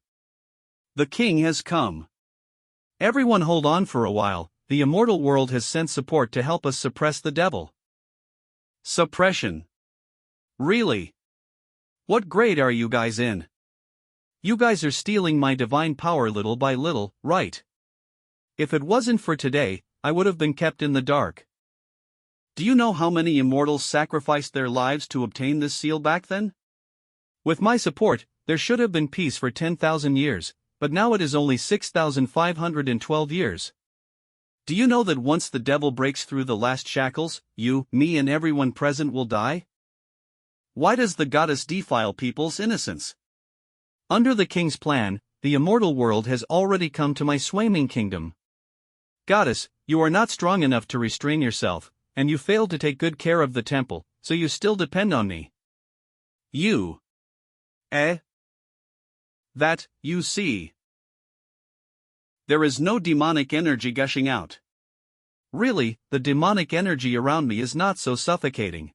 The king has come. Everyone hold on for a while, the immortal world has sent support to help us suppress the devil. Suppression. Really? What grade are you guys in? You guys are stealing my divine power little by little, right? If it wasn't for today, I would have been kept in the dark. Do you know how many immortals sacrificed their lives to obtain this seal back then? With my support, there should have been peace for 10,000 years, but now it is only 6,512 years. Do you know that once the devil breaks through the last shackles, you, me and everyone present will die? Why does the goddess defile people's innocence? Under the king's plan, the immortal world has already come to my swimming kingdom. Goddess, you are not strong enough to restrain yourself, and you failed to take good care of the temple, so you still depend on me. You. That, you see. There is no demonic energy gushing out. Really, the demonic energy around me is not so suffocating.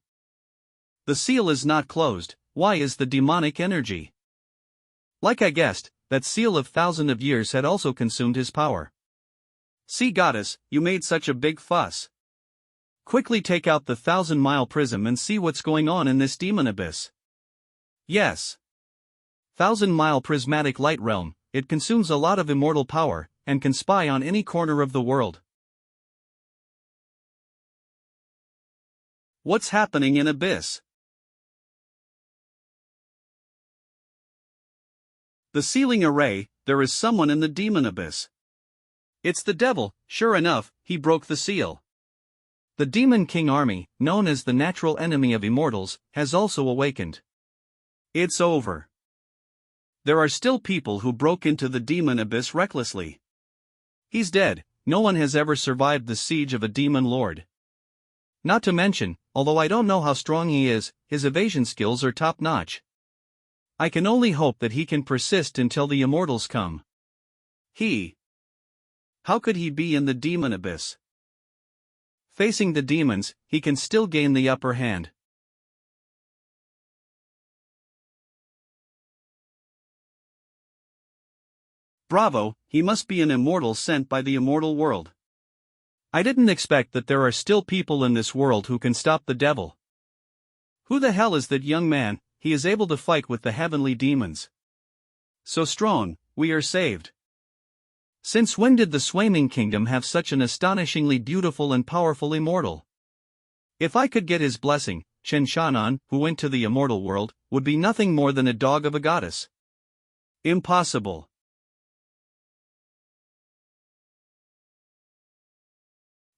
The seal is not closed, why is the demonic energy? Like I guessed, that seal of thousands of years had also consumed his power. See goddess, you made such a big fuss. Quickly take out the 1,000-mile prism and see what's going on in this demon abyss. Yes. 1,000-mile prismatic light realm, it consumes a lot of immortal power, and can spy on any corner of the world. What's happening in abyss? The sealing array, there is someone in the demon abyss. It's the devil, sure enough, he broke the seal. The Demon King army, known as the natural enemy of immortals, has also awakened. It's over. There are still people who broke into the demon abyss recklessly. He's dead, no one has ever survived the siege of a demon lord. Not to mention, although I don't know how strong he is, his evasion skills are top-notch. I can only hope that he can persist until the immortals come. How could he be in the demon abyss? Facing the demons, he can still gain the upper hand. Bravo, he must be an immortal sent by the immortal world. I didn't expect that there are still people in this world who can stop the devil. Who the hell is that young man? He is able to fight with the heavenly demons. So strong, we are saved. Since when did the Swimming Kingdom have such an astonishingly beautiful and powerful immortal? If I could get his blessing, xianxia, who went to the immortal world, would be nothing more than a dog of a goddess. Impossible.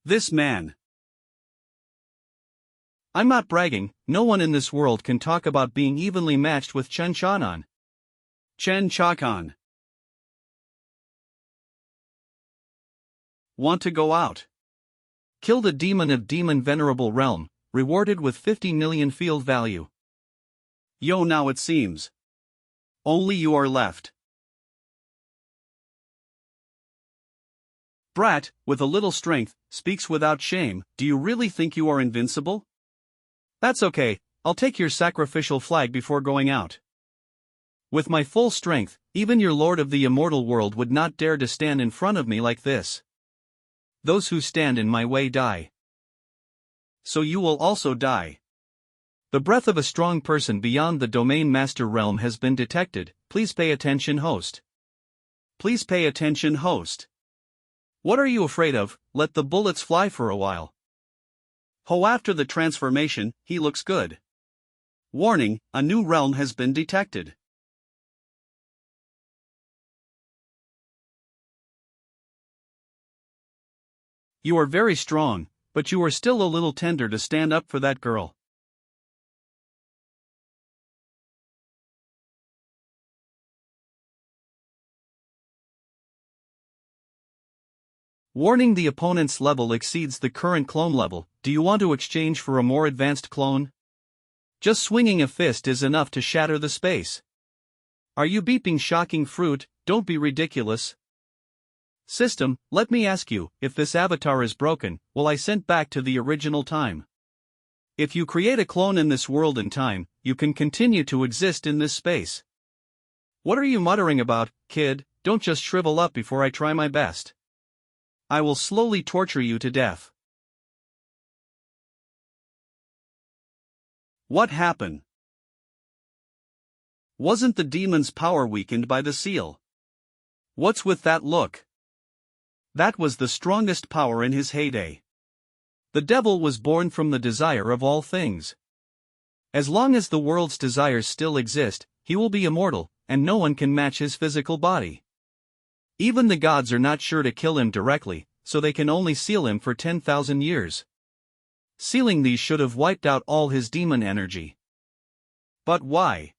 This man. I'm not bragging, no one in this world can talk about being evenly matched with xianxia. xianxia. Want to go out? Kill the demon of demon venerable realm, rewarded with 50 million field value. Yo, now it seems. Only you are left. Brat, with a little strength, speaks without shame. Do you really think you are invincible? That's okay, I'll take your sacrificial flag before going out. With my full strength, even your lord of the immortal world would not dare to stand in front of me like this. Those who stand in my way die. So you will also die. The breath of a strong person beyond the domain master realm has been detected. Please pay attention, host. Please pay attention, host. What are you afraid of? Let the bullets fly for a while. Ho, after the transformation, he looks good. Warning, a new realm has been detected. You are very strong, but you are still a little tender to stand up for that girl. Warning, the opponent's level exceeds the current clone level. Do you want to exchange for a more advanced clone? Just swinging a fist is enough to shatter the space. Are you beeping shocking fruit? Don't be ridiculous. System, let me ask you, if this avatar is broken, will I send back to the original time? If you create a clone in this world in time, you can continue to exist in this space. What are you muttering about, kid? Don't just shrivel up before I try my best. I will slowly torture you to death. What happened? Wasn't the demon's power weakened by the seal? What's with that look? That was the strongest power in his heyday. The devil was born from the desire of all things. As long as the world's desires still exist, he will be immortal, and no one can match his physical body. Even the gods are not sure to kill him directly, so they can only seal him for 10,000 years. Sealing these should have wiped out all his demon energy. But why?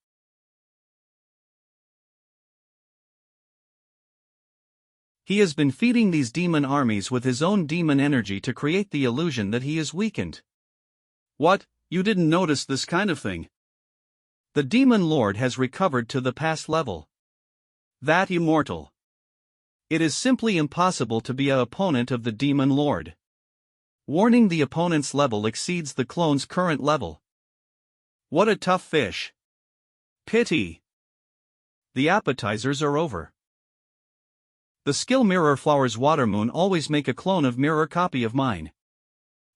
He has been feeding these demon armies with his own demon energy to create the illusion that he is weakened. What, you didn't notice this kind of thing? The demon lord has recovered to the past level. That immortal. It is simply impossible to be an opponent of the demon lord. Warning: the opponent's level exceeds the clone's current level. What a tough fish. Pity. The appetizers are over. The skill Mirror Flower's Watermoon always make a clone of mirror copy of mine.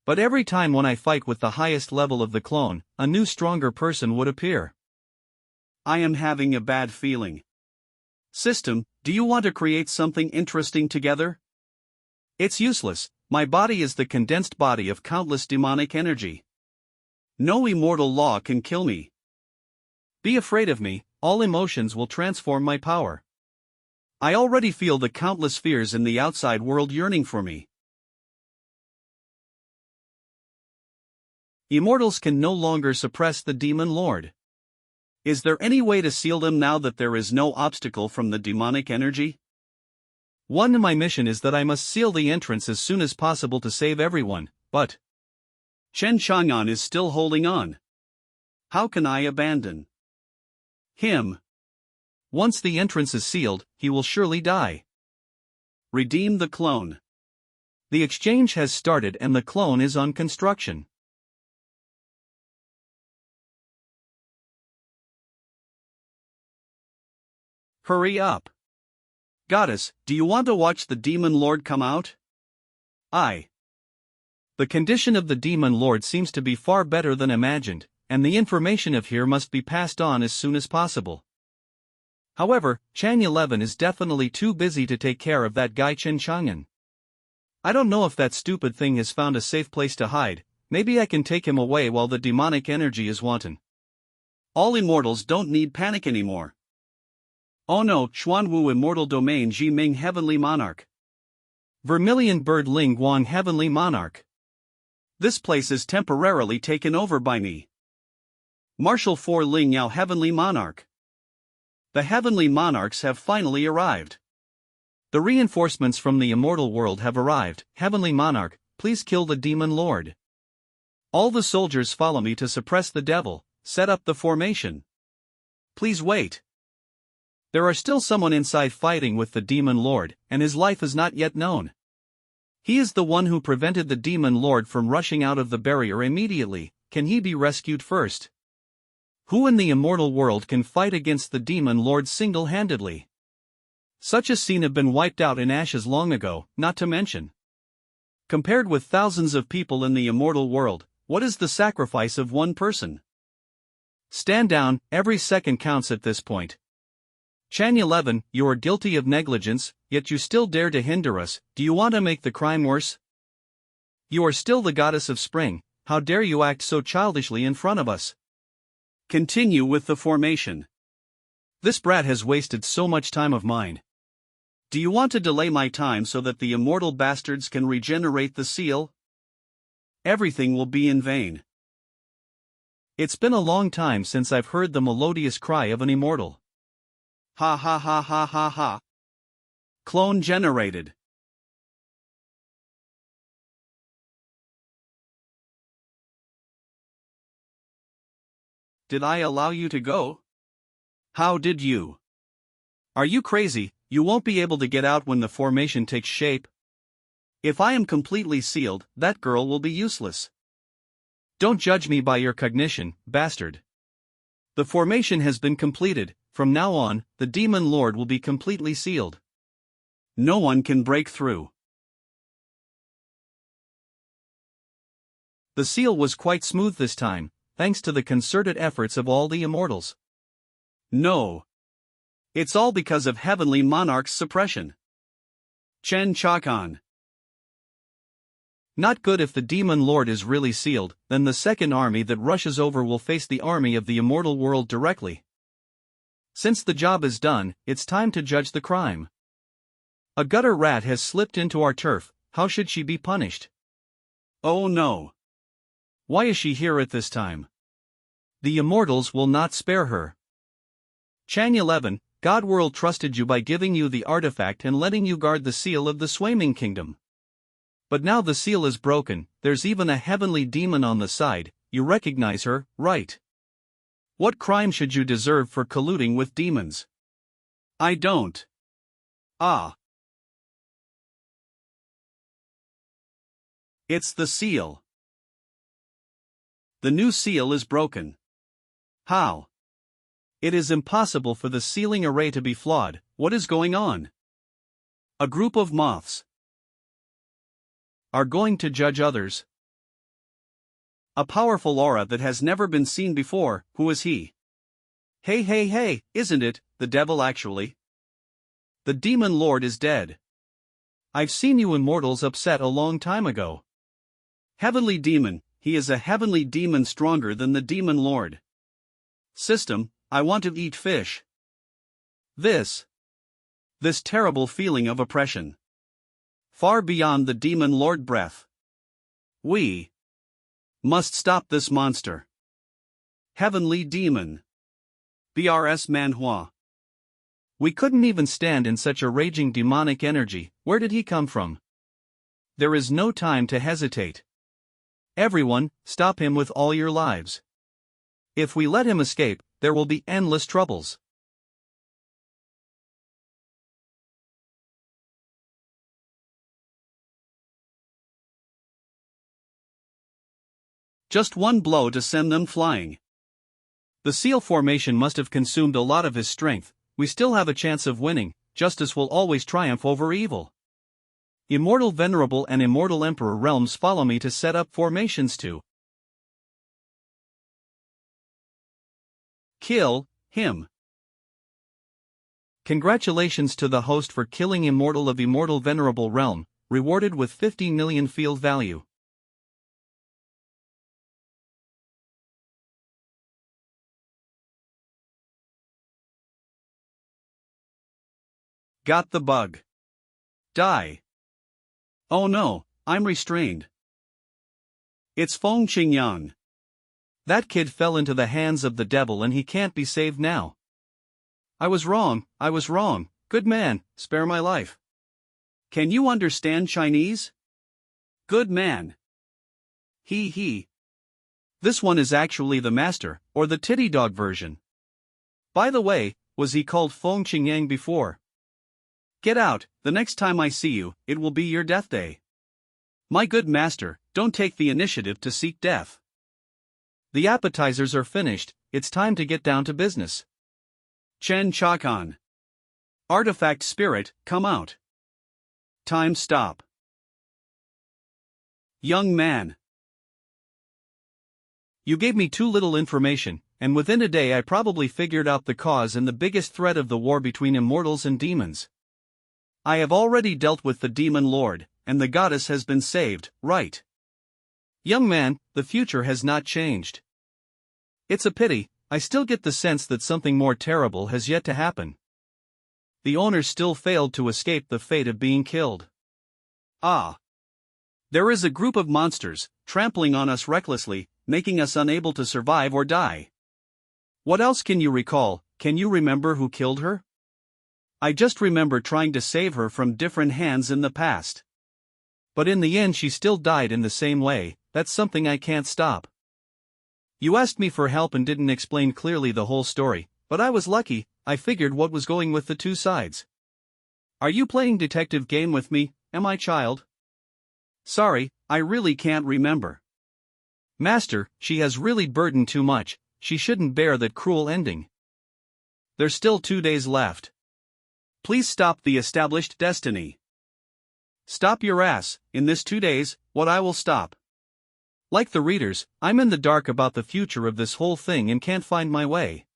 But every time when I fight with the highest level of the clone, a new stronger person would appear. I am having a bad feeling. System, do you want to create something interesting together? It's useless. My body is the condensed body of countless demonic energy. No immortal law can kill me. Be afraid of me, all emotions will transform my power. I already feel the countless fears in the outside world yearning for me. Immortals can no longer suppress the demon lord. Is there any way to seal them now that there is no obstacle from the demonic energy? My mission is that I must seal the entrance as soon as possible to save everyone, but Chen Chang'an is still holding on. How can I abandon him? Once the entrance is sealed, he will surely die. Redeem the clone. The exchange has started and the clone is on construction. Hurry up. Goddess, do you want to watch the demon lord come out? The condition of the demon lord seems to be far better than imagined, and the information of here must be passed on as soon as possible. However, Chang 11 is definitely too busy to take care of that guy Chen Chang'an. I don't know if that stupid thing has found a safe place to hide. Maybe I can take him away while the demonic energy is wanton. All immortals don't need panic anymore. Oh no, Xuanwu Immortal Domain Ji Ming Heavenly Monarch. Vermilion Bird Ling Guang Heavenly Monarch. This place is temporarily taken over by me. Martial 4 Ling Yao Heavenly Monarch. The Heavenly Monarchs have finally arrived. The reinforcements from the immortal world have arrived. Heavenly Monarch, please kill the demon lord. All the soldiers follow me to suppress the devil. Set up the formation. Please wait. There are still someone inside fighting with the demon lord, and his life is not yet known. He is the one who prevented the demon lord from rushing out of the barrier immediately. Can he be rescued first? Who in the immortal world can fight against the demon lord single-handedly? Such a scene have been wiped out in ashes long ago, not to mention. Compared with thousands of people in the immortal world, what is the sacrifice of one person? Stand down, every second counts at this point. Chang 11, you are guilty of negligence, yet you still dare to hinder us. Do you want to make the crime worse? You are still the goddess of spring. How dare you act so childishly in front of us? Continue with the formation. This brat has wasted so much time of mine. Do you want to delay my time so that the immortal bastards can regenerate the seal? Everything will be in vain. It's been a long time since I've heard the melodious cry of an immortal. Ha ha ha ha ha ha. Clone generated. Did I allow you to go? How did you? Are you crazy? You won't be able to get out when the formation takes shape. If I am completely sealed, that girl will be useless. Don't judge me by your cognition, bastard. The formation has been completed. from now on, the Demon Lord will be completely sealed. No one can break through. The seal was quite smooth this time, thanks to the concerted efforts of all the immortals. No. It's all because of Heavenly Monarch's suppression. Chen Chakan. Not good. If the Demon Lord is really sealed, then the second army that rushes over will face the army of the immortal world directly. Since the job is done, it's time to judge the crime. A gutter rat has slipped into our turf. How should she be punished? Oh no. Why is she here at this time? The immortals will not spare her. Chang 11, Godworld trusted you by giving you the artifact and letting you guard the seal of the Swaiming Kingdom. But now the seal is broken, there's even a heavenly demon on the side. You recognize her, right? What crime should you deserve for colluding with demons? I don't. Ah. It's the seal. The new seal is broken. How? It is impossible for the sealing array to be flawed. What is going on? A group of moths are going to judge others. A powerful aura that has never been seen before. Who is he? Hey, isn't it the devil actually? The Demon Lord is dead. I've seen you immortals upset a long time ago. Heavenly demon, he is a heavenly demon stronger than the Demon Lord. System, I want to eat fish. This terrible feeling of oppression. Far beyond the Demon Lord breath. We must stop this monster. Heavenly demon. BRS manhua. We couldn't even stand in such a raging demonic energy. Where did he come from? There is no time to hesitate. Everyone, stop him with all your lives. If we let him escape, there will be endless troubles. Just one blow to send them flying. The seal formation must have consumed a lot of his strength. We still have a chance of winning. Justice will always triumph over evil. Immortal Venerable and Immortal Emperor realms, follow me to set up formations to kill him. Congratulations to the host for killing Immortal of Immortal Venerable realm, rewarded with 50 million field value. Got the bug. Die. Oh no, I'm restrained. It's Feng Qingyang. That kid fell into the hands of the devil and he can't be saved now. I was wrong. Good man, spare my life. Can you understand Chinese? Good man. He. This one is actually the master, or the titty dog version. By the way, was he called Feng Qingyang before? Get out, the next time I see you, it will be your death day. My good master, don't take the initiative to seek death. The appetizers are finished, it's time to get down to business. Chen Chakan. Artifact spirit, come out. Time stop. Young man. You gave me too little information, and within a day I probably figured out the cause and the biggest threat of the war between immortals and demons. I have already dealt with the Demon Lord, and the goddess has been saved, right? Young man, the future has not changed. It's a pity, I still get the sense that something more terrible has yet to happen. The owners still failed to escape the fate of being killed. Ah. There is a group of monsters, trampling on us recklessly, making us unable to survive or die. What else can you recall? Can you remember who killed her? I just remember trying to save her from different hands in the past. But in the end she still died in the same way. That's something I can't stop. You asked me for help and didn't explain clearly the whole story, but I was lucky, I figured what was going with the two sides. Are you playing detective game with me, am I, child? Sorry, I really can't remember. Master, she has really burdened too much, she shouldn't bear that cruel ending. There's still 2 days left. Please stop the established destiny. Stop your ass, in this 2 days, what I will stop. Like the readers, I'm in the dark about the future of this whole thing and can't find my way.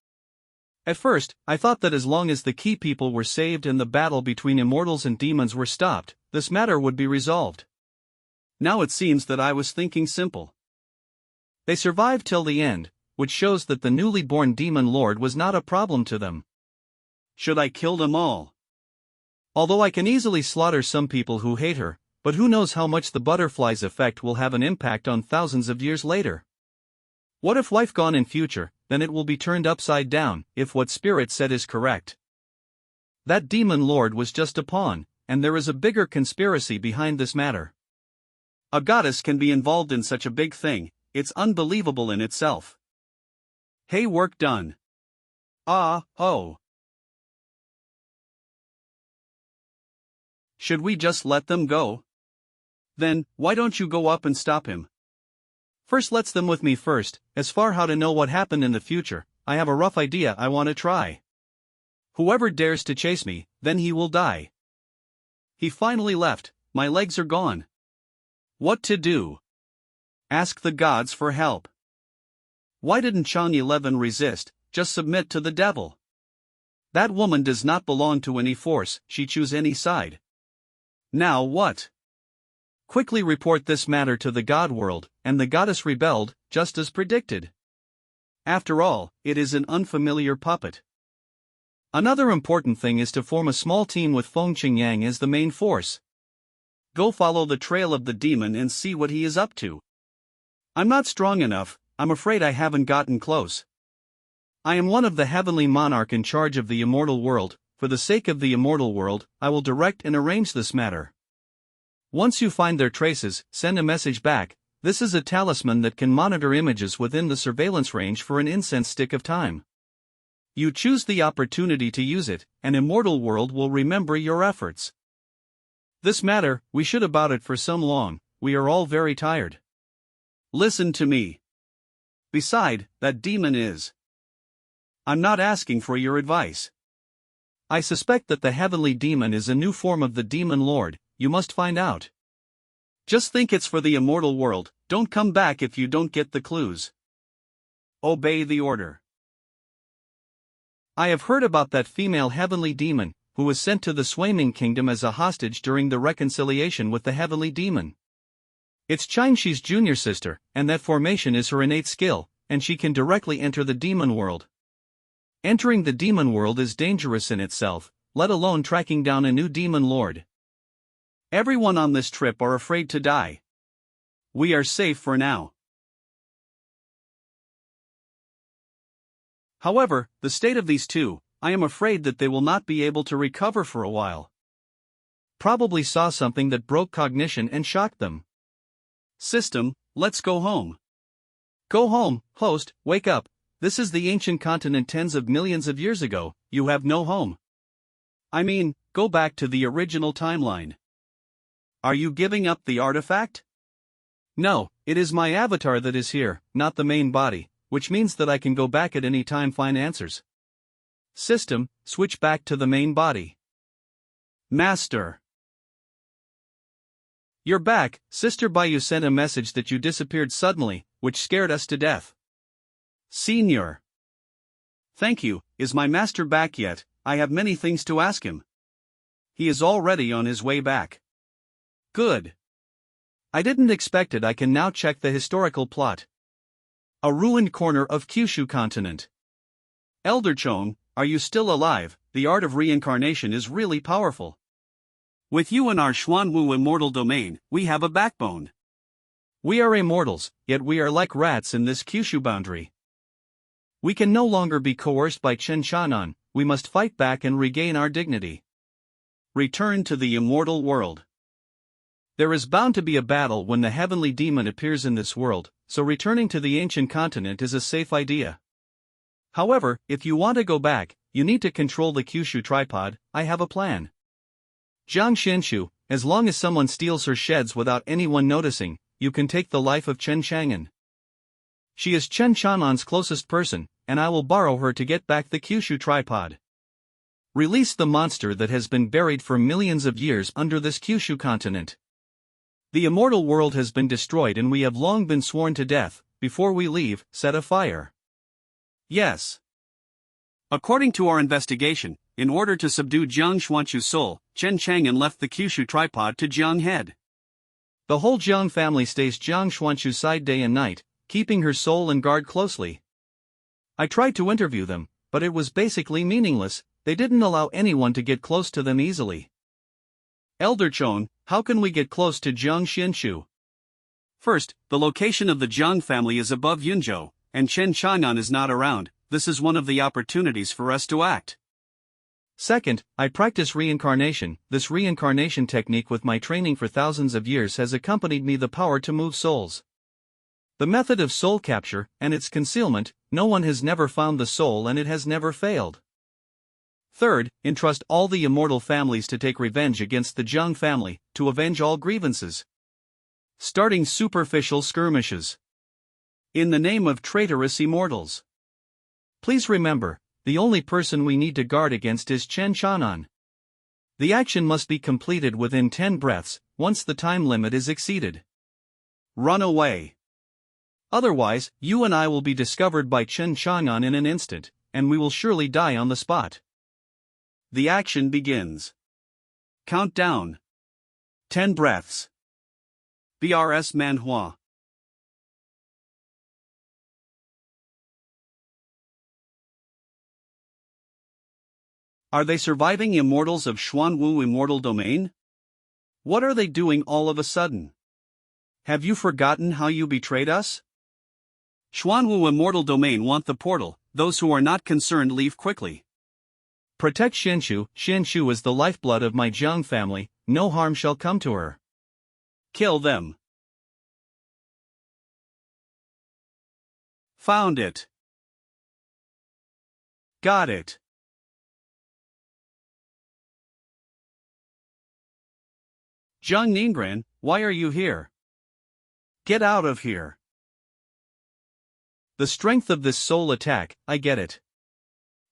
At first, I thought that as long as the key people were saved and the battle between immortals and demons were stopped, this matter would be resolved. Now it seems that I was thinking simple. They survived till the end, which shows that the newly born demon lord was not a problem to them. Should I kill them all? Although I can easily slaughter some people who hate her, but who knows how much the butterfly's effect will have an impact on thousands of years later. What if life gone in future, then it will be turned upside down, if what Spirit said is correct. That demon lord was just a pawn, and there is a bigger conspiracy behind this matter. A goddess can be involved in such a big thing, it's unbelievable in itself. Hey, work done. Oh. Should we just let them go? Then, why don't you go up and stop him? First let's them with me first, as far how to know what happened in the future, I have a rough idea I want to try. Whoever dares to chase me, then he will die. He finally left, my legs are gone. What to do? Ask the gods for help. Why didn't Chang 11 resist, just submit to the devil? That woman does not belong to any force, she choose any side. Now what? Quickly report this matter to the god world, and the goddess rebelled, just as predicted. After all, it is an unfamiliar puppet. Another important thing is to form a small team with Feng Qingyang as the main force. Go follow the trail of the demon and see what he is up to. I'm not strong enough, I'm afraid I haven't gotten close. I am one of the heavenly monarch in charge of the immortal world, for the sake of the immortal world, I will direct and arrange this matter. Once you find their traces, send a message back. This is a talisman that can monitor images within the surveillance range for an incense stick of time. You choose the opportunity to use it, and immortal world will remember your efforts. This matter, we should about it for some long, we are all very tired. Listen to me. Beside, that demon is. I'm not asking for your advice. I suspect that the heavenly demon is a new form of the demon lord, you must find out. Just think it's for the immortal world, don't come back if you don't get the clues. Obey the order. I have heard about that female heavenly demon, who was sent to the Swaiming Kingdom as a hostage during the reconciliation with the heavenly demon. It's Xianxia's junior sister, and that formation is her innate skill, and she can directly enter the demon world. Entering the demon world is dangerous in itself, let alone tracking down a new demon lord. Everyone on this trip are afraid to die. We are safe for now. However, the state of these two, I am afraid that they will not be able to recover for a while. Probably saw something that broke cognition and shocked them. System, let's go home. Go home, host, wake up. This is the ancient continent tens of millions of years ago, you have no home. I mean, go back to the original timeline. Are you giving up the artifact? No, it is my avatar that is here, not the main body, which means that I can go back at any time find answers. System, switch back to the main body. Master. You're back, Sister Bayu sent a message that you disappeared suddenly, which scared us to death. Senior. Thank you, is my master back yet? I have many things to ask him. He is already on his way back. Good. I didn't expect it. I can now check the historical plot. A ruined corner of Kyushu continent. Elder Chong, are you still alive? The art of reincarnation is really powerful. With you in our Xuanwu immortal domain, we have a backbone. We are immortals, yet we are like rats in this Kyushu boundary. We can no longer be coerced by Chen Shanan, we must fight back and regain our dignity. Return to the immortal world. There is bound to be a battle when the heavenly demon appears in this world, so returning to the ancient continent is a safe idea. However, if you want to go back, you need to control the Kyushu tripod. I have a plan. Jiang Xinshu, as long as someone steals her sheds without anyone noticing, you can take the life of Chen Chang'an. She is Chen Shanan's closest person, and I will borrow her to get back the Kyushu tripod. Release the monster that has been buried for millions of years under this Kyushu continent. The immortal world has been destroyed and we have long been sworn to death. Before we leave, set a fire. Yes. According to our investigation, in order to subdue Jiang Xuanchu's soul, Chen Chang'an left the Kyushu tripod to Jiang Head. The whole Jiang family stays Jiang Xuanchu's side day and night, keeping her soul and guard closely. I tried to interview them, but it was basically meaningless. They didn't allow anyone to get close to them easily. Elder Chon, how can we get close to Jiang Xianxu? First, the location of the Jiang family is above Yunzhou, and Chen Chang'an is not around. This is one of the opportunities for us to act. Second, I practice reincarnation. This reincarnation technique with my training for thousands of years has accompanied me the power to move souls. The method of soul capture, and its concealment, no one has never found the soul and it has never failed. Third, entrust all the immortal families to take revenge against the Jiang family, to avenge all grievances. Starting superficial skirmishes. In the name of traitorous immortals. Please remember, the only person we need to guard against is Chen Chang'an. The action must be completed within 10 breaths, once the time limit is exceeded. Run away. Otherwise, you and I will be discovered by Chen Chang'an in an instant, and we will surely die on the spot. The action begins. Count down. 10 breaths. BRS manhua. Are they surviving immortals of Xuanwu immortal domain? What are they doing all of a sudden? Have you forgotten how you betrayed us? Xuanwu immortal domain want the portal. Those who are not concerned leave quickly. Protect Xianxu. Xianxu is the lifeblood of my Jiang family. No harm shall come to her. Kill them. Found it. Got it. Jiang Ningran, why are you here? Get out of here. The strength of this soul attack, I get it.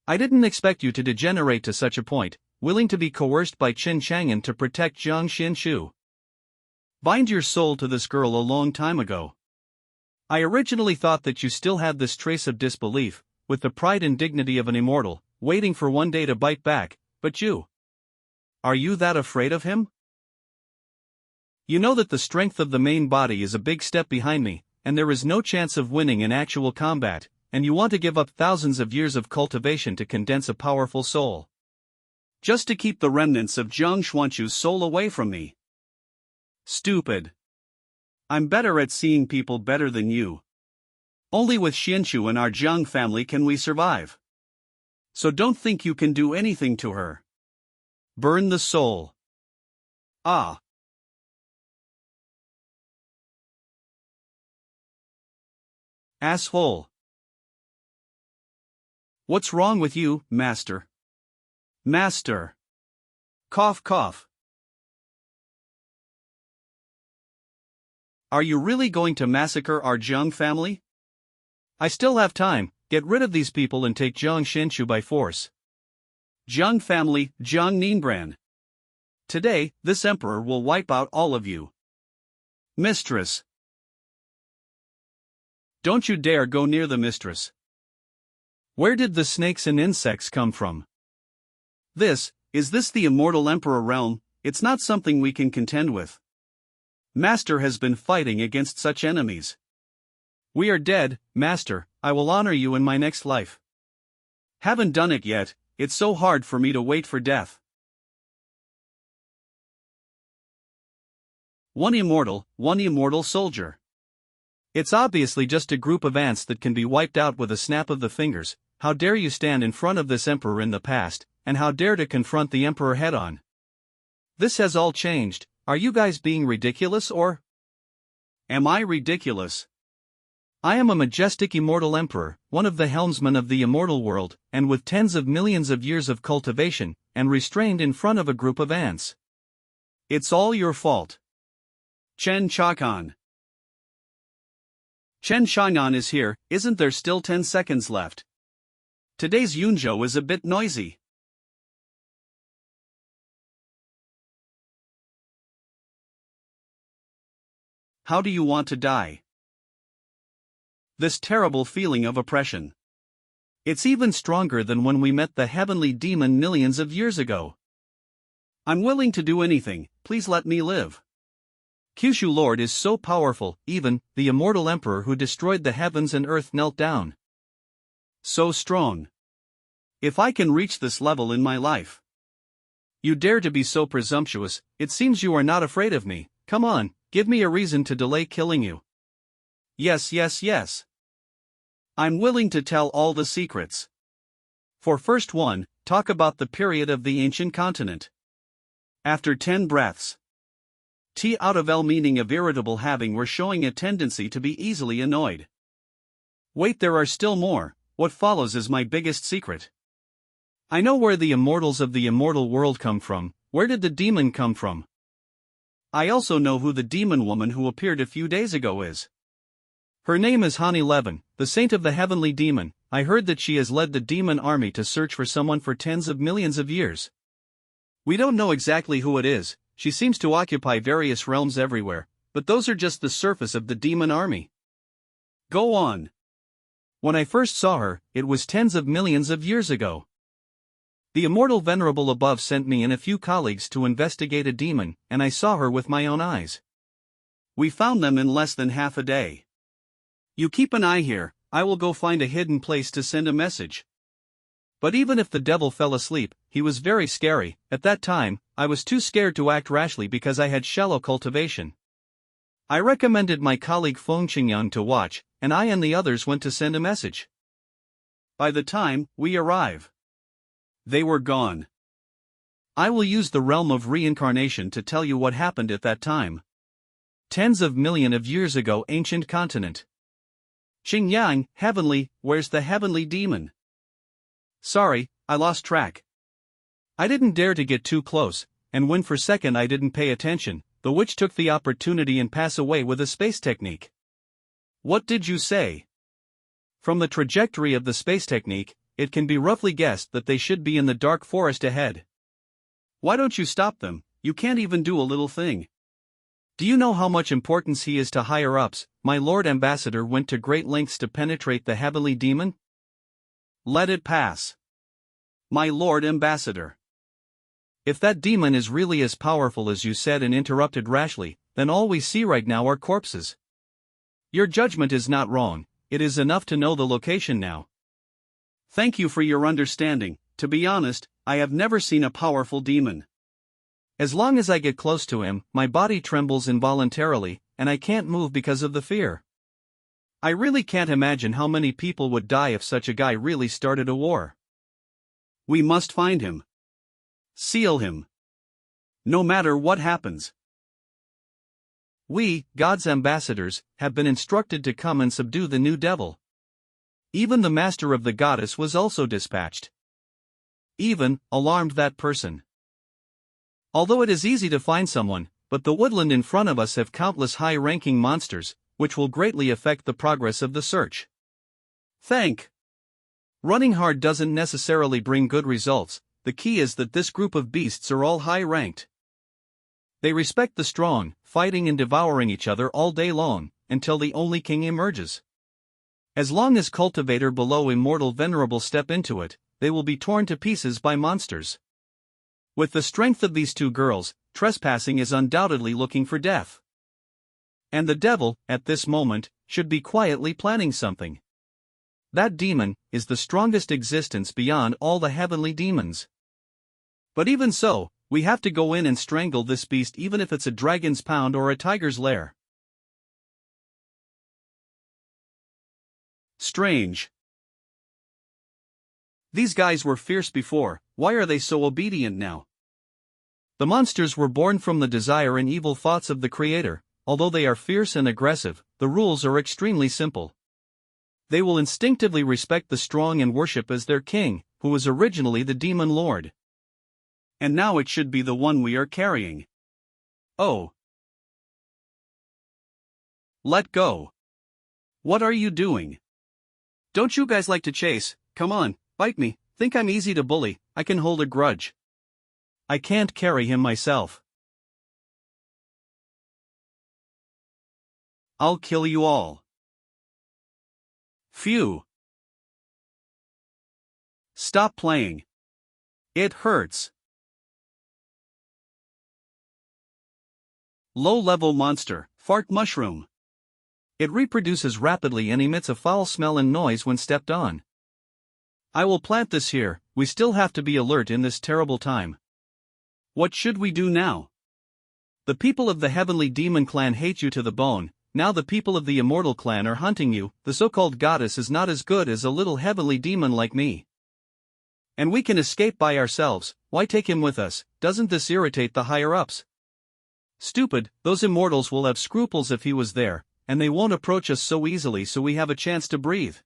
I didn't expect you to degenerate to such a point, willing to be coerced by Chen Chang'an to protect Jiang Xianxu. Bind your soul to this girl a long time ago. I originally thought that you still had this trace of disbelief, with the pride and dignity of an immortal, waiting for one day to bite back, but you. Are you that afraid of him? You know that the strength of the main body is a big step behind me, and there is no chance of winning in actual combat, and you want to give up thousands of years of cultivation to condense a powerful soul. Just to keep the remnants of Jiang Xuanchu's soul away from me. Stupid. I'm better at seeing people better than you. Only with Xianxu and our Jiang family can we survive. So don't think you can do anything to her. Burn the soul. Ah. Asshole. What's wrong with you, Master? Master. Cough cough. Are you really going to massacre our Jiang family? I still have time. Get rid of these people and take Jiang Xianxu by force. Jiang family, Jiang Ningran. Today, this emperor will wipe out all of you. Mistress. Don't you dare go near the mistress. Where did the snakes and insects come from? Is this the immortal emperor realm? It's not something we can contend with. Master has been fighting against such enemies. We are dead, Master. I will honor you in my next life. Haven't done it yet. It's so hard for me to wait for death. One immortal soldier. It's obviously just a group of ants that can be wiped out with a snap of the fingers. How dare you stand in front of this emperor in the past, and how dare to confront the emperor head-on? This has all changed. Are you guys being ridiculous or? Am I ridiculous? I am a majestic immortal emperor, one of the helmsmen of the immortal world, and with tens of millions of years of cultivation, and restrained in front of a group of ants. It's all your fault. Chen Chang'an. Chen Chang'an is here. Isn't there still 10 seconds left? Today's Yunzhou is a bit noisy. How do you want to die? This terrible feeling of oppression. It's even stronger than when we met the heavenly demon millions of years ago. I'm willing to do anything, please let me live. Kyushu Lord is so powerful, even the immortal emperor who destroyed the heavens and earth knelt down. So strong. If I can reach this level in my life. You dare to be so presumptuous, it seems you are not afraid of me, come on, give me a reason to delay killing you. Yes, yes, yes. I'm willing to tell all the secrets. For first one, talk about the period of the ancient continent. After 10 breaths. T out of L meaning of irritable having were showing a tendency to be easily annoyed. Wait, there are still more, what follows is my biggest secret. I know where the immortals of the immortal world come from, where did the demon come from? I also know who the demon woman who appeared a few days ago is. Her name is Han 11, the saint of the heavenly demon. I heard that she has led the demon army to search for someone for tens of millions of years. We don't know exactly who it is, she seems to occupy various realms everywhere, but those are just the surface of the demon army. Go on. When I first saw her, it was tens of millions of years ago. The immortal venerable above sent me and a few colleagues to investigate a demon, and I saw her with my own eyes. We found them in less than half a day. You keep an eye here, I will go find a hidden place to send a message. But even if the devil fell asleep, he was very scary. At that time, I was too scared to act rashly because I had shallow cultivation. I recommended my colleague Feng Qingyang to watch, and I and the others went to send a message. By the time we arrive, they were gone. I will use the realm of reincarnation to tell you what happened at that time. Tens of millions of years ago, ancient continent. Xingyang, heavenly, where's the heavenly demon? Sorry, I lost track. I didn't dare to get too close, and when for a second I didn't pay attention, the witch took the opportunity and passed away with a space technique. What did you say? From the trajectory of the space technique, it can be roughly guessed that they should be in the dark forest ahead. Why don't you stop them? You can't even do a little thing. Do you know how much importance he is to higher-ups? My Lord Ambassador went to great lengths to penetrate the heavenly demon? Let it pass. My Lord Ambassador. If that demon is really as powerful as you said and interrupted rashly, then all we see right now are corpses. Your judgment is not wrong, it is enough to know the location now. Thank you for your understanding. To be honest, I have never seen a powerful demon. As long as I get close to him, my body trembles involuntarily, and I can't move because of the fear. I really can't imagine how many people would die if such a guy really started a war. We must find him. Seal him. No matter what happens. We, God's ambassadors, have been instructed to come and subdue the new devil. Even the master of the goddess was also dispatched. Even, alarmed that person. Although it is easy to find someone, but the woodland in front of us have countless high-ranking monsters, which will greatly affect the progress of the search. Running hard doesn't necessarily bring good results, the key is that this group of beasts are all high-ranked. They respect the strong, fighting and devouring each other all day long, until the only king emerges. As long as cultivator below immortal venerable step into it, they will be torn to pieces by monsters. With the strength of these two girls, trespassing is undoubtedly looking for death. And the devil, at this moment, should be quietly planning something. That demon is the strongest existence beyond all the heavenly demons. But even so, we have to go in and strangle this beast even if it's a dragon's pound or a tiger's lair. Strange. These guys were fierce before, why are they so obedient now? The monsters were born from the desire and evil thoughts of the Creator. Although they are fierce and aggressive, the rules are extremely simple. They will instinctively respect the strong and worship as their king, who was originally the demon lord. And now it should be the one we are carrying. Oh. Let go. What are you doing? Don't you guys like to chase? Come on, Bite me, think I'm easy to bully, I can hold a grudge. I can't carry him myself. I'll kill you all. Phew. Stop playing. It hurts. Low-level monster, fart mushroom. It reproduces rapidly and emits a foul smell and noise when stepped on. I will plant this here, we still have to be alert in this terrible time. What should we do now? The people of the heavenly demon clan hate you to the bone, now the people of the immortal clan are hunting you, the so-called goddess is not as good as a little heavenly demon like me. And we can escape by ourselves, why take him with us, doesn't this irritate the higher-ups? Stupid, those immortals will have scruples if he was there, and they won't approach us so easily so we have a chance to breathe.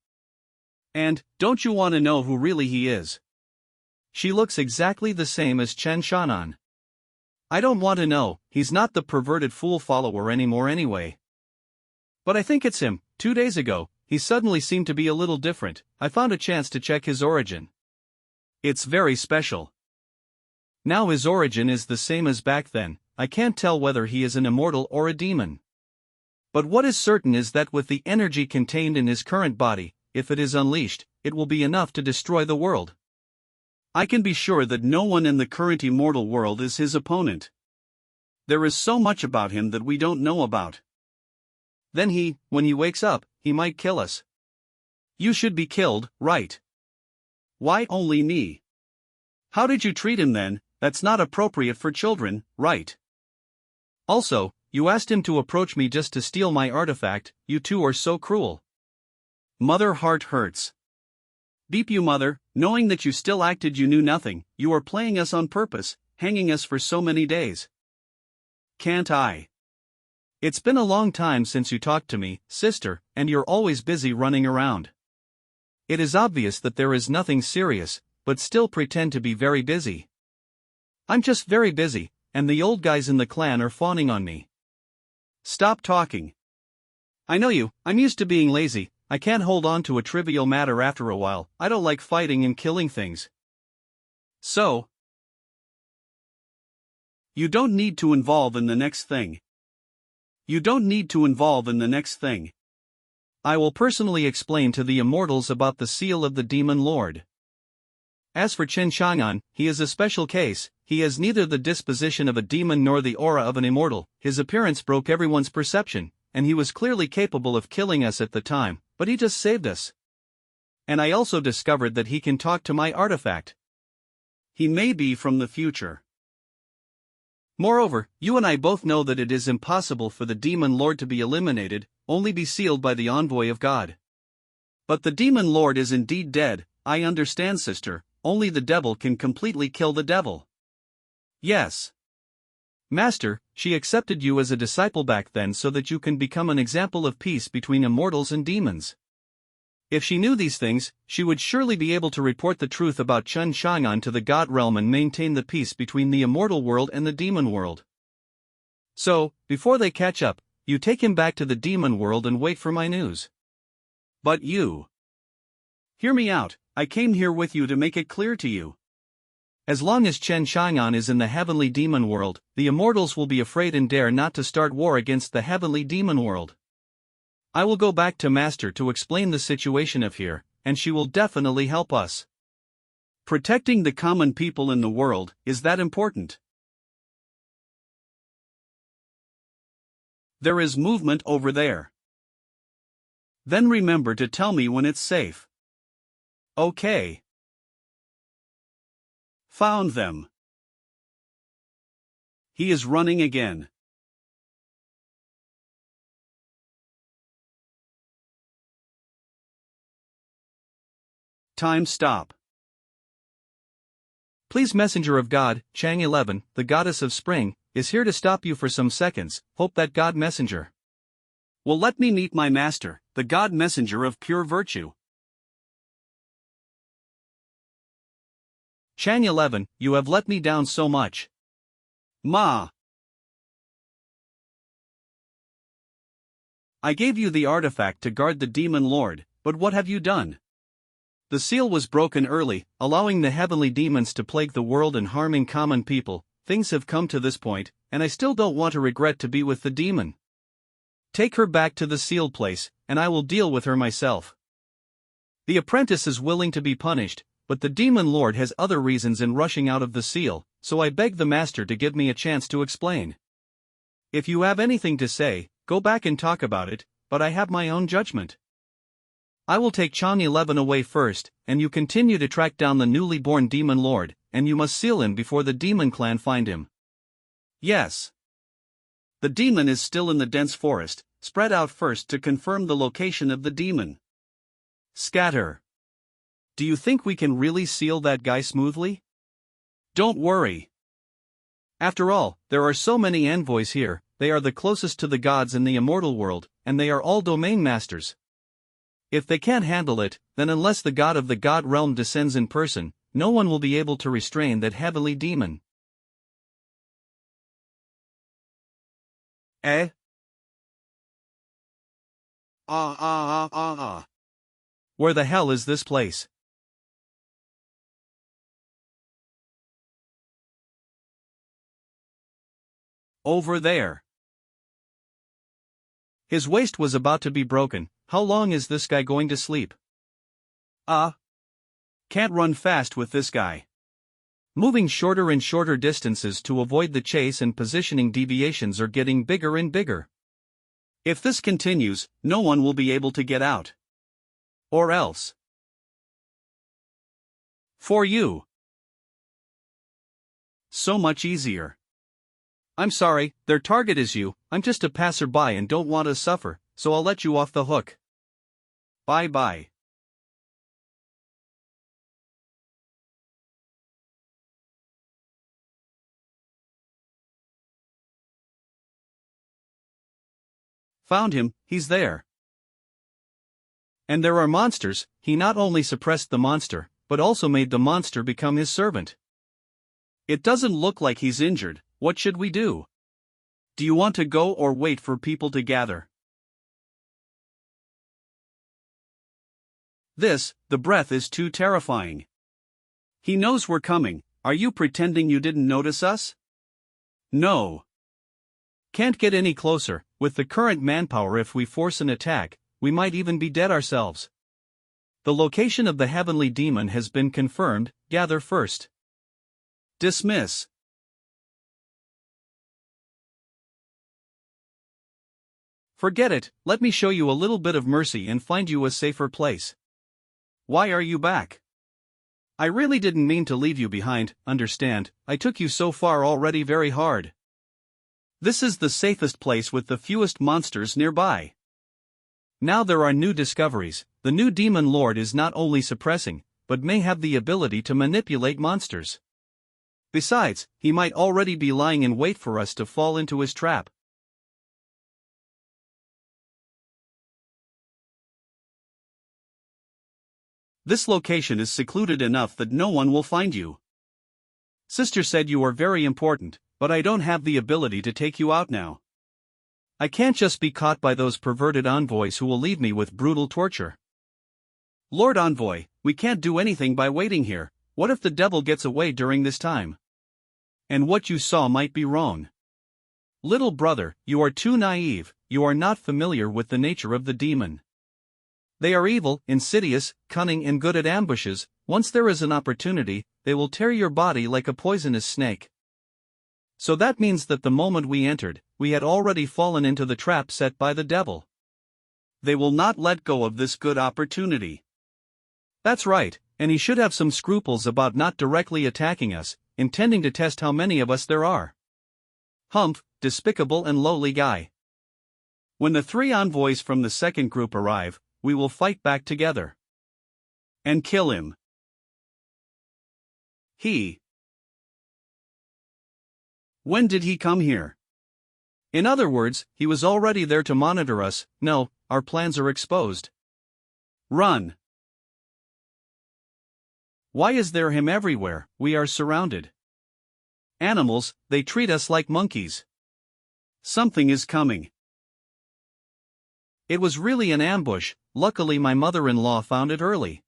And, don't you want to know who really he is? She looks exactly the same as xianxia. I don't want to know, he's not the perverted fool follower anymore anyway. But I think it's him. 2 days ago, he suddenly seemed to be a little different. I found a chance to check his origin. It's very special. Now his origin is the same as back then, I can't tell whether he is an immortal or a demon. But what is certain is that with the energy contained in his current body, if it is unleashed, it will be enough to destroy the world. I can be sure that no one in the current immortal world is his opponent. There is so much about him that we don't know about. Then when he wakes up, he might kill us. You should be killed, right? Why only me? How did you treat him then? That's not appropriate for children, right? Also, you asked him to approach me just to steal my artifact, you two are so cruel. Mother heart hurts. Beep you mother, knowing that you still acted you knew nothing, you are playing us on purpose, hanging us for so many days. Can't I? It's been a long time since you talked to me, sister, and you're always busy running around. It is obvious that there is nothing serious, but still pretend to be very busy. I'm just very busy, and the old guys in the clan are fawning on me. Stop talking. I know you, I'm used to being lazy, I can't hold on to a trivial matter after a while, I don't like fighting and killing things. So, you don't need to involve in the next thing. You don't need to involve in the next thing. I will personally explain to the immortals about the seal of the demon lord. As for xianxia, he is a special case, he has neither the disposition of a demon nor the aura of an immortal, his appearance broke everyone's perception, and he was clearly capable of killing us at the time, but he just saved us. And I also discovered that he can talk to my artifact. He may be from the future. Moreover, you and I both know that it is impossible for the demon lord to be eliminated, only be sealed by the envoy of God. But the demon lord is indeed dead, I understand sister, only the devil can completely kill the devil. Yes. Master, she accepted you as a disciple back then so that you can become an example of peace between immortals and demons. If she knew these things, she would surely be able to report the truth about xianxia to the God realm and maintain the peace between the immortal world and the demon world. So, before they catch up, you take him back to the demon world and wait for my news. But you. Hear me out, I came here with you to make it clear to you. As long as xianxia is in the heavenly demon world, the immortals will be afraid and dare not to start war against the heavenly demon world. I will go back to Master to explain the situation of here, and she will definitely help us. Protecting the common people in the world, is that important? There is movement over there. Then remember to tell me when it's safe. Okay. Found them. He is running again. Time stop. Please messenger of God, Chang 11, the goddess of spring, is here to stop you for some seconds, hope that God messenger. Well, let me meet my master, the God messenger of pure virtue. Chang 11, you have let me down so much. Ma. I gave you the artifact to guard the demon lord, but what have you done? The seal was broken early, allowing the heavenly demons to plague the world and harming common people. Things have come to this point, and I still don't want to regret to be with the demon. Take her back to the sealed place, and I will deal with her myself. The apprentice is willing to be punished, but the demon lord has other reasons in rushing out of the seal, so I beg the master to give me a chance to explain. If you have anything to say, go back and talk about it, but I have my own judgment. I will take Chang 11 away first, and you continue to track down the newly born demon lord, and you must seal him before the demon clan find him. Yes. The demon is still in the dense forest. Spread out first to confirm the location of the demon. Scatter. Do you think we can really seal that guy smoothly? Don't worry. After all, there are so many envoys here, they are the closest to the gods in the immortal world, and they are all domain masters. If they can't handle it, then unless the god of the god realm descends in person, no one will be able to restrain that heavenly demon. Eh? Where the hell is this place? Over there. His waist was about to be broken. How long is this guy going to sleep? Can't run fast with this guy. Moving shorter and shorter distances to avoid the chase, and positioning deviations are getting bigger and bigger. If this continues, no one will be able to get out. Or else. For you. So much easier. I'm sorry, their target is you. I'm just a passerby and don't want to suffer, so I'll let you off the hook. Bye-bye. Found him, he's there. And there are monsters. He not only suppressed the monster, but also made the monster become his servant. It doesn't look like he's injured. What should we do? Do you want to go or wait for people to gather? The breath is too terrifying. He knows we're coming. Are you pretending you didn't notice us? No. Can't get any closer. With the current manpower, if we force an attack, we might even be dead ourselves. The location of the heavenly demon has been confirmed. Gather first. Dismiss. Forget it, let me show you a little bit of mercy and find you a safer place. Why are you back? I really didn't mean to leave you behind, understand, I took you so far already very hard. This is the safest place with the fewest monsters nearby. Now there are new discoveries. The new demon lord is not only suppressing, but may have the ability to manipulate monsters. Besides, he might already be lying in wait for us to fall into his trap. This location is secluded enough that no one will find you. Sister said you are very important, but I don't have the ability to take you out now. I can't just be caught by those perverted envoys who will leave me with brutal torture. Lord Envoy, we can't do anything by waiting here. What if the devil gets away during this time? And what you saw might be wrong. Little brother, you are too naive, you are not familiar with the nature of the demon. They are evil, insidious, cunning and good at ambushes. Once there is an opportunity, they will tear your body like a poisonous snake. So that means that the moment we entered, we had already fallen into the trap set by the devil. They will not let go of this good opportunity. That's right, and he should have some scruples about not directly attacking us, intending to test how many of us there are. Humph, despicable and lowly guy. When the 3 envoys from the second group arrive, we will fight back together. And kill him. When did he come here? In other words, he was already there to monitor us. No, our plans are exposed. Run. Why is there him everywhere? We are surrounded. Animals, they treat us like monkeys. Something is coming. It was really an ambush. Luckily my mother-in-law found it early.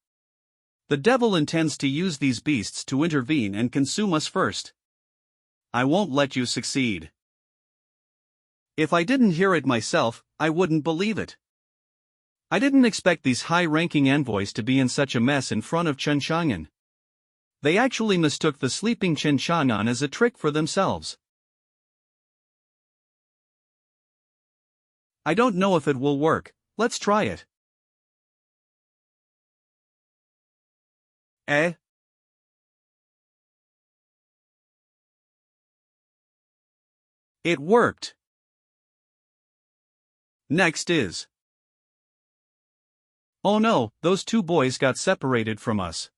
The devil intends to use these beasts to intervene and consume us first. I won't let you succeed. If I didn't hear it myself, I wouldn't believe it. I didn't expect these high-ranking envoys to be in such a mess in front of xianxia. They actually mistook the sleeping xianxia as a trick for themselves. I don't know if it will work, let's try it. Eh? It worked. Next is. Oh no, those two boys got separated from us.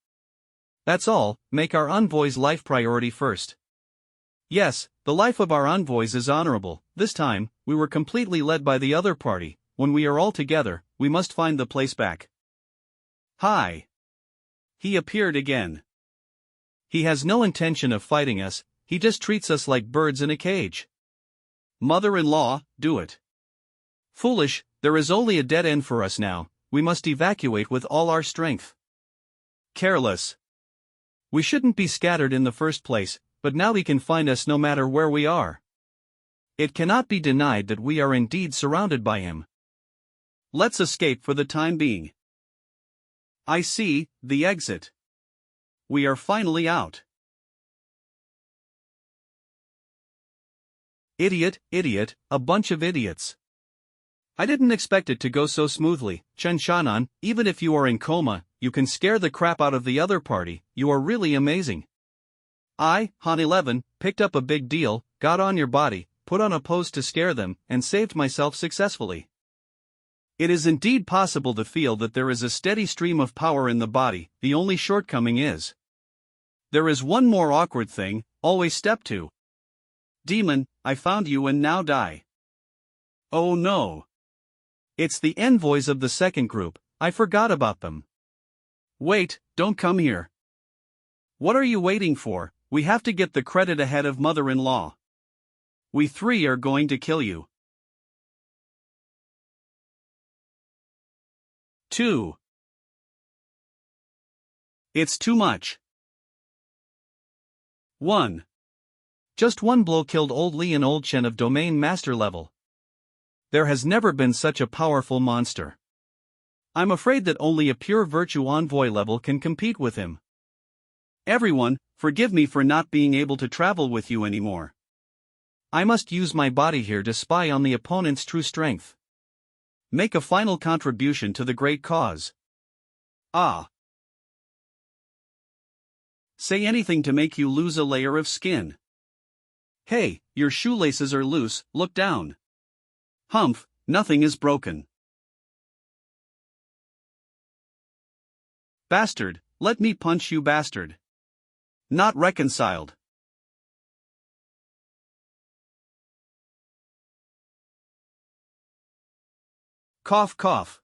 That's all, make our envoy's life priority first. Yes, the life of our envoys is honorable. This time, we were completely led by the other party. When we are all together, we must find the place back. Hi. He appeared again. He has no intention of fighting us, he just treats us like birds in a cage. Mother-in-law, do it. Foolish, there is only a dead end for us now, we must evacuate with all our strength. Careless. We shouldn't be scattered in the first place, but now he can find us no matter where we are. It cannot be denied that we are indeed surrounded by him. Let's escape for the time being. I see, the exit. We are finally out. Idiot, a bunch of idiots. I didn't expect it to go so smoothly. xianxia, even if you are in coma, you can scare the crap out of the other party, you are really amazing. I, Han 11, picked up a big deal, got on your body, put on a pose to scare them, and saved myself successfully. It is indeed possible to feel that there is a steady stream of power in the body, the only shortcoming is. There is one more awkward thing, always step 2. Demon, I found you and now die. Oh no. It's the envoys of the second group, I forgot about them. Wait, don't come here. What are you waiting for? We have to get the credit ahead of mother-in-law. We three are going to kill you. 2. It's too much. 1. Just one blow killed old Li and old Chen of domain master level. There has never been such a powerful monster. I'm afraid that only a pure virtue envoy level can compete with him. Everyone, forgive me for not being able to travel with you anymore. I must use my body here to spy on the opponent's true strength. Make a final contribution to the great cause. Ah. Say anything to make you lose a layer of skin. Hey, your shoelaces are loose, look down. Humph, nothing is broken. Bastard, let me punch you, bastard. Not reconciled. Cough, cough.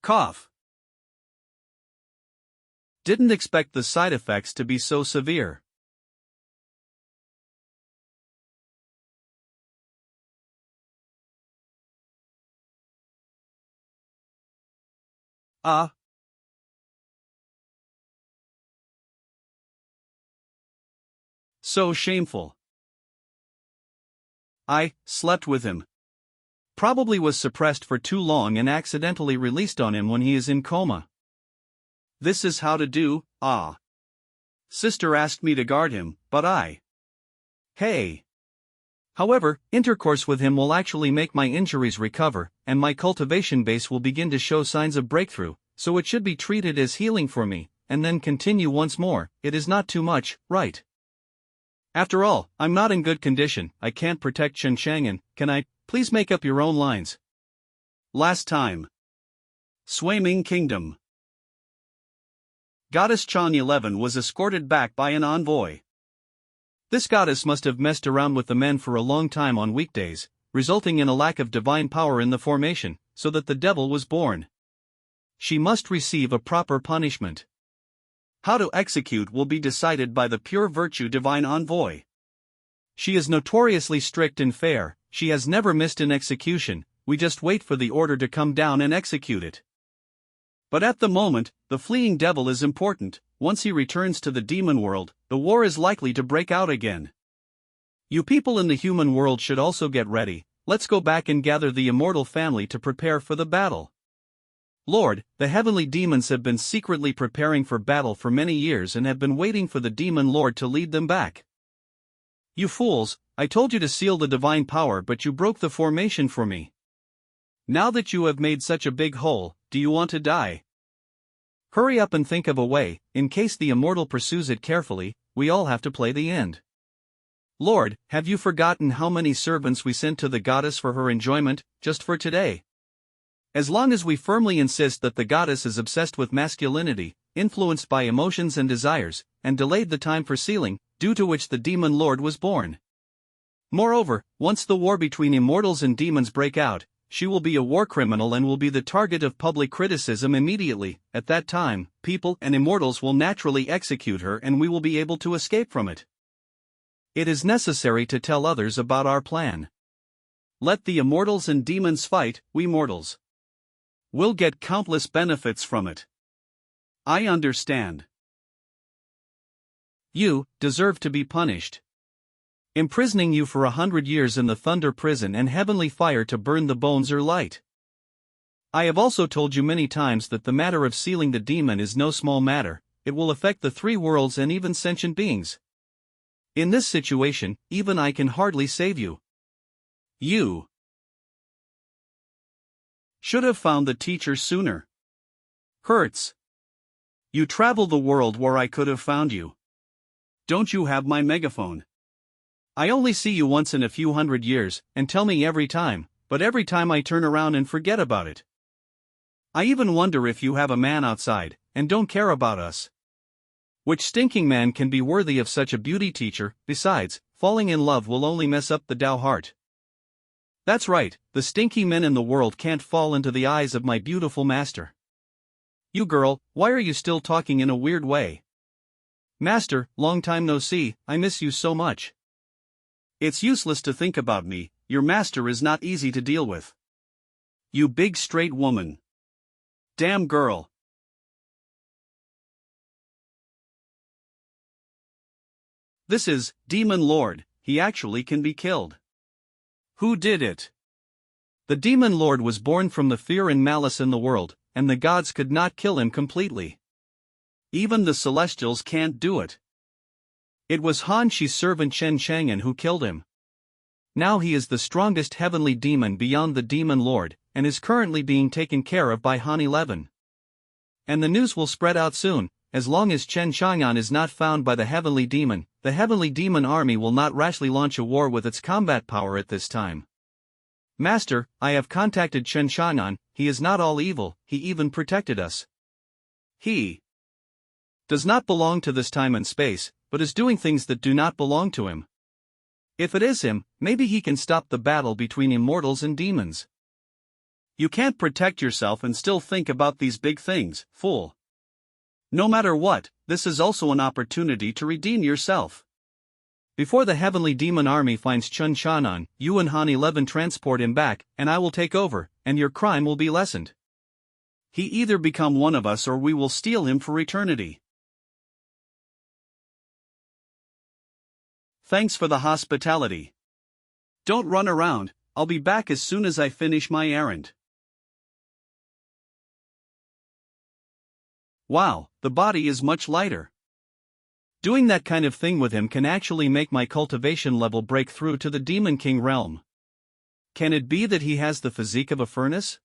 Cough. Didn't expect the side effects to be so severe. Ah. So shameful. I slept with him. Probably was suppressed for too long and accidentally released on him when he is in coma. This is how to do, ah. Sister asked me to guard him, but I. Hey. However, intercourse with him will actually make my injuries recover, and my cultivation base will begin to show signs of breakthrough, so it should be treated as healing for me, and then continue once more. It is not too much, right? After all, I'm not in good condition, I can't protect xianxia, can I? Please make up your own lines. Last time. Swaiming Kingdom. Goddess Chan 11 was escorted back by an envoy. This goddess must have messed around with the men for a long time on weekdays, resulting in a lack of divine power in the formation, so that the devil was born. She must receive a proper punishment. How to execute will be decided by the pure virtue divine envoy. She is notoriously strict and fair, she has never missed an execution, we just wait for the order to come down and execute it. But at the moment, the fleeing devil is important. Once he returns to the demon world, the war is likely to break out again. You people in the human world should also get ready. Let's go back and gather the immortal family to prepare for the battle. Lord, the heavenly demons have been secretly preparing for battle for many years and have been waiting for the demon lord to lead them back. You fools, I told you to seal the divine power, but you broke the formation for me. Now that you have made such a big hole, do you want to die? Hurry up and think of a way. In case the immortal pursues it carefully, we all have to play the end. Lord, have you forgotten how many servants we sent to the goddess for her enjoyment, just for today? As long as we firmly insist that the goddess is obsessed with masculinity, influenced by emotions and desires, and delayed the time for sealing, due to which the demon lord was born. Moreover, once the war between immortals and demons break out, she will be a war criminal and will be the target of public criticism immediately. At that time, people and immortals will naturally execute her and we will be able to escape from it. It is necessary to tell others about our plan. Let the immortals and demons fight, we mortals. We'll get countless benefits from it. I understand. You deserve to be punished. Imprisoning you for 100 years in the thunder prison and heavenly fire to burn the bones are light. I have also told you many times that the matter of sealing the demon is no small matter. It will affect the three worlds and even sentient beings. In this situation, even I can hardly save you. You should have found the teacher sooner. Hurts. You travel the world where I could have found you. Don't you have my megaphone? I only see you once in a few hundred years, and tell me every time, but every time I turn around and forget about it. I even wonder if you have a man outside, and don't care about us. Which stinking man can be worthy of such a beauty teacher? Besides, falling in love will only mess up the Tao heart. That's right, the stinky men in the world can't fall into the eyes of my beautiful master. You girl, why are you still talking in a weird way? Master, long time no see, I miss you so much. It's useless to think about me, your master is not easy to deal with. You big straight woman. Damn girl. This is Demon Lord, he actually can be killed. Who did it? The Demon Lord was born from the fear and malice in the world, and the gods could not kill him completely. Even the celestials can't do it. It was Han Shi's servant xianxia who killed him. Now he is the strongest heavenly demon beyond the Demon Lord, and is currently being taken care of by Han 11. And the news will spread out soon. As long as xianxia is not found by the heavenly demon army will not rashly launch a war with its combat power at this time. Master, I have contacted xianxia, he is not all evil, he even protected us. He does not belong to this time and space, but is doing things that do not belong to him. If it is him, maybe he can stop the battle between immortals and demons. You can't protect yourself and still think about these big things, fool. No matter what, this is also an opportunity to redeem yourself. Before the heavenly demon army finds xianxia, you and Han 11 transport him back, and I will take over, and your crime will be lessened. He either become one of us or we will steal him for eternity. Thanks for the hospitality. Don't run around, I'll be back as soon as I finish my errand. Wow, the body is much lighter. Doing that kind of thing with him can actually make my cultivation level break through to the Demon King realm. Can it be that he has the physique of a furnace?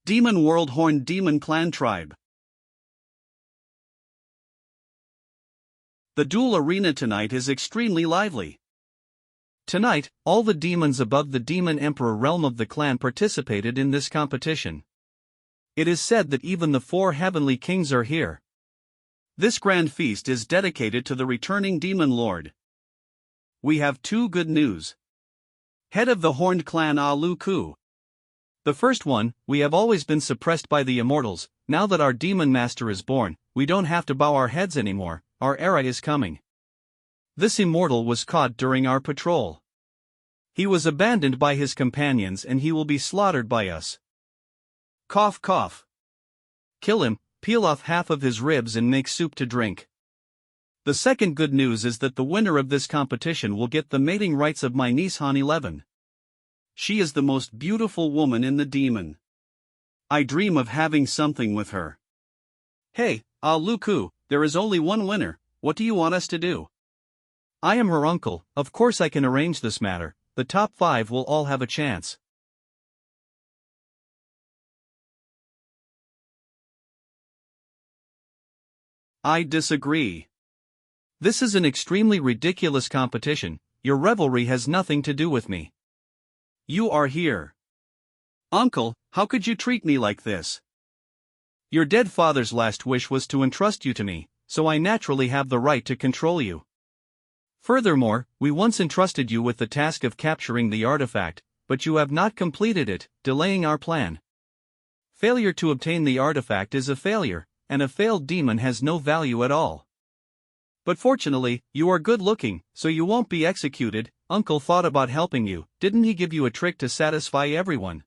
Demon World Horned Demon Clan Tribe. The duel arena tonight is extremely lively. Tonight, all the demons above the Demon Emperor realm of the clan participated in this competition. It is said that even the 4 heavenly kings are here. This grand feast is dedicated to the returning Demon Lord. We have 2 good news. Head of the Horned Clan Lu Ku. The first one, we have always been suppressed by the immortals. Now that our demon master is born, we don't have to bow our heads anymore, our era is coming. This immortal was caught during our patrol. He was abandoned by his companions and he will be slaughtered by us. Cough cough. kill him, peel off half of his ribs and make soup to drink. The second good news is that the winner of this competition will get the mating rights of my niece Han 11. She is the most beautiful woman in the demon. I dream of having something with her. Hey, Luku, there is only one winner, what do you want us to do? I am her uncle, of course I can arrange this matter, the top 5 will all have a chance. I disagree. This is an extremely ridiculous competition, your revelry has nothing to do with me. You are here. Uncle, how could you treat me like this? Your dead father's last wish was to entrust you to me, so I naturally have the right to control you. Furthermore, we once entrusted you with the task of capturing the artifact, but you have not completed it, delaying our plan. Failure to obtain the artifact is a failure, and a failed demon has no value at all. But fortunately, you are good looking, so you won't be executed. Uncle thought about helping you, didn't he give you a trick to satisfy everyone?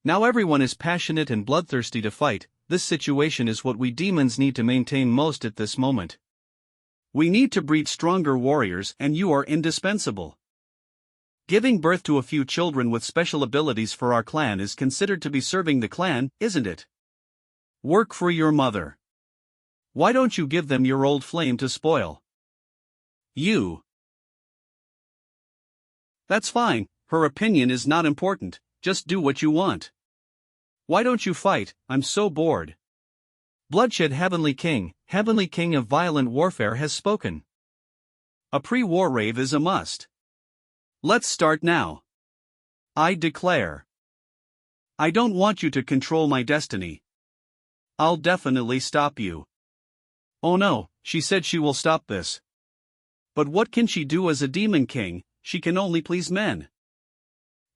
Now everyone is passionate and bloodthirsty to fight, this situation is what we demons need to maintain most at this moment. We need to breed stronger warriors and you are indispensable. Giving birth to a few children with special abilities for our clan is considered to be serving the clan, isn't it? Work for your mother. Why don't you give them your old flame to spoil? You. That's fine, her opinion is not important, just do what you want. Why don't you fight, I'm so bored. Bloodshed Heavenly King of violent warfare has spoken. A pre-war rave is a must. Let's start now. I declare. I don't want you to control my destiny. I'll definitely stop you. Oh no, she said she will stop this. But what can she do as a demon king? She can only please men.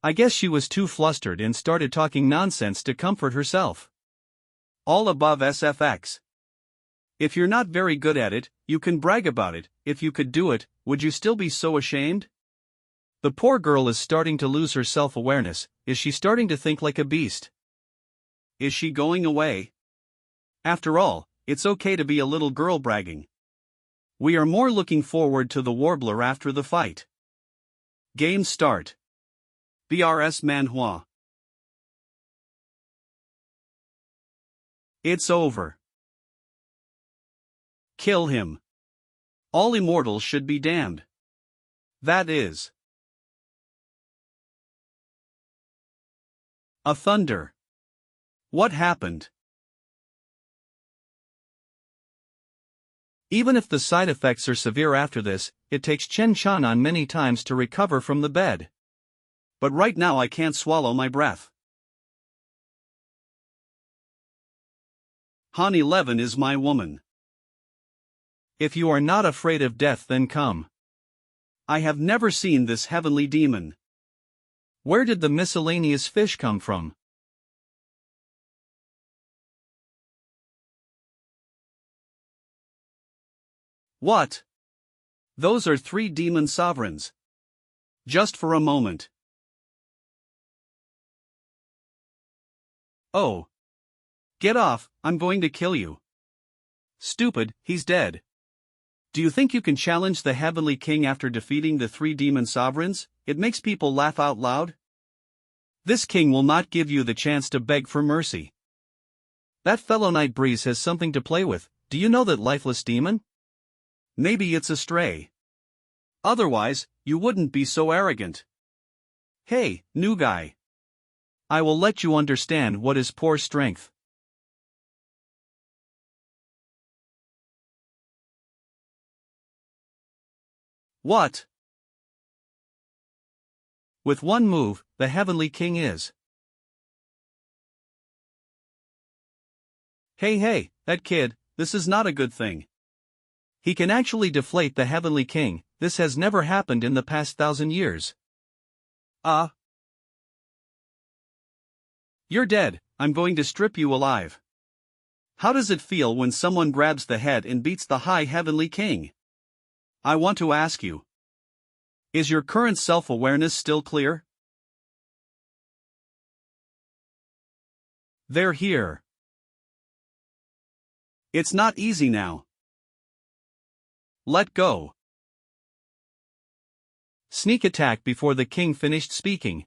I guess she was too flustered and started talking nonsense to comfort herself. All above SFX. If you're not very good at it, you can brag about it. If you could do it, would you still be so ashamed? The poor girl is starting to lose her self-awareness. Is she starting to think like a beast? Is she going away? After all, it's okay to be a little girl bragging. We are more looking forward to the warbler after the fight. Game start. BRS manhua. It's over. Kill him. All immortals should be damned. That is. A thunder. What happened? Even if the side effects are severe after this, it takes Chen Chanan many times to recover from the bed. But right now I can't swallow my breath. Han 11 is my woman. If you are not afraid of death, then come. I have never seen this heavenly demon. Where did the miscellaneous fish come from? What? Those are 3 demon sovereigns. Just for a moment. Oh. Get off, I'm going to kill you. Stupid, he's dead. Do you think you can challenge the Heavenly King after defeating the 3 demon sovereigns? It makes people laugh out loud. This king will not give you the chance to beg for mercy. That fellow Night Breeze has something to play with. Do you know that lifeless demon? Maybe it's a stray. Otherwise, you wouldn't be so arrogant. Hey, new guy. I will let you understand what is poor strength. What? With one move, the Heavenly King is. Hey, that kid, this is not a good thing. He can actually deflate the Heavenly King, this has never happened in the past 1,000 years. You're dead, I'm going to strip you alive. How does it feel when someone grabs the head and beats the High Heavenly King? I want to ask you. Is your current self-awareness still clear? They're here. It's not easy now. Let go. Sneak attack before the king finished speaking.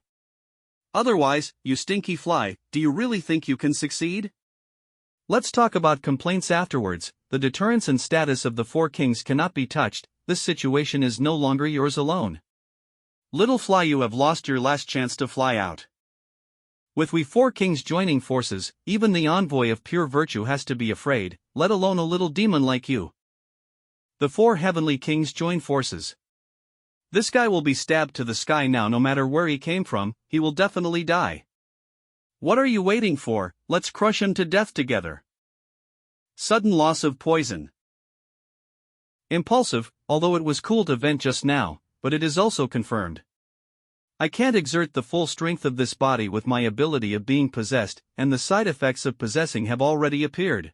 Otherwise, you stinky fly, do you really think you can succeed? Let's talk about complaints afterwards. The deterrence and status of the four kings cannot be touched. This situation is no longer yours alone. Little fly, you have lost your last chance to fly out. With we four kings joining forces, even the envoy of pure virtue has to be afraid, let alone a little demon like you. The four heavenly kings join forces. This guy will be stabbed to the sky now. No matter where he came from, he will definitely die. What are you waiting for? Let's crush him to death together. Sudden loss of poison. Impulsive, although it was cool to vent just now, but it is also confirmed. I can't exert the full strength of this body with my ability of being possessed, and the side effects of possessing have already appeared.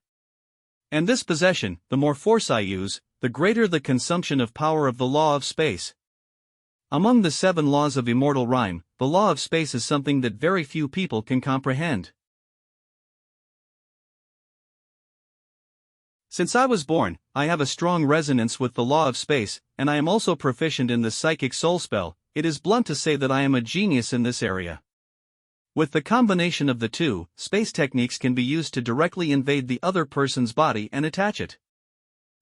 And this possession, the more force I use, the greater the consumption of power of the law of space. Among the 7 laws of immortal rhyme, the law of space is something that very few people can comprehend. Since I was born, I have a strong resonance with the law of space, and I am also proficient in the psychic soul spell. It is blunt to say that I am a genius in this area. With the combination of the two, space techniques can be used to directly invade the other person's body and attach it.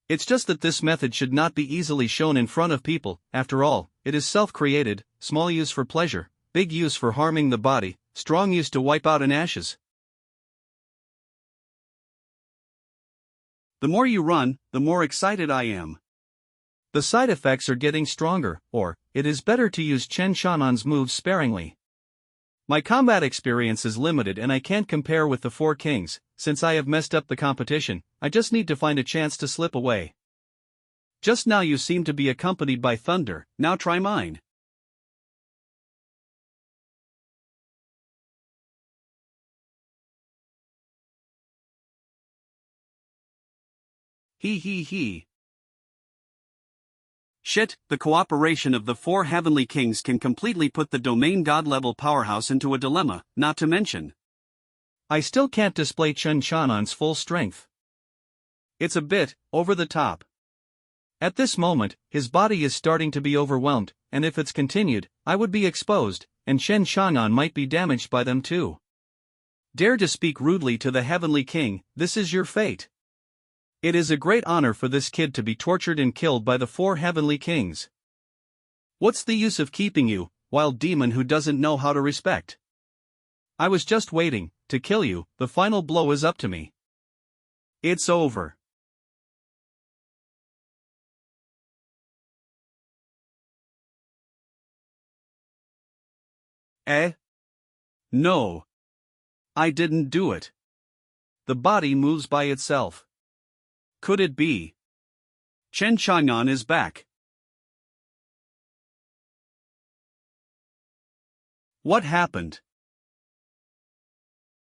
It's just that this method should not be easily shown in front of people. After all, it is self-created, small use for pleasure, big use for harming the body, strong use to wipe out in ashes. The more you run, the more excited I am. The side effects are getting stronger, or, it is better to use Chen Shanan's moves sparingly. My combat experience is limited and I can't compare with the four kings. Since I have messed up the competition, I just need to find a chance to slip away. Just now you seem to be accompanied by thunder, now try mine. He. Shit, the cooperation of the four heavenly kings can completely put the domain god-level powerhouse into a dilemma, not to mention. I still can't display Chen Shanan's full strength. It's a bit over the top. At this moment, his body is starting to be overwhelmed, and if it's continued, I would be exposed, and Chen Shan'an might be damaged by them too. Dare to speak rudely to the heavenly king, this is your fate. It is a great honor for this kid to be tortured and killed by the four heavenly kings. What's the use of keeping you, wild demon who doesn't know how to respect? I was just waiting to kill you. The final blow is up to me. It's over. No. I didn't do it. The body moves by itself. Could it be? Chen Chang'an is back. What happened?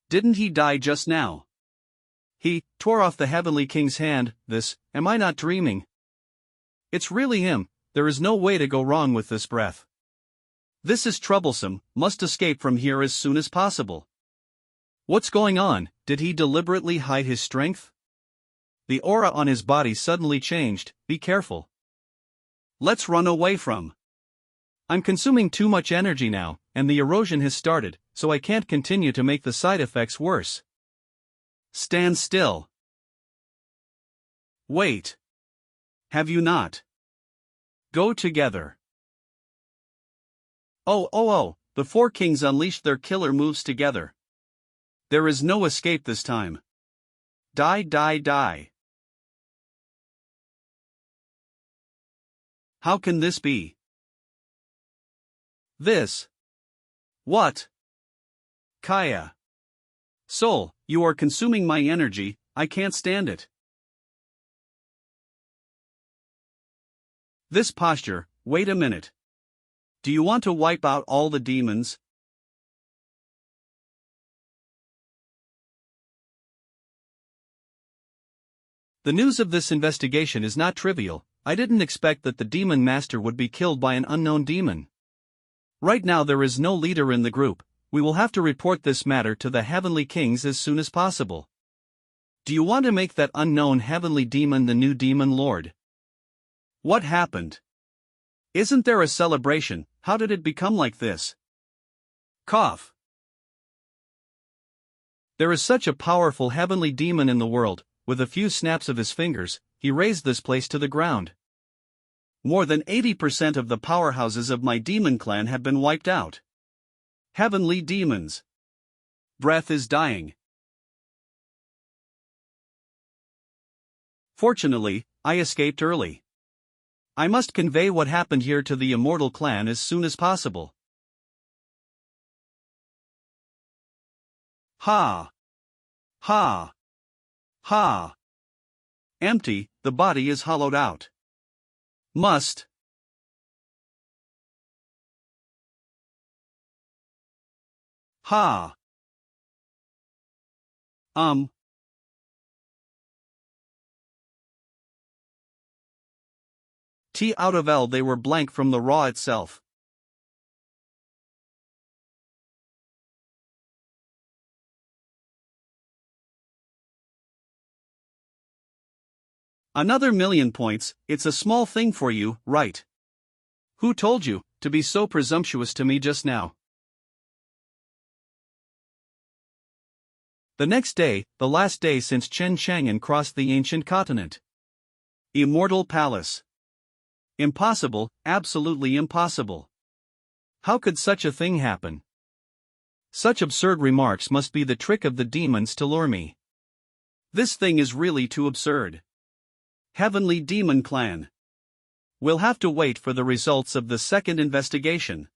Didn't he die just now? He tore off the heavenly king's hand. Am I not dreaming? It's really him. There is no way to go wrong with this breath. This is troublesome, must escape from here as soon as possible. What's going on? Did he deliberately hide his strength? The aura on his body suddenly changed. Be careful. Let's run away from. I'm consuming too much energy now, and the erosion has started, so I can't continue to make the side effects worse. Stand still. Wait. Have you not? Go together. Oh, the four kings unleashed their killer moves together. There is no escape this time. Die. How can this be? This. What? Kaya. Soul, you are consuming my energy, I can't stand it. This posture, wait a minute. Do you want to wipe out all the demons? The news of this investigation is not trivial. I didn't expect that the demon master would be killed by an unknown demon. Right now there is no leader in the group. We will have to report this matter to the heavenly kings as soon as possible. Do you want to make that unknown heavenly demon the new demon lord? What happened? Isn't there a celebration? How did it become like this? Cough. There is such a powerful heavenly demon in the world, with a few snaps of his fingers, he razed this place to the ground. More than 80% of the powerhouses of my demon clan have been wiped out. Heavenly demons. Breath is dying. Fortunately, I escaped early. I must convey what happened here to the immortal clan as soon as possible. Ha! Ha! Ha! Empty, the body is hollowed out. Must. Ha! T out of L they were blank from the raw itself. Another 1,000,000 points, it's a small thing for you, right? Who told you to be so presumptuous to me just now? The next day, the last day since Chen Chang'an crossed the ancient continent. Immortal Palace. Impossible, absolutely impossible. How could such a thing happen? Such absurd remarks must be the trick of the demons to lure me. This thing is really too absurd. Heavenly Demon Clan. We'll have to wait for the results of the second investigation.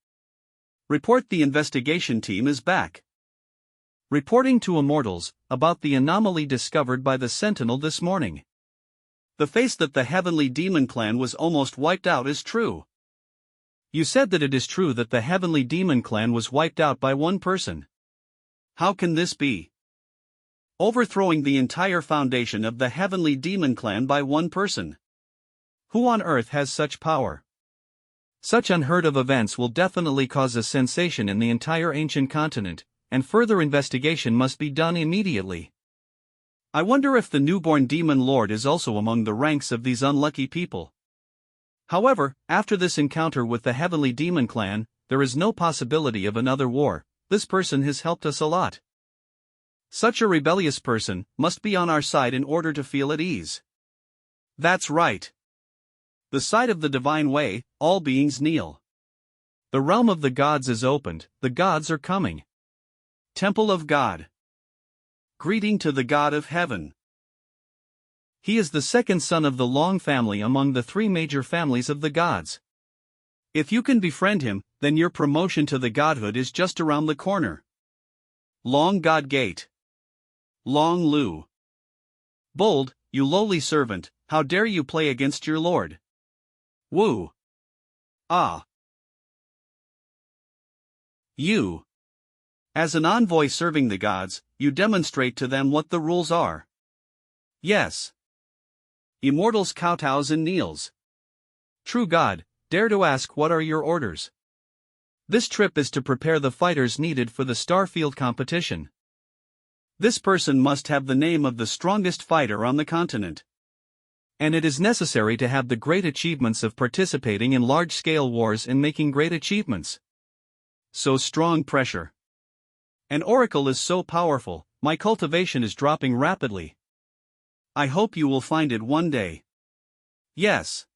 Report the investigation team is back. Reporting to Immortals about the anomaly discovered by the Sentinel this morning. The face that the Heavenly Demon Clan was almost wiped out is true. You said that it is true that the Heavenly Demon Clan was wiped out by one person. How can this be? Overthrowing the entire foundation of the Heavenly Demon Clan by one person. Who on earth has such power? Such unheard of events will definitely cause a sensation in the entire ancient continent, and further investigation must be done immediately. I wonder if the newborn demon lord is also among the ranks of these unlucky people. However, after this encounter with the Heavenly Demon Clan, there is no possibility of another war. This person has helped us a lot. Such a rebellious person must be on our side in order to feel at ease. That's right. The side of the divine way, all beings kneel. The realm of the gods is opened, the gods are coming. Temple of God. Greeting to the God of Heaven. He is the second son of the Long family among the three major families of the gods. If you can befriend him, then your promotion to the godhood is just around the corner. Long God Gate. Long Lu. Bold, you lowly servant, how dare you play against your lord? Wu. Ah. You. As an envoy serving the gods, you demonstrate to them what the rules are. Yes. Immortals kowtows and kneels. True God, dare to ask what are your orders? This trip is to prepare the fighters needed for the Starfield competition. This person must have the name of the strongest fighter on the continent. And it is necessary to have the great achievements of participating in large-scale wars and making great achievements. So strong pressure. An oracle is so powerful, my cultivation is dropping rapidly. I hope you will find it one day. Yes.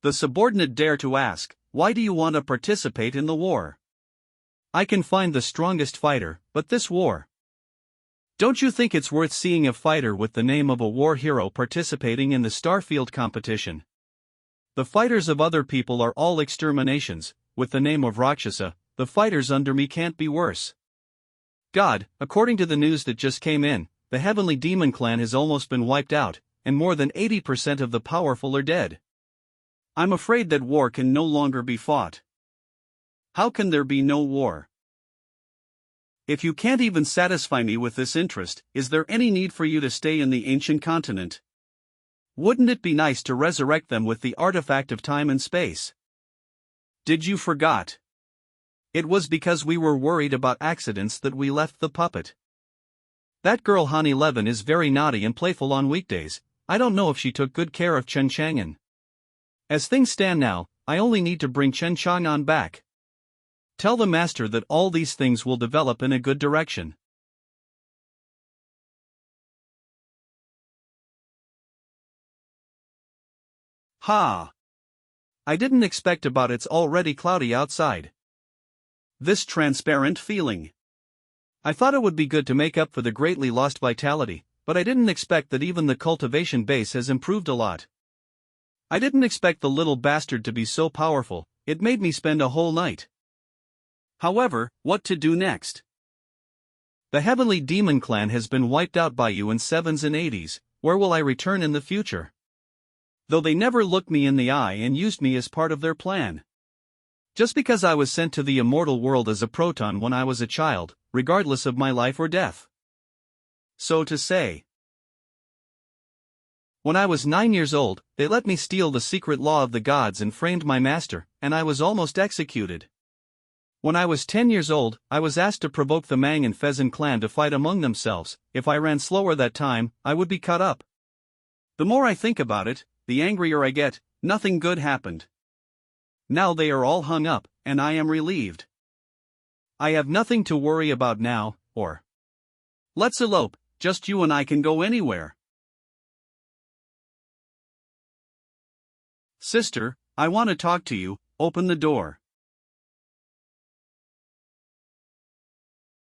The subordinate dare to ask, why do you want to participate in the war? I can find the strongest fighter, but this war. Don't you think it's worth seeing a fighter with the name of a war hero participating in the Starfield competition? The fighters of other people are all exterminations, with the name of Rakshasa, the fighters under me can't be worse. God, according to the news that just came in, the Heavenly Demon Clan has almost been wiped out, and more than 80% of the powerful are dead. I'm afraid that war can no longer be fought. How can there be no war? If you can't even satisfy me with this interest, is there any need for you to stay in the ancient continent? Wouldn't it be nice to resurrect them with the artifact of time and space? Did you forgot? It was because we were worried about accidents that we left the puppet. That girl Han 11 is very naughty and playful on weekdays. I don't know if she took good care of Chen Chang'an. As things stand now, I only need to bring Chen Chang'an back. Tell the master that all these things will develop in a good direction. Ha! I didn't expect about it's already cloudy outside. This transparent feeling. I thought it would be good to make up for the greatly lost vitality, but I didn't expect that even the cultivation base has improved a lot. I didn't expect the little bastard to be so powerful. It made me spend a whole night. However, what to do next? The heavenly demon clan has been wiped out by you in 7s and 80s, where will I return in the future? Though they never looked me in the eye and used me as part of their plan. Just because I was sent to the immortal world as a proton when I was a child, regardless of my life or death. So to say. When I was 9 years old, they let me steal the secret law of the gods and framed my master, and I was almost executed. When I was 10 years old, I was asked to provoke the Mang and Pheasant clan to fight among themselves. If I ran slower that time, I would be cut up. The more I think about it, the angrier I get. Nothing good happened. Now they are all hung up, and I am relieved. I have nothing to worry about now, or let's elope, just you and I can go anywhere. Sister, I want to talk to you, open the door.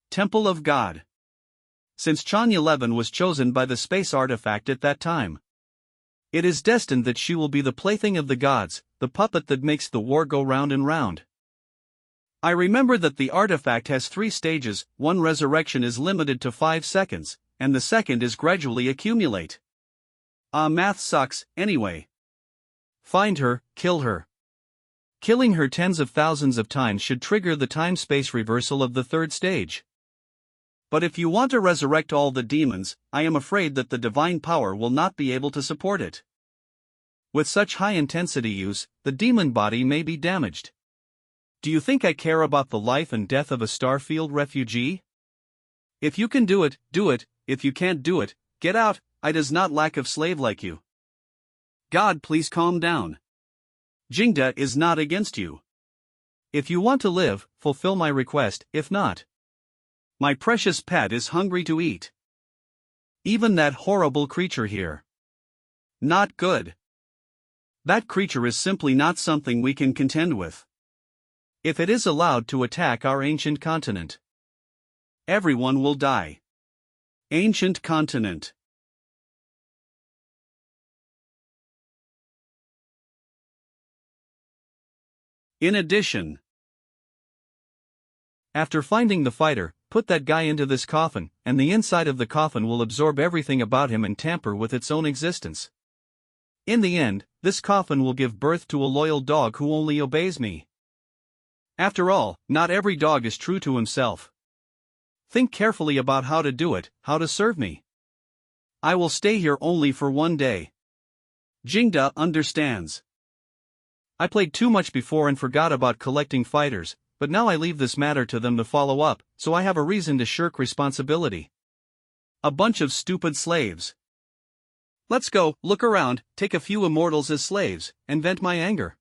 Temple of God. Since Chan 11 was chosen by the space artifact at that time, it is destined that she will be the plaything of the gods, the puppet that makes the war go round and round. I remember that the artifact has 3 stages. One resurrection is limited to 5 seconds, and the second is gradually accumulate. Math sucks, anyway. Find her, kill her. Killing her tens of thousands of times should trigger the time-space reversal of the 3rd stage. But if you want to resurrect all the demons, I am afraid that the divine power will not be able to support it. With such high-intensity use, the demon body may be damaged. Do you think I care about the life and death of a Starfield refugee? If you can do it, do it. If you can't do it, get out. I does not lack of slave like you. God, please calm down. Jingda is not against you. If you want to live, fulfill my request. If not, my precious pet is hungry to eat. Even that horrible creature here. Not good. That creature is simply not something we can contend with. If it is allowed to attack our ancient continent, everyone will die. Ancient continent. In addition, after finding the fighter, put that guy into this coffin, and the inside of the coffin will absorb everything about him and tamper with its own existence. In the end, this coffin will give birth to a loyal dog who only obeys me. After all, not every dog is true to himself. Think carefully about how to do it, how to serve me. I will stay here only for 1 day. Jingda understands. I played too much before and forgot about collecting fighters, but now I leave this matter to them to follow up, so I have a reason to shirk responsibility. A bunch of stupid slaves. Let's go, look around, take a few immortals as slaves, and vent my anger.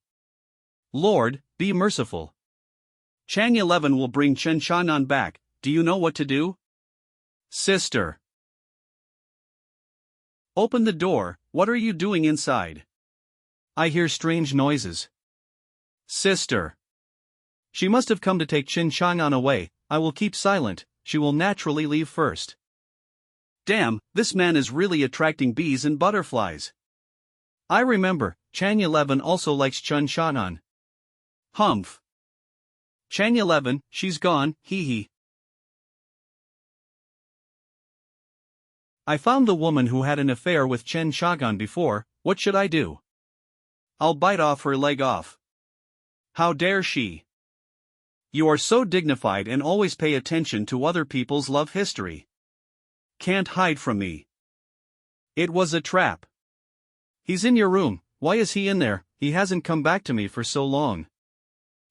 Lord, be merciful. Chang 11 will bring Chen Chang'an back. Do you know what to do? Sister. Open the door. What are you doing inside? I hear strange noises. Sister. She must have come to take Chen Chang'an away. I will keep silent. She will naturally leave first. Damn, this man is really attracting bees and butterflies. I remember, Chang 11 also likes Chen Chang'an. Humph. Chang 11, she's gone, hee hee. I found the woman who had an affair with Chen Chang'an before. What should I do? I'll bite off her leg off. How dare she? You are so dignified and always pay attention to other people's love history. Can't hide from me. It was a trap. He's in your room. Why is he in there? He hasn't come back to me for so long.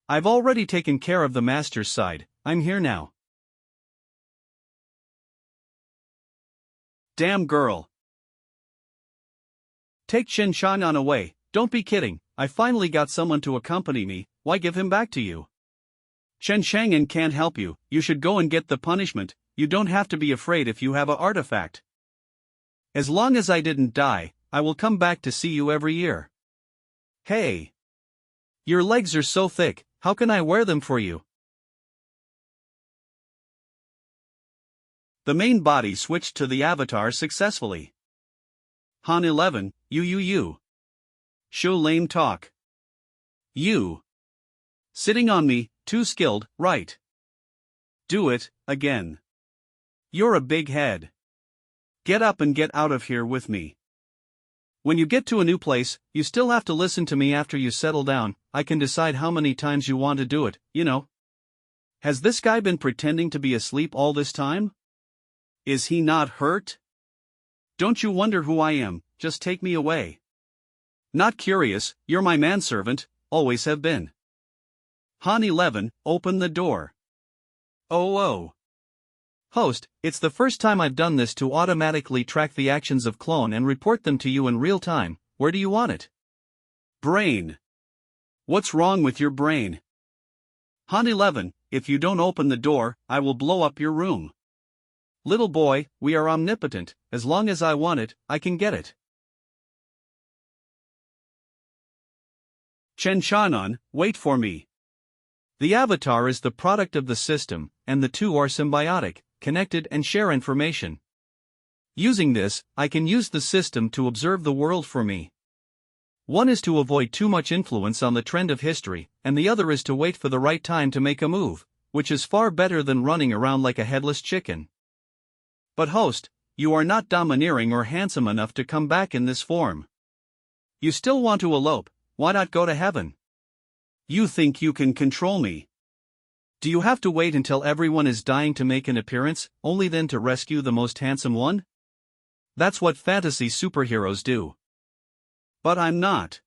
I've already taken care of the master's side. I'm here now. Damn girl. Take xianxia away, don't be kidding, I finally got someone to accompany me, why give him back to you? Xianxia can't help you, you should go and get the punishment, you don't have to be afraid if you have a artifact. As long as I didn't die, I will come back to see you every year. Hey! Your legs are so thick, how can I wear them for you? The main body switched to the avatar successfully. Han 11, you. Show lame talk. You. Sitting on me, too skilled, right? Do it, again. You're a big head. Get up and get out of here with me. When you get to a new place, you still have to listen to me after you settle down, I can decide how many times you want to do it, you know. Has this guy been pretending to be asleep all this time? Is he not hurt? Don't you wonder who I am, just take me away. Not curious, you're my manservant, always have been. Han 11, open the door. Oh. Host, it's the first time I've done this to automatically track the actions of clone and report them to you in real time, where do you want it? Brain. What's wrong with your brain? Han 11, if you don't open the door, I will blow up your room. Little boy, we are omnipotent, as long as I want it, I can get it. Xianxia, wait for me. The avatar is the product of the system, and the two are symbiotic, connected and share information. Using this, I can use the system to observe the world for me. One is to avoid too much influence on the trend of history, and the other is to wait for the right time to make a move, which is far better than running around like a headless chicken. But host, you are not domineering or handsome enough to come back in this form. You still want to elope, why not go to heaven? You think you can control me? Do you have to wait until everyone is dying to make an appearance, only then to rescue the most handsome one? That's what fantasy superheroes do. But I'm not.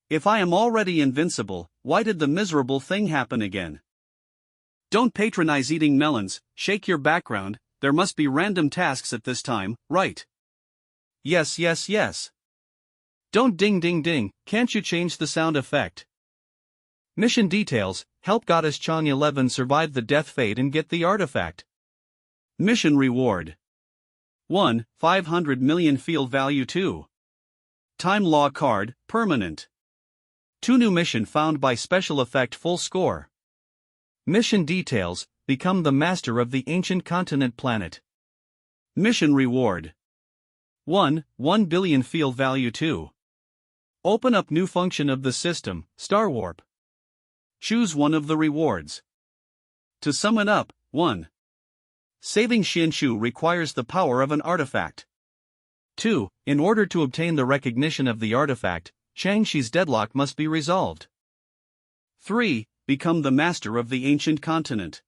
If I am already invincible, why did the miserable thing happen again? Don't patronize eating melons, shake your background, there must be random tasks at this time, right? Yes. Don't ding ding ding, can't you change the sound effect? Mission details, help Goddess Chang 11 survive the death fate and get the artifact. Mission reward. 1. 500 million field value 2. Time law card, permanent. 2 new mission found by special effect full score. Mission details, become the master of the ancient continent planet. Mission reward. 1. 1 billion field value 2. Open up new function of the system, Star Warp. Choose one of the rewards. To sum it up, 1. Saving Xianxia requires the power of an artifact. 2. In order to obtain the recognition of the artifact, Xianxia's deadlock must be resolved. 3. Become the master of the ancient continent.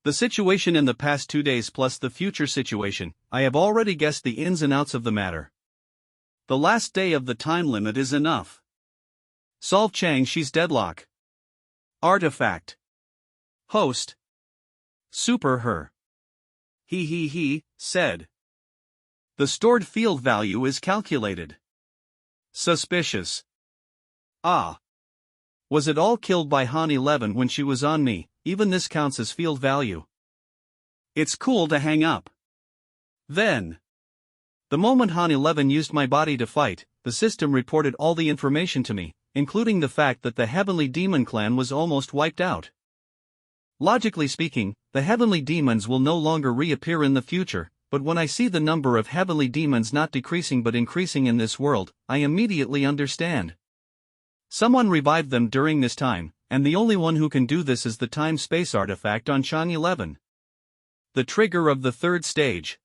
The situation in the past 2 days plus the future situation, I have already guessed the ins and outs of the matter. The last day of the time limit is enough. Solve Xianxia's deadlock. Artifact. Host. Super her. He said. The stored field value is calculated. Suspicious. Ah. Was it all killed by Han 11 when she was on me, even this counts as field value. It's cool to hang up. Then. The moment Han 11 used my body to fight, the system reported all the information to me, including the fact that the Heavenly Demon clan was almost wiped out. Logically speaking, the Heavenly Demons will no longer reappear in the future, but when I see the number of Heavenly Demons not decreasing but increasing in this world, I immediately understand. Someone revived them during this time, and the only one who can do this is the time-space artifact on Chang 11. The trigger of the 3rd stage.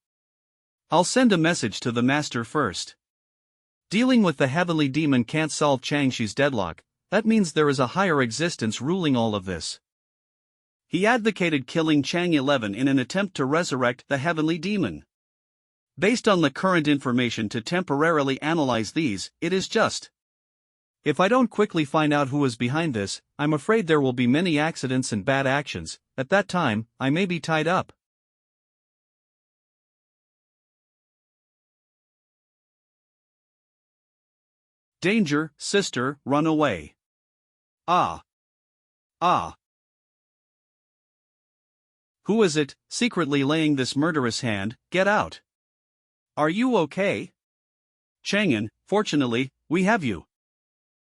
I'll send a message to the Master first. Dealing with the Heavenly Demon can't solve Xianxia's deadlock, that means there is a higher existence ruling all of this. He advocated killing Chang 11 in an attempt to resurrect the Heavenly Demon. Based on the current information to temporarily analyze these, it is just. If I don't quickly find out who is behind this, I'm afraid there will be many accidents and bad actions. At that time, I may be tied up. Danger, sister, run away. Ah. Ah. Who is it, secretly laying this murderous hand? Get out. Are you okay? Chang'an, fortunately, we have you.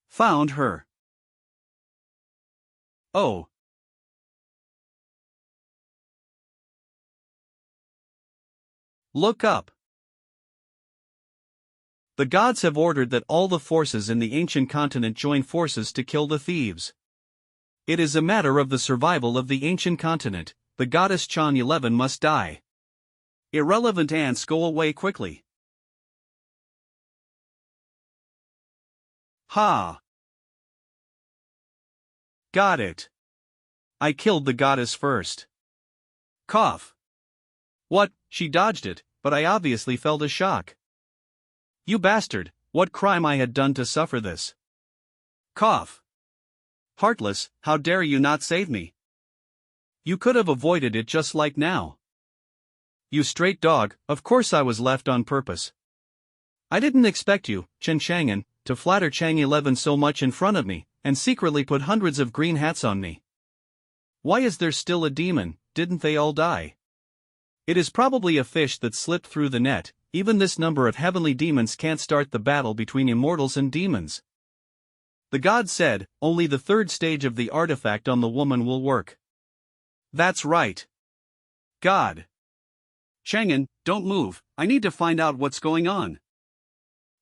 Found her. Oh. Look up. The gods have ordered that all the forces in the ancient continent join forces to kill the thieves. It is a matter of the survival of the ancient continent. The goddess Xianxia must die. Irrelevant ants, go away quickly. Ha! Got it. I killed the goddess first. Cough. What? She dodged it, but I obviously felt a shock. You bastard, what crime I had done to suffer this? Cough. Heartless, how dare you not save me? You could have avoided it just like now. You straight dog, of course I was left on purpose. I didn't expect you, Chang'an, to flatter Chang11 so much in front of me, and secretly put hundreds of green hats on me. Why is there still a demon? Didn't they all die? It is probably a fish that slipped through the net. Even this number of heavenly demons can't start the battle between immortals and demons. The god said, only the third stage of the artifact on the woman will work. That's right. God. Chang'an, don't move, I need to find out what's going on.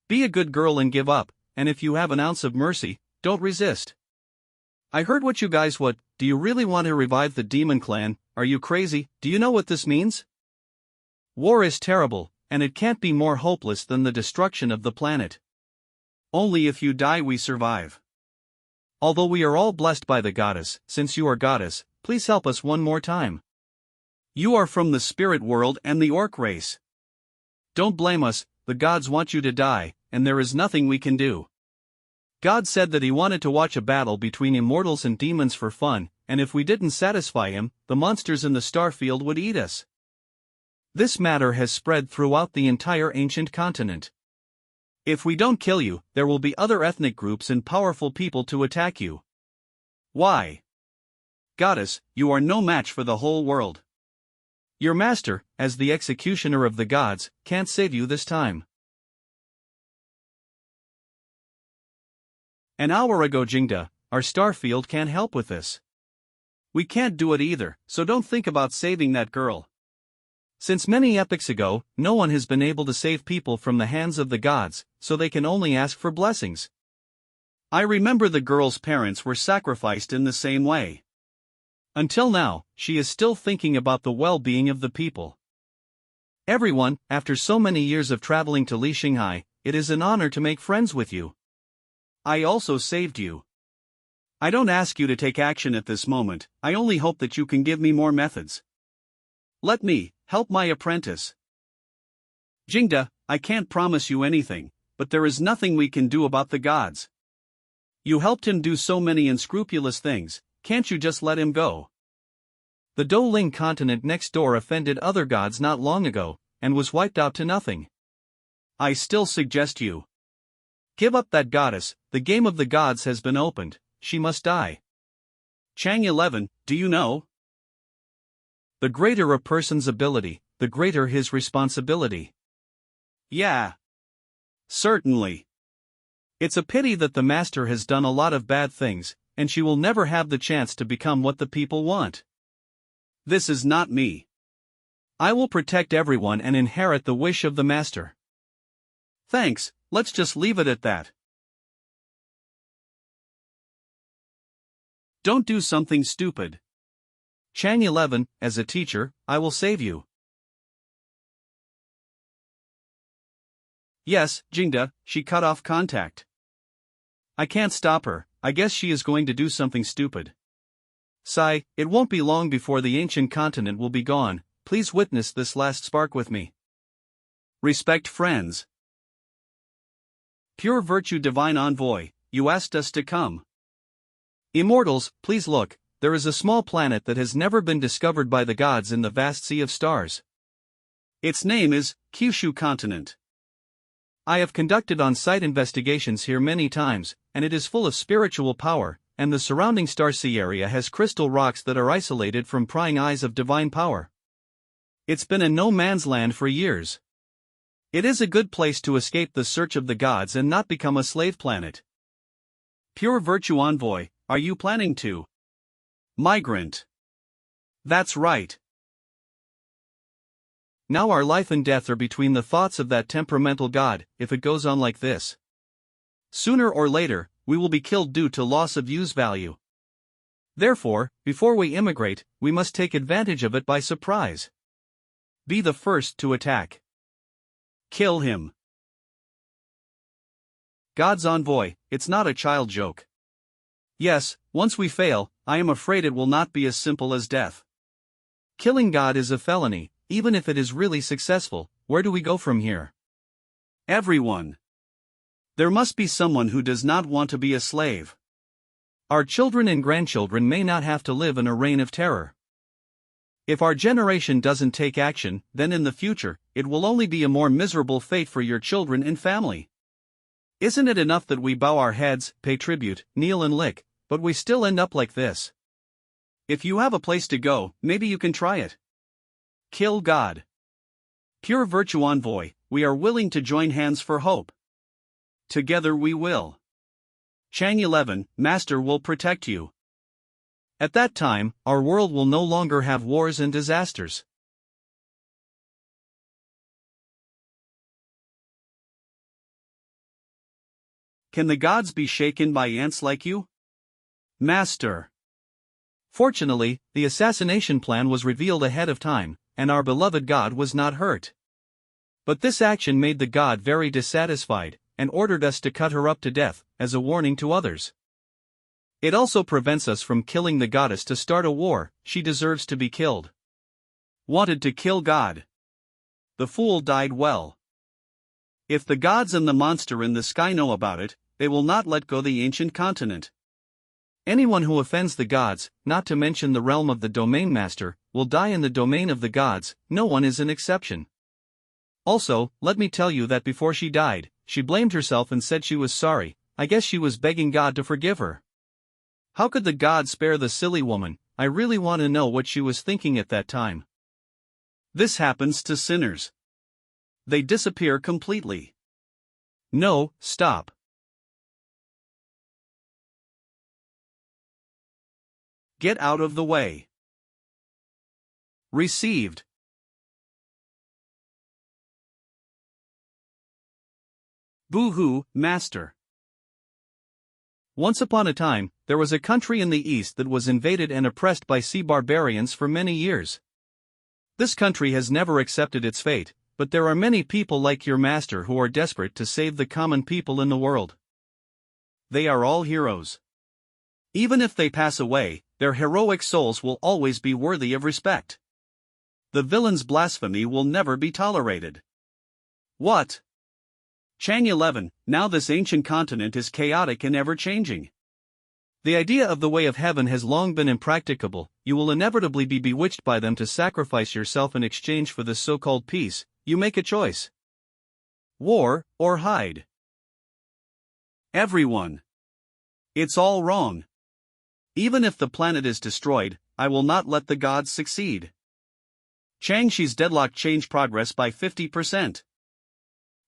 Be a good girl and give up, and if you have an ounce of mercy, don't resist. I heard what you guys do you really want to revive the demon clan? Are you crazy? Do you know what this means? War is terrible, and it can't be more hopeless than the destruction of the planet. Only if you die we survive. Although we are all blessed by the goddess, since you are goddess, please help us one more time. You are from the spirit world and the orc race. Don't blame us, the gods want you to die, and there is nothing we can do. God said that he wanted to watch a battle between immortals and demons for fun, and if we didn't satisfy him, the monsters in the starfield would eat us. This matter has spread throughout the entire ancient continent. If we don't kill you, there will be other ethnic groups and powerful people to attack you. Why? Goddess, you are no match for the whole world. Your master, as the executioner of the gods, can't save you this time. An hour ago, Jingda, our starfield can't help with this. We can't do it either, so don't think about saving that girl. Since many epochs ago, no one has been able to save people from the hands of the gods, so they can only ask for blessings. I remember the girl's parents were sacrificed in the same way. Until now, she is still thinking about the well-being of the people. Everyone, after so many years of traveling to Li Xinghai, it is an honor to make friends with you. I also saved you. I don't ask you to take action at this moment, I only hope that you can give me more methods. Let me help my apprentice. Jingda, I can't promise you anything, but there is nothing we can do about the gods. You helped him do so many unscrupulous things, can't you just let him go? The Douling continent next door offended other gods not long ago, and was wiped out to nothing. I still suggest you give up that goddess, the game of the gods has been opened, she must die. Chang11, do you know? The greater a person's ability, the greater his responsibility. Yeah. Certainly. It's a pity that the master has done a lot of bad things, and she will never have the chance to become what the people want. This is not me. I will protect everyone and inherit the wish of the master. Thanks, let's just leave it at that. Don't do something stupid. Chang11, as a teacher, I will save you. Yes, Jingda, she cut off contact. I can't stop her, I guess she is going to do something stupid. Sigh, it won't be long before the ancient continent will be gone, please witness this last spark with me. Respect friends. Pure virtue divine envoy, you asked us to come. Immortals, please look, there is a small planet that has never been discovered by the gods in the vast sea of stars. Its name is Kyushu continent. I have conducted on-site investigations here many times, and it is full of spiritual power, and the surrounding Star Sea area has crystal rocks that are isolated from prying eyes of divine power. It's been a no-man's land for years. It is a good place to escape the search of the gods and not become a slave planet. Pure Virtue Envoy, are you planning to migrant? That's right. Now our life and death are between the thoughts of that temperamental god, if it goes on like this. Sooner or later, we will be killed due to loss of use value. Therefore, before we immigrate, we must take advantage of it by surprise. Be the first to attack. Kill him. God's envoy, it's not a child joke. Yes, once we fail, I am afraid it will not be as simple as death. Killing God is a felony, even if it is really successful. Where do we go from here? Everyone. There must be someone who does not want to be a slave. Our children and grandchildren may not have to live in a reign of terror. If our generation doesn't take action, then in the future, it will only be a more miserable fate for your children and family. Isn't it enough that we bow our heads, pay tribute, kneel and lick, but we still end up like this? If you have a place to go, maybe you can try it. Kill God. Pure Virtue Envoy, we are willing to join hands for hope. Together we will. Chang 11, Master will protect you. At that time, our world will no longer have wars and disasters. Can the gods be shaken by ants like you? Master. Fortunately, the assassination plan was revealed ahead of time, and our beloved god was not hurt. But this action made the god very dissatisfied, and ordered us to cut her up to death, as a warning to others. It also prevents us from killing the goddess to start a war. She deserves to be killed. Wanted to kill God. The fool died well. If the gods and the monster in the sky know about it, they will not let go the ancient continent. Anyone who offends the gods, not to mention the realm of the domain master, will die in the domain of the gods. No one is an exception. Also, let me tell you that before she died, she blamed herself and said she was sorry. I guess she was begging God to forgive her. How could the gods spare the silly woman? I really want to know what she was thinking at that time. This happens to sinners. They disappear completely. No, stop. Get out of the way. Received. Boo-hoo, Master. Once upon a time, there was a country in the east that was invaded and oppressed by sea barbarians for many years. This country has never accepted its fate, but there are many people like your master who are desperate to save the common people in the world. They are all heroes. Even if they pass away, their heroic souls will always be worthy of respect. The villain's blasphemy will never be tolerated. What? Chang 11, now this ancient continent is chaotic and ever-changing. The idea of the way of heaven has long been impracticable. You will inevitably be bewitched by them to sacrifice yourself in exchange for this so-called peace. You make a choice. War, or hide. Everyone. It's all wrong. Even if the planet is destroyed, I will not let the gods succeed. Changxi's deadlock change progress by 50%.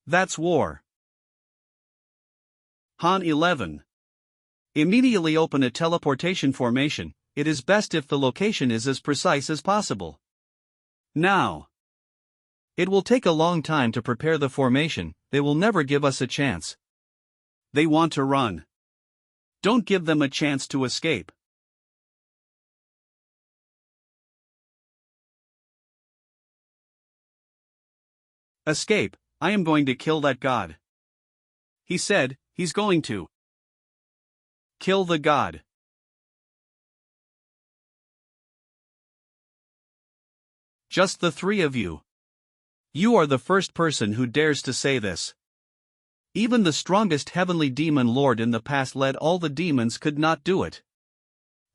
That's war. Han 11. Immediately open a teleportation formation. It is best if the location is as precise as possible. Now. It will take a long time to prepare the formation. They will never give us a chance. They want to run. Don't give them a chance to escape. Escape. I am going to kill that god. He said, he's going to kill the god. Just the three of you. You are the first person who dares to say this. Even the strongest heavenly demon lord in the past led all the demons could not do it.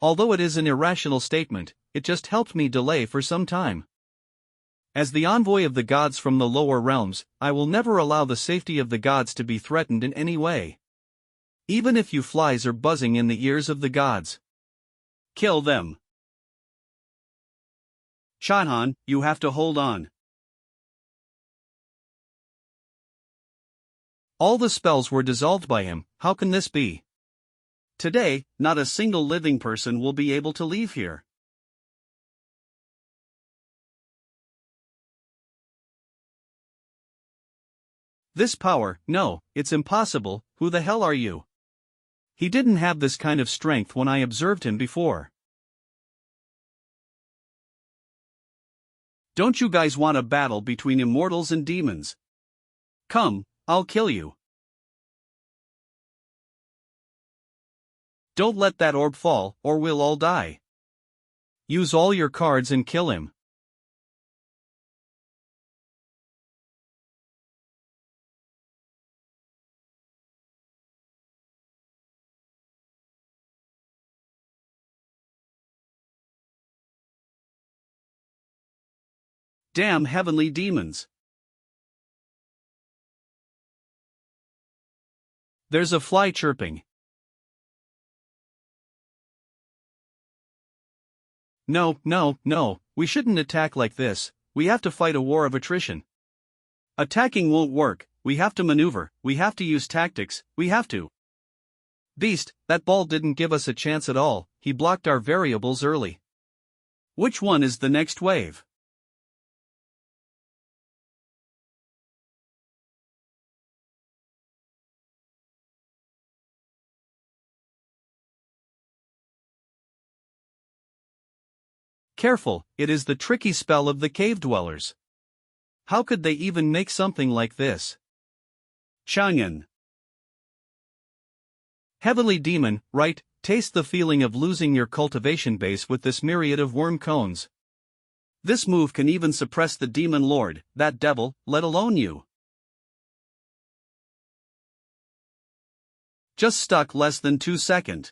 Although it is an irrational statement, it just helped me delay for some time. As the envoy of the gods from the lower realms, I will never allow the safety of the gods to be threatened in any way. Even if you flies are buzzing in the ears of the gods. Kill them. Shanhan, you have to hold on. All the spells were dissolved by him. How can this be? Today, not a single living person will be able to leave here. This power, no, it's impossible. Who the hell are you? He didn't have this kind of strength when I observed him before. Don't you guys want a battle between immortals and demons? Come, I'll kill you. Don't let that orb fall, or we'll all die. Use all your cards and kill him. Damn heavenly demons. There's a fly chirping. No, we shouldn't attack like this. We have to fight a war of attrition. Attacking won't work, we have to maneuver, we have to use tactics, we have to. Beast, that ball didn't give us a chance at all, he blocked our variables early. Which one is the next wave? Careful, it is the tricky spell of the cave dwellers. How could they even make something like this? Xianxia. Heavenly demon, right, taste the feeling of losing your cultivation base with this myriad of worm cones. This move can even suppress the demon lord, that devil, let alone you. Just stuck less than 2 seconds.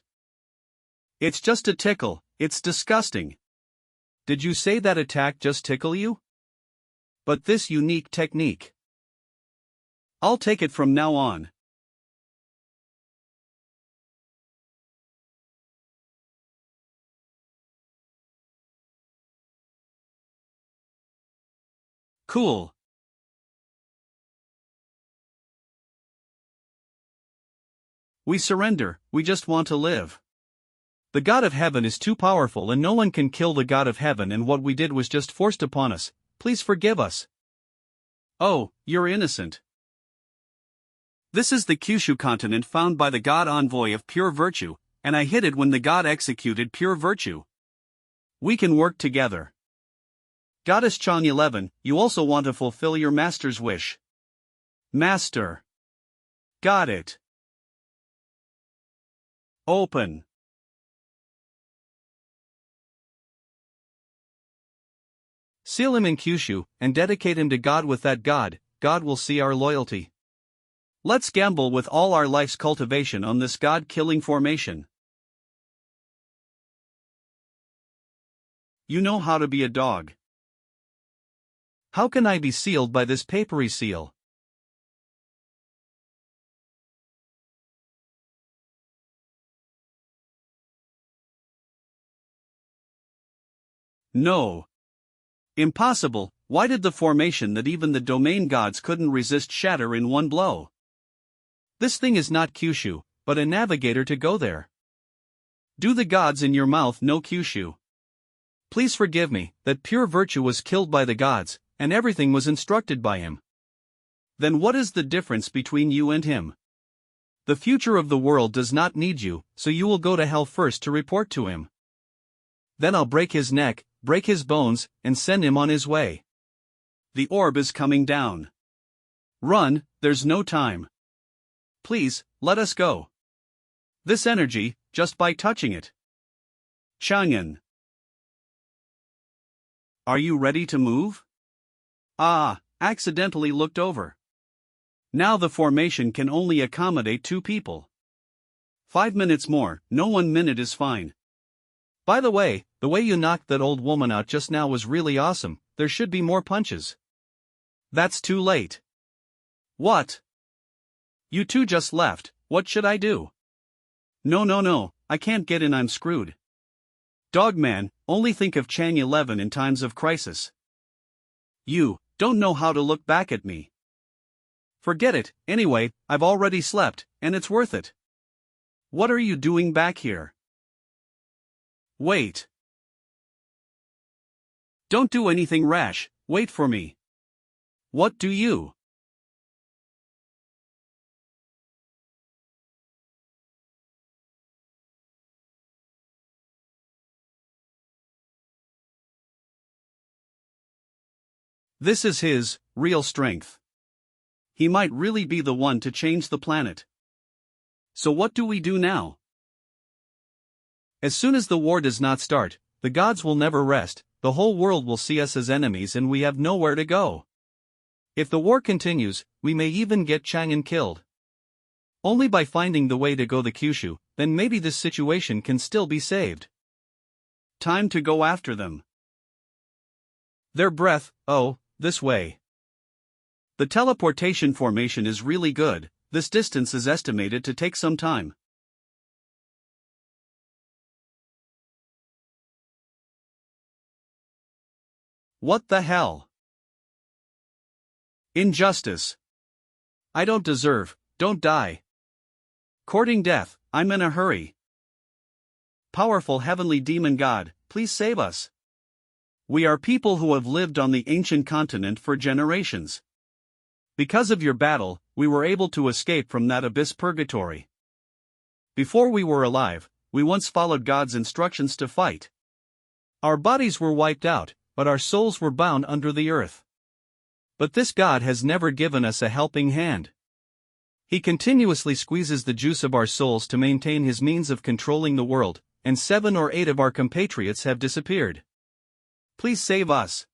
It's just a tickle, it's disgusting. Did you say that attack just tickle you? But this unique technique. I'll take it from now on. Cool. We surrender, we just want to live. The God of Heaven is too powerful and no one can kill the God of Heaven, and what we did was just forced upon us. Please forgive us. Oh, you're innocent. This is the Kyushu continent found by the God envoy of pure virtue, and I hid it when the God executed pure virtue. We can work together. Goddess Chang 11, you also want to fulfill your master's wish. Master. Got it. Open. Seal him in Kyushu, and dedicate him to God. With that God will see our loyalty. Let's gamble with all our life's cultivation on this God-killing formation. You know how to be a dog. How can I be sealed by this papery seal? No. Impossible. Why did the formation that even the domain gods couldn't resist shatter in one blow? This thing is not Kyushu, but a navigator to go there. Do the gods in your mouth know Kyushu? Please forgive me, that pure virtue was killed by the gods, and everything was instructed by him. Then what is the difference between you and him? The future of the world does not need you, so you will go to hell first to report to him. Then I'll break his neck, break his bones, and send him on his way. The orb is coming down. Run, there's no time. Please, let us go. This energy, just by touching it. Xianxia. Are you ready to move? Accidentally looked over. Now the formation can only accommodate 2 people. 5 minutes more, no, 1 minute is fine. By the way, The way you knocked that old woman out just now was really awesome. There should be more punches. That's too late. What? You two just left, what should I do? No, I can't get in, I'm screwed. Dogman, only think of Chang 11 in times of crisis. You don't know how to look back at me. Forget it, anyway, I've already slept, and it's worth it. What are you doing back here? Wait. Don't do anything rash, wait for me. What do you? This is his real strength. He might really be the one to change the planet. So what do we do now? As soon as the war does not start, the gods will never rest, the whole world will see us as enemies and we have nowhere to go. If the war continues, we may even get Chang'an killed. Only by finding the way to go the Kyushu, then maybe this situation can still be saved. Time to go after them. Their breath, oh, this way. The teleportation formation is really good, this distance is estimated to take some time. What the hell? Injustice. I don't deserve, don't die. Courting death, I'm in a hurry. Powerful heavenly demon god, please save us. We are people who have lived on the ancient continent for generations. Because of your battle, we were able to escape from that abyss purgatory. Before we were alive, we once followed God's instructions to fight. Our bodies were wiped out, but our souls were bound under the earth. But this God has never given us a helping hand. He continuously squeezes the juice of our souls to maintain his means of controlling the world, and 7 or 8 of our compatriots have disappeared. Please save us.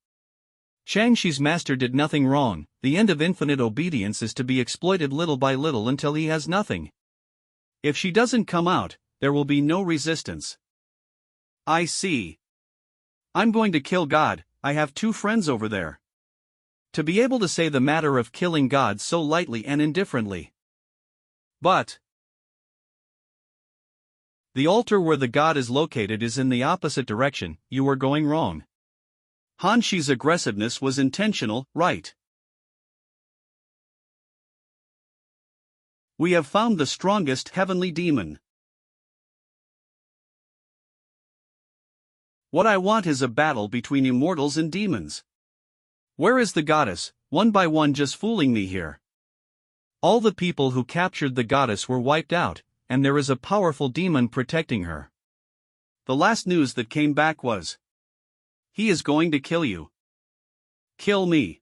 Xianxia's master did nothing wrong, the end of infinite obedience is to be exploited little by little until he has nothing. If she doesn't come out, there will be no resistance. I see. I'm going to kill God, I have 2 friends over there. To be able to say the matter of killing God so lightly and indifferently. But the altar where the god is located is in the opposite direction, you are going wrong. Hanxi's aggressiveness was intentional, right? We have found the strongest heavenly demon. What I want is a battle between immortals and demons. Where is the goddess, one by one just fooling me here? All the people who captured the goddess were wiped out, and there is a powerful demon protecting her. The last news that came back was, he is going to kill you. Kill me.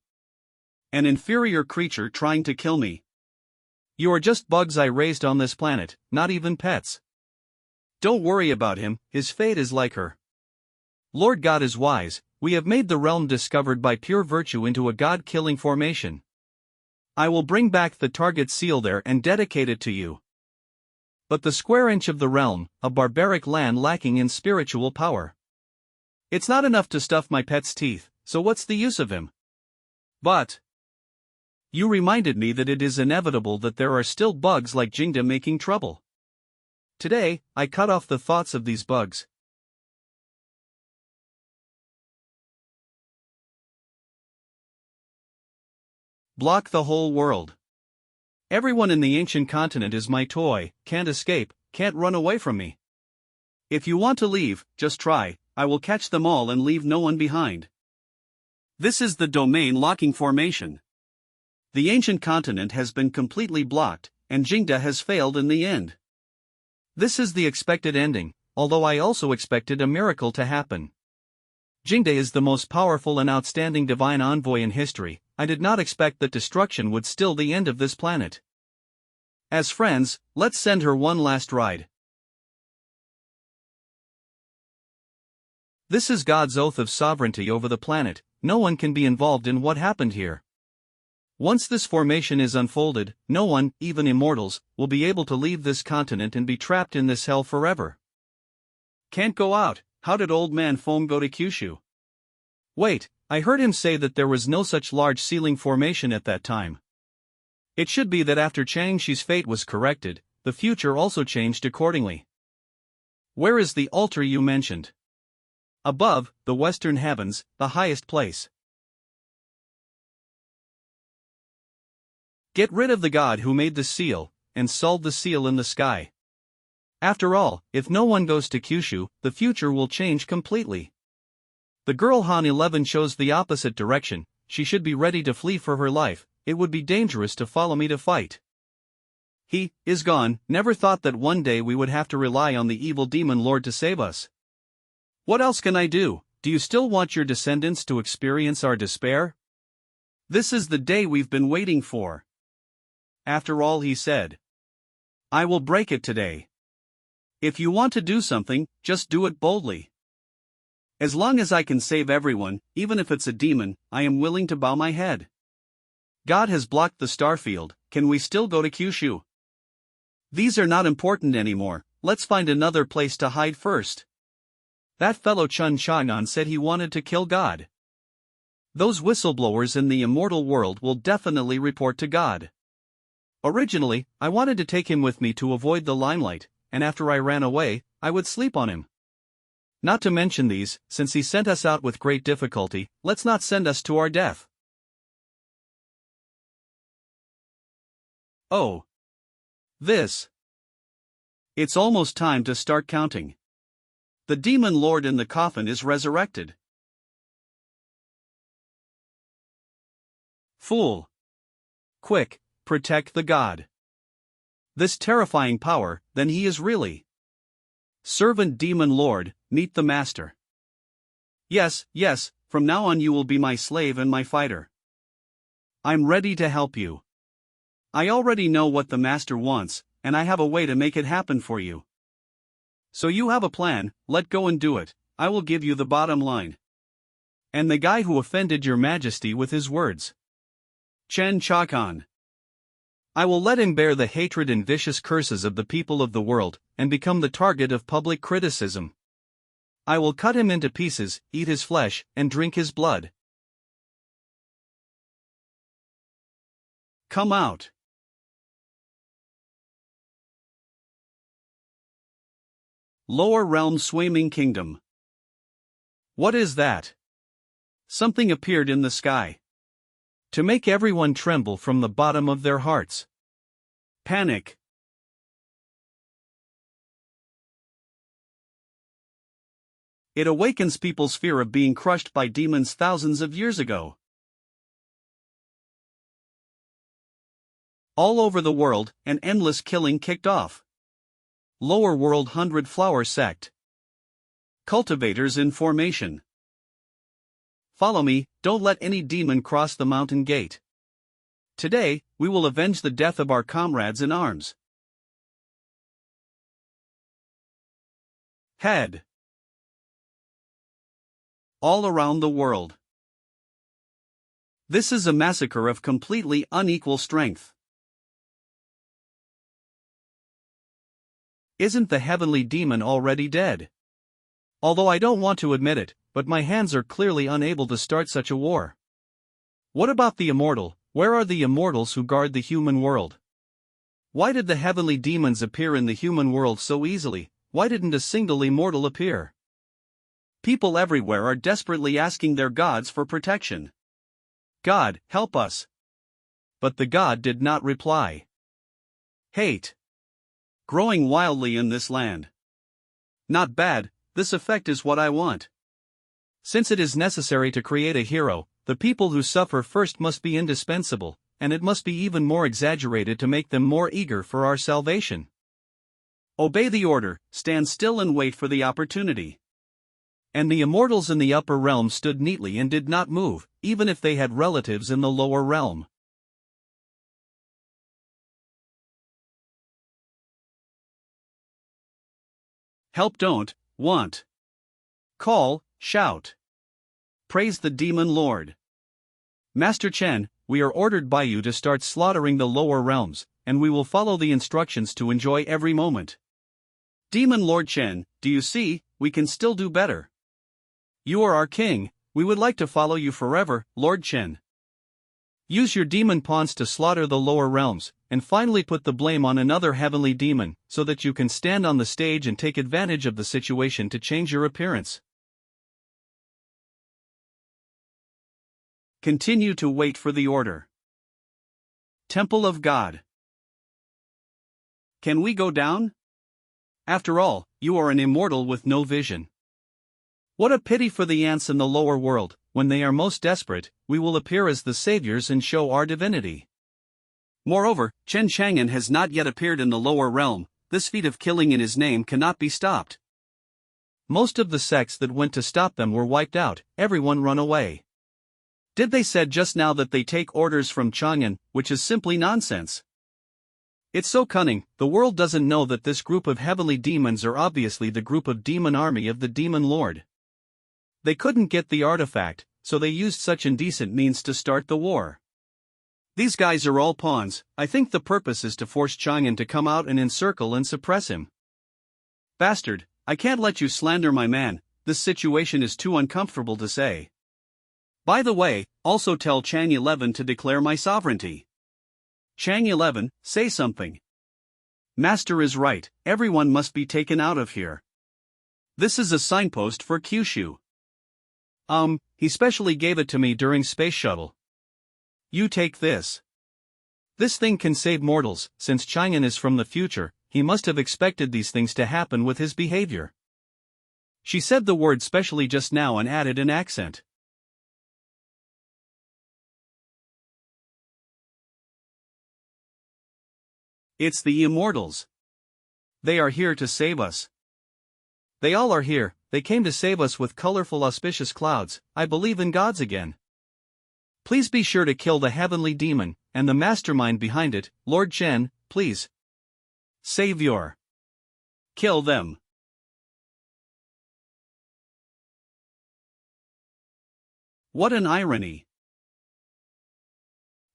An inferior creature trying to kill me. You are just bugs I raised on this planet, not even pets. Don't worry about him, his fate is like her. Lord God is wise, we have made the realm discovered by pure virtue into a god-killing formation. I will bring back the target seal there and dedicate it to you. But the square inch of the realm, a barbaric land lacking in spiritual power. It's not enough to stuff my pet's teeth, so what's the use of him? But you reminded me that it is inevitable that there are still bugs like Jingda making trouble. Today, I cut off the thoughts of these bugs. Block the whole world. Everyone in the ancient continent is my toy, can't escape, can't run away from me. If you want to leave, just try, I will catch them all and leave no one behind. This is the domain locking formation. The ancient continent has been completely blocked, and Jingda has failed in the end. This is the expected ending, although I also expected a miracle to happen. Jingda is the most powerful and outstanding divine envoy in history, I did not expect that destruction would still the end of this planet. As friends, let's send her one last ride. This is God's oath of sovereignty over the planet, no one can be involved in what happened here. Once this formation is unfolded, no one, even immortals, will be able to leave this continent and be trapped in this hell forever. Can't go out, How did old man Foam go to Kyushu? Wait, I heard him say that there was no such large ceiling formation at that time. It should be that after Xianxia's fate was corrected, the future also changed accordingly. Where is the altar you mentioned? Above, the western heavens, the highest place. Get rid of the god who made the seal, and solve the seal in the sky. After all, if no one goes to Kyushu, the future will change completely. The girl Han 11 shows the opposite direction. She should be ready to flee for her life. It would be dangerous to follow me to fight. He is gone. Never thought that one day we would have to rely on the evil demon lord to save us. What else can I do? Do you still want your descendants to experience our despair? This is the day we've been waiting for. After all, he said, I will break it today. If you want to do something, just do it boldly. As long as I can save everyone, even if it's a demon, I am willing to bow my head. God has blocked the starfield. Can we still go to Kyushu? These are not important anymore. Let's find another place to hide first. That fellow Chun Chang'an said he wanted to kill God. Those whistleblowers in the immortal world will definitely report to God. Originally, I wanted to take him with me to avoid the limelight, and after I ran away, I would sleep on him. Not to mention these, since he sent us out with great difficulty, let's not send us to our death. Oh. This. It's almost time to start counting. The demon lord in the coffin is resurrected. Fool. Quick, protect the god. This terrifying power, then he is really. Servant demon lord, meet the master. Yes, from now on you will be my slave and my fighter. I'm ready to help you. I already know what the master wants, and I have a way to make it happen for you. So you have a plan, let go and do it. I will give you the bottom line. And the guy who offended your majesty with his words. Chen Chakan. I will let him bear the hatred and vicious curses of the people of the world, and become the target of public criticism. I will cut him into pieces, eat his flesh, and drink his blood. Come out. Lower realm swimming kingdom. What is that? Something appeared in the sky. To make everyone tremble from the bottom of their hearts. Panic. It awakens people's fear of being crushed by demons thousands of years ago. All over the world, an endless killing kicked off. Lower World 100 Flower Sect. Cultivators in formation. Follow me, don't let any demon cross the mountain gate. Today, we will avenge the death of our comrades in arms. Head. All around the world. This is a massacre of completely unequal strength. Isn't the heavenly demon already dead? Although I don't want to admit it, but my hands are clearly unable to start such a war. What about the immortal? Where are the immortals who guard the human world? Why did the heavenly demons appear in the human world so easily? Why didn't a single immortal appear? People everywhere are desperately asking their gods for protection. God, help us. But the god did not reply. Hate. Growing wildly in this land. Not bad, this effect is what I want. Since it is necessary to create a hero, the people who suffer first must be indispensable, and it must be even more exaggerated to make them more eager for our salvation. Obey the order, stand still and wait for the opportunity. And the immortals in the upper realm stood neatly and did not move, even if they had relatives in the lower realm. Help, don't want. Call, shout. Praise the demon lord. Master Chen, we are ordered by you to start slaughtering the lower realms, and we will follow the instructions to enjoy every moment. Demon Lord Chen, do you see, we can still do better. You are our king, we would like to follow you forever, Lord Chen. Use your demon pawns to slaughter the lower realms, and finally put the blame on another heavenly demon, so that you can stand on the stage and take advantage of the situation to change your appearance. Continue to wait for the order. Temple of God. Can we go down? After all, you are an immortal with no vision. What a pity for the ants in the lower world. When they are most desperate, we will appear as the saviors and show our divinity. Moreover, Chen Chang'an has not yet appeared in the lower realm. This feat of killing in his name cannot be stopped. Most of the sects that went to stop them were wiped out, everyone run away. Did they said just now that they take orders from Chang'an, which is simply nonsense. It's so cunning, the world doesn't know that this group of heavenly demons are obviously the group of demon army of the demon lord. They couldn't get the artifact, so they used such indecent means to start the war. These guys are all pawns. I think the purpose is to force Chang'an to come out and encircle and suppress him. Bastard, I can't let you slander my man, this situation is too uncomfortable to say. By the way, also tell Chang 11 to declare my sovereignty. Chang 11, say something. Master is right, everyone must be taken out of here. This is a signpost for Kyushu. He specially gave it to me during space shuttle. You take this. This thing can save mortals. Since Chang'an is from the future, he must have expected these things to happen with his behavior. She said the word specially just now and added an accent. It's the immortals. They are here to save us. They all are here, they came to save us with colorful auspicious clouds. I believe in gods again. Please be sure to kill the heavenly demon, and the mastermind behind it, Lord Chen, please. Savior. Kill them. What an irony.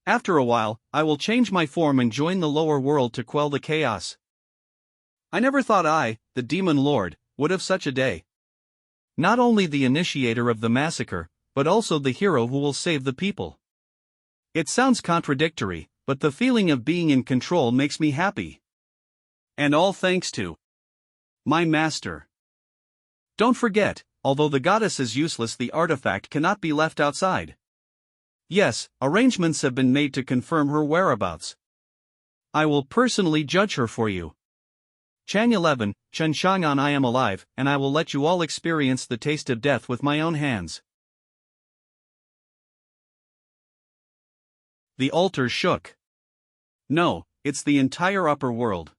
After a while, I will change my form and join the lower world to quell the chaos. I never thought I, the demon lord, would have such a day. Not only the initiator of the massacre, but also the hero who will save the people. It sounds contradictory, but the feeling of being in control makes me happy. And all thanks to my master. Don't forget, although the goddess is useless, the artifact cannot be left outside. Yes, arrangements have been made to confirm her whereabouts. I will personally judge her for you. Chang 11, Chen Chang'an, I am alive, and I will let you all experience the taste of death with my own hands. The altar shook. No, it's the entire upper world.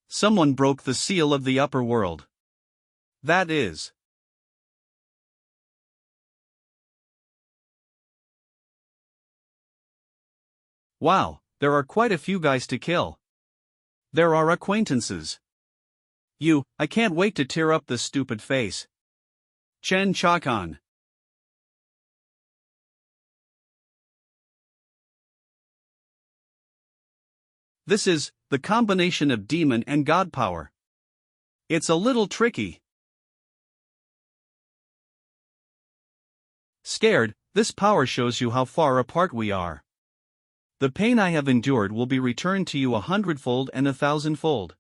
Someone broke the seal of the upper world. That is. Wow, there are quite a few guys to kill. There are acquaintances. I can't wait to tear up this stupid face. Chen Chang'an. This is the combination of demon and god power. It's a little tricky. Scared, this power shows you how far apart we are. The pain I have endured will be returned to you 100-fold and 1,000-fold.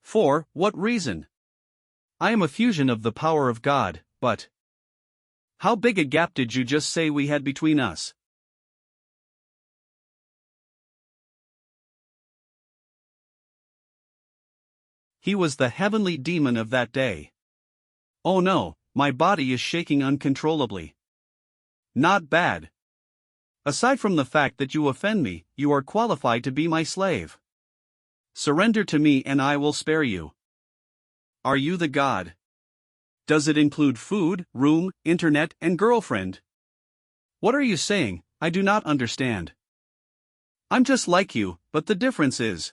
For what reason? I am a fusion of the power of God, but how big a gap did you just say we had between us? He was the heavenly demon of that day. Oh no, my body is shaking uncontrollably. Not bad. Aside from the fact that you offend me, you are qualified to be my slave. Surrender to me and I will spare you. Are you the god? Does it include food, room, internet, and girlfriend? What are you saying? I do not understand. I'm just like you, but the difference is,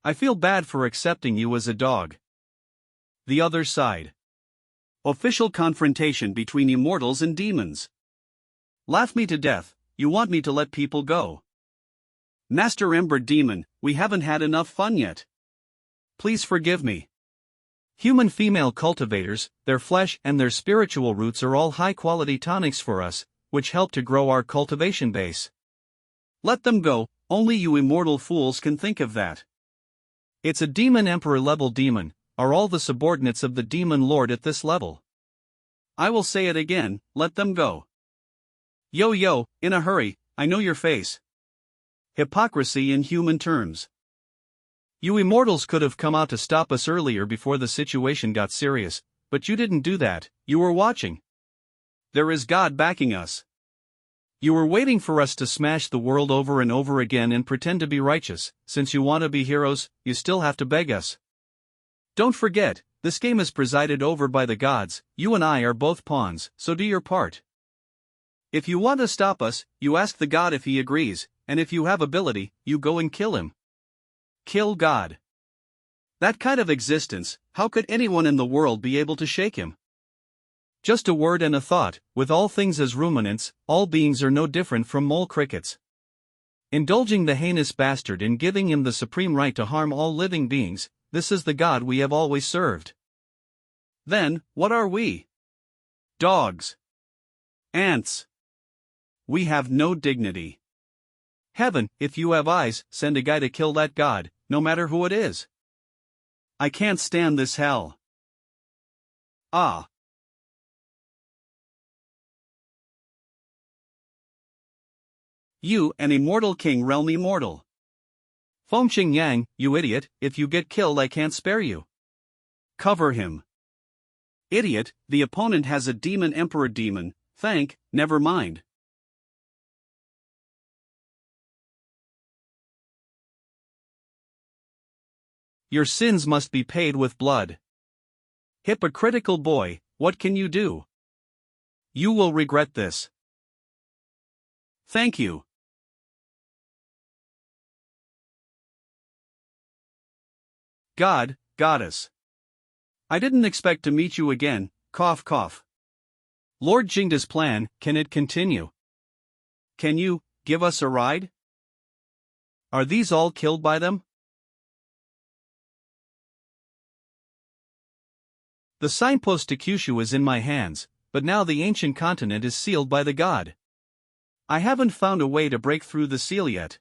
I feel bad for accepting you as a dog. The other side. Official confrontation between immortals and demons. Laugh me to death, you want me to let people go. Master Ember Demon, we haven't had enough fun yet. Please forgive me. Human female cultivators, their flesh and their spiritual roots are all high-quality tonics for us, which help to grow our cultivation base. Let them go, only you immortal fools can think of that. It's a demon emperor level demon, are all the subordinates of the demon lord at this level. I will say it again, let them go. Yo, in a hurry, I know your face. Hypocrisy in human terms. You immortals could have come out to stop us earlier before the situation got serious, but you didn't do that, you were watching. There is God backing us. You were waiting for us to smash the world over and over again and pretend to be righteous. Since you want to be heroes, you still have to beg us. Don't forget, this game is presided over by the gods, you and I are both pawns, so do your part. If you want to stop us, you ask the god if he agrees, and if you have ability, you go and kill him. Kill God. That kind of existence, how could anyone in the world be able to shake him? Just a word and a thought, with all things as ruminants, all beings are no different from mole crickets. Indulging the heinous bastard in giving him the supreme right to harm all living beings, this is the God we have always served. Then, what are we? Dogs. Ants. We have no dignity. Heaven, if you have eyes, send a guy to kill that god, no matter who it is. I can't stand this hell. Ah. You, an immortal king realm immortal. Feng Yang, you idiot, if you get killed I can't spare you. Cover him. Idiot, the opponent has a demon emperor demon, never mind. Your sins must be paid with blood. Hypocritical boy, what can you do? You will regret this. Thank you. God, Goddess. I didn't expect to meet you again, cough cough. Lord Jingda's plan, can it continue? Can you, give us a ride? Are these all killed by them? The signpost to Kyushu is in my hands, but now the ancient continent is sealed by the god. I haven't found a way to break through the seal yet.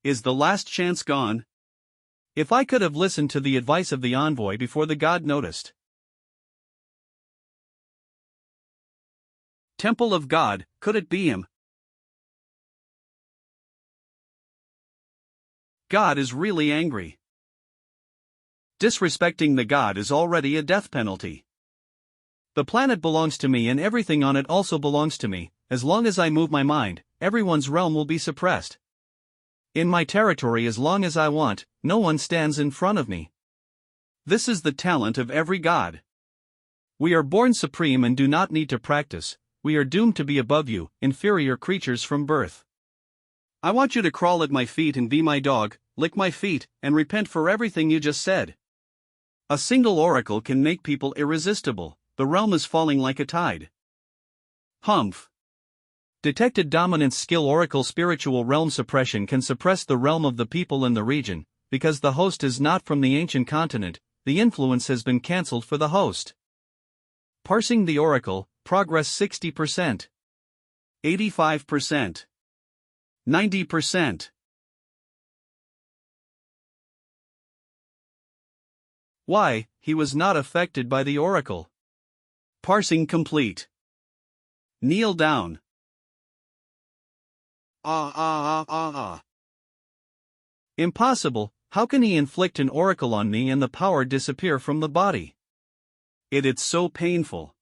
Is the last chance gone? If I could have listened to the advice of the envoy before the god noticed. Temple of God, could it be him? God is really angry. Disrespecting the god is already a death penalty. The planet belongs to me and everything on it also belongs to me. As long as I move my mind, everyone's realm will be suppressed. In my territory as long as I want, no one stands in front of me. This is the talent of every god. We are born supreme and do not need to practice, we are doomed to be above you, inferior creatures from birth. I want you to crawl at my feet and be my dog, lick my feet, and repent for everything you just said. A single oracle can make people irresistible, the realm is falling like a tide. Humph. Detected dominance skill oracle spiritual realm suppression can suppress the realm of the people in the region, because the host is not from the ancient continent, the influence has been cancelled for the host. Parsing the oracle, progress 60%. 85%. 90%. Why, he was not affected by the oracle. Parsing complete. Kneel down. Impossible, how can he inflict an oracle on me and the power disappear from the body? It's so painful.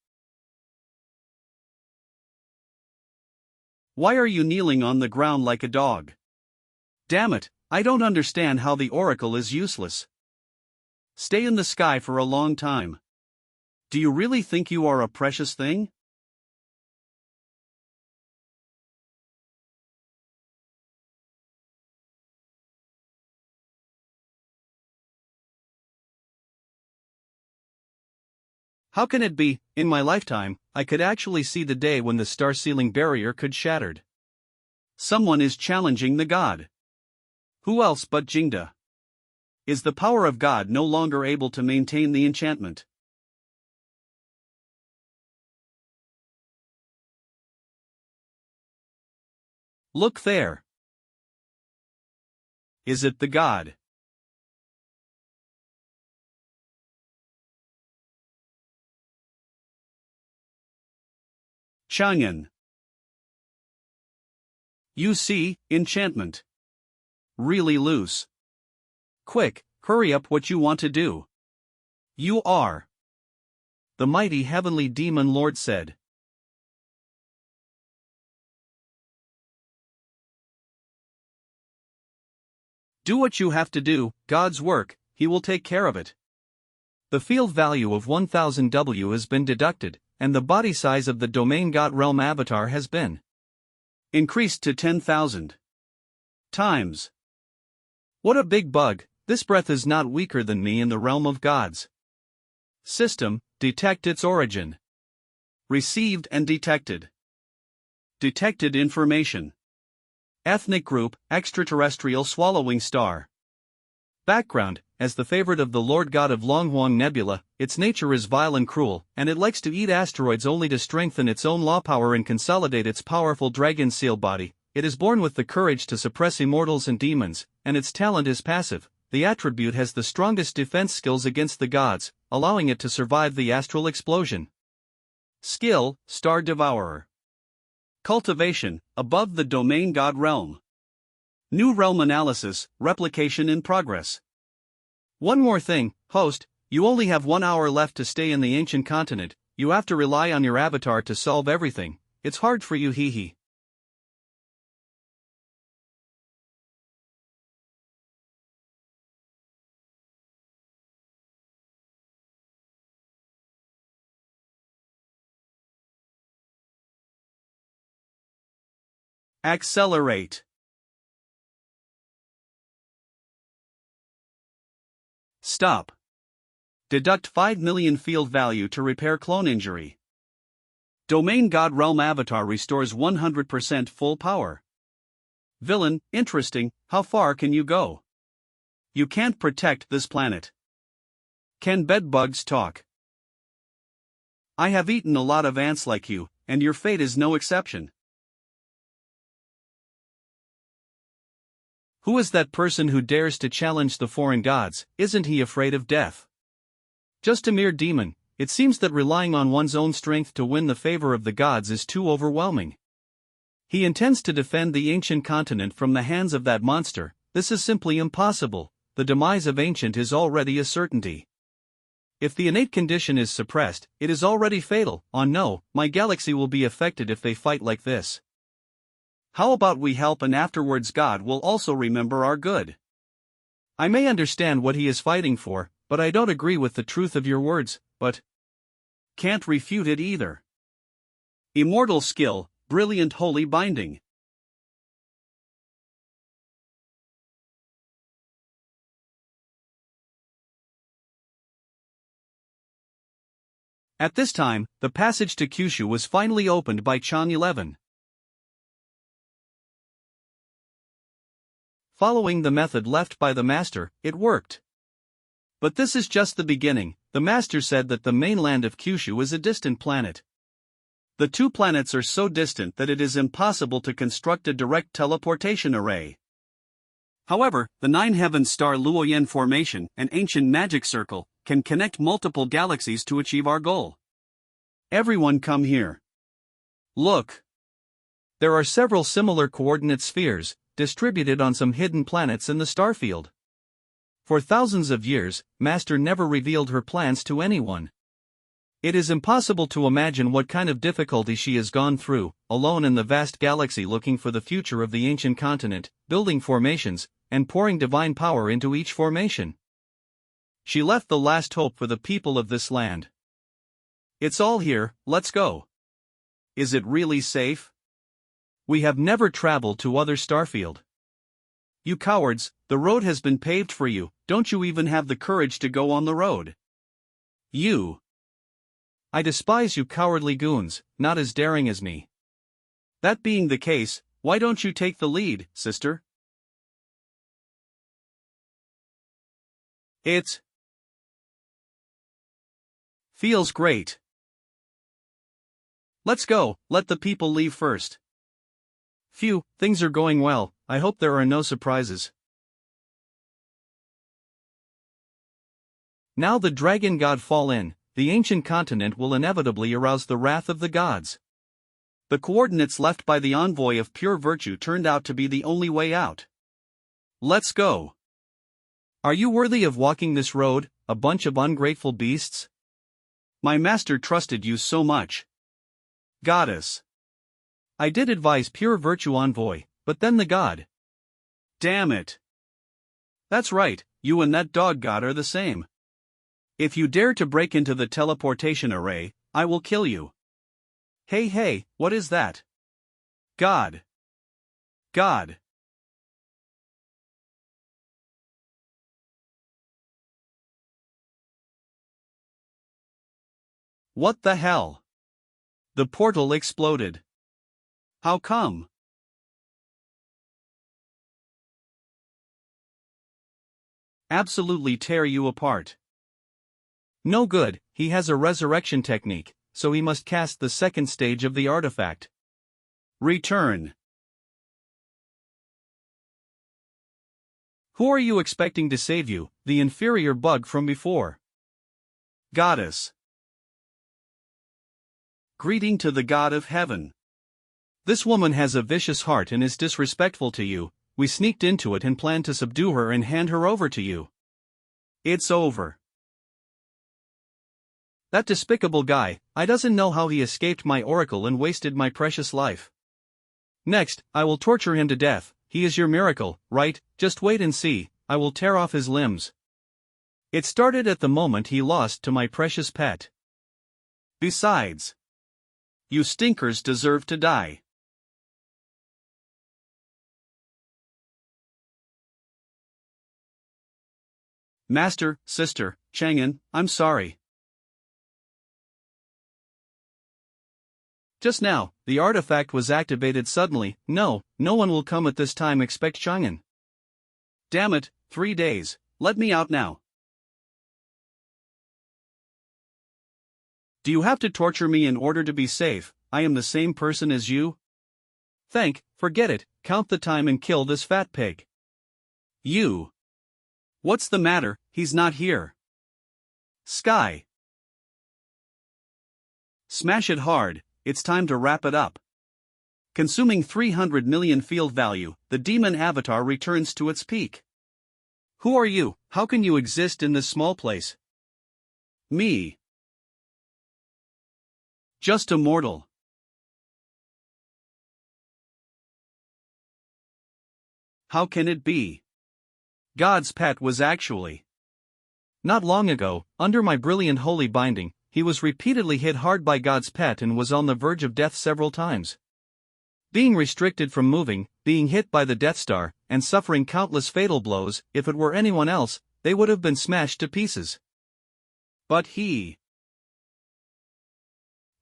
Why are you kneeling on the ground like a dog? Damn it, I don't understand how the oracle is useless. Stay in the sky for a long time. Do you really think you are a precious thing? How can it be? In my lifetime, I could actually see the day when the star-sealing barrier could shattered. Someone is challenging the god. Who else but Jingda? Is the power of God no longer able to maintain the enchantment? Look there. Is it the god? Xianxia. You see, enchantment. Really loose. Quick, hurry up what you want to do. You are. The mighty heavenly demon lord said. Do what you have to do, God's work, he will take care of it. The field value of 1000 W has been deducted, and the body size of the domain god realm avatar has been increased to 10,000 times. What a big bug, this breath is not weaker than me in the realm of gods. System, detect its origin. Received and detected. Detected information. Ethnic group, extraterrestrial swallowing star. Background, as the favorite of the Lord God of Longhuang Nebula, its nature is vile and cruel, and it likes to eat asteroids only to strengthen its own law power and consolidate its powerful dragon seal body. It is born with the courage to suppress immortals and demons, and its talent is passive. The attribute has the strongest defense skills against the gods, allowing it to survive the astral explosion. Skill, Star Devourer. Cultivation, above the domain god realm. New realm analysis, replication in progress. One more thing, host, you only have 1 hour left to stay in the ancient continent. You have to rely on your avatar to solve everything. It's hard for you, hee hee. Accelerate. Stop. Deduct 5 million field value to repair clone injury. Domain God Realm Avatar restores 100% full power. Villain, interesting, how far can you go? You can't protect this planet. Can bedbugs talk? I have eaten a lot of ants like you, and your fate is no exception. Who is that person who dares to challenge the foreign gods? Isn't he afraid of death? Just a mere demon. It seems that relying on one's own strength to win the favor of the gods is too overwhelming. He intends to defend the ancient continent from the hands of that monster. This is simply impossible. The demise of ancient is already a certainty. If the innate condition is suppressed, it is already fatal. Oh no, my galaxy will be affected if they fight like this. How about we help and afterwards God will also remember our good? I may understand what he is fighting for, but I don't agree with the truth of your words, but can't refute it either. Immortal skill, brilliant holy binding. At this time, the passage to Kyushu was finally opened by Chan 11. Following the method left by the master, it worked. But this is just the beginning. The master said that the mainland of Kyushu is a distant planet. The two planets are so distant that it is impossible to construct a direct teleportation array. However, the Nine Heavens Star Luoyan Formation, an ancient magic circle, can connect multiple galaxies to achieve our goal. Everyone come here. Look. There are several similar coordinate spheres, distributed on some hidden planets in the starfield. For thousands of years, Master never revealed her plans to anyone. It is impossible to imagine what kind of difficulty she has gone through, alone in the vast galaxy looking for the future of the ancient continent, building formations, and pouring divine power into each formation. She left the last hope for the people of this land. It's all here, let's go. Is it really safe? We have never traveled to other starfield. You cowards, the road has been paved for you, don't you even have the courage to go on the road? You. I despise you cowardly goons, not as daring as me. That being the case, why don't you take the lead, sister? It feels great. Let's go, let the people leave first. Phew, things are going well, I hope there are no surprises. Now the dragon god fall in, the ancient continent will inevitably arouse the wrath of the gods. The coordinates left by the envoy of pure virtue turned out to be the only way out. Let's go. Are you worthy of walking this road, a bunch of ungrateful beasts? My master trusted you so much. Goddess. I did advise pure virtue envoy, but then the god. Damn it. That's right, you and that dog god are the same. If you dare to break into the teleportation array, I will kill you. Hey, what is that? God. God. What the hell? The portal exploded. How come? Absolutely tear you apart. No good, he has a resurrection technique, so he must cast the second stage of the artifact. Return. Who are you expecting to save you, the inferior bug from before? Goddess. Greeting to the God of Heaven. This woman has a vicious heart and is disrespectful to you. We sneaked into it and planned to subdue her and hand her over to you. It's over. That despicable guy, I doesn't know how he escaped my oracle and wasted my precious life. Next, I will torture him to death. He is your miracle, right? Just wait and see, I will tear off his limbs. It started at the moment he lost to my precious pet. Besides, you stinkers deserve to die. Master, sister, Chang'an, I'm sorry. Just now, the artifact was activated suddenly. No one will come at this time, expect Chang'an. Damn it, 3 days, let me out now. Do you have to torture me in order to be safe? I am the same person as you? Forget it, count the time and kill this fat pig. You. What's the matter, he's not here. Sky. Smash it hard, it's time to wrap it up. Consuming 300 million field value, the demon avatar returns to its peak. Who are you? How can you exist in this small place? Me. Just a mortal. How can it be? God's pet was actually. Not long ago, under my brilliant holy binding, he was repeatedly hit hard by God's pet and was on the verge of death several times. Being restricted from moving, being hit by the Death Star, and suffering countless fatal blows, if it were anyone else, they would have been smashed to pieces. But he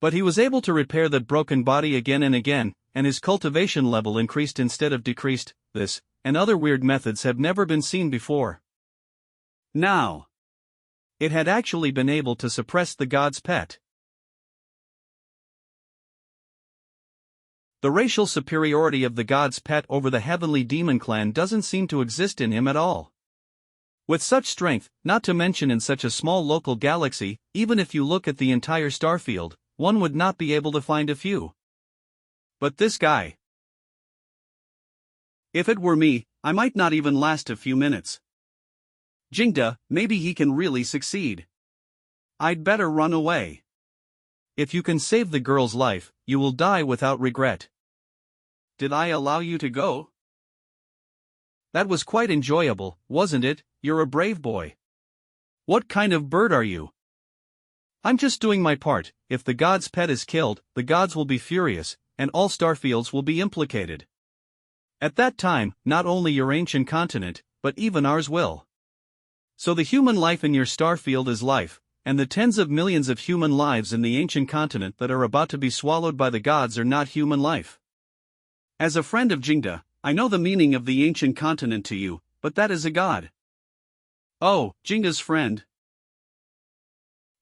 was able to repair that broken body again and again, and his cultivation level increased instead of decreased. This, and other weird methods have never been seen before. Now, it had actually been able to suppress the god's pet. The racial superiority of the god's pet over the heavenly demon clan doesn't seem to exist in him at all. With such strength, not to mention in such a small local galaxy, even if you look at the entire starfield, one would not be able to find a few. But this guy. If it were me, I might not even last a few minutes. Jingda, maybe he can really succeed. I'd better run away. If you can save the girl's life, you will die without regret. Did I allow you to go? That was quite enjoyable, wasn't it? You're a brave boy. What kind of bird are you? I'm just doing my part. If the god's pet is killed, the gods will be furious, and all starfields will be implicated. At that time, not only your ancient continent, but even ours will. So the human life in your starfield is life, and the tens of millions of human lives in the ancient continent that are about to be swallowed by the gods are not human life. As a friend of Jingda, I know the meaning of the ancient continent to you, but that is a god. Oh, Jingda's friend.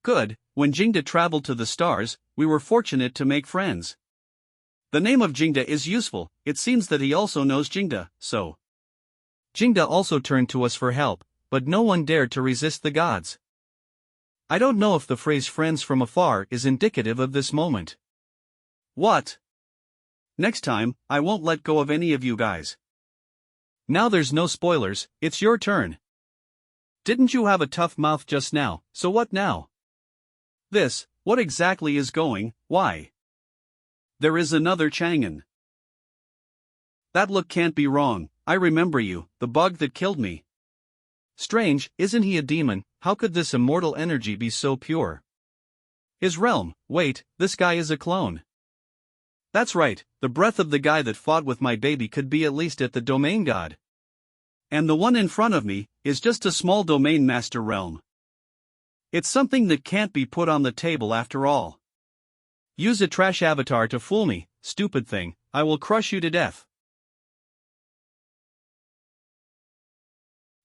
Good, when Jingda traveled to the stars, we were fortunate to make friends. The name of Jingda is useful, it seems that he also knows Jingda, so. Jingda also turned to us for help, but no one dared to resist the gods. I don't know if the phrase friends from afar is indicative of this moment. What? Next time, I won't let go of any of you guys. Now there's no spoilers, it's your turn. Didn't you have a tough mouth just now, so what now? What exactly is going, why? There is another Chang'an. That look can't be wrong, I remember you, the bug that killed me. Strange, isn't he a demon? How could this immortal energy be so pure? His realm, wait, this guy is a clone. That's right, the breath of the guy that fought with my baby could be at least at the domain god. And the one in front of me is just a small domain master realm. It's something that can't be put on the table after all. Use a trash avatar to fool me, stupid thing, I will crush you to death.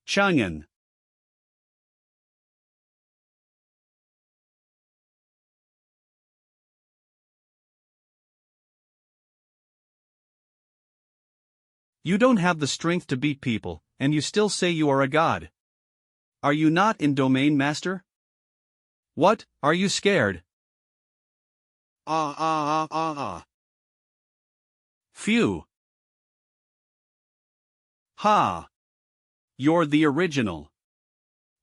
Chang'an. You don't have the strength to beat people, and you still say you are a god. Are you not in domain master? What, are you scared? Phew. Ha. You're the original.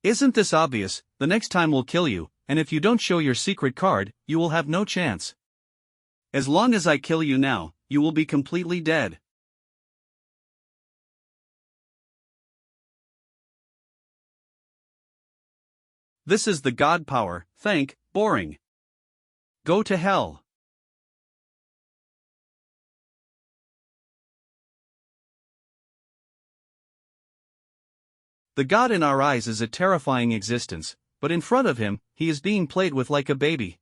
Isn't this obvious? The next time we'll kill you, and if you don't show your secret card, you will have no chance. As long as I kill you now, you will be completely dead. This is the god power, boring. Go to hell. The god in our eyes is a terrifying existence, but in front of him, he is being played with like a baby.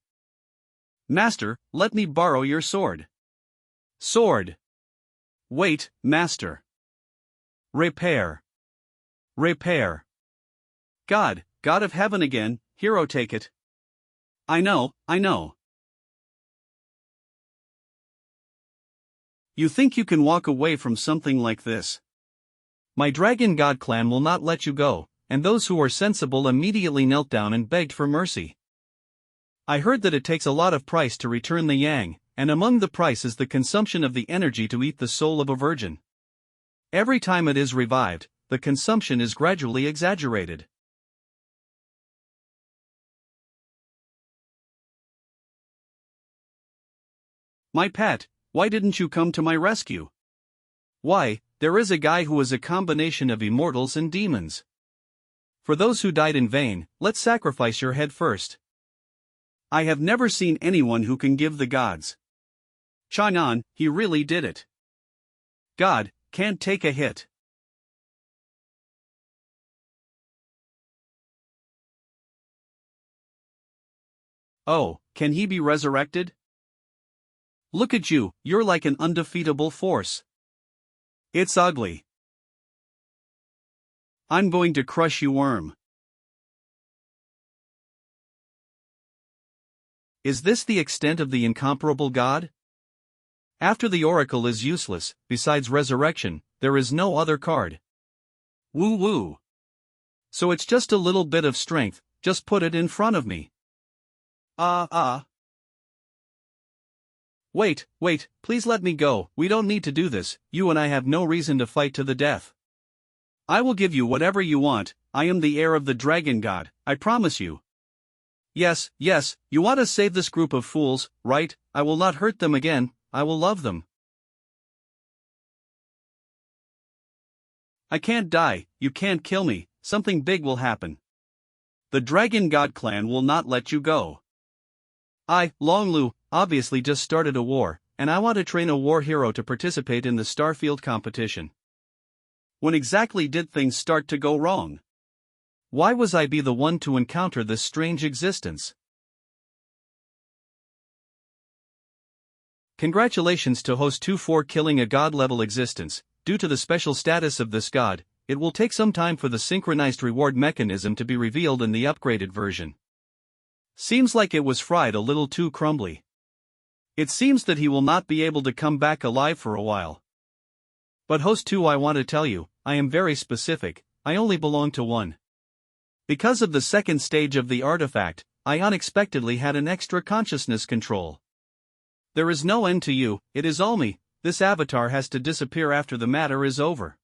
Master, let me borrow your sword. Sword. Wait, master. Repair. Repair. God of heaven again, hero take it. I know. You think you can walk away from something like this? My dragon god clan will not let you go, and those who are sensible immediately knelt down and begged for mercy. I heard that it takes a lot of price to return the yang, and among the price is the consumption of the energy to eat the soul of a virgin. Every time it is revived, the consumption is gradually exaggerated. My pet, why didn't you come to my rescue? Why, there is a guy who is a combination of immortals and demons. For those who died in vain, let's sacrifice your head first. I have never seen anyone who can give the gods. Chang'an, he really did it. God, can't take a hit. Oh, can he be resurrected? Look at you, you're like an undefeatable force. It's ugly. I'm going to crush you, worm. Is this the extent of the incomparable God? After the oracle is useless, besides resurrection, there is no other card. Woo woo. So it's just a little bit of strength, just put it in front of me. Wait, please let me go, we don't need to do this, you and I have no reason to fight to the death. I will give you whatever you want, I am the heir of the dragon god, I promise you. Yes, you want to save this group of fools, right? I will not hurt them again, I will love them. I can't die, you can't kill me, something big will happen. The dragon god clan will not let you go. Long Lu, obviously just started a war, and I want to train a war hero to participate in the Starfield competition. When exactly did things start to go wrong? Why was I be the one to encounter this strange existence? Congratulations to host 2 for killing a god-level existence. Due to the special status of this god, it will take some time for the synchronized reward mechanism to be revealed in the upgraded version. Seems like it was fried a little too crumbly. It seems that he will not be able to come back alive for a while. But host 2, I want to tell you, I am very specific, I only belong to 1. Because of the second stage of the artifact, I unexpectedly had an extra consciousness control. There is no end to you, it is all me. This avatar has to disappear after the matter is over.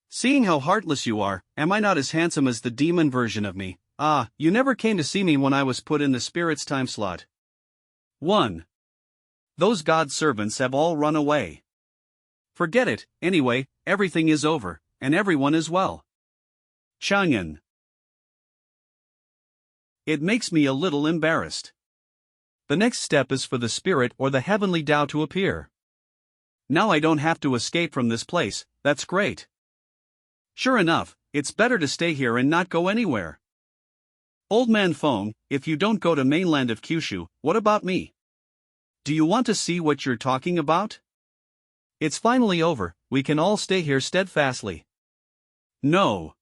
Seeing how heartless you are, am I not as handsome as the demon version of me? Ah, you never came to see me when I was put in the spirit's time slot. 1. Those god servants have all run away. Forget it, anyway, everything is over, and everyone is well. Xianxia. It makes me a little embarrassed. The next step is for the spirit or the heavenly Tao to appear. Now I don't have to escape from this place, that's great. Sure enough, it's better to stay here and not go anywhere. Old man Feng, if you don't go to mainland of Kyushu, what about me? Do you want to see what you're talking about? It's finally over, we can all stay here steadfastly. No.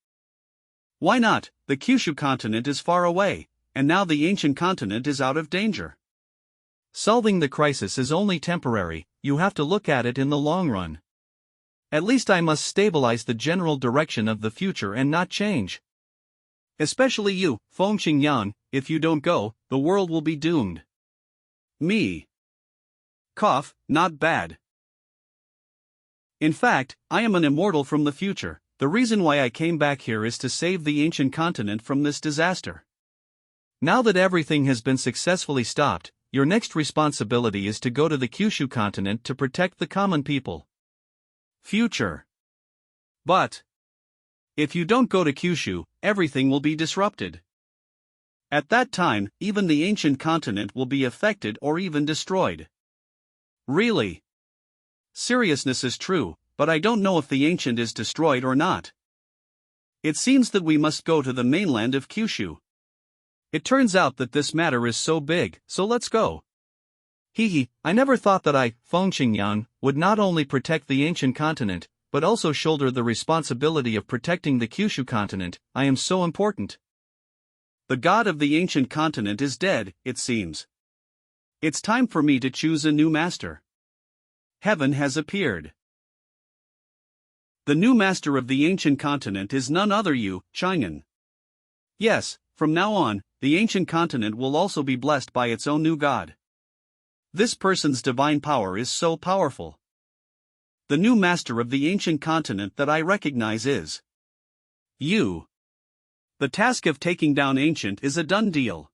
Why not? The Kyushu continent is far away, and now the ancient continent is out of danger. Solving the crisis is only temporary, you have to look at it in the long run. At least I must stabilize the general direction of the future and not change. Especially you, Feng Xingyan, if you don't go, the world will be doomed. Me. Cough, not bad. In fact, I am an immortal from the future. The reason why I came back here is to save the ancient continent from this disaster. Now that everything has been successfully stopped, your next responsibility is to go to the Kyushu continent to protect the common people. Future. But if you don't go to Kyushu, everything will be disrupted. At that time, even the ancient continent will be affected or even destroyed. Really? Seriousness is true, but I don't know if the ancient is destroyed or not. It seems that we must go to the mainland of Kyushu. It turns out that this matter is so big, so let's go. I never thought that I, Feng Xingyan, would not only protect the ancient continent, but also shoulder the responsibility of protecting the Kyushu continent. I am so important. The god of the ancient continent is dead, it seems. It's time for me to choose a new master. Heaven has appeared. The new master of the ancient continent is none other you, Xianxia. Yes, from now on, the ancient continent will also be blessed by its own new god. This person's divine power is so powerful. The new master of the ancient continent that I recognize is you. The task of taking down ancient is a done deal.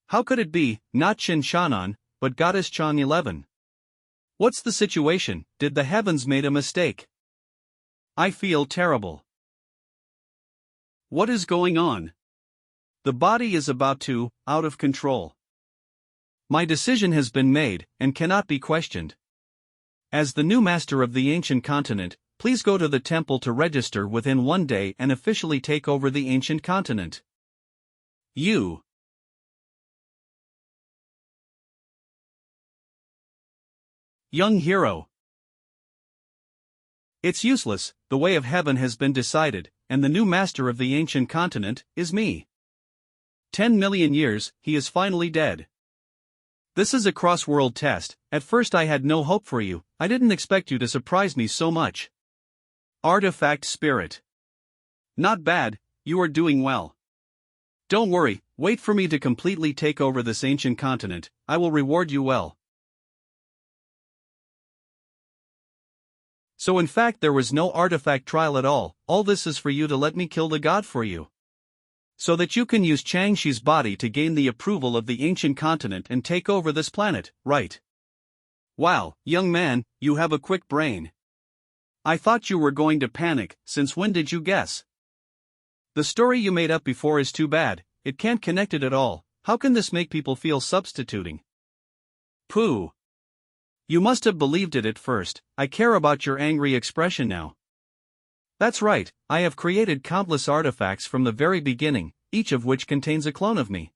How could it be, not Shin Shanan, but Goddess Chang 11? What's the situation? Did the heavens made a mistake? I feel terrible. What is going on? The body is about to, out of control. My decision has been made, and cannot be questioned. As the new master of the ancient continent, please go to the temple to register within 1 day and officially take over the ancient continent. You. Young hero. It's useless, the way of heaven has been decided, and the new master of the ancient continent is me. 10 million years, he is finally dead. This is a cross-world test. At first I had no hope for you, I didn't expect you to surprise me so much. Artifact spirit. Not bad, you are doing well. Don't worry, wait for me to completely take over this ancient continent, I will reward you well. So in fact there was no artifact trial at all this is for you to let me kill the god for you. So that you can use Changxi's body to gain the approval of the ancient continent and take over this planet, right? Wow, young man, you have a quick brain. I thought you were going to panic, since when did you guess? The story you made up before is too bad, it can't connect it at all, how can this make people feel substituting? Pooh. You must have believed it at first, I care about your angry expression now. That's right, I have created countless artifacts from the very beginning, each of which contains a clone of me.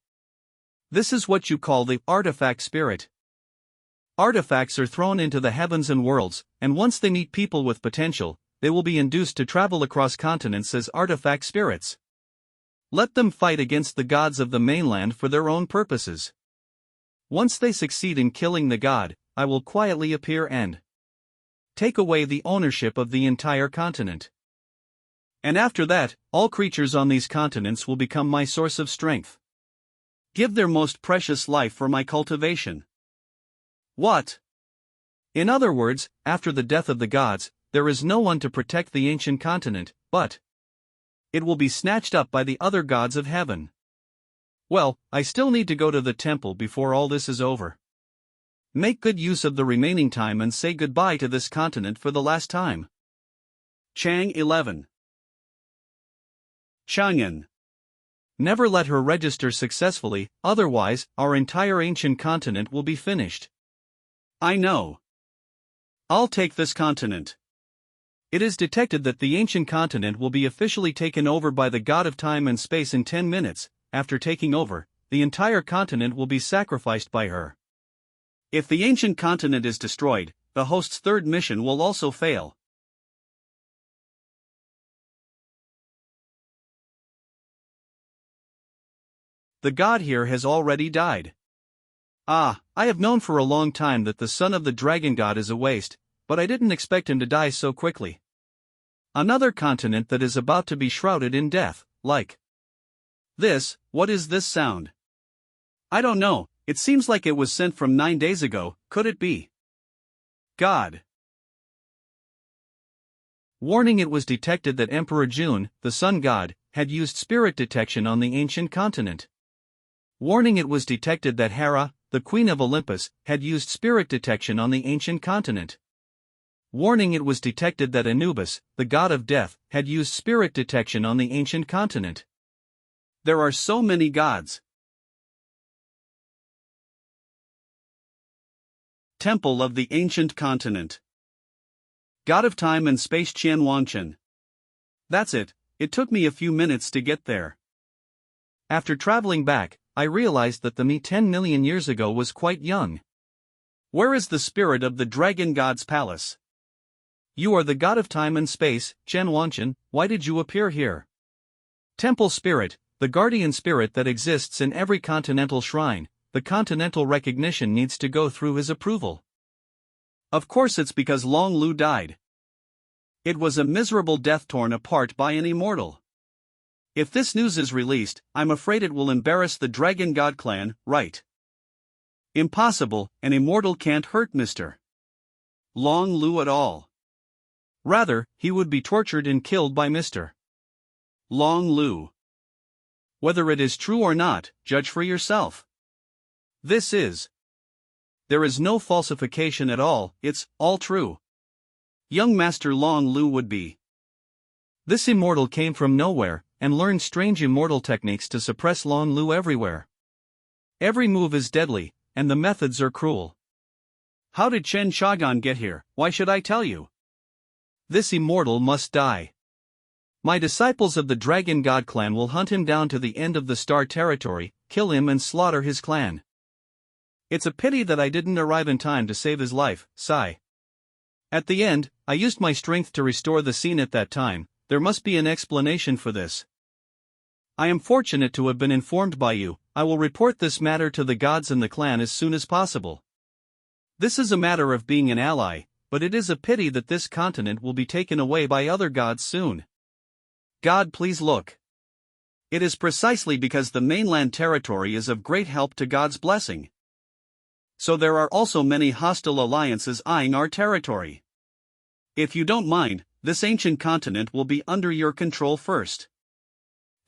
This is what you call the artifact spirit. Artifacts are thrown into the heavens and worlds, and once they meet people with potential, they will be induced to travel across continents as artifact spirits. Let them fight against the gods of the mainland for their own purposes. Once they succeed in killing the god, I will quietly appear and take away the ownership of the entire continent. And after that, all creatures on these continents will become my source of strength. Give their most precious life for my cultivation. What? In other words, after the death of the gods, there is no one to protect the ancient continent, but it will be snatched up by the other gods of heaven. Well, I still need to go to the temple before all this is over. Make good use of the remaining time and say goodbye to this continent for the last time. Chang 11. Chang'an. Never let her register successfully, otherwise, our entire ancient continent will be finished. I know. I'll take this continent. It is detected that the ancient continent will be officially taken over by the god of time and space in 10 minutes. After taking over, the entire continent will be sacrificed by her. If the ancient continent is destroyed, the host's third mission will also fail. The god here has already died. I have known for a long time that the son of the dragon god is a waste, but I didn't expect him to die so quickly. Another continent that is about to be shrouded in death, like this. What is this sound? I don't know, it seems like it was sent from 9 days ago. Could it be God? Warning: it was detected that Emperor June, the sun god, had used spirit detection on the ancient continent. Warning: it was detected that Hera, the queen of Olympus, had used spirit detection on the ancient continent. Warning: it was detected that Anubis, the god of death, had used spirit detection on the ancient continent. There are so many gods. Temple of the Ancient Continent. God of Time and Space Xianxia. That's it, it took me a few minutes to get there. After traveling back, I realized that the me 10 million years ago was quite young. Where is the spirit of the dragon god's palace? You are the god of time and space, Xianxia, why did you appear here? Temple spirit, the guardian spirit that exists in every continental shrine, the continental recognition needs to go through his approval. Of course it's because Long Lu died. It was a miserable death torn apart by an immortal. If this news is released, I'm afraid it will embarrass the Dragon God clan, right? Impossible, an immortal can't hurt Mr. Long Lu at all. Rather, he would be tortured and killed by Mr. Long Lu. Whether it is true or not, judge for yourself. There is no falsification at all, it's all true. Young Master Long Lu would be. This immortal came from nowhere, and learned strange immortal techniques to suppress Long Lu everywhere. Every move is deadly, and the methods are cruel. How did Chen Shagan get here? Why should I tell you? This immortal must die. My disciples of the Dragon God clan will hunt him down to the end of the star territory, kill him and slaughter his clan. It's a pity that I didn't arrive in time to save his life, sigh. At the end, I used my strength to restore the scene at that time. There must be an explanation for this. I am fortunate to have been informed by you. I will report this matter to the gods and the clan as soon as possible. This is a matter of being an ally, but it is a pity that this continent will be taken away by other gods soon. God, please look. It is precisely because the mainland territory is of great help to God's blessing. So there are also many hostile alliances eyeing our territory. If you don't mind, this ancient continent will be under your control first.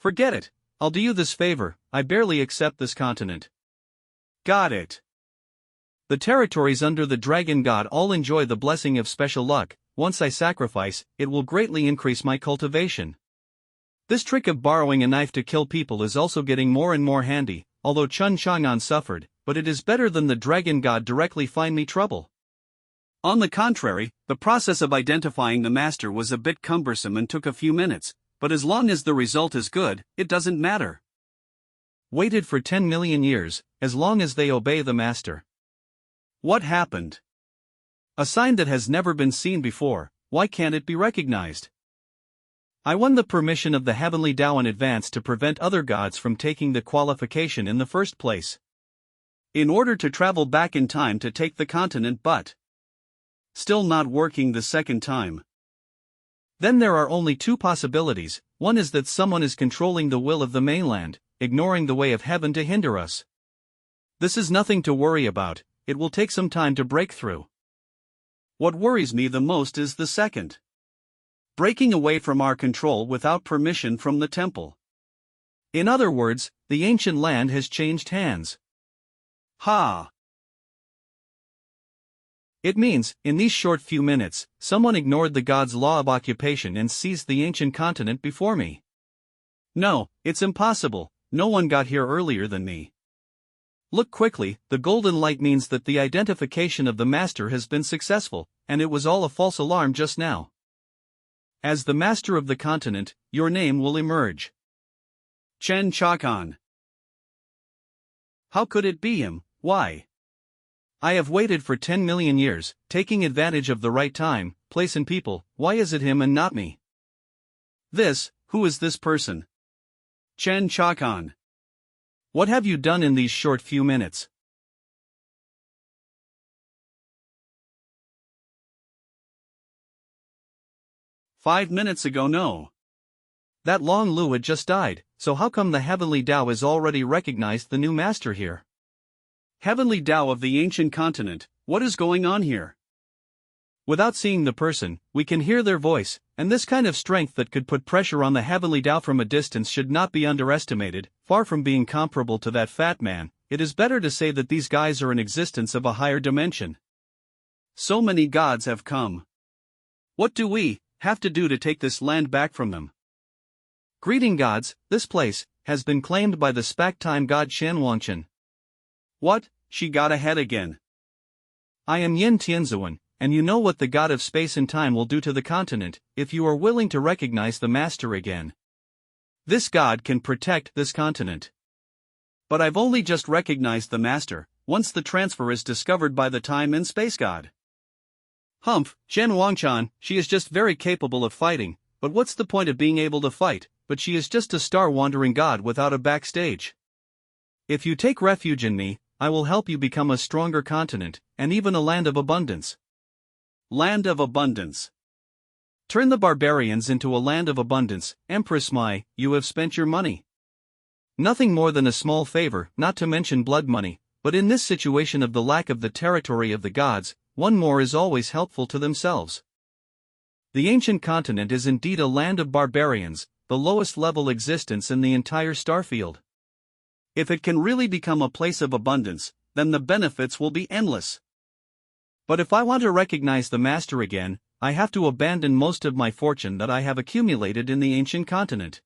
Forget it, I'll do you this favor, I barely accept this continent. Got it. The territories under the Dragon God all enjoy the blessing of special luck. Once I sacrifice, it will greatly increase my cultivation. This trick of borrowing a knife to kill people is also getting more and more handy, although Chun Chang'an suffered, but it is better than the Dragon God directly find me trouble. On the contrary, the process of identifying the master was a bit cumbersome and took a few minutes, but as long as the result is good, it doesn't matter. Waited for 10 million years, as long as they obey the master. What happened? A sign that has never been seen before, why can't it be recognized? I won the permission of the heavenly Tao in advance to prevent other gods from taking the qualification in the first place. In order to travel back in time to take the continent, but still not working the second time. Then there are only two possibilities. One is that someone is controlling the will of the mainland, ignoring the way of heaven to hinder us. This is nothing to worry about, it will take some time to break through. What worries me the most is the second. Breaking away from our control without permission from the temple. In other words, the ancient land has changed hands. Ha! It means, in these short few minutes, someone ignored the god's law of occupation and seized the ancient continent before me. No, it's impossible, no one got here earlier than me. Look quickly, the golden light means that the identification of the master has been successful, and it was all a false alarm just now. As the master of the continent, your name will emerge. Xianxia. How could it be him? Why? I have waited for 10 million years, taking advantage of the right time, place and people. Why is it him and not me? Who is this person? Xianxia. What have you done in these short few minutes? "5 minutes ago, no. That Long Lu had just died, so how come the heavenly Tao has already recognized the new master here? Heavenly Tao of the ancient continent, what is going on here?" Without seeing the person, we can hear their voice, and this kind of strength that could put pressure on the heavenly Tao from a distance should not be underestimated. Far from being comparable to that fat man, it is better to say that these guys are in existence of a higher dimension. So many gods have come. What do we have to do to take this land back from them? Greeting gods, this place has been claimed by the space-time god xianxia. What? She got ahead again. I am Yin Tianzuan, and you know what the god of space and time will do to the continent, if you are willing to recognize the master again. This god can protect this continent. But I've only just recognized the master, once the transfer is discovered by the time and space god. Humph, Xianxia, she is just very capable of fighting, but what's the point of being able to fight, but she is just a star-wandering god without a backstage. If you take refuge in me, I will help you become a stronger continent, and even a land of abundance. Land of abundance. Turn the barbarians into a land of abundance, Empress Mai, you have spent your money. Nothing more than a small favor, not to mention blood money, but in this situation of the lack of the territory of the gods, one more is always helpful to themselves. The ancient continent is indeed a land of barbarians, the lowest level existence in the entire starfield. If it can really become a place of abundance, then the benefits will be endless. But if I want to recognize the master again, I have to abandon most of my fortune that I have accumulated in the ancient continent.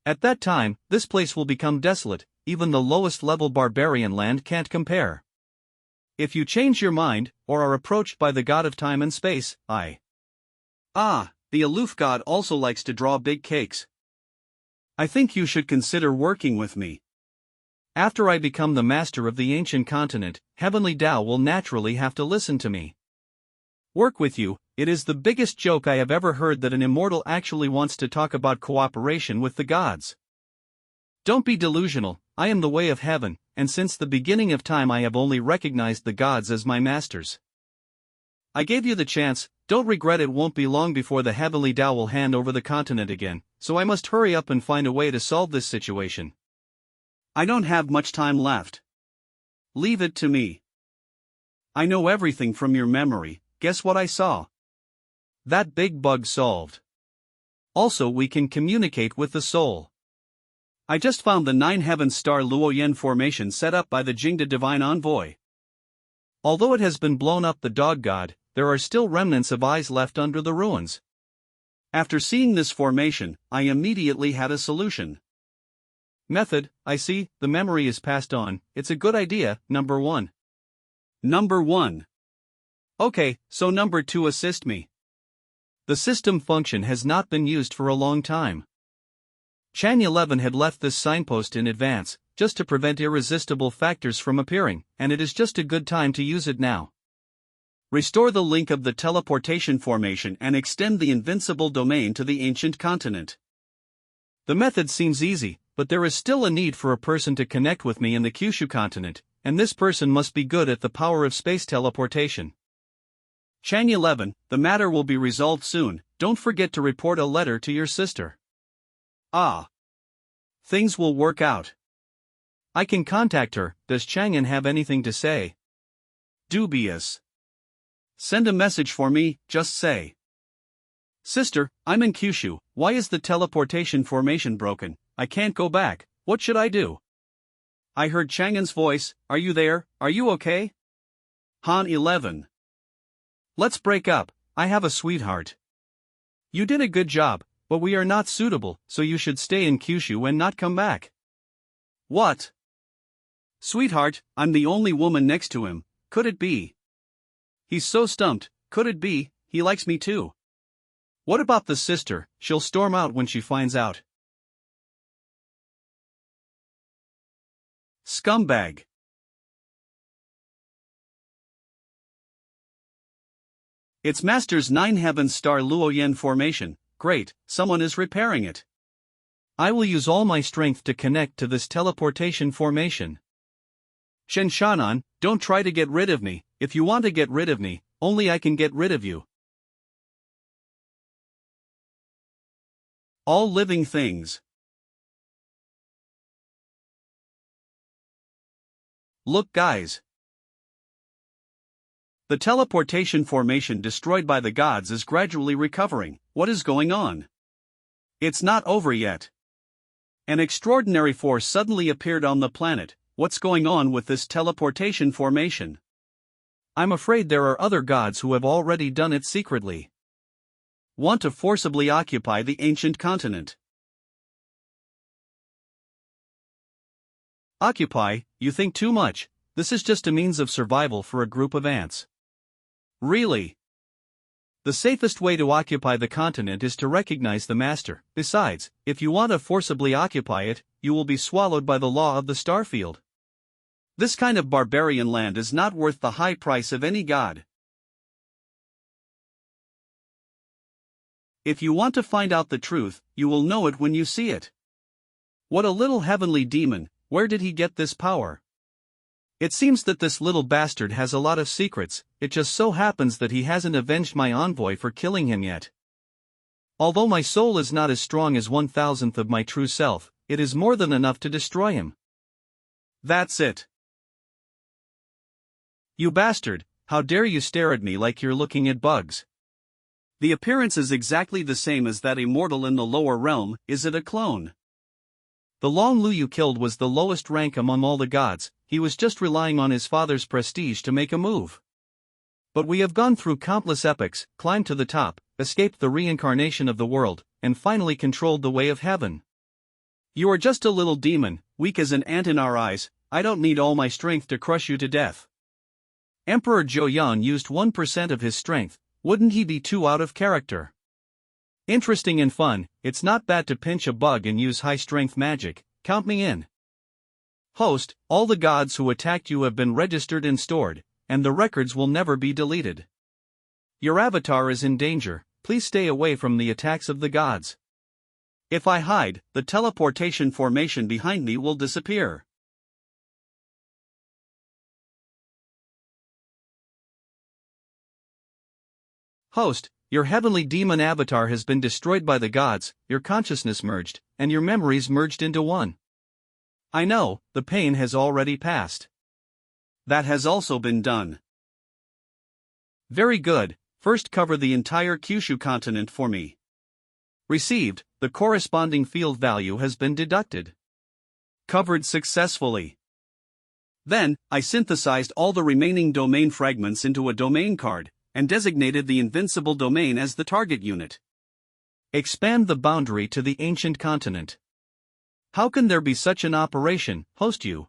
At that time, this place will become desolate, even the lowest level barbarian land can't compare. If you change your mind, or are approached by the god of time and space, the aloof god also likes to draw big cakes. I think you should consider working with me. After I become the master of the ancient continent, Heavenly Tao will naturally have to listen to me. Work with you, it is the biggest joke I have ever heard that an immortal actually wants to talk about cooperation with the gods. Don't be delusional, I am the way of heaven, and since the beginning of time I have only recognized the gods as my masters. I gave you the chance, don't regret it won't be long before the Heavenly Tao will hand over the continent again, so I must hurry up and find a way to solve this situation. I don't have much time left. Leave it to me. I know everything from your memory, guess what I saw? That big bug solved. Also we can communicate with the soul. I just found the 9 heavens star Luoyan formation set up by the Jingda divine envoy. Although it has been blown up the dog god, there are still remnants of eyes left under the ruins. After seeing this formation, I immediately had a solution. Method, I see, the memory is passed on, it's a good idea, number 1. Number 1. Okay, so number 2, assist me. The system function has not been used for a long time. Chang 11 had left this signpost in advance, just to prevent irresistible factors from appearing, and it is just a good time to use it now. Restore the link of the teleportation formation and extend the invincible domain to the ancient continent. The method seems easy, but there is still a need for a person to connect with me in the Kyushu continent, and this person must be good at the power of space teleportation. Chang 11, the matter will be resolved soon. Don't forget to report a letter to your sister. Ah. Things will work out. I can contact her. Does Chang'an have anything to say? Dubious. Send a message for me, just say. Sister, I'm in Kyushu. Why is the teleportation formation broken? I can't go back. What should I do? I heard Chang'an's voice. Are you there? Are you okay? Han 11. Let's break up. I have a sweetheart. You did a good job, but we are not suitable, so you should stay in Kyushu and not come back. What? Sweetheart, I'm the only woman next to him. Could it be? He's so stumped. Could it be he likes me too? What about the sister? She'll storm out when she finds out. Scumbag. It's Master's 9 Heavens Star Luoyan formation. Great, someone is repairing it. I will use all my strength to connect to this teleportation formation. Shen Shanan, don't try to get rid of me. If you want to get rid of me, only I can get rid of you. All living things. Look, guys. The teleportation formation destroyed by the gods is gradually recovering. What is going on? It's not over yet. An extraordinary force suddenly appeared on the planet. What's going on with this teleportation formation? I'm afraid there are other gods who have already done it secretly. Want to forcibly occupy the ancient continent. Occupy, you think too much. This is just a means of survival for a group of ants. Really? The safest way to occupy the continent is to recognize the master. Besides, if you want to forcibly occupy it, you will be swallowed by the law of the starfield. This kind of barbarian land is not worth the high price of any god. If you want to find out the truth, you will know it when you see it. What a little heavenly demon, where did he get this power? It seems that this little bastard has a lot of secrets. It just so happens that he hasn't avenged my envoy for killing him yet. Although my soul is not as strong as 1,000th of my true self, it is more than enough to destroy him. That's it. You bastard, how dare you stare at me like you're looking at bugs? The appearance is exactly the same as that immortal in the lower realm. Is it a clone? The Long Lu you killed was the lowest rank among all the gods. He was just relying on his father's prestige to make a move. But we have gone through countless epochs, climbed to the top, escaped the reincarnation of the world, and finally controlled the way of heaven. You are just a little demon, weak as an ant in our eyes. I don't need all my strength to crush you to death. Emperor Joyan used 1% of his strength. Wouldn't he be too out of character? Interesting and fun. It's not bad to pinch a bug and use high-strength magic. Count me in. Host, all the gods who attacked you have been registered and stored, and the records will never be deleted. Your avatar is in danger. Please stay away from the attacks of the gods. If I hide, the teleportation formation behind me will disappear. Host, your heavenly demon avatar has been destroyed by the gods, your consciousness merged, and your memories merged into one. I know, the pain has already passed. That has also been done. Very good, first cover the entire Kyushu continent for me. Received, the corresponding field value has been deducted. Covered successfully. Then, I synthesized all the remaining domain fragments into a domain card, and designated the Invincible domain as the target unit. Expand the boundary to the ancient continent. How can there be such an operation, host you?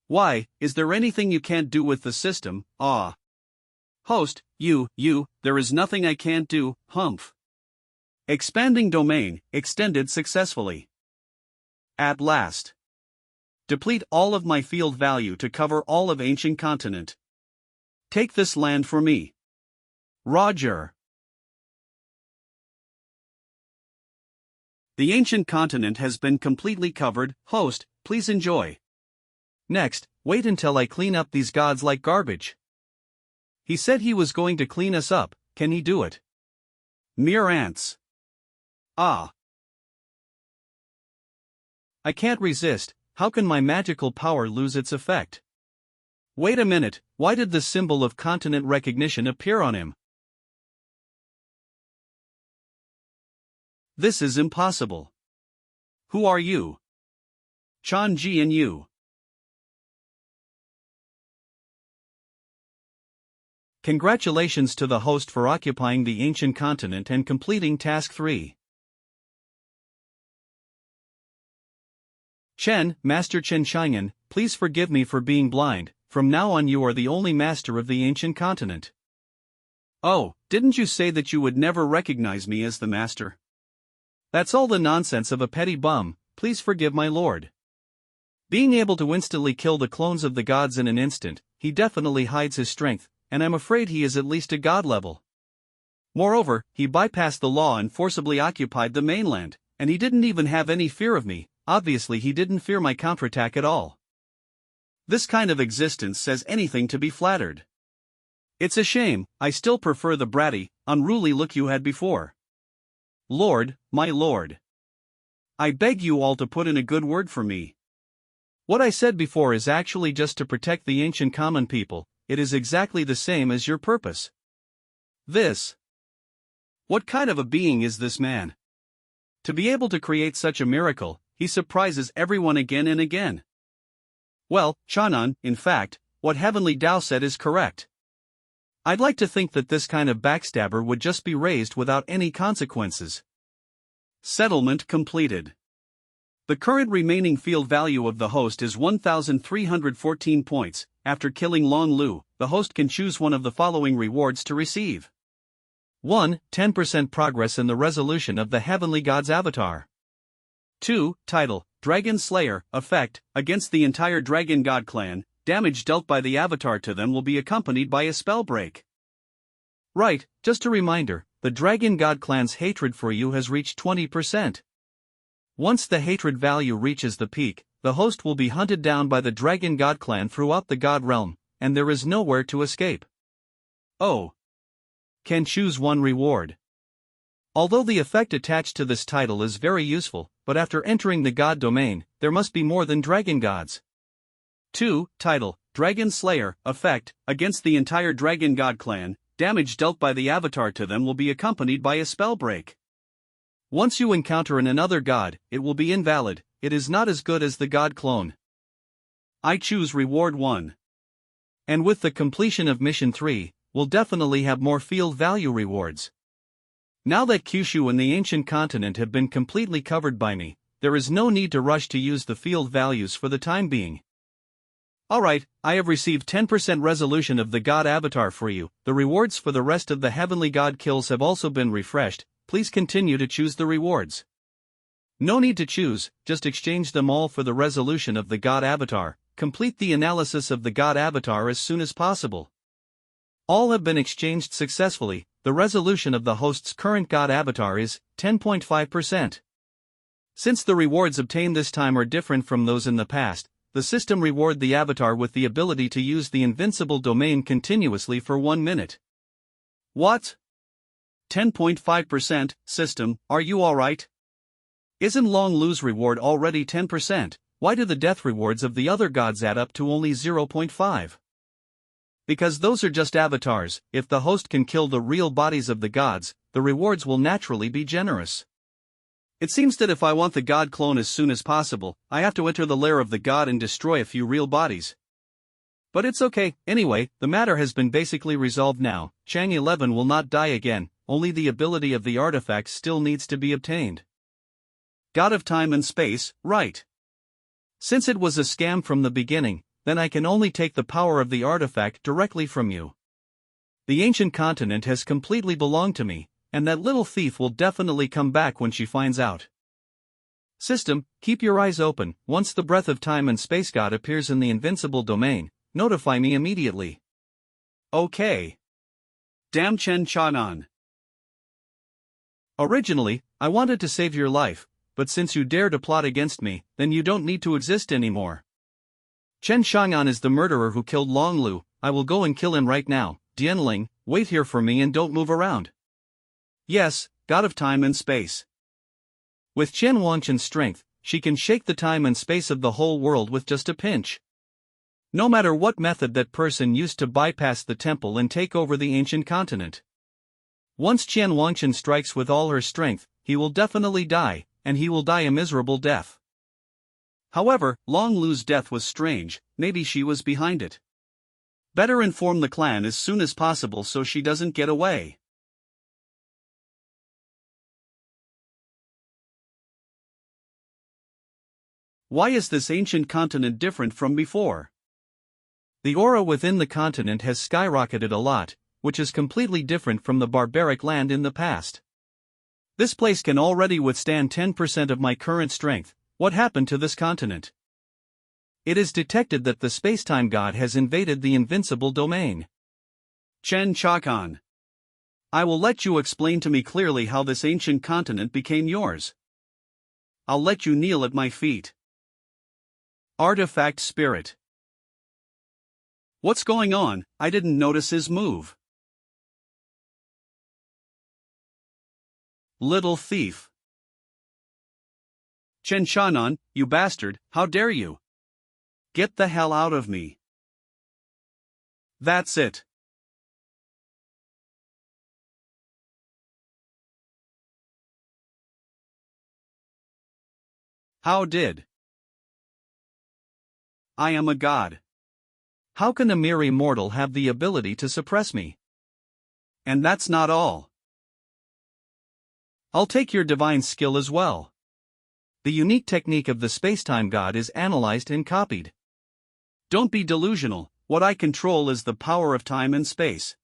Why, is there anything you can't do with the system? Ah. Host, there is nothing I can't do, humph. Expanding domain, extended successfully. At last. Deplete all of my field value to cover all of ancient continent. Take this land for me. Roger. The ancient continent has been completely covered, host, please enjoy. Next, wait until I clean up these gods like garbage. He said he was going to clean us up, can he do it? Mere ants. Ah. I can't resist, how can my magical power lose its effect? Wait a minute, why did the symbol of continent recognition appear on him? This is impossible. Who are you? Chanji and you. Congratulations to the host for occupying the ancient continent and completing Task 3. Chen, Master Chen Xianxia, please forgive me for being blind, from now on you are the only master of the ancient continent. Oh, didn't you say that you would never recognize me as the master? That's all the nonsense of a petty bum, please forgive my lord. Being able to instantly kill the clones of the gods in an instant, he definitely hides his strength, and I'm afraid he is at least a god level. Moreover, he bypassed the law and forcibly occupied the mainland, and he didn't even have any fear of me, obviously he didn't fear my counterattack at all. This kind of existence says anything to be flattered. It's a shame, I still prefer the bratty, unruly look you had before. Lord, my lord. I beg you all to put in a good word for me. What I said before is actually just to protect the ancient common people, it is exactly the same as your purpose. This. What kind of a being is this man? To be able to create such a miracle, he surprises everyone again and again. Well, Chanan, in fact, what Heavenly Tao said is correct. I'd like to think that this kind of backstabber would just be raised without any consequences. Settlement completed. The current remaining field value of the host is 1,314 points. After killing Long Lu, the host can choose one of the following rewards to receive. 1. 10% progress in the resolution of the Heavenly God's avatar. 2. Title, Dragon Slayer, effect, against the entire Dragon God clan, damage dealt by the avatar to them will be accompanied by a spell break. Right, just a reminder, the Dragon God clan's hatred for you has reached 20%. Once the hatred value reaches the peak, the host will be hunted down by the Dragon God clan throughout the God realm, and there is nowhere to escape. Oh. Can choose one reward. Although the effect attached to this title is very useful, but after entering the God domain, there must be more than dragon gods. 2. Title, Dragon Slayer, effect, against the entire Dragon God clan, damage dealt by the avatar to them will be accompanied by a spell break. Once you encounter another god, it will be invalid, it is not as good as the god clone. I choose reward 1. And with the completion of mission 3, we'll definitely have more field value rewards. Now that Kyushu and the ancient continent have been completely covered by me, there is no need to rush to use the field values for the time being. Alright, I have received 10% resolution of the god avatar for you, the rewards for the rest of the heavenly god kills have also been refreshed, please continue to choose the rewards. No need to choose, just exchange them all for the resolution of the God Avatar, complete the analysis of the God Avatar as soon as possible. All have been exchanged successfully, the resolution of the host's current God Avatar is 10.5%. Since the rewards obtained this time are different from those in the past, the system reward the Avatar with the ability to use the Invincible domain continuously for 1 minute. What? 10.5%, system, are you alright? Isn't Long Lu's reward already 10%, why do the death rewards of the other gods add up to only 0.5? Because those are just avatars, if the host can kill the real bodies of the gods, the rewards will naturally be generous. It seems that if I want the god clone as soon as possible, I have to enter the lair of the god and destroy a few real bodies. But it's okay, anyway, the matter has been basically resolved now, Chang 11 will not die again, only the ability of the artifact still needs to be obtained. God of time and space, right. Since it was a scam from the beginning, then I can only take the power of the artifact directly from you. The ancient continent has completely belonged to me, and that little thief will definitely come back when she finds out. System, keep your eyes open. Once the breath of time and space god appears in the invincible domain, notify me immediately. Okay. Damn Chen Chanan. Originally, I wanted to save your life, but since you dare to plot against me, then you don't need to exist anymore. Chen Xianxia is the murderer who killed Long Lu. I will go and kill him right now. Dianling, wait here for me and don't move around. Yes, god of time and space. With Chen Wangshan's strength, she can shake the time and space of the whole world with just a pinch. No matter what method that person used to bypass the temple and take over the ancient continent. Once Chen Wangshan strikes with all her strength, he will definitely die, and he will die a miserable death. However, Long Lu's death was strange, maybe she was behind it. Better inform the clan as soon as possible so she doesn't get away. Why is this ancient continent different from before? The aura within the continent has skyrocketed a lot, which is completely different from the barbaric land in the past. This place can already withstand 10% of my current strength. What happened to this continent? It is detected that the spacetime god has invaded the invincible domain. Chen Chakan. I will let you explain to me clearly how this ancient continent became yours. I'll let you kneel at my feet. Artifact Spirit. What's going on? I didn't notice his move. Little thief. Chen Shannon, you bastard, how dare you? Get the hell out of me. That's it. How did? I am a god. How can a mere immortal have the ability to suppress me? And that's not all. I'll take your divine skill as well. The unique technique of the spacetime god is analyzed and copied. Don't be delusional, what I control is the power of time and space.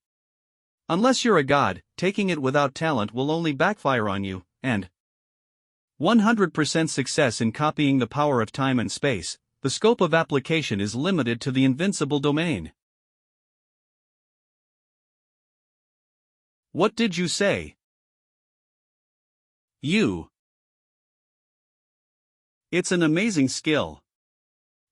Unless you're a god, taking it without talent will only backfire on you, and 100% success in copying the power of time and space, the scope of application is limited to the invincible domain. What did you say? You. It's an amazing skill.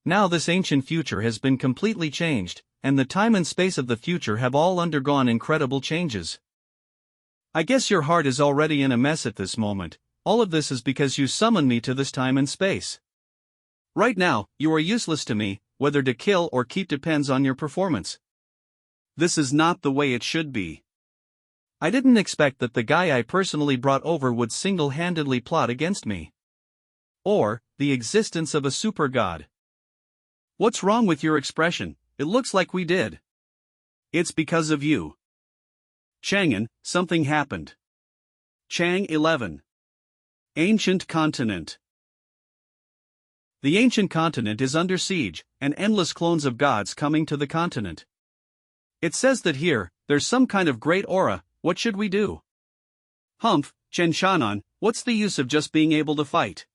Now this ancient future has been completely changed, and the time and space of the future have all undergone incredible changes. I guess your heart is already in a mess at this moment. All of this is because you summoned me to this time and space. Right now, you are useless to me, whether to kill or keep depends on your performance. This is not the way it should be. I didn't expect that the guy I personally brought over would single-handedly plot against me. Or, the existence of a super god. What's wrong with your expression? It looks like we did. It's because of you. Chang'an, something happened. Chang 11. Ancient continent. The ancient continent is under siege, and endless clones of gods coming to the continent. It says that here, there's some kind of great aura. What should we do? Humph, Chen Shannon, what's the use of just being able to fight?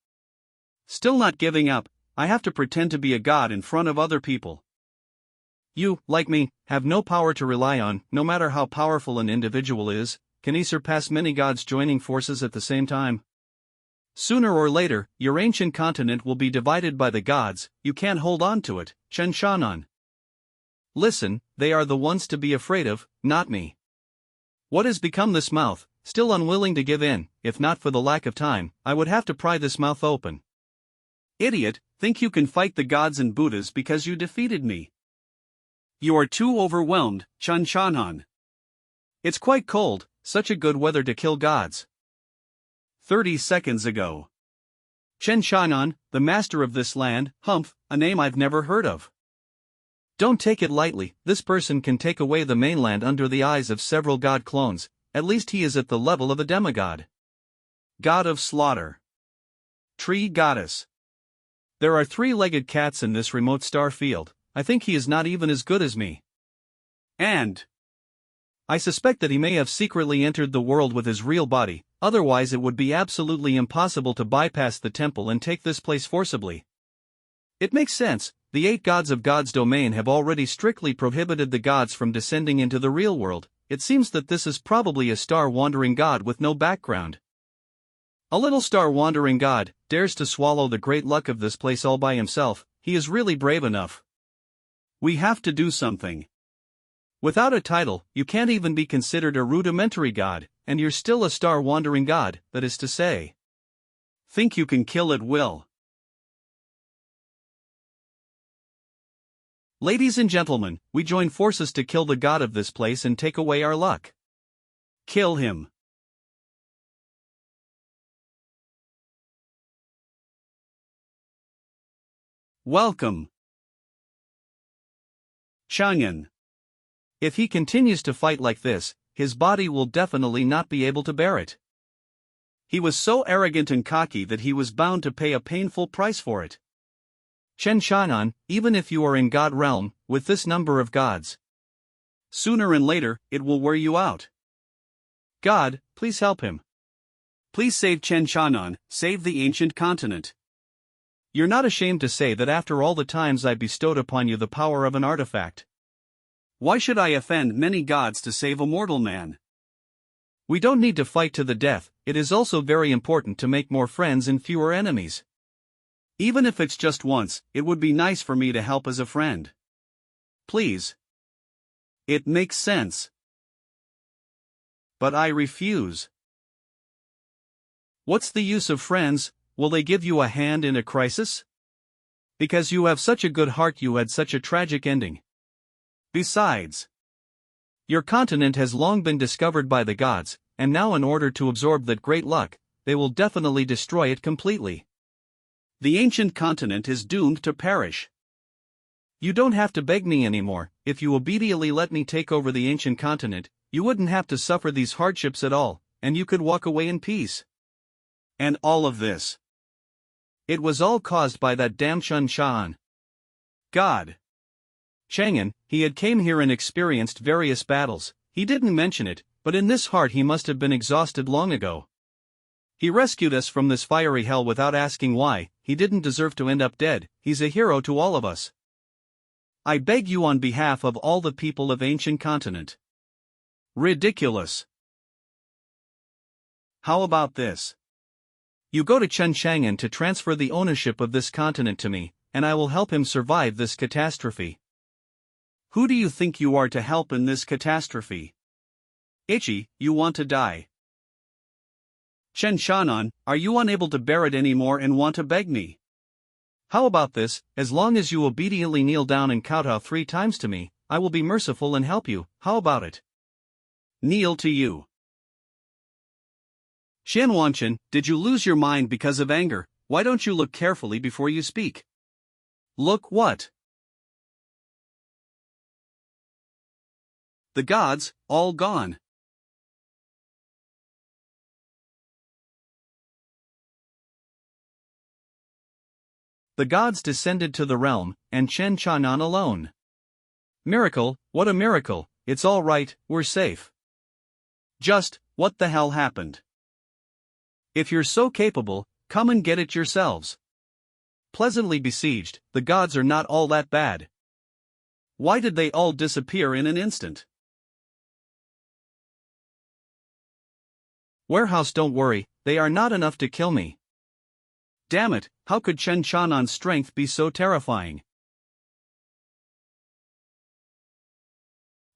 Still not giving up, I have to pretend to be a god in front of other people. You, like me, have no power to rely on. No matter how powerful an individual is, can he surpass many gods joining forces at the same time? Sooner or later, your ancient continent will be divided by the gods. You can't hold on to it, Chen Shannon. Listen, they are the ones to be afraid of, not me. What has become this mouth? Still unwilling to give in. If not for the lack of time, I would have to pry this mouth open. Idiot, think you can fight the gods and Buddhas because you defeated me. You are too overwhelmed, Chen Shannon. It's quite cold, such a good weather to kill gods. 30 seconds ago. Chen Shannon, the master of this land, Humph, a name I've never heard of. Don't take it lightly, this person can take away the mainland under the eyes of several god clones, at least he is at the level of a demigod. God of slaughter. Tree goddess. There are three-legged cats in this remote star field, I think he is not even as good as me. And I suspect that he may have secretly entered the world with his real body, otherwise it would be absolutely impossible to bypass the temple and take this place forcibly. It makes sense, the 8 gods of God's domain have already strictly prohibited the gods from descending into the real world. It seems that this is probably a star-wandering god with no background. A little star-wandering god dares to swallow the great luck of this place all by himself. He is really brave enough. We have to do something. Without a title, you can't even be considered a rudimentary god, and you're still a star-wandering god, that is to say. Think you can kill at will. Ladies and gentlemen, we join forces to kill the god of this place and take away our luck. Kill him. Welcome, Xianxia. If he continues to fight like this, his body will definitely not be able to bear it. He was so arrogant and cocky that he was bound to pay a painful price for it. xianxia, even if you are in God realm, with this number of gods, sooner and later, it will wear you out. God, please help him. Please save xianxia, save the ancient continent. You're not ashamed to say that after all the times I bestowed upon you the power of an artifact. Why should I offend many gods to save a mortal man? We don't need to fight to the death, it is also very important to make more friends and fewer enemies. Even if it's just once, it would be nice for me to help as a friend. Please. It makes sense. But I refuse. What's the use of friends? Will they give you a hand in a crisis? Because you have such a good heart, you had such a tragic ending. Besides, your continent has long been discovered by the gods, and now in order to absorb that great luck, they will definitely destroy it completely. The ancient continent is doomed to perish. You don't have to beg me anymore. If you obediently let me take over the ancient continent, you wouldn't have to suffer these hardships at all, and you could walk away in peace. And all of this, it was all caused by that damn xianxia. God. Xianxia, he had came here and experienced various battles. He didn't mention it, but in this heart he must have been exhausted long ago. He rescued us from this fiery hell without asking why. He didn't deserve to end up dead. He's a hero to all of us. I beg you on behalf of all the people of ancient continent. Ridiculous. How about this? You go to xianxia to transfer the ownership of this continent to me, and I will help him survive this catastrophe. Who do you think you are to help in this catastrophe? Itchy, you want to die. xianxia, are you unable to bear it anymore and want to beg me? How about this? As long as you obediently kneel down and kowtow 3 times to me, I will be merciful and help you. How about it? Kneel to you. Xianxia, did you lose your mind because of anger? Why don't you look carefully before you speak? Look what? The gods, all gone. The gods descended to the realm, and xianxia alone. Miracle, what a miracle, it's all right, we're safe. Just, what the hell happened? If you're so capable, come and get it yourselves. Pleasantly besieged, the gods are not all that bad. Why did they all disappear in an instant? Warehouse, don't worry, they are not enough to kill me. Damn it, how could xianxia's strength be so terrifying?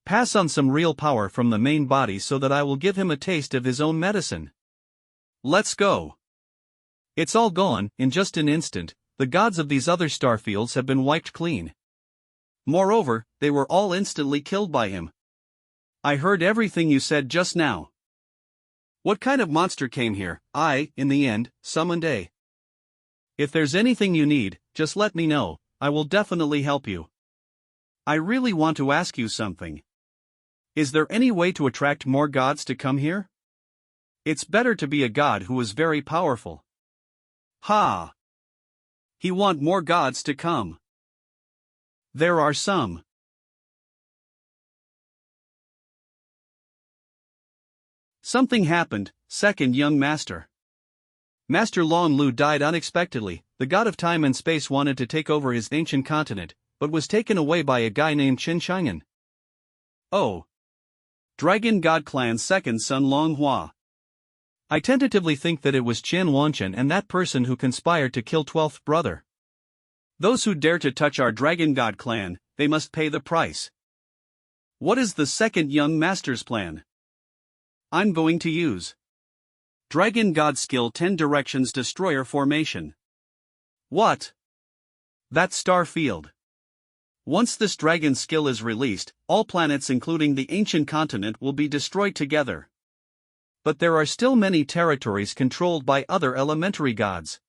Pass on some real power from the main body so that I will give him a taste of his own medicine. Let's go. It's all gone. In just an instant, the gods of these other starfields have been wiped clean. Moreover, they were all instantly killed by him. I heard everything you said just now. What kind of monster came here? I, in the end, summoned a. If there's anything you need, just let me know, I will definitely help you. I really want to ask you something. Is there any way to attract more gods to come here? It's better to be a god who is very powerful. Ha! He want more gods to come. There are some. Something happened, second young master. Master Long Lu died unexpectedly. The god of time and space wanted to take over his ancient continent, but was taken away by a guy named Xianxia. Oh. Dragon God Clan's second son Long Hua. I tentatively think that it was Qian Wanchen and that person who conspired to kill 12th brother. Those who dare to touch our Dragon God Clan, they must pay the price. What is the second young master's plan? I'm going to use Dragon God Skill 10 Directions Destroyer Formation. What? That's star field. Once this dragon skill is released, all planets including the ancient continent will be destroyed together. But there are still many territories controlled by other elementary gods.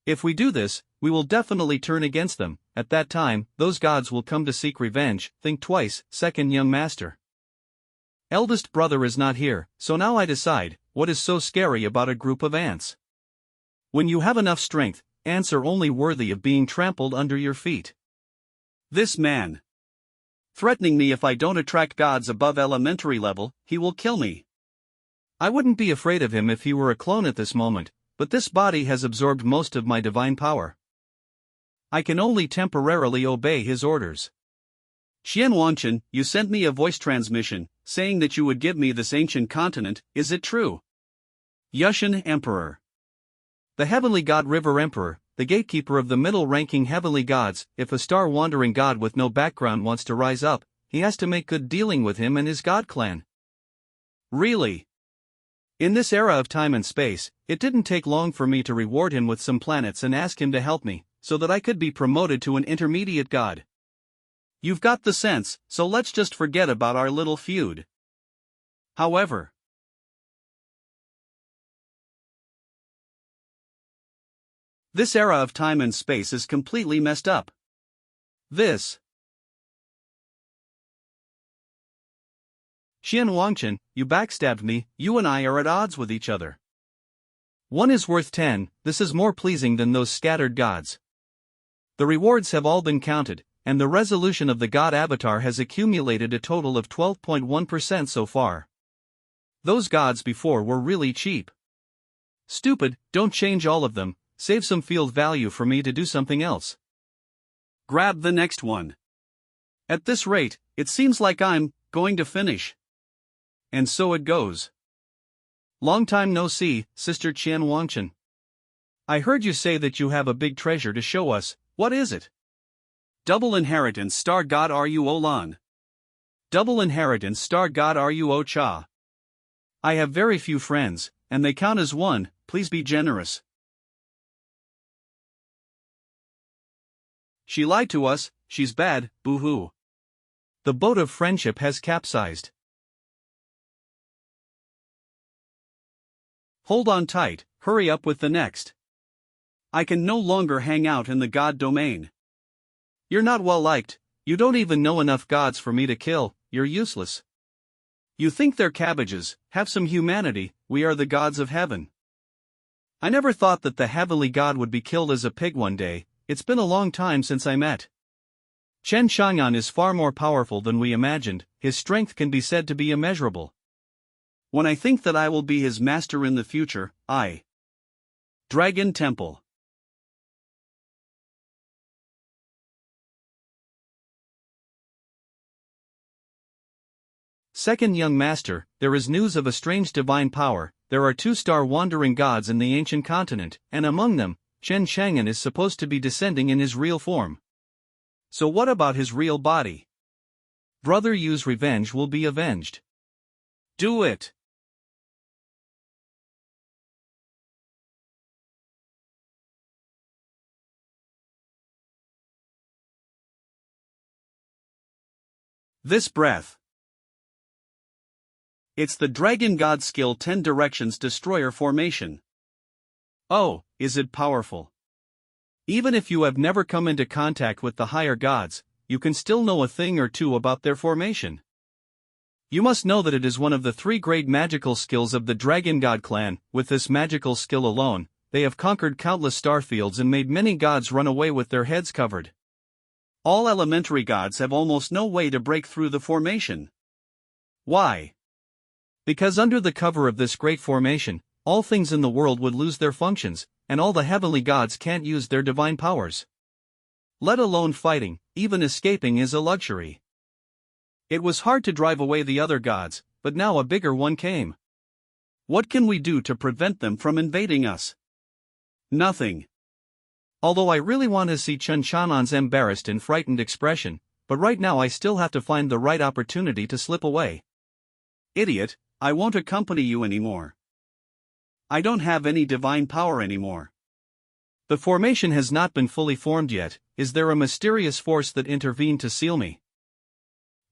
If we do this, we will definitely turn against them. At that time, those gods will come to seek revenge. Think twice, second young master. Eldest brother is not here, so now I decide, what is so scary about a group of ants? When you have enough strength, ants are only worthy of being trampled under your feet. This man. Threatening me if I don't attract gods above elementary level, he will kill me. I wouldn't be afraid of him if he were a clone at this moment, but this body has absorbed most of my divine power. I can only temporarily obey his orders. Qian Wanchen, you sent me a voice transmission, saying that you would give me this ancient continent, is it true? Yushan Emperor. The Heavenly God River Emperor, the gatekeeper of the middle-ranking heavenly gods. If a star-wandering god with no background wants to rise up, he has to make good dealing with him and his god clan. Really? In this era of time and space, it didn't take long for me to reward him with some planets and ask him to help me, so that I could be promoted to an intermediate god. You've got the sense, so let's just forget about our little feud. However, this era of time and space is completely messed up. This. Qian Wanchen, you backstabbed me. You and I are at odds with each other. 1 is worth 10, this is more pleasing than those scattered gods. The rewards have all been counted, and the resolution of the god avatar has accumulated a total of 12.1% so far. Those gods before were really cheap. Stupid, don't change all of them, save some field value for me to do something else. Grab the next one. At this rate, it seems like I'm going to finish. And so it goes. Long time no see, Sister Qian Wanchen. I heard you say that you have a big treasure to show us. What is it? Double Inheritance Star God Ruo Lan. Double Inheritance Star God Ruo Cha. I have very few friends, and they count as one, please be generous. She lied to us, she's bad, boo-hoo. The boat of friendship has capsized. Hold on tight, hurry up with the next. I can no longer hang out in the god domain. You're not well liked, you don't even know enough gods for me to kill, you're useless. You think they're cabbages, have some humanity, we are the gods of heaven. I never thought that the heavenly god would be killed as a pig one day, it's been a long time since I met. Chen Shang'an is far more powerful than we imagined, his strength can be said to be immeasurable. When I think that I will be his master in the future, Dragon Temple. Second young master, there is news of a strange divine power. There are 2 star-wandering gods in the ancient continent, and among them, Chen Shang'an is supposed to be descending in his real form. So what about his real body? Brother Yu's revenge will be avenged. Do it! This breath. It's the Dragon God Skill 10 Directions Destroyer Formation. Oh, is it powerful? Even if you have never come into contact with the higher gods, you can still know a thing or two about their formation. You must know that it is one of the 3 great magical skills of the Dragon God clan. With this magical skill alone, they have conquered countless starfields and made many gods run away with their heads covered. All elementary gods have almost no way to break through the formation. Why? Because under the cover of this great formation, all things in the world would lose their functions, and all the heavenly gods can't use their divine powers. Let alone fighting, even escaping is a luxury. It was hard to drive away the other gods, but now a bigger one came. What can we do to prevent them from invading us? Nothing. Although I really want to see Chunchamon's embarrassed and frightened expression, but right now I still have to find the right opportunity to slip away. Idiot, I won't accompany you anymore. I don't have any divine power anymore. The formation has not been fully formed yet. Is there a mysterious force that intervened to seal me?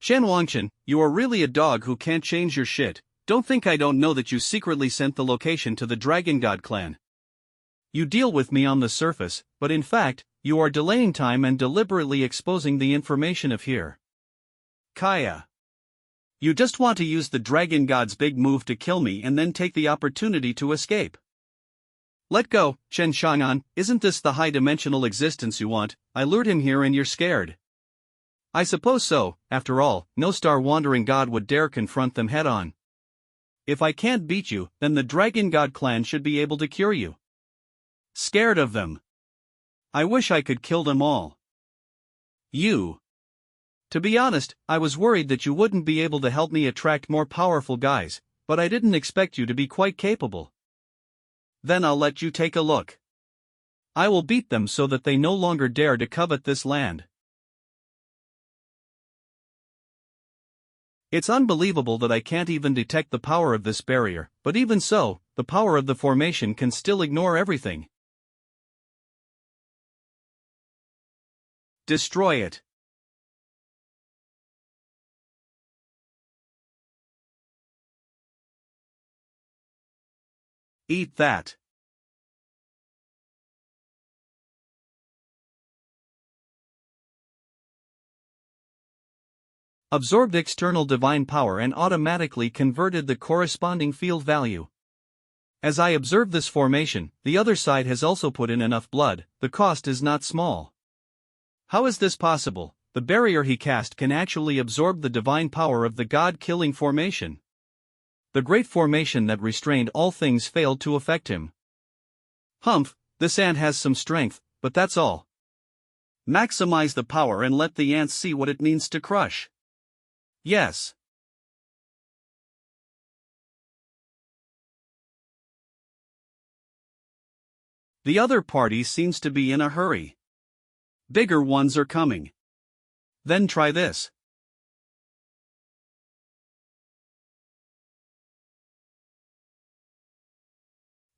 Xianxia, you are really a dog who can't change your shit. Don't think I don't know that you secretly sent the location to the Dragon God clan. You deal with me on the surface, but in fact, you are delaying time and deliberately exposing the information of here. Kaya. You just want to use the Dragon God's big move to kill me and then take the opportunity to escape. Let go, Xianxia, isn't this the high-dimensional existence you want? I lured him here and you're scared. I suppose so. After all, no star-wandering god would dare confront them head-on. If I can't beat you, then the Dragon God clan should be able to cure you. Scared of them. I wish I could kill them all. You. To be honest, I was worried that you wouldn't be able to help me attract more powerful guys, but I didn't expect you to be quite capable. Then I'll let you take a look. I will beat them so that they no longer dare to covet this land. It's unbelievable that I can't even detect the power of this barrier, but even so, the power of the formation can still ignore everything. Destroy it. Eat that. Absorbed external divine power and automatically converted the corresponding field value. As I observe this formation, the other side has also put in enough blood. The cost is not small. How is this possible? The barrier he cast can actually absorb the divine power of the god-killing formation. The great formation that restrained all things failed to affect him. Humph, this ant has some strength, but that's all. Maximize the power and let the ants see what it means to crush. Yes. The other party seems to be in a hurry. Bigger ones are coming. Then try this.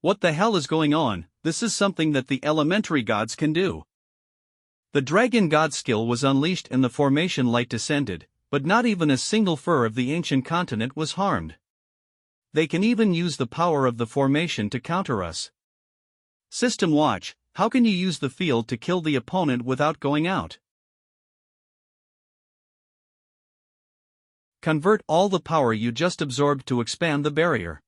What the hell is going on? This is something that the elementary gods can do. The dragon god skill was unleashed and the formation light descended, but not even a single fur of the ancient continent was harmed. They can even use the power of the formation to counter us. System watch, how can you use the field to kill the opponent without going out? Convert all the power you just absorbed to expand the barrier.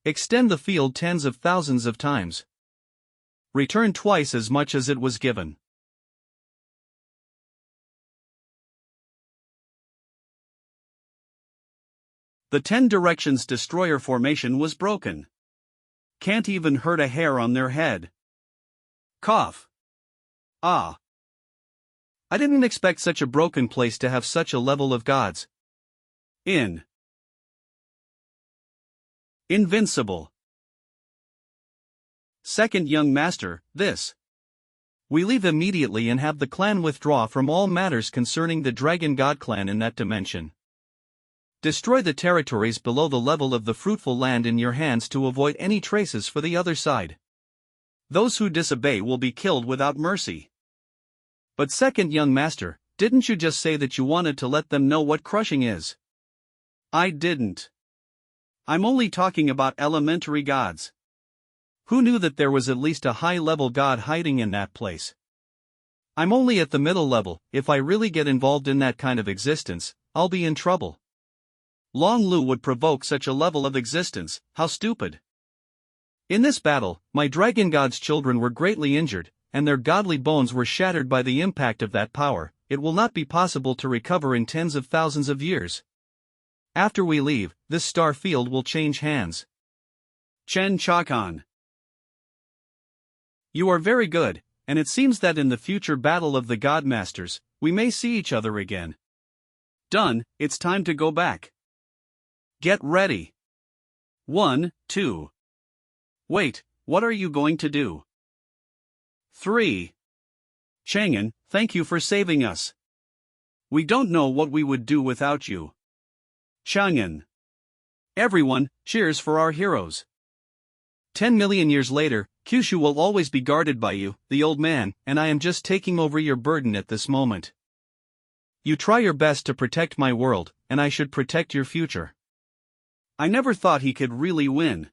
Extend the field tens of thousands of times. Return twice as much as it was given. The 10 directions destroyer formation was broken. Can't even hurt a hair on their head. Cough. Ah. I didn't expect such a broken place to have such a level of gods. Invincible. Second young master, this. We leave immediately and have the clan withdraw from all matters concerning the Dragon God clan in that dimension. Destroy the territories below the level of the fruitful land in your hands to avoid any traces for the other side. Those who disobey will be killed without mercy. But second young master, didn't you just say that you wanted to let them know what crushing is? I didn't. I'm only talking about elementary gods. Who knew that there was at least a high-level god hiding in that place? I'm only at the middle level. If I really get involved in that kind of existence, I'll be in trouble. Long Lu would provoke such a level of existence, how stupid. In this battle, my dragon god's children were greatly injured, and their godly bones were shattered by the impact of that power. It will not be possible to recover in tens of thousands of years. After we leave, this star field will change hands. Chen Chakan. You are very good, and it seems that in the future battle of the God Masters, we may see each other again. Done, it's time to go back. Get ready. 1, 2. Wait, what are you going to do? 3. Chang'an, thank you for saving us. We don't know what we would do without you. Chang'an. Everyone, cheers for our heroes. 10 million years later, Kyushu will always be guarded by you, the old man, and I am just taking over your burden at this moment. You try your best to protect my world, and I should protect your future. I never thought he could really win.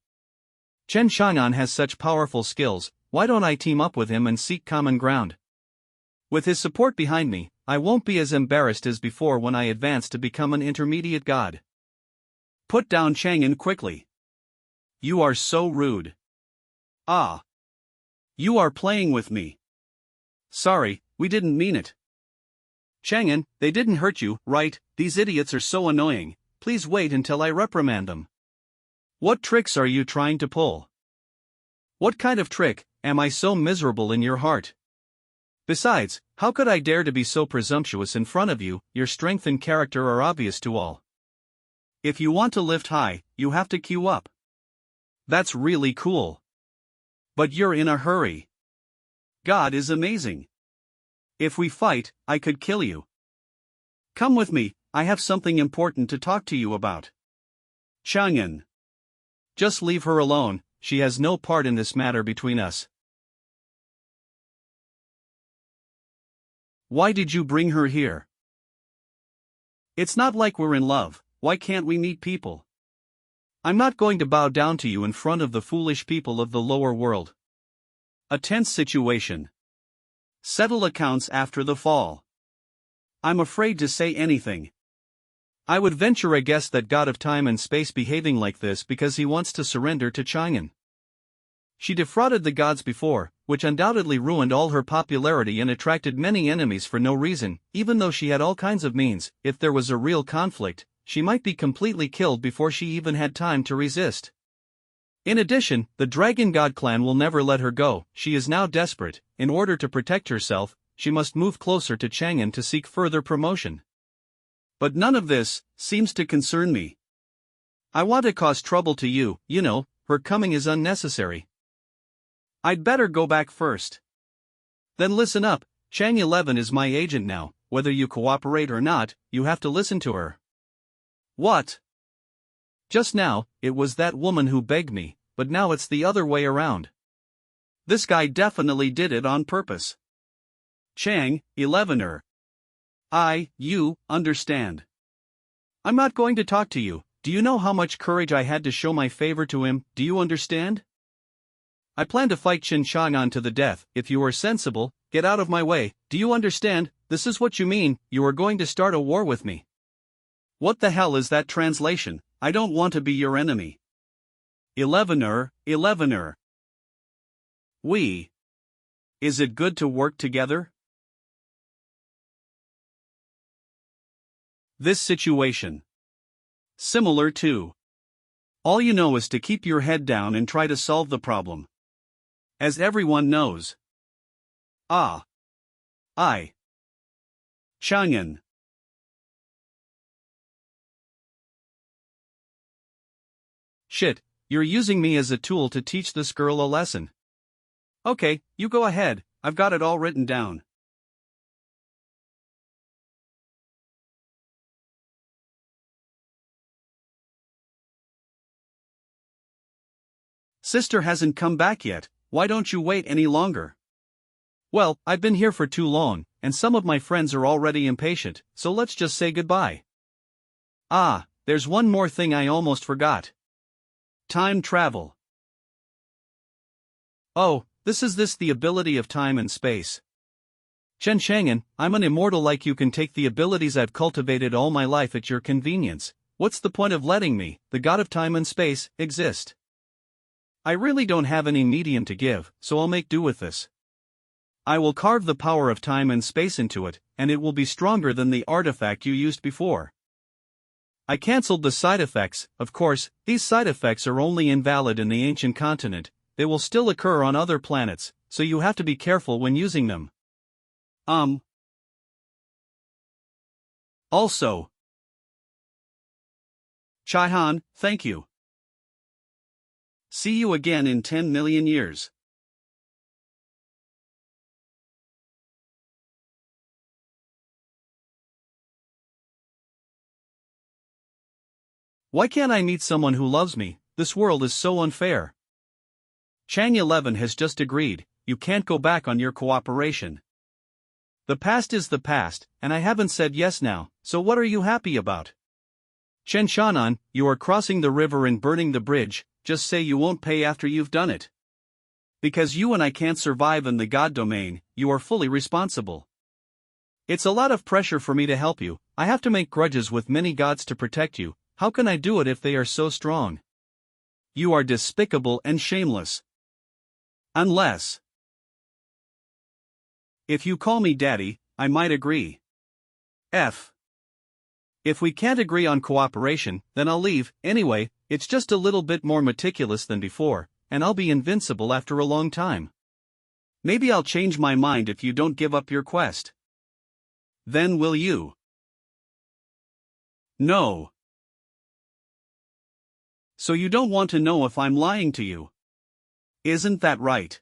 Chen Chang'an has such powerful skills, why don't I team up with him and seek common ground? With his support behind me, I won't be as embarrassed as before when I advance to become an intermediate god. Put down Chang'an quickly. You are so rude. Ah. You are playing with me. Sorry, we didn't mean it. Chang'an, they didn't hurt you, right? These idiots are so annoying, please wait until I reprimand them. What tricks are you trying to pull? What kind of trick, am I so miserable in your heart? Besides, how could I dare to be so presumptuous in front of you? Your strength and character are obvious to all. If you want to lift high, you have to queue up. That's really cool. But you're in a hurry. God is amazing. If we fight, I could kill you. Come with me, I have something important to talk to you about. Chang'an. Just leave her alone, she has no part in this matter between us. Why did you bring her here? It's not like we're in love, why can't we meet people? I'm not going to bow down to you in front of the foolish people of the lower world. A tense situation. Settle accounts after the fall. I'm afraid to say anything. I would venture a guess that God of time and space behaving like this because he wants to surrender to Chang'an. She defrauded the gods before, which undoubtedly ruined all her popularity and attracted many enemies for no reason, even though she had all kinds of means. If there was a real conflict, she might be completely killed before she even had time to resist. In addition, the Dragon God clan will never let her go. She is now desperate. In order to protect herself, she must move closer to Chang'an to seek further promotion. But none of this seems to concern me. I want to cause trouble to you, her coming is unnecessary. I'd better go back first. Then listen up, Chang 11 is my agent now, whether you cooperate or not, you have to listen to her. What? Just now, it was that woman who begged me, but now it's the other way around. This guy definitely did it on purpose. Chang 11er. You understand. I'm not going to talk to you. Do you know how much courage I had to show my favor to him? Do you understand? I plan to fight Chen Chang'an to the death. If you are sensible, get out of my way. Do you understand? This is what you mean, you are going to start a war with me. What the hell is that translation? I don't want to be your enemy. 11er. Is it good to work together? This situation. Similar to. All you know is to keep your head down and try to solve the problem. As everyone knows. Chang'an. Shit, you're using me as a tool to teach this girl a lesson. Okay, you go ahead, I've got it all written down. Sister hasn't come back yet, why don't you wait any longer? Well, I've been here for too long, and some of my friends are already impatient, so let's just say goodbye. There's one more thing I almost forgot. Time travel. Oh, this is the ability of time and space. Chen Chang'an, I'm an immortal like you can take the abilities I've cultivated all my life at your convenience. What's the point of letting me, the god of time and space, exist? I really don't have any medium to give, so I'll make do with this. I will carve the power of time and space into it, and it will be stronger than the artifact you used before. I cancelled the side effects. Of course, these side effects are only invalid in the ancient continent. They will still occur on other planets, so you have to be careful when using them. Also. Chaihan, thank you. See you again in 10 million years. Why can't I meet someone who loves me? This world is so unfair. Chang 11 has just agreed, you can't go back on your cooperation. The past is the past, and I haven't said yes now, so what are you happy about? Chen Shan'an, you are crossing the river and burning the bridge, just say you won't pay after you've done it. Because you and I can't survive in the God domain, you are fully responsible. It's a lot of pressure for me to help you. I have to make grudges with many gods to protect you. How can I do it if they are so strong? You are despicable and shameless. Unless. If you call me daddy, I might agree. If we can't agree on cooperation, then I'll leave. Anyway, it's just a little bit more meticulous than before, and I'll be invincible after a long time. Maybe I'll change my mind if you don't give up your quest. Then will you? No. So you don't want to know if I'm lying to you? Isn't that right?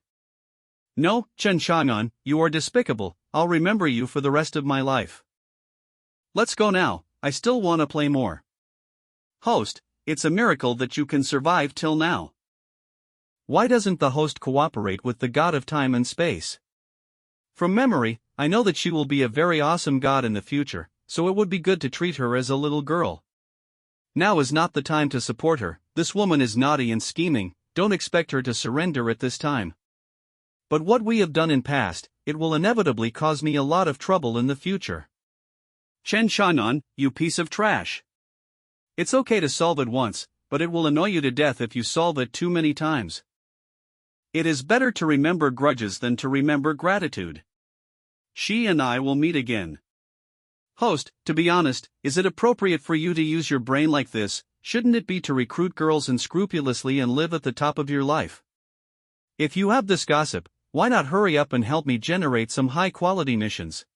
No, Chen Shan'an, you are despicable. I'll remember you for the rest of my life. Let's go now, I still want to play more. Host, it's a miracle that you can survive till now. Why doesn't the host cooperate with the god of time and space? From memory, I know that she will be a very awesome god in the future, so it would be good to treat her as a little girl. Now is not the time to support her. This woman is naughty and scheming, don't expect her to surrender at this time. But what we have done in past, it will inevitably cause me a lot of trouble in the future. Chen Shan'an, you piece of trash. It's okay to solve it once, but it will annoy you to death if you solve it too many times. It is better to remember grudges than to remember gratitude. She and I will meet again. Host, to be honest, is it appropriate for you to use your brain like this? Shouldn't it be to recruit girls unscrupulously and live at the top of your life? If you have this gossip, why not hurry up and help me generate some high-quality missions?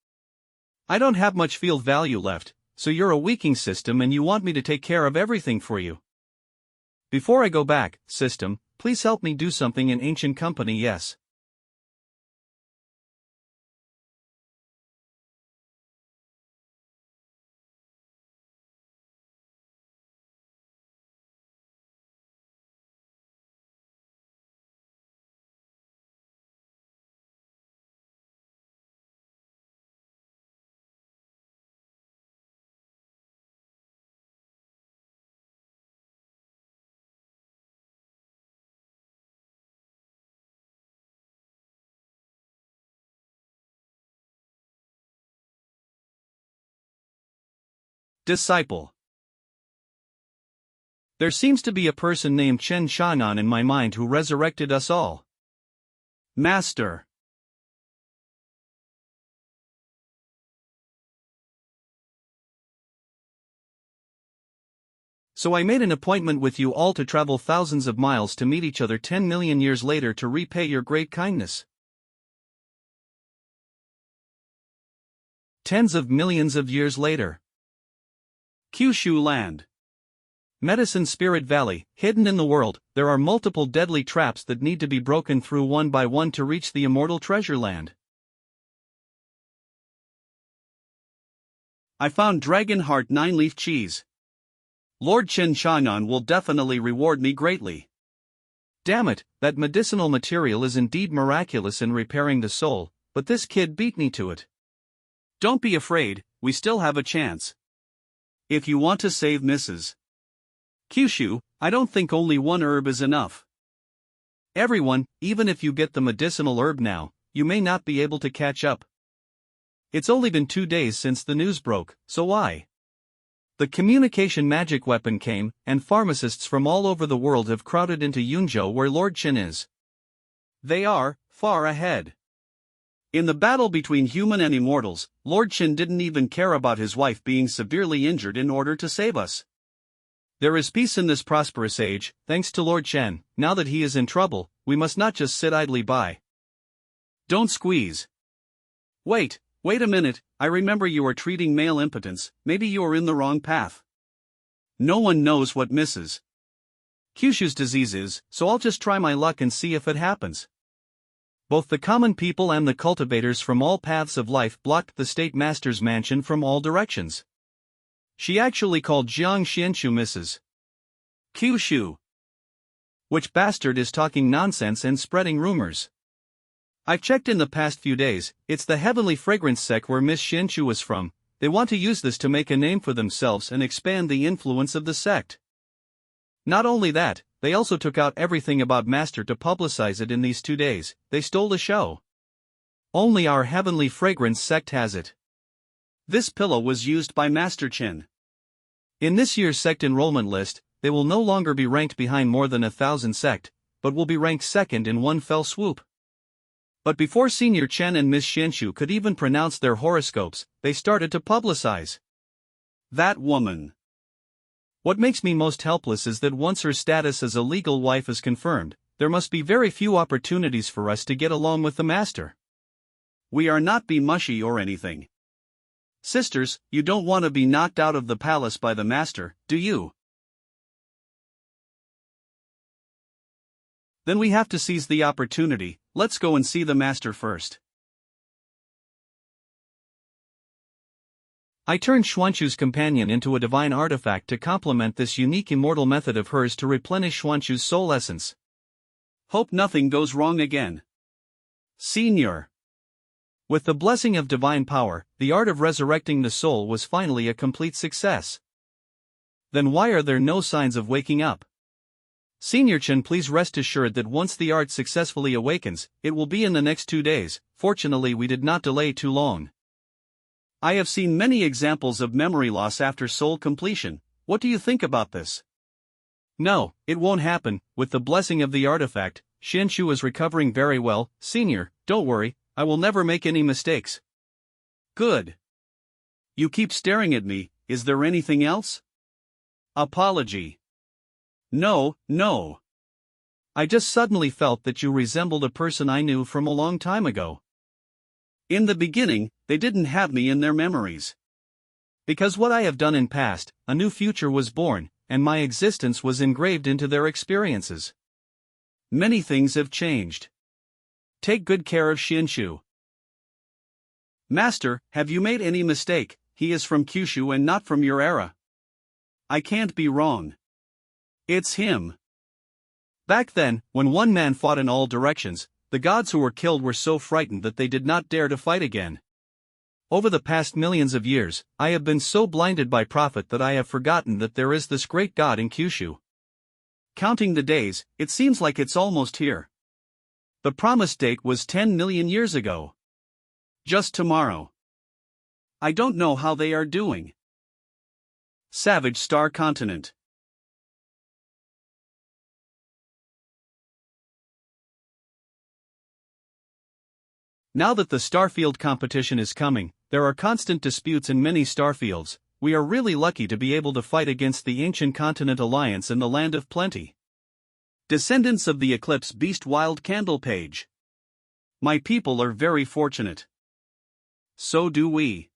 I don't have much field value left, so you're a weakening system and you want me to take care of everything for you. Before I go back, system, please help me do something in ancient company. Yes. Disciple. There seems to be a person named Chen Shan'an in my mind who resurrected us all. Master. So I made an appointment with you all to travel thousands of miles to meet each other 10 million years later to repay your great kindness. Tens of millions of years later. Kyushu Land. Medicine Spirit Valley, hidden in the world, there are multiple deadly traps that need to be broken through one by one to reach the immortal treasure land. I found Dragon Heart 9-leaf cheese. Lord Chen Shan'an will definitely reward me greatly. Damn it, that medicinal material is indeed miraculous in repairing the soul, but this kid beat me to it. Don't be afraid, we still have a chance. If you want to save Mrs. Kyushu, I don't think only one herb is enough. Everyone, even if you get the medicinal herb now, you may not be able to catch up. It's only been 2 days since the news broke, so why? The communication magic weapon came, and pharmacists from all over the world have crowded into Yunzhou where Lord Qin is. They are far ahead. In the battle between human and immortals, Lord Qin didn't even care about his wife being severely injured in order to save us. There is peace in this prosperous age, thanks to Lord Chen. Now that he is in trouble, we must not just sit idly by. Don't squeeze. Wait a minute, I remember you are treating male impotence, maybe you are in the wrong path. No one knows what Mrs. Kyushu's disease is, so I'll just try my luck and see if it happens. Both the common people and the cultivators from all paths of life blocked the state master's mansion from all directions. She actually called xianxia Mrs. Kyushu. Which bastard is talking nonsense and spreading rumors? I've checked in the past few days, it's the heavenly fragrance sect where Miss Xianxia was from. They want to use this to make a name for themselves and expand the influence of the sect. Not only that, they also took out everything about Master to publicize it in these 2 days. They stole the show. Only our heavenly fragrance sect has it. This pillow was used by Master Chen. In this year's sect enrollment list, they will no longer be ranked behind more than 1,000 sect, but will be ranked second in one fell swoop. But before Senior Chen and Miss Xianxia could even pronounce their horoscopes, they started to publicize. That woman. What makes me most helpless is that once her status as a legal wife is confirmed, there must be very few opportunities for us to get along with the master. We are not be mushy or anything. Sisters, you don't want to be knocked out of the palace by the master, do you? Then we have to seize the opportunity. Let's go and see the master first. I turned Xuanxu's companion into a divine artifact to complement this unique immortal method of hers to replenish Xuanxu's soul essence. Hope nothing goes wrong again. Senior. With the blessing of divine power, the art of resurrecting the soul was finally a complete success. Then why are there no signs of waking up? Senior Chen, please rest assured that once the art successfully awakens, it will be in the next 2 days. Fortunately, we did not delay too long. I have seen many examples of memory loss after soul completion. What do you think about this? No, it won't happen. With the blessing of the artifact, Xianxia is recovering very well. Senior, don't worry, I will never make any mistakes. Good. You keep staring at me, is there anything else? Apology. No. I just suddenly felt that you resembled a person I knew from a long time ago. In the beginning, they didn't have me in their memories. Because what I have done in past, a new future was born, and my existence was engraved into their experiences. Many things have changed. Take good care of Xianxia. Master, have you made any mistake? He is from Kyushu and not from your era. I can't be wrong. It's him. Back then, when one man fought in all directions, the gods who were killed were so frightened that they did not dare to fight again. Over the past millions of years, I have been so blinded by profit that I have forgotten that there is this great god in Kyushu. Counting the days, it seems like it's almost here. The promised date was 10 million years ago. Just tomorrow. I don't know how they are doing. Savage Star Continent. Now that the starfield competition is coming, there are constant disputes in many starfields. We are really lucky to be able to fight against the Ancient Continent Alliance in the Land of Plenty. Descendants of the Eclipse Beast Wild Candle Page. My people are very fortunate. So do we.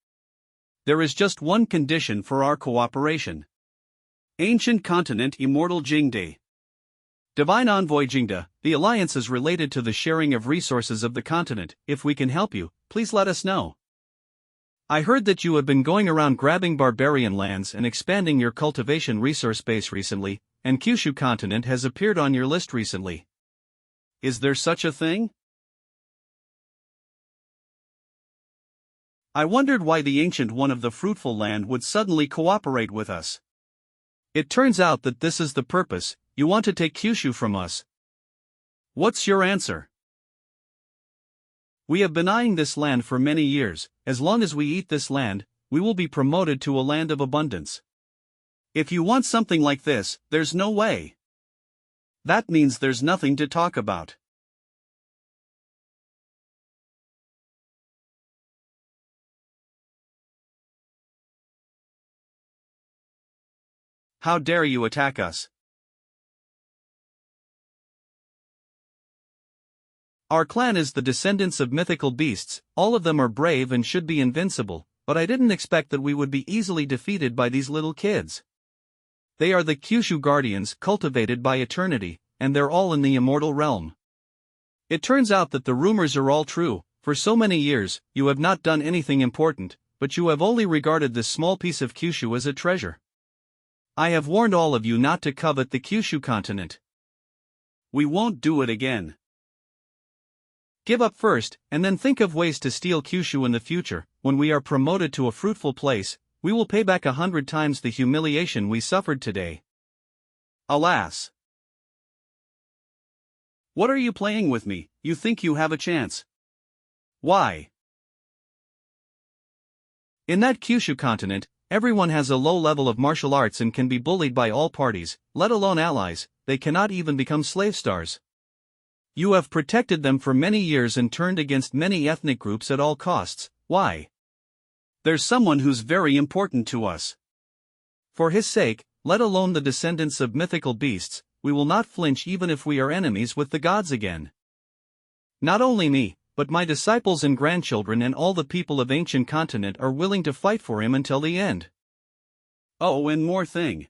There is just one condition for our cooperation. Ancient Continent Immortal Jingde. Divine Envoy Jingde, the alliance is related to the sharing of resources of the continent. If we can help you, please let us know. I heard that you have been going around grabbing barbarian lands and expanding your cultivation resource base recently, and Kyushu continent has appeared on your list recently. Is there such a thing? I wondered why the ancient one of the fruitful land would suddenly cooperate with us. It turns out that this is the purpose. You want to take Kyushu from us. What's your answer? We have been eyeing this land for many years. As long as we eat this land, we will be promoted to a land of abundance. If you want something like this, there's no way. That means there's nothing to talk about. How dare you attack us? Our clan is the descendants of mythical beasts, all of them are brave and should be invincible, but I didn't expect that we would be easily defeated by these little kids. They are the Kyushu guardians cultivated by eternity, and they're all in the immortal realm. It turns out that the rumors are all true. For so many years, you have not done anything important, but you have only regarded this small piece of Kyushu as a treasure. I have warned all of you not to covet the Kyushu continent. We won't do it again. Give up first, and then think of ways to steal Kyushu in the future. When we are promoted to a fruitful place, we will pay back 100 times the humiliation we suffered today. Alas! What are you playing with me? You think you have a chance? Why? In that Kyushu continent, everyone has a low level of martial arts and can be bullied by all parties, let alone allies. They cannot even become slave stars. You have protected them for many years and turned against many ethnic groups at all costs. Why? There's someone who's very important to us. For his sake, let alone the descendants of mythical beasts, we will not flinch even if we are enemies with the gods again. Not only me, but my disciples and grandchildren and all the people of ancient continent are willing to fight for him until the end. Oh, and more thing.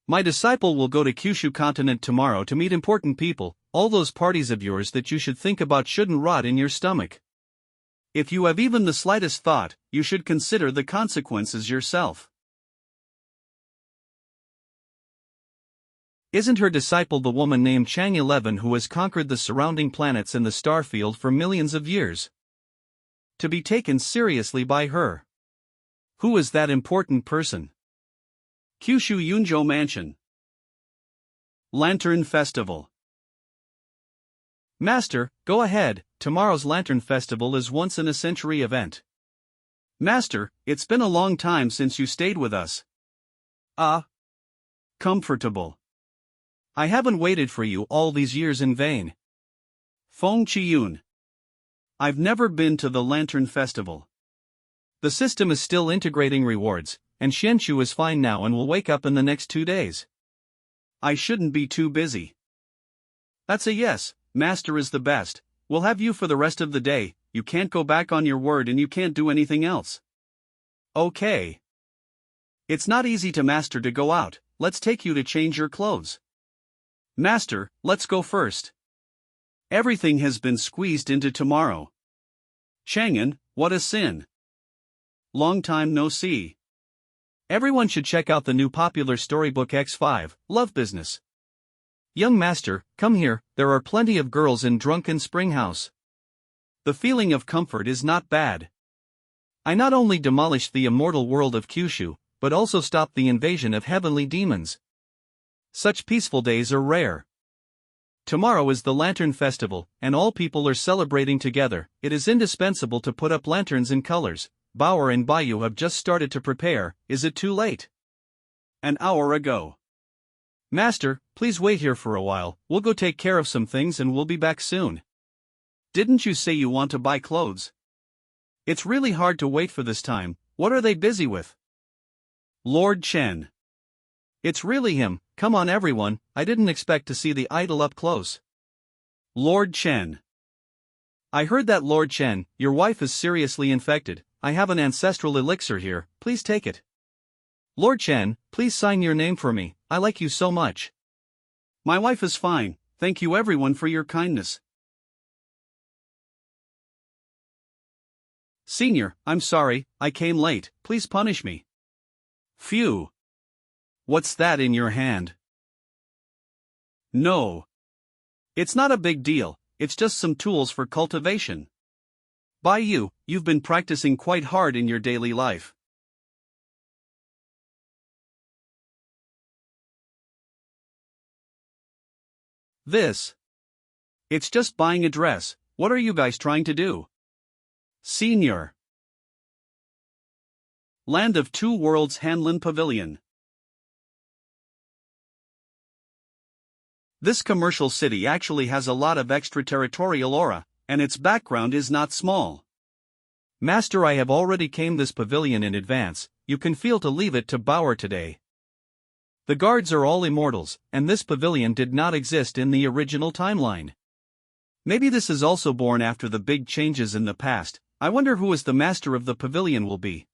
My disciple will go to Kyushu continent tomorrow to meet important people. All those parties of yours that you should think about shouldn't rot in your stomach. If you have even the slightest thought, you should consider the consequences yourself. Isn't her disciple the woman named Chang 11 who has conquered the surrounding planets and the star field for millions of years? To be taken seriously by her. Who is that important person? Kyushu Yunjo Mansion. Lantern Festival. Master, go ahead. Tomorrow's Lantern Festival is once-in-a-century event. Master, it's been a long time since you stayed with us. Comfortable. I haven't waited for you all these years in vain. Feng Chiyun. I've never been to the Lantern Festival. The system is still integrating rewards, and Xianxia is fine now and will wake up in the next 2 days. I shouldn't be too busy. That's a yes. Master is the best. We'll have you for the rest of the day. You can't go back on your word and you can't do anything else. Okay. It's not easy to Master to go out. Let's take you to change your clothes. Master, let's go first. Everything has been squeezed into tomorrow. Chang'an, what a sin. Long time no see. Everyone should check out the new popular storybook X5, Love Business. Young master, come here, there are plenty of girls in Drunken Spring House. The feeling of comfort is not bad. I not only demolished the immortal world of Kyushu, but also stopped the invasion of heavenly demons. Such peaceful days are rare. Tomorrow is the Lantern Festival, and all people are celebrating together. It is indispensable to put up lanterns in colors. Bauer and Bayu have just started to prepare. Is it too late? An hour ago. Master, please wait here for a while. We'll go take care of some things and we'll be back soon. Didn't you say you want to buy clothes? It's really hard to wait for this time. What are they busy with? Lord Chen. It's really him. Come on everyone, I didn't expect to see the idol up close. Lord Chen. I heard that Lord Chen, your wife is seriously infected. I have an ancestral elixir here, please take it. Lord Chen, please sign your name for me, I like you so much. My wife is fine, thank you everyone for your kindness. Senior, I'm sorry, I came late, please punish me. Phew. What's that in your hand? No. It's not a big deal, it's just some tools for cultivation. By you've been practicing quite hard in your daily life. This. It's just buying a dress, what are you guys trying to do? Senior. Land of Two Worlds Hanlin Pavilion. This commercial city actually has a lot of extraterritorial aura, and its background is not small. Master, I have already came this pavilion in advance, you can feel to leave it to Bauer today. The guards are all immortals, and this pavilion did not exist in the original timeline. Maybe this is also born after the big changes in the past. I wonder who is the master of the pavilion will be.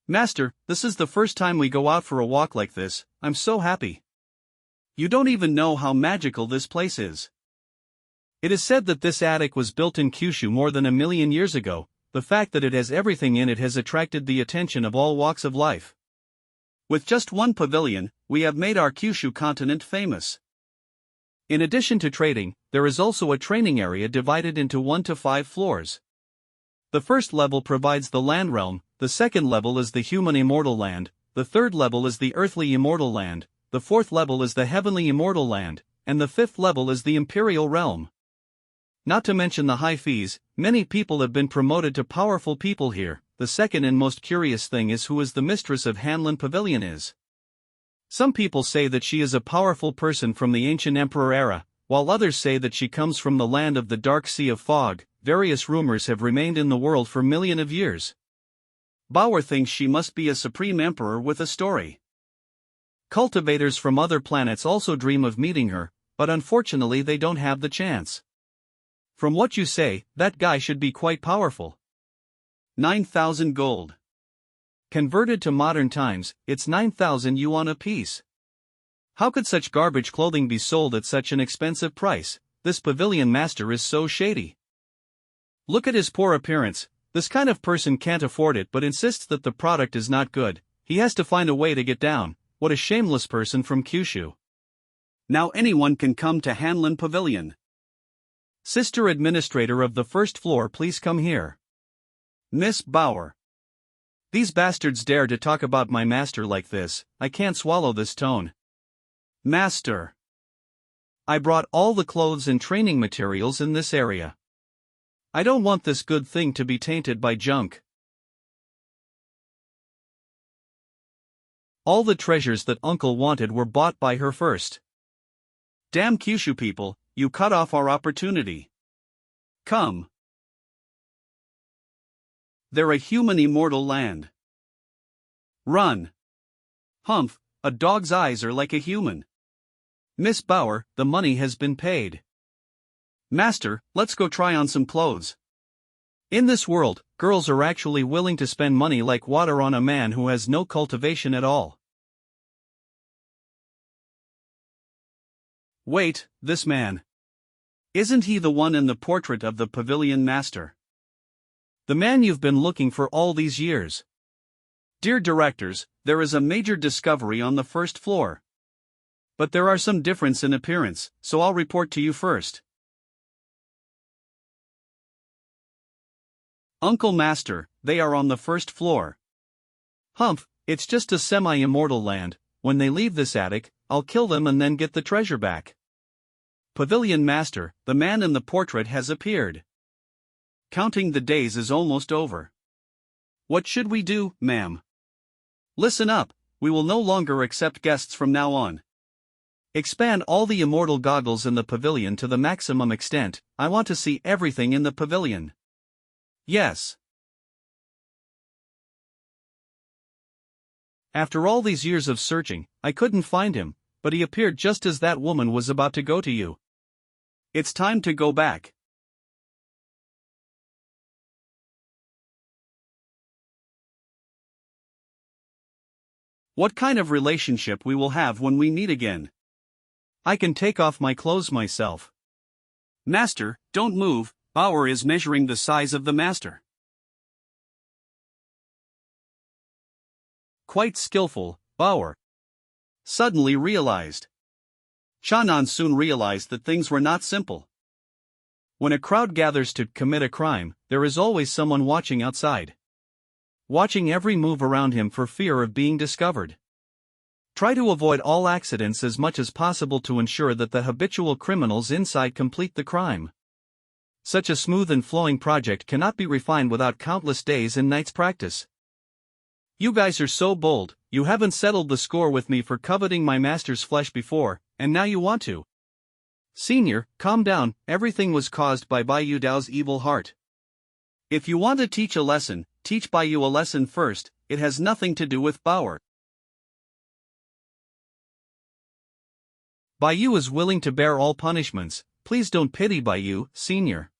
Master, this is the first time we go out for a walk like this. I'm so happy. You don't even know how magical this place is. It is said that this attic was built in Kyushu more than 1,000,000 years ago. The fact that it has everything in it has attracted the attention of all walks of life. With just one pavilion, we have made our Kyushu continent famous. In addition to trading, there is also a training area divided into 1 to 5 floors. The first level provides the land realm, the second level is the human immortal land, the third level is the earthly immortal land, the fourth level is the heavenly immortal land, and the fifth level is the imperial realm. Not to mention the high fees, many people have been promoted to powerful people here. The second and most curious thing is who is the mistress of Hanlin Pavilion is. Some people say that she is a powerful person from the ancient emperor era, while others say that she comes from the land of the dark sea of fog. Various rumors have remained in the world for millions of years. Bauer thinks she must be a supreme emperor with a story. Cultivators from other planets also dream of meeting her, but unfortunately they don't have the chance. From what you say, that guy should be quite powerful. 9,000 gold. Converted to modern times, it's 9,000 yuan apiece. How could such garbage clothing be sold at such an expensive price? This pavilion master is so shady. Look at his poor appearance. This kind of person can't afford it but insists that the product is not good. He has to find a way to get down. What a shameless person from Kyushu. Now anyone can come to Hanlin Pavilion. Sister Administrator of the first floor, please come here. Miss Bauer. These bastards dare to talk about my master like this. I can't swallow this tone. Master. I brought all the clothes and training materials in this area. I don't want this good thing to be tainted by junk. All the treasures that Uncle wanted were bought by her first. Damn Kyushu people, you cut off our opportunity. Come. They're a human immortal land. Run. Humph, a dog's eyes are like a human. Miss Bauer, the money has been paid. Master, let's go try on some clothes. In this world, girls are actually willing to spend money like water on a man who has no cultivation at all. Wait, this man. Isn't he the one in the portrait of the pavilion master? The man you've been looking for all these years. Dear directors, there is a major discovery on the first floor. But there are some difference in appearance, so I'll report to you first. Uncle Master, they are on the first floor. Humph, it's just a semi-immortal land. When they leave this attic, I'll kill them and then get the treasure back. Pavilion Master, the man in the portrait has appeared. Counting the days is almost over. What should we do, ma'am? Listen up, we will no longer accept guests from now on. Expand all the immortal goggles in the pavilion to the maximum extent. I want to see everything in the pavilion. Yes. After all these years of searching, I couldn't find him, but he appeared just as that woman was about to go to you. It's time to go back. What kind of relationship we will have when we meet again? I can take off my clothes myself. Master, don't move, Bauer is measuring the size of the master. Quite skillful, Bauer. Suddenly realized. Shannon soon realized that things were not simple. When a crowd gathers to commit a crime, there is always someone watching outside. Watching every move around him for fear of being discovered. Try to avoid all accidents as much as possible to ensure that the habitual criminals inside complete the crime. Such a smooth and flowing project cannot be refined without countless days and nights practice. You guys are so bold, you haven't settled the score with me for coveting my master's flesh before, and now you want to. Senior, calm down, everything was caused by Bai Yu Dao's evil heart. If you want to teach a lesson, teach Bai Yu a lesson first, it has nothing to do with Bauer. Baiyu is willing to bear all punishments, please don't pity Baiyu, senior.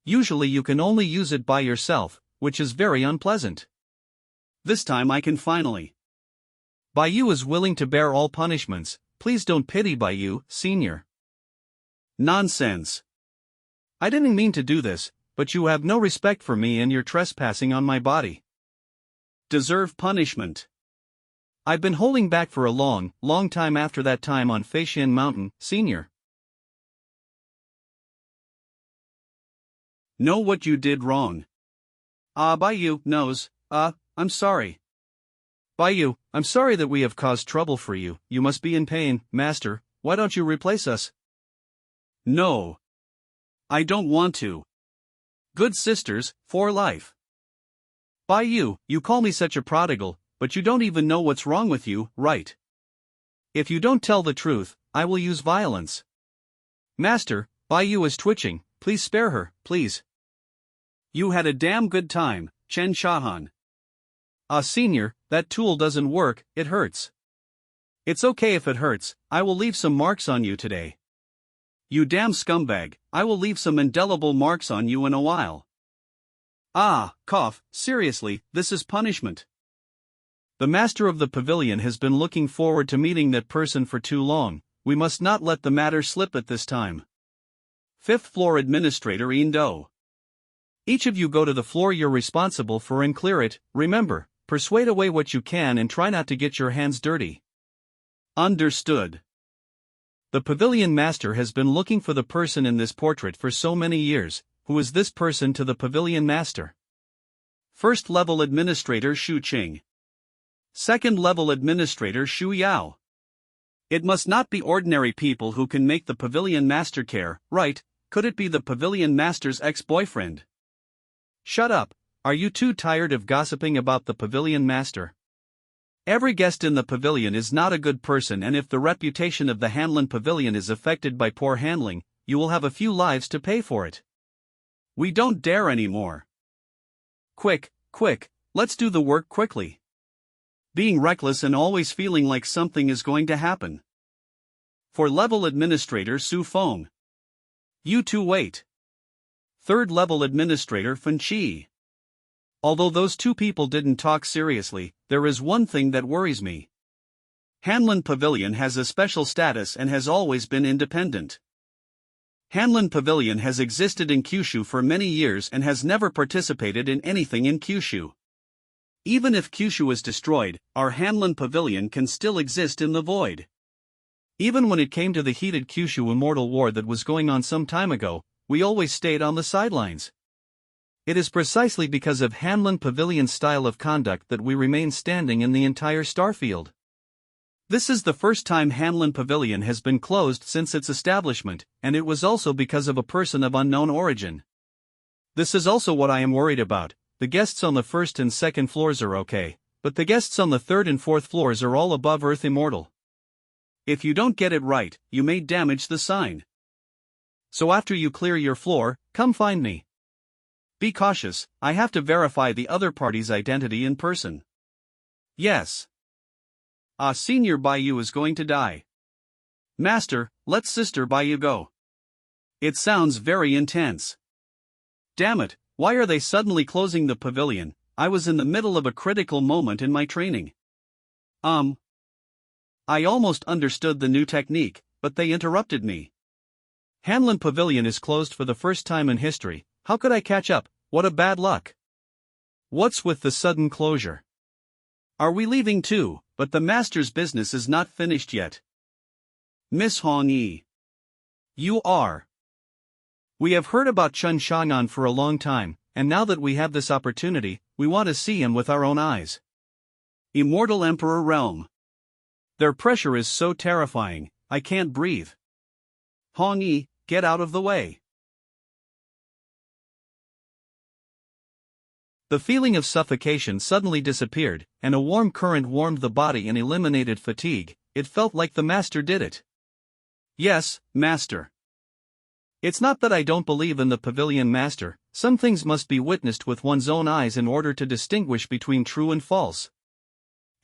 Usually you can only use it by yourself, which is very unpleasant. This time I can finally. Baiyu is willing to bear all punishments, please don't pity Baiyu, senior. Nonsense. I didn't mean to do this, but you have no respect for me and you're trespassing on my body. Deserve punishment. I've been holding back for a long time after that time on Feixian Mountain, senior. Know what you did wrong. Baiyu knows. I'm sorry. Baiyu, I'm sorry that we have caused trouble for you. You must be in pain, master. Why don't you replace us? No. I don't want to. Good sisters, for life. Baiyu, you call me such a prodigal, but you don't even know what's wrong with you, right? If you don't tell the truth, I will use violence. Master, Baiyu is twitching, please spare her, please. You had a damn good time, Chen Shahan. Senior, that tool doesn't work, it hurts. It's okay if it hurts, I will leave some marks on you today. You damn scumbag, I will leave some indelible marks on you in a while. Cough, seriously, this is punishment. The master of the pavilion has been looking forward to meeting that person for too long, we must not let the matter slip at this time. 5th floor administrator Indo. Each of you go to the floor you're responsible for and clear it, remember, persuade away what you can and try not to get your hands dirty. Understood. The pavilion master has been looking for the person in this portrait for so many years. Who is this person to the pavilion master? 1st level administrator Shu Qing. 2nd level administrator Shu Yao. It must not be ordinary people who can make the pavilion master care, right? Could it be the pavilion master's ex-boyfriend? Shut up, are you too tired of gossiping about the pavilion master? Every guest in the pavilion is not a good person, and if the reputation of the Hanlin pavilion is affected by poor handling, you will have a few lives to pay for it. We don't dare anymore. Quick, let's do the work quickly. Being reckless and always feeling like something is going to happen. For level administrator Su Feng. You two wait. 3rd level administrator Fen Qi. Although those two people didn't talk seriously, there is one thing that worries me. Hanlin Pavilion has a special status and has always been independent. Hanlin Pavilion has existed in Kyushu for many years and has never participated in anything in Kyushu. Even if Kyushu is destroyed, our Hanlin Pavilion can still exist in the void. Even when it came to the heated Kyushu immortal war that was going on some time ago, we always stayed on the sidelines. It is precisely because of Hanlin Pavilion's style of conduct that we remain standing in the entire starfield. This is the first time Hanlin Pavilion has been closed since its establishment, and it was also because of a person of unknown origin. This is also what I am worried about. The guests on the 1st and 2nd floors are okay, but the guests on the 3rd and 4th floors are all above Earth immortal. If you don't get it right, you may damage the sign. So after you clear your floor, come find me. Be cautious, I have to verify the other party's identity in person. Yes. Senior Baiyu is going to die. Master, let Sister Baiyu go. It sounds very intense. Damn it, why are they suddenly closing the pavilion? I was in the middle of a critical moment in my training. I almost understood the new technique, but they interrupted me. Hanlin Pavilion is closed for the first time in history. How could I catch up? What a bad luck. What's with the sudden closure? Are we leaving too? But the master's business is not finished yet. Miss Hong Yi. You are. We have heard about Chen Shang'an for a long time, and now that we have this opportunity, we want to see him with our own eyes. Immortal Emperor Realm. Their pressure is so terrifying, I can't breathe. Hong Yi, get out of the way. The feeling of suffocation suddenly disappeared, and a warm current warmed the body and eliminated fatigue. It felt like the master did it. Yes, master. It's not that I don't believe in the pavilion master, some things must be witnessed with one's own eyes in order to distinguish between true and false.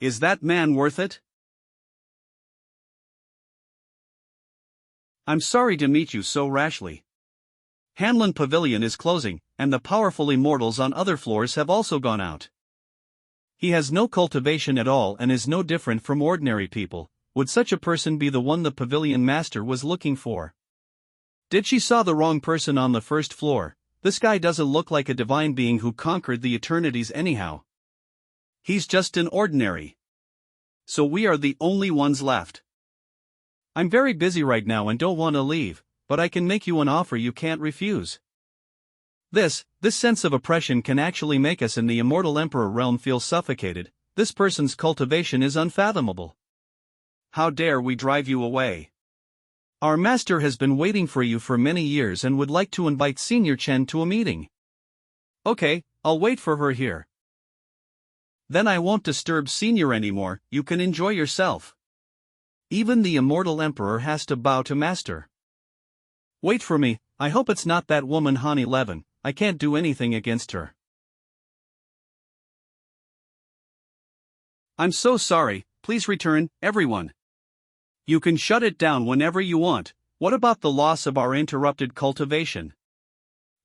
Is that man worth it? I'm sorry to meet you so rashly. Hanlon Pavilion is closing, and the powerful immortals on other floors have also gone out. He has no cultivation at all and is no different from ordinary people. Would such a person be the one the pavilion master was looking for? Did she saw the wrong person on the first floor? This guy doesn't look like a divine being who conquered the eternities anyhow. He's just an ordinary. So we are the only ones left. I'm very busy right now and don't want to leave, but I can make you an offer you can't refuse. This sense of oppression can actually make us in the immortal emperor realm feel suffocated. This person's cultivation is unfathomable. How dare we drive you away? Our master has been waiting for you for many years and would like to invite Senior Chen to a meeting. Okay, I'll wait for her here. Then I won't disturb Senior anymore, you can enjoy yourself. Even the immortal emperor has to bow to master. Wait for me, I hope it's not that woman Han 11, I can't do anything against her. I'm so sorry, please return, everyone. You can shut it down whenever you want. What about the loss of our interrupted cultivation?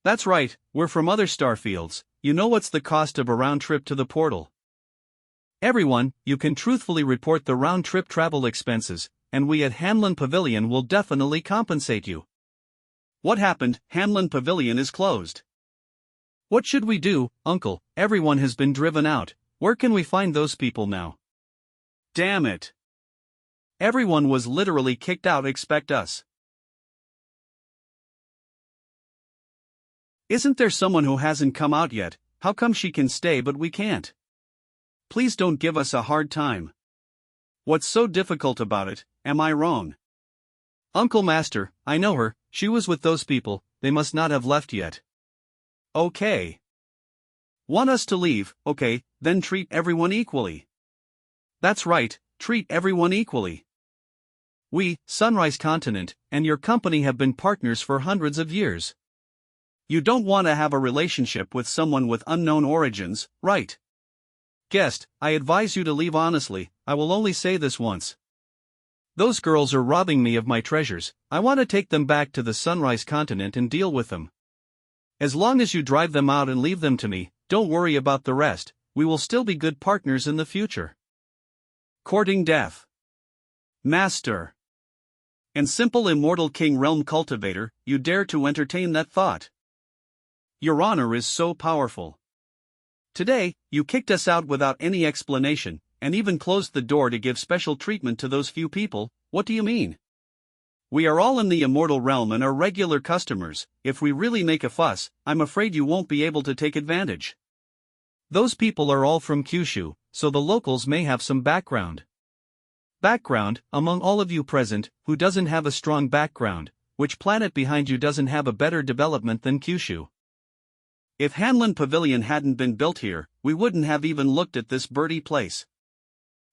That's right, we're from other star fields. You know what's the cost of a round trip to the portal? Everyone, you can truthfully report the round trip travel expenses, and we at Hanlon Pavilion will definitely compensate you. What happened? Hanlon Pavilion is closed. What should we do, Uncle? Everyone has been driven out. Where can we find those people now? Damn it. Everyone was literally kicked out. Expect us. Isn't there someone who hasn't come out yet? How come she can stay but we can't? Please don't give us a hard time. What's so difficult about it? Am I wrong? Uncle Master, I know her, she was with those people, they must not have left yet. Okay. Want us to leave? Okay, then treat everyone equally. That's right, treat everyone equally. We, Sunrise Continent, and your company have been partners for hundreds of years. You don't want to have a relationship with someone with unknown origins, right? Guest, I advise you to leave honestly, I will only say this once. Those girls are robbing me of my treasures, I want to take them back to the Sunrise Continent and deal with them. As long as you drive them out and leave them to me, don't worry about the rest, we will still be good partners in the future. Courting death. Master. And simple immortal king realm cultivator, you dare to entertain that thought? Your honor is so powerful. Today, you kicked us out without any explanation, and even closed the door to give special treatment to those few people. What do you mean? We are all in the immortal realm and are regular customers. If we really make a fuss, I'm afraid you won't be able to take advantage. Those people are all from Kyushu, so the locals may have some background. Background, among all of you present, who doesn't have a strong background? Which planet behind you doesn't have a better development than Kyushu? If Hanlon Pavilion hadn't been built here, we wouldn't have even looked at this birdie place.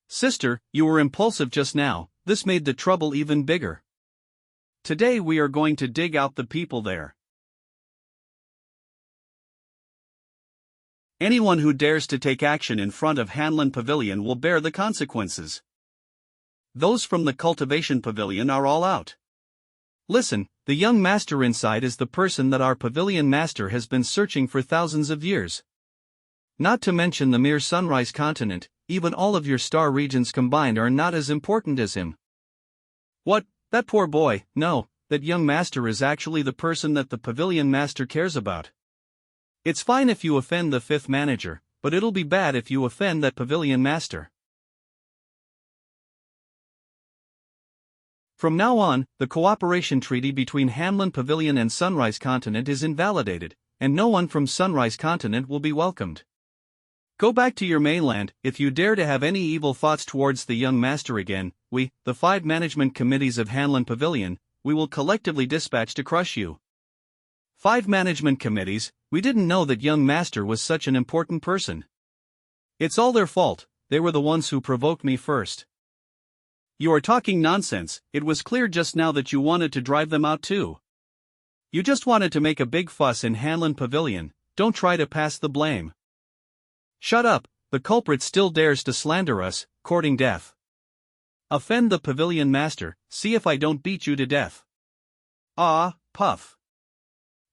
Sister, you were impulsive just now, this made the trouble even bigger. Today we are going to dig out the people there. Anyone who dares to take action in front of Hanlon Pavilion will bear the consequences. Those from the Cultivation Pavilion are all out. Listen, the young master inside is the person that our pavilion master has been searching for thousands of years. Not to mention the mere Sunrise Continent, even all of your star regions combined are not as important as him. What? That poor boy? No, that young master is actually the person that the pavilion master cares about. It's fine if you offend the fifth manager, but it'll be bad if you offend that pavilion master. From now on, the cooperation treaty between Hanlon Pavilion and Sunrise Continent is invalidated, and no one from Sunrise Continent will be welcomed. Go back to your mainland. If you dare to have any evil thoughts towards the young master again, we, the 5 management committees of Hanlon Pavilion, we will collectively dispatch to crush you. 5 management committees, we didn't know that young master was such an important person. It's all their fault, they were the ones who provoked me first. You are talking nonsense, it was clear just now that you wanted to drive them out too. You just wanted to make a big fuss in Hanlon Pavilion, don't try to pass the blame. Shut up, the culprit still dares to slander us, courting death. Offend the pavilion master, see if I don't beat you to death. Ah, puff.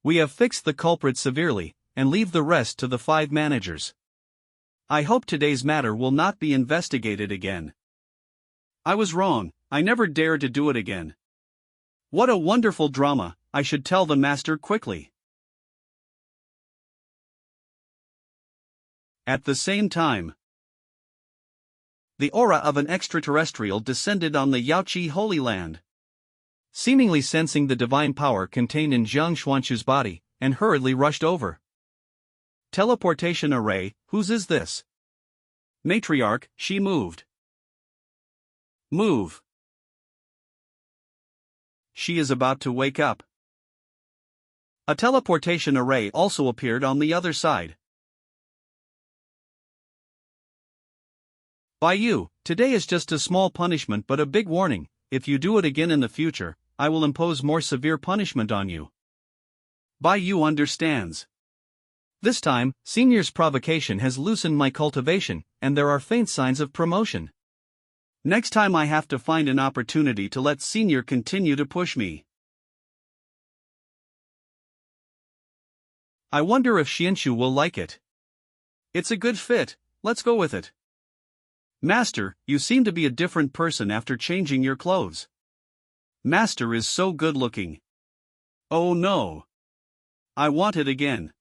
We have fixed the culprit severely, and leave the rest to the 5 managers. I hope today's matter will not be investigated again. I was wrong, I never dare to do it again. What a wonderful drama, I should tell the master quickly. At the same time, the aura of an extraterrestrial descended on the Yaoqi Holy Land. Seemingly sensing the divine power contained in Zhang Xuanchu's body, and hurriedly rushed over. Teleportation array, whose is this? Matriarch, she moved. Move. She is about to wake up. A teleportation array also appeared on the other side. By you, today is just a small punishment but a big warning. If you do it again in the future, I will impose more severe punishment on you. By you understands. This time, Senior's provocation has loosened my cultivation, and there are faint signs of promotion. Next time I have to find an opportunity to let Senior continue to push me. I wonder if Xianxia will like it. It's a good fit, let's go with it. Master, you seem to be a different person after changing your clothes. Master is so good looking. Oh no. I want it again.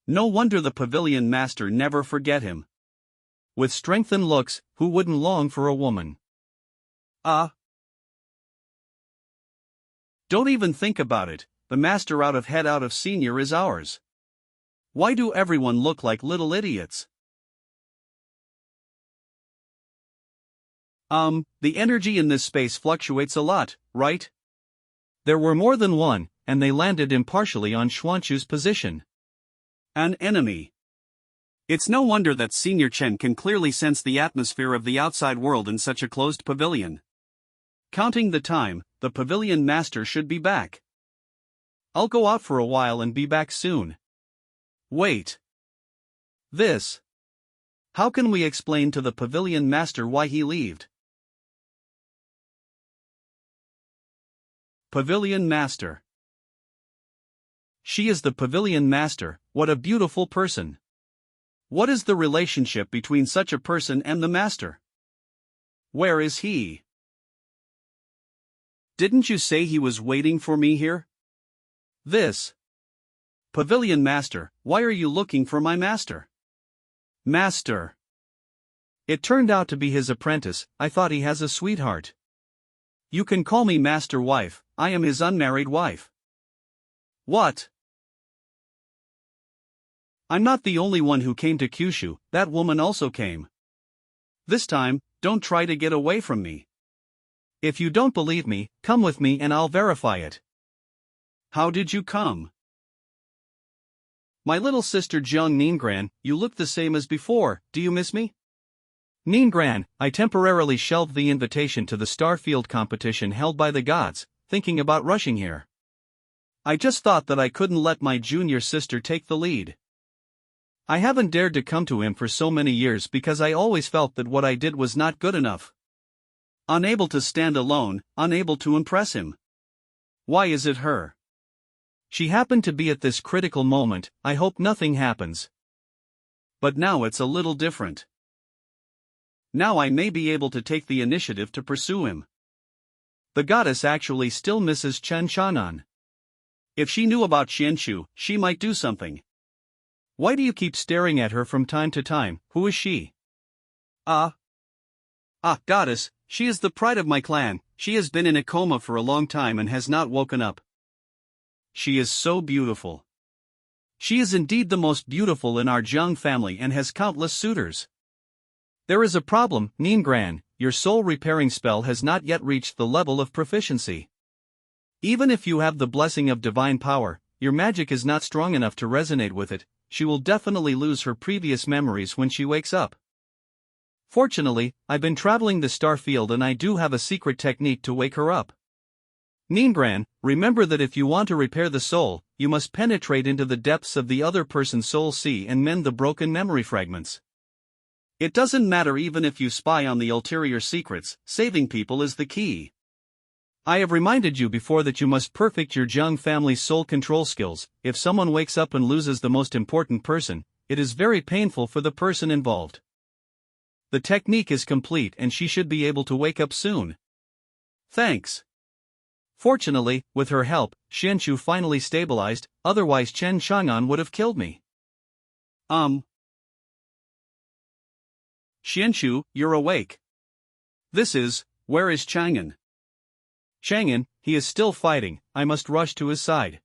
No wonder the pavilion master never forget him. With strength and looks, who wouldn't long for a woman? Don't even think about it, the master out of head out of Senior is ours. Why do everyone look like little idiots? The energy in this space fluctuates a lot, right? There were more than one, and they landed impartially on Xuanchu's position. An enemy. It's no wonder that Senior Chen can clearly sense the atmosphere of the outside world in such a closed pavilion. Counting the time, the pavilion master should be back. I'll go out for a while and be back soon. Wait. This. How can we explain to the pavilion master why he left? Pavilion master. She is the pavilion master, what a beautiful person. What is the relationship between such a person and the master? Where is he? Didn't you say he was waiting for me here? This. Pavilion master, why are you looking for my master? Master. It turned out to be his apprentice, I thought he has a sweetheart. You can call me master wife, I am his unmarried wife. What? I'm not the only one who came to Kyushu, that woman also came. This time, don't try to get away from me. If you don't believe me, come with me and I'll verify it. How did you come? My little sister Jiang Ningran, you look the same as before, do you miss me? Ningran, I temporarily shelved the invitation to the Starfield competition held by the gods, thinking about rushing here. I just thought that I couldn't let my junior sister take the lead. I haven't dared to come to him for so many years because I always felt that what I did was not good enough. Unable to stand alone, unable to impress him. Why is it her? She happened to be at this critical moment, I hope nothing happens. But now it's a little different. Now I may be able to take the initiative to pursue him. The goddess actually still misses Chen Shanan. If she knew about Xianxia, she might do something. Why do you keep staring at her from time to time? Who is she? Goddess, she is the pride of my clan. She has been in a coma for a long time and has not woken up. She is so beautiful. She is indeed the most beautiful in our Zhang family and has countless suitors. There is a problem, Ningran, your soul repairing spell has not yet reached the level of proficiency. Even if you have the blessing of divine power, your magic is not strong enough to resonate with it. She will definitely lose her previous memories when she wakes up. Fortunately, I've been traveling the star field and I do have a secret technique to wake her up. Ningran, remember that if you want to repair the soul, you must penetrate into the depths of the other person's soul sea and mend the broken memory fragments. It doesn't matter even if you spy on the ulterior secrets, saving people is the key. I have reminded you before that you must perfect your Zheng family's soul control skills. If someone wakes up and loses the most important person, it is very painful for the person involved. The technique is complete and she should be able to wake up soon. Thanks. Fortunately, with her help, Xianxia finally stabilized, otherwise Chen Chang'an would have killed me. Xianxia, you're awake. Where is Chang'an? Chang'an, he is still fighting, I must rush to his side.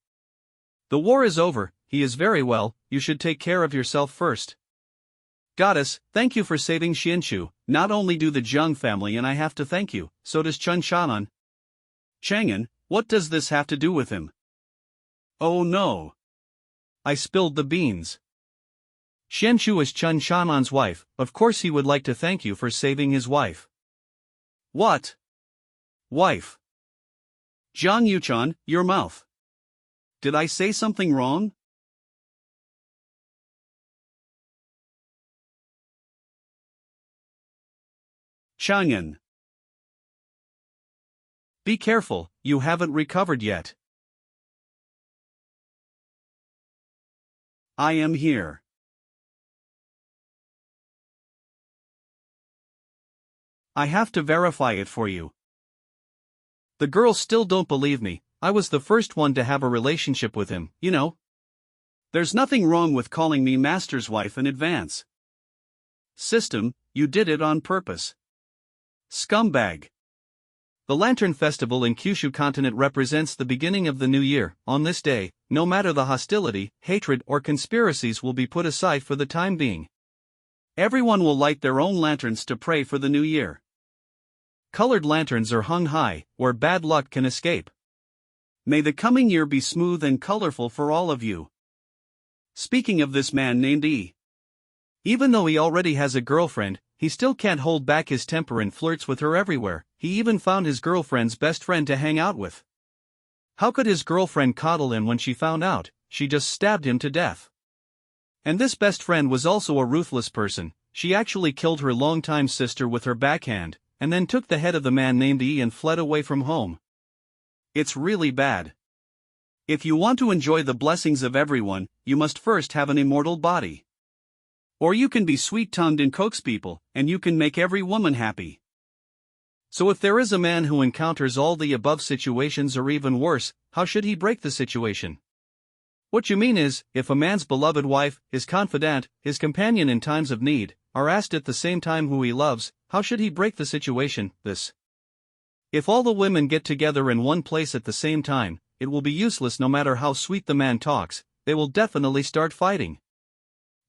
The war is over, he is very well, you should take care of yourself first. Goddess, thank you for saving Xianxia. Not only do the Zheng family and I have to thank you, so does Chen Chang'an. Chang'an, what does this have to do with him? Oh no. I spilled the beans. Xianxia is Chen Chang'an's wife, of course he would like to thank you for saving his wife. What? Wife? Zhang Yuchan, your mouth. Did I say something wrong? Chang'an. Be careful, you haven't recovered yet. I am here. I have to verify it for you. The girls still don't believe me, I was the first one to have a relationship with him, you know. There's nothing wrong with calling me master's wife in advance. System, you did it on purpose. Scumbag. The Lantern Festival in Kyushu continent represents the beginning of the new year. On this day, no matter the hostility, hatred or conspiracies will be put aside for the time being. Everyone will light their own lanterns to pray for the new year. Colored lanterns are hung high, where bad luck can escape. May the coming year be smooth and colorful for all of you. Speaking of this man named E. Even though he already has a girlfriend, he still can't hold back his temper and flirts with her everywhere. He even found his girlfriend's best friend to hang out with. How could his girlfriend coddle him when she found out? She just stabbed him to death. And this best friend was also a ruthless person. She actually killed her longtime sister with her backhand, and then took the head of the man named E and fled away from home. It's really bad. If you want to enjoy the blessings of everyone, you must first have an immortal body. Or you can be sweet-tongued and coax people, and you can make every woman happy. So if there is a man who encounters all the above situations or even worse, how should he break the situation? What you mean is, if a man's beloved wife, his confidant, his companion in times of need, are asked at the same time who he loves, how should he break the situation? If all the women get together in one place at the same time, it will be useless no matter how sweet the man talks, they will definitely start fighting.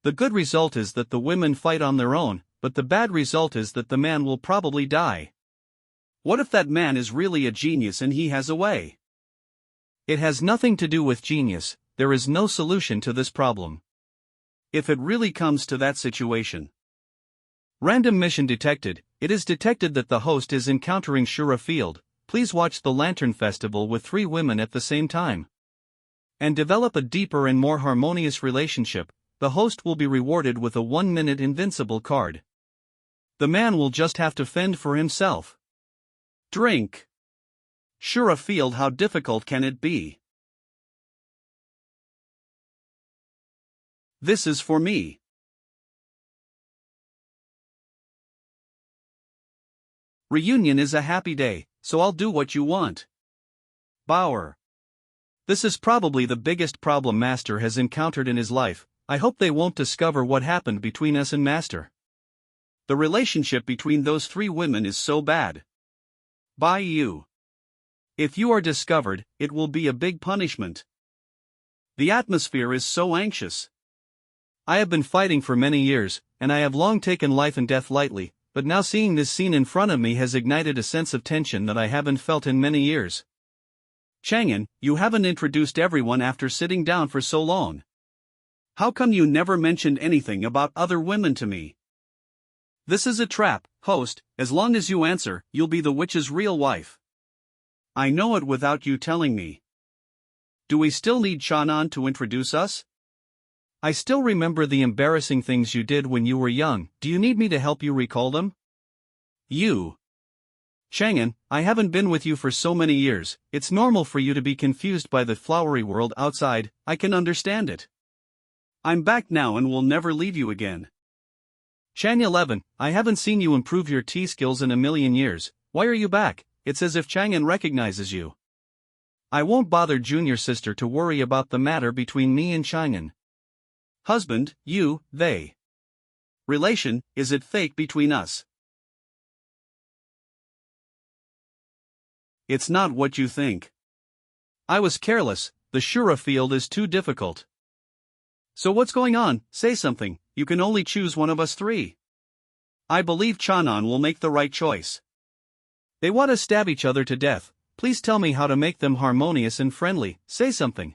The good result is that the women fight on their own, but the bad result is that the man will probably die. What if that man is really a genius and he has a way? It has nothing to do with genius, there is no solution to this problem. If it really comes to that situation. Random mission detected. It is detected that the host is encountering Shura Field. Please watch the Lantern Festival with 3 women at the same time. And develop a deeper and more harmonious relationship. The host will be rewarded with a 1-minute Invincible card. The man will just have to fend for himself. Drink. Shura Field, how difficult can it be? This is for me. Reunion is a happy day, so I'll do what you want. Bauer. This is probably the biggest problem Master has encountered in his life. I hope they won't discover what happened between us and Master. The relationship between those 3 women is so bad. By you. If you are discovered, it will be a big punishment. The atmosphere is so anxious. I have been fighting for many years, and I have long taken life and death lightly, but now seeing this scene in front of me has ignited a sense of tension that I haven't felt in many years. Chang'an, you haven't introduced everyone after sitting down for so long. How come you never mentioned anything about other women to me? This is a trap, host. As long as you answer, you'll be the witch's real wife. I know it without you telling me. Do we still need Chang'an to introduce us? I still remember the embarrassing things you did when you were young. Do you need me to help you recall them? You. Chang'an, I haven't been with you for so many years, it's normal for you to be confused by the flowery world outside, I can understand it. I'm back now and will never leave you again. Chang 11, I haven't seen you improve your tea skills in a million years, why are you back? It's as if Chang'an recognizes you. I won't bother junior sister to worry about the matter between me and Chang'an. Husband, you, they. Relation, is it fake between us? It's not what you think. I was careless, the Shura field is too difficult. So what's going on? Say something, you can only choose one of us three. I believe Chanan will make the right choice. They want to stab each other to death, please tell me how to make them harmonious and friendly, say something.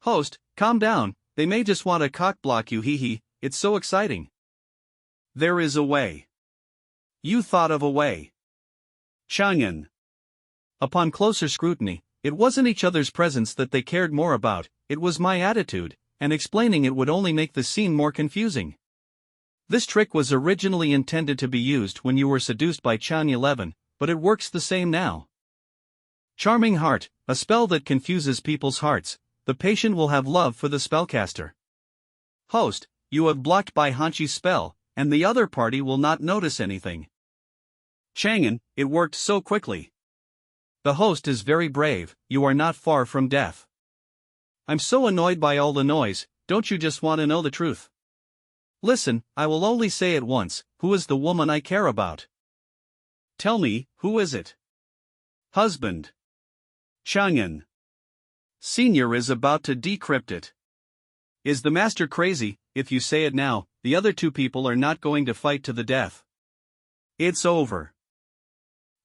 Host, calm down, they may just want to cock-block you hee, it's so exciting. There is a way. You thought of a way. Chang'an. Upon closer scrutiny, it wasn't each other's presence that they cared more about, it was my attitude, and explaining it would only make the scene more confusing. This trick was originally intended to be used when you were seduced by Chang 11, but it works the same now. Charming heart, a spell that confuses people's hearts, the patient will have love for the spellcaster. Host, you have blocked Bai Hanqi's spell, and the other party will not notice anything. Chang'an, it worked so quickly. The host is very brave, you are not far from death. I'm so annoyed by all the noise, don't you just want to know the truth? Listen, I will only say it once, who is the woman I care about? Tell me, who is it? Husband. Chang'an. Senior is about to decrypt it. Is the master crazy? If you say it now, the other two people are not going to fight to the death. It's over.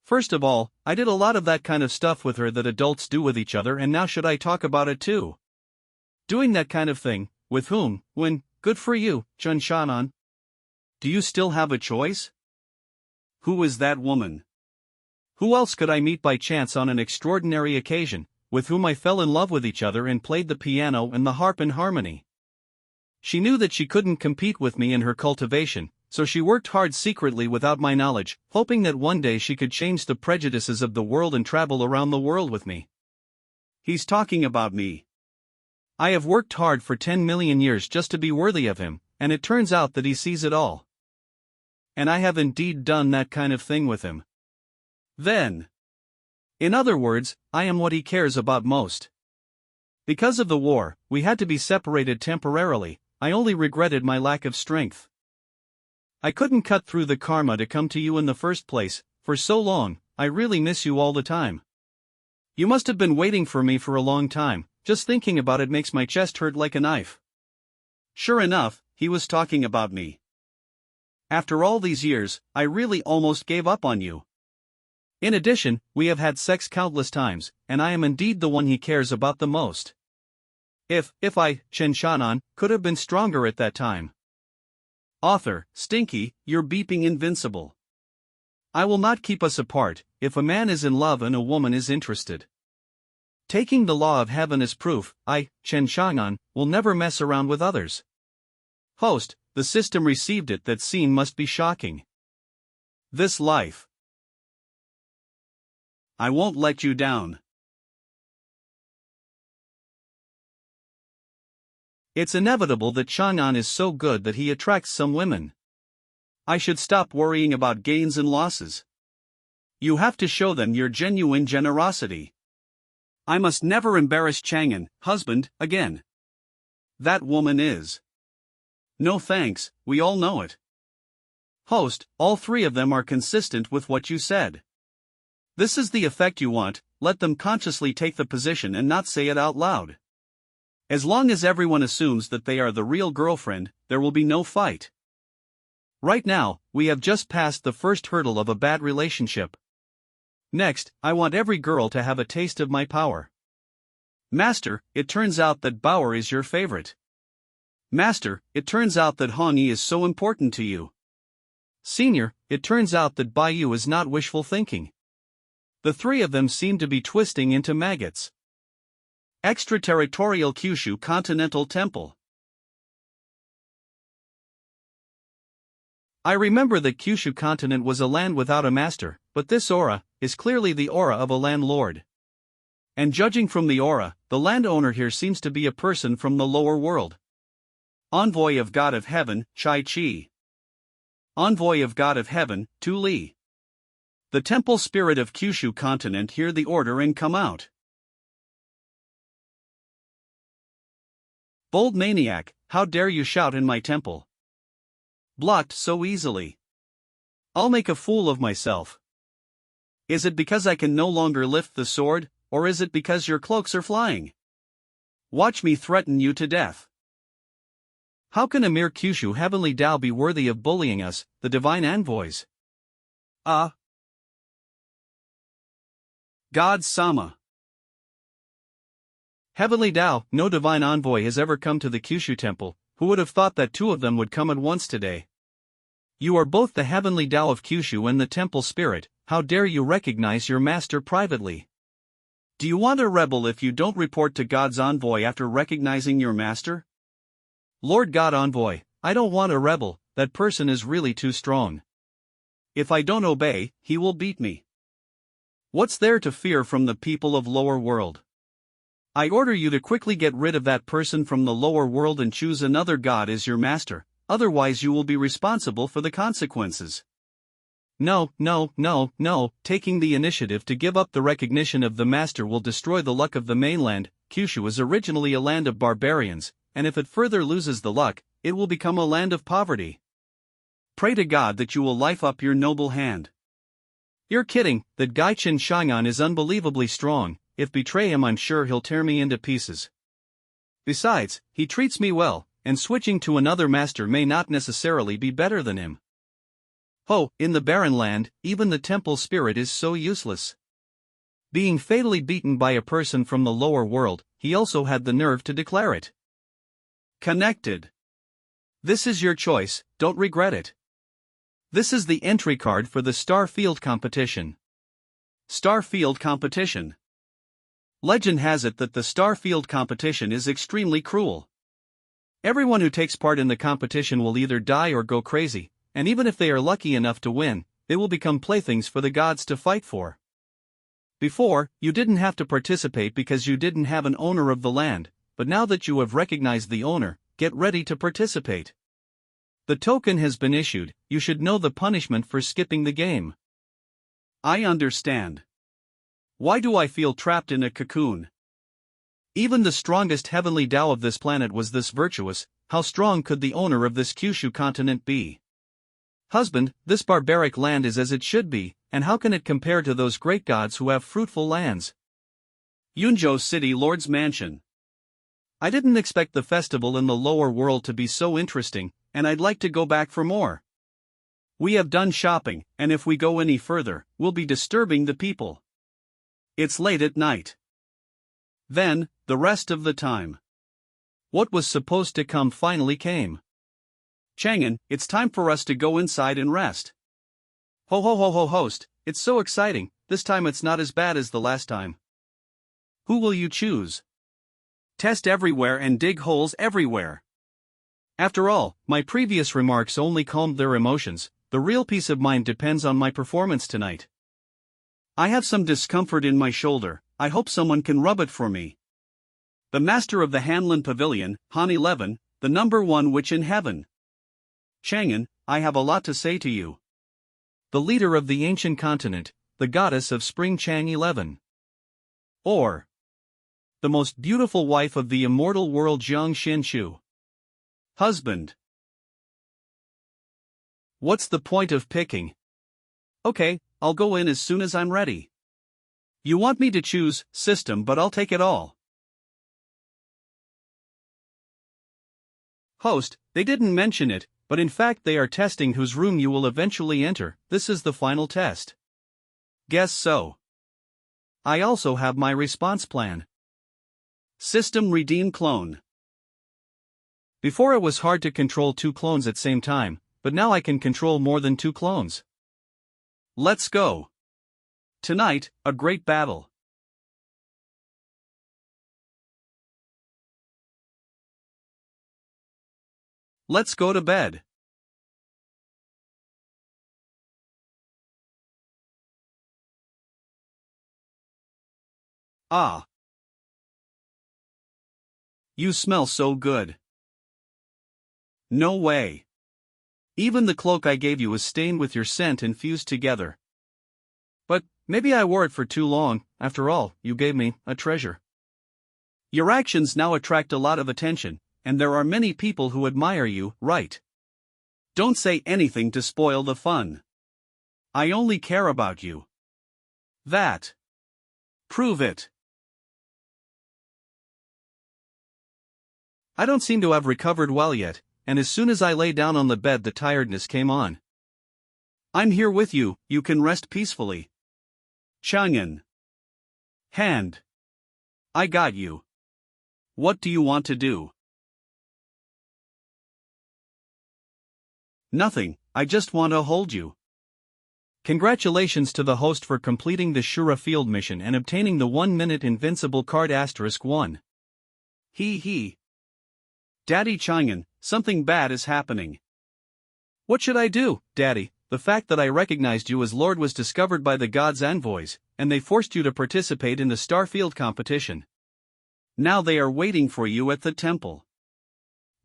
First of all, I did a lot of that kind of stuff with her that adults do with each other, and now should I talk about it too? Doing that kind of thing, with whom, when, good for you, Chun Shan'an. Do you still have a choice? Who is that woman? Who else could I meet by chance on an extraordinary occasion, with whom I fell in love with each other and played the piano and the harp in harmony? She knew that she couldn't compete with me in her cultivation, so she worked hard secretly without my knowledge, hoping that one day she could change the prejudices of the world and travel around the world with me. He's talking about me. I have worked hard for 10 million years just to be worthy of him, and it turns out that he sees it all. And I have indeed done that kind of thing with him. Then. In other words, I am what he cares about most. Because of the war, we had to be separated temporarily, I only regretted my lack of strength. I couldn't cut through the karma to come to you in the first place, for so long, I really miss you all the time. You must have been waiting for me for a long time, just thinking about it makes my chest hurt like a knife. Sure enough, he was talking about me. After all these years, I really almost gave up on you. In addition, we have had sex countless times, and I am indeed the one he cares about the most. If I, Chen Shan'an, could have been stronger at that time. Author, Stinky, you're beeping Invincible. I will not keep us apart, if a man is in love and a woman is interested. Taking the law of heaven as proof, I, Chen Shan'an, will never mess around with others. Host, the system received it, that scene must be shocking. This life. I won't let you down. It's inevitable that Chang'an is so good that he attracts some women. I should stop worrying about gains and losses. You have to show them your genuine generosity. I must never embarrass Chang'an, husband, again. That woman is. No thanks, we all know it. Host, all three of them are consistent with what you said. This is the effect you want, let them consciously take the position and not say it out loud. As long as everyone assumes that they are the real girlfriend, there will be no fight. Right now, we have just passed the first hurdle of a bad relationship. Next, I want every girl to have a taste of my power. Master, it turns out that Bauer is your favorite. Master, it turns out that Hongyi is so important to you. Senior, it turns out that Baiyu is not wishful thinking. The three of them seem to be twisting into maggots. Extraterritorial Kyushu Continental Temple. I remember that Kyushu continent was a land without a master, but this aura is clearly the aura of a landlord. And judging from the aura, the landowner here seems to be a person from the lower world. Envoy of God of Heaven, Chai Chi. Envoy of God of Heaven, Tu Li. The temple spirit of Kyushu continent hear the order and come out. Bold maniac, how dare you shout in my temple? Blocked so easily. I'll make a fool of myself. Is it because I can no longer lift the sword, or is it because your cloaks are flying? Watch me threaten you to death. How can a mere Kyushu heavenly Tao be worthy of bullying us, the divine envoys? God Sama. Heavenly Tao, no divine envoy has ever come to the Kyushu temple. Who would have thought that two of them would come at once today? You are both the heavenly Tao of Kyushu and the temple spirit. How dare you recognize your master privately? Do you want a rebel if you don't report to God's envoy after recognizing your master? Lord God envoy, I don't want a rebel, that person is really too strong. If I don't obey, he will beat me. What's there to fear from the people of lower world? I order you to quickly get rid of that person from the lower world and choose another god as your master, otherwise you will be responsible for the consequences. No, taking the initiative to give up the recognition of the master will destroy the luck of the mainland. Kyushu is originally a land of barbarians, and if it further loses the luck, it will become a land of poverty. Pray to God that you will life up your noble hand. You're kidding, that guy Chin Shangan is unbelievably strong. If betray him I'm sure he'll tear me into pieces. Besides, he treats me well, and switching to another master may not necessarily be better than him. In the barren land, even the temple spirit is so useless. Being fatally beaten by a person from the lower world, he also had the nerve to declare it. Connected. This is your choice, don't regret it. This is the entry card for the Star Field competition. Star Field competition. Legend has it that the Star Field competition is extremely cruel. Everyone who takes part in the competition will either die or go crazy, and even if they are lucky enough to win, they will become playthings for the gods to fight for. Before, you didn't have to participate because you didn't have an owner of the land, but now that you have recognized the owner, get ready to participate. The token has been issued, you should know the punishment for skipping the game. I understand. Why do I feel trapped in a cocoon? Even the strongest heavenly Tao of this planet was this virtuous. How strong could the owner of this Kyushu continent be? Husband, this barbaric land is as it should be, and how can it compare to those great gods who have fruitful lands? Yunzhou City Lord's Mansion. I didn't expect the festival in the lower world to be so interesting, and I'd like to go back for more. We have done shopping, and if we go any further, we'll be disturbing the people. It's late at night. Then, the rest of the time. What was supposed to come finally came. Chang'an, it's time for us to go inside and rest. Ho, host, it's so exciting, this time it's not as bad as the last time. Who will you choose? Test everywhere and dig holes everywhere. After all, my previous remarks only calmed their emotions. The real peace of mind depends on my performance tonight. I have some discomfort in my shoulder, I hope someone can rub it for me. The master of the Hanlin Pavilion, Han 11, the number one witch in heaven. Chang'an, I have a lot to say to you. The leader of the ancient continent, the goddess of spring Chang 11. Or the most beautiful wife of the immortal world Jiang Xinshu. Husband. What's the point of picking? Okay, I'll go in as soon as I'm ready. You want me to choose system, but I'll take it all. Host, they didn't mention it, but in fact they are testing whose room you will eventually enter. This is the final test. Guess so. I also have my response plan. System redeem clone. Before it was hard to control two clones at same time, but now I can control more than two clones. Let's go. Tonight, a great battle. Let's go to bed. Ah. You smell so good. No way. Even the cloak I gave you is stained with your scent and fused together. But maybe I wore it for too long. After all, you gave me a treasure. Your actions now attract a lot of attention, and there are many people who admire you, right? Don't say anything to spoil the fun. I only care about you. That. Prove it. I don't seem to have recovered well yet, and as soon as I lay down on the bed the tiredness came on. I'm here with you, you can rest peacefully. Chang'an. Hand. I got you. What do you want to do? Nothing, I just want to hold you. Congratulations to the host for completing the Shura field mission and obtaining the 1-minute Invincible card *1. He. Daddy Chang'an, something bad is happening. What should I do, Daddy? The fact that I recognized you as Lord was discovered by the gods' envoys, and they forced you to participate in the Starfield competition. Now they are waiting for you at the temple.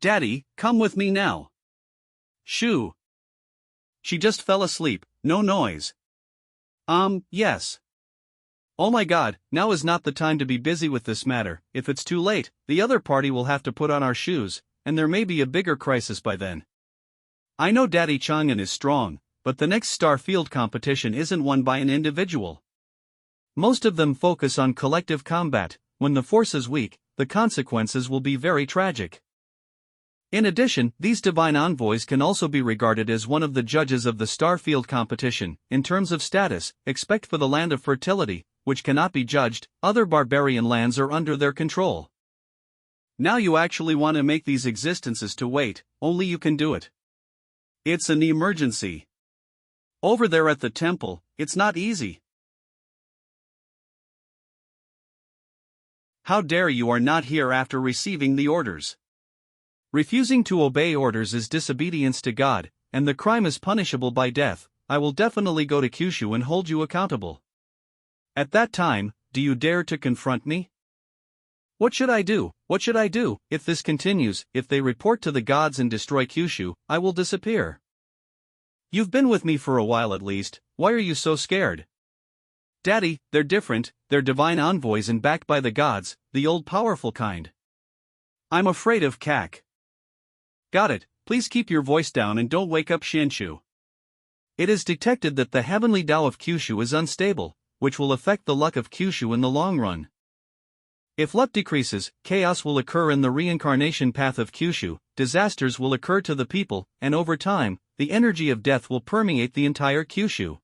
Daddy, come with me now. Shoo. She just fell asleep, no noise. Yes. Oh my god, now is not the time to be busy with this matter. If it's too late, the other party will have to put on our shoes, and there may be a bigger crisis by then. I know Daddy Chang'an is strong, but the next Starfield competition isn't won by an individual. Most of them focus on collective combat. When the force is weak, the consequences will be very tragic. In addition, these divine envoys can also be regarded as one of the judges of the Starfield competition. In terms of status, except for the land of fertility, which cannot be judged, other barbarian lands are under their control. Now you actually want to make these existences to wait, only you can do it. It's an emergency. Over there at the temple, it's not easy. How dare you are not here after receiving the orders? Refusing to obey orders is disobedience to God, and the crime is punishable by death. I will definitely go to Kyushu and hold you accountable. At that time, do you dare to confront me? What should I do? What should I do? If this continues, if they report to the gods and destroy Kyushu, I will disappear. You've been with me for a while at least, why are you so scared? Daddy, they're different, they're divine envoys and backed by the gods, the old powerful kind. I'm afraid of Kak. Got it, please keep your voice down and don't wake up Xianxia. It is detected that the heavenly Tao of Kyushu is unstable, which will affect the luck of Kyushu in the long run. If luck decreases, chaos will occur in the reincarnation path of Kyushu, disasters will occur to the people, and over time, the energy of death will permeate the entire Kyushu.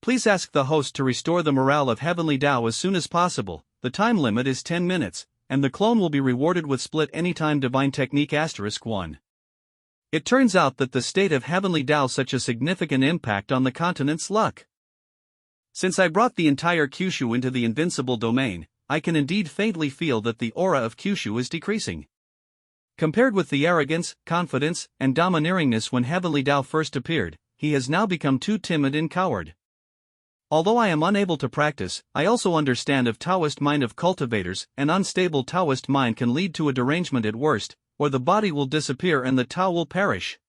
Please ask the host to restore the morale of heavenly Tao as soon as possible. The time limit is 10 minutes. And the clone will be rewarded with split anytime divine technique *1. It turns out that the state of heavenly Tao such a significant impact on the continent's luck. Since I brought the entire Kyushu into the invincible domain, I can indeed faintly feel that the aura of Kyushu is decreasing. Compared with the arrogance, confidence, and domineeringness when heavenly Tao first appeared, he has now become too timid and coward. Although I am unable to practice, I also understand of Taoist mind of cultivators. An unstable Taoist mind can lead to a derangement at worst, or the body will disappear and the Tao will perish.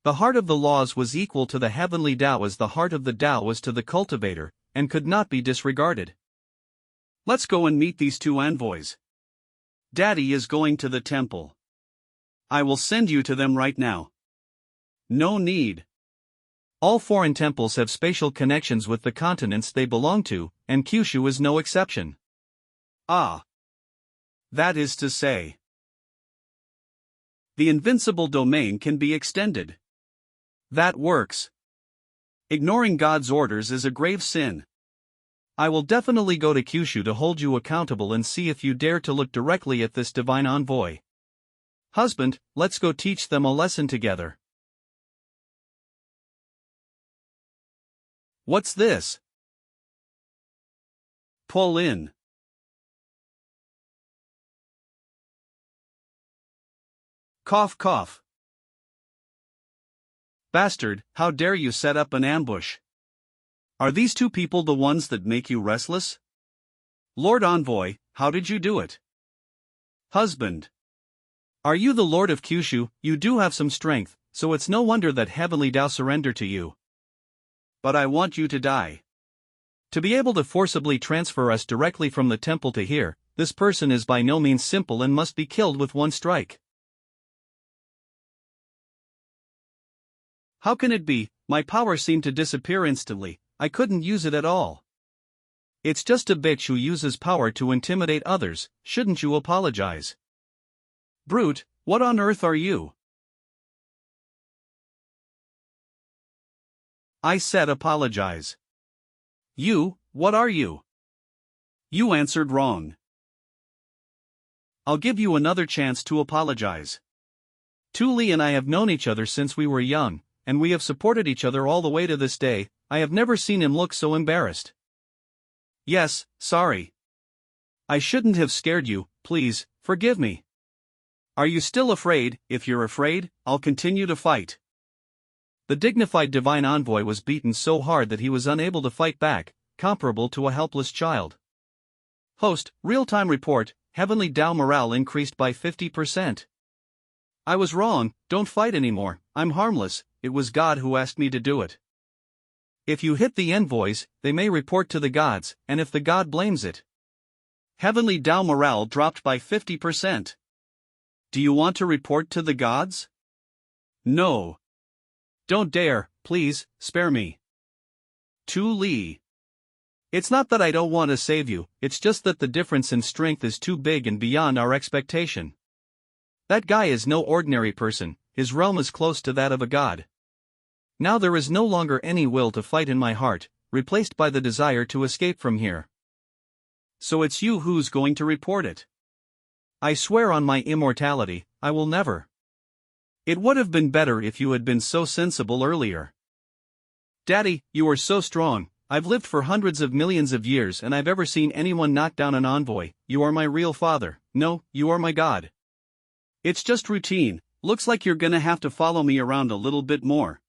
The heart of the laws was equal to the heavenly Tao as the heart of the Tao was to the cultivator, and could not be disregarded. Let's go and meet these two envoys. Daddy is going to the temple. I will send you to them right now. No need. All foreign temples have spatial connections with the continents they belong to, and Kyushu is no exception. Ah. That is to say, the invincible domain can be extended. That works. Ignoring God's orders is a grave sin. I will definitely go to Kyushu to hold you accountable and see if you dare to look directly at this divine envoy. Husband, let's go teach them a lesson together. What's this? Pull in. Cough cough. Bastard, how dare you set up an ambush? Are these two people the ones that make you restless? Lord Envoy, how did you do it? Husband. Are you the Lord of Kyushu? You do have some strength, so it's no wonder that Heavenly Tao surrender to you. But I want you to die. To be able to forcibly transfer us directly from the temple to here, this person is by no means simple and must be killed with one strike. How can it be? My power seemed to disappear instantly. I couldn't use it at all. It's just a bitch who uses power to intimidate others. Shouldn't you apologize? Brute, what on earth are you? I said apologize. You, what are you? You answered wrong. I'll give you another chance to apologize. Tu Li and I have known each other since we were young, and we have supported each other all the way to this day. I have never seen him look so embarrassed. Yes, sorry. I shouldn't have scared you, please, forgive me. Are you still afraid? If you're afraid, I'll continue to fight. The dignified divine envoy was beaten so hard that he was unable to fight back, comparable to a helpless child. Host, real-time report, Heavenly Tao morale increased by 50%. I was wrong, don't fight anymore, I'm harmless, it was God who asked me to do it. If you hit the envoys, they may report to the gods, and if the god blames it. Heavenly Tao morale dropped by 50%. Do you want to report to the gods? No. Don't dare, please, spare me. Tu Li. It's not that I don't want to save you, it's just that the difference in strength is too big and beyond our expectation. That guy is no ordinary person, his realm is close to that of a god. Now there is no longer any will to fight in my heart, replaced by the desire to escape from here. So it's you who's going to report it. I swear on my immortality, I will never. It would have been better if you had been so sensible earlier. Daddy, you are so strong, I've lived for hundreds of millions of years and I've ever seen anyone knock down an envoy. You are my real father, no, you are my god. It's just routine, looks like you're gonna have to follow me around a little bit more.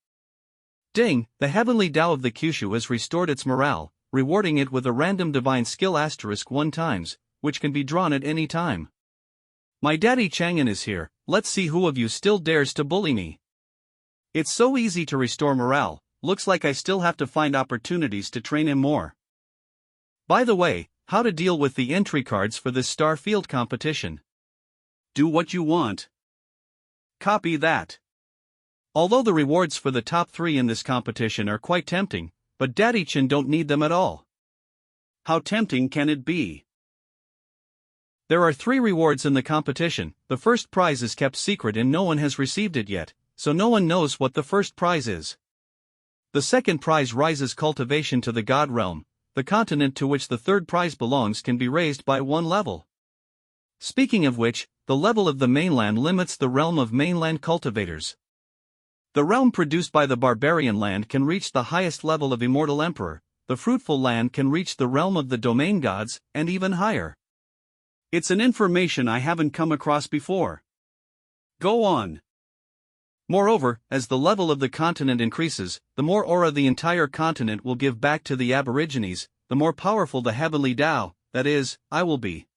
Ding, the Heavenly Tao of the Kyushu has restored its morale, rewarding it with a random divine skill *1 times, which can be drawn at any time. My daddy Chang'an is here, let's see who of you still dares to bully me. It's so easy to restore morale, looks like I still have to find opportunities to train him more. By the way, how to deal with the entry cards for this star field competition. Do what you want. Copy that. Although the rewards for the top 3 in this competition are quite tempting, but Daddy Chin don't need them at all. How tempting can it be? There are 3 rewards in the competition. The first prize is kept secret and no one has received it yet, so no one knows what the first prize is. The second prize rises cultivation to the God realm. The continent to which the third prize belongs can be raised by 1 level. Speaking of which, the level of the mainland limits the realm of mainland cultivators. The realm produced by the barbarian land can reach the highest level of immortal emperor, the fruitful land can reach the realm of the domain gods, and even higher. It's an information I haven't come across before. Go on. Moreover, as the level of the continent increases, the more aura the entire continent will give back to the aborigines, the more powerful the Heavenly Tao, that is, I will be.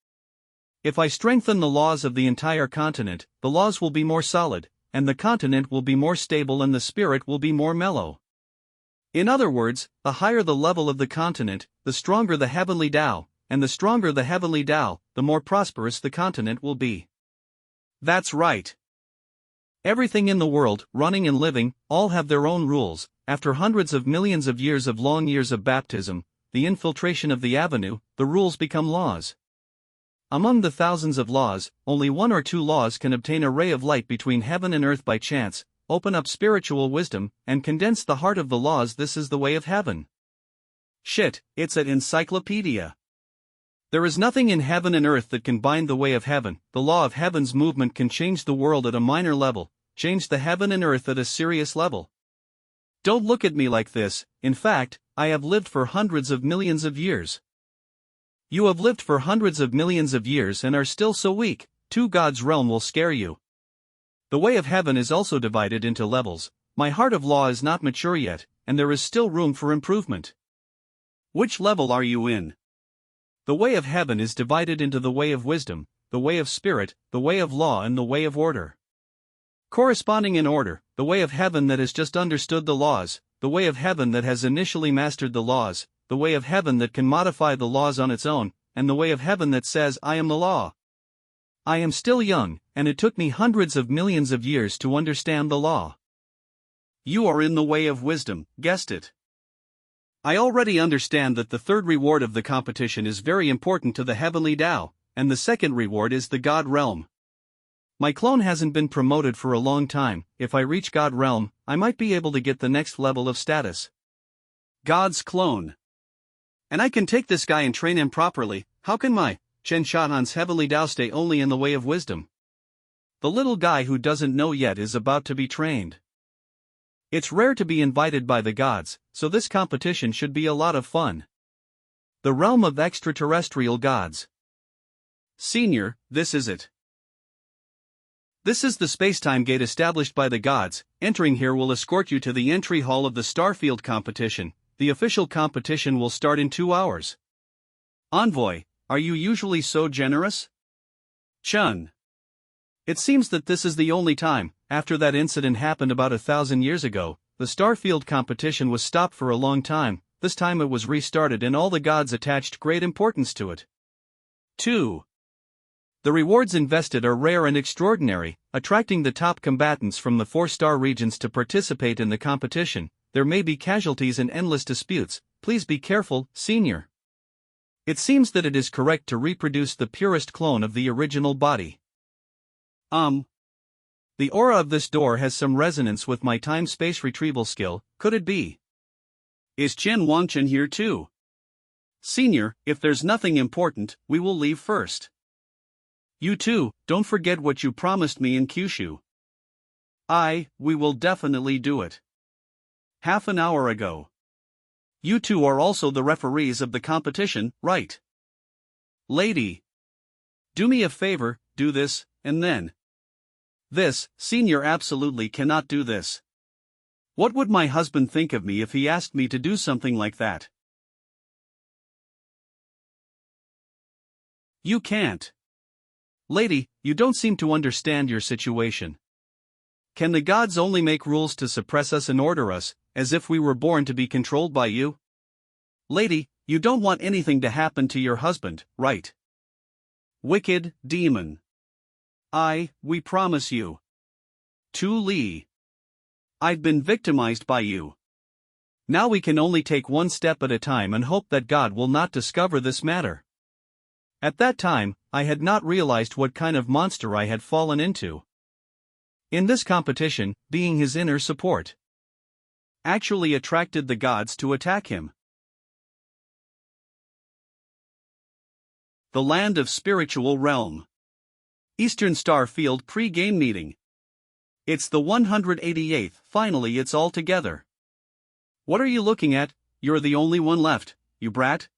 If I strengthen the laws of the entire continent, the laws will be more solid, and the continent will be more stable and the spirit will be more mellow. In other words, the higher the level of the continent, the stronger the Heavenly Tao, and the stronger the Heavenly Tao, the more prosperous the continent will be. That's right. Everything in the world, running and living, all have their own rules. After hundreds of millions of years of long years of baptism, the infiltration of the avenue, the rules become laws. Among the thousands of laws, only 1 or 2 laws can obtain a ray of light between heaven and earth by chance, open up spiritual wisdom, and condense the heart of the laws. This is the way of heaven. Shit, it's an encyclopedia. There is nothing in heaven and earth that can bind the way of heaven. The law of heaven's movement can change the world at a minor level, change the heaven and earth at a serious level. Don't look at me like this, in fact, I have lived for hundreds of millions of years. You have lived for hundreds of millions of years and are still so weak. 2 God's realm will scare you. The way of heaven is also divided into levels. My heart of law is not mature yet, and there is still room for improvement. Which level are you in? The way of heaven is divided into the way of wisdom, the way of spirit, the way of law, and the way of order. Corresponding in order, the way of heaven that has just understood the laws, the way of heaven that has initially mastered the laws, the way of heaven that can modify the laws on its own, and the way of heaven that says, I am the law. I am still young, and it took me hundreds of millions of years to understand the law. You are in the way of wisdom, guessed it. I already understand that the third reward of the competition is very important to the heavenly Tao, and the second reward is the God realm. My clone hasn't been promoted for a long time. If I reach God realm, I might be able to get the next level of status. God's clone. And I can take this guy and train him properly. How can my Chen Shahan's heavenly Tao stay only in the way of wisdom? The little guy who doesn't know yet is about to be trained. It's rare to be invited by the gods, so this competition should be a lot of fun. The realm of extraterrestrial gods. Senior, this is it. This is the spacetime gate established by the gods. Entering here will escort you to the entry hall of the Starfield competition. The official competition will start in 2 hours. Envoy, are you usually so generous? Chun. It seems that this is the only time. After that incident happened about 1,000 years ago, the Starfield competition was stopped for a long time. This time it was restarted and all the gods attached great importance to it. 2. The rewards invested are rare and extraordinary, attracting the top combatants from the 4-star regions to participate in the competition. There may be casualties and endless disputes. Please be careful, Senior. It seems that it is correct to reproduce the purest clone of the original body. The aura of this door has some resonance with my time-space retrieval skill. Could it be? Is Chen Wangchen here too? Senior, if there's nothing important, we will leave first. You too, don't forget what you promised me in Kyushu. We will definitely do it. Half an hour ago. You two are also the referees of the competition, right? Lady. Do me a favor, do this, and then. This, Senior absolutely cannot do this. What would my husband think of me if he asked me to do something like that? You can't. Lady, you don't seem to understand your situation. Can the gods only make rules to suppress us and order us, as if we were born to be controlled by you? Lady, you don't want anything to happen to your husband, right? Wicked demon. We promise you. Tu Li. I've been victimized by you. Now we can only take one step at a time and hope that God will not discover this matter. At that time, I had not realized what kind of monster I had fallen into. In this competition, being his inner support actually attracted the gods to attack him. The Land of Spiritual Realm. Eastern Star Field pre-game meeting. It's the 188th, finally it's all together. What are you looking at? You're the only one left, you brat.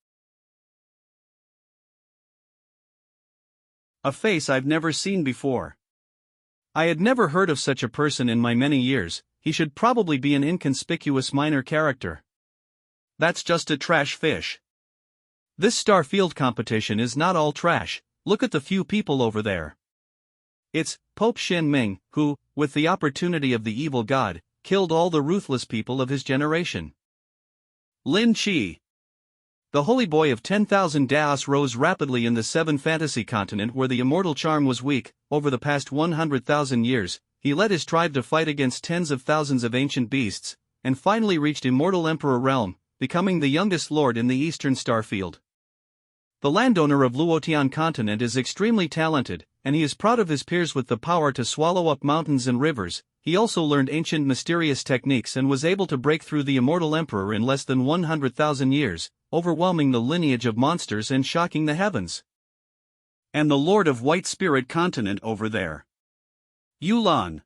A face I've never seen before. I had never heard of such a person in my many years. He should probably be an inconspicuous minor character. That's just a trash fish. This Starfield competition is not all trash. Look at the few people over there. It's Pope Shen Ming, who, with the opportunity of the evil god, killed all the ruthless people of his generation. Lin Qi. The holy boy of 10,000 Daos rose rapidly in the 7 fantasy continent where the immortal charm was weak. Over the past 100,000 years, he led his tribe to fight against tens of thousands of ancient beasts, and finally reached Immortal Emperor realm, becoming the youngest lord in the Eastern Starfield. The landowner of Luotian continent is extremely talented, and he is proud of his peers with the power to swallow up mountains and rivers. He also learned ancient mysterious techniques and was able to break through the Immortal Emperor in less than 100,000 years, overwhelming the lineage of monsters and shocking the heavens. And the Lord of White Spirit continent over there. Yulan.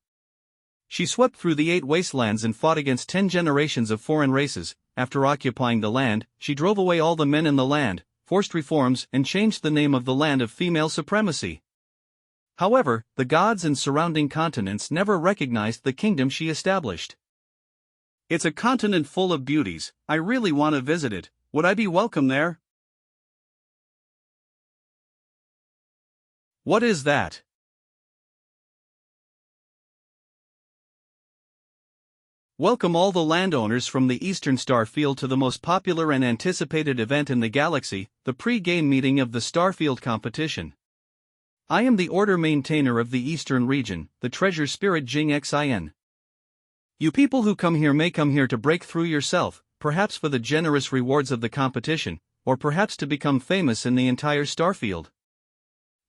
She swept through the 8 wastelands and fought against 10 generations of foreign races. After occupying the land, she drove away all the men in the land, forced reforms, and changed the name of the land of female supremacy. However, the gods and surrounding continents never recognized the kingdom she established. It's a continent full of beauties. I really want to visit it. Would I be welcome there? What is that? Welcome all the landowners from the Eastern Star Field to the most popular and anticipated event in the galaxy, the pre-game meeting of the Starfield competition. I am the order maintainer of the Eastern region, the treasure spirit xianxia. You people who come here may come here to break through yourself, perhaps for the generous rewards of the competition, or perhaps to become famous in the entire Starfield.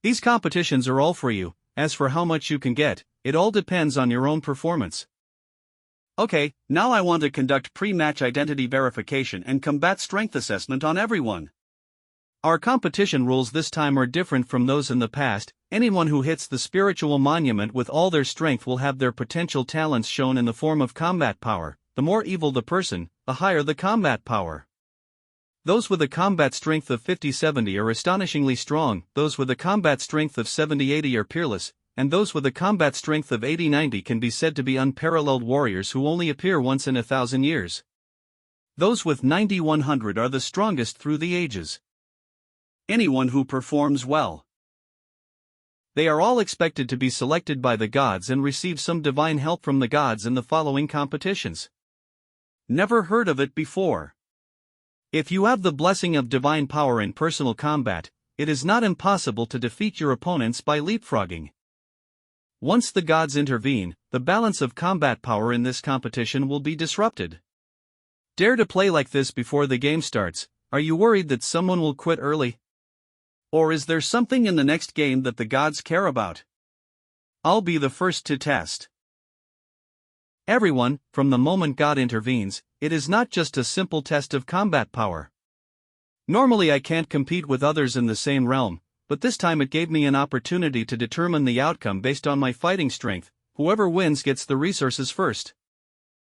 These competitions are all for you. As for how much you can get, it all depends on your own performance. Okay, now I want to conduct pre-match identity verification and combat strength assessment on everyone. Our competition rules this time are different from those in the past. Anyone who hits the spiritual monument with all their strength will have their potential talents shown in the form of combat power. The more evil the person, the higher the combat power. Those with a combat strength of 50-70 are astonishingly strong, those with a combat strength of 70-80 are peerless, and those with a combat strength of 80-90 can be said to be unparalleled warriors who only appear once in 1,000 years. Those with 90-100 are the strongest through the ages. Anyone who performs well. They are all expected to be selected by the gods and receive some divine help from the gods in the following competitions. Never heard of it before. If you have the blessing of divine power in personal combat, it is not impossible to defeat your opponents by leapfrogging. Once the gods intervene, the balance of combat power in this competition will be disrupted. Dare to play like this before the game starts. Are you worried that someone will quit early? Or is there something in the next game that the gods care about? I'll be the first to test. Everyone, from the moment God intervenes, it is not just a simple test of combat power. Normally I can't compete with others in the same realm, but this time it gave me an opportunity to determine the outcome based on my fighting strength. Whoever wins gets the resources first.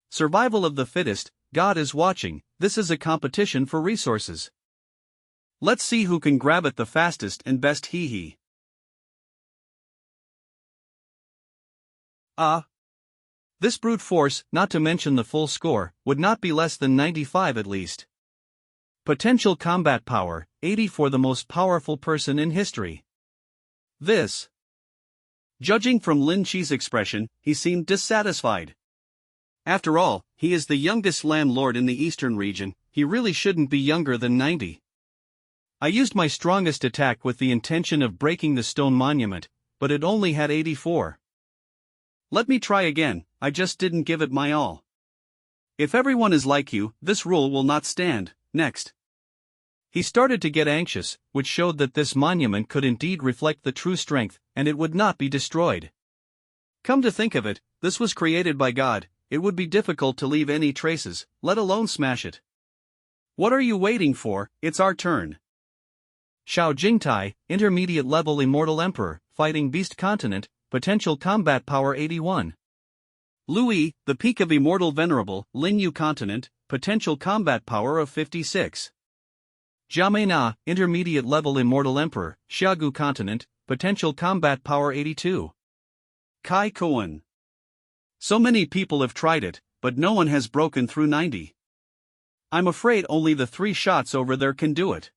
Survival of the fittest. God is watching. This is a competition for resources. Let's see who can grab it the fastest and best. Hee. This brute force, not to mention the full score, would not be less than 95 at least. Potential combat power, 80 for the most powerful person in history. This. Judging from Lin Chi's expression, he seemed dissatisfied. After all, he is the youngest landlord in the Eastern region. He really shouldn't be younger than 90. I used my strongest attack with the intention of breaking the stone monument, but it only had 84. Let me try again. I just didn't give it my all. If everyone is like you, this rule will not stand. Next. He started to get anxious, which showed that this monument could indeed reflect the true strength, and it would not be destroyed. Come to think of it, this was created by God. It would be difficult to leave any traces, let alone smash it. What are you waiting for? It's our turn. Xiao Jingtai, intermediate level immortal emperor, fighting beast continent, potential combat power 81. Louis, the peak of immortal venerable, Lingyu continent, potential combat power of 56. Jiamei Na, intermediate level immortal emperor, Xiagu continent, potential combat power 82. Kai Koan. So many people have tried it, but no one has broken through 90. I'm afraid only the 3 shots over there can do it.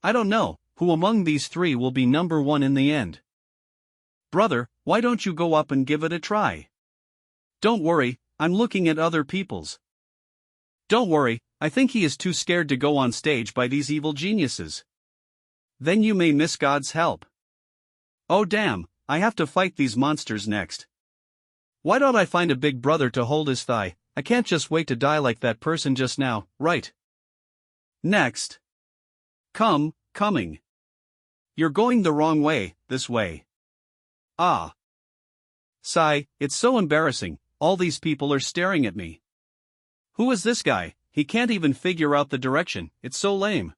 I don't know who among these 3 will be number 1 in the end. Brother, why don't you go up and give it a try? Don't worry, I'm looking at other people's. Don't worry, I think he is too scared to go on stage by these evil geniuses. Then you may miss God's help. Oh damn, I have to fight these monsters next. Why don't I find a big brother to hold his thigh? I can't just wait to die like that person just now, right? Next. Coming. You're going the wrong way, this way. Sigh, it's so embarrassing, all these people are staring at me. Who is this guy? He can't even figure out the direction, it's so lame.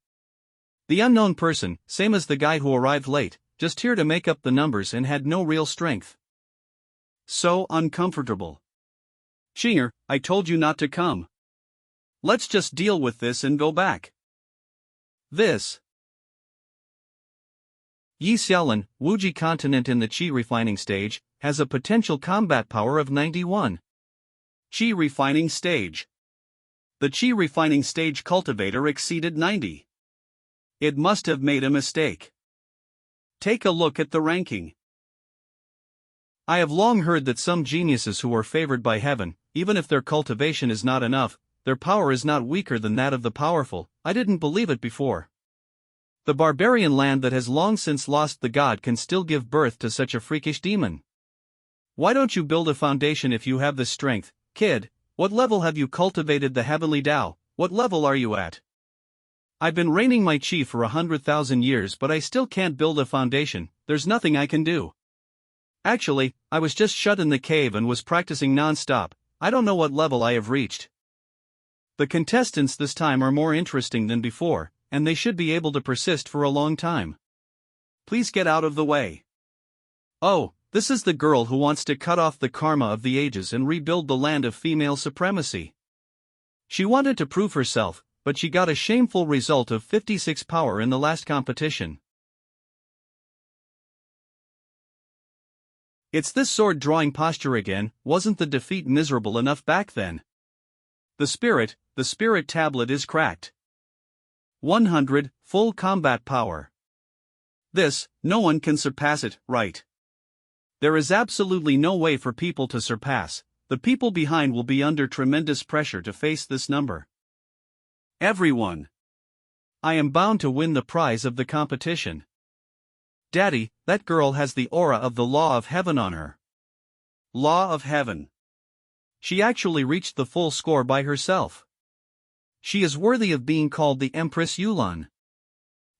The unknown person, same as the guy who arrived late, just here to make up the numbers and had no real strength. So uncomfortable. Xinger, I told you not to come. Let's just deal with this and go back. This. Yi Xiaolin, Wuji continent in the Qi refining stage, has a potential combat power of 91. Qi refining stage. The Qi refining stage cultivator exceeded 90. It must have made a mistake. Take a look at the ranking. I have long heard that some geniuses who are favored by heaven, even if their cultivation is not enough, their power is not weaker than that of the powerful. I didn't believe it before. The barbarian land that has long since lost the god can still give birth to such a freakish demon. Why don't you build a foundation if you have the strength, kid? What level have you cultivated the heavenly Tao? What level are you at? I've been reigning my chi for 100,000 years, but I still can't build a foundation. There's nothing I can do. Actually, I was just shut in the cave and was practicing non-stop. I don't know what level I have reached. The contestants this time are more interesting than before, and they should be able to persist for a long time. Please get out of the way. Oh, this is the girl who wants to cut off the karma of the ages and rebuild the land of female supremacy. She wanted to prove herself, but she got a shameful result of 56 power in the last competition. It's this sword-drawing posture again. Wasn't the defeat miserable enough back then? The spirit tablet is cracked. 100, full combat power. This, no one can surpass it, right? There is absolutely no way for people to surpass. The people behind will be under tremendous pressure to face this number. Everyone. I am bound to win the prize of the competition. Daddy, that girl has the aura of the law of heaven on her. Law of heaven. She actually reached the full score by herself. She is worthy of being called the Empress Yulan.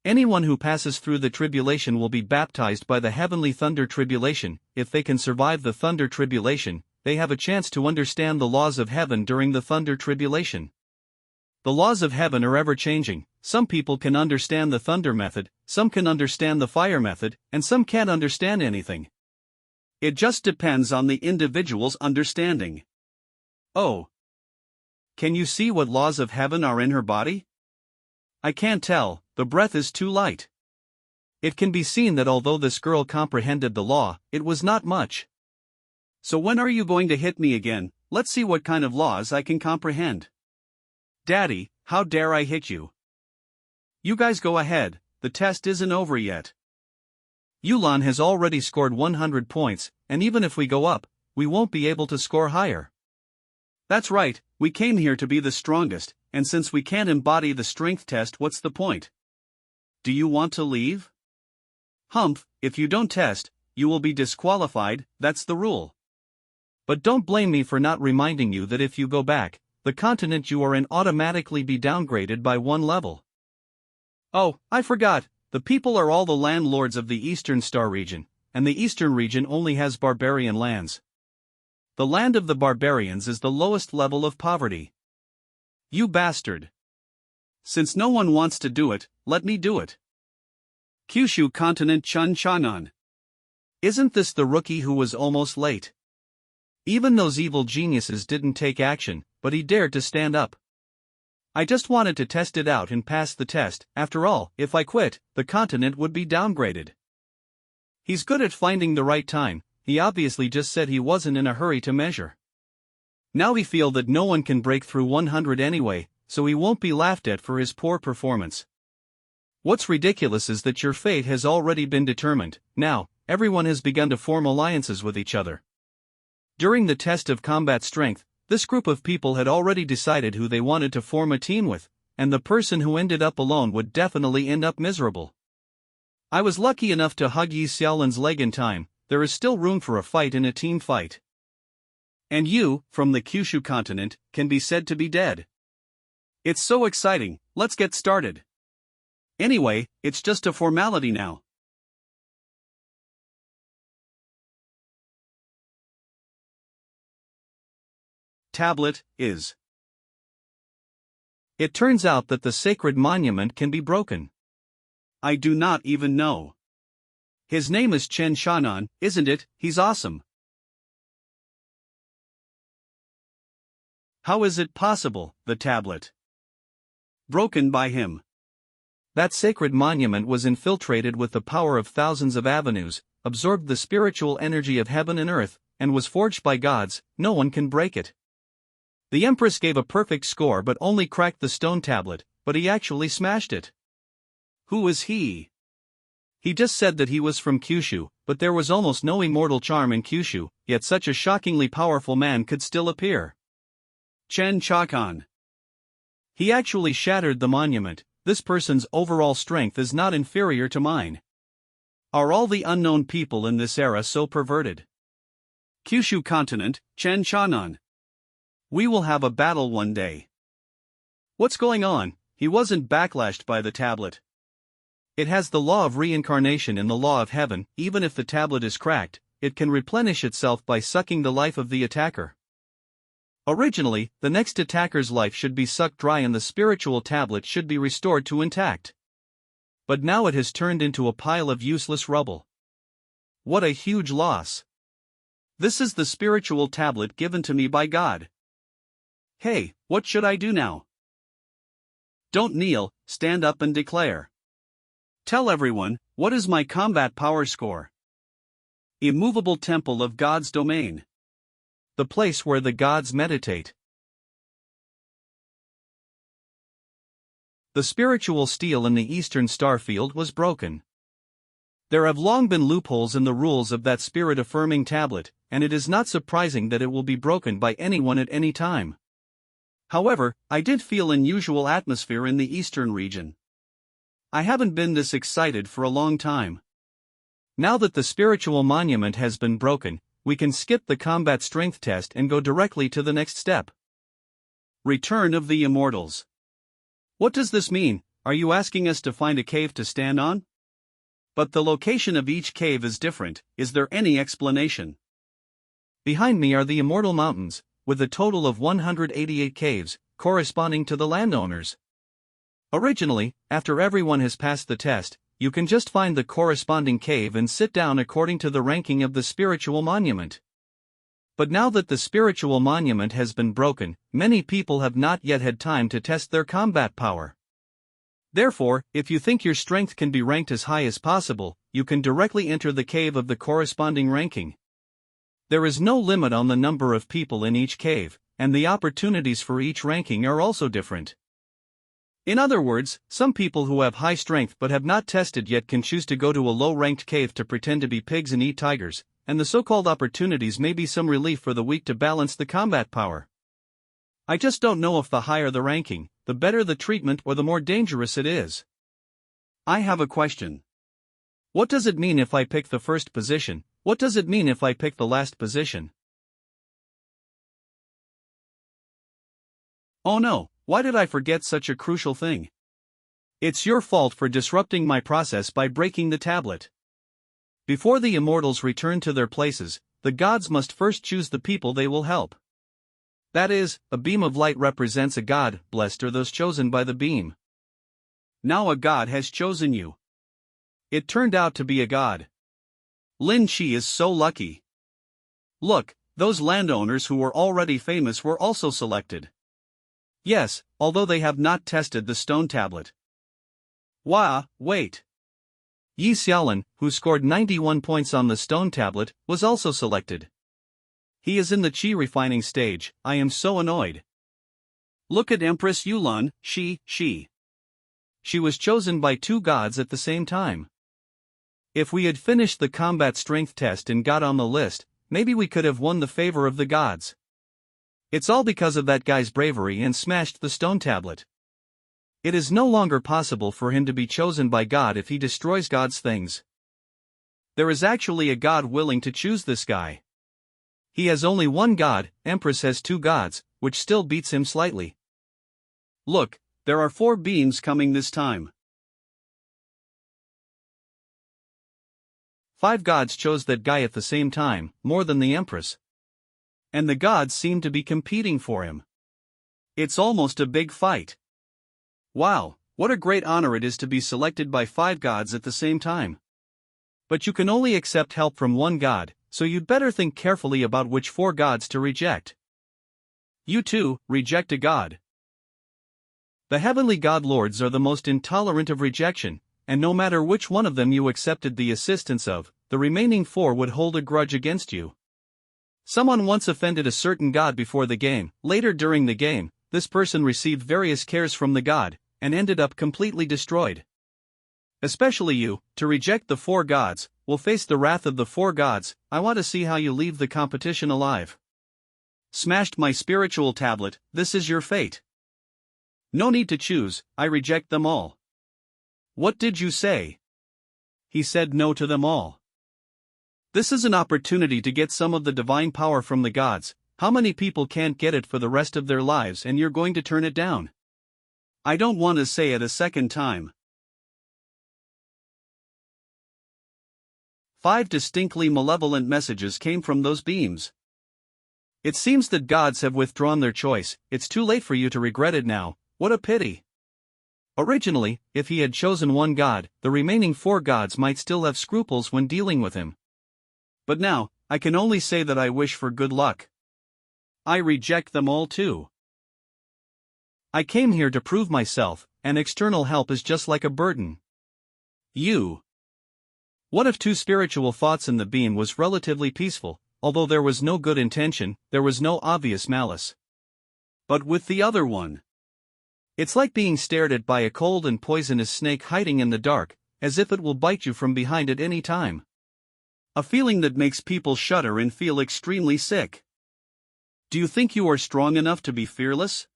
Anyone who passes through the tribulation will be baptized by the heavenly thunder tribulation. If they can survive the thunder tribulation, they have a chance to understand the laws of heaven during the thunder tribulation. The laws of heaven are ever-changing. Some people can understand the thunder method, some can understand the fire method, and some can't understand anything. It just depends on the individual's understanding. Oh. Can you see what laws of heaven are in her body? I can't tell, the breath is too light. It can be seen that although this girl comprehended the law, it was not much. So when are you going to hit me again? Let's see what kind of laws I can comprehend. Daddy, how dare I hit you? You guys go ahead, the test isn't over yet. Yulan has already scored 100 points, and even if we go up, we won't be able to score higher. That's right, we came here to be the strongest, and since we can't embody the strength test, what's the point? Do you want to leave? Humph, if you don't test, you will be disqualified, that's the rule. But don't blame me for not reminding you that if you go back, the continent you are in automatically be downgraded by one level. Oh, I forgot, the people are all the landlords of the Eastern Star region, and the Eastern region only has barbarian lands. The land of the barbarians is the lowest level of poverty. You bastard. Since no one wants to do it, let me do it. Kyushu continent Chun Chanan. Isn't this the rookie who was almost late? Even those evil geniuses didn't take action, but he dared to stand up. I just wanted to test it out and pass the test. After all, if I quit, the continent would be downgraded. He's good at finding the right time. He obviously just said he wasn't in a hurry to measure. Now we feel that no one can break through 100 anyway, so he won't be laughed at for his poor performance. What's ridiculous is that your fate has already been determined. Now, everyone has begun to form alliances with each other. During the test of combat strength, this group of people had already decided who they wanted to form a team with, and the person who ended up alone would definitely end up miserable. I was lucky enough to hug Yi Xiaolan's leg in time. There is still room for a fight in a team fight. And you, from the Kyushu continent, can be said to be dead. It's so exciting, let's get started. Anyway, it's just a formality now. Tablet is. It turns out that the sacred monument can be broken. I do not even know. His name is Chen Shanan, isn't it? He's awesome. How is it possible, the tablet? Broken by him. That sacred monument was infiltrated with the power of thousands of avenues, absorbed the spiritual energy of heaven and earth, and was forged by gods. No one can break it. The Empress gave a perfect score but only cracked the stone tablet, but he actually smashed it. Who is he? He just said that he was from Kyushu, but there was almost no immortal charm in Kyushu, yet such a shockingly powerful man could still appear. Chen Chakan. He actually shattered the monument. This person's overall strength is not inferior to mine. Are all the unknown people in this era so perverted? Kyushu continent, Chen Chanan. We will have a battle one day. What's going on? He wasn't backlashed by the tablet. It has the law of reincarnation in the law of heaven. Even if the tablet is cracked, it can replenish itself by sucking the life of the attacker. Originally, the next attacker's life should be sucked dry and the spiritual tablet should be restored to intact. But now it has turned into a pile of useless rubble. What a huge loss. This is the spiritual tablet given to me by God. Hey, what should I do now? Don't kneel, stand up and declare. Tell everyone, what is my combat power score? Immovable temple of God's domain. The place where the gods meditate. The spiritual steel in the eastern star field was broken. There have long been loopholes in the rules of that spirit-affirming tablet, and it is not surprising that it will be broken by anyone at any time. However, I did feel unusual atmosphere in the eastern region. I haven't been this excited for a long time. Now that the spiritual monument has been broken, we can skip the combat strength test and go directly to the next step. Return of the Immortals. What does this mean? Are you asking us to find a cave to stand on? But the location of each cave is different. Is there any explanation? Behind me are the Immortal Mountains, with a total of 188 caves, corresponding to the landowners. Originally, after everyone has passed the test, you can just find the corresponding cave and sit down according to the ranking of the spiritual monument. But now that the spiritual monument has been broken, many people have not yet had time to test their combat power. Therefore, if you think your strength can be ranked as high as possible, you can directly enter the cave of the corresponding ranking. There is no limit on the number of people in each cave, and the opportunities for each ranking are also different. In other words, some people who have high strength but have not tested yet can choose to go to a low-ranked cave to pretend to be pigs and eat tigers, and the so-called opportunities may be some relief for the weak to balance the combat power. I just don't know if the higher the ranking, the better the treatment or the more dangerous it is. I have a question. What does it mean if I pick the first position? What does it mean if I pick the last position? Oh no, why did I forget such a crucial thing? It's your fault for disrupting my process by breaking the tablet. Before the immortals return to their places, the gods must first choose the people they will help. That is, a beam of light represents a god. Blessed are those chosen by the beam. Now a god has chosen you. It turned out to be a god. Lin Chi is so lucky. Look, those landowners who were already famous were also selected. Yes, although they have not tested the stone tablet. Wait. Yi Xiaolin, who scored 91 points on the stone tablet, was also selected. He is in the qi refining stage. I am so annoyed. Look at Empress Yulan, she. She was chosen by two gods at the same time. If we had finished the combat strength test and got on the list, maybe we could have won the favor of the gods. It's all because of that guy's bravery and smashed the stone tablet. It is no longer possible for him to be chosen by God if he destroys God's things. There is actually a God willing to choose this guy. He has only one god, Empress has two gods, which still beats him slightly. Look, there are 4 beams coming this time. 5 gods chose that guy at the same time, more than the Empress. And the gods seem to be competing for him. It's almost a big fight. Wow, what a great honor it is to be selected by 5 gods at the same time. But you can only accept help from one god, so you'd better think carefully about which 4 gods to reject. You too, reject a god. The heavenly god lords are the most intolerant of rejection, and no matter which one of them you accepted the assistance of, the remaining 4 would hold a grudge against you. Someone once offended a certain god before the game. Later during the game, this person received various cares from the god, and ended up completely destroyed. Especially you, to reject the four gods, will face the wrath of the four gods. I want to see how you leave the competition alive. Smashed my spiritual tablet, this is your fate. No need to choose, I reject them all. What did you say? He said no to them all. This is an opportunity to get some of the divine power from the gods. How many people can't get it for the rest of their lives and you're going to turn it down? I don't want to say it a second time. 5 distinctly malevolent messages came from those beams. It seems that gods have withdrawn their choice. It's too late for you to regret it now. What a pity. Originally, if he had chosen one god, the remaining four gods might still have scruples when dealing with him. But now, I can only say that I wish for good luck. I reject them all too. I came here to prove myself, and external help is just like a burden. You. One of two spiritual thoughts in the beam was relatively peaceful, although there was no good intention, there was no obvious malice. But with the other one, it's like being stared at by a cold and poisonous snake hiding in the dark, as if it will bite you from behind at any time. A feeling that makes people shudder and feel extremely sick. Do you think you are strong enough to be fearless?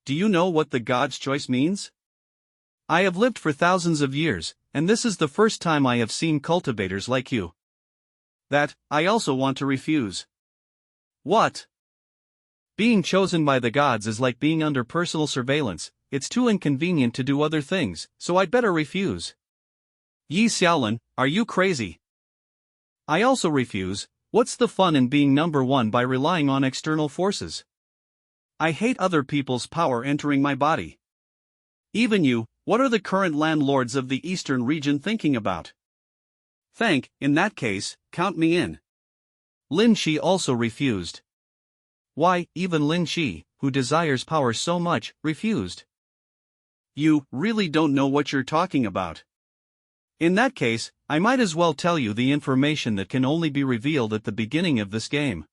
Do you know what the God's choice means? I have lived for thousands of years, and this is the first time I have seen cultivators like you. That, I also want to refuse. What? Being chosen by the gods is like being under personal surveillance. It's too inconvenient to do other things, so I'd better refuse. Yi Xiaolin, are you crazy? I also refuse. What's the fun in being number one by relying on external forces? I hate other people's power entering my body. Even you, what are the current landlords of the eastern region thinking about? In that case, count me in. Lin Shi also refused. Why, even Lin Shi, who desires power so much, refused. You really don't know what you're talking about. In that case, I might as well tell you the information that can only be revealed at the beginning of this game.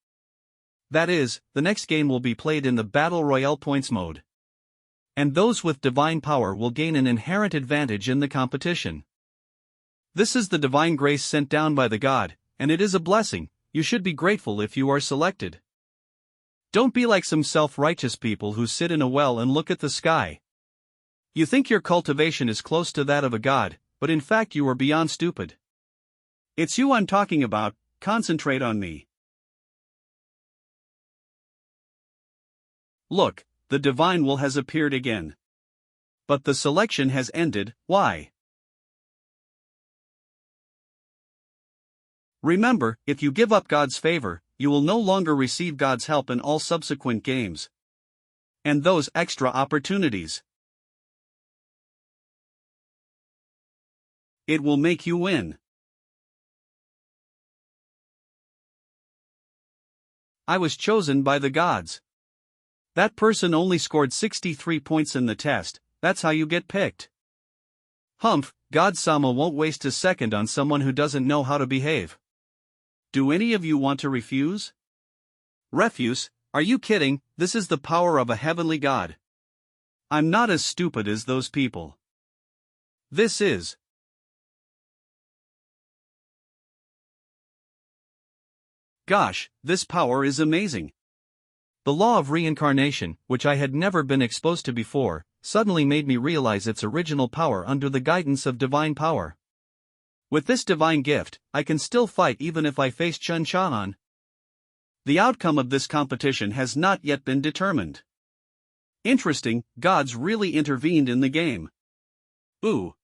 That is, the next game will be played in the Battle Royale points mode. And those with divine power will gain an inherent advantage in the competition. This is the divine grace sent down by the god, and it is a blessing. You should be grateful if you are selected. Don't be like some self-righteous people who sit in a well and look at the sky. You think your cultivation is close to that of a god, but in fact you are beyond stupid. It's you I'm talking about, concentrate on me. Look, the divine will has appeared again. But the selection has ended, why? Remember, if you give up God's favor, you will no longer receive God's help in all subsequent games. And those extra opportunities. It will make you win. I was chosen by the gods. That person only scored 63 points in the test, that's how you get picked. Humph, God-sama won't waste a second on someone who doesn't know how to behave. Do any of you want to refuse? Refuse? Are you kidding? This is the power of a heavenly god. I'm not as stupid as those people. This is. Gosh, this power is amazing. The law of reincarnation, which I had never been exposed to before, suddenly made me realize its original power under the guidance of divine power. With this divine gift, I can still fight even if I face xianxia. The outcome of this competition has not yet been determined. Interesting, gods really intervened in the game. Ooh.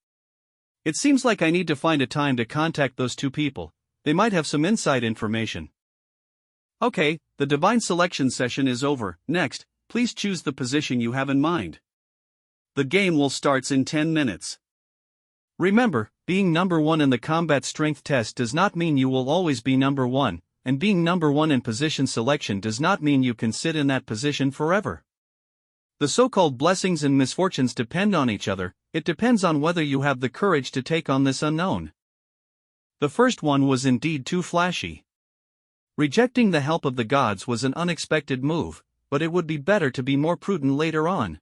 It seems like I need to find a time to contact those two people. They might have some inside information. Okay, the divine selection session is over. Next, please choose the position you have in mind. The game will start in 10 minutes. Remember, being number one in the combat strength test does not mean you will always be number one, and being number one in position selection does not mean you can sit in that position forever. The so-called blessings and misfortunes depend on each other. It depends on whether you have the courage to take on this unknown. The first one was indeed too flashy. Rejecting the help of the gods was an unexpected move, but it would be better to be more prudent later on.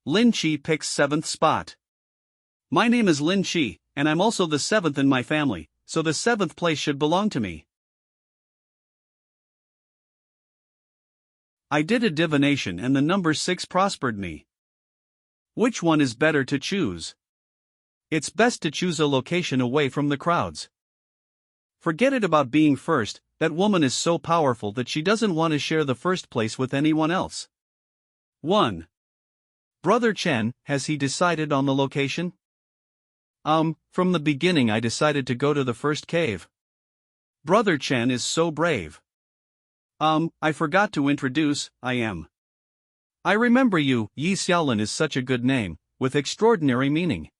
Lin Chi picks 7th spot. My name is Lin Chi, and I'm also the 7th in my family, so the 7th place should belong to me. I did a divination and the number 6 prospered me. Which one is better to choose? It's best to choose a location away from the crowds. Forget it about being first, that woman is so powerful that she doesn't want to share the first place with anyone else. 1. Brother Chen, has he decided on the location? From the beginning I decided to go to the first cave. Brother Chen is so brave. I forgot to introduce, I remember you. Yi Xiaolin is such a good name, with extraordinary meaning.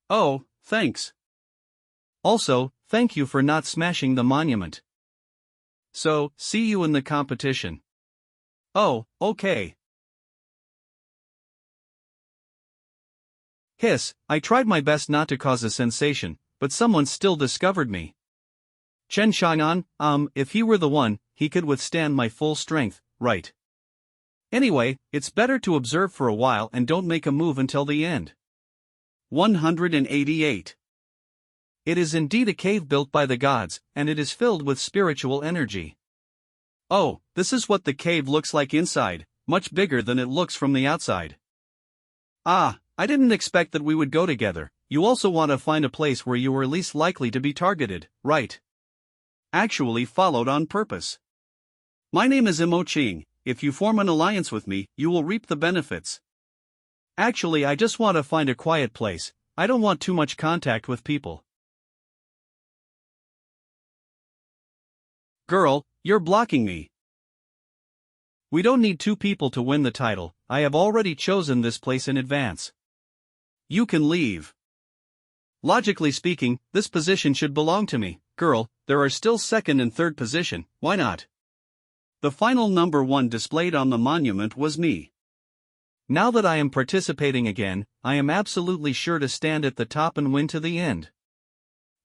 Oh, thanks. Also, thank you for not smashing the monument. So, see you in the competition. Oh, okay. Hiss, I tried my best not to cause a sensation, but someone still discovered me. Chen Xiang'an, if he were the one, he could withstand my full strength, right? Anyway, it's better to observe for a while and don't make a move until the end. 188. It is indeed a cave built by the gods, and it is filled with spiritual energy. Oh, this is what the cave looks like inside, much bigger than it looks from the outside. Ah, I didn't expect that we would go together. You also want to find a place where you are least likely to be targeted, right? Actually followed on purpose. My name is Imo Ching. If you form an alliance with me, you will reap the benefits. Actually, I just want to find a quiet place. I don't want too much contact with people. Girl, you're blocking me. We don't need 2 people to win the title. I have already chosen this place in advance. You can leave. Logically speaking, this position should belong to me. Girl, there are still 2nd and 3rd position, why not? The final number 1 displayed on the monument was me. Now that I am participating again, I am absolutely sure to stand at the top and win to the end.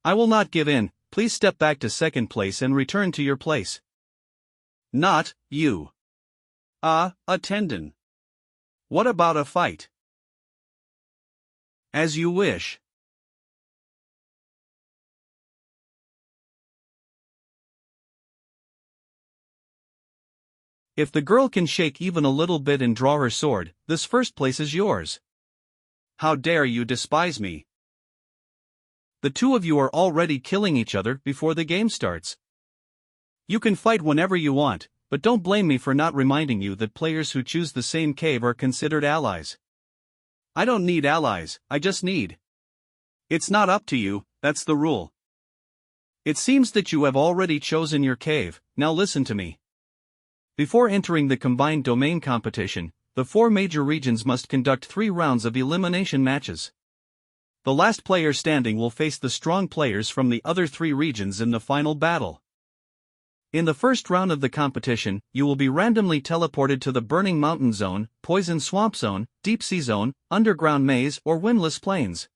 I will not give in. Please step back to 2nd place and return to your place. Not you. A tendon. What about a fight? As you wish. If the girl can shake even a little bit and draw her sword, this first place is yours. How dare you despise me? The 2 of you are already killing each other before the game starts. You can fight whenever you want, but don't blame me for not reminding you that players who choose the same cave are considered allies. I don't need allies, I just need. It's not up to you, that's the rule. It seems that you have already chosen your cave, now listen to me. Before entering the combined domain competition, the 4 major regions must conduct 3 rounds of elimination matches. The last player standing will face the strong players from the other 3 regions in the final battle. In the first round of the competition, you will be randomly teleported to the Burning Mountain Zone, Poison Swamp Zone, Deep Sea Zone, Underground Maze or Windless Plains.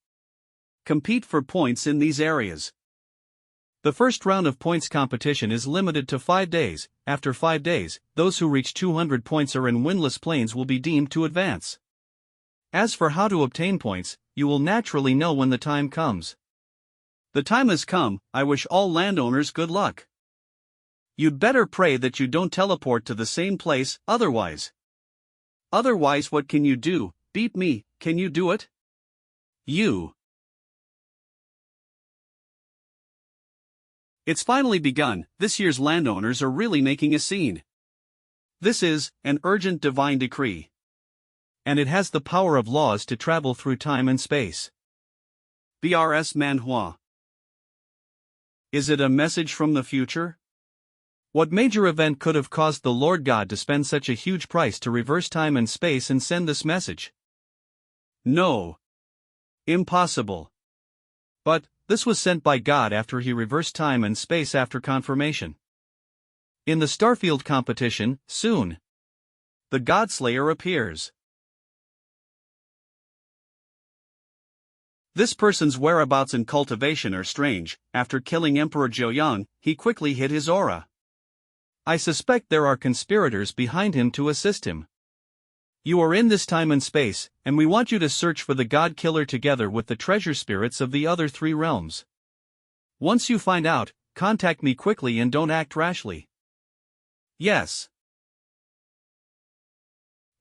Compete for points in these areas. The first round of points competition is limited to 5 days. After 5 days, those who reach 200 points or in Windless Plains will be deemed to advance. As for how to obtain points, you will naturally know when the time comes. The time has come. I wish all landowners good luck. You'd better pray that you don't teleport to the same place, otherwise. Otherwise, what can you do? Beat me, can you do it? You. It's finally begun. This year's landowners are really making a scene. This is an urgent divine decree. And it has the power of laws to travel through time and space. BRS manhua. Is it a message from the future? What major event could have caused the Lord God to spend such a huge price to reverse time and space and send this message? No. Impossible. But, this was sent by God after he reversed time and space after confirmation. In the Starfield competition, soon, the Godslayer appears. This person's whereabouts and cultivation are strange. After killing Emperor Joyang, he quickly hid his aura. I suspect there are conspirators behind him to assist him. You are in this time and space, and we want you to search for the God Killer together with the treasure spirits of the other 3 realms. Once you find out, contact me quickly and don't act rashly. Yes.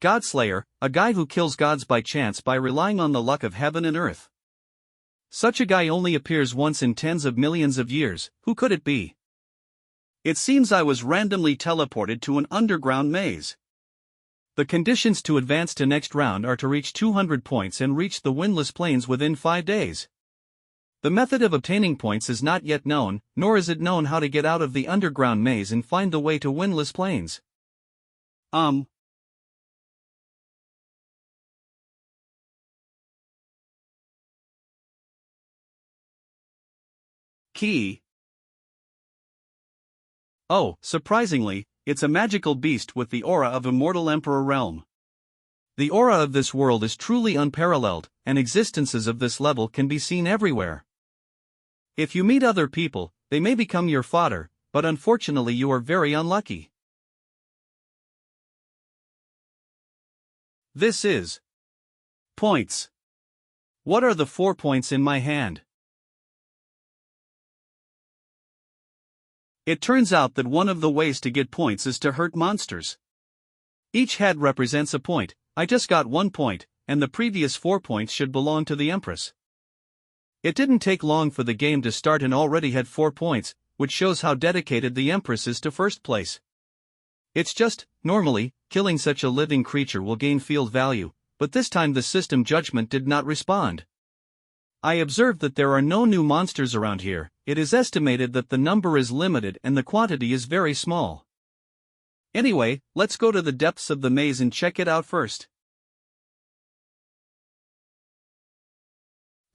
Godslayer, a guy who kills gods by chance by relying on the luck of heaven and earth. Such a guy only appears once in tens of millions of years. Who could it be? It seems I was randomly teleported to an underground maze. The conditions to advance to next round are to reach 200 points and reach the windless plains within 5 days. The method of obtaining points is not yet known, nor is it known how to get out of the underground maze and find the way to windless plains. Key. Oh, surprisingly, it's a magical beast with the aura of Immortal Emperor Realm. The aura of this world is truly unparalleled, and existences of this level can be seen everywhere. If you meet other people, they may become your fodder, but unfortunately you are very unlucky. This is points. What are the 4 points in my hand? It turns out that one of the ways to get points is to hurt monsters. Each head represents a point. I just got 1 point, and the previous 4 points should belong to the Empress. It didn't take long for the game to start and already had 4 points, which shows how dedicated the Empress is to first place. It's just, normally, killing such a living creature will gain field value, but this time the system judgment did not respond. I observed that there are no new monsters around here. It is estimated that the number is limited and the quantity is very small. Anyway, let's go to the depths of the maze and check it out first.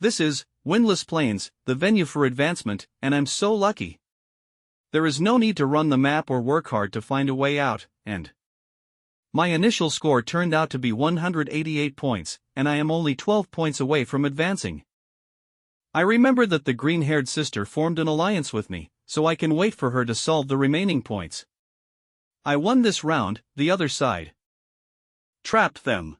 This is Windless Plains, the venue for advancement, and I'm so lucky. There is no need to run the map or work hard to find a way out, and my initial score turned out to be 188 points, and I am only 12 points away from advancing. I remember that the green-haired sister formed an alliance with me, so I can wait for her to solve the remaining points. I won this round, the other side trapped them.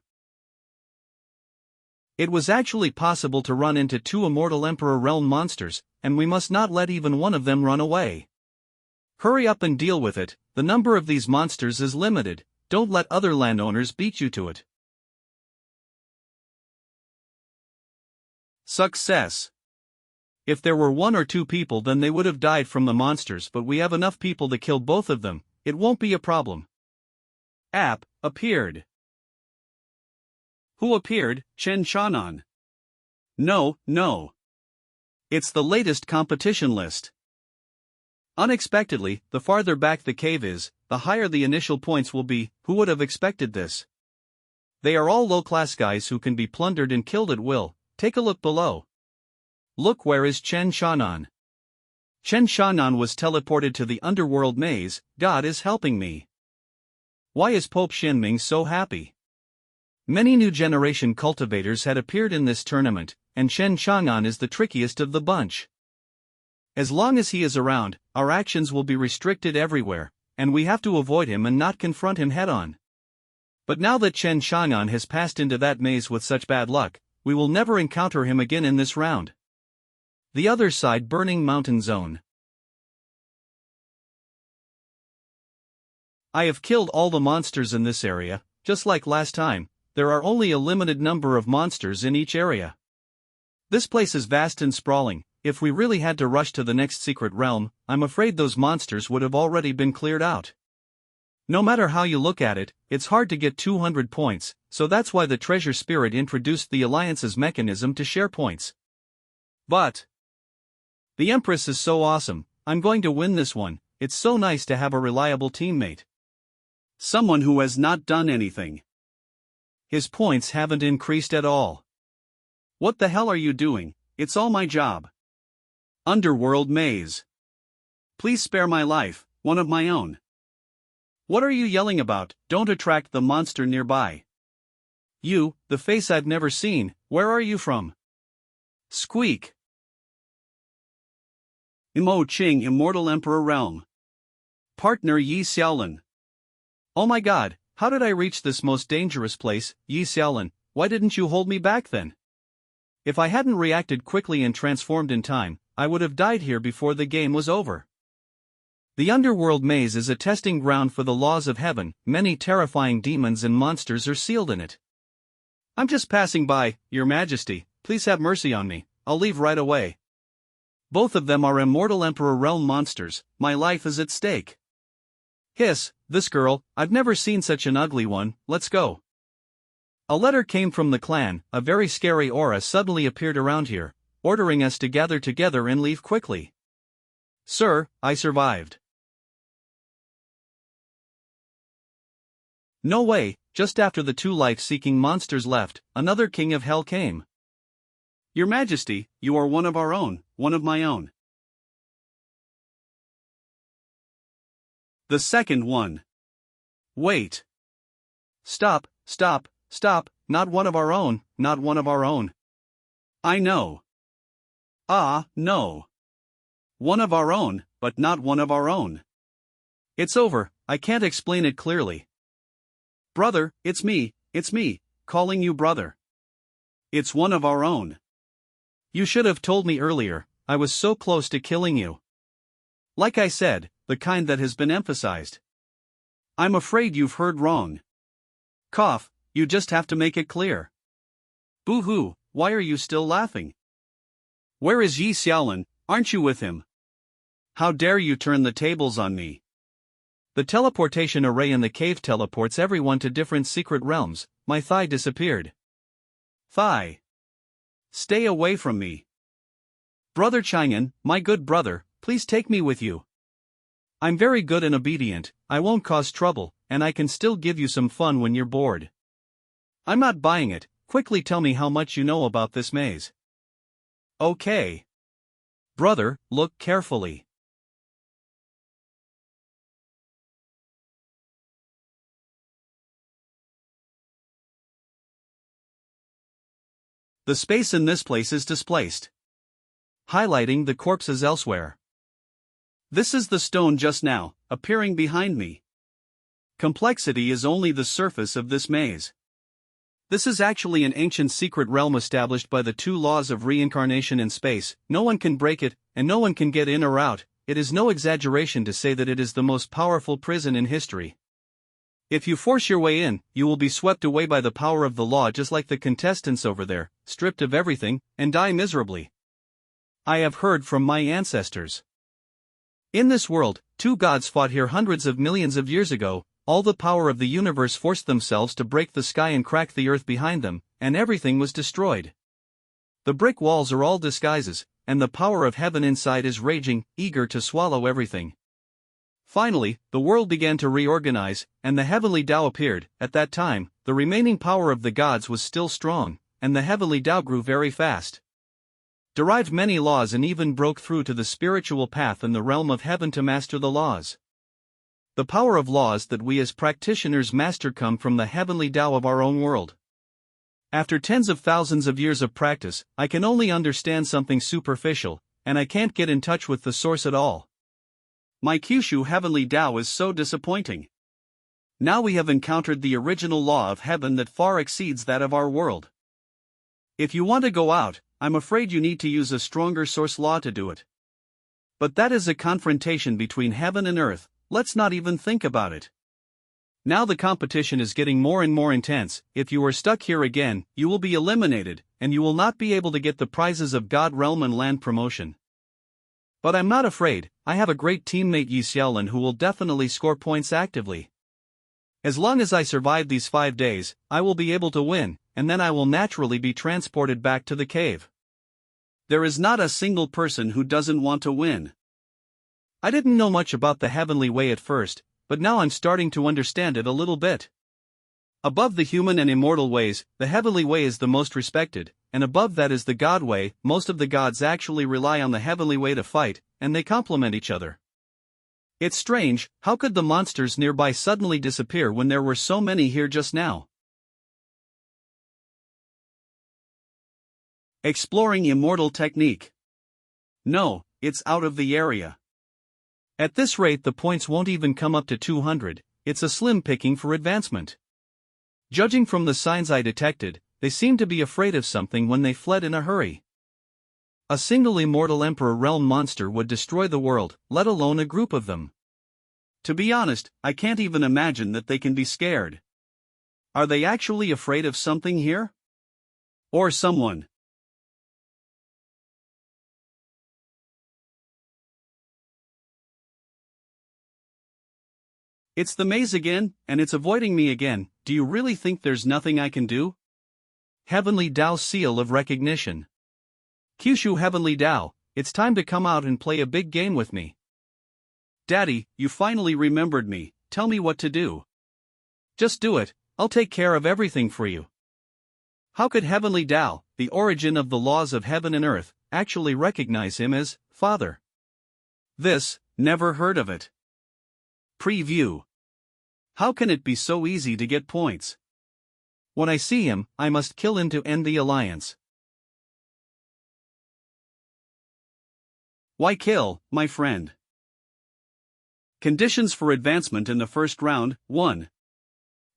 It was actually possible to run into 2 Immortal Emperor Realm monsters, and we must not let even one of them run away. Hurry up and deal with it. The number of these monsters is limited. Don't let other landowners beat you to it. Success. If there were 1 or 2 people, then they would have died from the monsters, but we have enough people to kill both of them. It won't be a problem. App appeared. Who appeared? Xianxia. No. It's the latest competition list. Unexpectedly, the farther back the cave is, the higher the initial points will be. Who would have expected this? They are all low-class guys who can be plundered and killed at will. Take a look below. Look, where is Xianxia? Xianxia was teleported to the underworld maze. God is helping me. Why is Pope Xinming so happy? Many new generation cultivators had appeared in this tournament, and Xianxia is the trickiest of the bunch. As long as he is around, our actions will be restricted everywhere, and we have to avoid him and not confront him head-on. But now that Xianxia has passed into that maze with such bad luck, we will never encounter him again in this round. The other side, Burning Mountain Zone. I have killed all the monsters in this area. Just like last time, there are only a limited number of monsters in each area. This place is vast and sprawling. If we really had to rush to the next secret realm, I'm afraid those monsters would have already been cleared out. No matter how you look at it, it's hard to get 200 points, so that's why the treasure spirit introduced the Alliance's mechanism to share points. But the Empress is so awesome. I'm going to win this one. It's so nice to have a reliable teammate. Someone who has not done anything. His points haven't increased at all. What the hell are you doing? It's all my job. Underworld maze. Please spare my life, one of my own. What are you yelling about? Don't attract the monster nearby. You, the face I've never seen, where are you from? Squeak. Imo Qing, Immortal Emperor Realm. Partner Yi Xiaolin. Oh my god, how did I reach this most dangerous place, Yi Xiaolin? Why didn't you hold me back then? If I hadn't reacted quickly and transformed in time, I would have died here before the game was over. The underworld maze is a testing ground for the laws of heaven. Many terrifying demons and monsters are sealed in it. I'm just passing by, Your Majesty, please have mercy on me, I'll leave right away. Both of them are immortal Emperor realm monsters, my life is at stake. Hiss, this girl, I've never seen such an ugly one, let's go. A letter came from the clan. A very scary aura suddenly appeared around here, ordering us to gather together and leave quickly. Sir, I survived. No way, just after the two life-seeking monsters left, another king of hell came. Your Majesty, you are one of our own, one of my own. The second one. Wait. Stop, stop, stop, not one of our own, not one of our own. I know. Ah, no. One of our own, but not one of our own. It's over, I can't explain it clearly. Brother, it's me, calling you brother. It's one of our own. You should have told me earlier, I was so close to killing you. Like I said, the kind that has been emphasized. I'm afraid you've heard wrong. Cough, you just have to make it clear. Boo-hoo, why are you still laughing? Where is Yi Xiaolin, aren't you with him? How dare you turn the tables on me? The teleportation array in the cave teleports everyone to different secret realms. My thigh disappeared. Thigh. Stay away from me. Brother Chang'an, my good brother, please take me with you. I'm very good and obedient, I won't cause trouble, and I can still give you some fun when you're bored. I'm not buying it, quickly tell me how much you know about this maze. Okay. Brother, look carefully. The space in this place is displaced, highlighting the corpses elsewhere. This is the stone just now, appearing behind me. Complexity is only the surface of this maze. This is actually an ancient secret realm established by the two laws of reincarnation in space. No one can break it, and no one can get in or out. It is no exaggeration to say that it is the most powerful prison in history. If you force your way in, you will be swept away by the power of the law just like the contestants over there, stripped of everything, and die miserably. I have heard from my ancestors. In this world, two gods fought here hundreds of millions of years ago. All the power of the universe forced themselves to break the sky and crack the earth behind them, and everything was destroyed. The brick walls are all disguises, and the power of heaven inside is raging, eager to swallow everything. Finally, the world began to reorganize, and the heavenly Tao appeared. At that time, the remaining power of the gods was still strong, and the heavenly Tao grew very fast. Derived many laws and even broke through to the spiritual path in the realm of heaven to master the laws. The power of laws that we as practitioners master come from the heavenly Tao of our own world. After tens of thousands of years of practice, I can only understand something superficial, and I can't get in touch with the source at all. My Kyushu heavenly Tao is so disappointing. Now we have encountered the original law of heaven that far exceeds that of our world. If you want to go out, I'm afraid you need to use a stronger source law to do it. But that is a confrontation between heaven and earth, let's not even think about it. Now the competition is getting more and more intense. If you are stuck here again, you will be eliminated, and you will not be able to get the prizes of God realm and land promotion. But I'm not afraid, I have a great teammate Yi Xiaolin who will definitely score points actively. As long as I survive these 5 days, I will be able to win, and then I will naturally be transported back to the cave. There is not a single person who doesn't want to win. I didn't know much about the heavenly way at first, but now I'm starting to understand it a little bit. Above the human and immortal ways, the heavenly way is the most respected, and above that is the God way. Most of the gods actually rely on the heavenly way to fight, and they complement each other. It's strange, how could the monsters nearby suddenly disappear when there were so many here just now? Exploring immortal technique. No, it's out of the area. At this rate the points won't even come up to 200, it's a slim picking for advancement. Judging from the signs I detected, they seemed to be afraid of something when they fled in a hurry. A single immortal Emperor Realm monster would destroy the world, let alone a group of them. To be honest, I can't even imagine that they can be scared. Are they actually afraid of something here? Or someone? It's the maze again, and it's avoiding me again. Do you really think there's nothing I can do? Heavenly Dao Seal of Recognition. Kyushu Heavenly Dao, it's time to come out and play a big game with me. Daddy, you finally remembered me, tell me what to do. Just do it, I'll take care of everything for you. How could Heavenly Dao, the origin of the laws of heaven and earth, actually recognize him as Father? Never heard of it. Preview. How can it be so easy to get points? When I see him, I must kill him to end the alliance. Why kill, my friend? Conditions for advancement in the first round: 1.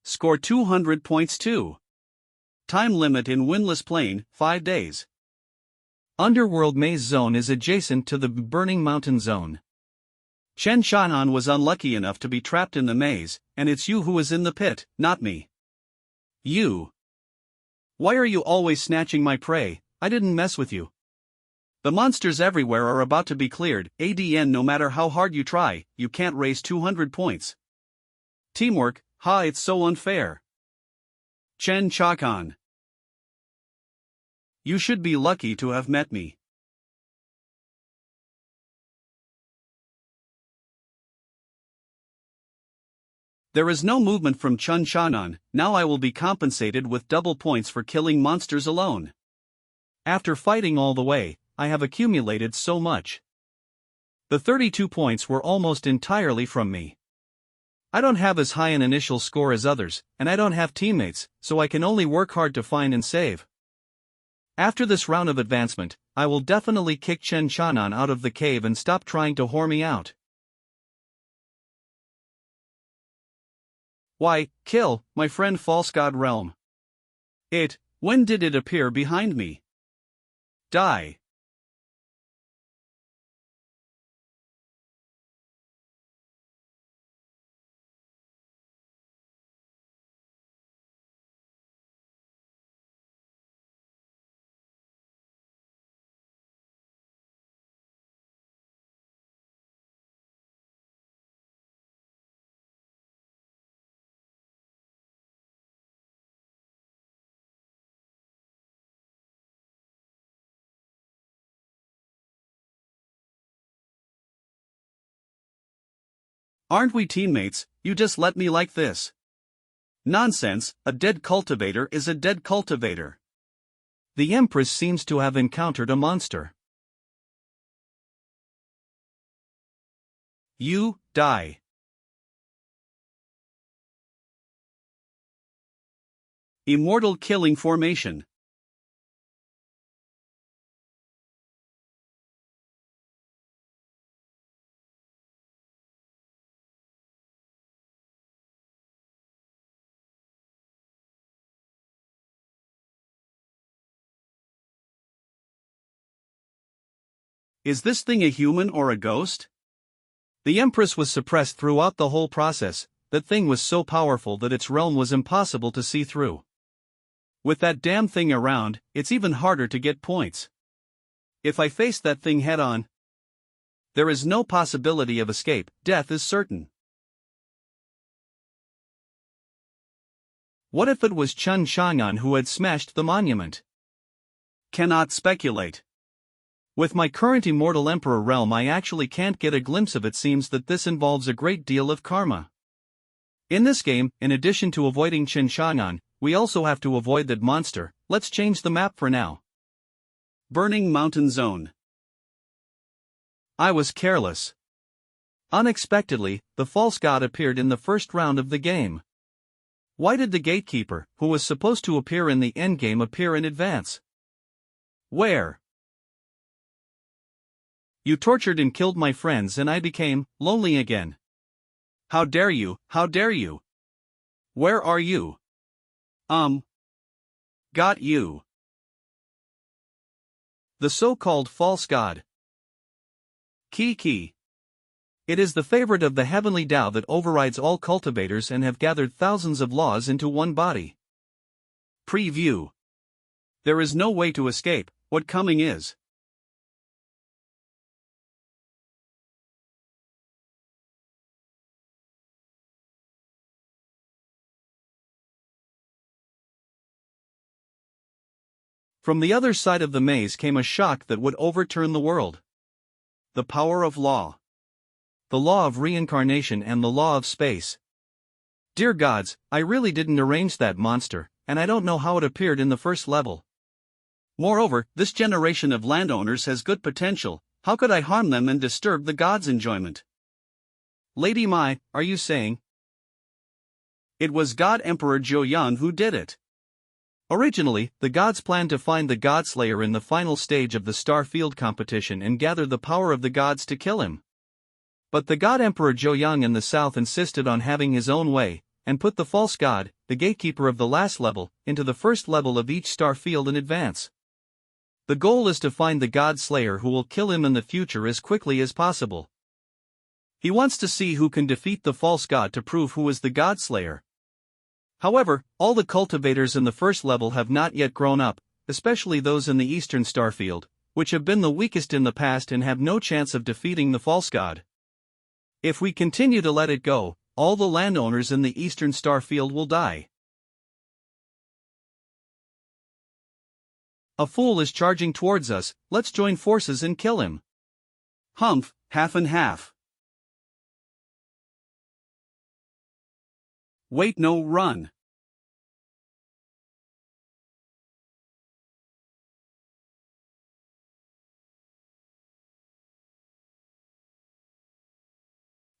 Score 200 points. 2. Time limit in Windless Plain, 5 days. Underworld Maze Zone is adjacent to the Burning Mountain Zone. Chen Shanan was unlucky enough to be trapped in the maze, and it's you who is in the pit, not me. You. Why are you always snatching my prey? I didn't mess with you. The monsters everywhere are about to be cleared. ADN, no matter how hard you try, you can't raise 200 points. Teamwork, it's so unfair. Chen Chakan. You should be lucky to have met me. There is no movement from Chun Shanan. Now I will be compensated with double points for killing monsters alone. After fighting all the way, I have accumulated so much. The 32 points were almost entirely from me. I don't have as high an initial score as others, and I don't have teammates, so I can only work hard to find and save. After this round of advancement, I will definitely kick Chen Shanan out of the cave and stop trying to whore me out. Why, kill, my friend False God Realm. When did it appear behind me? Die. Aren't we teammates? You just let me like this. Nonsense, a dead cultivator is a dead cultivator. The Empress seems to have encountered a monster. You, die. Immortal Killing Formation. Is this thing a human or a ghost? The Empress was suppressed throughout the whole process. That thing was so powerful that its realm was impossible to see through. With that damn thing around, it's even harder to get points. If I face that thing head-on, there is no possibility of escape. Death is certain. What if it was Chun Shanan who had smashed the monument? Cannot speculate. With my current Immortal Emperor realm, I actually can't get a glimpse of it. Seems that this involves a great deal of karma. In this game, in addition to avoiding Chen Shanan, we also have to avoid that monster. Let's change the map for now. Burning Mountain Zone. I was careless. Unexpectedly, the false god appeared in the first round of the game. Why did the gatekeeper, who was supposed to appear in the endgame, appear in advance? Where? You tortured and killed my friends and I became lonely again. How dare you, how dare you? Where are you? Got you. The so-called false god. Ki. It is the favorite of the heavenly Tao that overrides all cultivators and have gathered thousands of laws into one body. Preview. There is no way to escape what coming is. From the other side of the maze came a shock that would overturn the world. The power of law. The law of reincarnation and the law of space. Dear gods, I really didn't arrange that monster, and I don't know how it appeared in the first level. Moreover, this generation of landowners has good potential. How could I harm them and disturb the gods' enjoyment? Lady Mai, are you saying? It was God Emperor Joyan who did it. Originally, the gods planned to find the Godslayer in the final stage of the Star Field competition and gather the power of the gods to kill him. But the God Emperor Joyang in the south insisted on having his own way, and put the false god, the gatekeeper of the last level, into the first level of each star field in advance. The goal is to find the Godslayer who will kill him in the future as quickly as possible. He wants to see who can defeat the false god to prove who is the Godslayer. However, all the cultivators in the first level have not yet grown up, especially those in the eastern starfield, which have been the weakest in the past and have no chance of defeating the false god. If we continue to let it go, all the landowners in the eastern starfield will die. A fool is charging towards us, let's join forces and kill him. Humph, half and half. Wait, no, run.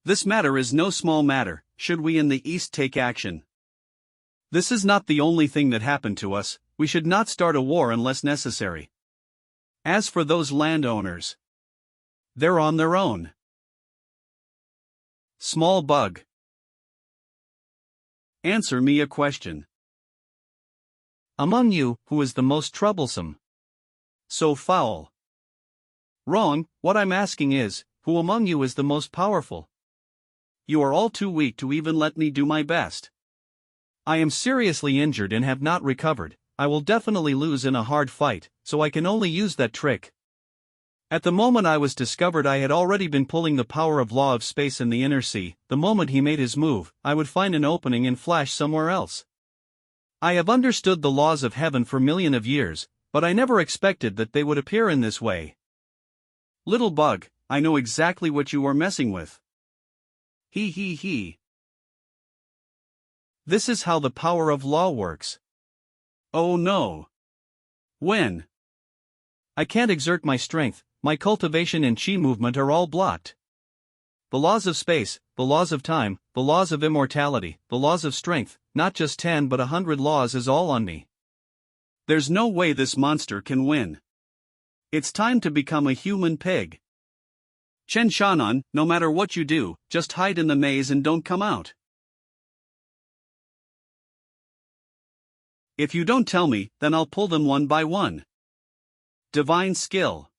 This matter is no small matter, should we in the East take action. This is not the only thing that happened to us, we should not start a war unless necessary. As for those landowners, they're on their own. Small bug. Answer me a question. Among you, who is the most troublesome? So foul. Wrong, what I'm asking is, who among you is the most powerful? You are all too weak to even let me do my best. I am seriously injured and have not recovered. I will definitely lose in a hard fight, so I can only use that trick. At the moment I was discovered, I had already been pulling the power of law of space in the inner sea. The moment he made his move, I would find an opening and flash somewhere else. I have understood the laws of heaven for millions of years, but I never expected that they would appear in this way. Little bug, I know exactly what you are messing with. He. This is how the power of law works. Oh no. When? I can't exert my strength, my cultivation and chi movement are all blocked. The laws of space, the laws of time, the laws of immortality, the laws of strength, not just 10 but 100 laws is all on me. There's no way this monster can win. It's time to become a human pig. Chen Shannon, no matter what you do, just hide in the maze and don't come out. If you don't tell me, then I'll pull them one by one. Divine skill.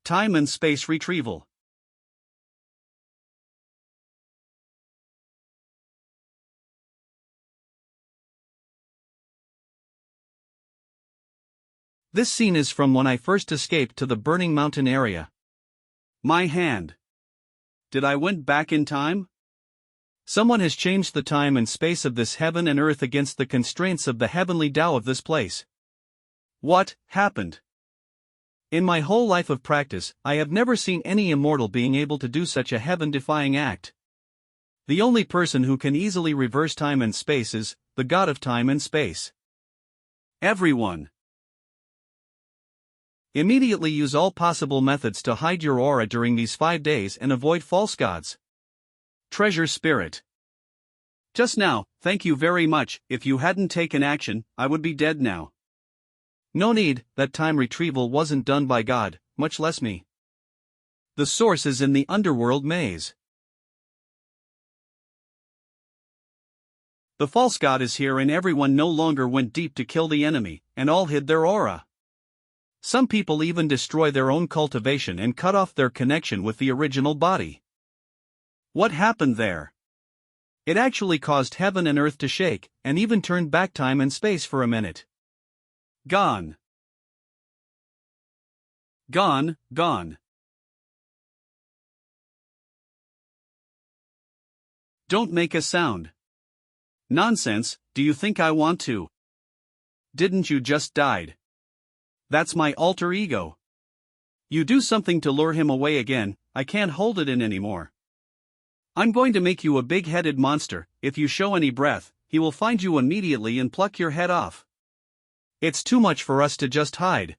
Time and space retrieval. This scene is from when I first escaped to the Burning Mountain area. My hand. Did I went back in time? Someone has changed the time and space of this heaven and earth against the constraints of the heavenly Tao of this place. What happened? In my whole life of practice, I have never seen any immortal being able to do such a heaven-defying act. The only person who can easily reverse time and space is the God of time and space. Everyone. Immediately use all possible methods to hide your aura during these 5 days and avoid false gods. Treasure spirit. Just now, thank you very much. If you hadn't taken action, I would be dead now. No need, that time retrieval wasn't done by God, much less me. The source is in the underworld maze. The false god is here and everyone no longer went deep to kill the enemy, and all hid their aura. Some people even destroy their own cultivation and cut off their connection with the original body. What happened there? It actually caused heaven and earth to shake, and even turned back time and space for a minute. Gone. Gone, gone. Don't make a sound. Nonsense, do you think I want to? Didn't you just died? That's my alter ego. You do something to lure him away again, I can't hold it in anymore. I'm going to make you a big-headed monster. If you show any breath, he will find you immediately and pluck your head off. It's too much for us to just hide.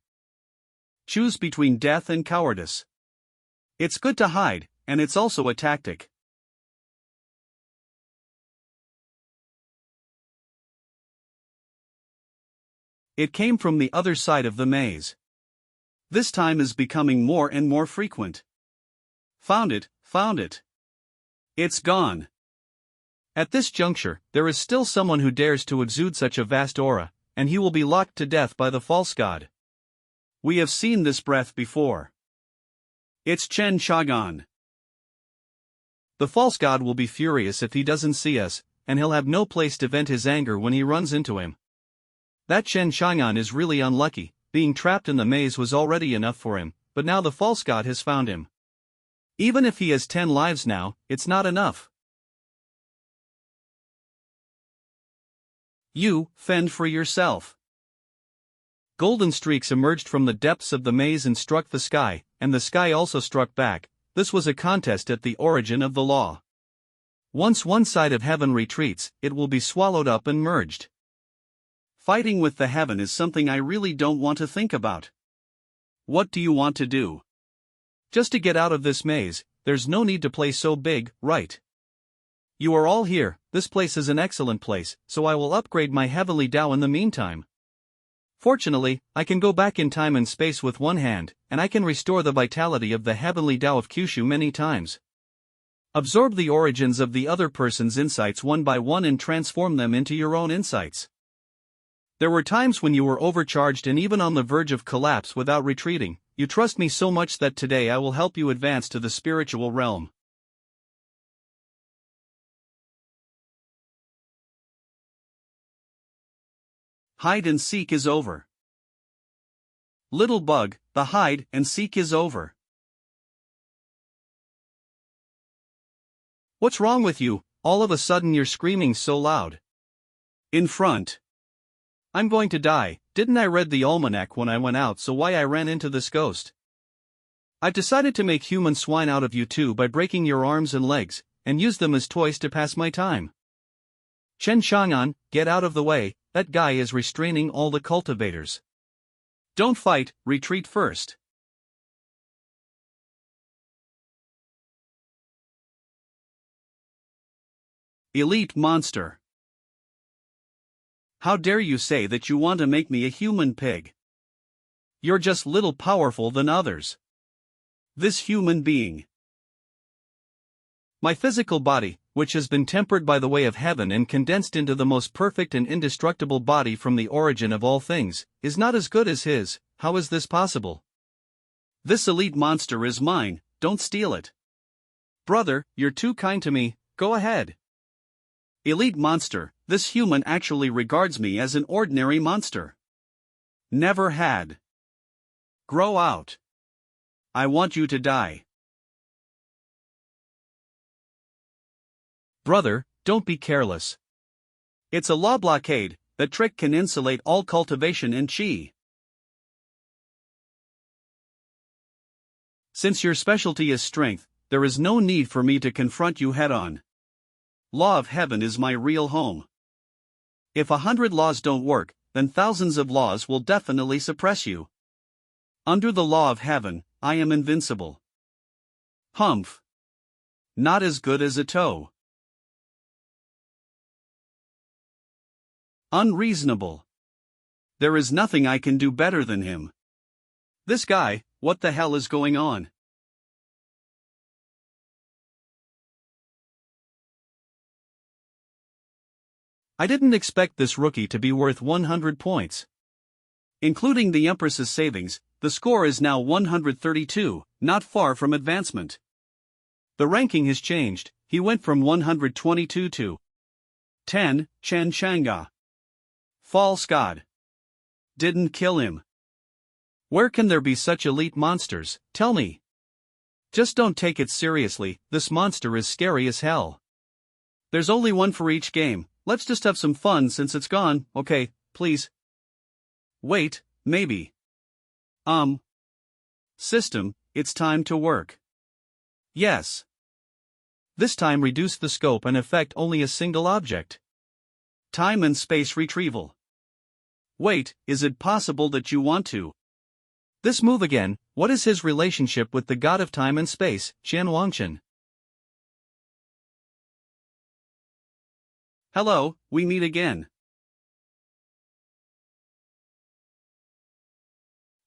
Choose between death and cowardice. It's good to hide, and it's also a tactic. It came from the other side of the maze. This time is becoming more and more frequent. Found it, found it. It's gone. At this juncture, there is still someone who dares to exude such a vast aura, and he will be locked to death by the false god. We have seen this breath before. It's xianxia. The false god will be furious if he doesn't see us, and he'll have no place to vent his anger when he runs into him. That xianxia is really unlucky. Being trapped in the maze was already enough for him, but now the false god has found him. Even if he has 10 lives now, it's not enough. You, fend for yourself. Golden streaks emerged from the depths of the maze and struck the sky, and the sky also struck back. This was a contest at the origin of the law. Once one side of heaven retreats, it will be swallowed up and merged. Fighting with the heaven is something I really don't want to think about. What do you want to do? Just to get out of this maze, there's no need to play so big, right? You are all here, this place is an excellent place, so I will upgrade my heavenly Tao in the meantime. Fortunately, I can go back in time and space with one hand, and I can restore the vitality of the heavenly Tao of Kyushu many times. Absorb the origins of the other person's insights one by one and transform them into your own insights. There were times when you were overcharged and even on the verge of collapse without retreating. You trust me so much that today I will help you advance to the spiritual realm. Hide and seek is over. Little bug, the hide and seek is over. What's wrong with you? All of a sudden you're screaming so loud. In front. I'm going to die. Didn't I read the almanac when I went out, so why I ran into this ghost? I've decided to make human swine out of you too by breaking your arms and legs, and use them as toys to pass my time. xianxia, get out of the way, that guy is restraining all the cultivators. Don't fight, retreat first. Elite monster. How dare you say that you want to make me a human pig? You're just little powerful than others. This human being. My physical body, which has been tempered by the way of heaven and condensed into the most perfect and indestructible body from the origin of all things, is not as good as his. How is this possible? This elite monster is mine, don't steal it. Brother, you're too kind to me, go ahead. Elite monster, this human actually regards me as an ordinary monster. Never had. Grow out. I want you to die. Brother, don't be careless. It's a law blockade. That trick can insulate all cultivation and chi. Since your specialty is strength, there is no need for me to confront you head-on. Law of heaven is my real home. If 100 laws don't work, then thousands of laws will definitely suppress you. Under the law of heaven, I am invincible. Humph. Not as good as a toe. Unreasonable. There is nothing I can do better than him. This guy, what the hell is going on? I didn't expect this rookie to be worth 100 points. Including the Empress's savings, the score is now 132, not far from advancement. The ranking has changed, he went from 122 to 10, xianxia. False god. Didn't kill him. Where can there be such elite monsters, tell me? Just don't take it seriously, this monster is scary as hell. There's only one for each game, let's just have some fun since it's gone, okay, please. Wait, maybe. System, it's time to work. Yes. This time reduce the scope and affect only a single object. Time and space retrieval. Wait, is it possible that you want to? This move again, what is his relationship with the god of time and space, xianxia? Hello, we meet again.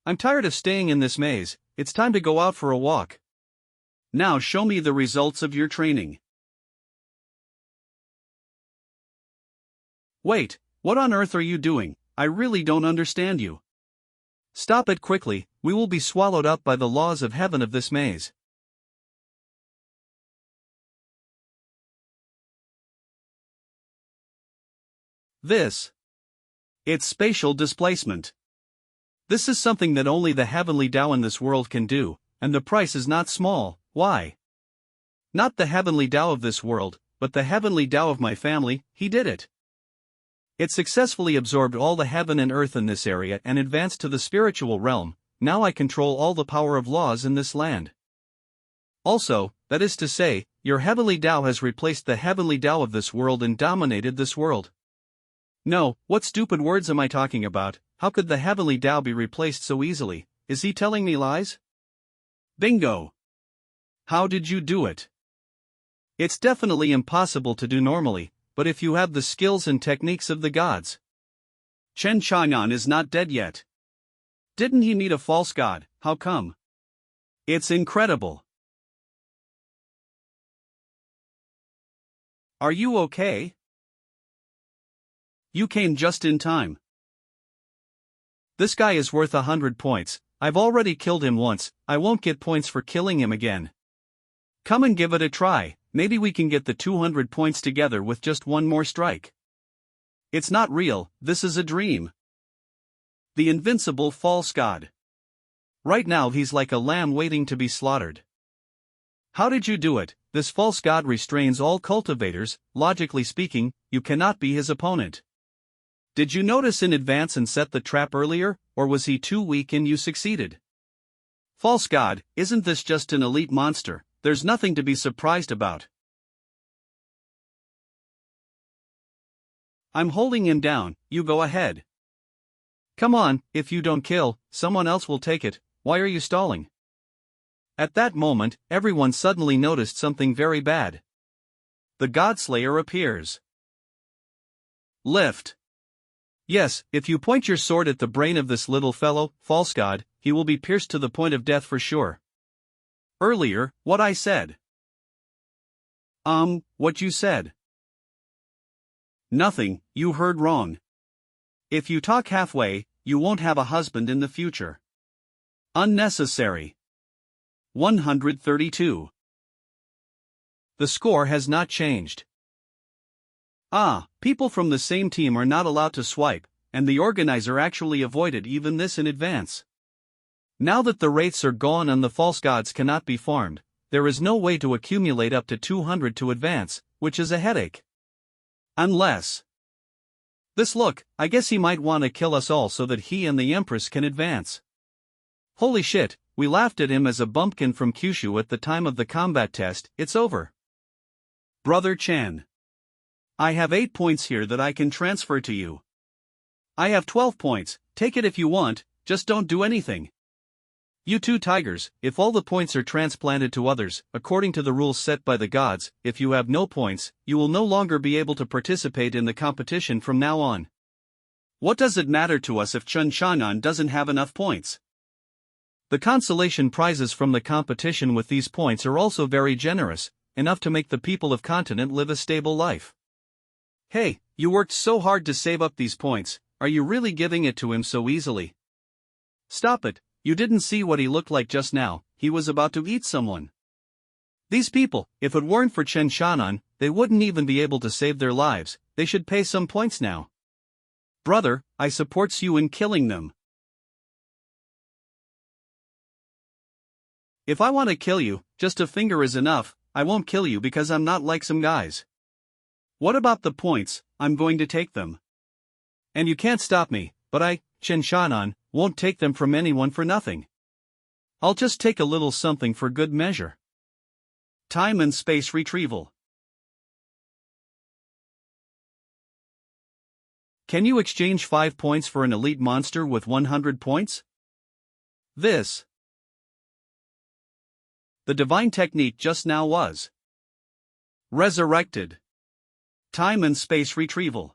I'm tired of staying in this maze, it's time to go out for a walk. Now show me the results of your training. Wait, what on earth are you doing? I really don't understand you. Stop it quickly, we will be swallowed up by the laws of heaven of this maze. It's spatial displacement. This is something that only the heavenly Tao in this world can do, and the price is not small. Why? Not the heavenly Tao of this world, but the heavenly Tao of my family, he did it. It successfully absorbed all the heaven and earth in this area and advanced to the spiritual realm. Now I control all the power of laws in this land. Also, that is to say, your heavenly Tao has replaced the heavenly Tao of this world and dominated this world. No, what stupid words am I talking about? How could the heavenly Tao be replaced so easily? Is he telling me lies? Bingo! How did you do it? It's definitely impossible to do normally, but if you have the skills and techniques of the gods. Chen Chang'an is not dead yet. Didn't he meet a false god? How come? It's incredible. Are you okay? You came just in time. This guy is worth 100 points, I've already killed him once, I won't get points for killing him again. Come and give it a try, maybe we can get the 200 points together with just one more strike. It's not real, this is a dream. The invincible false god. Right now he's like a lamb waiting to be slaughtered. How did you do it? This false god restrains all cultivators, logically speaking, you cannot be his opponent. Did you notice in advance and set the trap earlier, or was he too weak and you succeeded? False god, isn't this just an elite monster? There's nothing to be surprised about. I'm holding him down, you go ahead. Come on, if you don't kill, someone else will take it, why are you stalling? At that moment, everyone suddenly noticed something very bad. The Godslayer appears. Lift. Yes, if you point your sword at the brain of this little fellow, false god, he will be pierced to the point of death for sure. Earlier, what I said. What you said. Nothing, you heard wrong. If you talk halfway, you won't have a husband in the future. Unnecessary. 132. The score has not changed. People from the same team are not allowed to swipe, and the organizer actually avoided even this in advance. Now that the wraiths are gone and the false gods cannot be farmed, there is no way to accumulate up to 200 to advance, which is a headache. Unless. Look, I guess he might want to kill us all so that he and the Empress can advance. Holy shit, we laughed at him as a bumpkin from Kyushu at the time of the combat test, it's over. Brother Chan. I have 8 points here that I can transfer to you. I have 12 points, take it if you want, just don't do anything. You two tigers, if all the points are transplanted to others, according to the rules set by the gods, if you have no points, you will no longer be able to participate in the competition from now on. What does it matter to us if Chun Chang'an doesn't have enough points? The consolation prizes from the competition with these points are also very generous, enough to make the people of continent live a stable life. Hey, you worked so hard to save up these points, are you really giving it to him so easily? Stop it, you didn't see what he looked like just now, he was about to eat someone. These people, if it weren't for xianxia, they wouldn't even be able to save their lives, they should pay some points now. Brother, I supports you in killing them. If I want to kill you, just a finger is enough, I won't kill you because I'm not like some guys. What about the points? I'm going to take them. And you can't stop me, but I, xianxia, won't take them from anyone for nothing. I'll just take a little something for good measure. Time and space retrieval. Can you exchange 5 points for an elite monster with 100 points? The divine technique just now was resurrected. Time and space retrieval.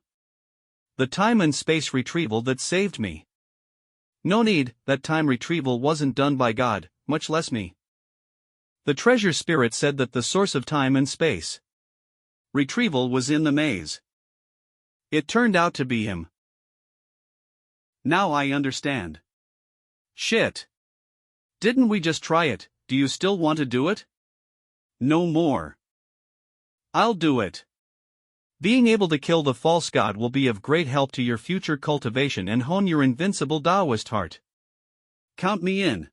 The time and space retrieval that saved me. No need, that time retrieval wasn't done by God, much less me. The treasure spirit said that the source of time and space retrieval was in the maze. It turned out to be him. Now I understand. Shit. Didn't we just try it? Do you still want to do it? No more. I'll do it. Being able to kill the false god will be of great help to your future cultivation and hone your invincible Taoist heart. Count me in.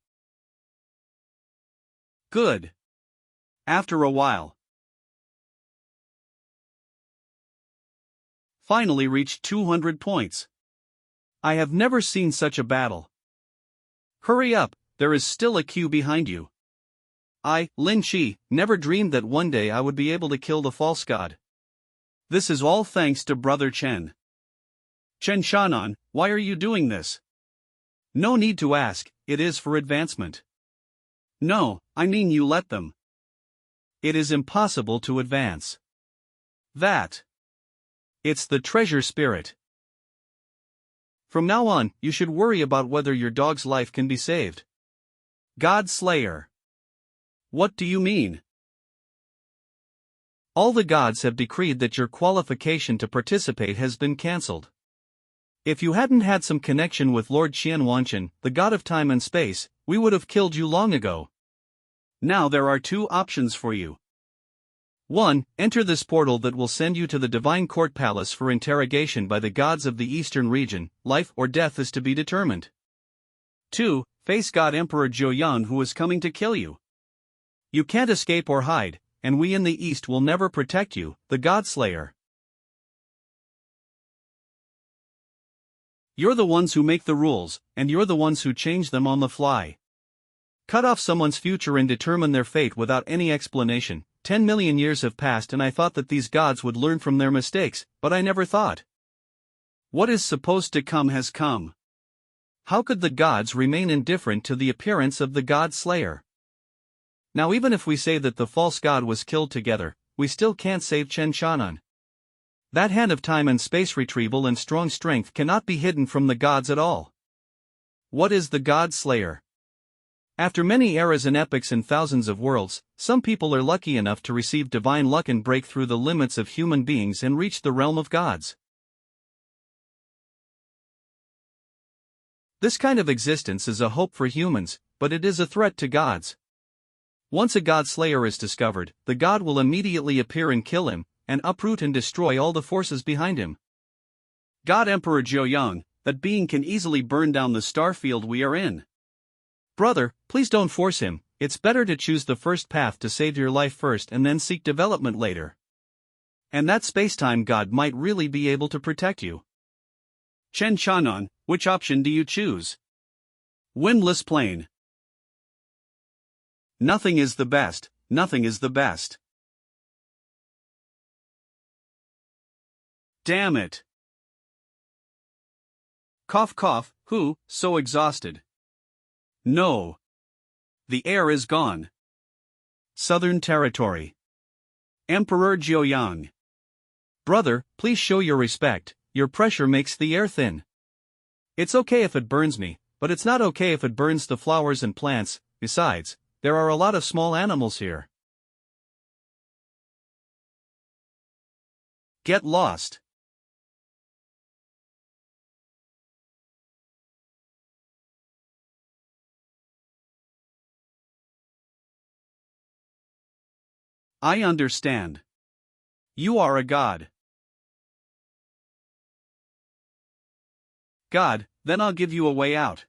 Good. After a while. Finally reached 200 points. I have never seen such a battle. Hurry up, there is still a queue behind you. I, Lin Shi, never dreamed that one day I would be able to kill the false god. This is all thanks to Brother Chen. xianxia, why are you doing this? No need to ask, it is for advancement. No, I mean you let them. It is impossible to advance. It's the treasure spirit. From now on, you should worry about whether your dog's life can be saved. God Slayer. What do you mean? All the gods have decreed that your qualification to participate has been cancelled. If you hadn't had some connection with Lord Xianxia, the god of time and space, we would have killed you long ago. Now there are 2 options for you. 1. Enter this portal that will send you to the divine court palace for interrogation by the gods of the eastern region, life or death is to be determined. 2. Face God Emperor Zhuoyang who is coming to kill you. You can't escape or hide, and we in the East will never protect you, the God Slayer. You're the ones who make the rules, and you're the ones who change them on the fly. Cut off someone's future and determine their fate without any explanation. 10 million years have passed and I thought that these gods would learn from their mistakes, but I never thought. What is supposed to come has come. How could the gods remain indifferent to the appearance of the God Slayer? Now even if we say that the false god was killed together, we still can't save xianxia. That hand of time and space retrieval and strong strength cannot be hidden from the gods at all. What is the God Slayer? After many eras and epochs and thousands of worlds, some people are lucky enough to receive divine luck and break through the limits of human beings and reach the realm of gods. This kind of existence is a hope for humans, but it is a threat to gods. Once a God Slayer is discovered, the god will immediately appear and kill him, and uproot and destroy all the forces behind him. God Emperor Zhuoyang, that being can easily burn down the star field we are in. Brother, please don't force him, it's better to choose the first path to save your life first and then seek development later. And that spacetime god might really be able to protect you. xianxia, which option do you choose? Windless plain. Nothing is the best, nothing is the best. Damn it. Cough cough, who, so exhausted? No. The air is gone. Southern Territory. Emperor Zhuoyang. Brother, please show your respect, your pressure makes the air thin. It's okay if it burns me, but it's not okay if it burns the flowers and plants, besides, there are a lot of small animals here. Get lost. I understand. You are a god. God, then I'll give you a way out.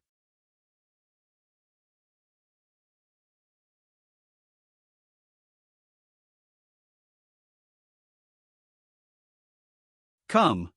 Come.